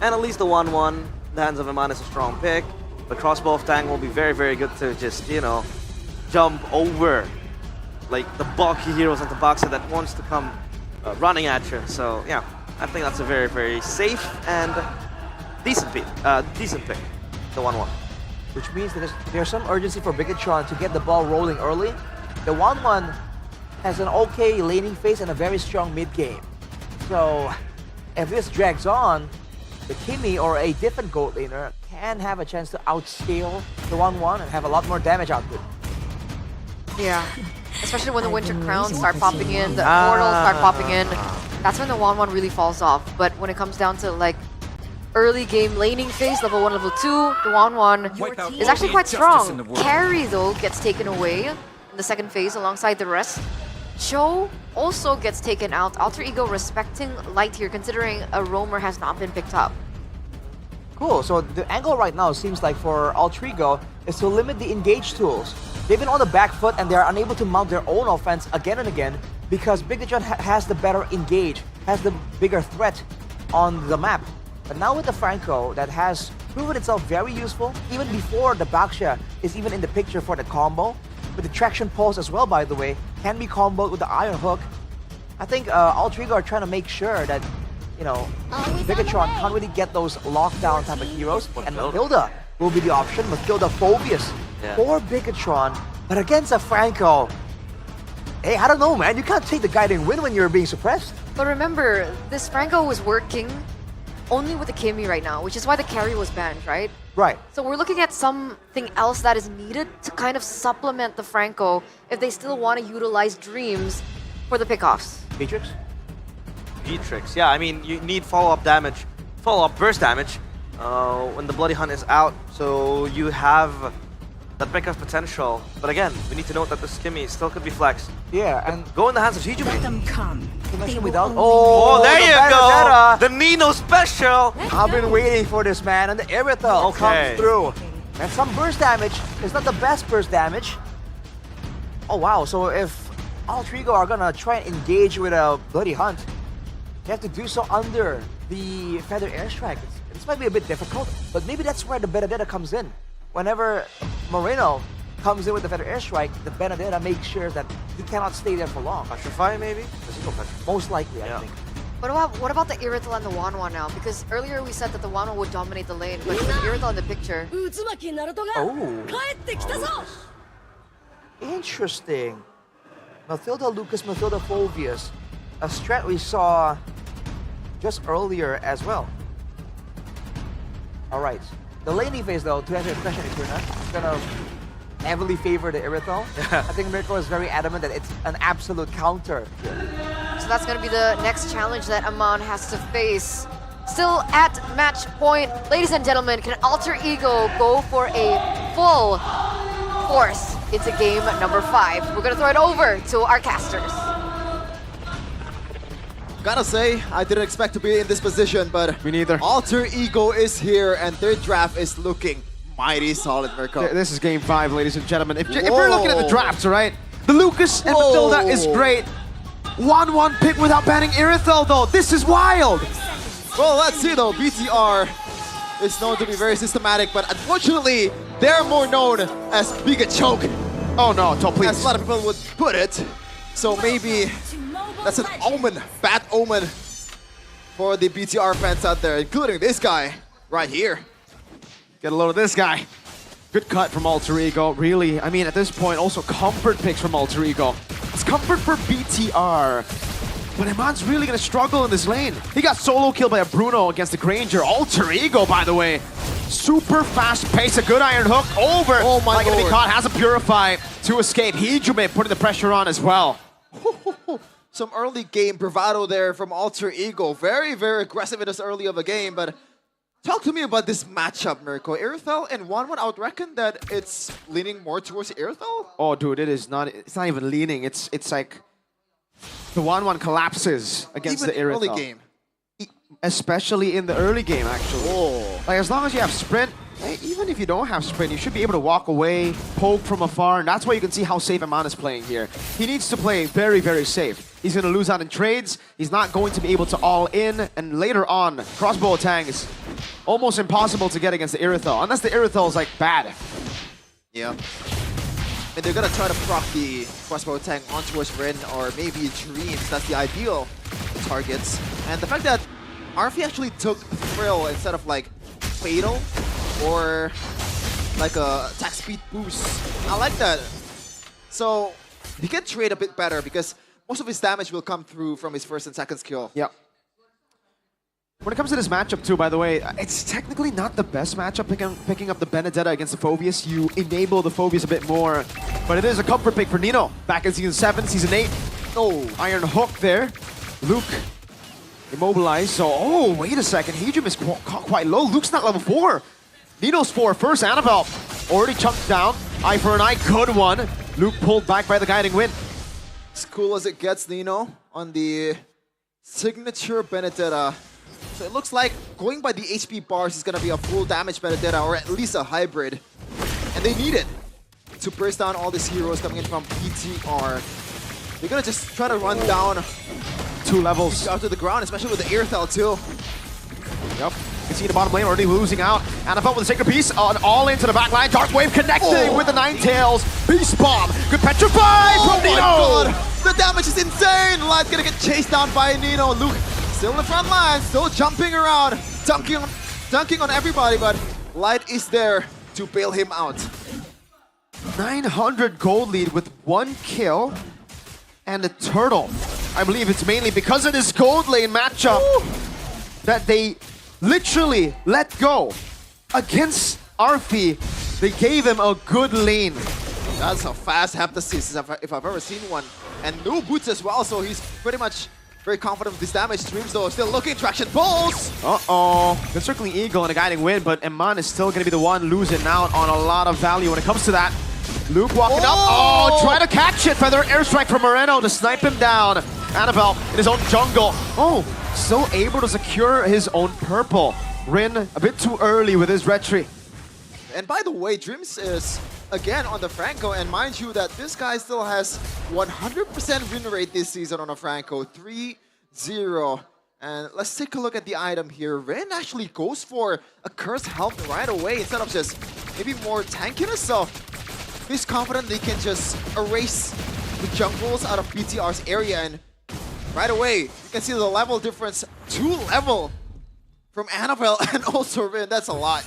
And at least the 1-1, the Hands of Iman is a strong pick. The Crossbow of Tang will be very, very good to just, you know, jump over, like, the bulky heroes like the Boxer that wants to come running at you. So, yeah, I think that's a very, very safe and decent pick, the 1-1. Which means that there's some urgency for Bigatron to get the ball rolling early. The 1-1 has an okay laning phase and a very strong mid game. So if this drags on, the Kimmy or a different gold laner can have a chance to outscale the 1-1 and have a lot more damage output. Yeah, especially when the Winter Crowns start popping in, the Immortals start popping in. That's when the 1-1 really falls off. But when it comes down to like early game laning phase, level 1, level 2, the 1-1 is actually quite strong. Carry though gets taken away in the second phase alongside the rest. Cho also gets taken out. Alter Ego respecting Light here considering a roamer has not been picked up. Cool, so the angle right now seems like for Alter Ego is to limit the engage tools. They've been on the back foot and they're unable to mount their own offense again and again because Bigatron has the better engage, has the bigger threat on the map. But now with the Franco that has proven itself very useful even before the Baxia is even in the picture for the combo, with the traction pulse as well, by the way, can be comboed with the Iron Hook. I think Alter Ego are trying to make sure that, you know, Bigatron can't really get those lockdown type of heroes, and Mathilda will be the option. Mathilda Phoveus for Bigatron, but against a Franco, hey, I don't know, man. You can't take the guiding win when you're being suppressed. But remember, this Franco was working only with the Kimmy right now, which is why the carry was banned, right? Right. So we're looking at something else that is needed to kind of supplement the Franco if they still want to utilize Dreams for the pickoffs. Matrix? G-Tricks, yeah, I mean, you need follow-up damage, follow-up burst damage when the Bloody Hunt is out, so you have that pickoff potential. But again, we need to note that the Skimmy still could be flexed. Yeah, and go in the hands of Hijumi. Let them come. Without, there the you Benedetta. go! The Nino special! I've been waiting for this, man, and the Irithel comes through. And some burst damage. It's not the best burst damage. Oh, wow. So if Alter Ego are gonna try and engage with a Bloody Hunt, you have to do so under the Feather Airstrike. This might be a bit difficult, but maybe that's where the Benedetta comes in. Whenever Moreno comes in with the Feather Airstrike, the Benedetta makes sure that he cannot stay there for long. Petrify, maybe? Most likely, I think. What about the Irithel and the 1-1 now? Because earlier we said that the 1-1 would dominate the lane, but with Irithel in the picture. Oh. Interesting. Mathilda Lucas, Mathilda Phoveus. A strat we saw just earlier as well. Alright. The laning phase though, to answer your question, Eterna, is gonna heavily favor the Irithel. I think Mirko is very adamant that it's an absolute counter. So that's going to be the next challenge that Aman has to face. Still at match point. Ladies and gentlemen, can Alter Ego go for a full force into game number 5? We're going to throw it over to our casters. Gotta say, I didn't expect to be in this position, but me neither. Alter Ego is here, and their draft is looking mighty solid, Mirko. This is game 5, ladies and gentlemen. If we're looking at the drafts, right? The Lucas and Matilda is great. 1-1 pick without banning Irithel, though. This is wild. Well, let's see, though. BTR is known to be very systematic, but unfortunately, they're more known as Big Choke. Oh no, don't please. As a lot of people would put it. So maybe that's an omen, bad omen for the BTR fans out there, including this guy right here. Get a load of this guy. Good cut from Alter Ego, really. I mean, at this point, also comfort picks from Alter Ego. It's comfort for BTR. But Iman's really gonna struggle in this lane. He got solo killed by a Bruno against the Granger. Alter Ego, by the way. Super fast pace, a good iron hook over. Oh my Not gonna be lord. caught, has a Purify to escape. Hijume putting the pressure on as well. Some early game bravado there from Alter Ego. Very, very aggressive in this early of a game, but talk to me about this matchup, Mirko. Irithel and 1-1, I would reckon that it's leaning more towards Irithel. Oh, dude, it's not even leaning. It's like the 1-1 collapses against Even the Irithel. early game. Especially in the early game, actually. Oh. Like, as long as you have sprint, even if you don't have sprint, you should be able to walk away, poke from afar, and that's why you can see how safe Iman is playing here. He needs to play very, very safe. He's going to lose out in trades. He's not going to be able to all in, and later on, crossbow tang is almost impossible to get against the Irithel, unless the Irithel is like bad. Yeah. And they're gonna try to proc the crossbow tank onto his Rin or maybe Dreams. That's the ideal targets. And the fact that RF actually took Thrill instead of like Fatal or like a attack speed boost. I like that. So he can trade a bit better because most of his damage will come through from his first and second skill. Yeah. When it comes to this matchup too, by the way, it's technically not the best matchup picking up the Benedetta against the Phobius. You enable the Phobius a bit more, but it is a comfort pick for Nino. Back in Season 7, Season 8. Oh, Iron Hook there. Luke immobilized, so, oh, wait a second. Hejum is caught quite low. Luke's not level 4. Nino's 4 first. Annabelle already chunked down. Eye for an eye, good one. Luke pulled back by the Guiding Wind. As cool as it gets, Nino, on the signature Benedetta. So it looks like going by the HP bars is going to be a full damage Benedetta, or at least a hybrid. And they need it to burst down all these heroes coming in from BTR. They're going to just try to run down 2 levels out to the ground, especially with the Irithel too. Yep. You can see the bottom lane already losing out. Annabelle with a sacred piece on all into the back line. Dark Wave connecting with the Ninetales. Beast Bomb. Good petrify from Nino. Oh my god! The damage is insane! Light's gonna get chased down by Nino. Luke still in the front line, still jumping around, dunking on everybody, but Light is there to bail him out. 900 gold lead with 1 kill and a turtle. I believe it's mainly because of this gold lane matchup that they literally let go against Arfi. They gave him a good lane. That's a fast Heptasis if I've ever seen one. And no boots as well, so he's pretty much very confident with this damage. Streams though, still looking, traction pulls! Uh-oh. Good circling Eagle and a Guiding Wind, but Iman is still going to be the one losing out on a lot of value when it comes to that. Luke walking up. Oh, try to catch it. Feather airstrike from Moreno to snipe him down. Annabelle in his own jungle. Oh, still able to secure his own purple. Rin a bit too early with his retreat. And by the way, Dreams is again on the Franco, and mind you that this guy still has 100% win rate this season on a Franco, 3-0. And let's take a look at the item here. Rin actually goes for a Cursed Health right away instead of just maybe more tankiness. So he's confident they can just erase the jungles out of BTR's area, and right away you can see the level difference, 2 level from Annabelle and also Rin. That's a lot.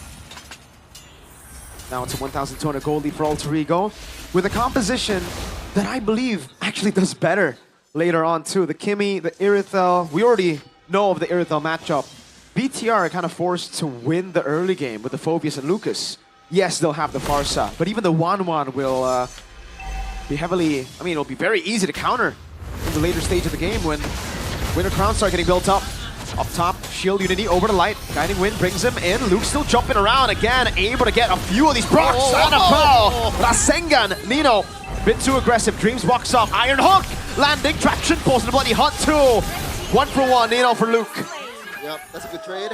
Now it's a 1,200 gold lead for Alter Ego with a composition that I believe actually does better later on too. The Kimmy, the Irithel, we already know of the Irithel matchup. BTR are kind of forced to win the early game with the Phobius and Lucas. Yes, they'll have the Farsa, but even the 1-1 will be heavily, I mean, it'll be very easy to counter in the later stage of the game when Winter Crowns start getting built up. Up top, Shield Unity over to Light. Guiding Wind brings him in. Luke still jumping around again, able to get a few of these procs. Rasengan, Nino, bit too aggressive. Dreams walks off. Iron Hook, landing, traction, pulls in the Bloody Hunt too. 1 for 1, Nino for Luke. Yep, that's a good trade.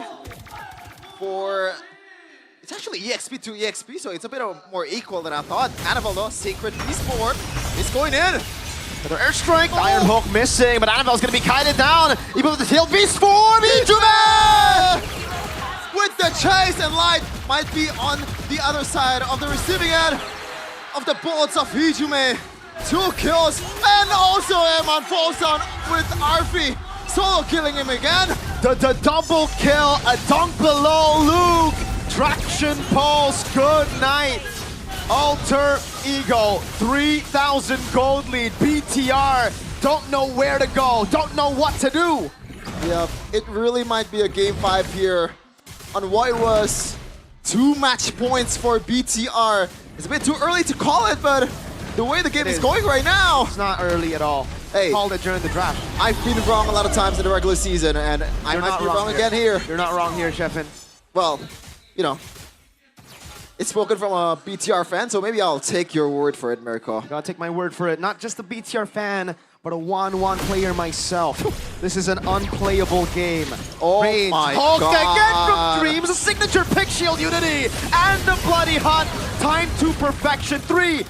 It's actually EXP to EXP, so it's a bit more equal than I thought. Annabelle though, Sacred Beast Form is going in. Another airstrike, Iron Hook missing, but Annabelle's gonna be kited down. Even with the tail beast form, Ijume! With the chase, and Light might be on the other side of the receiving end of the bullets of Ijume. 2 kills, and also Eman falls down with Arfi. Solo killing him again. The double kill, a dunk below Luke. Traction pulse, good night. Alter Ego, 3,000 gold lead. BTR, don't know where to go, don't know what to do. Yeah, it really might be a game 5 here on what was 2 match points for BTR. It's a bit too early to call it, but the way the game is going right now. It's not early at all. Hey, called it during the draft. I've been wrong a lot of times in the regular season, and I might be wrong again here. You're not wrong here, Sheffin. Well, you know, it's spoken from a BTR fan, so maybe I'll take your word for it, Mirko. Gotta take my word for it. Not just a BTR fan, but a 1-1 player myself. This is an unplayable game. Oh Rage. my Hulk God. again from Dreams, a signature pick shield unity, and the bloody hunt. Time to perfection. 3,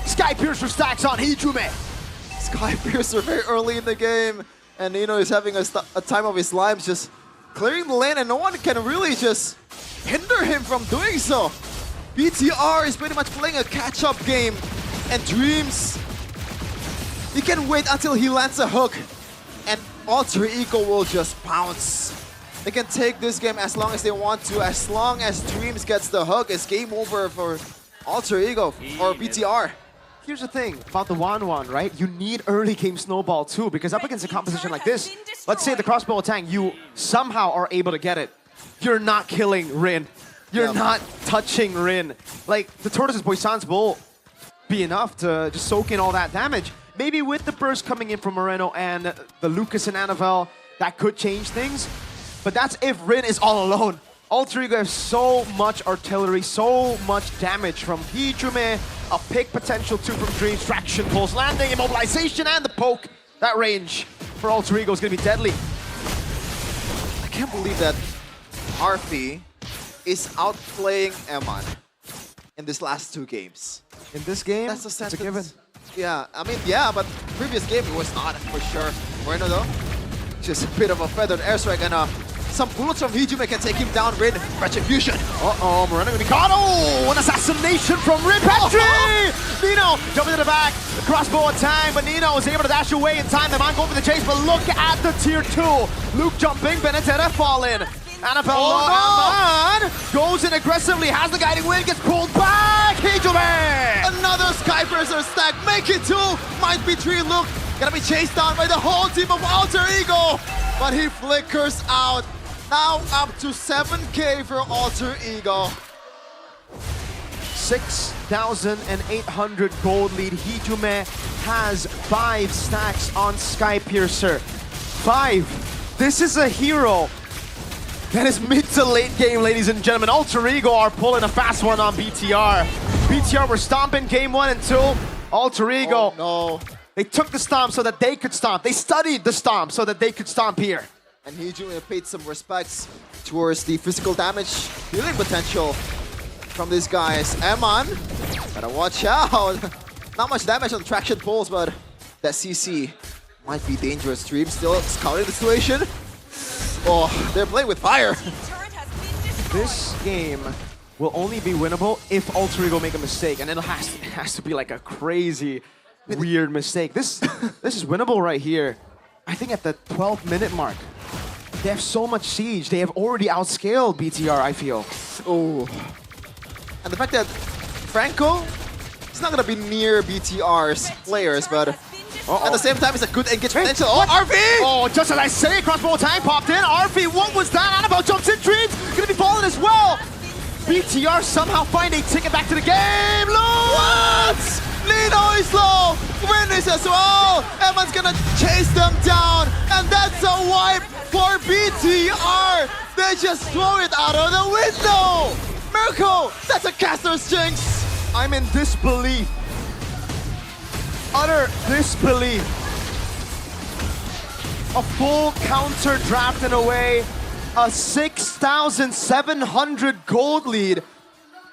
Sky Piercer stacks on Ijume. Sky Piercer very early in the game, and Nino is having a time of his life just clearing the lane, and no one can really just hinder him from doing so. BTR is pretty much playing a catch-up game, and Dreams, he can wait until he lands a hook, and Alter Ego will just pounce. They can take this game as long as they want to. As long as Dreams gets the hook, it's game over for Alter Ego or BTR. Here's the thing about the 1-1, right? You need early game snowball too, because up against a composition like this, let's say the crossbow attack, you somehow are able to get it. You're not killing Rin. You're not touching Rin. Like, the Tortoise's Poissons will be enough to just soak in all that damage. Maybe with the burst coming in from Moreno and the Lucas and Annabelle, that could change things. But that's if Rin is all alone. Alter Ego have so much artillery, so much damage from Ijume, a pick potential 2 from Dreams, traction pulse, landing, immobilization, and the poke. That range for Alter Ego is going to be deadly. I can't believe that Arfi is outplaying Eman in this last 2 games. In this game, that's a sentence. It's a given. Yeah, I mean, yeah, but previous game it was not for sure. Moreno though, just a bit of a feathered airstrike, and some bullets from Ijume can take him down. Rin, Retribution. Uh-oh, Moreno gonna be caught. Oh, an assassination from Rin Petri! Nino jumping to the back, the crossbow attack, but Nino is able to dash away in time. The man going for the chase, but look at the tier 2. Luke jumping, Benedetta falling. Annabelle Aman goes in aggressively, has the guiding wind, gets pulled back. Ijume! Another Sky Piercer stack, make it 2, might be 3. Luke gonna be chased down by the whole team of Alter Ego, but he flickers out. Now up to 7K for Alter Ego. 6,800 gold lead. Ijume has 5 stacks on Sky Piercer. 5. This is a hero that is mid to late game, ladies and gentlemen. Alter Ego are pulling a fast one on BTR. BTR were stomping game 1 and 2. Alter Ego, no. They took the stomp so that they could stomp. They studied the stomp so that they could stomp here. And Ijume paid some respects towards the physical damage, healing potential from these guys. Eman, gotta watch out. Not much damage on traction pulls, but that CC might be dangerous. Dream still scouting the situation. Oh, they're playing with fire. This game will only be winnable if Alter Ego make a mistake, and it has to be like a crazy, weird mistake. This is winnable right here. I think at the 12-minute mark. They have so much siege. They have already outscaled BTR, I feel. Oh. And the fact that Franco is not going to be near BTR's players, but at the same time, it's a good engage potential. Oh, RV! Oh, just as I say, crossbow time popped in. RV, what was that? Annabelle jumps in, Dreams gonna be falling as well. BTR somehow find a ticket back to the game. What? Nino is low. Win is as well. Eman's gonna chase them down, and that's a wipe for BTR. They just throw it out of the window. Mirko, that's a caster's jinx. I'm in disbelief. Utter disbelief. A full counter draft in a way. A 6,700 gold lead.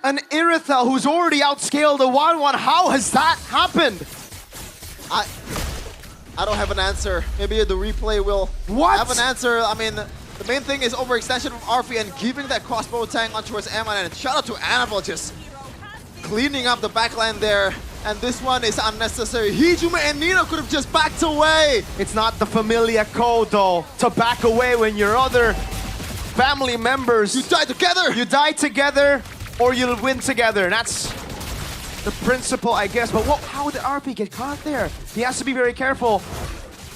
An Irithel who's already outscaled a 1-1. How has that happened? I don't have an answer. Maybe the replay will have an answer. I mean, the main thing is overextension from Arfi and giving that crossbow tank on towards Emma. And shout out to Annabelle just cleaning up the backline there. And this one is unnecessary. Hijime and Nino could have just backed away. It's not the familiar code though, to back away when your other family members... You die together! You die together or you'll win together. And that's the principle, I guess. But how did RP get caught there? He has to be very careful.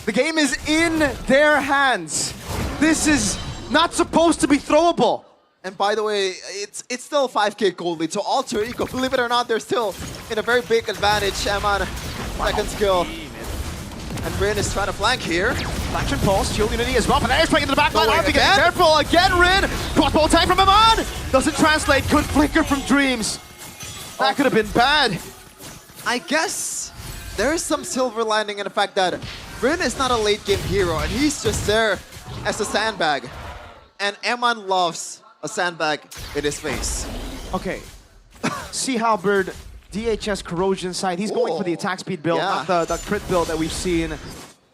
The game is in their hands. This is not supposed to be throwable. And by the way, it's still 5k gold lead, so Alter Ego, believe it or not, they're still in a very big advantage. Eman, second skill. And Rin is trying to flank here. Flaction pulse, Shield Unity as well, but there's playing in the back line. RP getting careful, again Rin! Crossbow tank from Eman! Doesn't translate, good flicker from Dreams. That could have been bad. I guess there is some silver lining in the fact that Rin is not a late game hero, and he's just there as a sandbag. And Eman loves a sandbag in his face. Okay. Sea Halberd, DHS Corrosion side. He's going for the attack speed build, not the crit build that we've seen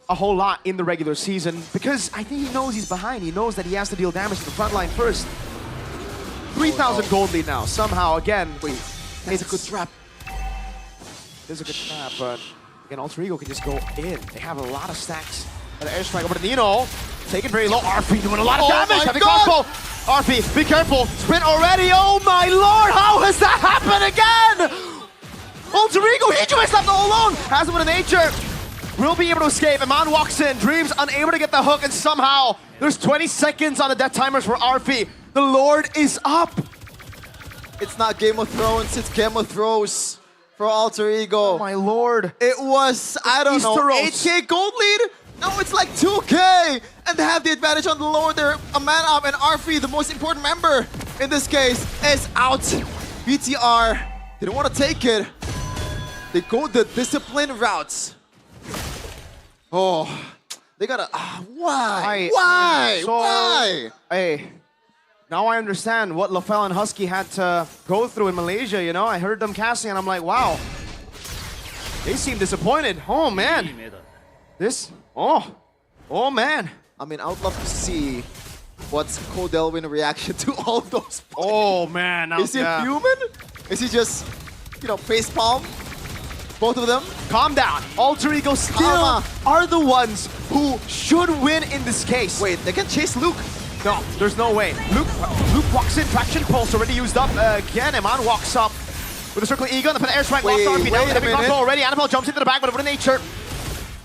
a whole lot in the regular season. Because I think he knows he's behind. He knows that he has to deal damage to the front line first. 3,000 gold lead now. Somehow, again, it's a good trap. It is a good trap, but again, Alter Ego can just go in. They have a lot of stacks. An airstrike over to Nino. Taking very low. RP doing a lot of damage. Having crossbow. RP, be careful. Sprint already. Oh my lord, how has that happened again? Alter Ego, he just left all alone. Has him with a nature. Will be able to escape. Eman walks in. Dreams unable to get the hook, and somehow there's 20 seconds on the death timers for RP. The Lord is up. It's not Game of Thrones, it's Game of Thrones for Alter Ego. Oh my lord. It was, I don't know, 8k gold lead? No, it's like 2k! And they have the advantage on the lower. They're a man up, and Arfi, the most important member in this case, is out. BTR, they don't want to take it. They go the disciplined routes. Oh, they gotta, why? Why? Hey, now I understand what LaFell and Husky had to go through in Malaysia, you know? I heard them casting and I'm like, wow. They seem disappointed. Oh man. Oh man. I mean, I would love to see what's Codelwin reaction to all those players. Oh man. Is he human? Is he just, you know, facepalm? Both of them? Calm down. Alter Ego still are the ones who should win in this case. Wait, they can chase Luke. No, there's no way. Luke walks in, traction pulse already used up. Again, Eman walks up with a circle ego and the airstrike locked RP down. Heavy crossbow already. Annabelle jumps into the back, but over to nature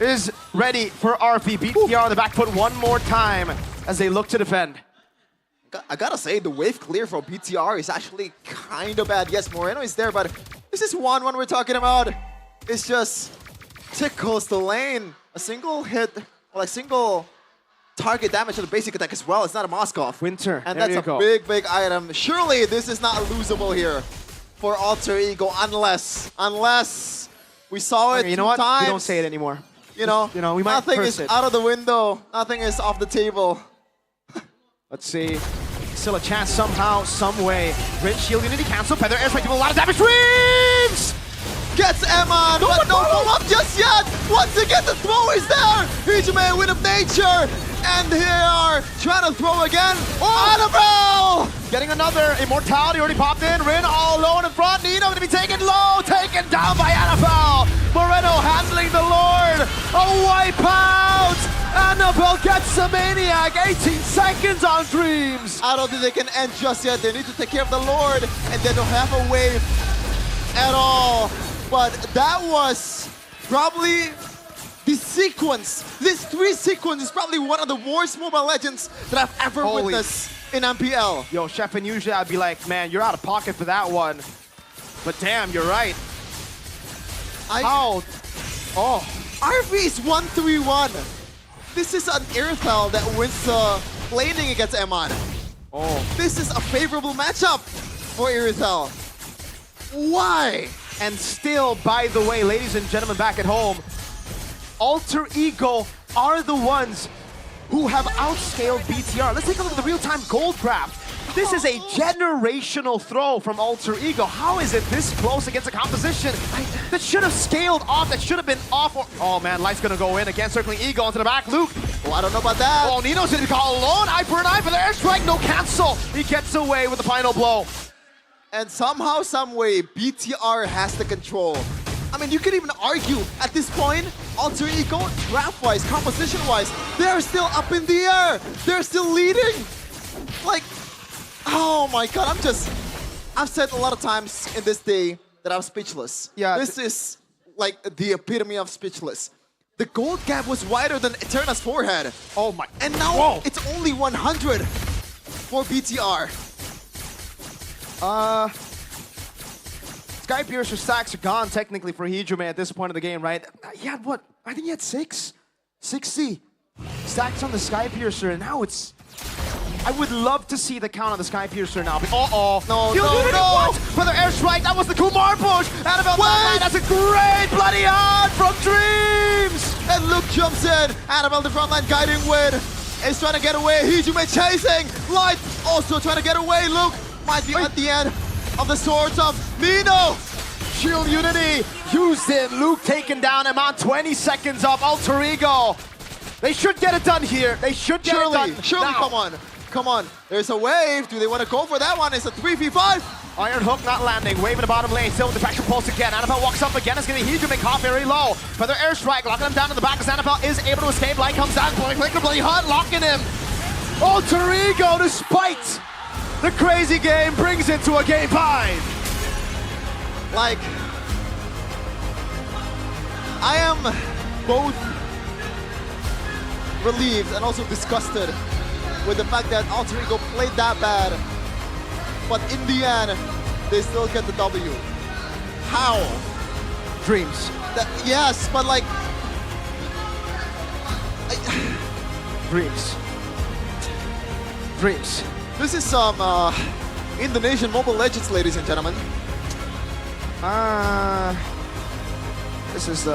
is ready for RP. BTR on the back foot one more time as they look to defend. I gotta say, the wave clear for BTR is actually kind of bad. Yes, Moreno is there, but this is 1-1 we're talking about. It's just tickles the lane. A single hit, or like single target damage to the basic attack as well. It's not a Moskov. Winter, and that's a big item. Surely this is not losable here for Alter Ego, unless we saw it. You know what? Times. We don't say it anymore. You know, we might nothing is out of the window. Nothing is off the table. Let's see. Still a chance somehow, some way. Rin Shield Unity cancel. Feather airstrike doing a lot of damage. Dreams! Gets Eman, but no follow-up just yet! Once again, the throw is there! Hijime with of nature! And they are trying to throw again. Annabelle! Getting another immortality already popped in. Rin all alone in front. Nino going to be taken low, taken down by Annabelle. Moreno handling the Lord. A wipeout! Annabelle gets the Maniac. 18 seconds on Dreams. I don't think they can end just yet. They need to take care of the Lord, and they don't have a wave at all. But that was probably the sequence. This 3 sequence is probably one of the worst Mobile Legends that I've ever witnessed in MPL. Yo, Chef, and usually I'd be like, man, you're out of pocket for that one. But damn, you're right. RV is 1-3-1. This is an Irithel that wins the laning against Eman. This is a favorable matchup for Irithel. Why? And still, by the way, ladies and gentlemen back at home, Alter Ego are the ones who have outscaled BTR. Let's take a look at the real-time gold graph. This is a generational throw from Alter Ego. How is it this close against a composition that should have scaled off, that should have been off? Oh man, Light's gonna go in again, circling Ego onto the back. Luke. Oh, I don't know about that. Oh, Nino's in the call alone. Eye for an eye for the airstrike, no cancel. He gets away with the final blow. And somehow, someway, BTR has the control. I mean, you could even argue at this point, Alter Ego, draft-wise, composition-wise, they're still up in the air. They're still leading. Like, oh my god, I've said a lot of times in this day that I'm speechless. Yeah. This is like the epitome of speechless. The gold gap was wider than Eterna's forehead. Oh my. And now it's only 100 for BTR. Skypiercer stacks are gone technically for Hijime at this point of the game, right? He had what? I think he had 60 stacks on the Skypiercer, and now it's... I would love to see the count on the Skypiercer now. Uh-oh. No. Brother airstrike, that was the Kumar push. Annabelle, that's a great bloody hunt from Dreams. And Luke jumps in. Annabelle, the front line guiding win. Is trying to get away. Hijime chasing. Light also trying to get away. Luke might be at the end of the swords of Nino. Shield Unity used it. Luke taken down him on 20 seconds of Alter Ego. They should get it done here. They should get it done. Surely, now. Come on. There's a wave. Do they want to go for that one? It's a 3v5. Iron Hook not landing. Wave in the bottom lane. Still with the pressure pulse again. Annabelle walks up again. It's going to be Hijime caught very low. Feather airstrike locking him down to the back as Annabelle is able to escape. Light comes down. Bloody hunt locking him. Alter Ego, despite the crazy game, brings it to a game 5. Like, I am both relieved and also disgusted with the fact that Alter Ego played that bad, but in the end, they still get the W. How? Dreams. Yes, but like... Dreams. This is some Indonesian Mobile Legends, ladies and gentlemen. This is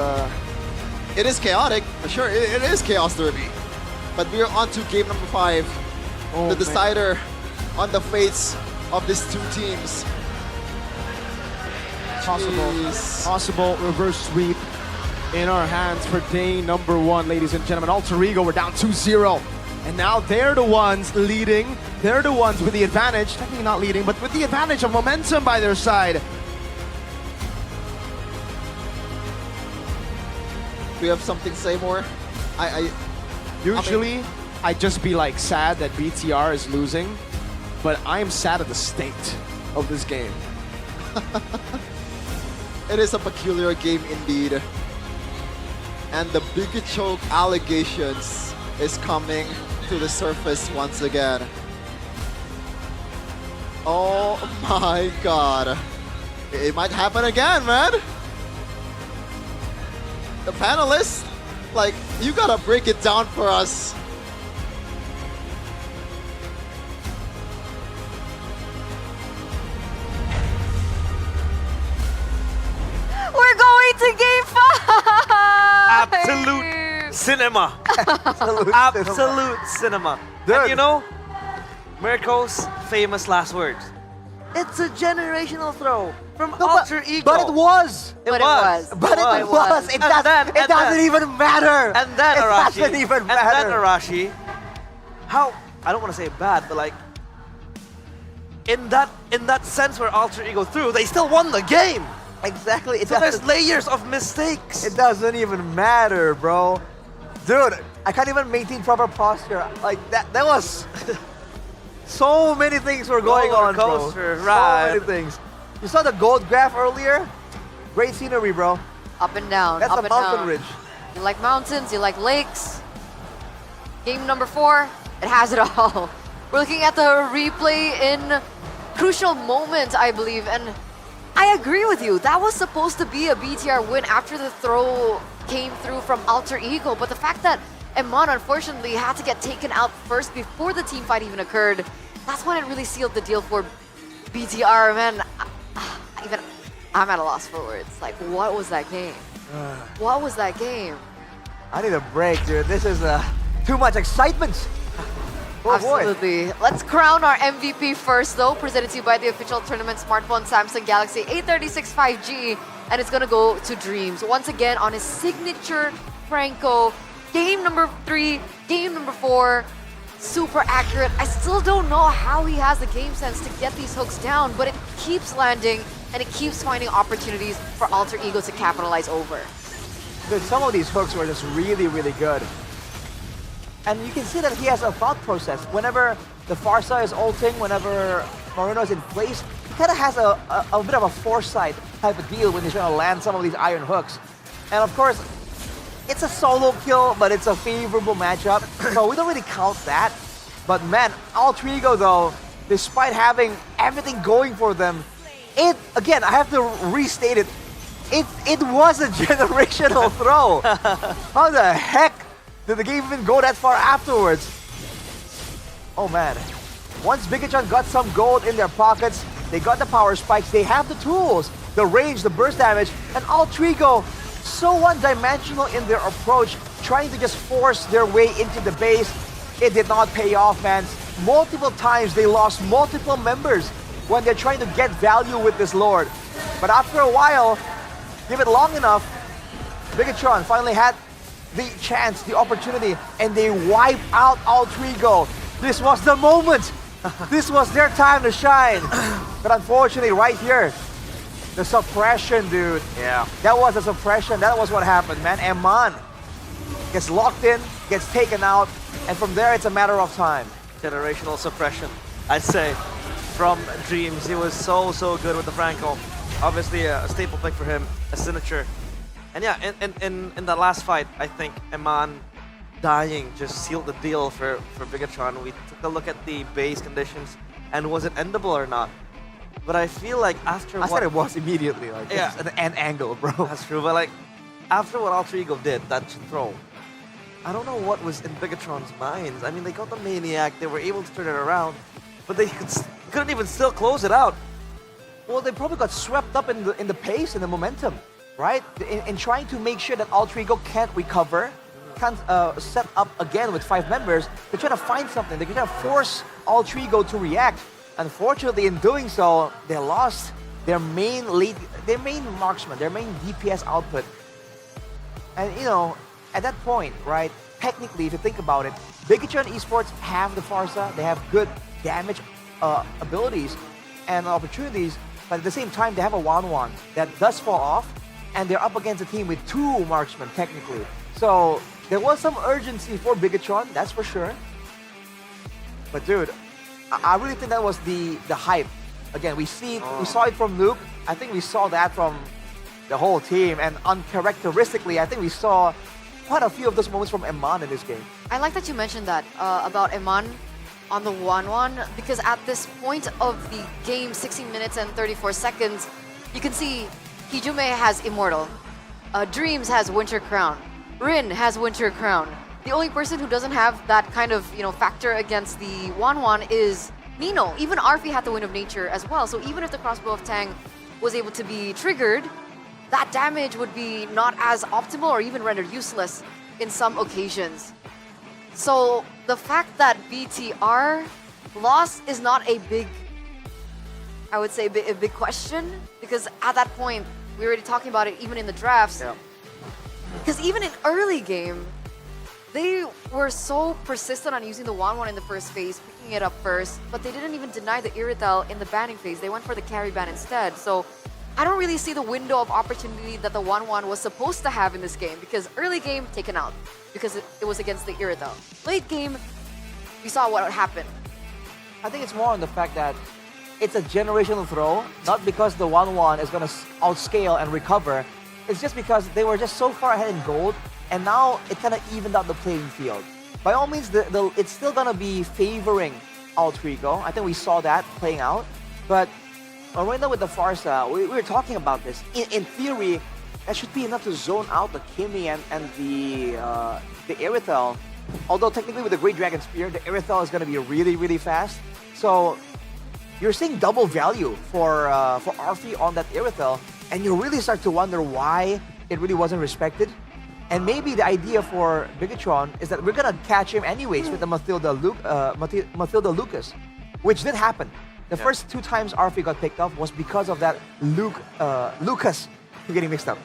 It is chaotic, for sure. It is Chaos Derby. But we are on to game number 5. The decider on the fates of these two teams. Possible reverse sweep in our hands for day number 1, ladies and gentlemen. Alter Ego, we're down 2-0. And now they're the ones leading. They're the ones with the advantage. Technically not leading, but with the advantage of momentum by their side. Do you have something to say more? Usually, I'd just be like sad that BTR is losing, but I'm sad at the state of this game. It is a peculiar game indeed. And the Big Choke allegations is coming to the surface once again. Oh my god. It might happen again, man. The panelists, like, you gotta break it down for us. We're going to game 5! Absolute cinema. Absolute cinema. And you know, Mirko's famous last words. It's a generational throw from Alter Ego. But it was. It was. It doesn't even matter. And then Arashi. It doesn't even matter. And then Arashi. How, I don't want to say bad, but like, in that sense where Alter Ego threw, they still won the game. Exactly. So there's layers of mistakes. It doesn't even matter, bro. Dude, I can't even maintain proper posture. Like, that was... So many things were going on, bro. Coaster, right. So many things. You saw the gold graph earlier? Great scenery, bro. Up and down, That's up a and mountain down. ridge. You like mountains, you like lakes. Game number 4, it has it all. We're looking at the replay in crucial moment, I believe, and I agree with you. That was supposed to be a BTR win after the throw came through from Alter Ego, but the fact that Emon unfortunately had to get taken out first before the team fight even occurred, that's when it really sealed the deal for BTR, man. I'm at a loss for words. Like, what was that game? What was that game? I need a break, dude. This is Too much excitement. Oh boy. Absolutely. Let's crown our MVP first, though. Presented to you by the official tournament smartphone Samsung Galaxy A36 5G. And it's going to go to Dreams. Once again, on his signature Franco. Game number 3, game number 4. Super accurate. I still don't know how he has the game sense to get these hooks down, but it keeps landing and it keeps finding opportunities for Alter Ego to capitalize over. Dude, some of these hooks were just really, really good. And you can see that he has a thought process. Whenever the Farsa is ulting, whenever Moreno is in place, he kind of has a bit of a foresight type of deal when he's trying to land some of these iron hooks. And of course, it's a solo kill, but it's a favorable matchup, so we don't really count that. But man, Alter Ego though, despite having everything going for them, again, I have to restate it, it was a generational throw. How the heck did the game even go that far afterwards? Oh man. Once Bigachon got some gold in their pockets, they got the power spikes, they have the tools, the range, the burst damage, and Alter Ego so one-dimensional in their approach, trying to just force their way into the base. It did not pay off, man. Multiple times they lost multiple members when they're trying to get value with this Lord. But after a while, give it long enough, Bigachon finally had the chance, the opportunity, and they wipe out Alter Ego. This was the moment. This was their time to shine. But unfortunately, right here, the suppression, dude. Yeah. That was a suppression. That was what happened, man. Eman gets locked in, gets taken out, and from there, it's a matter of time. Generational suppression, I'd say, from Dreams. He was so good with the Franco. Obviously, a staple pick for him, a signature. And yeah, in that last fight, I think Eman dying just sealed the deal for Bigachon. We took a look at the base conditions, and was it endable or not? But I feel like after I said it was immediately, like, yeah, it's an angle, bro. That's true, but like, after what Alter Ego did, that throw, I don't know what was in Bigatron's minds. I mean, they got the Maniac, they were able to turn it around, but they couldn't even still close it out. Well, they probably got swept up in the pace and the momentum, right? In trying to make sure that Alter Ego can't recover, can't set up again with 5 members. They're trying to find something. They're trying to force Alter Ego to react. Unfortunately, in doing so, they lost their main marksman, their main DPS output. And you know, at that point, right, technically, if you think about it, Bigachon Esports have the Farsa, they have good damage abilities and opportunities, but at the same time, they have a 1-1 that does fall off, and they're up against a team with 2 marksmen, technically. So, there was some urgency for Bigachon, that's for sure. But dude, I really think that was the hype. Again, we saw it from Luke. I think we saw that from the whole team. And uncharacteristically, I think we saw quite a few of those moments from Eman in this game. I like that you mentioned that about Eman on the 1-1, because at this point of the game, 16 minutes and 34 seconds, you can see Kijume has Immortal, Dreams has Winter Crown, Rin has Winter Crown. The only person who doesn't have that kind of, factor against the 1-1 is Nino. Even Arfi had the Wind of Nature as well. So even if the Crossbow of Tang was able to be triggered, that damage would be not as optimal or even rendered useless in some occasions. So the fact that BTR lost is not a big, I would say, a big question, because at that point, we were already talking about it even in the drafts. Because even in early game, they were so persistent on using the 1-1 in the first phase, picking it up first, but they didn't even deny the Irithel in the banning phase. They went for the carry ban instead. So I don't really see the window of opportunity that the 1-1 was supposed to have in this game, because early game, taken out, because it was against the Irithel. Late game, we saw what happened. I think it's more on the fact that it's a generational throw, not because the 1-1 is going to outscale and recover. It's just because they were just so far ahead in gold, and now it kind of evened out the playing field. By all means, it's still going to be favoring Alter Ego. I think we saw that playing out. But right now with the Farsa, we were talking about this. In theory, that should be enough to zone out the Kimi and the Irithel. Although technically with the Great Dragon Spear, the Irithel is going to be really, really fast. So you're seeing double value for Arfi on that Irithel, and you really start to wonder why it really wasn't respected. And maybe the idea for Bigatron is that we're gonna catch him anyways with the Mathilda Lucas, which did happen. The first 2 times RFE got picked off was because of that Lucas. You're getting mixed up.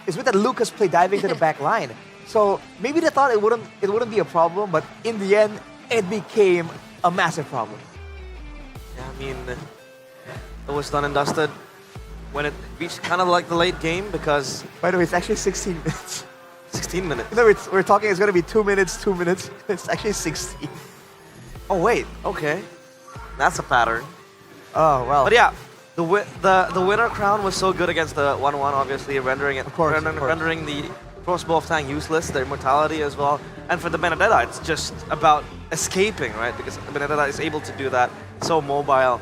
It's with that Lucas play diving to the back line. So maybe they thought it wouldn't be a problem, but in the end, it became a massive problem. Yeah, I mean, it was done and dusted when it reached kind of like the late game because... By the way, it's actually 16 minutes. 16 minutes? No, we're talking it's going to be 2 minutes, 2 minutes. It's actually 16. Oh, wait. Okay. That's a pattern. Oh, well. But yeah, the winner crown was so good against the 1-1, obviously, rendering the crossbow of Tang useless, the immortality as well. And for the Benedetta, it's just about escaping, right? Because Benedetta is able to do that, so mobile.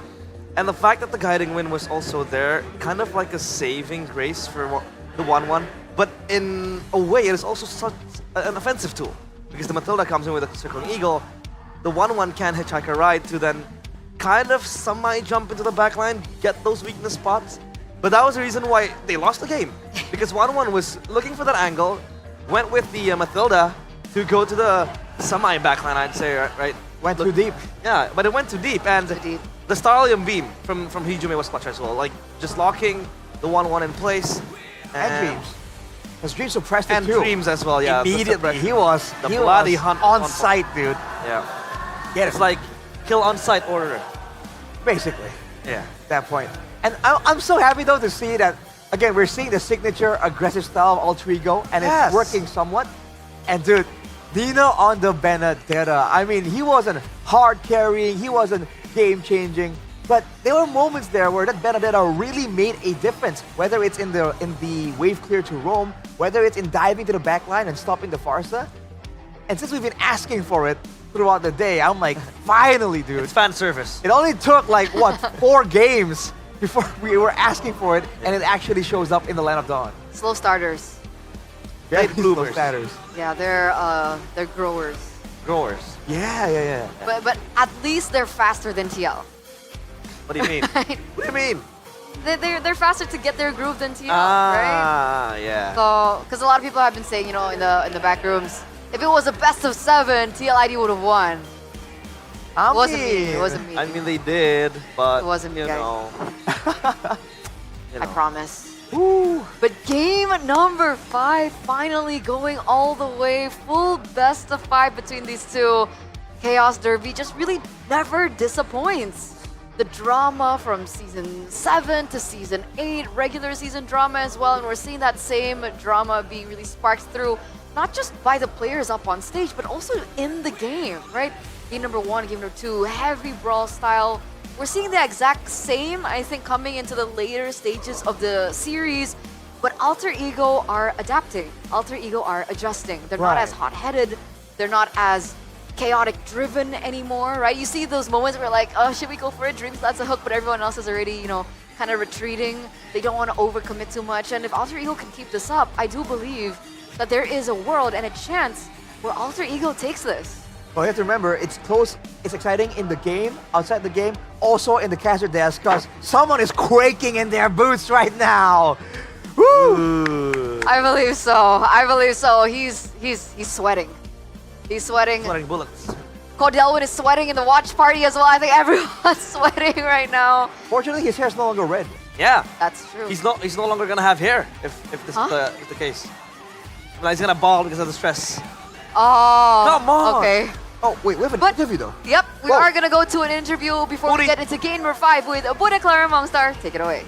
And the fact that the guiding wind was also there, kind of like a saving grace for the 1-1. But in a way, it is also such an offensive tool. Because the Mathilda comes in with a circling eagle, the 1-1 can hitchhiker ride to then kind of semi-jump into the backline, get those weakness spots. But that was the reason why they lost the game. Because 1-1 was looking for that angle, went with the Mathilda to go to the semi-backline, I'd say, right? Went too deep. Yeah, but it went too deep. And the Starlium Beam from Hijume was clutch as well. Like, just locking the 1-1 in place. And Dreams. Because Dreams suppressed it and too. Dreams as well, yeah. Immediately, he was bloody hunt on site, dude. Yeah. It's like kill on site order. Basically. Yeah. At that point. And I'm so happy though to see that, again, we're seeing the signature aggressive style of Alter Ego, and it's working somewhat. And dude, Dino on the Benedetta. I mean, he wasn't hard carrying, he wasn't game changing, but there were moments there where that Benedetta really made a difference. Whether it's in the wave clear to roam, whether it's in diving to the back line and stopping the Farsa. And since we've been asking for it throughout the day, I'm like, finally, dude. It's fan service. It only took like, what, 4 games before we were asking for it, and it actually shows up in the Land of Dawn. Slow starters. Late bloomers. Yeah, they're growers. Growers. Yeah. But at least they're faster than TL. What do you mean? What do you mean? They're faster to get their groove than TL, right? Ah, yeah. So, because a lot of people have been saying, you know, in the back rooms, if it was a best of 7, TLID would have won. It wasn't me. It wasn't me. I mean, they did, but it wasn't me, you guys. know. I promise. Ooh. But game number 5 finally going all the way, full best of 5 between these two. Chaos Derby just really never disappoints. The drama from season 7 to season 8, regular season drama as well, and we're seeing that same drama being really sparked through not just by the players up on stage, but also in the game, right? Game number 1, game number 2, heavy brawl style. We're seeing the exact same, I think, coming into the later stages of the series, but Alter Ego are adapting. Alter Ego are adjusting. They're not as hot-headed. They're not as chaotic driven anymore, right? You see those moments where like, oh, should we go for it? Dreams, that's a hook, but everyone else is already, you know, kind of retreating. They don't want to overcommit too much. And if Alter Ego can keep this up, I do believe that there is a world and a chance where Alter Ego takes this. Well, you have to remember, it's close, it's exciting in the game, outside the game, also in the caster desk, because someone is quaking in their boots right now. Woo! I believe so. I believe so. He's sweating. He's sweating. Sweating bullets. Codelwin is sweating in the watch party as well. I think everyone's sweating right now. Fortunately, his hair's no longer red. Yeah. That's true. He's no longer gonna have hair if this is the case. Well, he's gonna bald because of the stress. Oh. Come on. Okay. Oh, wait, we have an interview though. Yep, we are gonna go to an interview before we get into game number 5 with Bude Clara Mongstar. Take it away.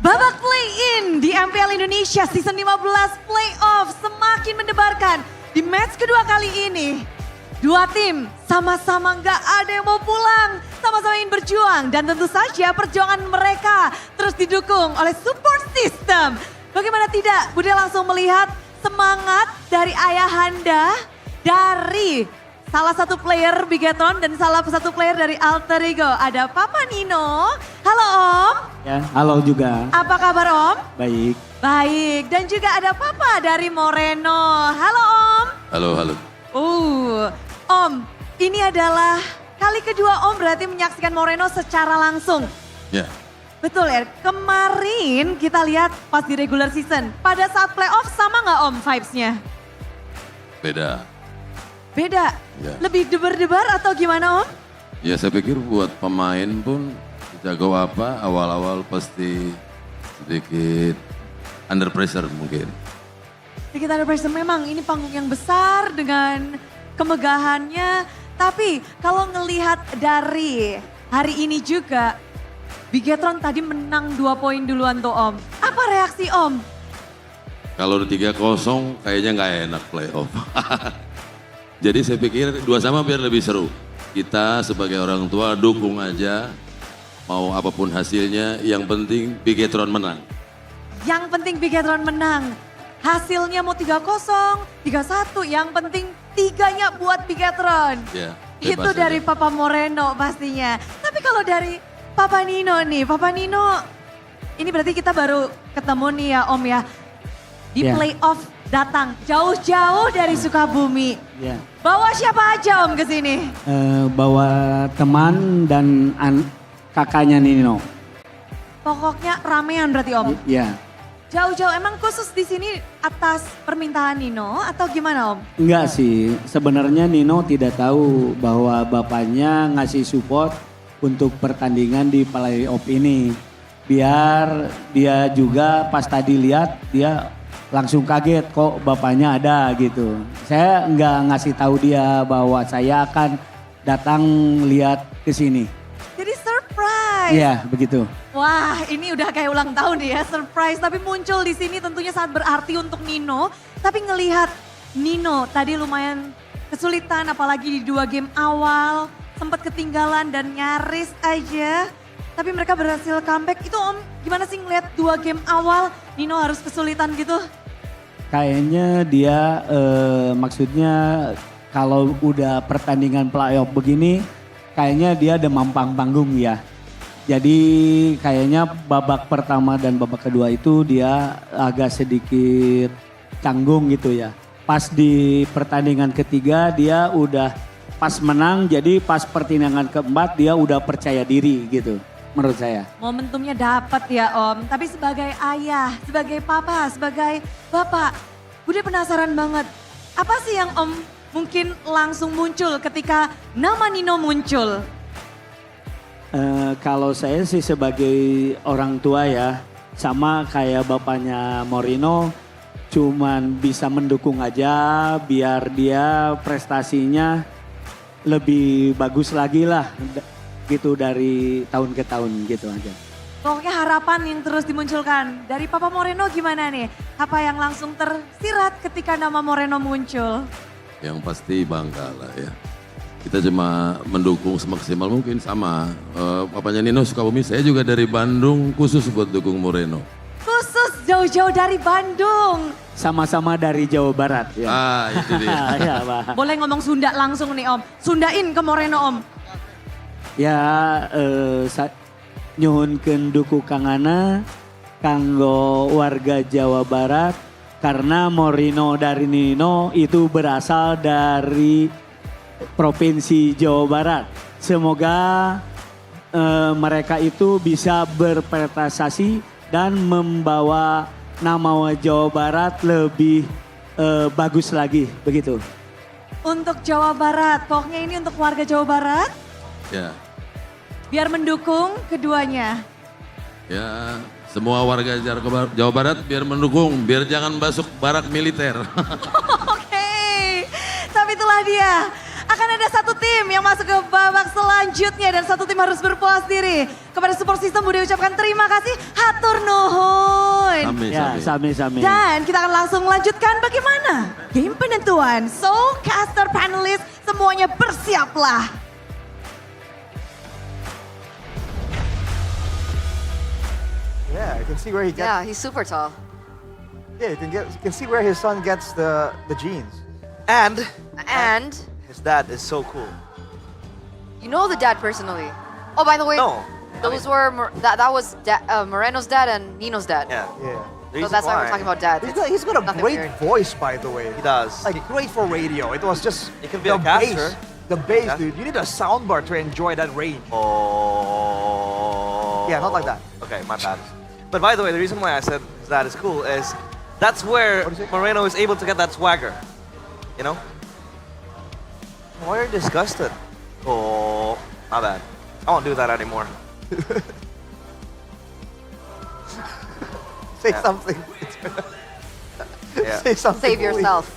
Babak play-in di MPL Indonesia Season 15 Playoffs semakin mendebarkan. Di match kedua kali ini, dua tim sama-sama nggak ada yang mau pulang, sama-sama ingin berjuang. Dan tentu saja perjuangan mereka terus didukung oleh support system. Bagaimana tidak, Bude langsung melihat semangat dari ayahanda, dari salah satu player Bigetron dan salah satu player dari Alter Ego. Ada Papa Nino. Halo Om. Ya, halo juga. Apa kabar Om? Baik. Baik, dan juga ada Papa dari Moreno. Halo Om. Halo, halo. Om, ini adalah kali kedua Om berarti menyaksikan Moreno secara langsung. Ya. Betul ya, kemarin kita lihat pas di regular season, pada saat playoff sama nggak Om vibes-nya? Beda. Beda? Ya. Lebih debar-debar atau gimana Om? Ya saya pikir buat pemain pun jago apa awal-awal pasti sedikit under pressure mungkin. Sedikit ada pressure, memang ini panggung yang besar dengan kemegahannya. Tapi kalau ngelihat dari hari ini juga, Bigetron tadi menang 2 poin duluan tuh Om. Apa reaksi Om? Kalau udah 3-0 kayaknya nggak enak playoff. Jadi saya pikir 2-2 biar lebih seru. Kita sebagai orang tua dukung aja, mau apapun hasilnya, yang penting Bigetron menang. Yang penting Bigetron menang. Hasilnya mau 3-0, 3-1, yang penting 3-nya buat Bigetron. Ya, Itu dari Papa Moreno pastinya. Tapi kalau dari Papa Nino nih, Papa Nino ini berarti kita baru ketemu nih ya Om ya. Di Ya. playoff datang jauh-jauh dari Sukabumi. Ya. Bawa siapa aja Om ke sini? Bawa teman dan kakaknya Nino. Pokoknya ramean berarti Om. Ya. Jauh-jauh emang khusus di sini atas permintaan Nino atau gimana Om? Enggak sih, sebenarnya Nino tidak tahu bahwa bapaknya ngasih support untuk pertandingan di playoff ini. Biar dia juga pas tadi lihat dia langsung kaget kok bapaknya ada gitu. Saya nggak ngasih tahu dia bahwa saya akan datang lihat ke sini. Jadi surprise. Iya, begitu. Wah, ini udah kayak ulang tahun ya, surprise. Tapi muncul di sini tentunya sangat berarti untuk Nino. Tapi ngelihat Nino tadi lumayan kesulitan, apalagi di 2 game awal. Sempat ketinggalan dan nyaris aja. Tapi mereka berhasil comeback. Itu Om, gimana sih ngelihat 2 game awal Nino harus kesulitan gitu? Kayaknya dia maksudnya kalau udah pertandingan playoff begini, kayaknya dia demam panggung ya. Jadi kayaknya babak pertama dan babak kedua itu dia agak sedikit canggung gitu ya. Pas di pertandingan ketiga dia udah pas menang, jadi pas pertandingan keempat dia udah percaya diri gitu menurut saya. Momentumnya dapat ya Om, tapi sebagai ayah, sebagai papa, sebagai bapak, Bude penasaran banget. Apa sih yang Om mungkin langsung muncul ketika nama Nino muncul? Kalau saya sih sebagai orang tua ya, sama kayak bapaknya Moreno, cuman bisa mendukung aja biar dia prestasinya lebih bagus lagi lah gitu dari tahun ke tahun gitu aja. Pokoknya harapan yang terus dimunculkan. Dari Papa Moreno gimana nih? Apa yang langsung tersirat ketika nama Moreno muncul? Yang pasti bangga lah ya. Kita cuma mendukung semaksimal mungkin sama. Papanya Nino Sukabumi, saya juga dari Bandung khusus buat dukung Moreno. Khusus jauh-jauh dari Bandung. Sama-sama dari Jawa Barat ya. Itu dia. Ya, Pak. Boleh ngomong Sunda langsung nih Om. Sundain ke Moreno Om. Ya, nyuhunkeun dukukangana kanggo warga Jawa Barat karena Moreno dari Nino itu berasal dari Provinsi Jawa Barat. Semoga mereka itu bisa berprestasi dan membawa nama Jawa Barat lebih bagus lagi, begitu. Untuk Jawa Barat, pokoknya ini untuk warga Jawa Barat. Ya. Biar mendukung keduanya. Ya, semua warga Jawa Barat biar mendukung, biar jangan masuk barak militer. Oke, tapi itulah dia. Akan ada satu tim yang masuk ke babak selanjutnya dan satu tim harus berpuas diri. Kepada support system Bude ucapkan terima kasih, hatur nuhun. Sami-sami. Dan kita akan langsung melanjutkan bagaimana game penentuan. So, caster, panelis, semuanya bersiaplah. Yeah, you can see where he gets. Yeah, he's super tall. Yeah, you can see where his son gets the genes. And his dad is so cool. you know the dad personally. Oh, by the way, No, those were that was Moreno's dad and Nino's dad. Yeah. Yeah. So that's why we're talking about dads. He's got a Nothing great weird. voice, by the way. He does. Like great for radio. It was just He can be the a caster. bass. The bass, dude. You need a soundbar to enjoy that range. Oh. Yeah, not like that. Okay, my bad. But by the way, the reason why I said that is cool is that's where Moreno is able to get that swagger. You know? Why are you disgusted? Oh, my bad. I won't do that anymore. Say something. Yeah. Say something. Save yourself.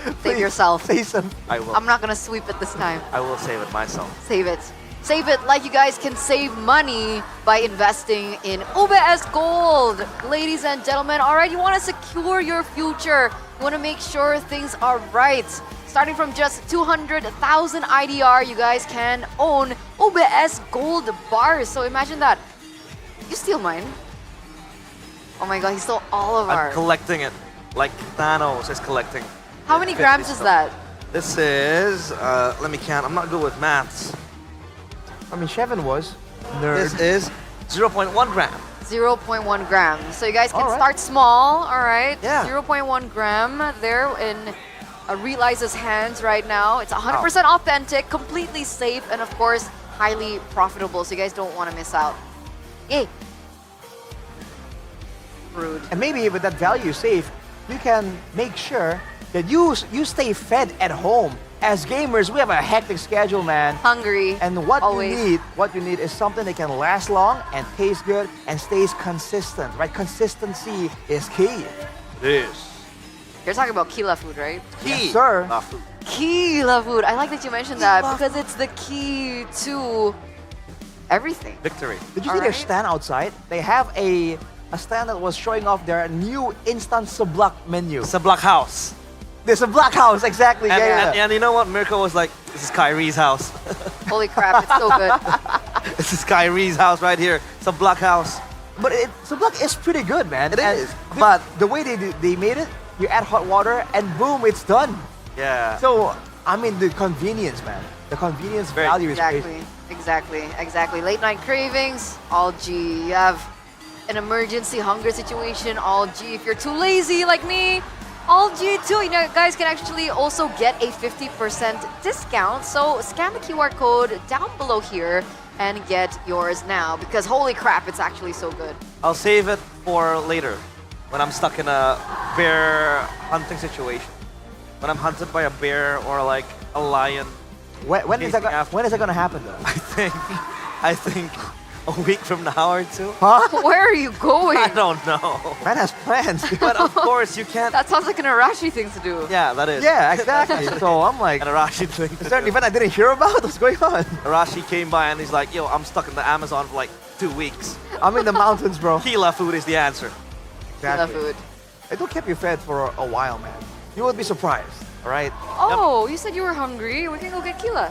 Save Please, yourself. Say something. I will. I'm not gonna sweep it this time. I will save it myself. Save it. Save it like you guys can save money by investing in UBS Gold. Ladies and gentlemen, all right, you want to secure your future. You want to make sure things are right. Starting from just 200,000 IDR, you guys can own UBS Gold bars. So imagine that. You steal mine. Oh my god, he stole all of I'm ours. collecting it like Thanos is collecting. How many grams is that? This is, let me count. I'm not good with maths. I mean, Shevin was. Nerd. This is 0.1 gram. 0.1 gram. So you guys can All right. start small, all right? Yeah. 0.1 gram there in Realize's hands right now. It's 100% authentic, completely safe, and of course, highly profitable. So you guys don't want to miss out. Yay. Rude. And maybe with that value safe, you can make sure that you stay fed at home. As gamers, we have a hectic schedule, man. Hungry. And what always. you need is something that can last long and taste good and stays consistent, right? Consistency is key. This. You're talking about Kila food, right? Yes, sir. Kila food. I like that you mentioned that because it's the key to everything. Victory. Did you see their stand outside? They have a stand that was showing off their new instant Sablak menu. Sablak house. There's a black house, exactly. And, yeah. and you know what? Mirko was like, this is Kyrie's house. Holy crap, it's so good. This is Kyrie's house right here. It's a black house. But Sablak is pretty good, man. It is. But the way they made it, you add hot water and boom, it's done. Yeah. So, I mean, the convenience, man. The convenience value is crazy. Exactly. Late night cravings, all G. You have an emergency hunger situation, all G. If you're too lazy like me, all G too. You know, guys can actually also get a 50% discount. So scan the QR code down below here and get yours now because holy crap, it's actually so good. I'll save it for later when I'm stuck in a bear hunting situation. When I'm hunted by a bear or like a lion. When is that going to happen, though? I think a week from now or two. Huh? Where are you going? I don't know. Man has plans. But of course you can't. That sounds like an Arashi thing to do. Yeah, that is. Yeah, exactly. So I'm like, an Arashi thing. Is there an event I didn't hear about? What's going on? Arashi came by and he's like, yo, I'm stuck in the Amazon for like 2 weeks. I'm in the mountains, bro. Kila food is the answer. Exactly. Kila food. It'll keep you fed for a while, man. You would be surprised, all right? Oh, you said you were hungry. We can go get Kila.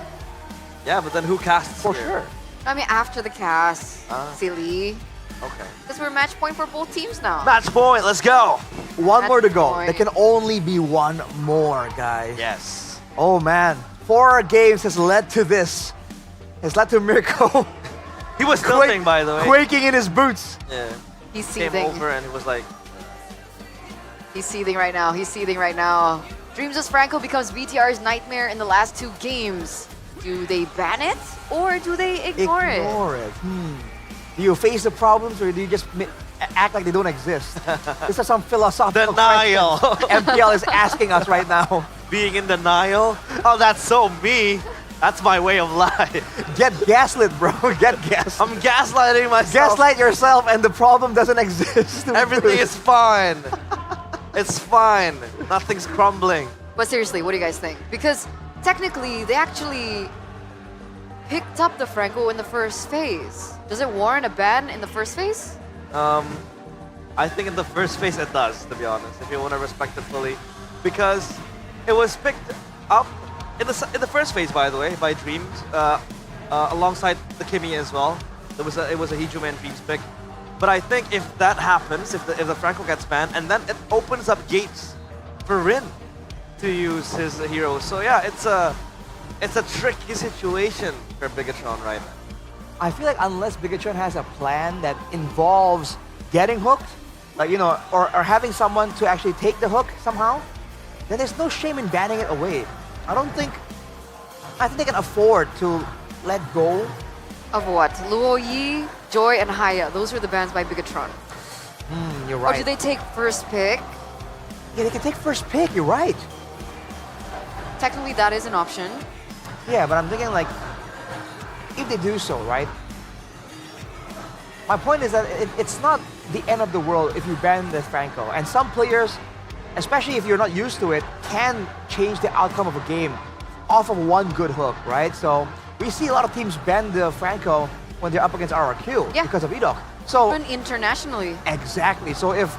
Yeah, but then who casts For here? sure. I mean, after the cast, silly. Okay. Because we're match point for both teams now. Match point, let's go. One Match more to go. point. There can only be one more, guys. Yes. Oh, man. 4 games has led to this. Has led to Mirko. He was filming, by the way. Quaking in his boots. Yeah. He's Came seething. over and he was like, He's seething right now. Dreams' Franco becomes BTR's nightmare in the last 2 games. Do they ban it or do they ignore it? Do you face the problems or do you just act like they don't exist? This is some philosophical denial. question MPL is asking us right now. Being in denial? Oh, that's so me. That's my way of life. Get gaslit, bro. Get gas. I'm gaslighting myself. Gaslight yourself and the problem doesn't exist. Everything is fine. It's fine. Nothing's crumbling. But seriously, what do you guys think? Because technically, they actually picked up the Franco in the first phase. Does it warrant a ban in the first phase? I think in the first phase it does, to be honest, if you want to respect it fully. Because it was picked up in the first phase, by the way, by Dreams, alongside the Kimi as well. It was a Hijime and Dreams pick. But I think if that happens, if the Franco gets banned, and then it opens up gates for Rin to use his heroes. So yeah, it's a tricky situation for Bigatron right now. I feel like unless Bigatron has a plan that involves getting hooked, like, you know, or having someone to actually take the hook somehow, then there's no shame in banning it away. I think they can afford to let go. Of what? Luo Yi? Joy, and Haya. Those were the bans by Bigatron. You're Or right. do they take first pick? Yeah, they can take first pick. You're right. Technically, that is an option. Yeah, but I'm thinking like, if they do so, right? My point is that it's not the end of the world if you ban the Franco. And some players, especially if you're not used to it, can change the outcome of a game off of one good hook, right? So we see a lot of teams ban the Franco when they're up against RRQ because of Edok. So Even internationally. exactly. So if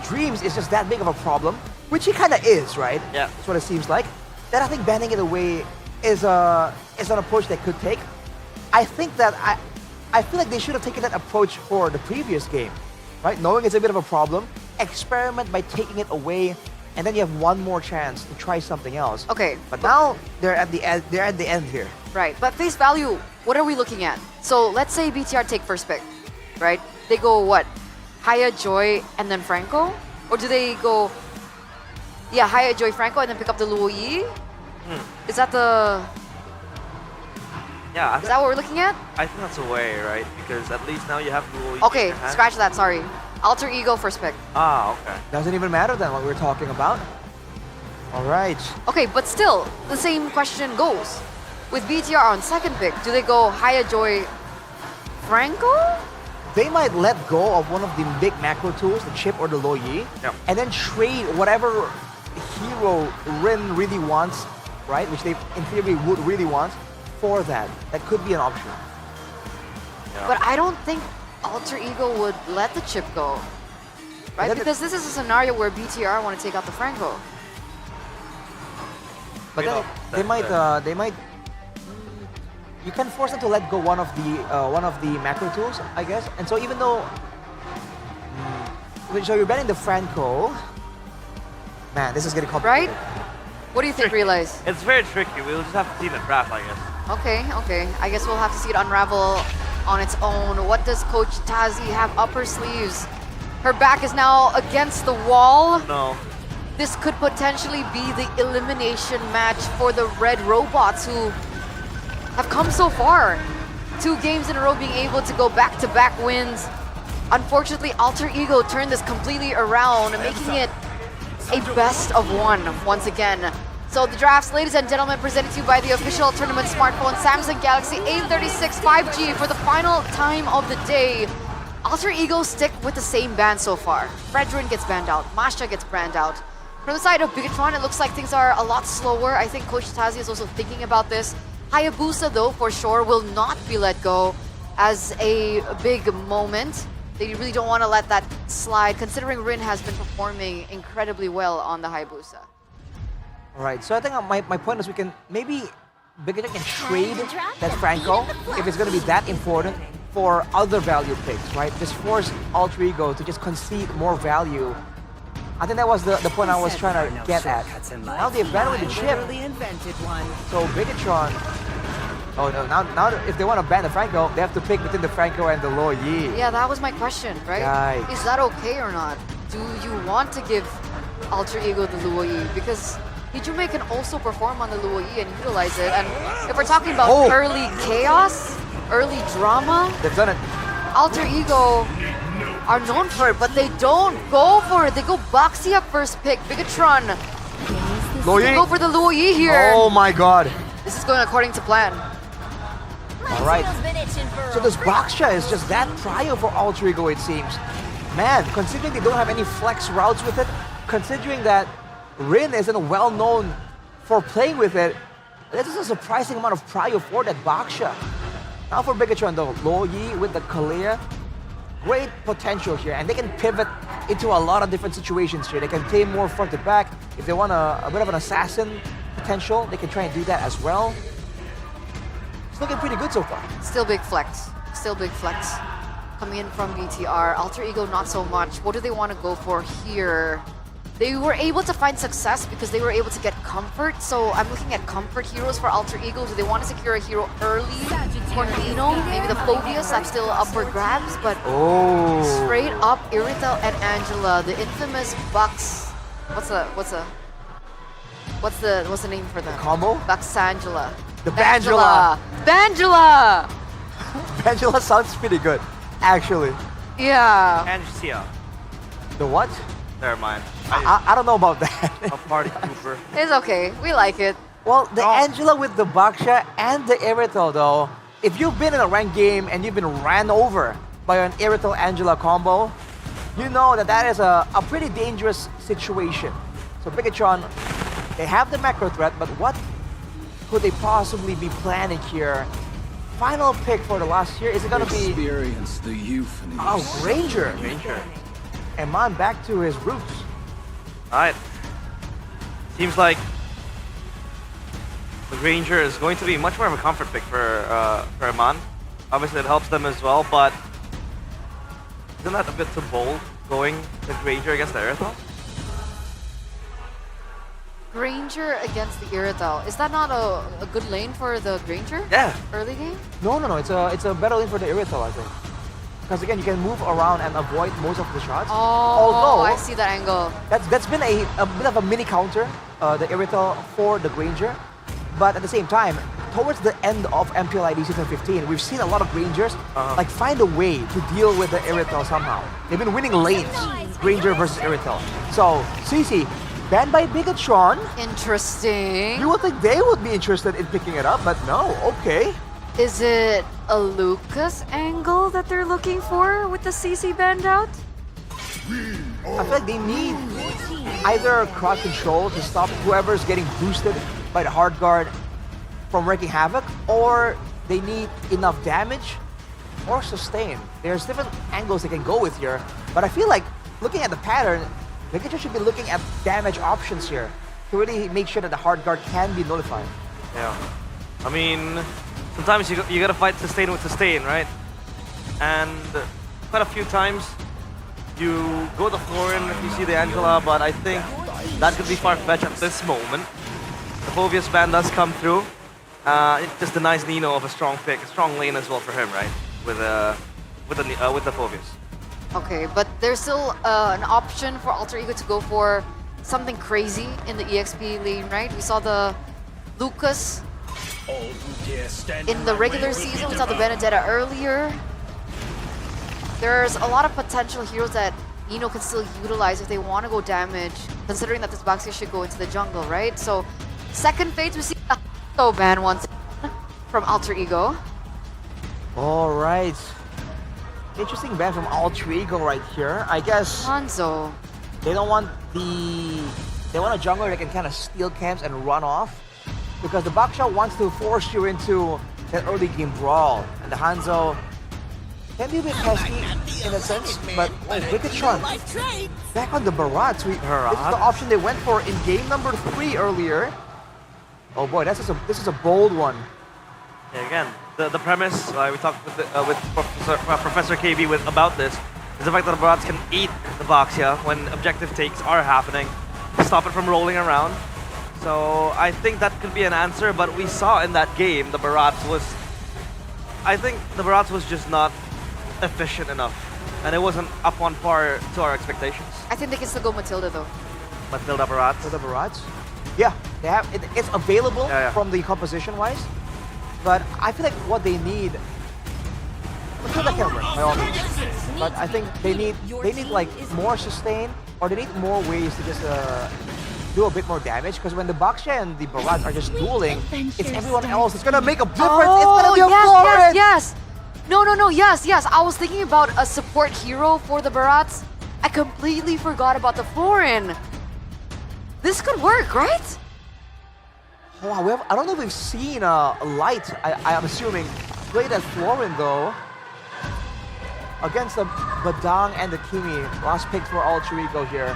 Dreams is just that big of a problem, which he kind of is, right? Yeah. That's what it seems like. Then I think banning it away is an approach they could take. I think that I feel like they should have taken that approach for the previous game, right? Knowing it's a bit of a problem, experiment by taking it away, and then you have one more chance to try something else. Okay. But now they're at the end. They're at the end here. Right, but face value, what are we looking at? So let's say BTR take first pick, right? They go what? Haya, Joy, and then Franco? Or do they go, yeah, Haya, Joy, Franco, and then pick up the Luo Yi? Is that the... Yeah, Is that what we're looking at? I think that's a way, right? Because at least now you have Luo Yi in Okay, your hand. scratch that, sorry. Alter Ego first pick. Ah, okay. Doesn't even matter then what we're talking about. All right. Okay, but still, the same question goes. With BTR on second pick, do they go Haya, Joy, Franco? They might let go of one of the big macro tools, the chip or the Luo Yi, and then trade whatever hero Rin really wants, right? Which they, in theory, would really want for that. That could be an option. But I don't think Alter Ego would let the chip go. Right? then Because this is a scenario where BTR want to take out the Franco. But then they might. You can force them to let go one of the macro tools, I guess. And so even though, so you're banning the Franco. Man, this is getting complicated. Right? What do you think, Realize? It's very tricky. We'll just have to see the draft, I guess. Okay. I guess we'll have to see it unravel on its own. What does Coach Tazi have up her sleeves? Her back is now against the wall. No. This could potentially be the elimination match for the Red Robots who have come so far. 2 games in a row being able to go back-to-back wins. Unfortunately, Alter Ego turned this completely around, making it a best of 1 once again. So the drafts, ladies and gentlemen, presented to you by the official tournament smartphone Samsung Galaxy A36 5G for the final time of the day. Alter Ego stick with the same ban so far. Fredrin gets banned out, Masha gets banned out. From the side of Bigatron, it looks like things are a lot slower. I think Coach Tazi is also thinking about this. Hayabusa, though, for sure, will not be let go as a big moment. They really don't want to let that slide, considering Rin has been performing incredibly well on the Hayabusa. All right, so I think my point is we can maybe Bigatron can trade that Franco if it's going to be that important for other value picks, right? Just force Alter Ego to just concede more value. I think that was the point I was trying to get at. Now they've banned with the chip. So Bigatron. Oh no! Now if they want to ban the Franco, they have to pick between the Franco and the Luo Yi. Yeah, that was my question, right? Yikes. Is that okay or not? Do you want to give Alter Ego the Luo Yi? Because Hijume can also perform on the Luo Yi and utilize it. And if we're talking about early chaos, early drama, They've done it. Alter Ego are known for it, but they don't go for it. They go Boxy up first pick. Bigatron. Luo Yi. They go for the Luo Yi here. Oh my god. This is going according to plan. All right. So this Boxcha is just that prio for Alter Ego, it seems. Man, considering they don't have any flex routes with it, considering that Rin isn't well known for playing with it, this is a surprising amount of prio for that Boxcha. Now for Bigatron though, Luo Yi with the Kalea, great potential here, and they can pivot into a lot of different situations here. They can play more front to back. If they want a bit of an assassin potential, they can try and do that as well. It's looking pretty good so far. Still big flex. Still big flex. Coming in from BTR. Alter Ego, not so much. What do they want to go for here? They were able to find success because they were able to get comfort. So I'm looking at comfort heroes for Alter Ego. Do they want to secure a hero early? For Nino, maybe the Phobius, that's still up for grabs. But straight up, Irithel and Angela, the infamous Bucks. What's the name for them? Combo? Bucksangela. The Bangela. Bangela! Bangela sounds pretty good. actually. Yeah. And Sia. The what? Never mind. I don't know about that. A party pooper. It's okay. We like it. Well, the Angela with the Baksha and the Irithel though, if you've been in a ranked game and you've been ran over by an Irithel Angela combo, you know that that is a pretty dangerous situation. So Bigatron, they have the macro threat, but what could they possibly be planning here? Final pick for the last year, is it gonna be... Experience the euphony. Oh, Granger. And man back to his roots. Alright. Seems like the Granger is going to be much more of a comfort pick for Aman. Obviously it helps them as well, but isn't that a bit too bold going the Granger against the Irithel? Granger against the Irithel. Is that not a good lane for the Granger? Yeah. Early game? No, it's a better lane for the Irithel, I think. Because again, you can move around and avoid most of the shots. Oh, Although, I see that angle. That's been a bit of a mini counter, the Irithel for the Granger. But at the same time, towards the end of MPL ID Season 15, we've seen a lot of Grangers like find a way to deal with the Irithel somehow. They've been winning lanes, Granger versus Irithel. So, CC, banned by Bigatron. Interesting. You would think they would be interested in picking it up, but no, okay. Is it a Lucas angle that they're looking for with the CC banned out? I feel like they need either crowd control to stop whoever's getting boosted by the hard guard from wreaking havoc, or they need enough damage or sustain. There's different angles they can go with here, but I feel like looking at the pattern, Bigatron should be looking at damage options here to really make sure that the hard guard can be nullified. Yeah. I mean, sometimes you gotta fight sustain with sustain, right? And quite a few times you go the Florin if you see the Angela, but I think that could be far-fetched at this moment. The Phoveus ban does come through. It just denies Nino of a strong pick, a strong lane as well for him, right? With the Phoveus. Okay, but there's still an option for Alter Ego to go for something crazy in the EXP lane, right? We saw the Lucas in the regular season. We saw the Benedetta earlier. There's a lot of potential heroes that Nino can still utilize if they want to go damage, considering that this Baxia should go into the jungle, right? So, second phase, we see the ban once from Alter Ego. All right. Interesting ban from Alter Ego right here. I guess Hanzo. They don't want they want a jungler that can kind of steal camps and run off, because the Baksha wants to force you into that early game brawl, and the Hanzo can be a bit pesky in a sense, but Bigatron back on the Barats. This is the option they went for in game number 3 earlier. Oh boy, this is a bold one. Yeah, again, the premise we talked with Professor KB about this is the fact that the Barats can eat the Baksha when objective takes are happening, stop it from rolling around. So I think that could be an answer, but we saw in that game the Barats was just not efficient enough, and it wasn't up on par to our expectations. I think they can still go Matilda though. Matilda Barats. For the Barats? Yeah, they have it's available from the composition wise, but I feel like what they need, Matilda can work by all means, but I think they need like more sustain, or they need more ways to just do a bit more damage, because when the Baksha and the Barats are just dueling, it's everyone else that's gonna make a difference. Oh, it's gonna be a Florin! yes. No, yes. I was thinking about a support hero for the Barats. I completely forgot about the Florin. This could work, right? Oh, I don't know if we've seen a Light, I'm assuming, played as Florin though. Against the Badang and the Kimi, last pick for Alter Ego here.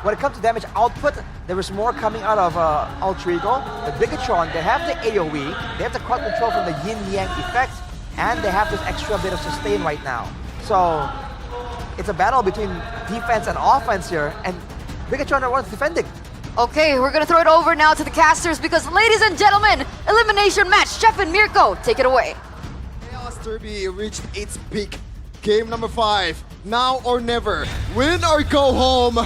When it comes to damage output, there is more coming out of Alter Ego. The Bigatron, they have the AoE, they have the crowd control from the Yin-Yang effect, and they have this extra bit of sustain right now. So, it's a battle between defense and offense here, and Bigatron are ones defending. Okay, we're gonna throw it over now to the casters, because ladies and gentlemen, elimination match, Chef and Mirko, take it away. Chaos Derby reached its peak. Game number 5, now or never, win or go home.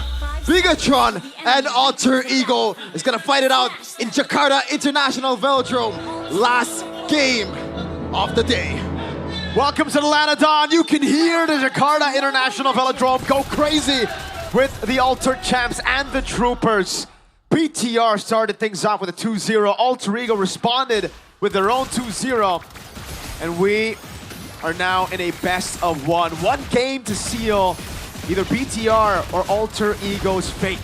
Bigatron and Alter Ego is gonna fight it out in Jakarta International Velodrome. Last game of the day. Welcome to the Lanadon. You can hear the Jakarta International Velodrome go crazy with the Altered Champs and the Troopers. BTR started things off with a 2-0. Alter Ego responded with their own 2-0. And we are now in a best of one. One game to seal either BTR or Alter Ego's fate.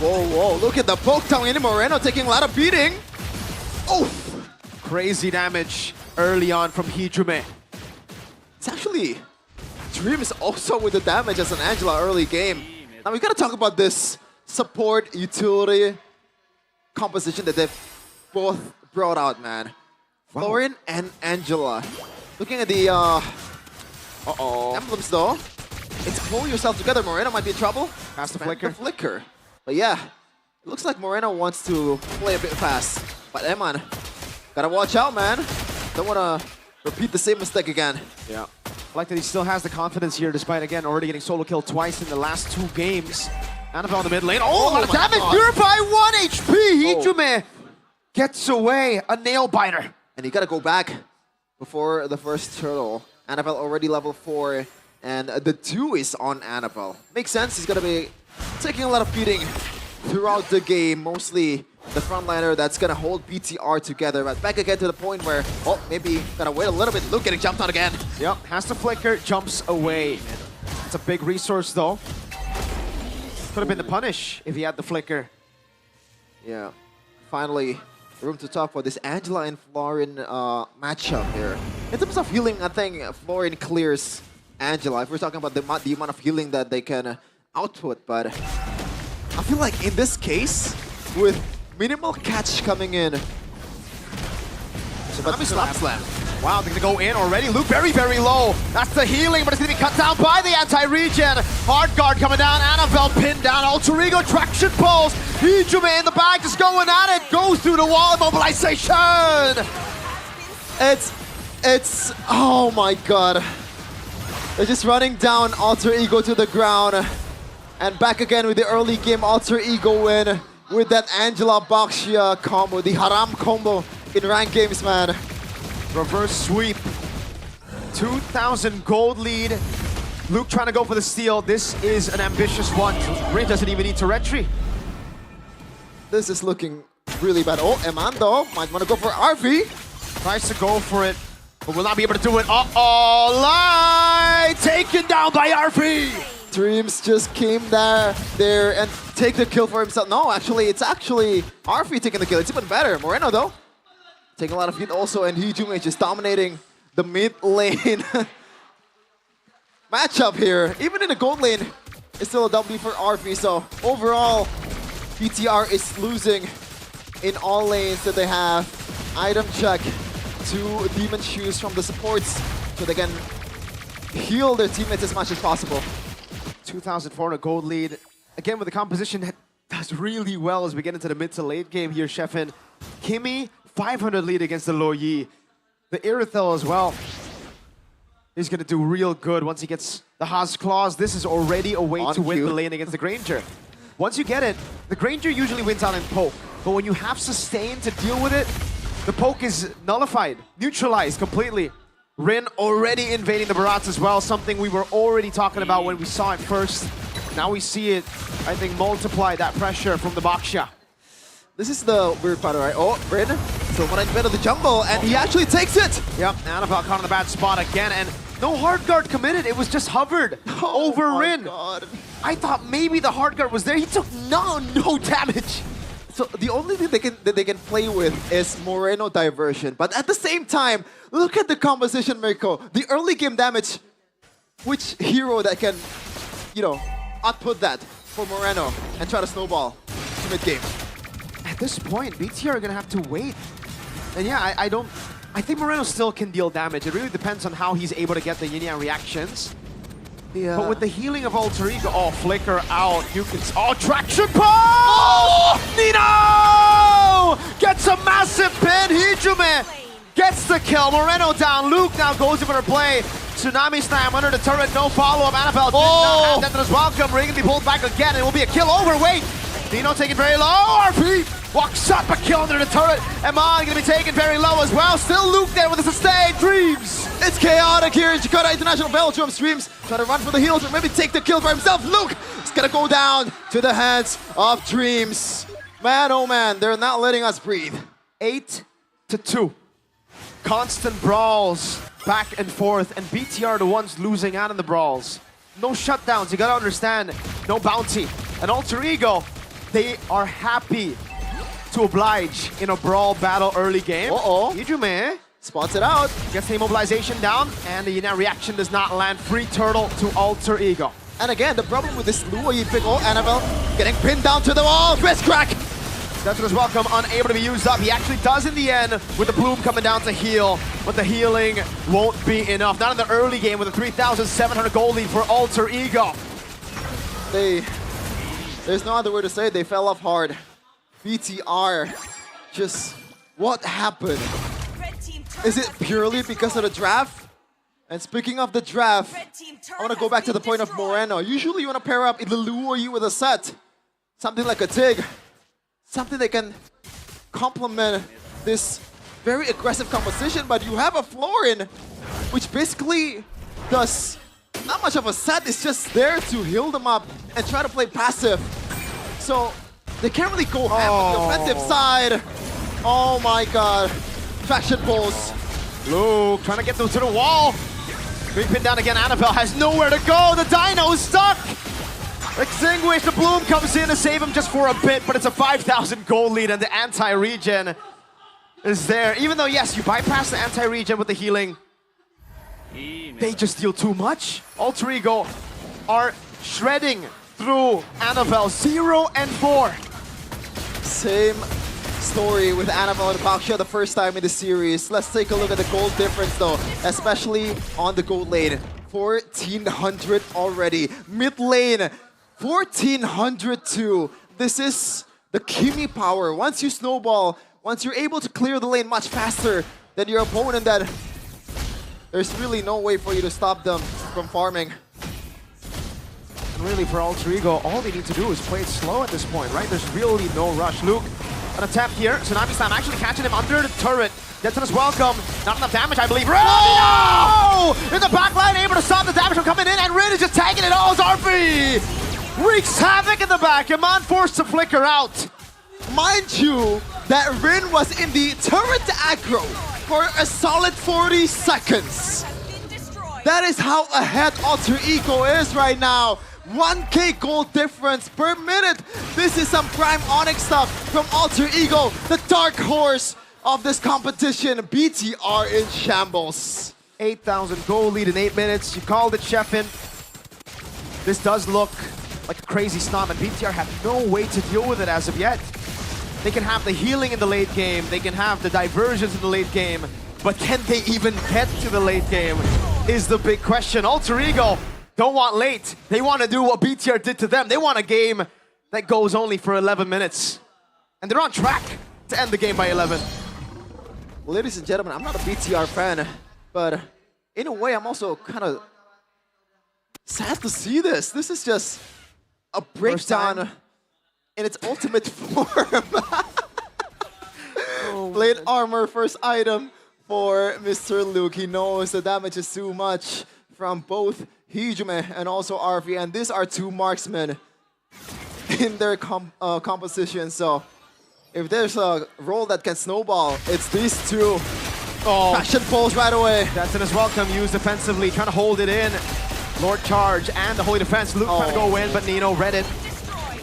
Whoa, whoa, look at the poke down in Moreno taking a lot of beating. Oh! Crazy damage early on from Hijume. It's actually Dreams also with the damage as an Angela early game. Now we gotta talk about this support utility composition that they've both brought out, man. Florian and Angela. Looking at the emblems though, it's pull yourself together. Moreno might be in trouble. Pass the flicker. Flicker. But yeah, it looks like Moreno wants to play a bit fast. But Eman, gotta watch out, man. Don't wanna repeat the same mistake again. Yeah. I like that he still has the confidence here, despite again already getting solo kill twice in the last 2 games. Annabelle in the mid lane. Oh, a lot of damage. Purify 1 HP. Hijume gets away. A nail biter. And you gotta go back before the first turtle. Annabelle already level 4, and the 2 is on Annabelle. Makes sense. He's gonna be taking a lot of beating throughout the game. Mostly the frontliner that's gonna hold BTR together. But back again to the point where, oh, maybe gotta wait a little bit. Luke getting jumped on again. Yep, has to flicker, jumps away. It's a big resource though. Could have been the punish if he had the flicker. Yeah, finally room to talk for this Angela and Florian matchup here. In terms of healing, I think Florian clears Angela. If we're talking about the amount of healing that they can output, but I feel like in this with minimal catch coming in. Slap slam. Wow, they're gonna go in already. Luke very, very low. That's the healing, but it's gonna be cut down by the anti-regen. Hard guard coming down. Annabelle pinned down. Alter Ego traction pulls. Hijume in the back is going at it. Goes through the wall. Immobilization. It's oh my god. They're just running down Alter Ego to the ground. And back again with the early game Alter Ego win with that Angela Baxia combo, the Haram combo in ranked games, man. Reverse sweep. 2,000 gold lead. Luke trying to go for the steal. This is an ambitious one. Rin doesn't even need to retry. This is looking really bad. Oh, Emando might want to go for RV. Tries to go for it, but will not be able to do it. Uh-oh, Light taken down by RV. Dreams just came there and take the kill for himself. No, actually, it's RV taking the kill. It's even better. Moreno, though, taking a lot of hit also, and Hijume just dominating the mid lane matchup here. Even in the gold lane, it's still a W for RV. So overall, BTR is losing in all lanes that they have. Item check to Demon Shoes from the supports so they can heal their teammates as much as possible. 2,400 gold lead. Again, with the composition that does really well as we get into the mid to late game here, Sheffin. Kimmy, 500 lead against the Loyi. The Irithel as well. He's going to do real good once he gets the Haas Claws. This is already a way to win the lane against the Granger. Once you get it, the Granger usually wins out in poke. But when you have sustain to deal with it, the poke is nullified, neutralized completely. Rin already invading the Barats as well, something we were already talking about when we saw it first. Now we see it, I think, multiply that pressure from the Baxia. This is the weird part, right? Oh, Rin, someone in the middle of the jungle, and he actually takes it! Yep, Annabelle caught in the bad spot again, and no hard guard committed. It was just hovered over Rin. God. I thought maybe the hard guard was there. He took no damage. So the only thing they can play with is Moreno diversion. But at the same time, look at the composition, Mirko. The early game damage. Which hero that can, output that for Moreno and try to snowball to mid-game? At this point, BTR are going to have to wait. And yeah, I think Moreno still can deal damage. It really depends on how he's able to get the yin-yang reactions. Yeah. But with the healing of Alter Ego, flicker out. You can, traction pulse! Oh! Nino! Gets a massive pin. Hijume gets the kill. Moreno down. Luke now goes in for a play. Tsunami slam under the turret. No follow-up. Annabelle did not have that as welcome. Ring can be pulled back again. It will be a kill over. Wait. Nino taking very low. RP Walks up a kill under the turret. Eman gonna be taken very low as well. Still Luke there with a sustained. Dreams. It's chaotic here in Jakarta International Velodrome. Streams trying to run for the heels or maybe take the kill for himself. Luke is gonna go down to the hands of Dreams. Man, oh man, they're not letting us breathe. 8-2. Constant brawls back and forth, and BTR are the ones losing out in the brawls. No shutdowns, you gotta understand. No bounty. And Alter Ego, they are happy to oblige in a brawl battle early game. Ijume spots it out. Gets the immobilization down, and the reaction does not land. Free turtle to Alter Ego. And again, the problem with this Luoyi pick, Annabelle getting pinned down to the wall. Wrist crack. Death's welcome, unable to be used up. He actually does in the end with the Bloom coming down to heal, but the healing won't be enough. Not in the early game with a 3,700 gold lead for Alter Ego. There's no other word to say it. They fell off hard. BTR, just what happened? Is it purely because of the draft? And speaking of the draft, I want to go back to the point of Moreno. Usually you want to pair up either Lu or you with a set. Something like a Tig. Something that can complement this very aggressive composition, but you have a Florin, which basically does not much of a set. It's just there to heal them up and try to play passive. So they can't really go half on the offensive side. Oh my god. Traction pulls. Luke trying to get them to the wall. Being pinned down again. Annabelle has nowhere to go. The Dino is stuck. Extinguish. The Bloom comes in to save him just for a bit, but it's a 5,000 gold lead, and the anti-regen is there. Even though, yes, you bypass the anti-regen with the healing, they just deal too much. Alter Ego are shredding through Annabelle. 0 and 4. Same story with Annabelle and Baksha the first time in the series. Let's take a look at the gold difference though, especially on the gold lane. 1,400 already. Mid lane, 1,402. This is the Kimi power. Once you snowball, once you're able to clear the lane much faster than your opponent, that there's really no way for you to stop them from farming. And really for Alter Ego, all they need to do is play it slow at this point, right? There's really no rush. Luke, an attempt here. Tsunami Slam actually catching him under the turret. Jetson is welcome. Not enough damage, I believe. Oh! In the back line, able to stop the damage from coming in, and Rin is just tagging it all. Zarpy wreaks havoc in the back. Iman forced to flicker out. Mind you, that Rin was in the turret aggro for a solid 40 seconds. That is how ahead Alter Ego is right now. 1k gold difference per minute. This is some prime Onyx stuff from Alter Ego, the dark horse of this competition. BTR in shambles. 8,000 gold lead in 8 minutes. You called it, Sheffin. This does look like a crazy stomp, and BTR have no way to deal with it as of yet. They can have the healing in the late game, they can have the diversions in the late game, but can they even get to the late game is the big question. Alter Ego don't want late. They want to do what BTR did to them. They want a game that goes only for 11 minutes. And they're on track to end the game by 11. Ladies and gentlemen, I'm not a BTR fan, but in a way, I'm also kind of sad to see this. This is just a breakdown in its ultimate form. Plate armor, first item for Mr. Luke. He knows the damage is too much from both Hijume and also RV, and these are two marksmen in their composition. So if there's a role that can snowball, it's these two. Passion falls right away. Jetson is welcome, used defensively, trying to hold it in. Lord Charge and the Holy Defense. Luke trying to go in, but Nino read it.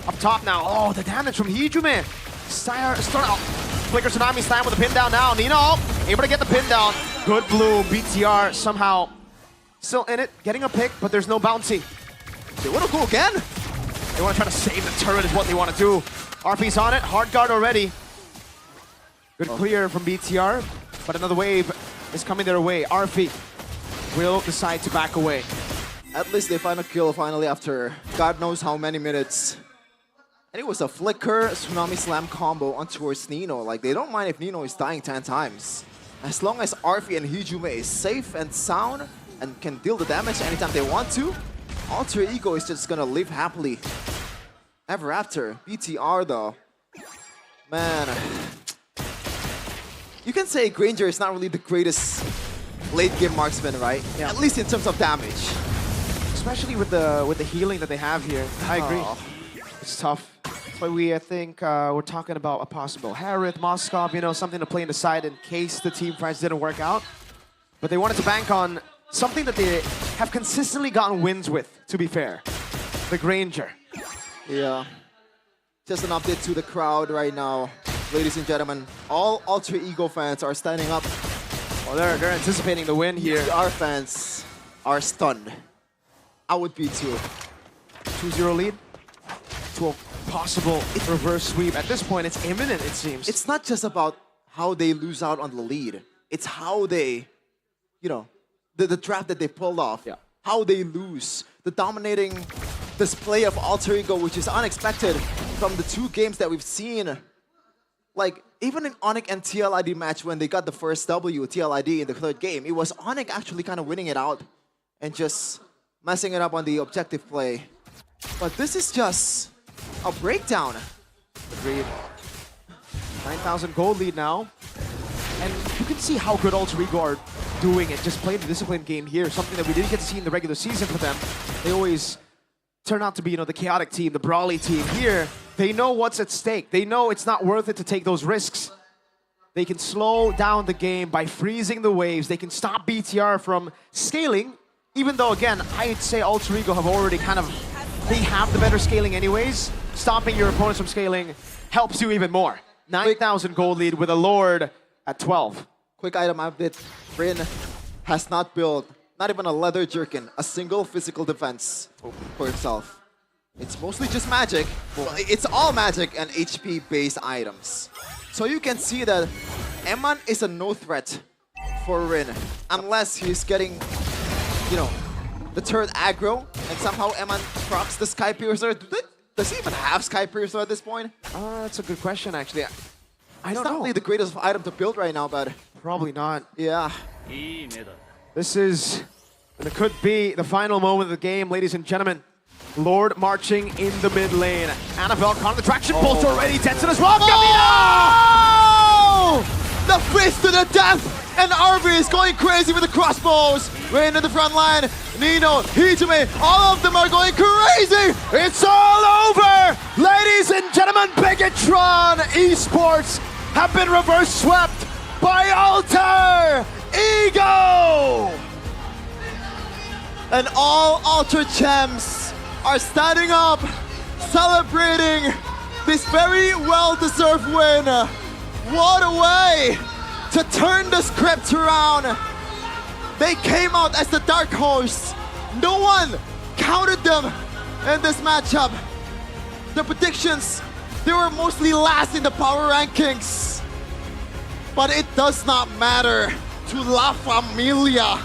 Up top now. Oh, the damage from Hijume. Start out. Flicker Tsunami Slam with the pin down now. Nino able to get the pin down. Good Bloom. BTR somehow still in it, getting a pick, but there's no bounty. They want to go again. They want to try to save the turret is what they want to do. RP's on it. Hard guard already. Good clear from BTR, but another wave is coming their way. RP will decide to back away. At least they find a kill finally after God knows how many minutes. And it was a flicker Tsunami Slam combo on towards Nino. Like, they don't mind if Nino is dying 10 times. As long as Arfi and Hijume is safe and sound and can deal the damage anytime they want to, Alter Ego is just gonna live happily ever after. BTR though, Man, you can say Granger is not really the greatest late game marksman, right? Yeah. At least in terms of damage. Especially with the healing that they have here. I agree. Oh. It's tough. That's why I think we're talking about a possible Harith, Moskov, you know, something to play in the side in case the team fights didn't work out. But they wanted to bank on something that they have consistently gotten wins with, to be fair. The Granger. Yeah. Just an update to the crowd right now. Ladies and gentlemen, all Alter Ego fans are standing up. Well, they're anticipating the win here. Our fans are stunned. I would be too. 2-0 lead to a possible reverse sweep. At this point, it's imminent, it seems. It's not just about how they lose out on the lead. It's how they, you know, the draft that they pulled off. Yeah. How they lose. The dominating display of Alter Ego, which is unexpected from the 2 games that we've seen. Like, even in Onyx and TLID match when they got the first W, TLID in the 3rd game, it was Onyx actually kind of winning it out and just messing it up on the objective play. But this is just a breakdown. Agreed. 9,000 gold lead now. And you can see how good Alter Ego are doing it, just playing the disciplined game here, something that we didn't get to see in the regular season for them. They always turn out to be, you know, the chaotic team, the brawly team. Here, they know what's at stake. They know it's not worth it to take those risks. They can slow down the game by freezing the waves. They can stop BTR from scaling, even though, again, I'd say Alter Ego have already kind of, they have the better scaling anyways. Stopping your opponents from scaling helps you even more. 9,000 gold lead with a Lord at 12. Quick item update. Rin has not built, not even a leather jerkin, a single physical defense for himself. It's mostly just magic. Well, it's all magic and HP-based items. So you can see that Eman is a no threat for Rin, unless he's getting, you know, the third aggro, and somehow Eman procs the Sky Piercer. Does he even have Sky Piercer at this point? That's a good question, actually. I don't know. It's not really the greatest item to build right now, but... Probably not. Yeah. This is, and it could be the final moment of the game, ladies and gentlemen. Lord marching in the mid lane. Annabelle caught the traction pulse already. Tetsun as well. Oh! The fist to the death! And RB is going crazy with the crossbows. Rain in the front line. Nino, Hijime, all of them are going crazy! It's all over! Ladies and gentlemen, Bigatron Esports have been reverse swept by Alter Ego! And all Alter Champs are standing up, celebrating this very well-deserved win. What a way to turn the script around. They came out as the dark horse. No one counted them in this matchup. The predictions, they were mostly last in the power rankings. But it does not matter to La Familia.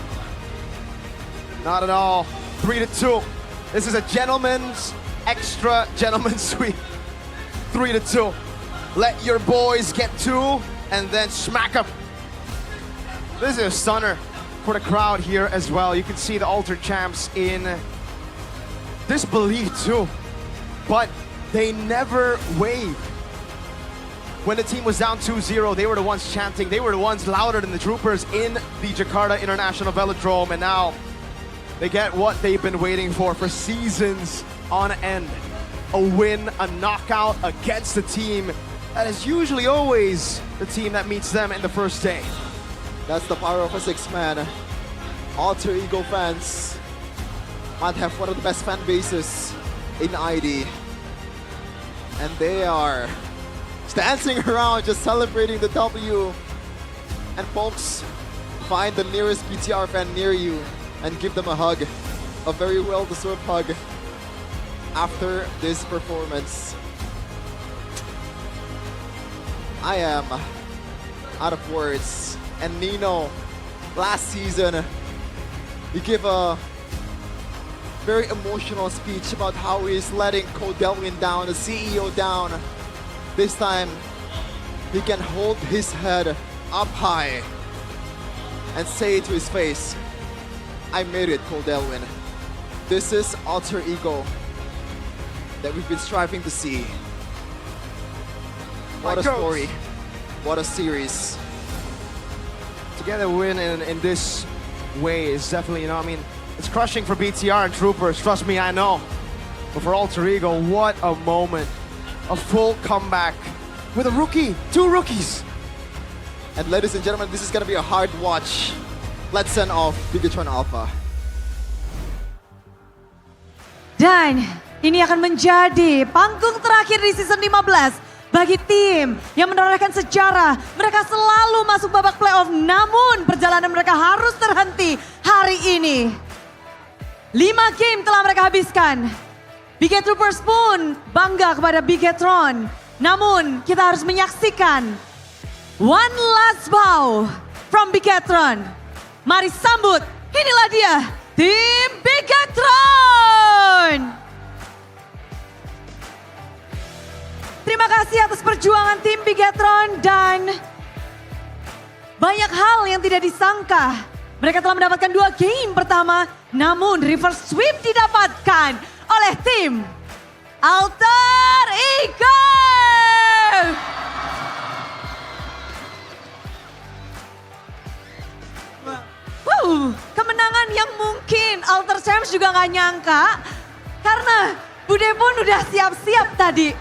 Not at all. 3-2. This is a gentleman's extra gentleman's sweep. 3-2. Let your boys get 2 and then smack them. This is a stunner for the crowd here as well. You can see the Alter Champs in disbelief too. But they never wavered. When the team was down 2-0, they were the ones chanting. They were the ones louder than the troopers in the Jakarta International Velodrome. And now they get what they've been waiting for seasons on end. A win, a knockout against the team that is usually always the team that meets them in the first day. That's the power of a 6-man. Alter Ego fans might have one of the best fan bases in ID. And they are dancing around, just celebrating the W. And folks, find the nearest BTR fan near you and give them a hug. A very well-deserved hug after this performance. I am out of words. And Nino, last season, he gave a very emotional speech about how he's letting Codelwin down, the CEO down. This time, he can hold his head up high and say to his face, I made it, Codelwin. This is Alter Ego that we've been striving to see. What a story. What a series. To get a win in this way is definitely, you know, I mean, it's crushing for BTR and Troopers. Trust me, I know. But for Alter Ego, what a moment. A full comeback with a rookie, 2 rookies. And ladies and gentlemen, this is gonna be a hard watch. Let's send off Bigatron Alpha. Dan ini akan menjadi panggung terakhir di season 15 bagi tim yang menorehkan sejarah. Mereka selalu masuk babak playoff, namun perjalanan mereka harus terhenti hari ini. 5 game telah mereka habiskan. Biget Troopers pun bangga kepada Bigetron. Namun kita harus menyaksikan one last bow from Bigetron. Mari sambut, inilah dia, tim Bigetron. Terima kasih atas perjuangan tim Bigetron dan banyak hal yang tidak disangka. Mereka telah mendapatkan 2 game pertama, namun reverse sweep didapatkan oleh tim Alter Ego. Kemenangan yang mungkin Alter Champs juga gak nyangka karena Bude pun udah siap-siap tadi.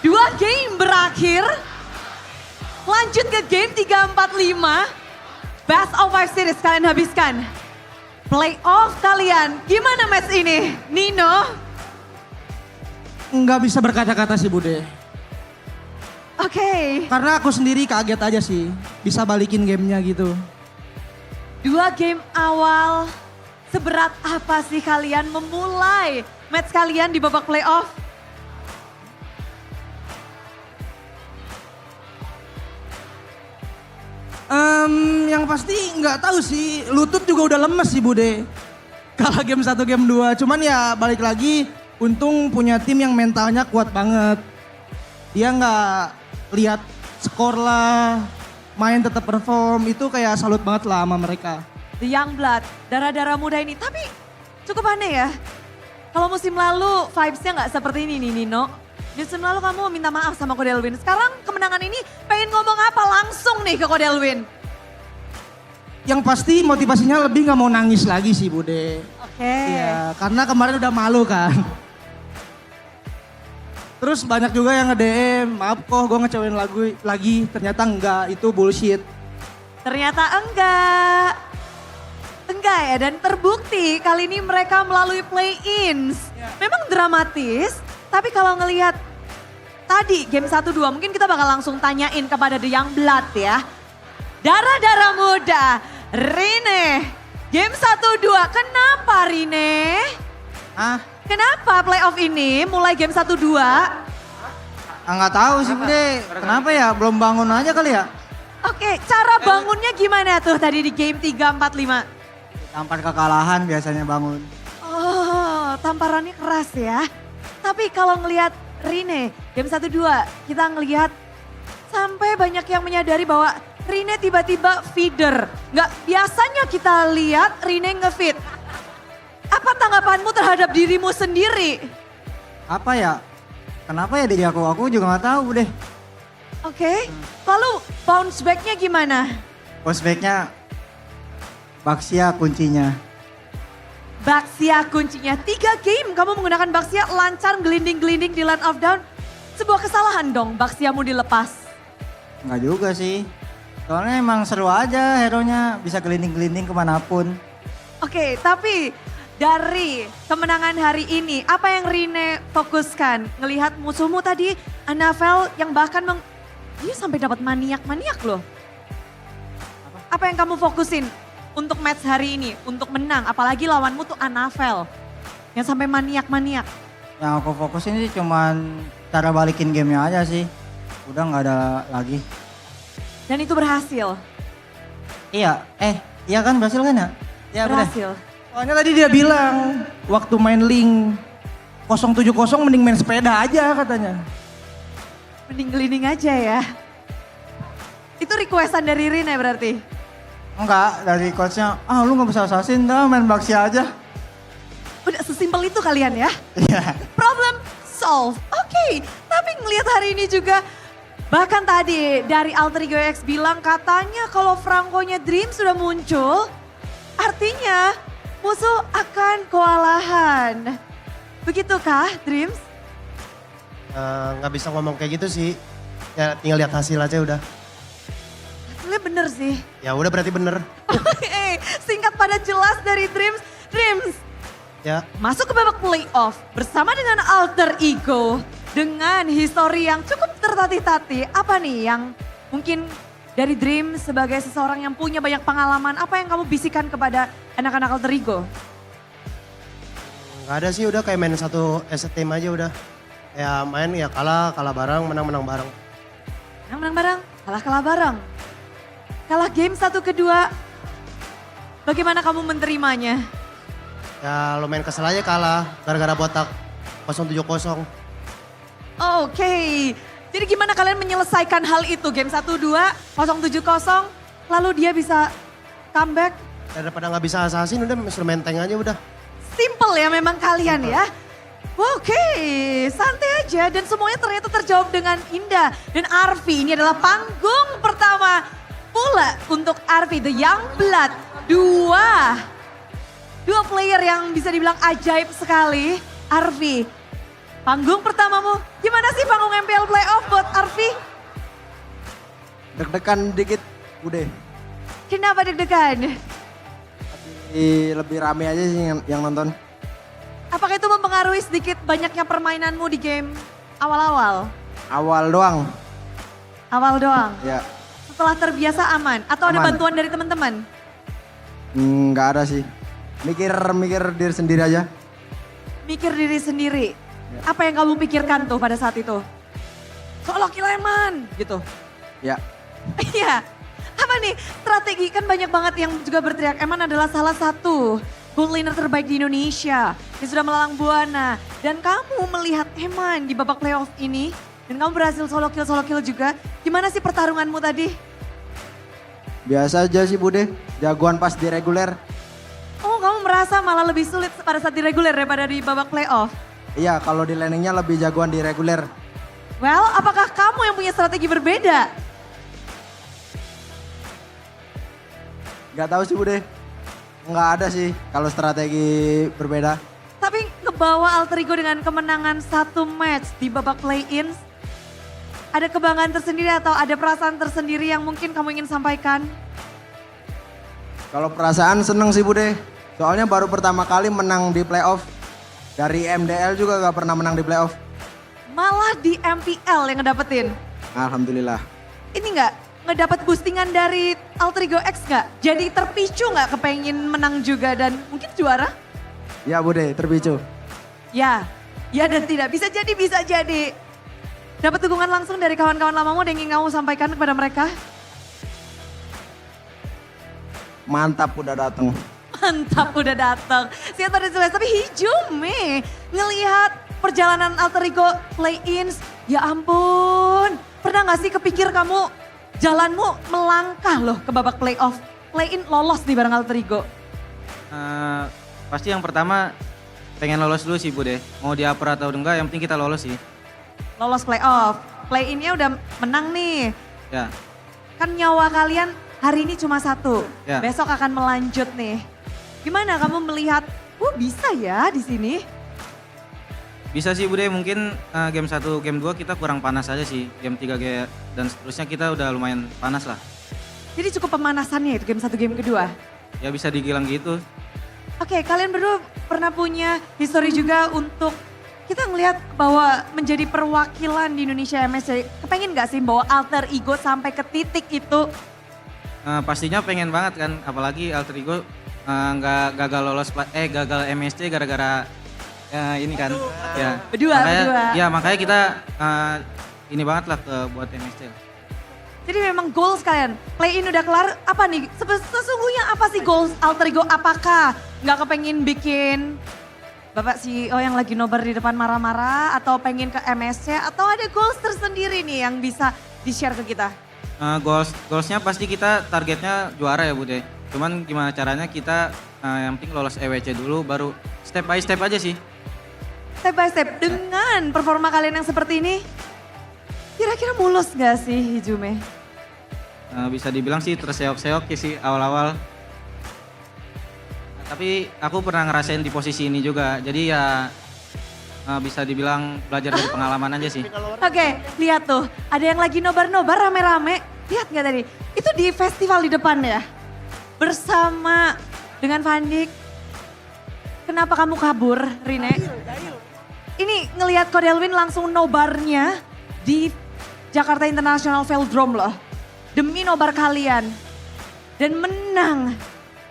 2 game berakhir, lanjut ke game 3, 4, 5. Best of 5 series kalian habiskan. Playoff kalian, gimana match ini? Nino? Nggak bisa berkata-kata sih Bude. Oke. Karena aku sendiri kaget aja sih, bisa balikin gamenya gitu. 2 game awal, seberat apa sih kalian memulai match kalian di babak playoff? Yang pasti nggak tahu sih, lutut juga udah lemes sih Bude. Kalah game 1, game 2, cuman ya balik lagi, untung punya tim yang mentalnya kuat banget. Dia nggak lihat skor lah, main tetap perform, itu kayak salut banget lah sama mereka. The Young Blood, darah-darah muda ini, tapi cukup aneh ya. Kalau musim lalu vibes-nya nggak seperti ini nih Nino. Musim lalu kamu minta maaf sama Kodelwin, sekarang kemenangan ini pengen ngomong apa langsung nih ke Kodelwin? Yang pasti motivasinya lebih nggak mau nangis lagi sih Bude. Oke. Iya, karena kemarin udah malu kan. Terus banyak juga yang nge-DM, maaf kok gue ngecewain lagu lagi, ternyata enggak, itu bullshit. Ternyata enggak. Enggak ya, dan terbukti kali ini mereka melalui play-ins. Memang dramatis, tapi kalau ngelihat tadi game 1-2 mungkin kita bakal langsung tanyain kepada The Young Blood ya. Darah-darah muda, Rine. Game 1-2, kenapa Rine? Kenapa playoff ini mulai game 1-2? Nggak tahu sih Bude, kenapa ya? Belum bangun aja kali ya? Oke, cara bangunnya gimana tuh tadi di game 3, 4, 5? Tampar kekalahan biasanya bangun. Oh, tamparannya keras ya. Tapi kalau ngelihat Rine, game 1-2 kita ngelihat sampai banyak yang menyadari bahwa Rine tiba-tiba feeder. Nggak biasanya kita lihat Rine nge-feed. Apa tanggapanmu terhadap dirimu sendiri? Apa ya? Kenapa ya diri aku? Aku juga nggak tahu deh. Oke, lalu bounce back-nya gimana? Bounce back-nya Baxia kuncinya. Baxia kuncinya. 3 game kamu menggunakan Baxia lancar gelinding-gelinding di line of down. Sebuah kesalahan dong Baxiamu dilepas. Nggak juga sih. Soalnya emang seru aja hero-nya bisa gelinding-gelinding kemanapun. Oke, tapi dari kemenangan hari ini, apa yang Rine fokuskan? Ngelihat musuhmu tadi, Anavel yang bahkan dia sampai dapat maniak-maniak loh. Apa yang kamu fokusin untuk match hari ini, untuk menang? Apalagi lawanmu tuh Anavel yang sampai maniak-maniak. Yang aku fokusin sih cuman cara balikin gamenya aja sih. Udah nggak ada lagi. Dan itu berhasil? Iya, iya kan berhasil kan ya? Ya berhasil. Soalnya tadi dia bilang waktu main link 070 mending main sepeda aja katanya. Mending gelinding aja ya. Itu requestan dari Rine berarti? Enggak, dari coachnya, lu gak bisa assassin dah main Baxia aja. Udah sesimpel itu kalian ya? Iya. Problem solve. Oke, tapi ngelihat hari ini juga Bahkan tadi dari Alter Ego X bilang katanya kalau Franco-nya Dream sudah muncul, artinya musuh akan kewalahan. Begitukah Dreams? Nggak bisa ngomong kayak gitu sih. Ya tinggal lihat hasil aja udah. Hasilnya bener sih. Ya udah berarti bener. Singkat pada jelas dari Dreams. Dreams, Ya. masuk ke babak playoff bersama dengan Alter Ego. Dengan histori yang cukup tertatih-tatih, apa nih yang mungkin dari Dream sebagai seseorang yang punya banyak pengalaman, apa yang kamu bisikan kepada anak-anak Alter Ego? Nggak ada sih, udah kayak main satu as a team aja udah. Ya main ya kalah bareng, menang bareng. Menang bareng, kalah bareng. Kalah game 1 kedua, bagaimana kamu menerimanya? Ya lumayan kesel aja kalah, gara-gara botak 070. Oke, jadi gimana kalian menyelesaikan hal itu? Game 1-2, 070, lalu dia bisa comeback? Daripada nggak bisa assassin udah suruh main tank aja udah. Simple ya memang kalian ya. Oke, santai aja dan semuanya ternyata terjawab dengan indah. Dan Arfi ini adalah panggung pertama pula untuk Arfi, The Young Blood. Dua player yang bisa dibilang ajaib sekali. Arfi, panggung pertamamu, gimana sih panggung MPL Playoff buat Arfi? Deg-degan dikit, udah. Kenapa deg-degan? Lebih rame aja sih yang nonton. Apakah itu mempengaruhi sedikit banyaknya permainanmu di game awal-awal? Awal doang. Awal doang? Ya. Setelah terbiasa aman? Atau ada Aman. bantuan dari teman-teman? Nggak ada sih. Mikir diri sendiri aja. Mikir diri sendiri? Apa yang kamu pikirkan tuh pada saat itu? Solo kill Eman gitu? Ya. Iya. Apa nih strategi, kan banyak banget yang juga berteriak Eman adalah salah satu gold laner terbaik di Indonesia. Yang sudah melalang buana. Dan kamu melihat Eman di babak playoff ini. Dan kamu berhasil solo kill juga. Gimana sih pertarunganmu tadi? Biasa aja sih Bude. Jagoan pas di reguler. Oh, kamu merasa malah lebih sulit pada saat di reguler daripada di babak playoff? Iya, kalau di laningnya lebih jagoan di reguler. Well, apakah kamu yang punya strategi berbeda? Gak tahu sih Bude. Nggak ada sih kalau strategi berbeda. Tapi ngebawa Alter Ego dengan kemenangan 1 match di babak play-in. Ada kebanggaan tersendiri atau ada perasaan tersendiri yang mungkin kamu ingin sampaikan? Kalau perasaan seneng sih Bude. Soalnya baru pertama kali menang di playoff. Dari MDL juga gak pernah menang di playoff. Malah di MPL yang ngedapetin. Alhamdulillah. Ini nggak ngedapat boostingan dari Alter Ego X nggak? Jadi terpicu nggak kepengen menang juga dan mungkin juara? Ya Bude, terpicu. Ya dan tidak. Bisa jadi. Dapat dukungan langsung dari kawan-kawan lamamu yang ingin kamu sampaikan kepada mereka? Mantap udah dateng. Mantap udah datang. Siap pada jelas, tapi hijau ngelihat perjalanan Alter Ego play-ins. Ya ampun, pernah gak sih kepikir kamu jalanmu melangkah loh ke babak playoff. Play-in lolos nih bareng Alter Ego. Pasti yang pertama pengen lolos dulu sih Bude. Mau di upper atau enggak, yang penting kita lolos sih. Lolos playoff, play-innya udah menang nih. Ya. Kan nyawa kalian hari ini cuma 1, Ya. besok akan melanjut nih. Gimana kamu melihat, bisa ya di sini? Bisa sih Bude, mungkin game 1, game 2 kita kurang panas aja sih. Game 3 dan seterusnya kita udah lumayan panas lah. Jadi cukup pemanasannya itu game 1, game kedua? Ya bisa dibilang gitu. Oke, kalian berdua pernah punya histori juga untuk kita ngelihat bahwa menjadi perwakilan di Indonesia MSC. Kepengen gak sih bawa Alter Ego sampai ke titik itu? Pastinya pengen banget kan, apalagi Alter Ego nggak gagal MSC gara-gara ini kan. Ya. Berdua. Ya makanya kita ini banget lah buat MSC. Jadi memang goals kalian, play-in udah kelar, apa nih? Sesungguhnya apa sih goals Alter Ego? Apakah nggak kepengen bikin Bapak CEO yang lagi nobar di depan marah-marah, atau pengen ke MSC, atau ada goals tersendiri nih yang bisa di-share ke kita? Goalsnya pasti kita targetnya juara ya Bude. Cuman gimana caranya kita yang penting lolos EWC dulu, baru step by step aja sih. Step by step, dengan performa kalian yang seperti ini, Kira-kira mulus gak sih Hijume? Bisa dibilang sih terseok-seok sih awal-awal. Tapi aku pernah ngerasain di posisi ini juga. Jadi ya bisa dibilang belajar dari pengalaman aja sih. Oke, lihat tuh. Ada yang lagi nobar-nobar rame-rame. Lihat gak tadi? Itu di festival di depan ya? Bersama dengan Vandik. Kenapa kamu kabur, Rine? Ini ngelihat Kodelwin langsung nobarnya di Jakarta International Velodrome loh. Demi nobar kalian. Dan menang.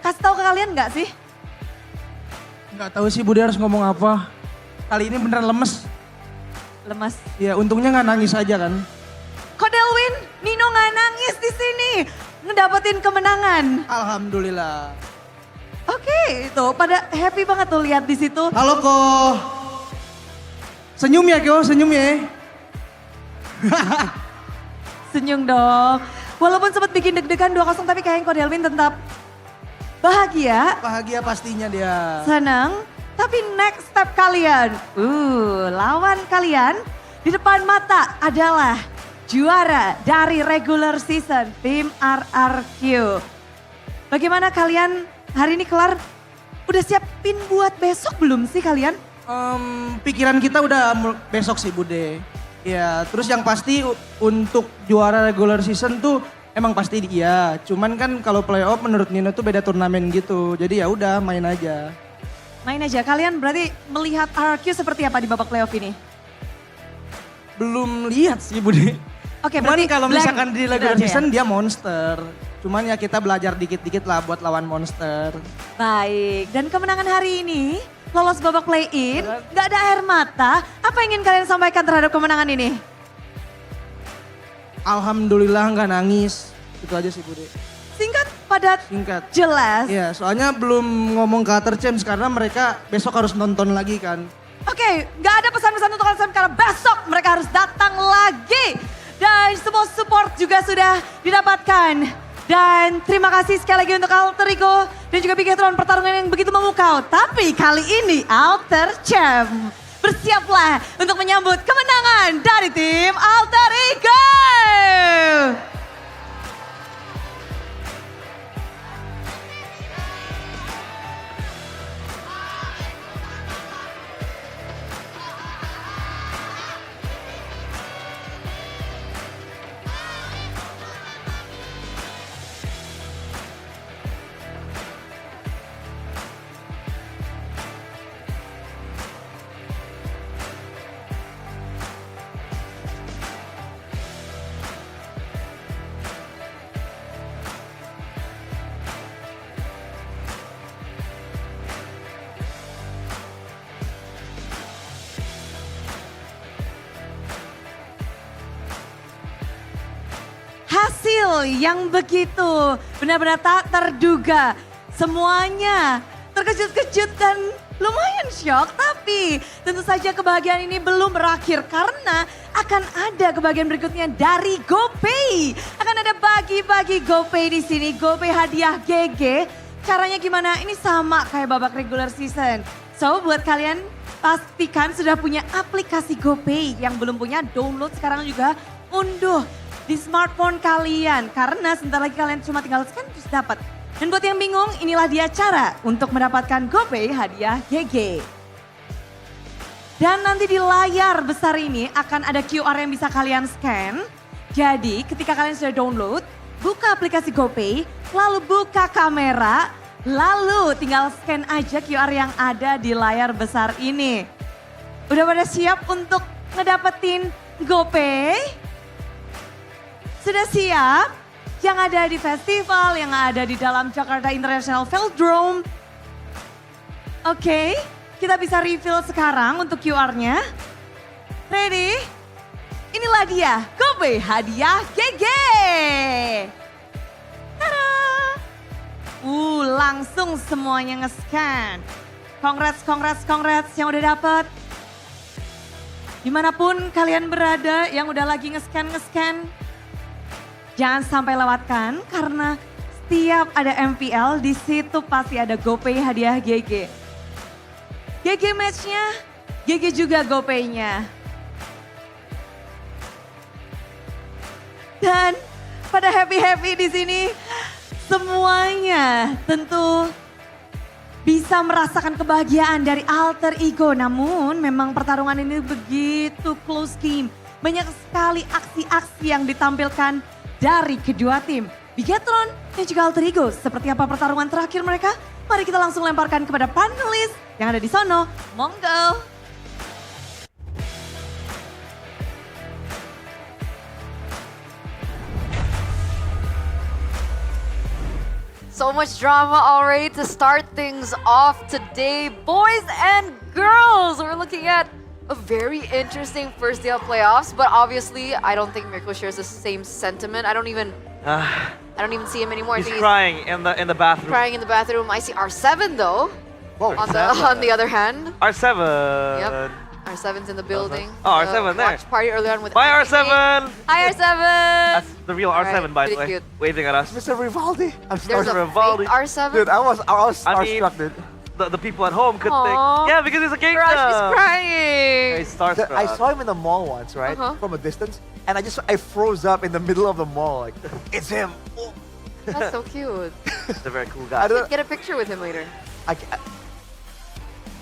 Kasih tahu ke kalian gak sih? Nggak tahu sih Bude harus ngomong apa. Kali ini beneran lemes. Lemes? Ya untungnya nggak nangis aja kan. Kodelwin, Nino nggak nangis di sini. Ngedapetin kemenangan. Alhamdulillah. Oke, itu pada happy banget tuh lihat di situ. Halo Ko. Senyum ya Ko, senyum ya. Senyum dong. Walaupun sempat bikin deg-degan 2-0 tapi kayaknya Kodelwin tetap bahagia. Bahagia pastinya dia. Senang. Tapi next step kalian. Lawan kalian di depan mata adalah juara dari regular season tim RRQ. Bagaimana kalian hari ini kelar? Udah siapin buat besok belum sih kalian? Pikiran kita udah besok sih Bude. Ya, terus yang pasti untuk juara regular season tuh emang pasti iya. Cuman kan kalau playoff menurut Nino tuh beda turnamen gitu. Jadi ya udah main aja. Main aja. Kalian berarti melihat RRQ seperti apa di babak playoff ini? Belum lihat sih Bude. Oke, Cuman berarti kalau misalkan di regular Benar, season ya? dia monster. Cuman ya kita belajar dikit-dikit lah buat lawan monster. Baik, dan kemenangan hari ini lolos babak play-in, gak ada air mata. Apa yang ingin kalian sampaikan terhadap kemenangan ini? Alhamdulillah nggak nangis. Itu aja sih Bude. Singkat, padat, Singkat. jelas. Iya, soalnya belum ngomong ke Other Champs karena mereka besok harus nonton lagi kan. Oke, gak ada pesan-pesan untuk kalian karena besok mereka harus datang lagi. Dan semua support juga sudah didapatkan. Dan terima kasih sekali lagi untuk Alter Ego dan juga Bigatron pertarungan yang begitu memukau. Tapi kali ini Alter Champ bersiaplah untuk menyambut kemenangan dari tim Alter Ego. Hasil yang begitu benar-benar tak terduga. Semuanya terkejut-kejut dan lumayan shock. Tapi tentu saja kebahagiaan ini belum berakhir karena akan ada kebahagiaan berikutnya dari GoPay. Akan ada bagi-bagi GoPay di sini. GoPay hadiah GG. Caranya gimana? Ini sama kayak babak regular season. So buat kalian pastikan sudah punya aplikasi GoPay. Yang belum punya download sekarang juga unduh di smartphone kalian. Karena sebentar lagi kalian cuma tinggal scan terus dapat. Dan buat yang bingung, inilah dia cara untuk mendapatkan GoPay hadiah GG. Dan nanti di layar besar ini akan ada QR yang bisa kalian scan. Jadi ketika kalian sudah download, buka aplikasi GoPay, lalu buka kamera, lalu tinggal scan aja QR yang ada di layar besar ini. Udah pada siap untuk ngedapetin GoPay? Sudah siap? Yang ada di festival, yang ada di dalam Jakarta International Velodrome. Oke, kita bisa reveal sekarang untuk QR-nya. Ready? Inilah dia, GoPay hadiah GG. Tada! Langsung semuanya nge-scan. Congrats, congrats, congrats yang udah dapet. Dimanapun kalian berada yang udah lagi nge-scan. Jangan sampai lewatkan karena setiap ada MPL di situ pasti ada GoPay hadiah GG. GG matchnya, GG juga GoPay-nya. Dan pada happy-happy di sini, semuanya tentu bisa merasakan kebahagiaan dari alter ego. Namun memang pertarungan ini begitu close game. Banyak sekali aksi-aksi yang ditampilkan dari kedua tim. Bigetron dan juga alter ego. Seperti apa pertarungan terakhir mereka? Mari kita langsung lemparkan kepada panelis yang ada di sono. Monggo. So much drama already to start things off today. Boys and girls, we're looking at a very interesting first day of playoffs, but obviously I don't think Mirko shares the same sentiment. I don't even see him anymore. I He's think crying in the bathroom. crying in the bathroom. I see R7 though. On the other hand. R7. Yep. R7's in the building. Oh, R7 there. Watch party earlier on with Bye, Anthony. R7. Hi, R7. That's the real R7, by the pretty way, cute. waving at us. Mr. Rivaldi. I'm There's sorry. a fake R7. Dude, I was I mean, starstruck, dude. The people at home could Aw. think, yeah, because he's a gangster. Rush is crying. He's starstruck. I saw him in the mall once, right? From a distance. And I froze up in the middle of the mall. Like, it's him. That's so cute. He's a very cool I guy. don't- Get a picture with him later.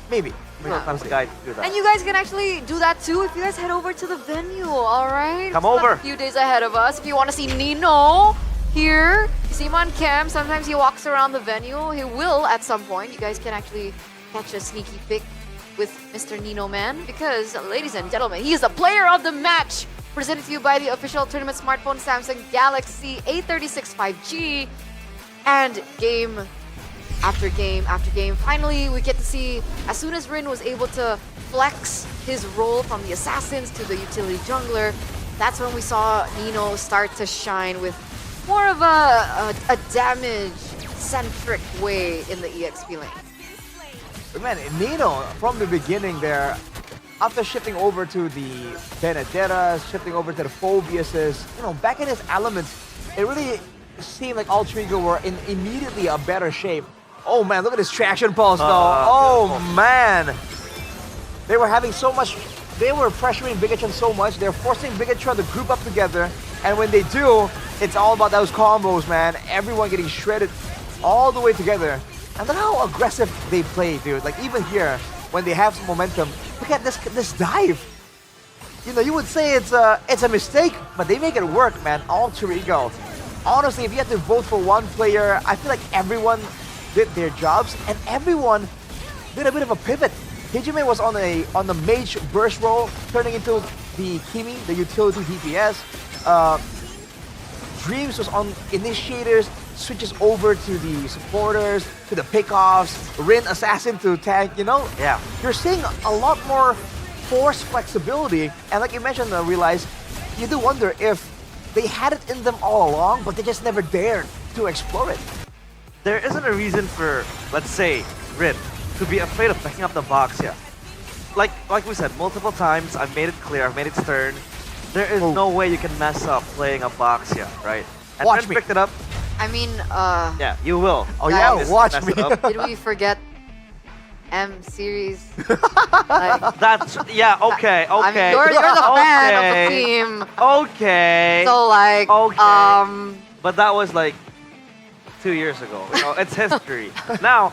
Maybe. Sometimes the guy can do that. And you guys can actually do that too if you guys head over to the venue, all right? Come Still have over. a few days ahead of us. If you want to see Nino here, you see him on cam. Sometimes he walks around the venue. He will at some point. You guys can actually catch a sneaky pic with Mr. Nino Man because, ladies and gentlemen, he is the player of the match. Presented to you by the official tournament smartphone Samsung Galaxy A36 5G. And game after game after game. Finally, we get to see, as soon as Rin was able to flex his role from the assassins to the utility jungler, that's when we saw Nino start to shine with more of a damage-centric way in the EXP lane. But man, Nino, from the beginning there, after shifting over to the Benedettas, shifting over to the Phobiuses, back in his elements, it really seemed like Alter Ego were in immediately a better shape. Oh man, look at this traction pulse though. Oh man. They were having so much, they were pressuring Bigetron so much, they're forcing Bigetron to group up together. And when they do, it's all about those combos, man. Everyone getting shredded all the way together. And look how aggressive they play, dude. Like even here, when they have some momentum, look at this dive. You would say it's a mistake, but they make it work, man. Alter Ego. Honestly, if you had to vote for one player, I feel like everyone did their jobs and everyone did a bit of a pivot. Hijime was on the mage burst role, turning into the Kimi, the utility DPS. Dreams was on initiators, switches over to the supporters, to the pickoffs, Rin assassin to tank, Yeah. You're seeing a lot more force flexibility, and like you mentioned, realize you do wonder if they had it in them all along, but they just never dared to explore it. There isn't a reason for, let's say, Rin to be afraid of picking up the box here. Like we said multiple times, I've made it clear, I've made it stern. There is no way you can mess up playing a box here, right? And Watch Rin me. picked it up. I mean, Yeah, you will. Oh yeah, Guys, watch mess me. it up. did we forget M series? That's yeah. Okay. I mean, Okay. you're the fan of the Okay. team. Okay. So like, Okay. But that was like 2 years ago. It's history. Now,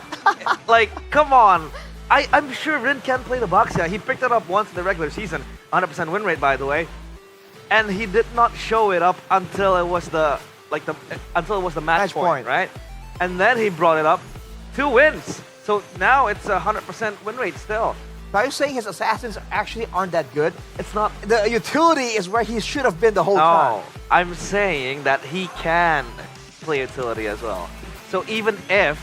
like, come on. I'm sure Rin can play the box. Yeah, he picked it up once in the regular season. 100% win rate, by the way. And he did not show it up until it was the match point, right? And then he brought it up. 2 wins. So now it's a 100% win rate still. Are you saying his assassins actually aren't that good? It's not. The utility is where he should have been the whole time. No, I'm saying that he can play utility as well. So even if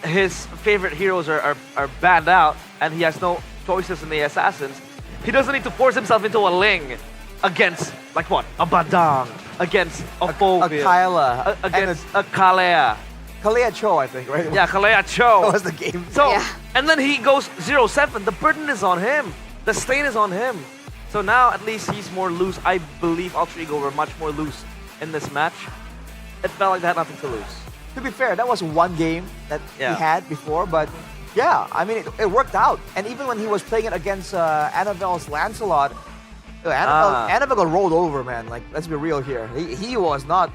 his favorite heroes are banned out and he has no choices in the assassins, he doesn't need to force himself into a Ling against, like what? A Badang, against a Phobia, Kyla, against a Kalea. Kalea Cho, I think, right? Yeah, Kalea Cho. That was the game. So, and then he goes 0-7. The burden is on him. The stain is on him. So now at least he's more loose. I believe Alter Ego were much more loose in this match. It felt like they had nothing to lose. To be fair, that was one game that Yeah. he had before, but yeah, I mean, it worked out. And even when he was playing it against Annabelle's Lancelot, Annabelle got rolled over, man. Like, let's be real here. He was not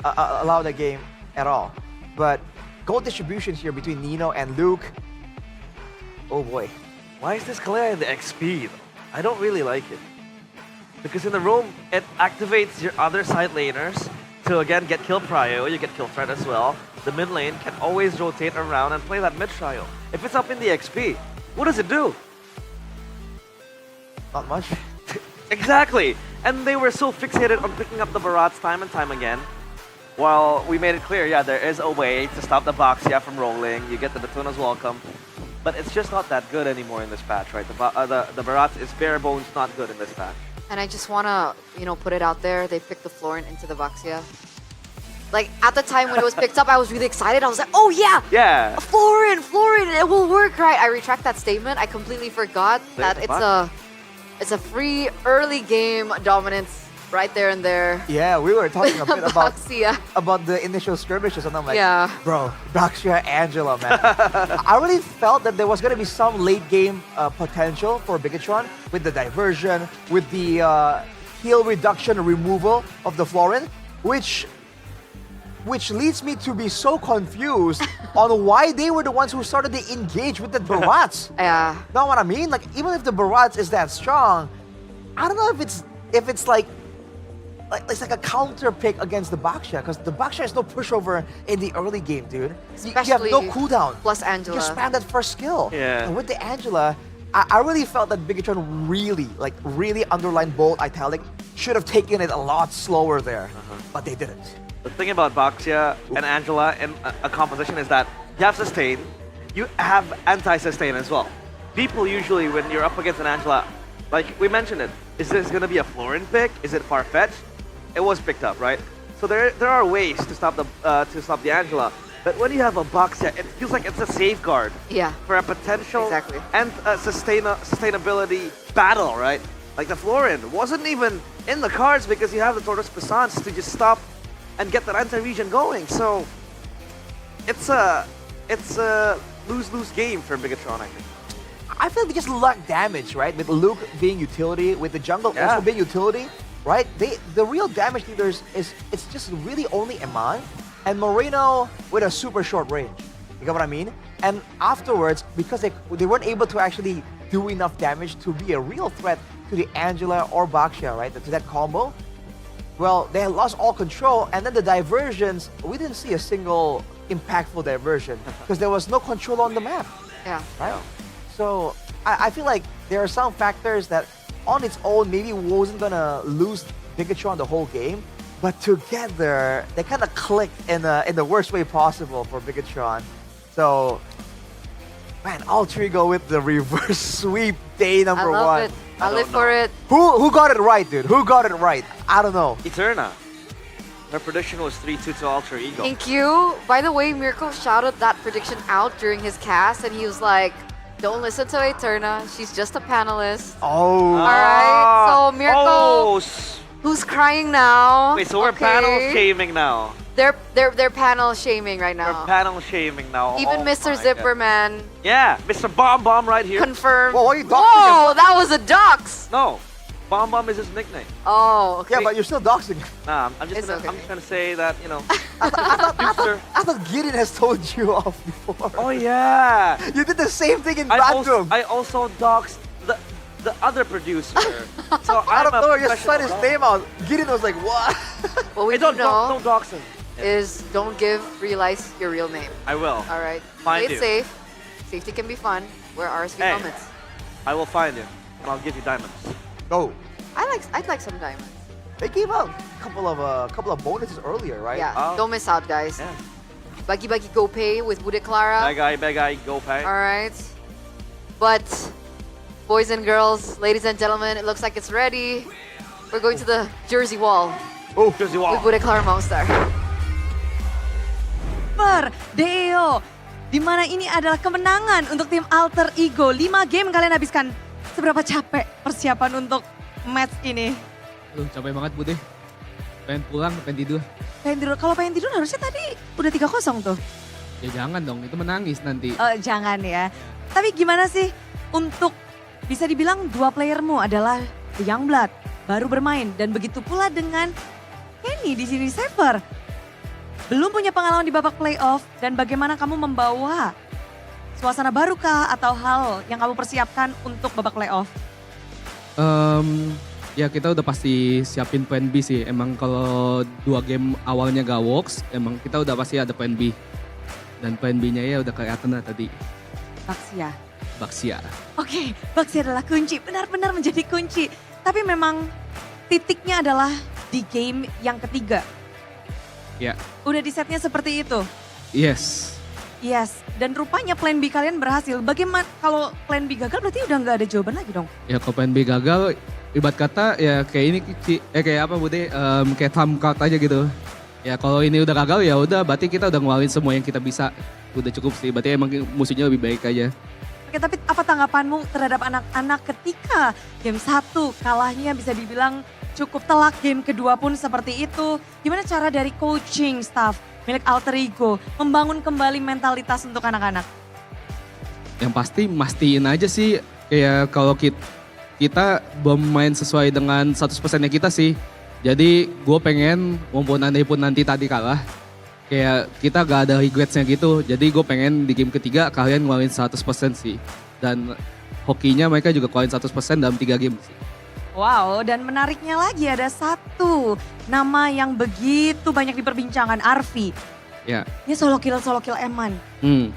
allowed that game at all. But goal distribution here between Nino and Luke. Oh boy. Why is this Kalea in the XP though? I don't really like it. Because in the roam, it activates your other side laners to again get kill prio, you get kill threat as well. The mid lane can always rotate around and play that mid trio. If it's up in the XP, what does it do? Not much. Exactly. And they were so fixated on picking up the Barats time and time again. While we made it clear, yeah, there is a way to stop the Boxia from rolling. You get the Datuna's welcome. But it's just not that good anymore in this patch, right? The Barats is bare bones not good in this patch. And I just want to, put it out there. They picked the Florent into the Baxia. Like, at the time when it was picked up, I was really excited. I was like, oh yeah! Yeah! Florent, it will work, right? I retract that statement. I completely forgot that it's a free early game dominance right there and there. Yeah, we were talking a bit Baxia. about the initial skirmishes, and I'm like, Yeah. bro, Baxia, Angela, man. I really felt that there was going to be some late game potential for Bigatron with the diversion, with the heal reduction removal of the Florent, which leads me to be so confused on why they were the ones who started to engage with the Barats. Yeah. Know what I mean? Like, even if the Barats is that strong, I don't know if it's like it's like a counter pick against the Baxia, because the Baxia has no pushover in the early game, dude. You have no cooldown. Plus Angela. You spam that first skill. Yeah. And with the Angela, I really felt that Bigatron really underlined bold italic, should have taken it a lot slower there, but they didn't. The thing about Baxia and Angela in a composition is that you have sustain, you have anti-sustain as well. People usually, when you're up against an Angela, like we mentioned it, is this going to be a Florent pick? Is it far-fetched? It was picked up, right? So there are ways to stop the Angela. But when you have a Baxia, it feels like it's a safeguard for a potential and sustainability battle, right? Like the Florent wasn't even in the cards because you have the Tortoise Passants to just stop and get that anti-region going. So it's a lose-lose game for Bigatron, I think. I feel they just lack damage, right? With Luke being utility, with the jungle also being utility, right? The real damage leaders it's just really only Eman and Moreno with a super short range. You get what I mean? And afterwards, because they weren't able to actually do enough damage to be a real threat to the Angela or Baxia, right? To that combo, well, they had lost all control, and then the diversions, we didn't see a single impactful diversion because there was no control on the map. Yeah. Right? So I feel like there are some factors that on its own maybe wasn't gonna lose Bigatron the whole game, but together they kind of clicked in the worst way possible for Bigatron. So, man, Altrigo with the reverse sweep day number I love one. it. I live for it. Who got it right, dude? Who got it right? I don't know. Eterna. Her prediction was 3-2 to Alter Ego. Thank you. By the way, Mirko shouted that prediction out during his cast, and he was like, don't listen to Eterna. She's just a panelist. Oh. All right. So, Mirko, who's crying now? Wait, so we're panel shaming now. They're panel shaming right now. We're panel shaming now. Even Mr. Zipperman. Yeah, Mr. Bomb right here. Confirmed. Well, what are you Whoa, doxing that was a dox. No, Bomb is his nickname. Oh, okay. Yeah, but you're still doxing. Nah, I'm just trying to say that, I thought Gideon has told you off before. Oh yeah. You did the same thing in bathroom. I also doxed the other producer. So out of nowhere, you said his name out. Gideon was like, what? What we don't know dox him. Is don't give Realize your real name. I will. All right. Find Play it you. safe. Safety can be fun. Wear RSV Hey. helmets. I will find you, and I'll give you diamonds. Go. I'd like some diamonds. They gave out a couple of bonuses earlier, right? Yeah. Don't miss out, guys. Bagi-bagi go pay with Bude Clara. Bad guy, go pay. All right. But boys and girls, ladies and gentlemen, it looks like it's ready. We're going to the Jersey Wall. Oh, Jersey Wall. With Bude Clara Monster. Deo, di mana ini adalah kemenangan untuk tim Alter Ego. 5 game kalian habiskan. Seberapa capek persiapan untuk match ini? Aduh, capek banget Bude. Pengen pulang, pengen tidur. Pengen tidur, kalau pengen tidur harusnya tadi udah 3-0 tuh. Ya jangan dong, itu menangis nanti. Jangan ya. Tapi gimana sih untuk bisa dibilang dua playermu adalah The Youngblood baru bermain dan begitu pula dengan Kenny di sini Saver. Belum punya pengalaman di babak playoff dan bagaimana kamu membawa suasana baru kah atau hal yang kamu persiapkan untuk babak playoff? Ya kita udah pasti siapin plan B sih. Emang kalau 2 game awalnya gak works, emang kita udah pasti ada plan B. Dan plan B-nya ya udah kelihatan lah tadi. Baxia. Oke, Baxia adalah kunci, benar-benar menjadi kunci. Tapi memang titiknya adalah di game yang ketiga. Ya. Udah di setnya seperti itu? Yes. Yes, dan rupanya plan B kalian berhasil. Bagaimana kalau plan B gagal berarti udah nggak ada jawaban lagi dong? Ya kalau plan B gagal, ibarat kata ya kayak ini, kayak apa Bude, kayak trump card aja gitu. Ya kalau ini udah gagal ya udah berarti kita udah ngeluarin semua yang kita bisa. Udah cukup sih, berarti emang musuhnya lebih baik aja. Oke, tapi apa tanggapanmu terhadap anak-anak ketika game 1 kalahnya bisa dibilang cukup telak, game kedua pun seperti itu. Gimana cara dari coaching staff milik Alter Ego membangun kembali mentalitas untuk anak-anak? Yang pasti mastiin aja sih, kayak kalau kita belum main sesuai dengan 100%-nya kita sih. Jadi gue pengen, walaupun nanti tadi kalah, kayak kita gak ada regrets-nya gitu. Jadi gue pengen di game ketiga kalian ngeluarin 100% sih. Dan hokinya mereka juga keluarin 100% dalam 3 game sih. Wow, dan menariknya lagi ada satu nama yang begitu banyak diperbincangkan, Arfi. Ya. Ini solo kill Eman.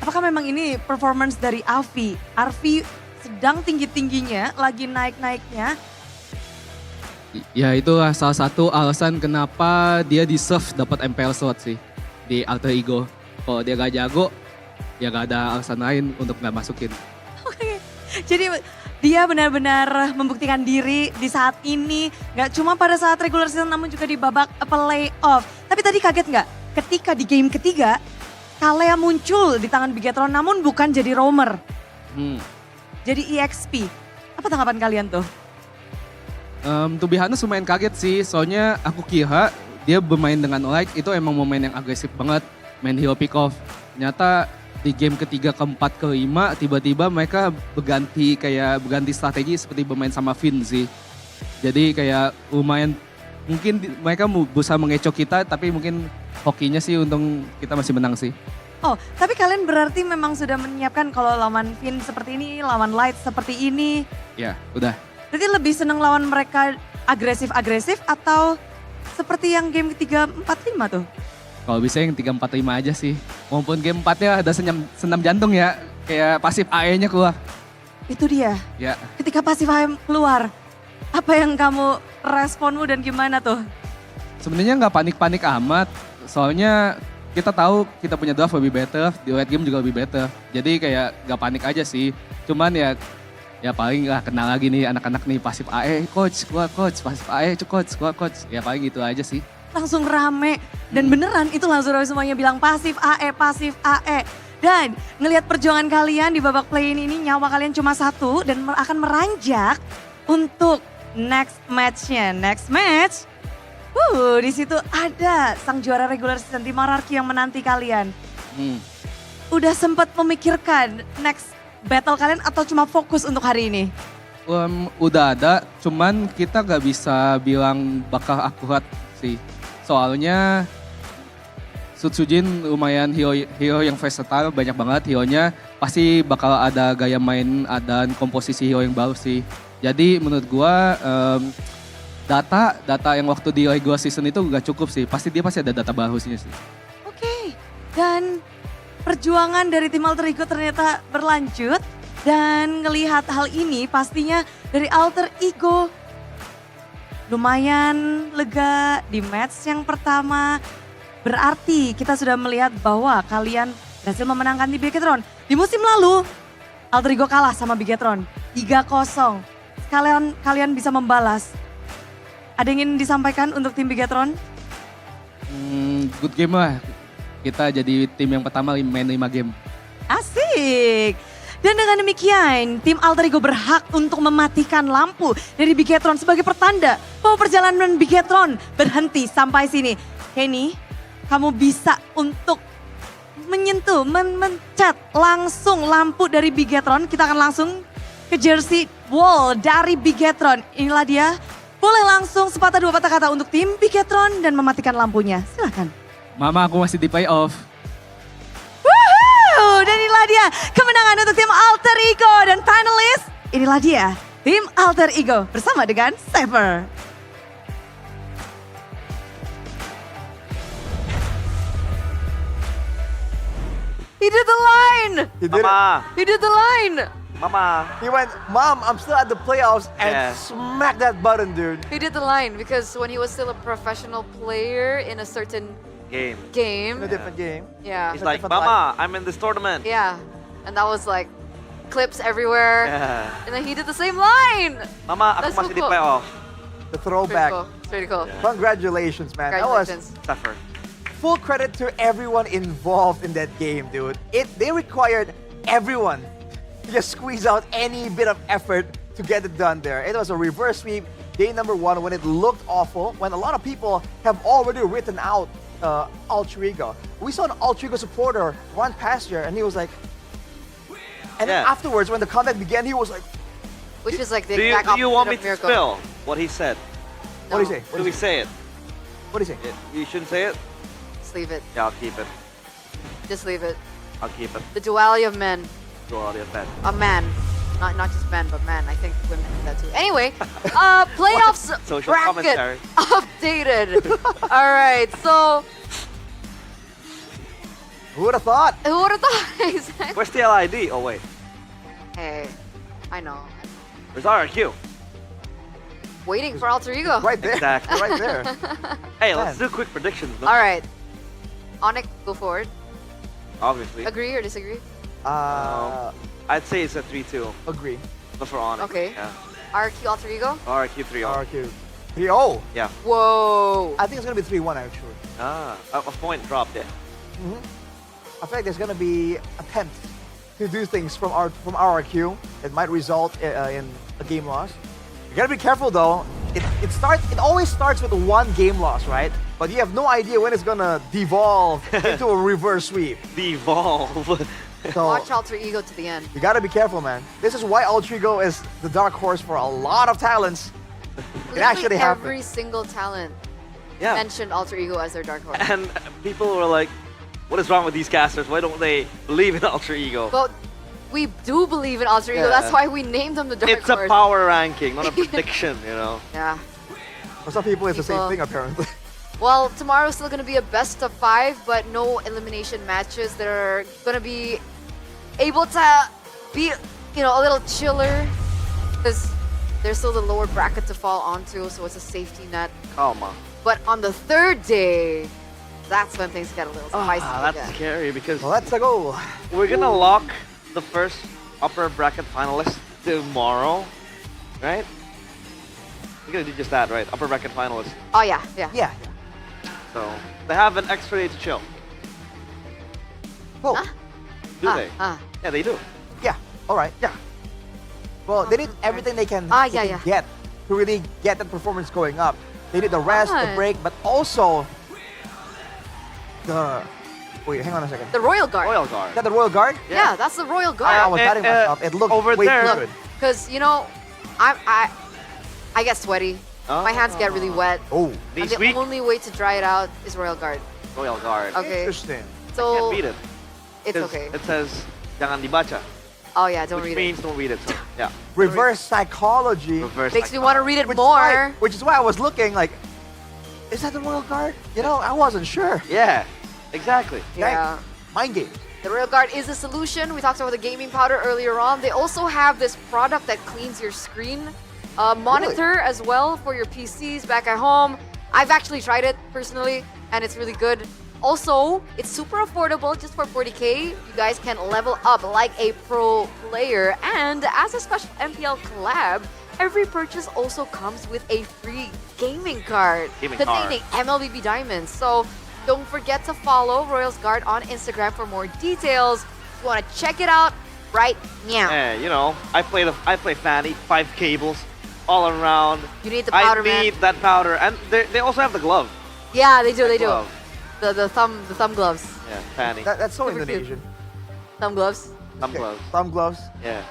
Apakah memang ini performance dari Arfi? Arfi sedang tinggi-tingginya, lagi naik-naiknya. Ya itulah salah satu alasan kenapa dia deserve dapat MPL slot sih di Alter Ego. Kalau dia gak jago, ya gak ada alasan lain untuk gak masukin. Oke, jadi dia benar-benar membuktikan diri di saat ini. Gak cuma pada saat regular season namun juga di babak playoff. Tapi tadi kaget gak ketika di game ketiga Kalea muncul di tangan Bigetron namun bukan jadi roamer. Jadi EXP. Apa tanggapan kalian tuh? To be honest lumayan kaget sih, soalnya aku kira dia bermain dengan Light itu emang mau main yang agresif banget, main hero pick off. Ternyata di game ketiga, keempat, kelima tiba-tiba mereka berganti strategi seperti bermain sama Finn sih. Jadi kayak lumayan, mungkin mereka mau berusaha mengecoh kita tapi mungkin hokinya sih untung kita masih menang sih. Oh, tapi kalian berarti memang sudah menyiapkan kalau lawan Finn seperti ini, lawan Light seperti ini. Ya, udah. Berarti lebih seneng lawan mereka agresif-agresif atau seperti yang game ketiga 4-5 tuh? Kalau bisa yang 3-4-5 aja sih. Maupun game 4-nya ada senam jantung ya, kayak pasif AE-nya keluar. Itu dia? Ya. Ketika pasif AE keluar, apa yang kamu responmu dan gimana tuh? Sebenarnya nggak panik-panik amat, soalnya kita tahu kita punya draft lebih better, di late game juga lebih better. Jadi kayak nggak panik aja sih. Cuman ya paling lah kenal lagi nih anak-anak nih pasif AE, coach, pasif AE, coach. Ya paling gitu aja sih. Langsung rame dan beneran itu langsung semuanya bilang pasif AE. Dan ngelihat perjuangan kalian di babak play-in ini nyawa kalian cuma 1 dan akan meranjak untuk next match-nya. Next match, di situ ada sang juara regular season tim Mararki yang menanti kalian. Udah sempat memikirkan next battle kalian atau cuma fokus untuk hari ini? Udah ada, cuman kita gak bisa bilang bakal akurat sih. Soalnya Sutsujin lumayan hero yang versatile, banyak banget hero-nya. Pasti bakal ada gaya main dan komposisi hero yang baru sih. Jadi menurut gua data yang waktu di regular season itu gak cukup sih. Dia pasti ada data baru sih. Oke, dan perjuangan dari tim Alter Ego ternyata berlanjut dan ngelihat hal ini pastinya dari Alter Ego lumayan lega di match yang pertama. Berarti kita sudah melihat bahwa kalian berhasil memenangkan di Bigetron. Di musim lalu Alter Ego kalah sama Bigetron 3-0. Kalian bisa membalas. Ada yang ingin disampaikan untuk tim Bigetron? Good game lah. Kita jadi tim yang pertama main 5 game. Asik. Dan dengan demikian, tim Alter Ego berhak untuk mematikan lampu dari Bigetron sebagai pertanda bahwa perjalanan Bigetron berhenti sampai sini. Kenny, kamu bisa untuk menyentuh, mencet langsung lampu dari Bigetron. Kita akan langsung ke jersey wall dari Bigetron. Inilah dia. Boleh langsung sepatah dua patah kata untuk tim Bigetron dan mematikan lampunya. Silakan. Mama, aku masih di playoff. Woohoo! Dan inilah dia kemenangan untuk tim Alter Ego dan panelis. Inilah dia tim Alter Ego bersama dengan Saver. He did the line! He did Mama. He did the line! Mama. He went, Mom, I'm still at the playoffs, and Yeah. smack that button, dude. He did the line because when he was still a professional player in a certain Game. game. In a different game. Yeah. He's like, Mama, I'm in this tournament. Yeah. And that was like clips everywhere. Yeah. And then he did the same line. Mama, aku That's so masih di cool. playoff. The throwback. It's pretty cool. Congratulations, man. Congratulations. Tougher. That was full credit to everyone involved in that game, dude. They required everyone to just squeeze out any bit of effort to get it done there. It was a reverse sweep, day number 1, when it looked awful, when a lot of people have already written out Alter Ego. We saw an Alter Ego supporter run past here, and he was like, and then Yeah. afterwards, when the comeback began, he was like, Which is like the Do exact you opposite want me of to Miracle. spill what he said? What did he say? Do we say it? What did he say? You shouldn't say it? Just leave it. Yeah, I'll keep it. Just leave it. I'll keep it. The duality of men. Duality of men. A man. Not just men, but man. I think women do that too. Anyway, playoffs Social bracket commentary. updated. All right, so who would have thought? who would have thought? Exactly. Where's the LID? Oh, wait. Hey, I know. Where's RRQ? Waiting for Alter Ego. Right there. Exactly. Right there. Hey, let's do quick predictions. No? All right. Onyx, go forward. Obviously. Agree or disagree? I'd say it's a 3-2. Agree. But for Onyx. Okay. Yeah. RQ Alter Ego? RRQ 3-0. RQ. 3-0. Yeah. Whoa. I think it's going to be 3-1, actually. A point drop there. I feel like there's going to be attempts to do things from RRQ that might result in a game loss. You gotta be careful though. It always starts with one game loss, right? But you have no idea when it's gonna devolve into a reverse sweep. Devolve. So Watch Alter Ego to the end. you gotta be careful, man. This is why Alter Ego is the dark horse for a lot of talents. It actually Literally happened. every single talent Yeah. mentioned Alter Ego as their dark horse. And people were like, what is wrong with these casters? Why don't they believe in Alter Ego? But we do believe in Alter Ego. Yeah. That's why we named them the dark It's horse. a power ranking, not a prediction, you know? Yeah. For some people, it's the same People- thing, apparently. Well, tomorrow's still going to be a best of 5, but no elimination matches. They're going to be able to be, a little chiller because there's still the lower bracket to fall onto, so it's a safety net. Calma. But on the 3rd day, that's when things get a little spicy That's again. scary because Let's go. we're gonna lock the first upper bracket finalist tomorrow, right? We're gonna do just that, right? Upper bracket finalist. Oh, yeah, yeah. Yeah. So they have an extra day to chill. Oh. Do they? Yeah, they do. Yeah. All right. Yeah. Well, they need everything they can, Ah, they yeah, can yeah. get to really get that performance going up. They need the rest, the Ah. break, but also the. Wait, hang on a second. The Royal Guard. Royal Guard. Is that the Royal Guard? Yeah, that's the Royal I Guard. was doubting myself. It looked over way there- too Look, good. Because, I get sweaty. My hands get really wet. Oh, And This the week, only way to dry it out is Royal Guard. Royal Guard. Okay. Interesting. So Can't beat it. it's 'Cause okay. It says jangan dibaca, Oh yeah, don't which read means it. don't read it. So yeah, Reverse psychology. reverse. Makes me want to read it Which more. is why I was looking like, is that the Royal Guard? I wasn't sure. Yeah, exactly. Yeah. Mind game. The Royal Guard is a solution. We talked about the gaming powder earlier on. They also have this product that cleans your screen monitor as well for your PCs back at home. I've actually tried it personally, and it's really good. Also, it's super affordable, just for 40K. You guys can level up like a pro player. And as a special MPL collab, every purchase also comes with a free gaming card Gaming containing MLBB diamonds. So don't forget to follow Royals Guard on Instagram for more details. If you want to check it out right now. Yeah, I play Fanny, 5 cables, all around. You need the powder, I need man. that powder, and they also have the glove. Yeah, they do. They do. Glove. The thumb gloves. Yeah, Fanny. That's so Super cute. Indonesian. Thumb gloves. Thumb gloves. Thumb gloves. Yeah.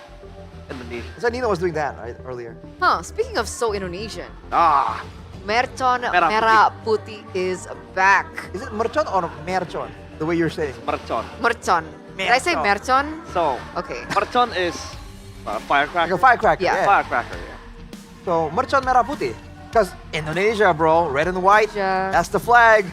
Indonesia. So Nino was doing that right earlier. Huh, speaking of so Indonesian, Ah, Mercon Merah Merah Putih is back. Is it mercon or mercon? The way you're saying. mercon. Mercon. Did I say Mercon? So, Okay. mercon is firecracker. Like a firecracker. Yeah. Yeah. Firecracker, yeah. So mercon merah putih. Because Indonesia, bro, red and white. Yeah. That's the flag.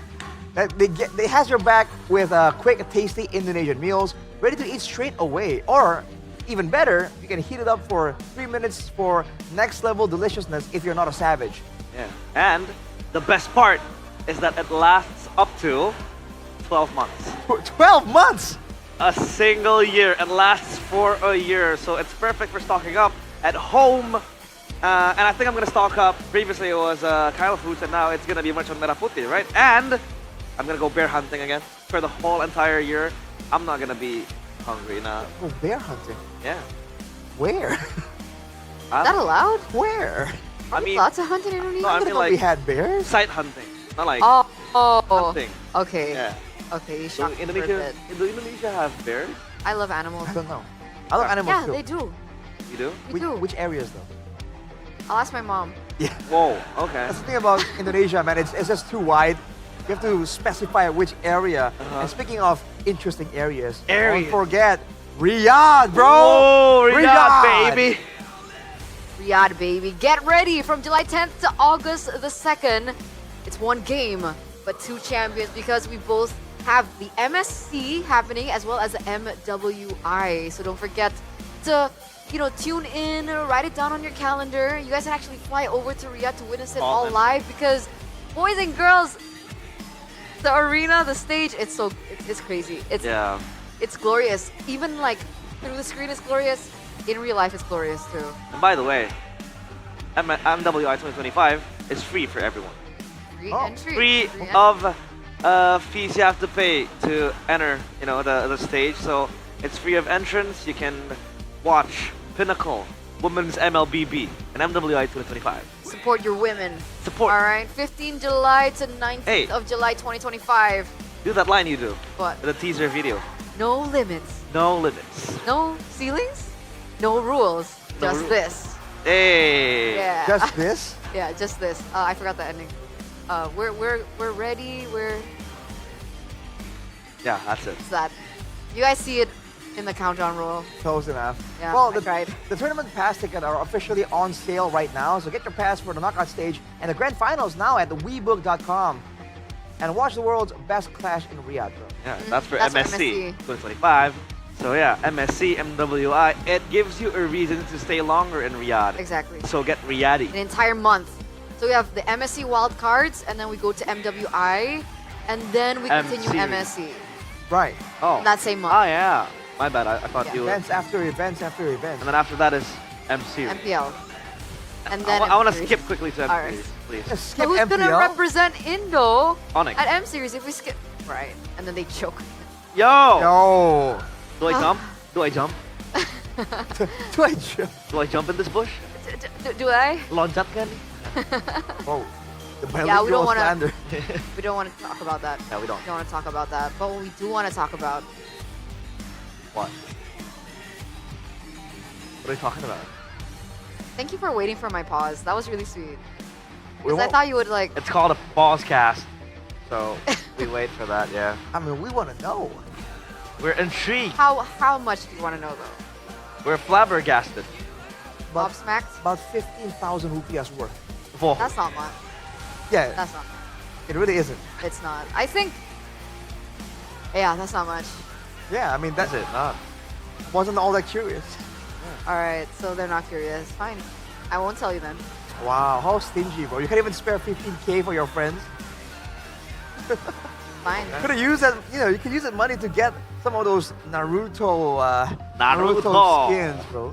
They has your back with quick, tasty Indonesian meals, ready to eat straight away. Or even better, you can heat it up for 3 minutes for next level deliciousness if you're not a savage. Yeah. And the best part is that it lasts up to 12 months. 12 months! A single year. It lasts for a year. So it's perfect for stocking up at home. And I think I'm going to stock up. Previously it was Kylo Foods and now it's going to be Mercon Merah Putih, right? And I'm going to go bear hunting again for the whole entire year. I'm not going to be hungry now. Oh, bear hunting? Yeah. Where? Is that allowed? Where? Are we allowed to hunt in Indonesia? No, I mean like we had bears? sight hunting. Not like Oh. hunting. Okay. Yeah. Okay, you So shocked me for a Indonesia, bit. do Indonesia have bears? I love animals. I don't know. I love animals Yeah, too. they do. You do? We do. Which areas though? I'll ask my mom. Yeah. Whoa, okay. That's the thing about Indonesia, man. It's just too wide. You have to specify which area. And speaking of interesting areas, don't forget Riyadh, bro. Whoa, Riyadh, baby. Riyadh, baby. Get ready from July 10th to August the 2nd. It's one game, but two champions because we both have the MSC happening as well as the MWI. So don't forget to, tune in, write it down on your calendar. You guys can actually fly over to Riyadh to witness it all live because boys and girls, the arena, the stage, it's crazy. It's glorious. Even like through the screen, it's glorious. In real life, it's glorious too. And by the way, MWI 2025 is free for everyone. Free entry. Free of fees you have to pay to enter, the stage. So it's free of entrance. You can watch Pinnacle, Women's MLBB, and MWI 2025. Support your women. Support. All right, 15 July to 19th of July 2025. Do that line you do. What? The teaser video. No limits. No limits. No ceilings. No rules. No Just rules. this. Hey. Yeah. Just this? Yeah, just this. I forgot the ending. We're ready. Yeah, that's it. It's that. You guys see it in the countdown roll. Close enough. Yeah, well, I tried. The tournament pass tickets are officially on sale right now, so get your pass for the knockout stage and the grand finals now at WeBook.com. And watch the world's best clash in Riyadh, bro. Yeah, that's for That's for MSC MSC. 2025. So yeah, MSC, MWI, it gives you a reason to stay longer in Riyadh. Exactly. So get Riyadhi. An entire month. So we have the MSC wild cards, and then we go to MWI, and then we continue MSC. Right. Oh. That same month. Oh yeah. My bad. I thought you were. Events after events after events. And then after that is MC. MPL. And then I want to M-Series. skip quickly to M All right. Series, please. So who's gonna represent Indo Onyx. at M Series if we skip? Right. And then they choke. Yo! Yo! Do I jump? Do I jump? Do I jump? Do I jump in this bush? Do I? Loncat kan? Oh. The Yeah, we don't bilingual want slander. to. We don't want to talk about that. Yeah, we don't. We don't want to talk about that. But what we do want to talk about. What? What are you talking about? Thank you for waiting for my pause. That was really sweet. We Because I won't- thought you would like. It's called a pause cast. So we wait for that, yeah. I mean, we want to know. We're intrigued. How much do you want to know though? We're flabbergasted. Bob smacked? About 15,000 rupiahs worth. Whoa. That's not much. Yeah. That's not much. It really isn't. It's not. I think. Yeah, that's not much. Yeah, I mean, that's it. Not. Wasn't all that curious. All right, so they're not curious. Fine. I won't tell you then. Wow, how stingy, bro. You can't even spare 15K for your friends. Fine. Could have used that, you can use that money to get some of those Naruto Naruto. skins, bro.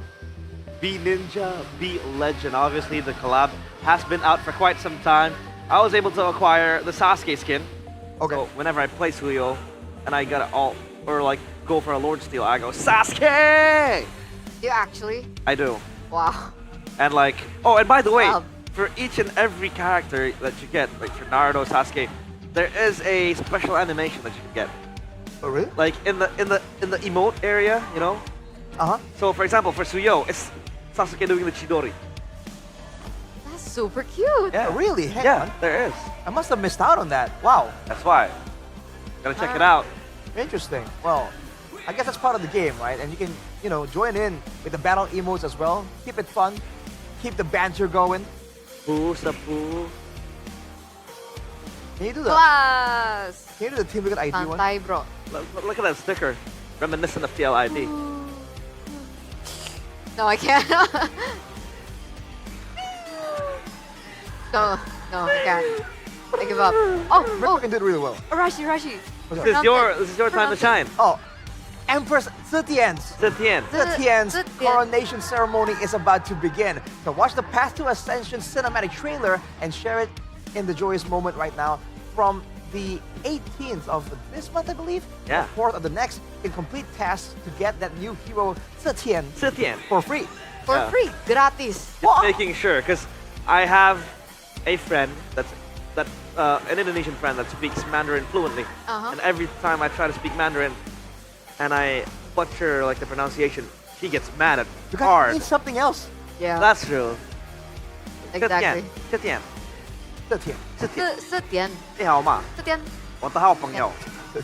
Be Ninja, Be Legend. Obviously, the collab has been out for quite some time. I was able to acquire the Sasuke skin. Okay. So whenever I play Suyo and I get alt or like go for a Lord Steal, I go Sasuke! You actually? I do. Wow. And like, oh, and by the way, Wow. for each and every character that you get, like for Naruto, Sasuke, there is a special animation that you can get. Oh, really? Like in the emote area, Uh-huh. So for example, for Suyo, it's Sasuke doing the Chidori. That's super cute. Yeah, really? Hang Yeah, on. there is. I must have missed out on that. Wow. That's why. Gotta check it out. Interesting. Well, I guess that's part of the game, right? And you can, join in with the battle emotes as well. Keep it fun. Keep the banter going. Poo, sapu. Can you do the Plus. Can you do the Team Liquid ID one? Santai, bro. Look at that sticker. Reminiscent of MPL ID. No, I can't. no, I can't. I give up. Oh, can do it really well. Rashi. This is your time to shine. Oh, Empress Zetian's Zetian. coronation ceremony is about to begin. So watch the Path to Ascension cinematic trailer and share it in the joyous moment right now. From the 18th of this month, I believe, Yeah. the 4th of the next, in complete tasks to get that new hero Zetian for free. For free, gratis. Just making sure, because I have a friend an Indonesian friend that speaks Mandarin fluently, and every time I try to speak Mandarin and I butcher like the pronunciation, he gets mad at You gotta hard. need something else. Yeah. That's true. Exactly. Zetian. 是点你好吗？是点我的好朋友。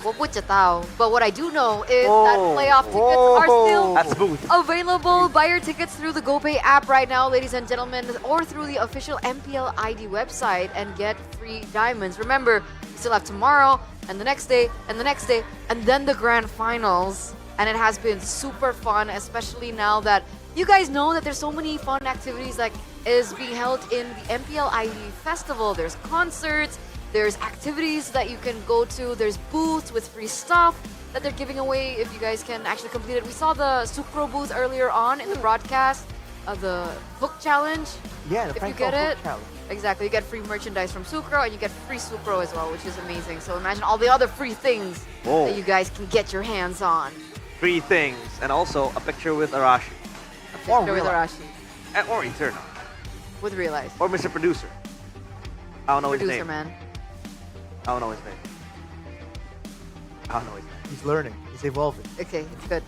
我不知道 But what I do know is that playoff tickets are still That's smooth. available. Buy your tickets through the GoPay app right now, ladies and gentlemen, or through the official MPL ID website and get free diamonds. Remember, we still have tomorrow and the next day and the next day and then the grand finals. And it has been super fun, especially now that you guys know that there's so many fun activities that is being held in the MPL ID Festival. There's concerts, there's activities that you can go to, there's booths with free stuff that they're giving away if you guys can actually complete it. We saw the Sucro booth earlier on in the broadcast, the hook challenge. Yeah, the if you Franco get hook it, challenge. exactly, you get free merchandise from Sucro and you get free Sucro as well, which is amazing. So imagine all the other free things that you guys can get your hands on. Free things, and also a picture with Arashi. A picture with Arashi. Or Eterna. With Realize. Or Mr. Producer. I don't know his Producer, name. man. I don't know his name. I don't know his name. He's learning. He's evolving. Okay, it's good.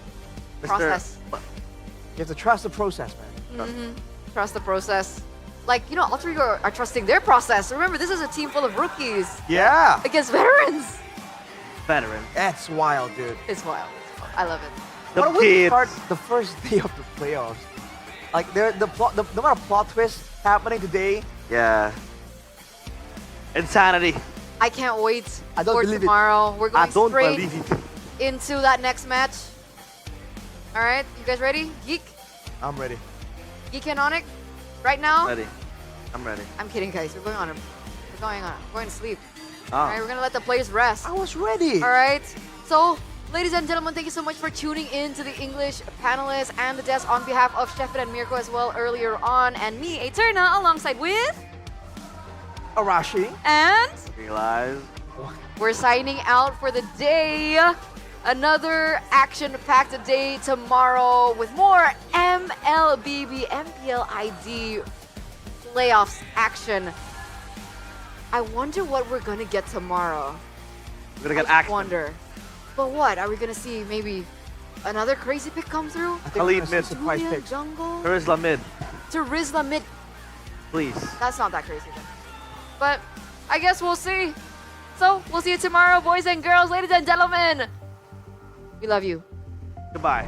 Mr. Process. You have to trust the process, man. Trust the process. Like, Alter Ego are trusting their process. Remember, this is a team full of rookies. Yeah. Against veterans. Veteran. That's wild, dude. It's wild. I love it. The What a way to kids. start the first day of the playoffs. Like, the amount of plot twists happening today. Yeah. Insanity. I can't wait I don't for believe it. tomorrow. We're I going don't straight believe it. into that next match. All right, you guys ready? Geek? I'm ready. Geek and Onyx? Right now? Ready. I'm ready. I'm kidding, guys. We're going to sleep. Oh. All right, we're going to let the players rest. I was ready. All right. So, ladies and gentlemen, thank you so much for tuning in to the English panelists and the desk on behalf of Stefan and Mirko as well earlier on, and me, Eterna, alongside with Arashi. and Realize. we're signing out for the day. Another action-packed day tomorrow with more MLBB MPL ID playoffs action. I wonder what we're gonna get tomorrow. We're gonna get I action. wonder. But what? Are we gonna see maybe another crazy pick come through? I think Khalid we're gonna mid. see surprise Julia picks. Jungle? Rizla mid. To Rizla mid. Please. That's not that crazy then. But I guess we'll see. So, we'll see you tomorrow, boys and girls, ladies and gentlemen. We love you. Goodbye.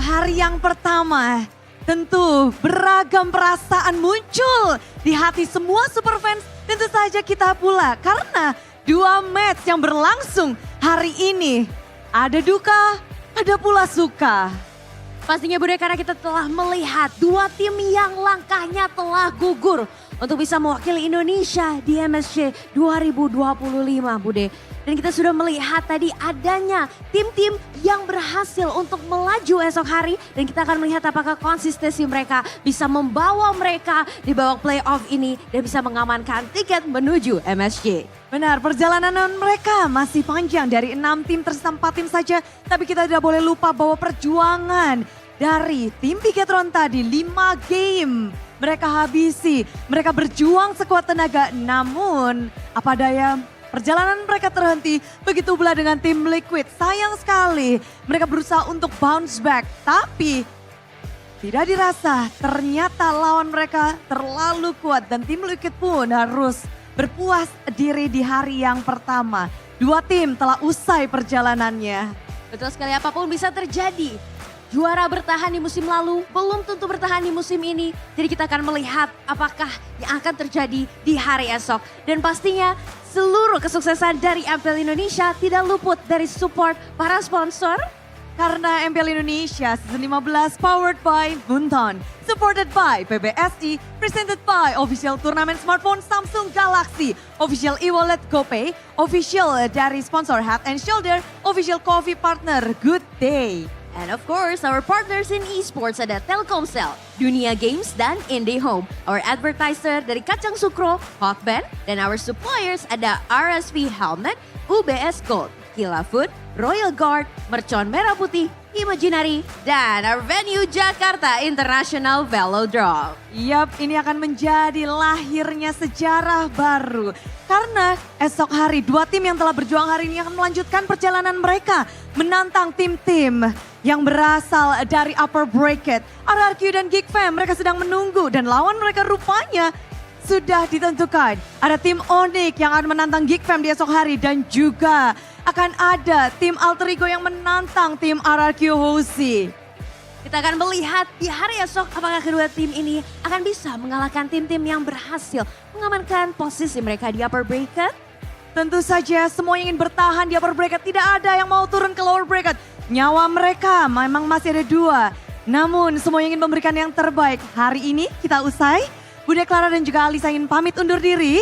Hari yang pertama, tentu beragam perasaan muncul di hati semua superfans. Tentu saja kita pula, karena dua match yang berlangsung hari ini. Ada duka, ada pula suka. Pastinya Bude, karena kita telah melihat dua tim yang langkahnya telah gugur untuk bisa mewakili Indonesia di MSC 2025, Bude. Dan kita sudah melihat tadi adanya tim-tim yang berhasil untuk melaju esok hari. Dan kita akan melihat apakah konsistensi mereka bisa membawa mereka di babak playoff ini dan bisa mengamankan tiket menuju MSC. Benar, perjalanan mereka masih panjang dari 6 tim tersisa 4 tim saja. Tapi kita tidak boleh lupa bahwa perjuangan dari tim Piketron tadi 5 game mereka habisi. Mereka berjuang sekuat tenaga, namun apa daya perjalanan mereka terhenti. Begitu pula dengan tim Liquid. Sayang sekali mereka berusaha untuk bounce back, tapi Tidak dirasa, ternyata lawan mereka terlalu kuat dan tim Liquid pun harus berpuas diri di hari yang pertama. Dua tim telah usai perjalanannya. Betul sekali, apapun bisa terjadi. Juara bertahan di musim lalu, belum tentu bertahan di musim ini. Jadi kita akan melihat apakah yang akan terjadi di hari esok. Dan pastinya seluruh kesuksesan dari MPL Indonesia tidak luput dari support para sponsor. Karena MPL Indonesia Season 15 powered by Bunton, supported by PBSI, presented by official turnamen smartphone Samsung Galaxy, official e-wallet GoPay, official dari sponsor Head and Shoulder, official coffee partner Good Day. And of course, our partners in esports ada Telkomsel, Dunia Games, dan IndiHome. Our advertiser dari Kacang Sukro, Hotband, dan our suppliers ada RSV Helmet, UBS Gold, Kila Food, Royal Guard, Mercon Merah Putih, Imaginary, dan our venue Jakarta International Velodrome. Yap, ini akan menjadi lahirnya sejarah baru. Karena esok hari dua tim yang telah berjuang hari ini akan melanjutkan perjalanan mereka. Menantang tim-tim yang berasal dari upper bracket. RRQ dan Geek Fam mereka sedang menunggu dan lawan mereka rupanya sudah ditentukan. Ada tim Onyx yang akan menantang Geek Fam di esok hari dan juga akan ada tim Alter Ego yang menantang tim RRQ Hoshi. Kita akan melihat di hari esok apakah kedua tim ini akan bisa mengalahkan tim-tim yang berhasil mengamankan posisi mereka di upper bracket. Tentu saja semua yang ingin bertahan di upper bracket, tidak ada yang mau turun ke lower bracket. Nyawa mereka memang masih ada dua. Namun semua yang ingin memberikan yang terbaik. Hari ini kita usai. Bude Clara dan juga Alisa ingin pamit undur diri.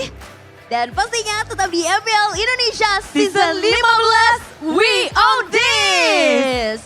Dan pastinya tetap di MPL Indonesia Season 15, we own this!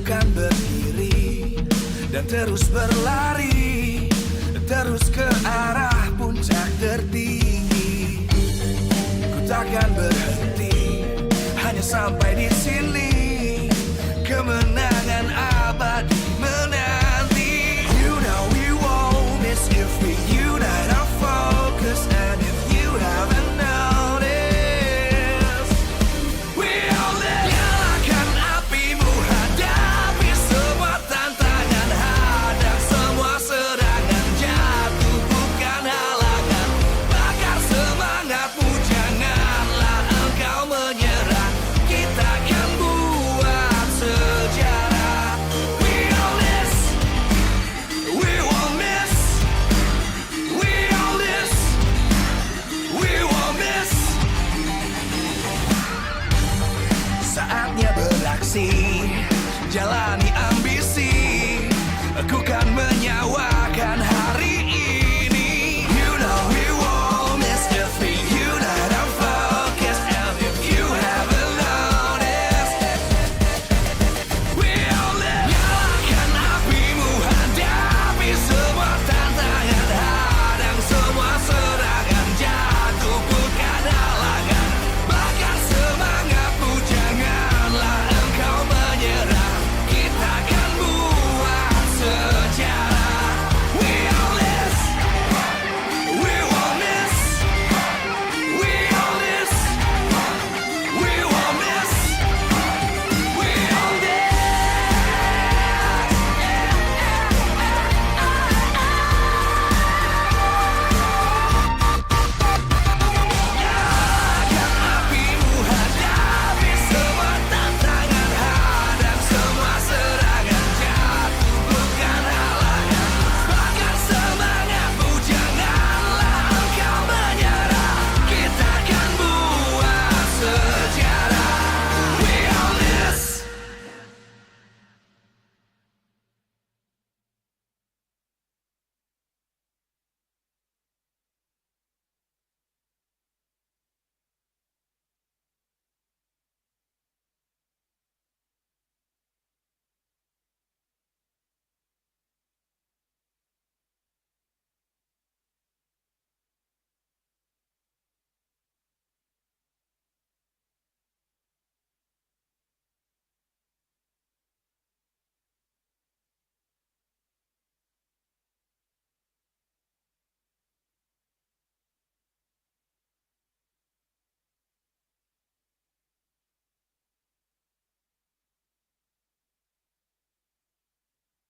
Kan berdiri dan terus berlari, terus ke arah puncak tertinggi. Ku takkan berhenti hanya sampai di sini.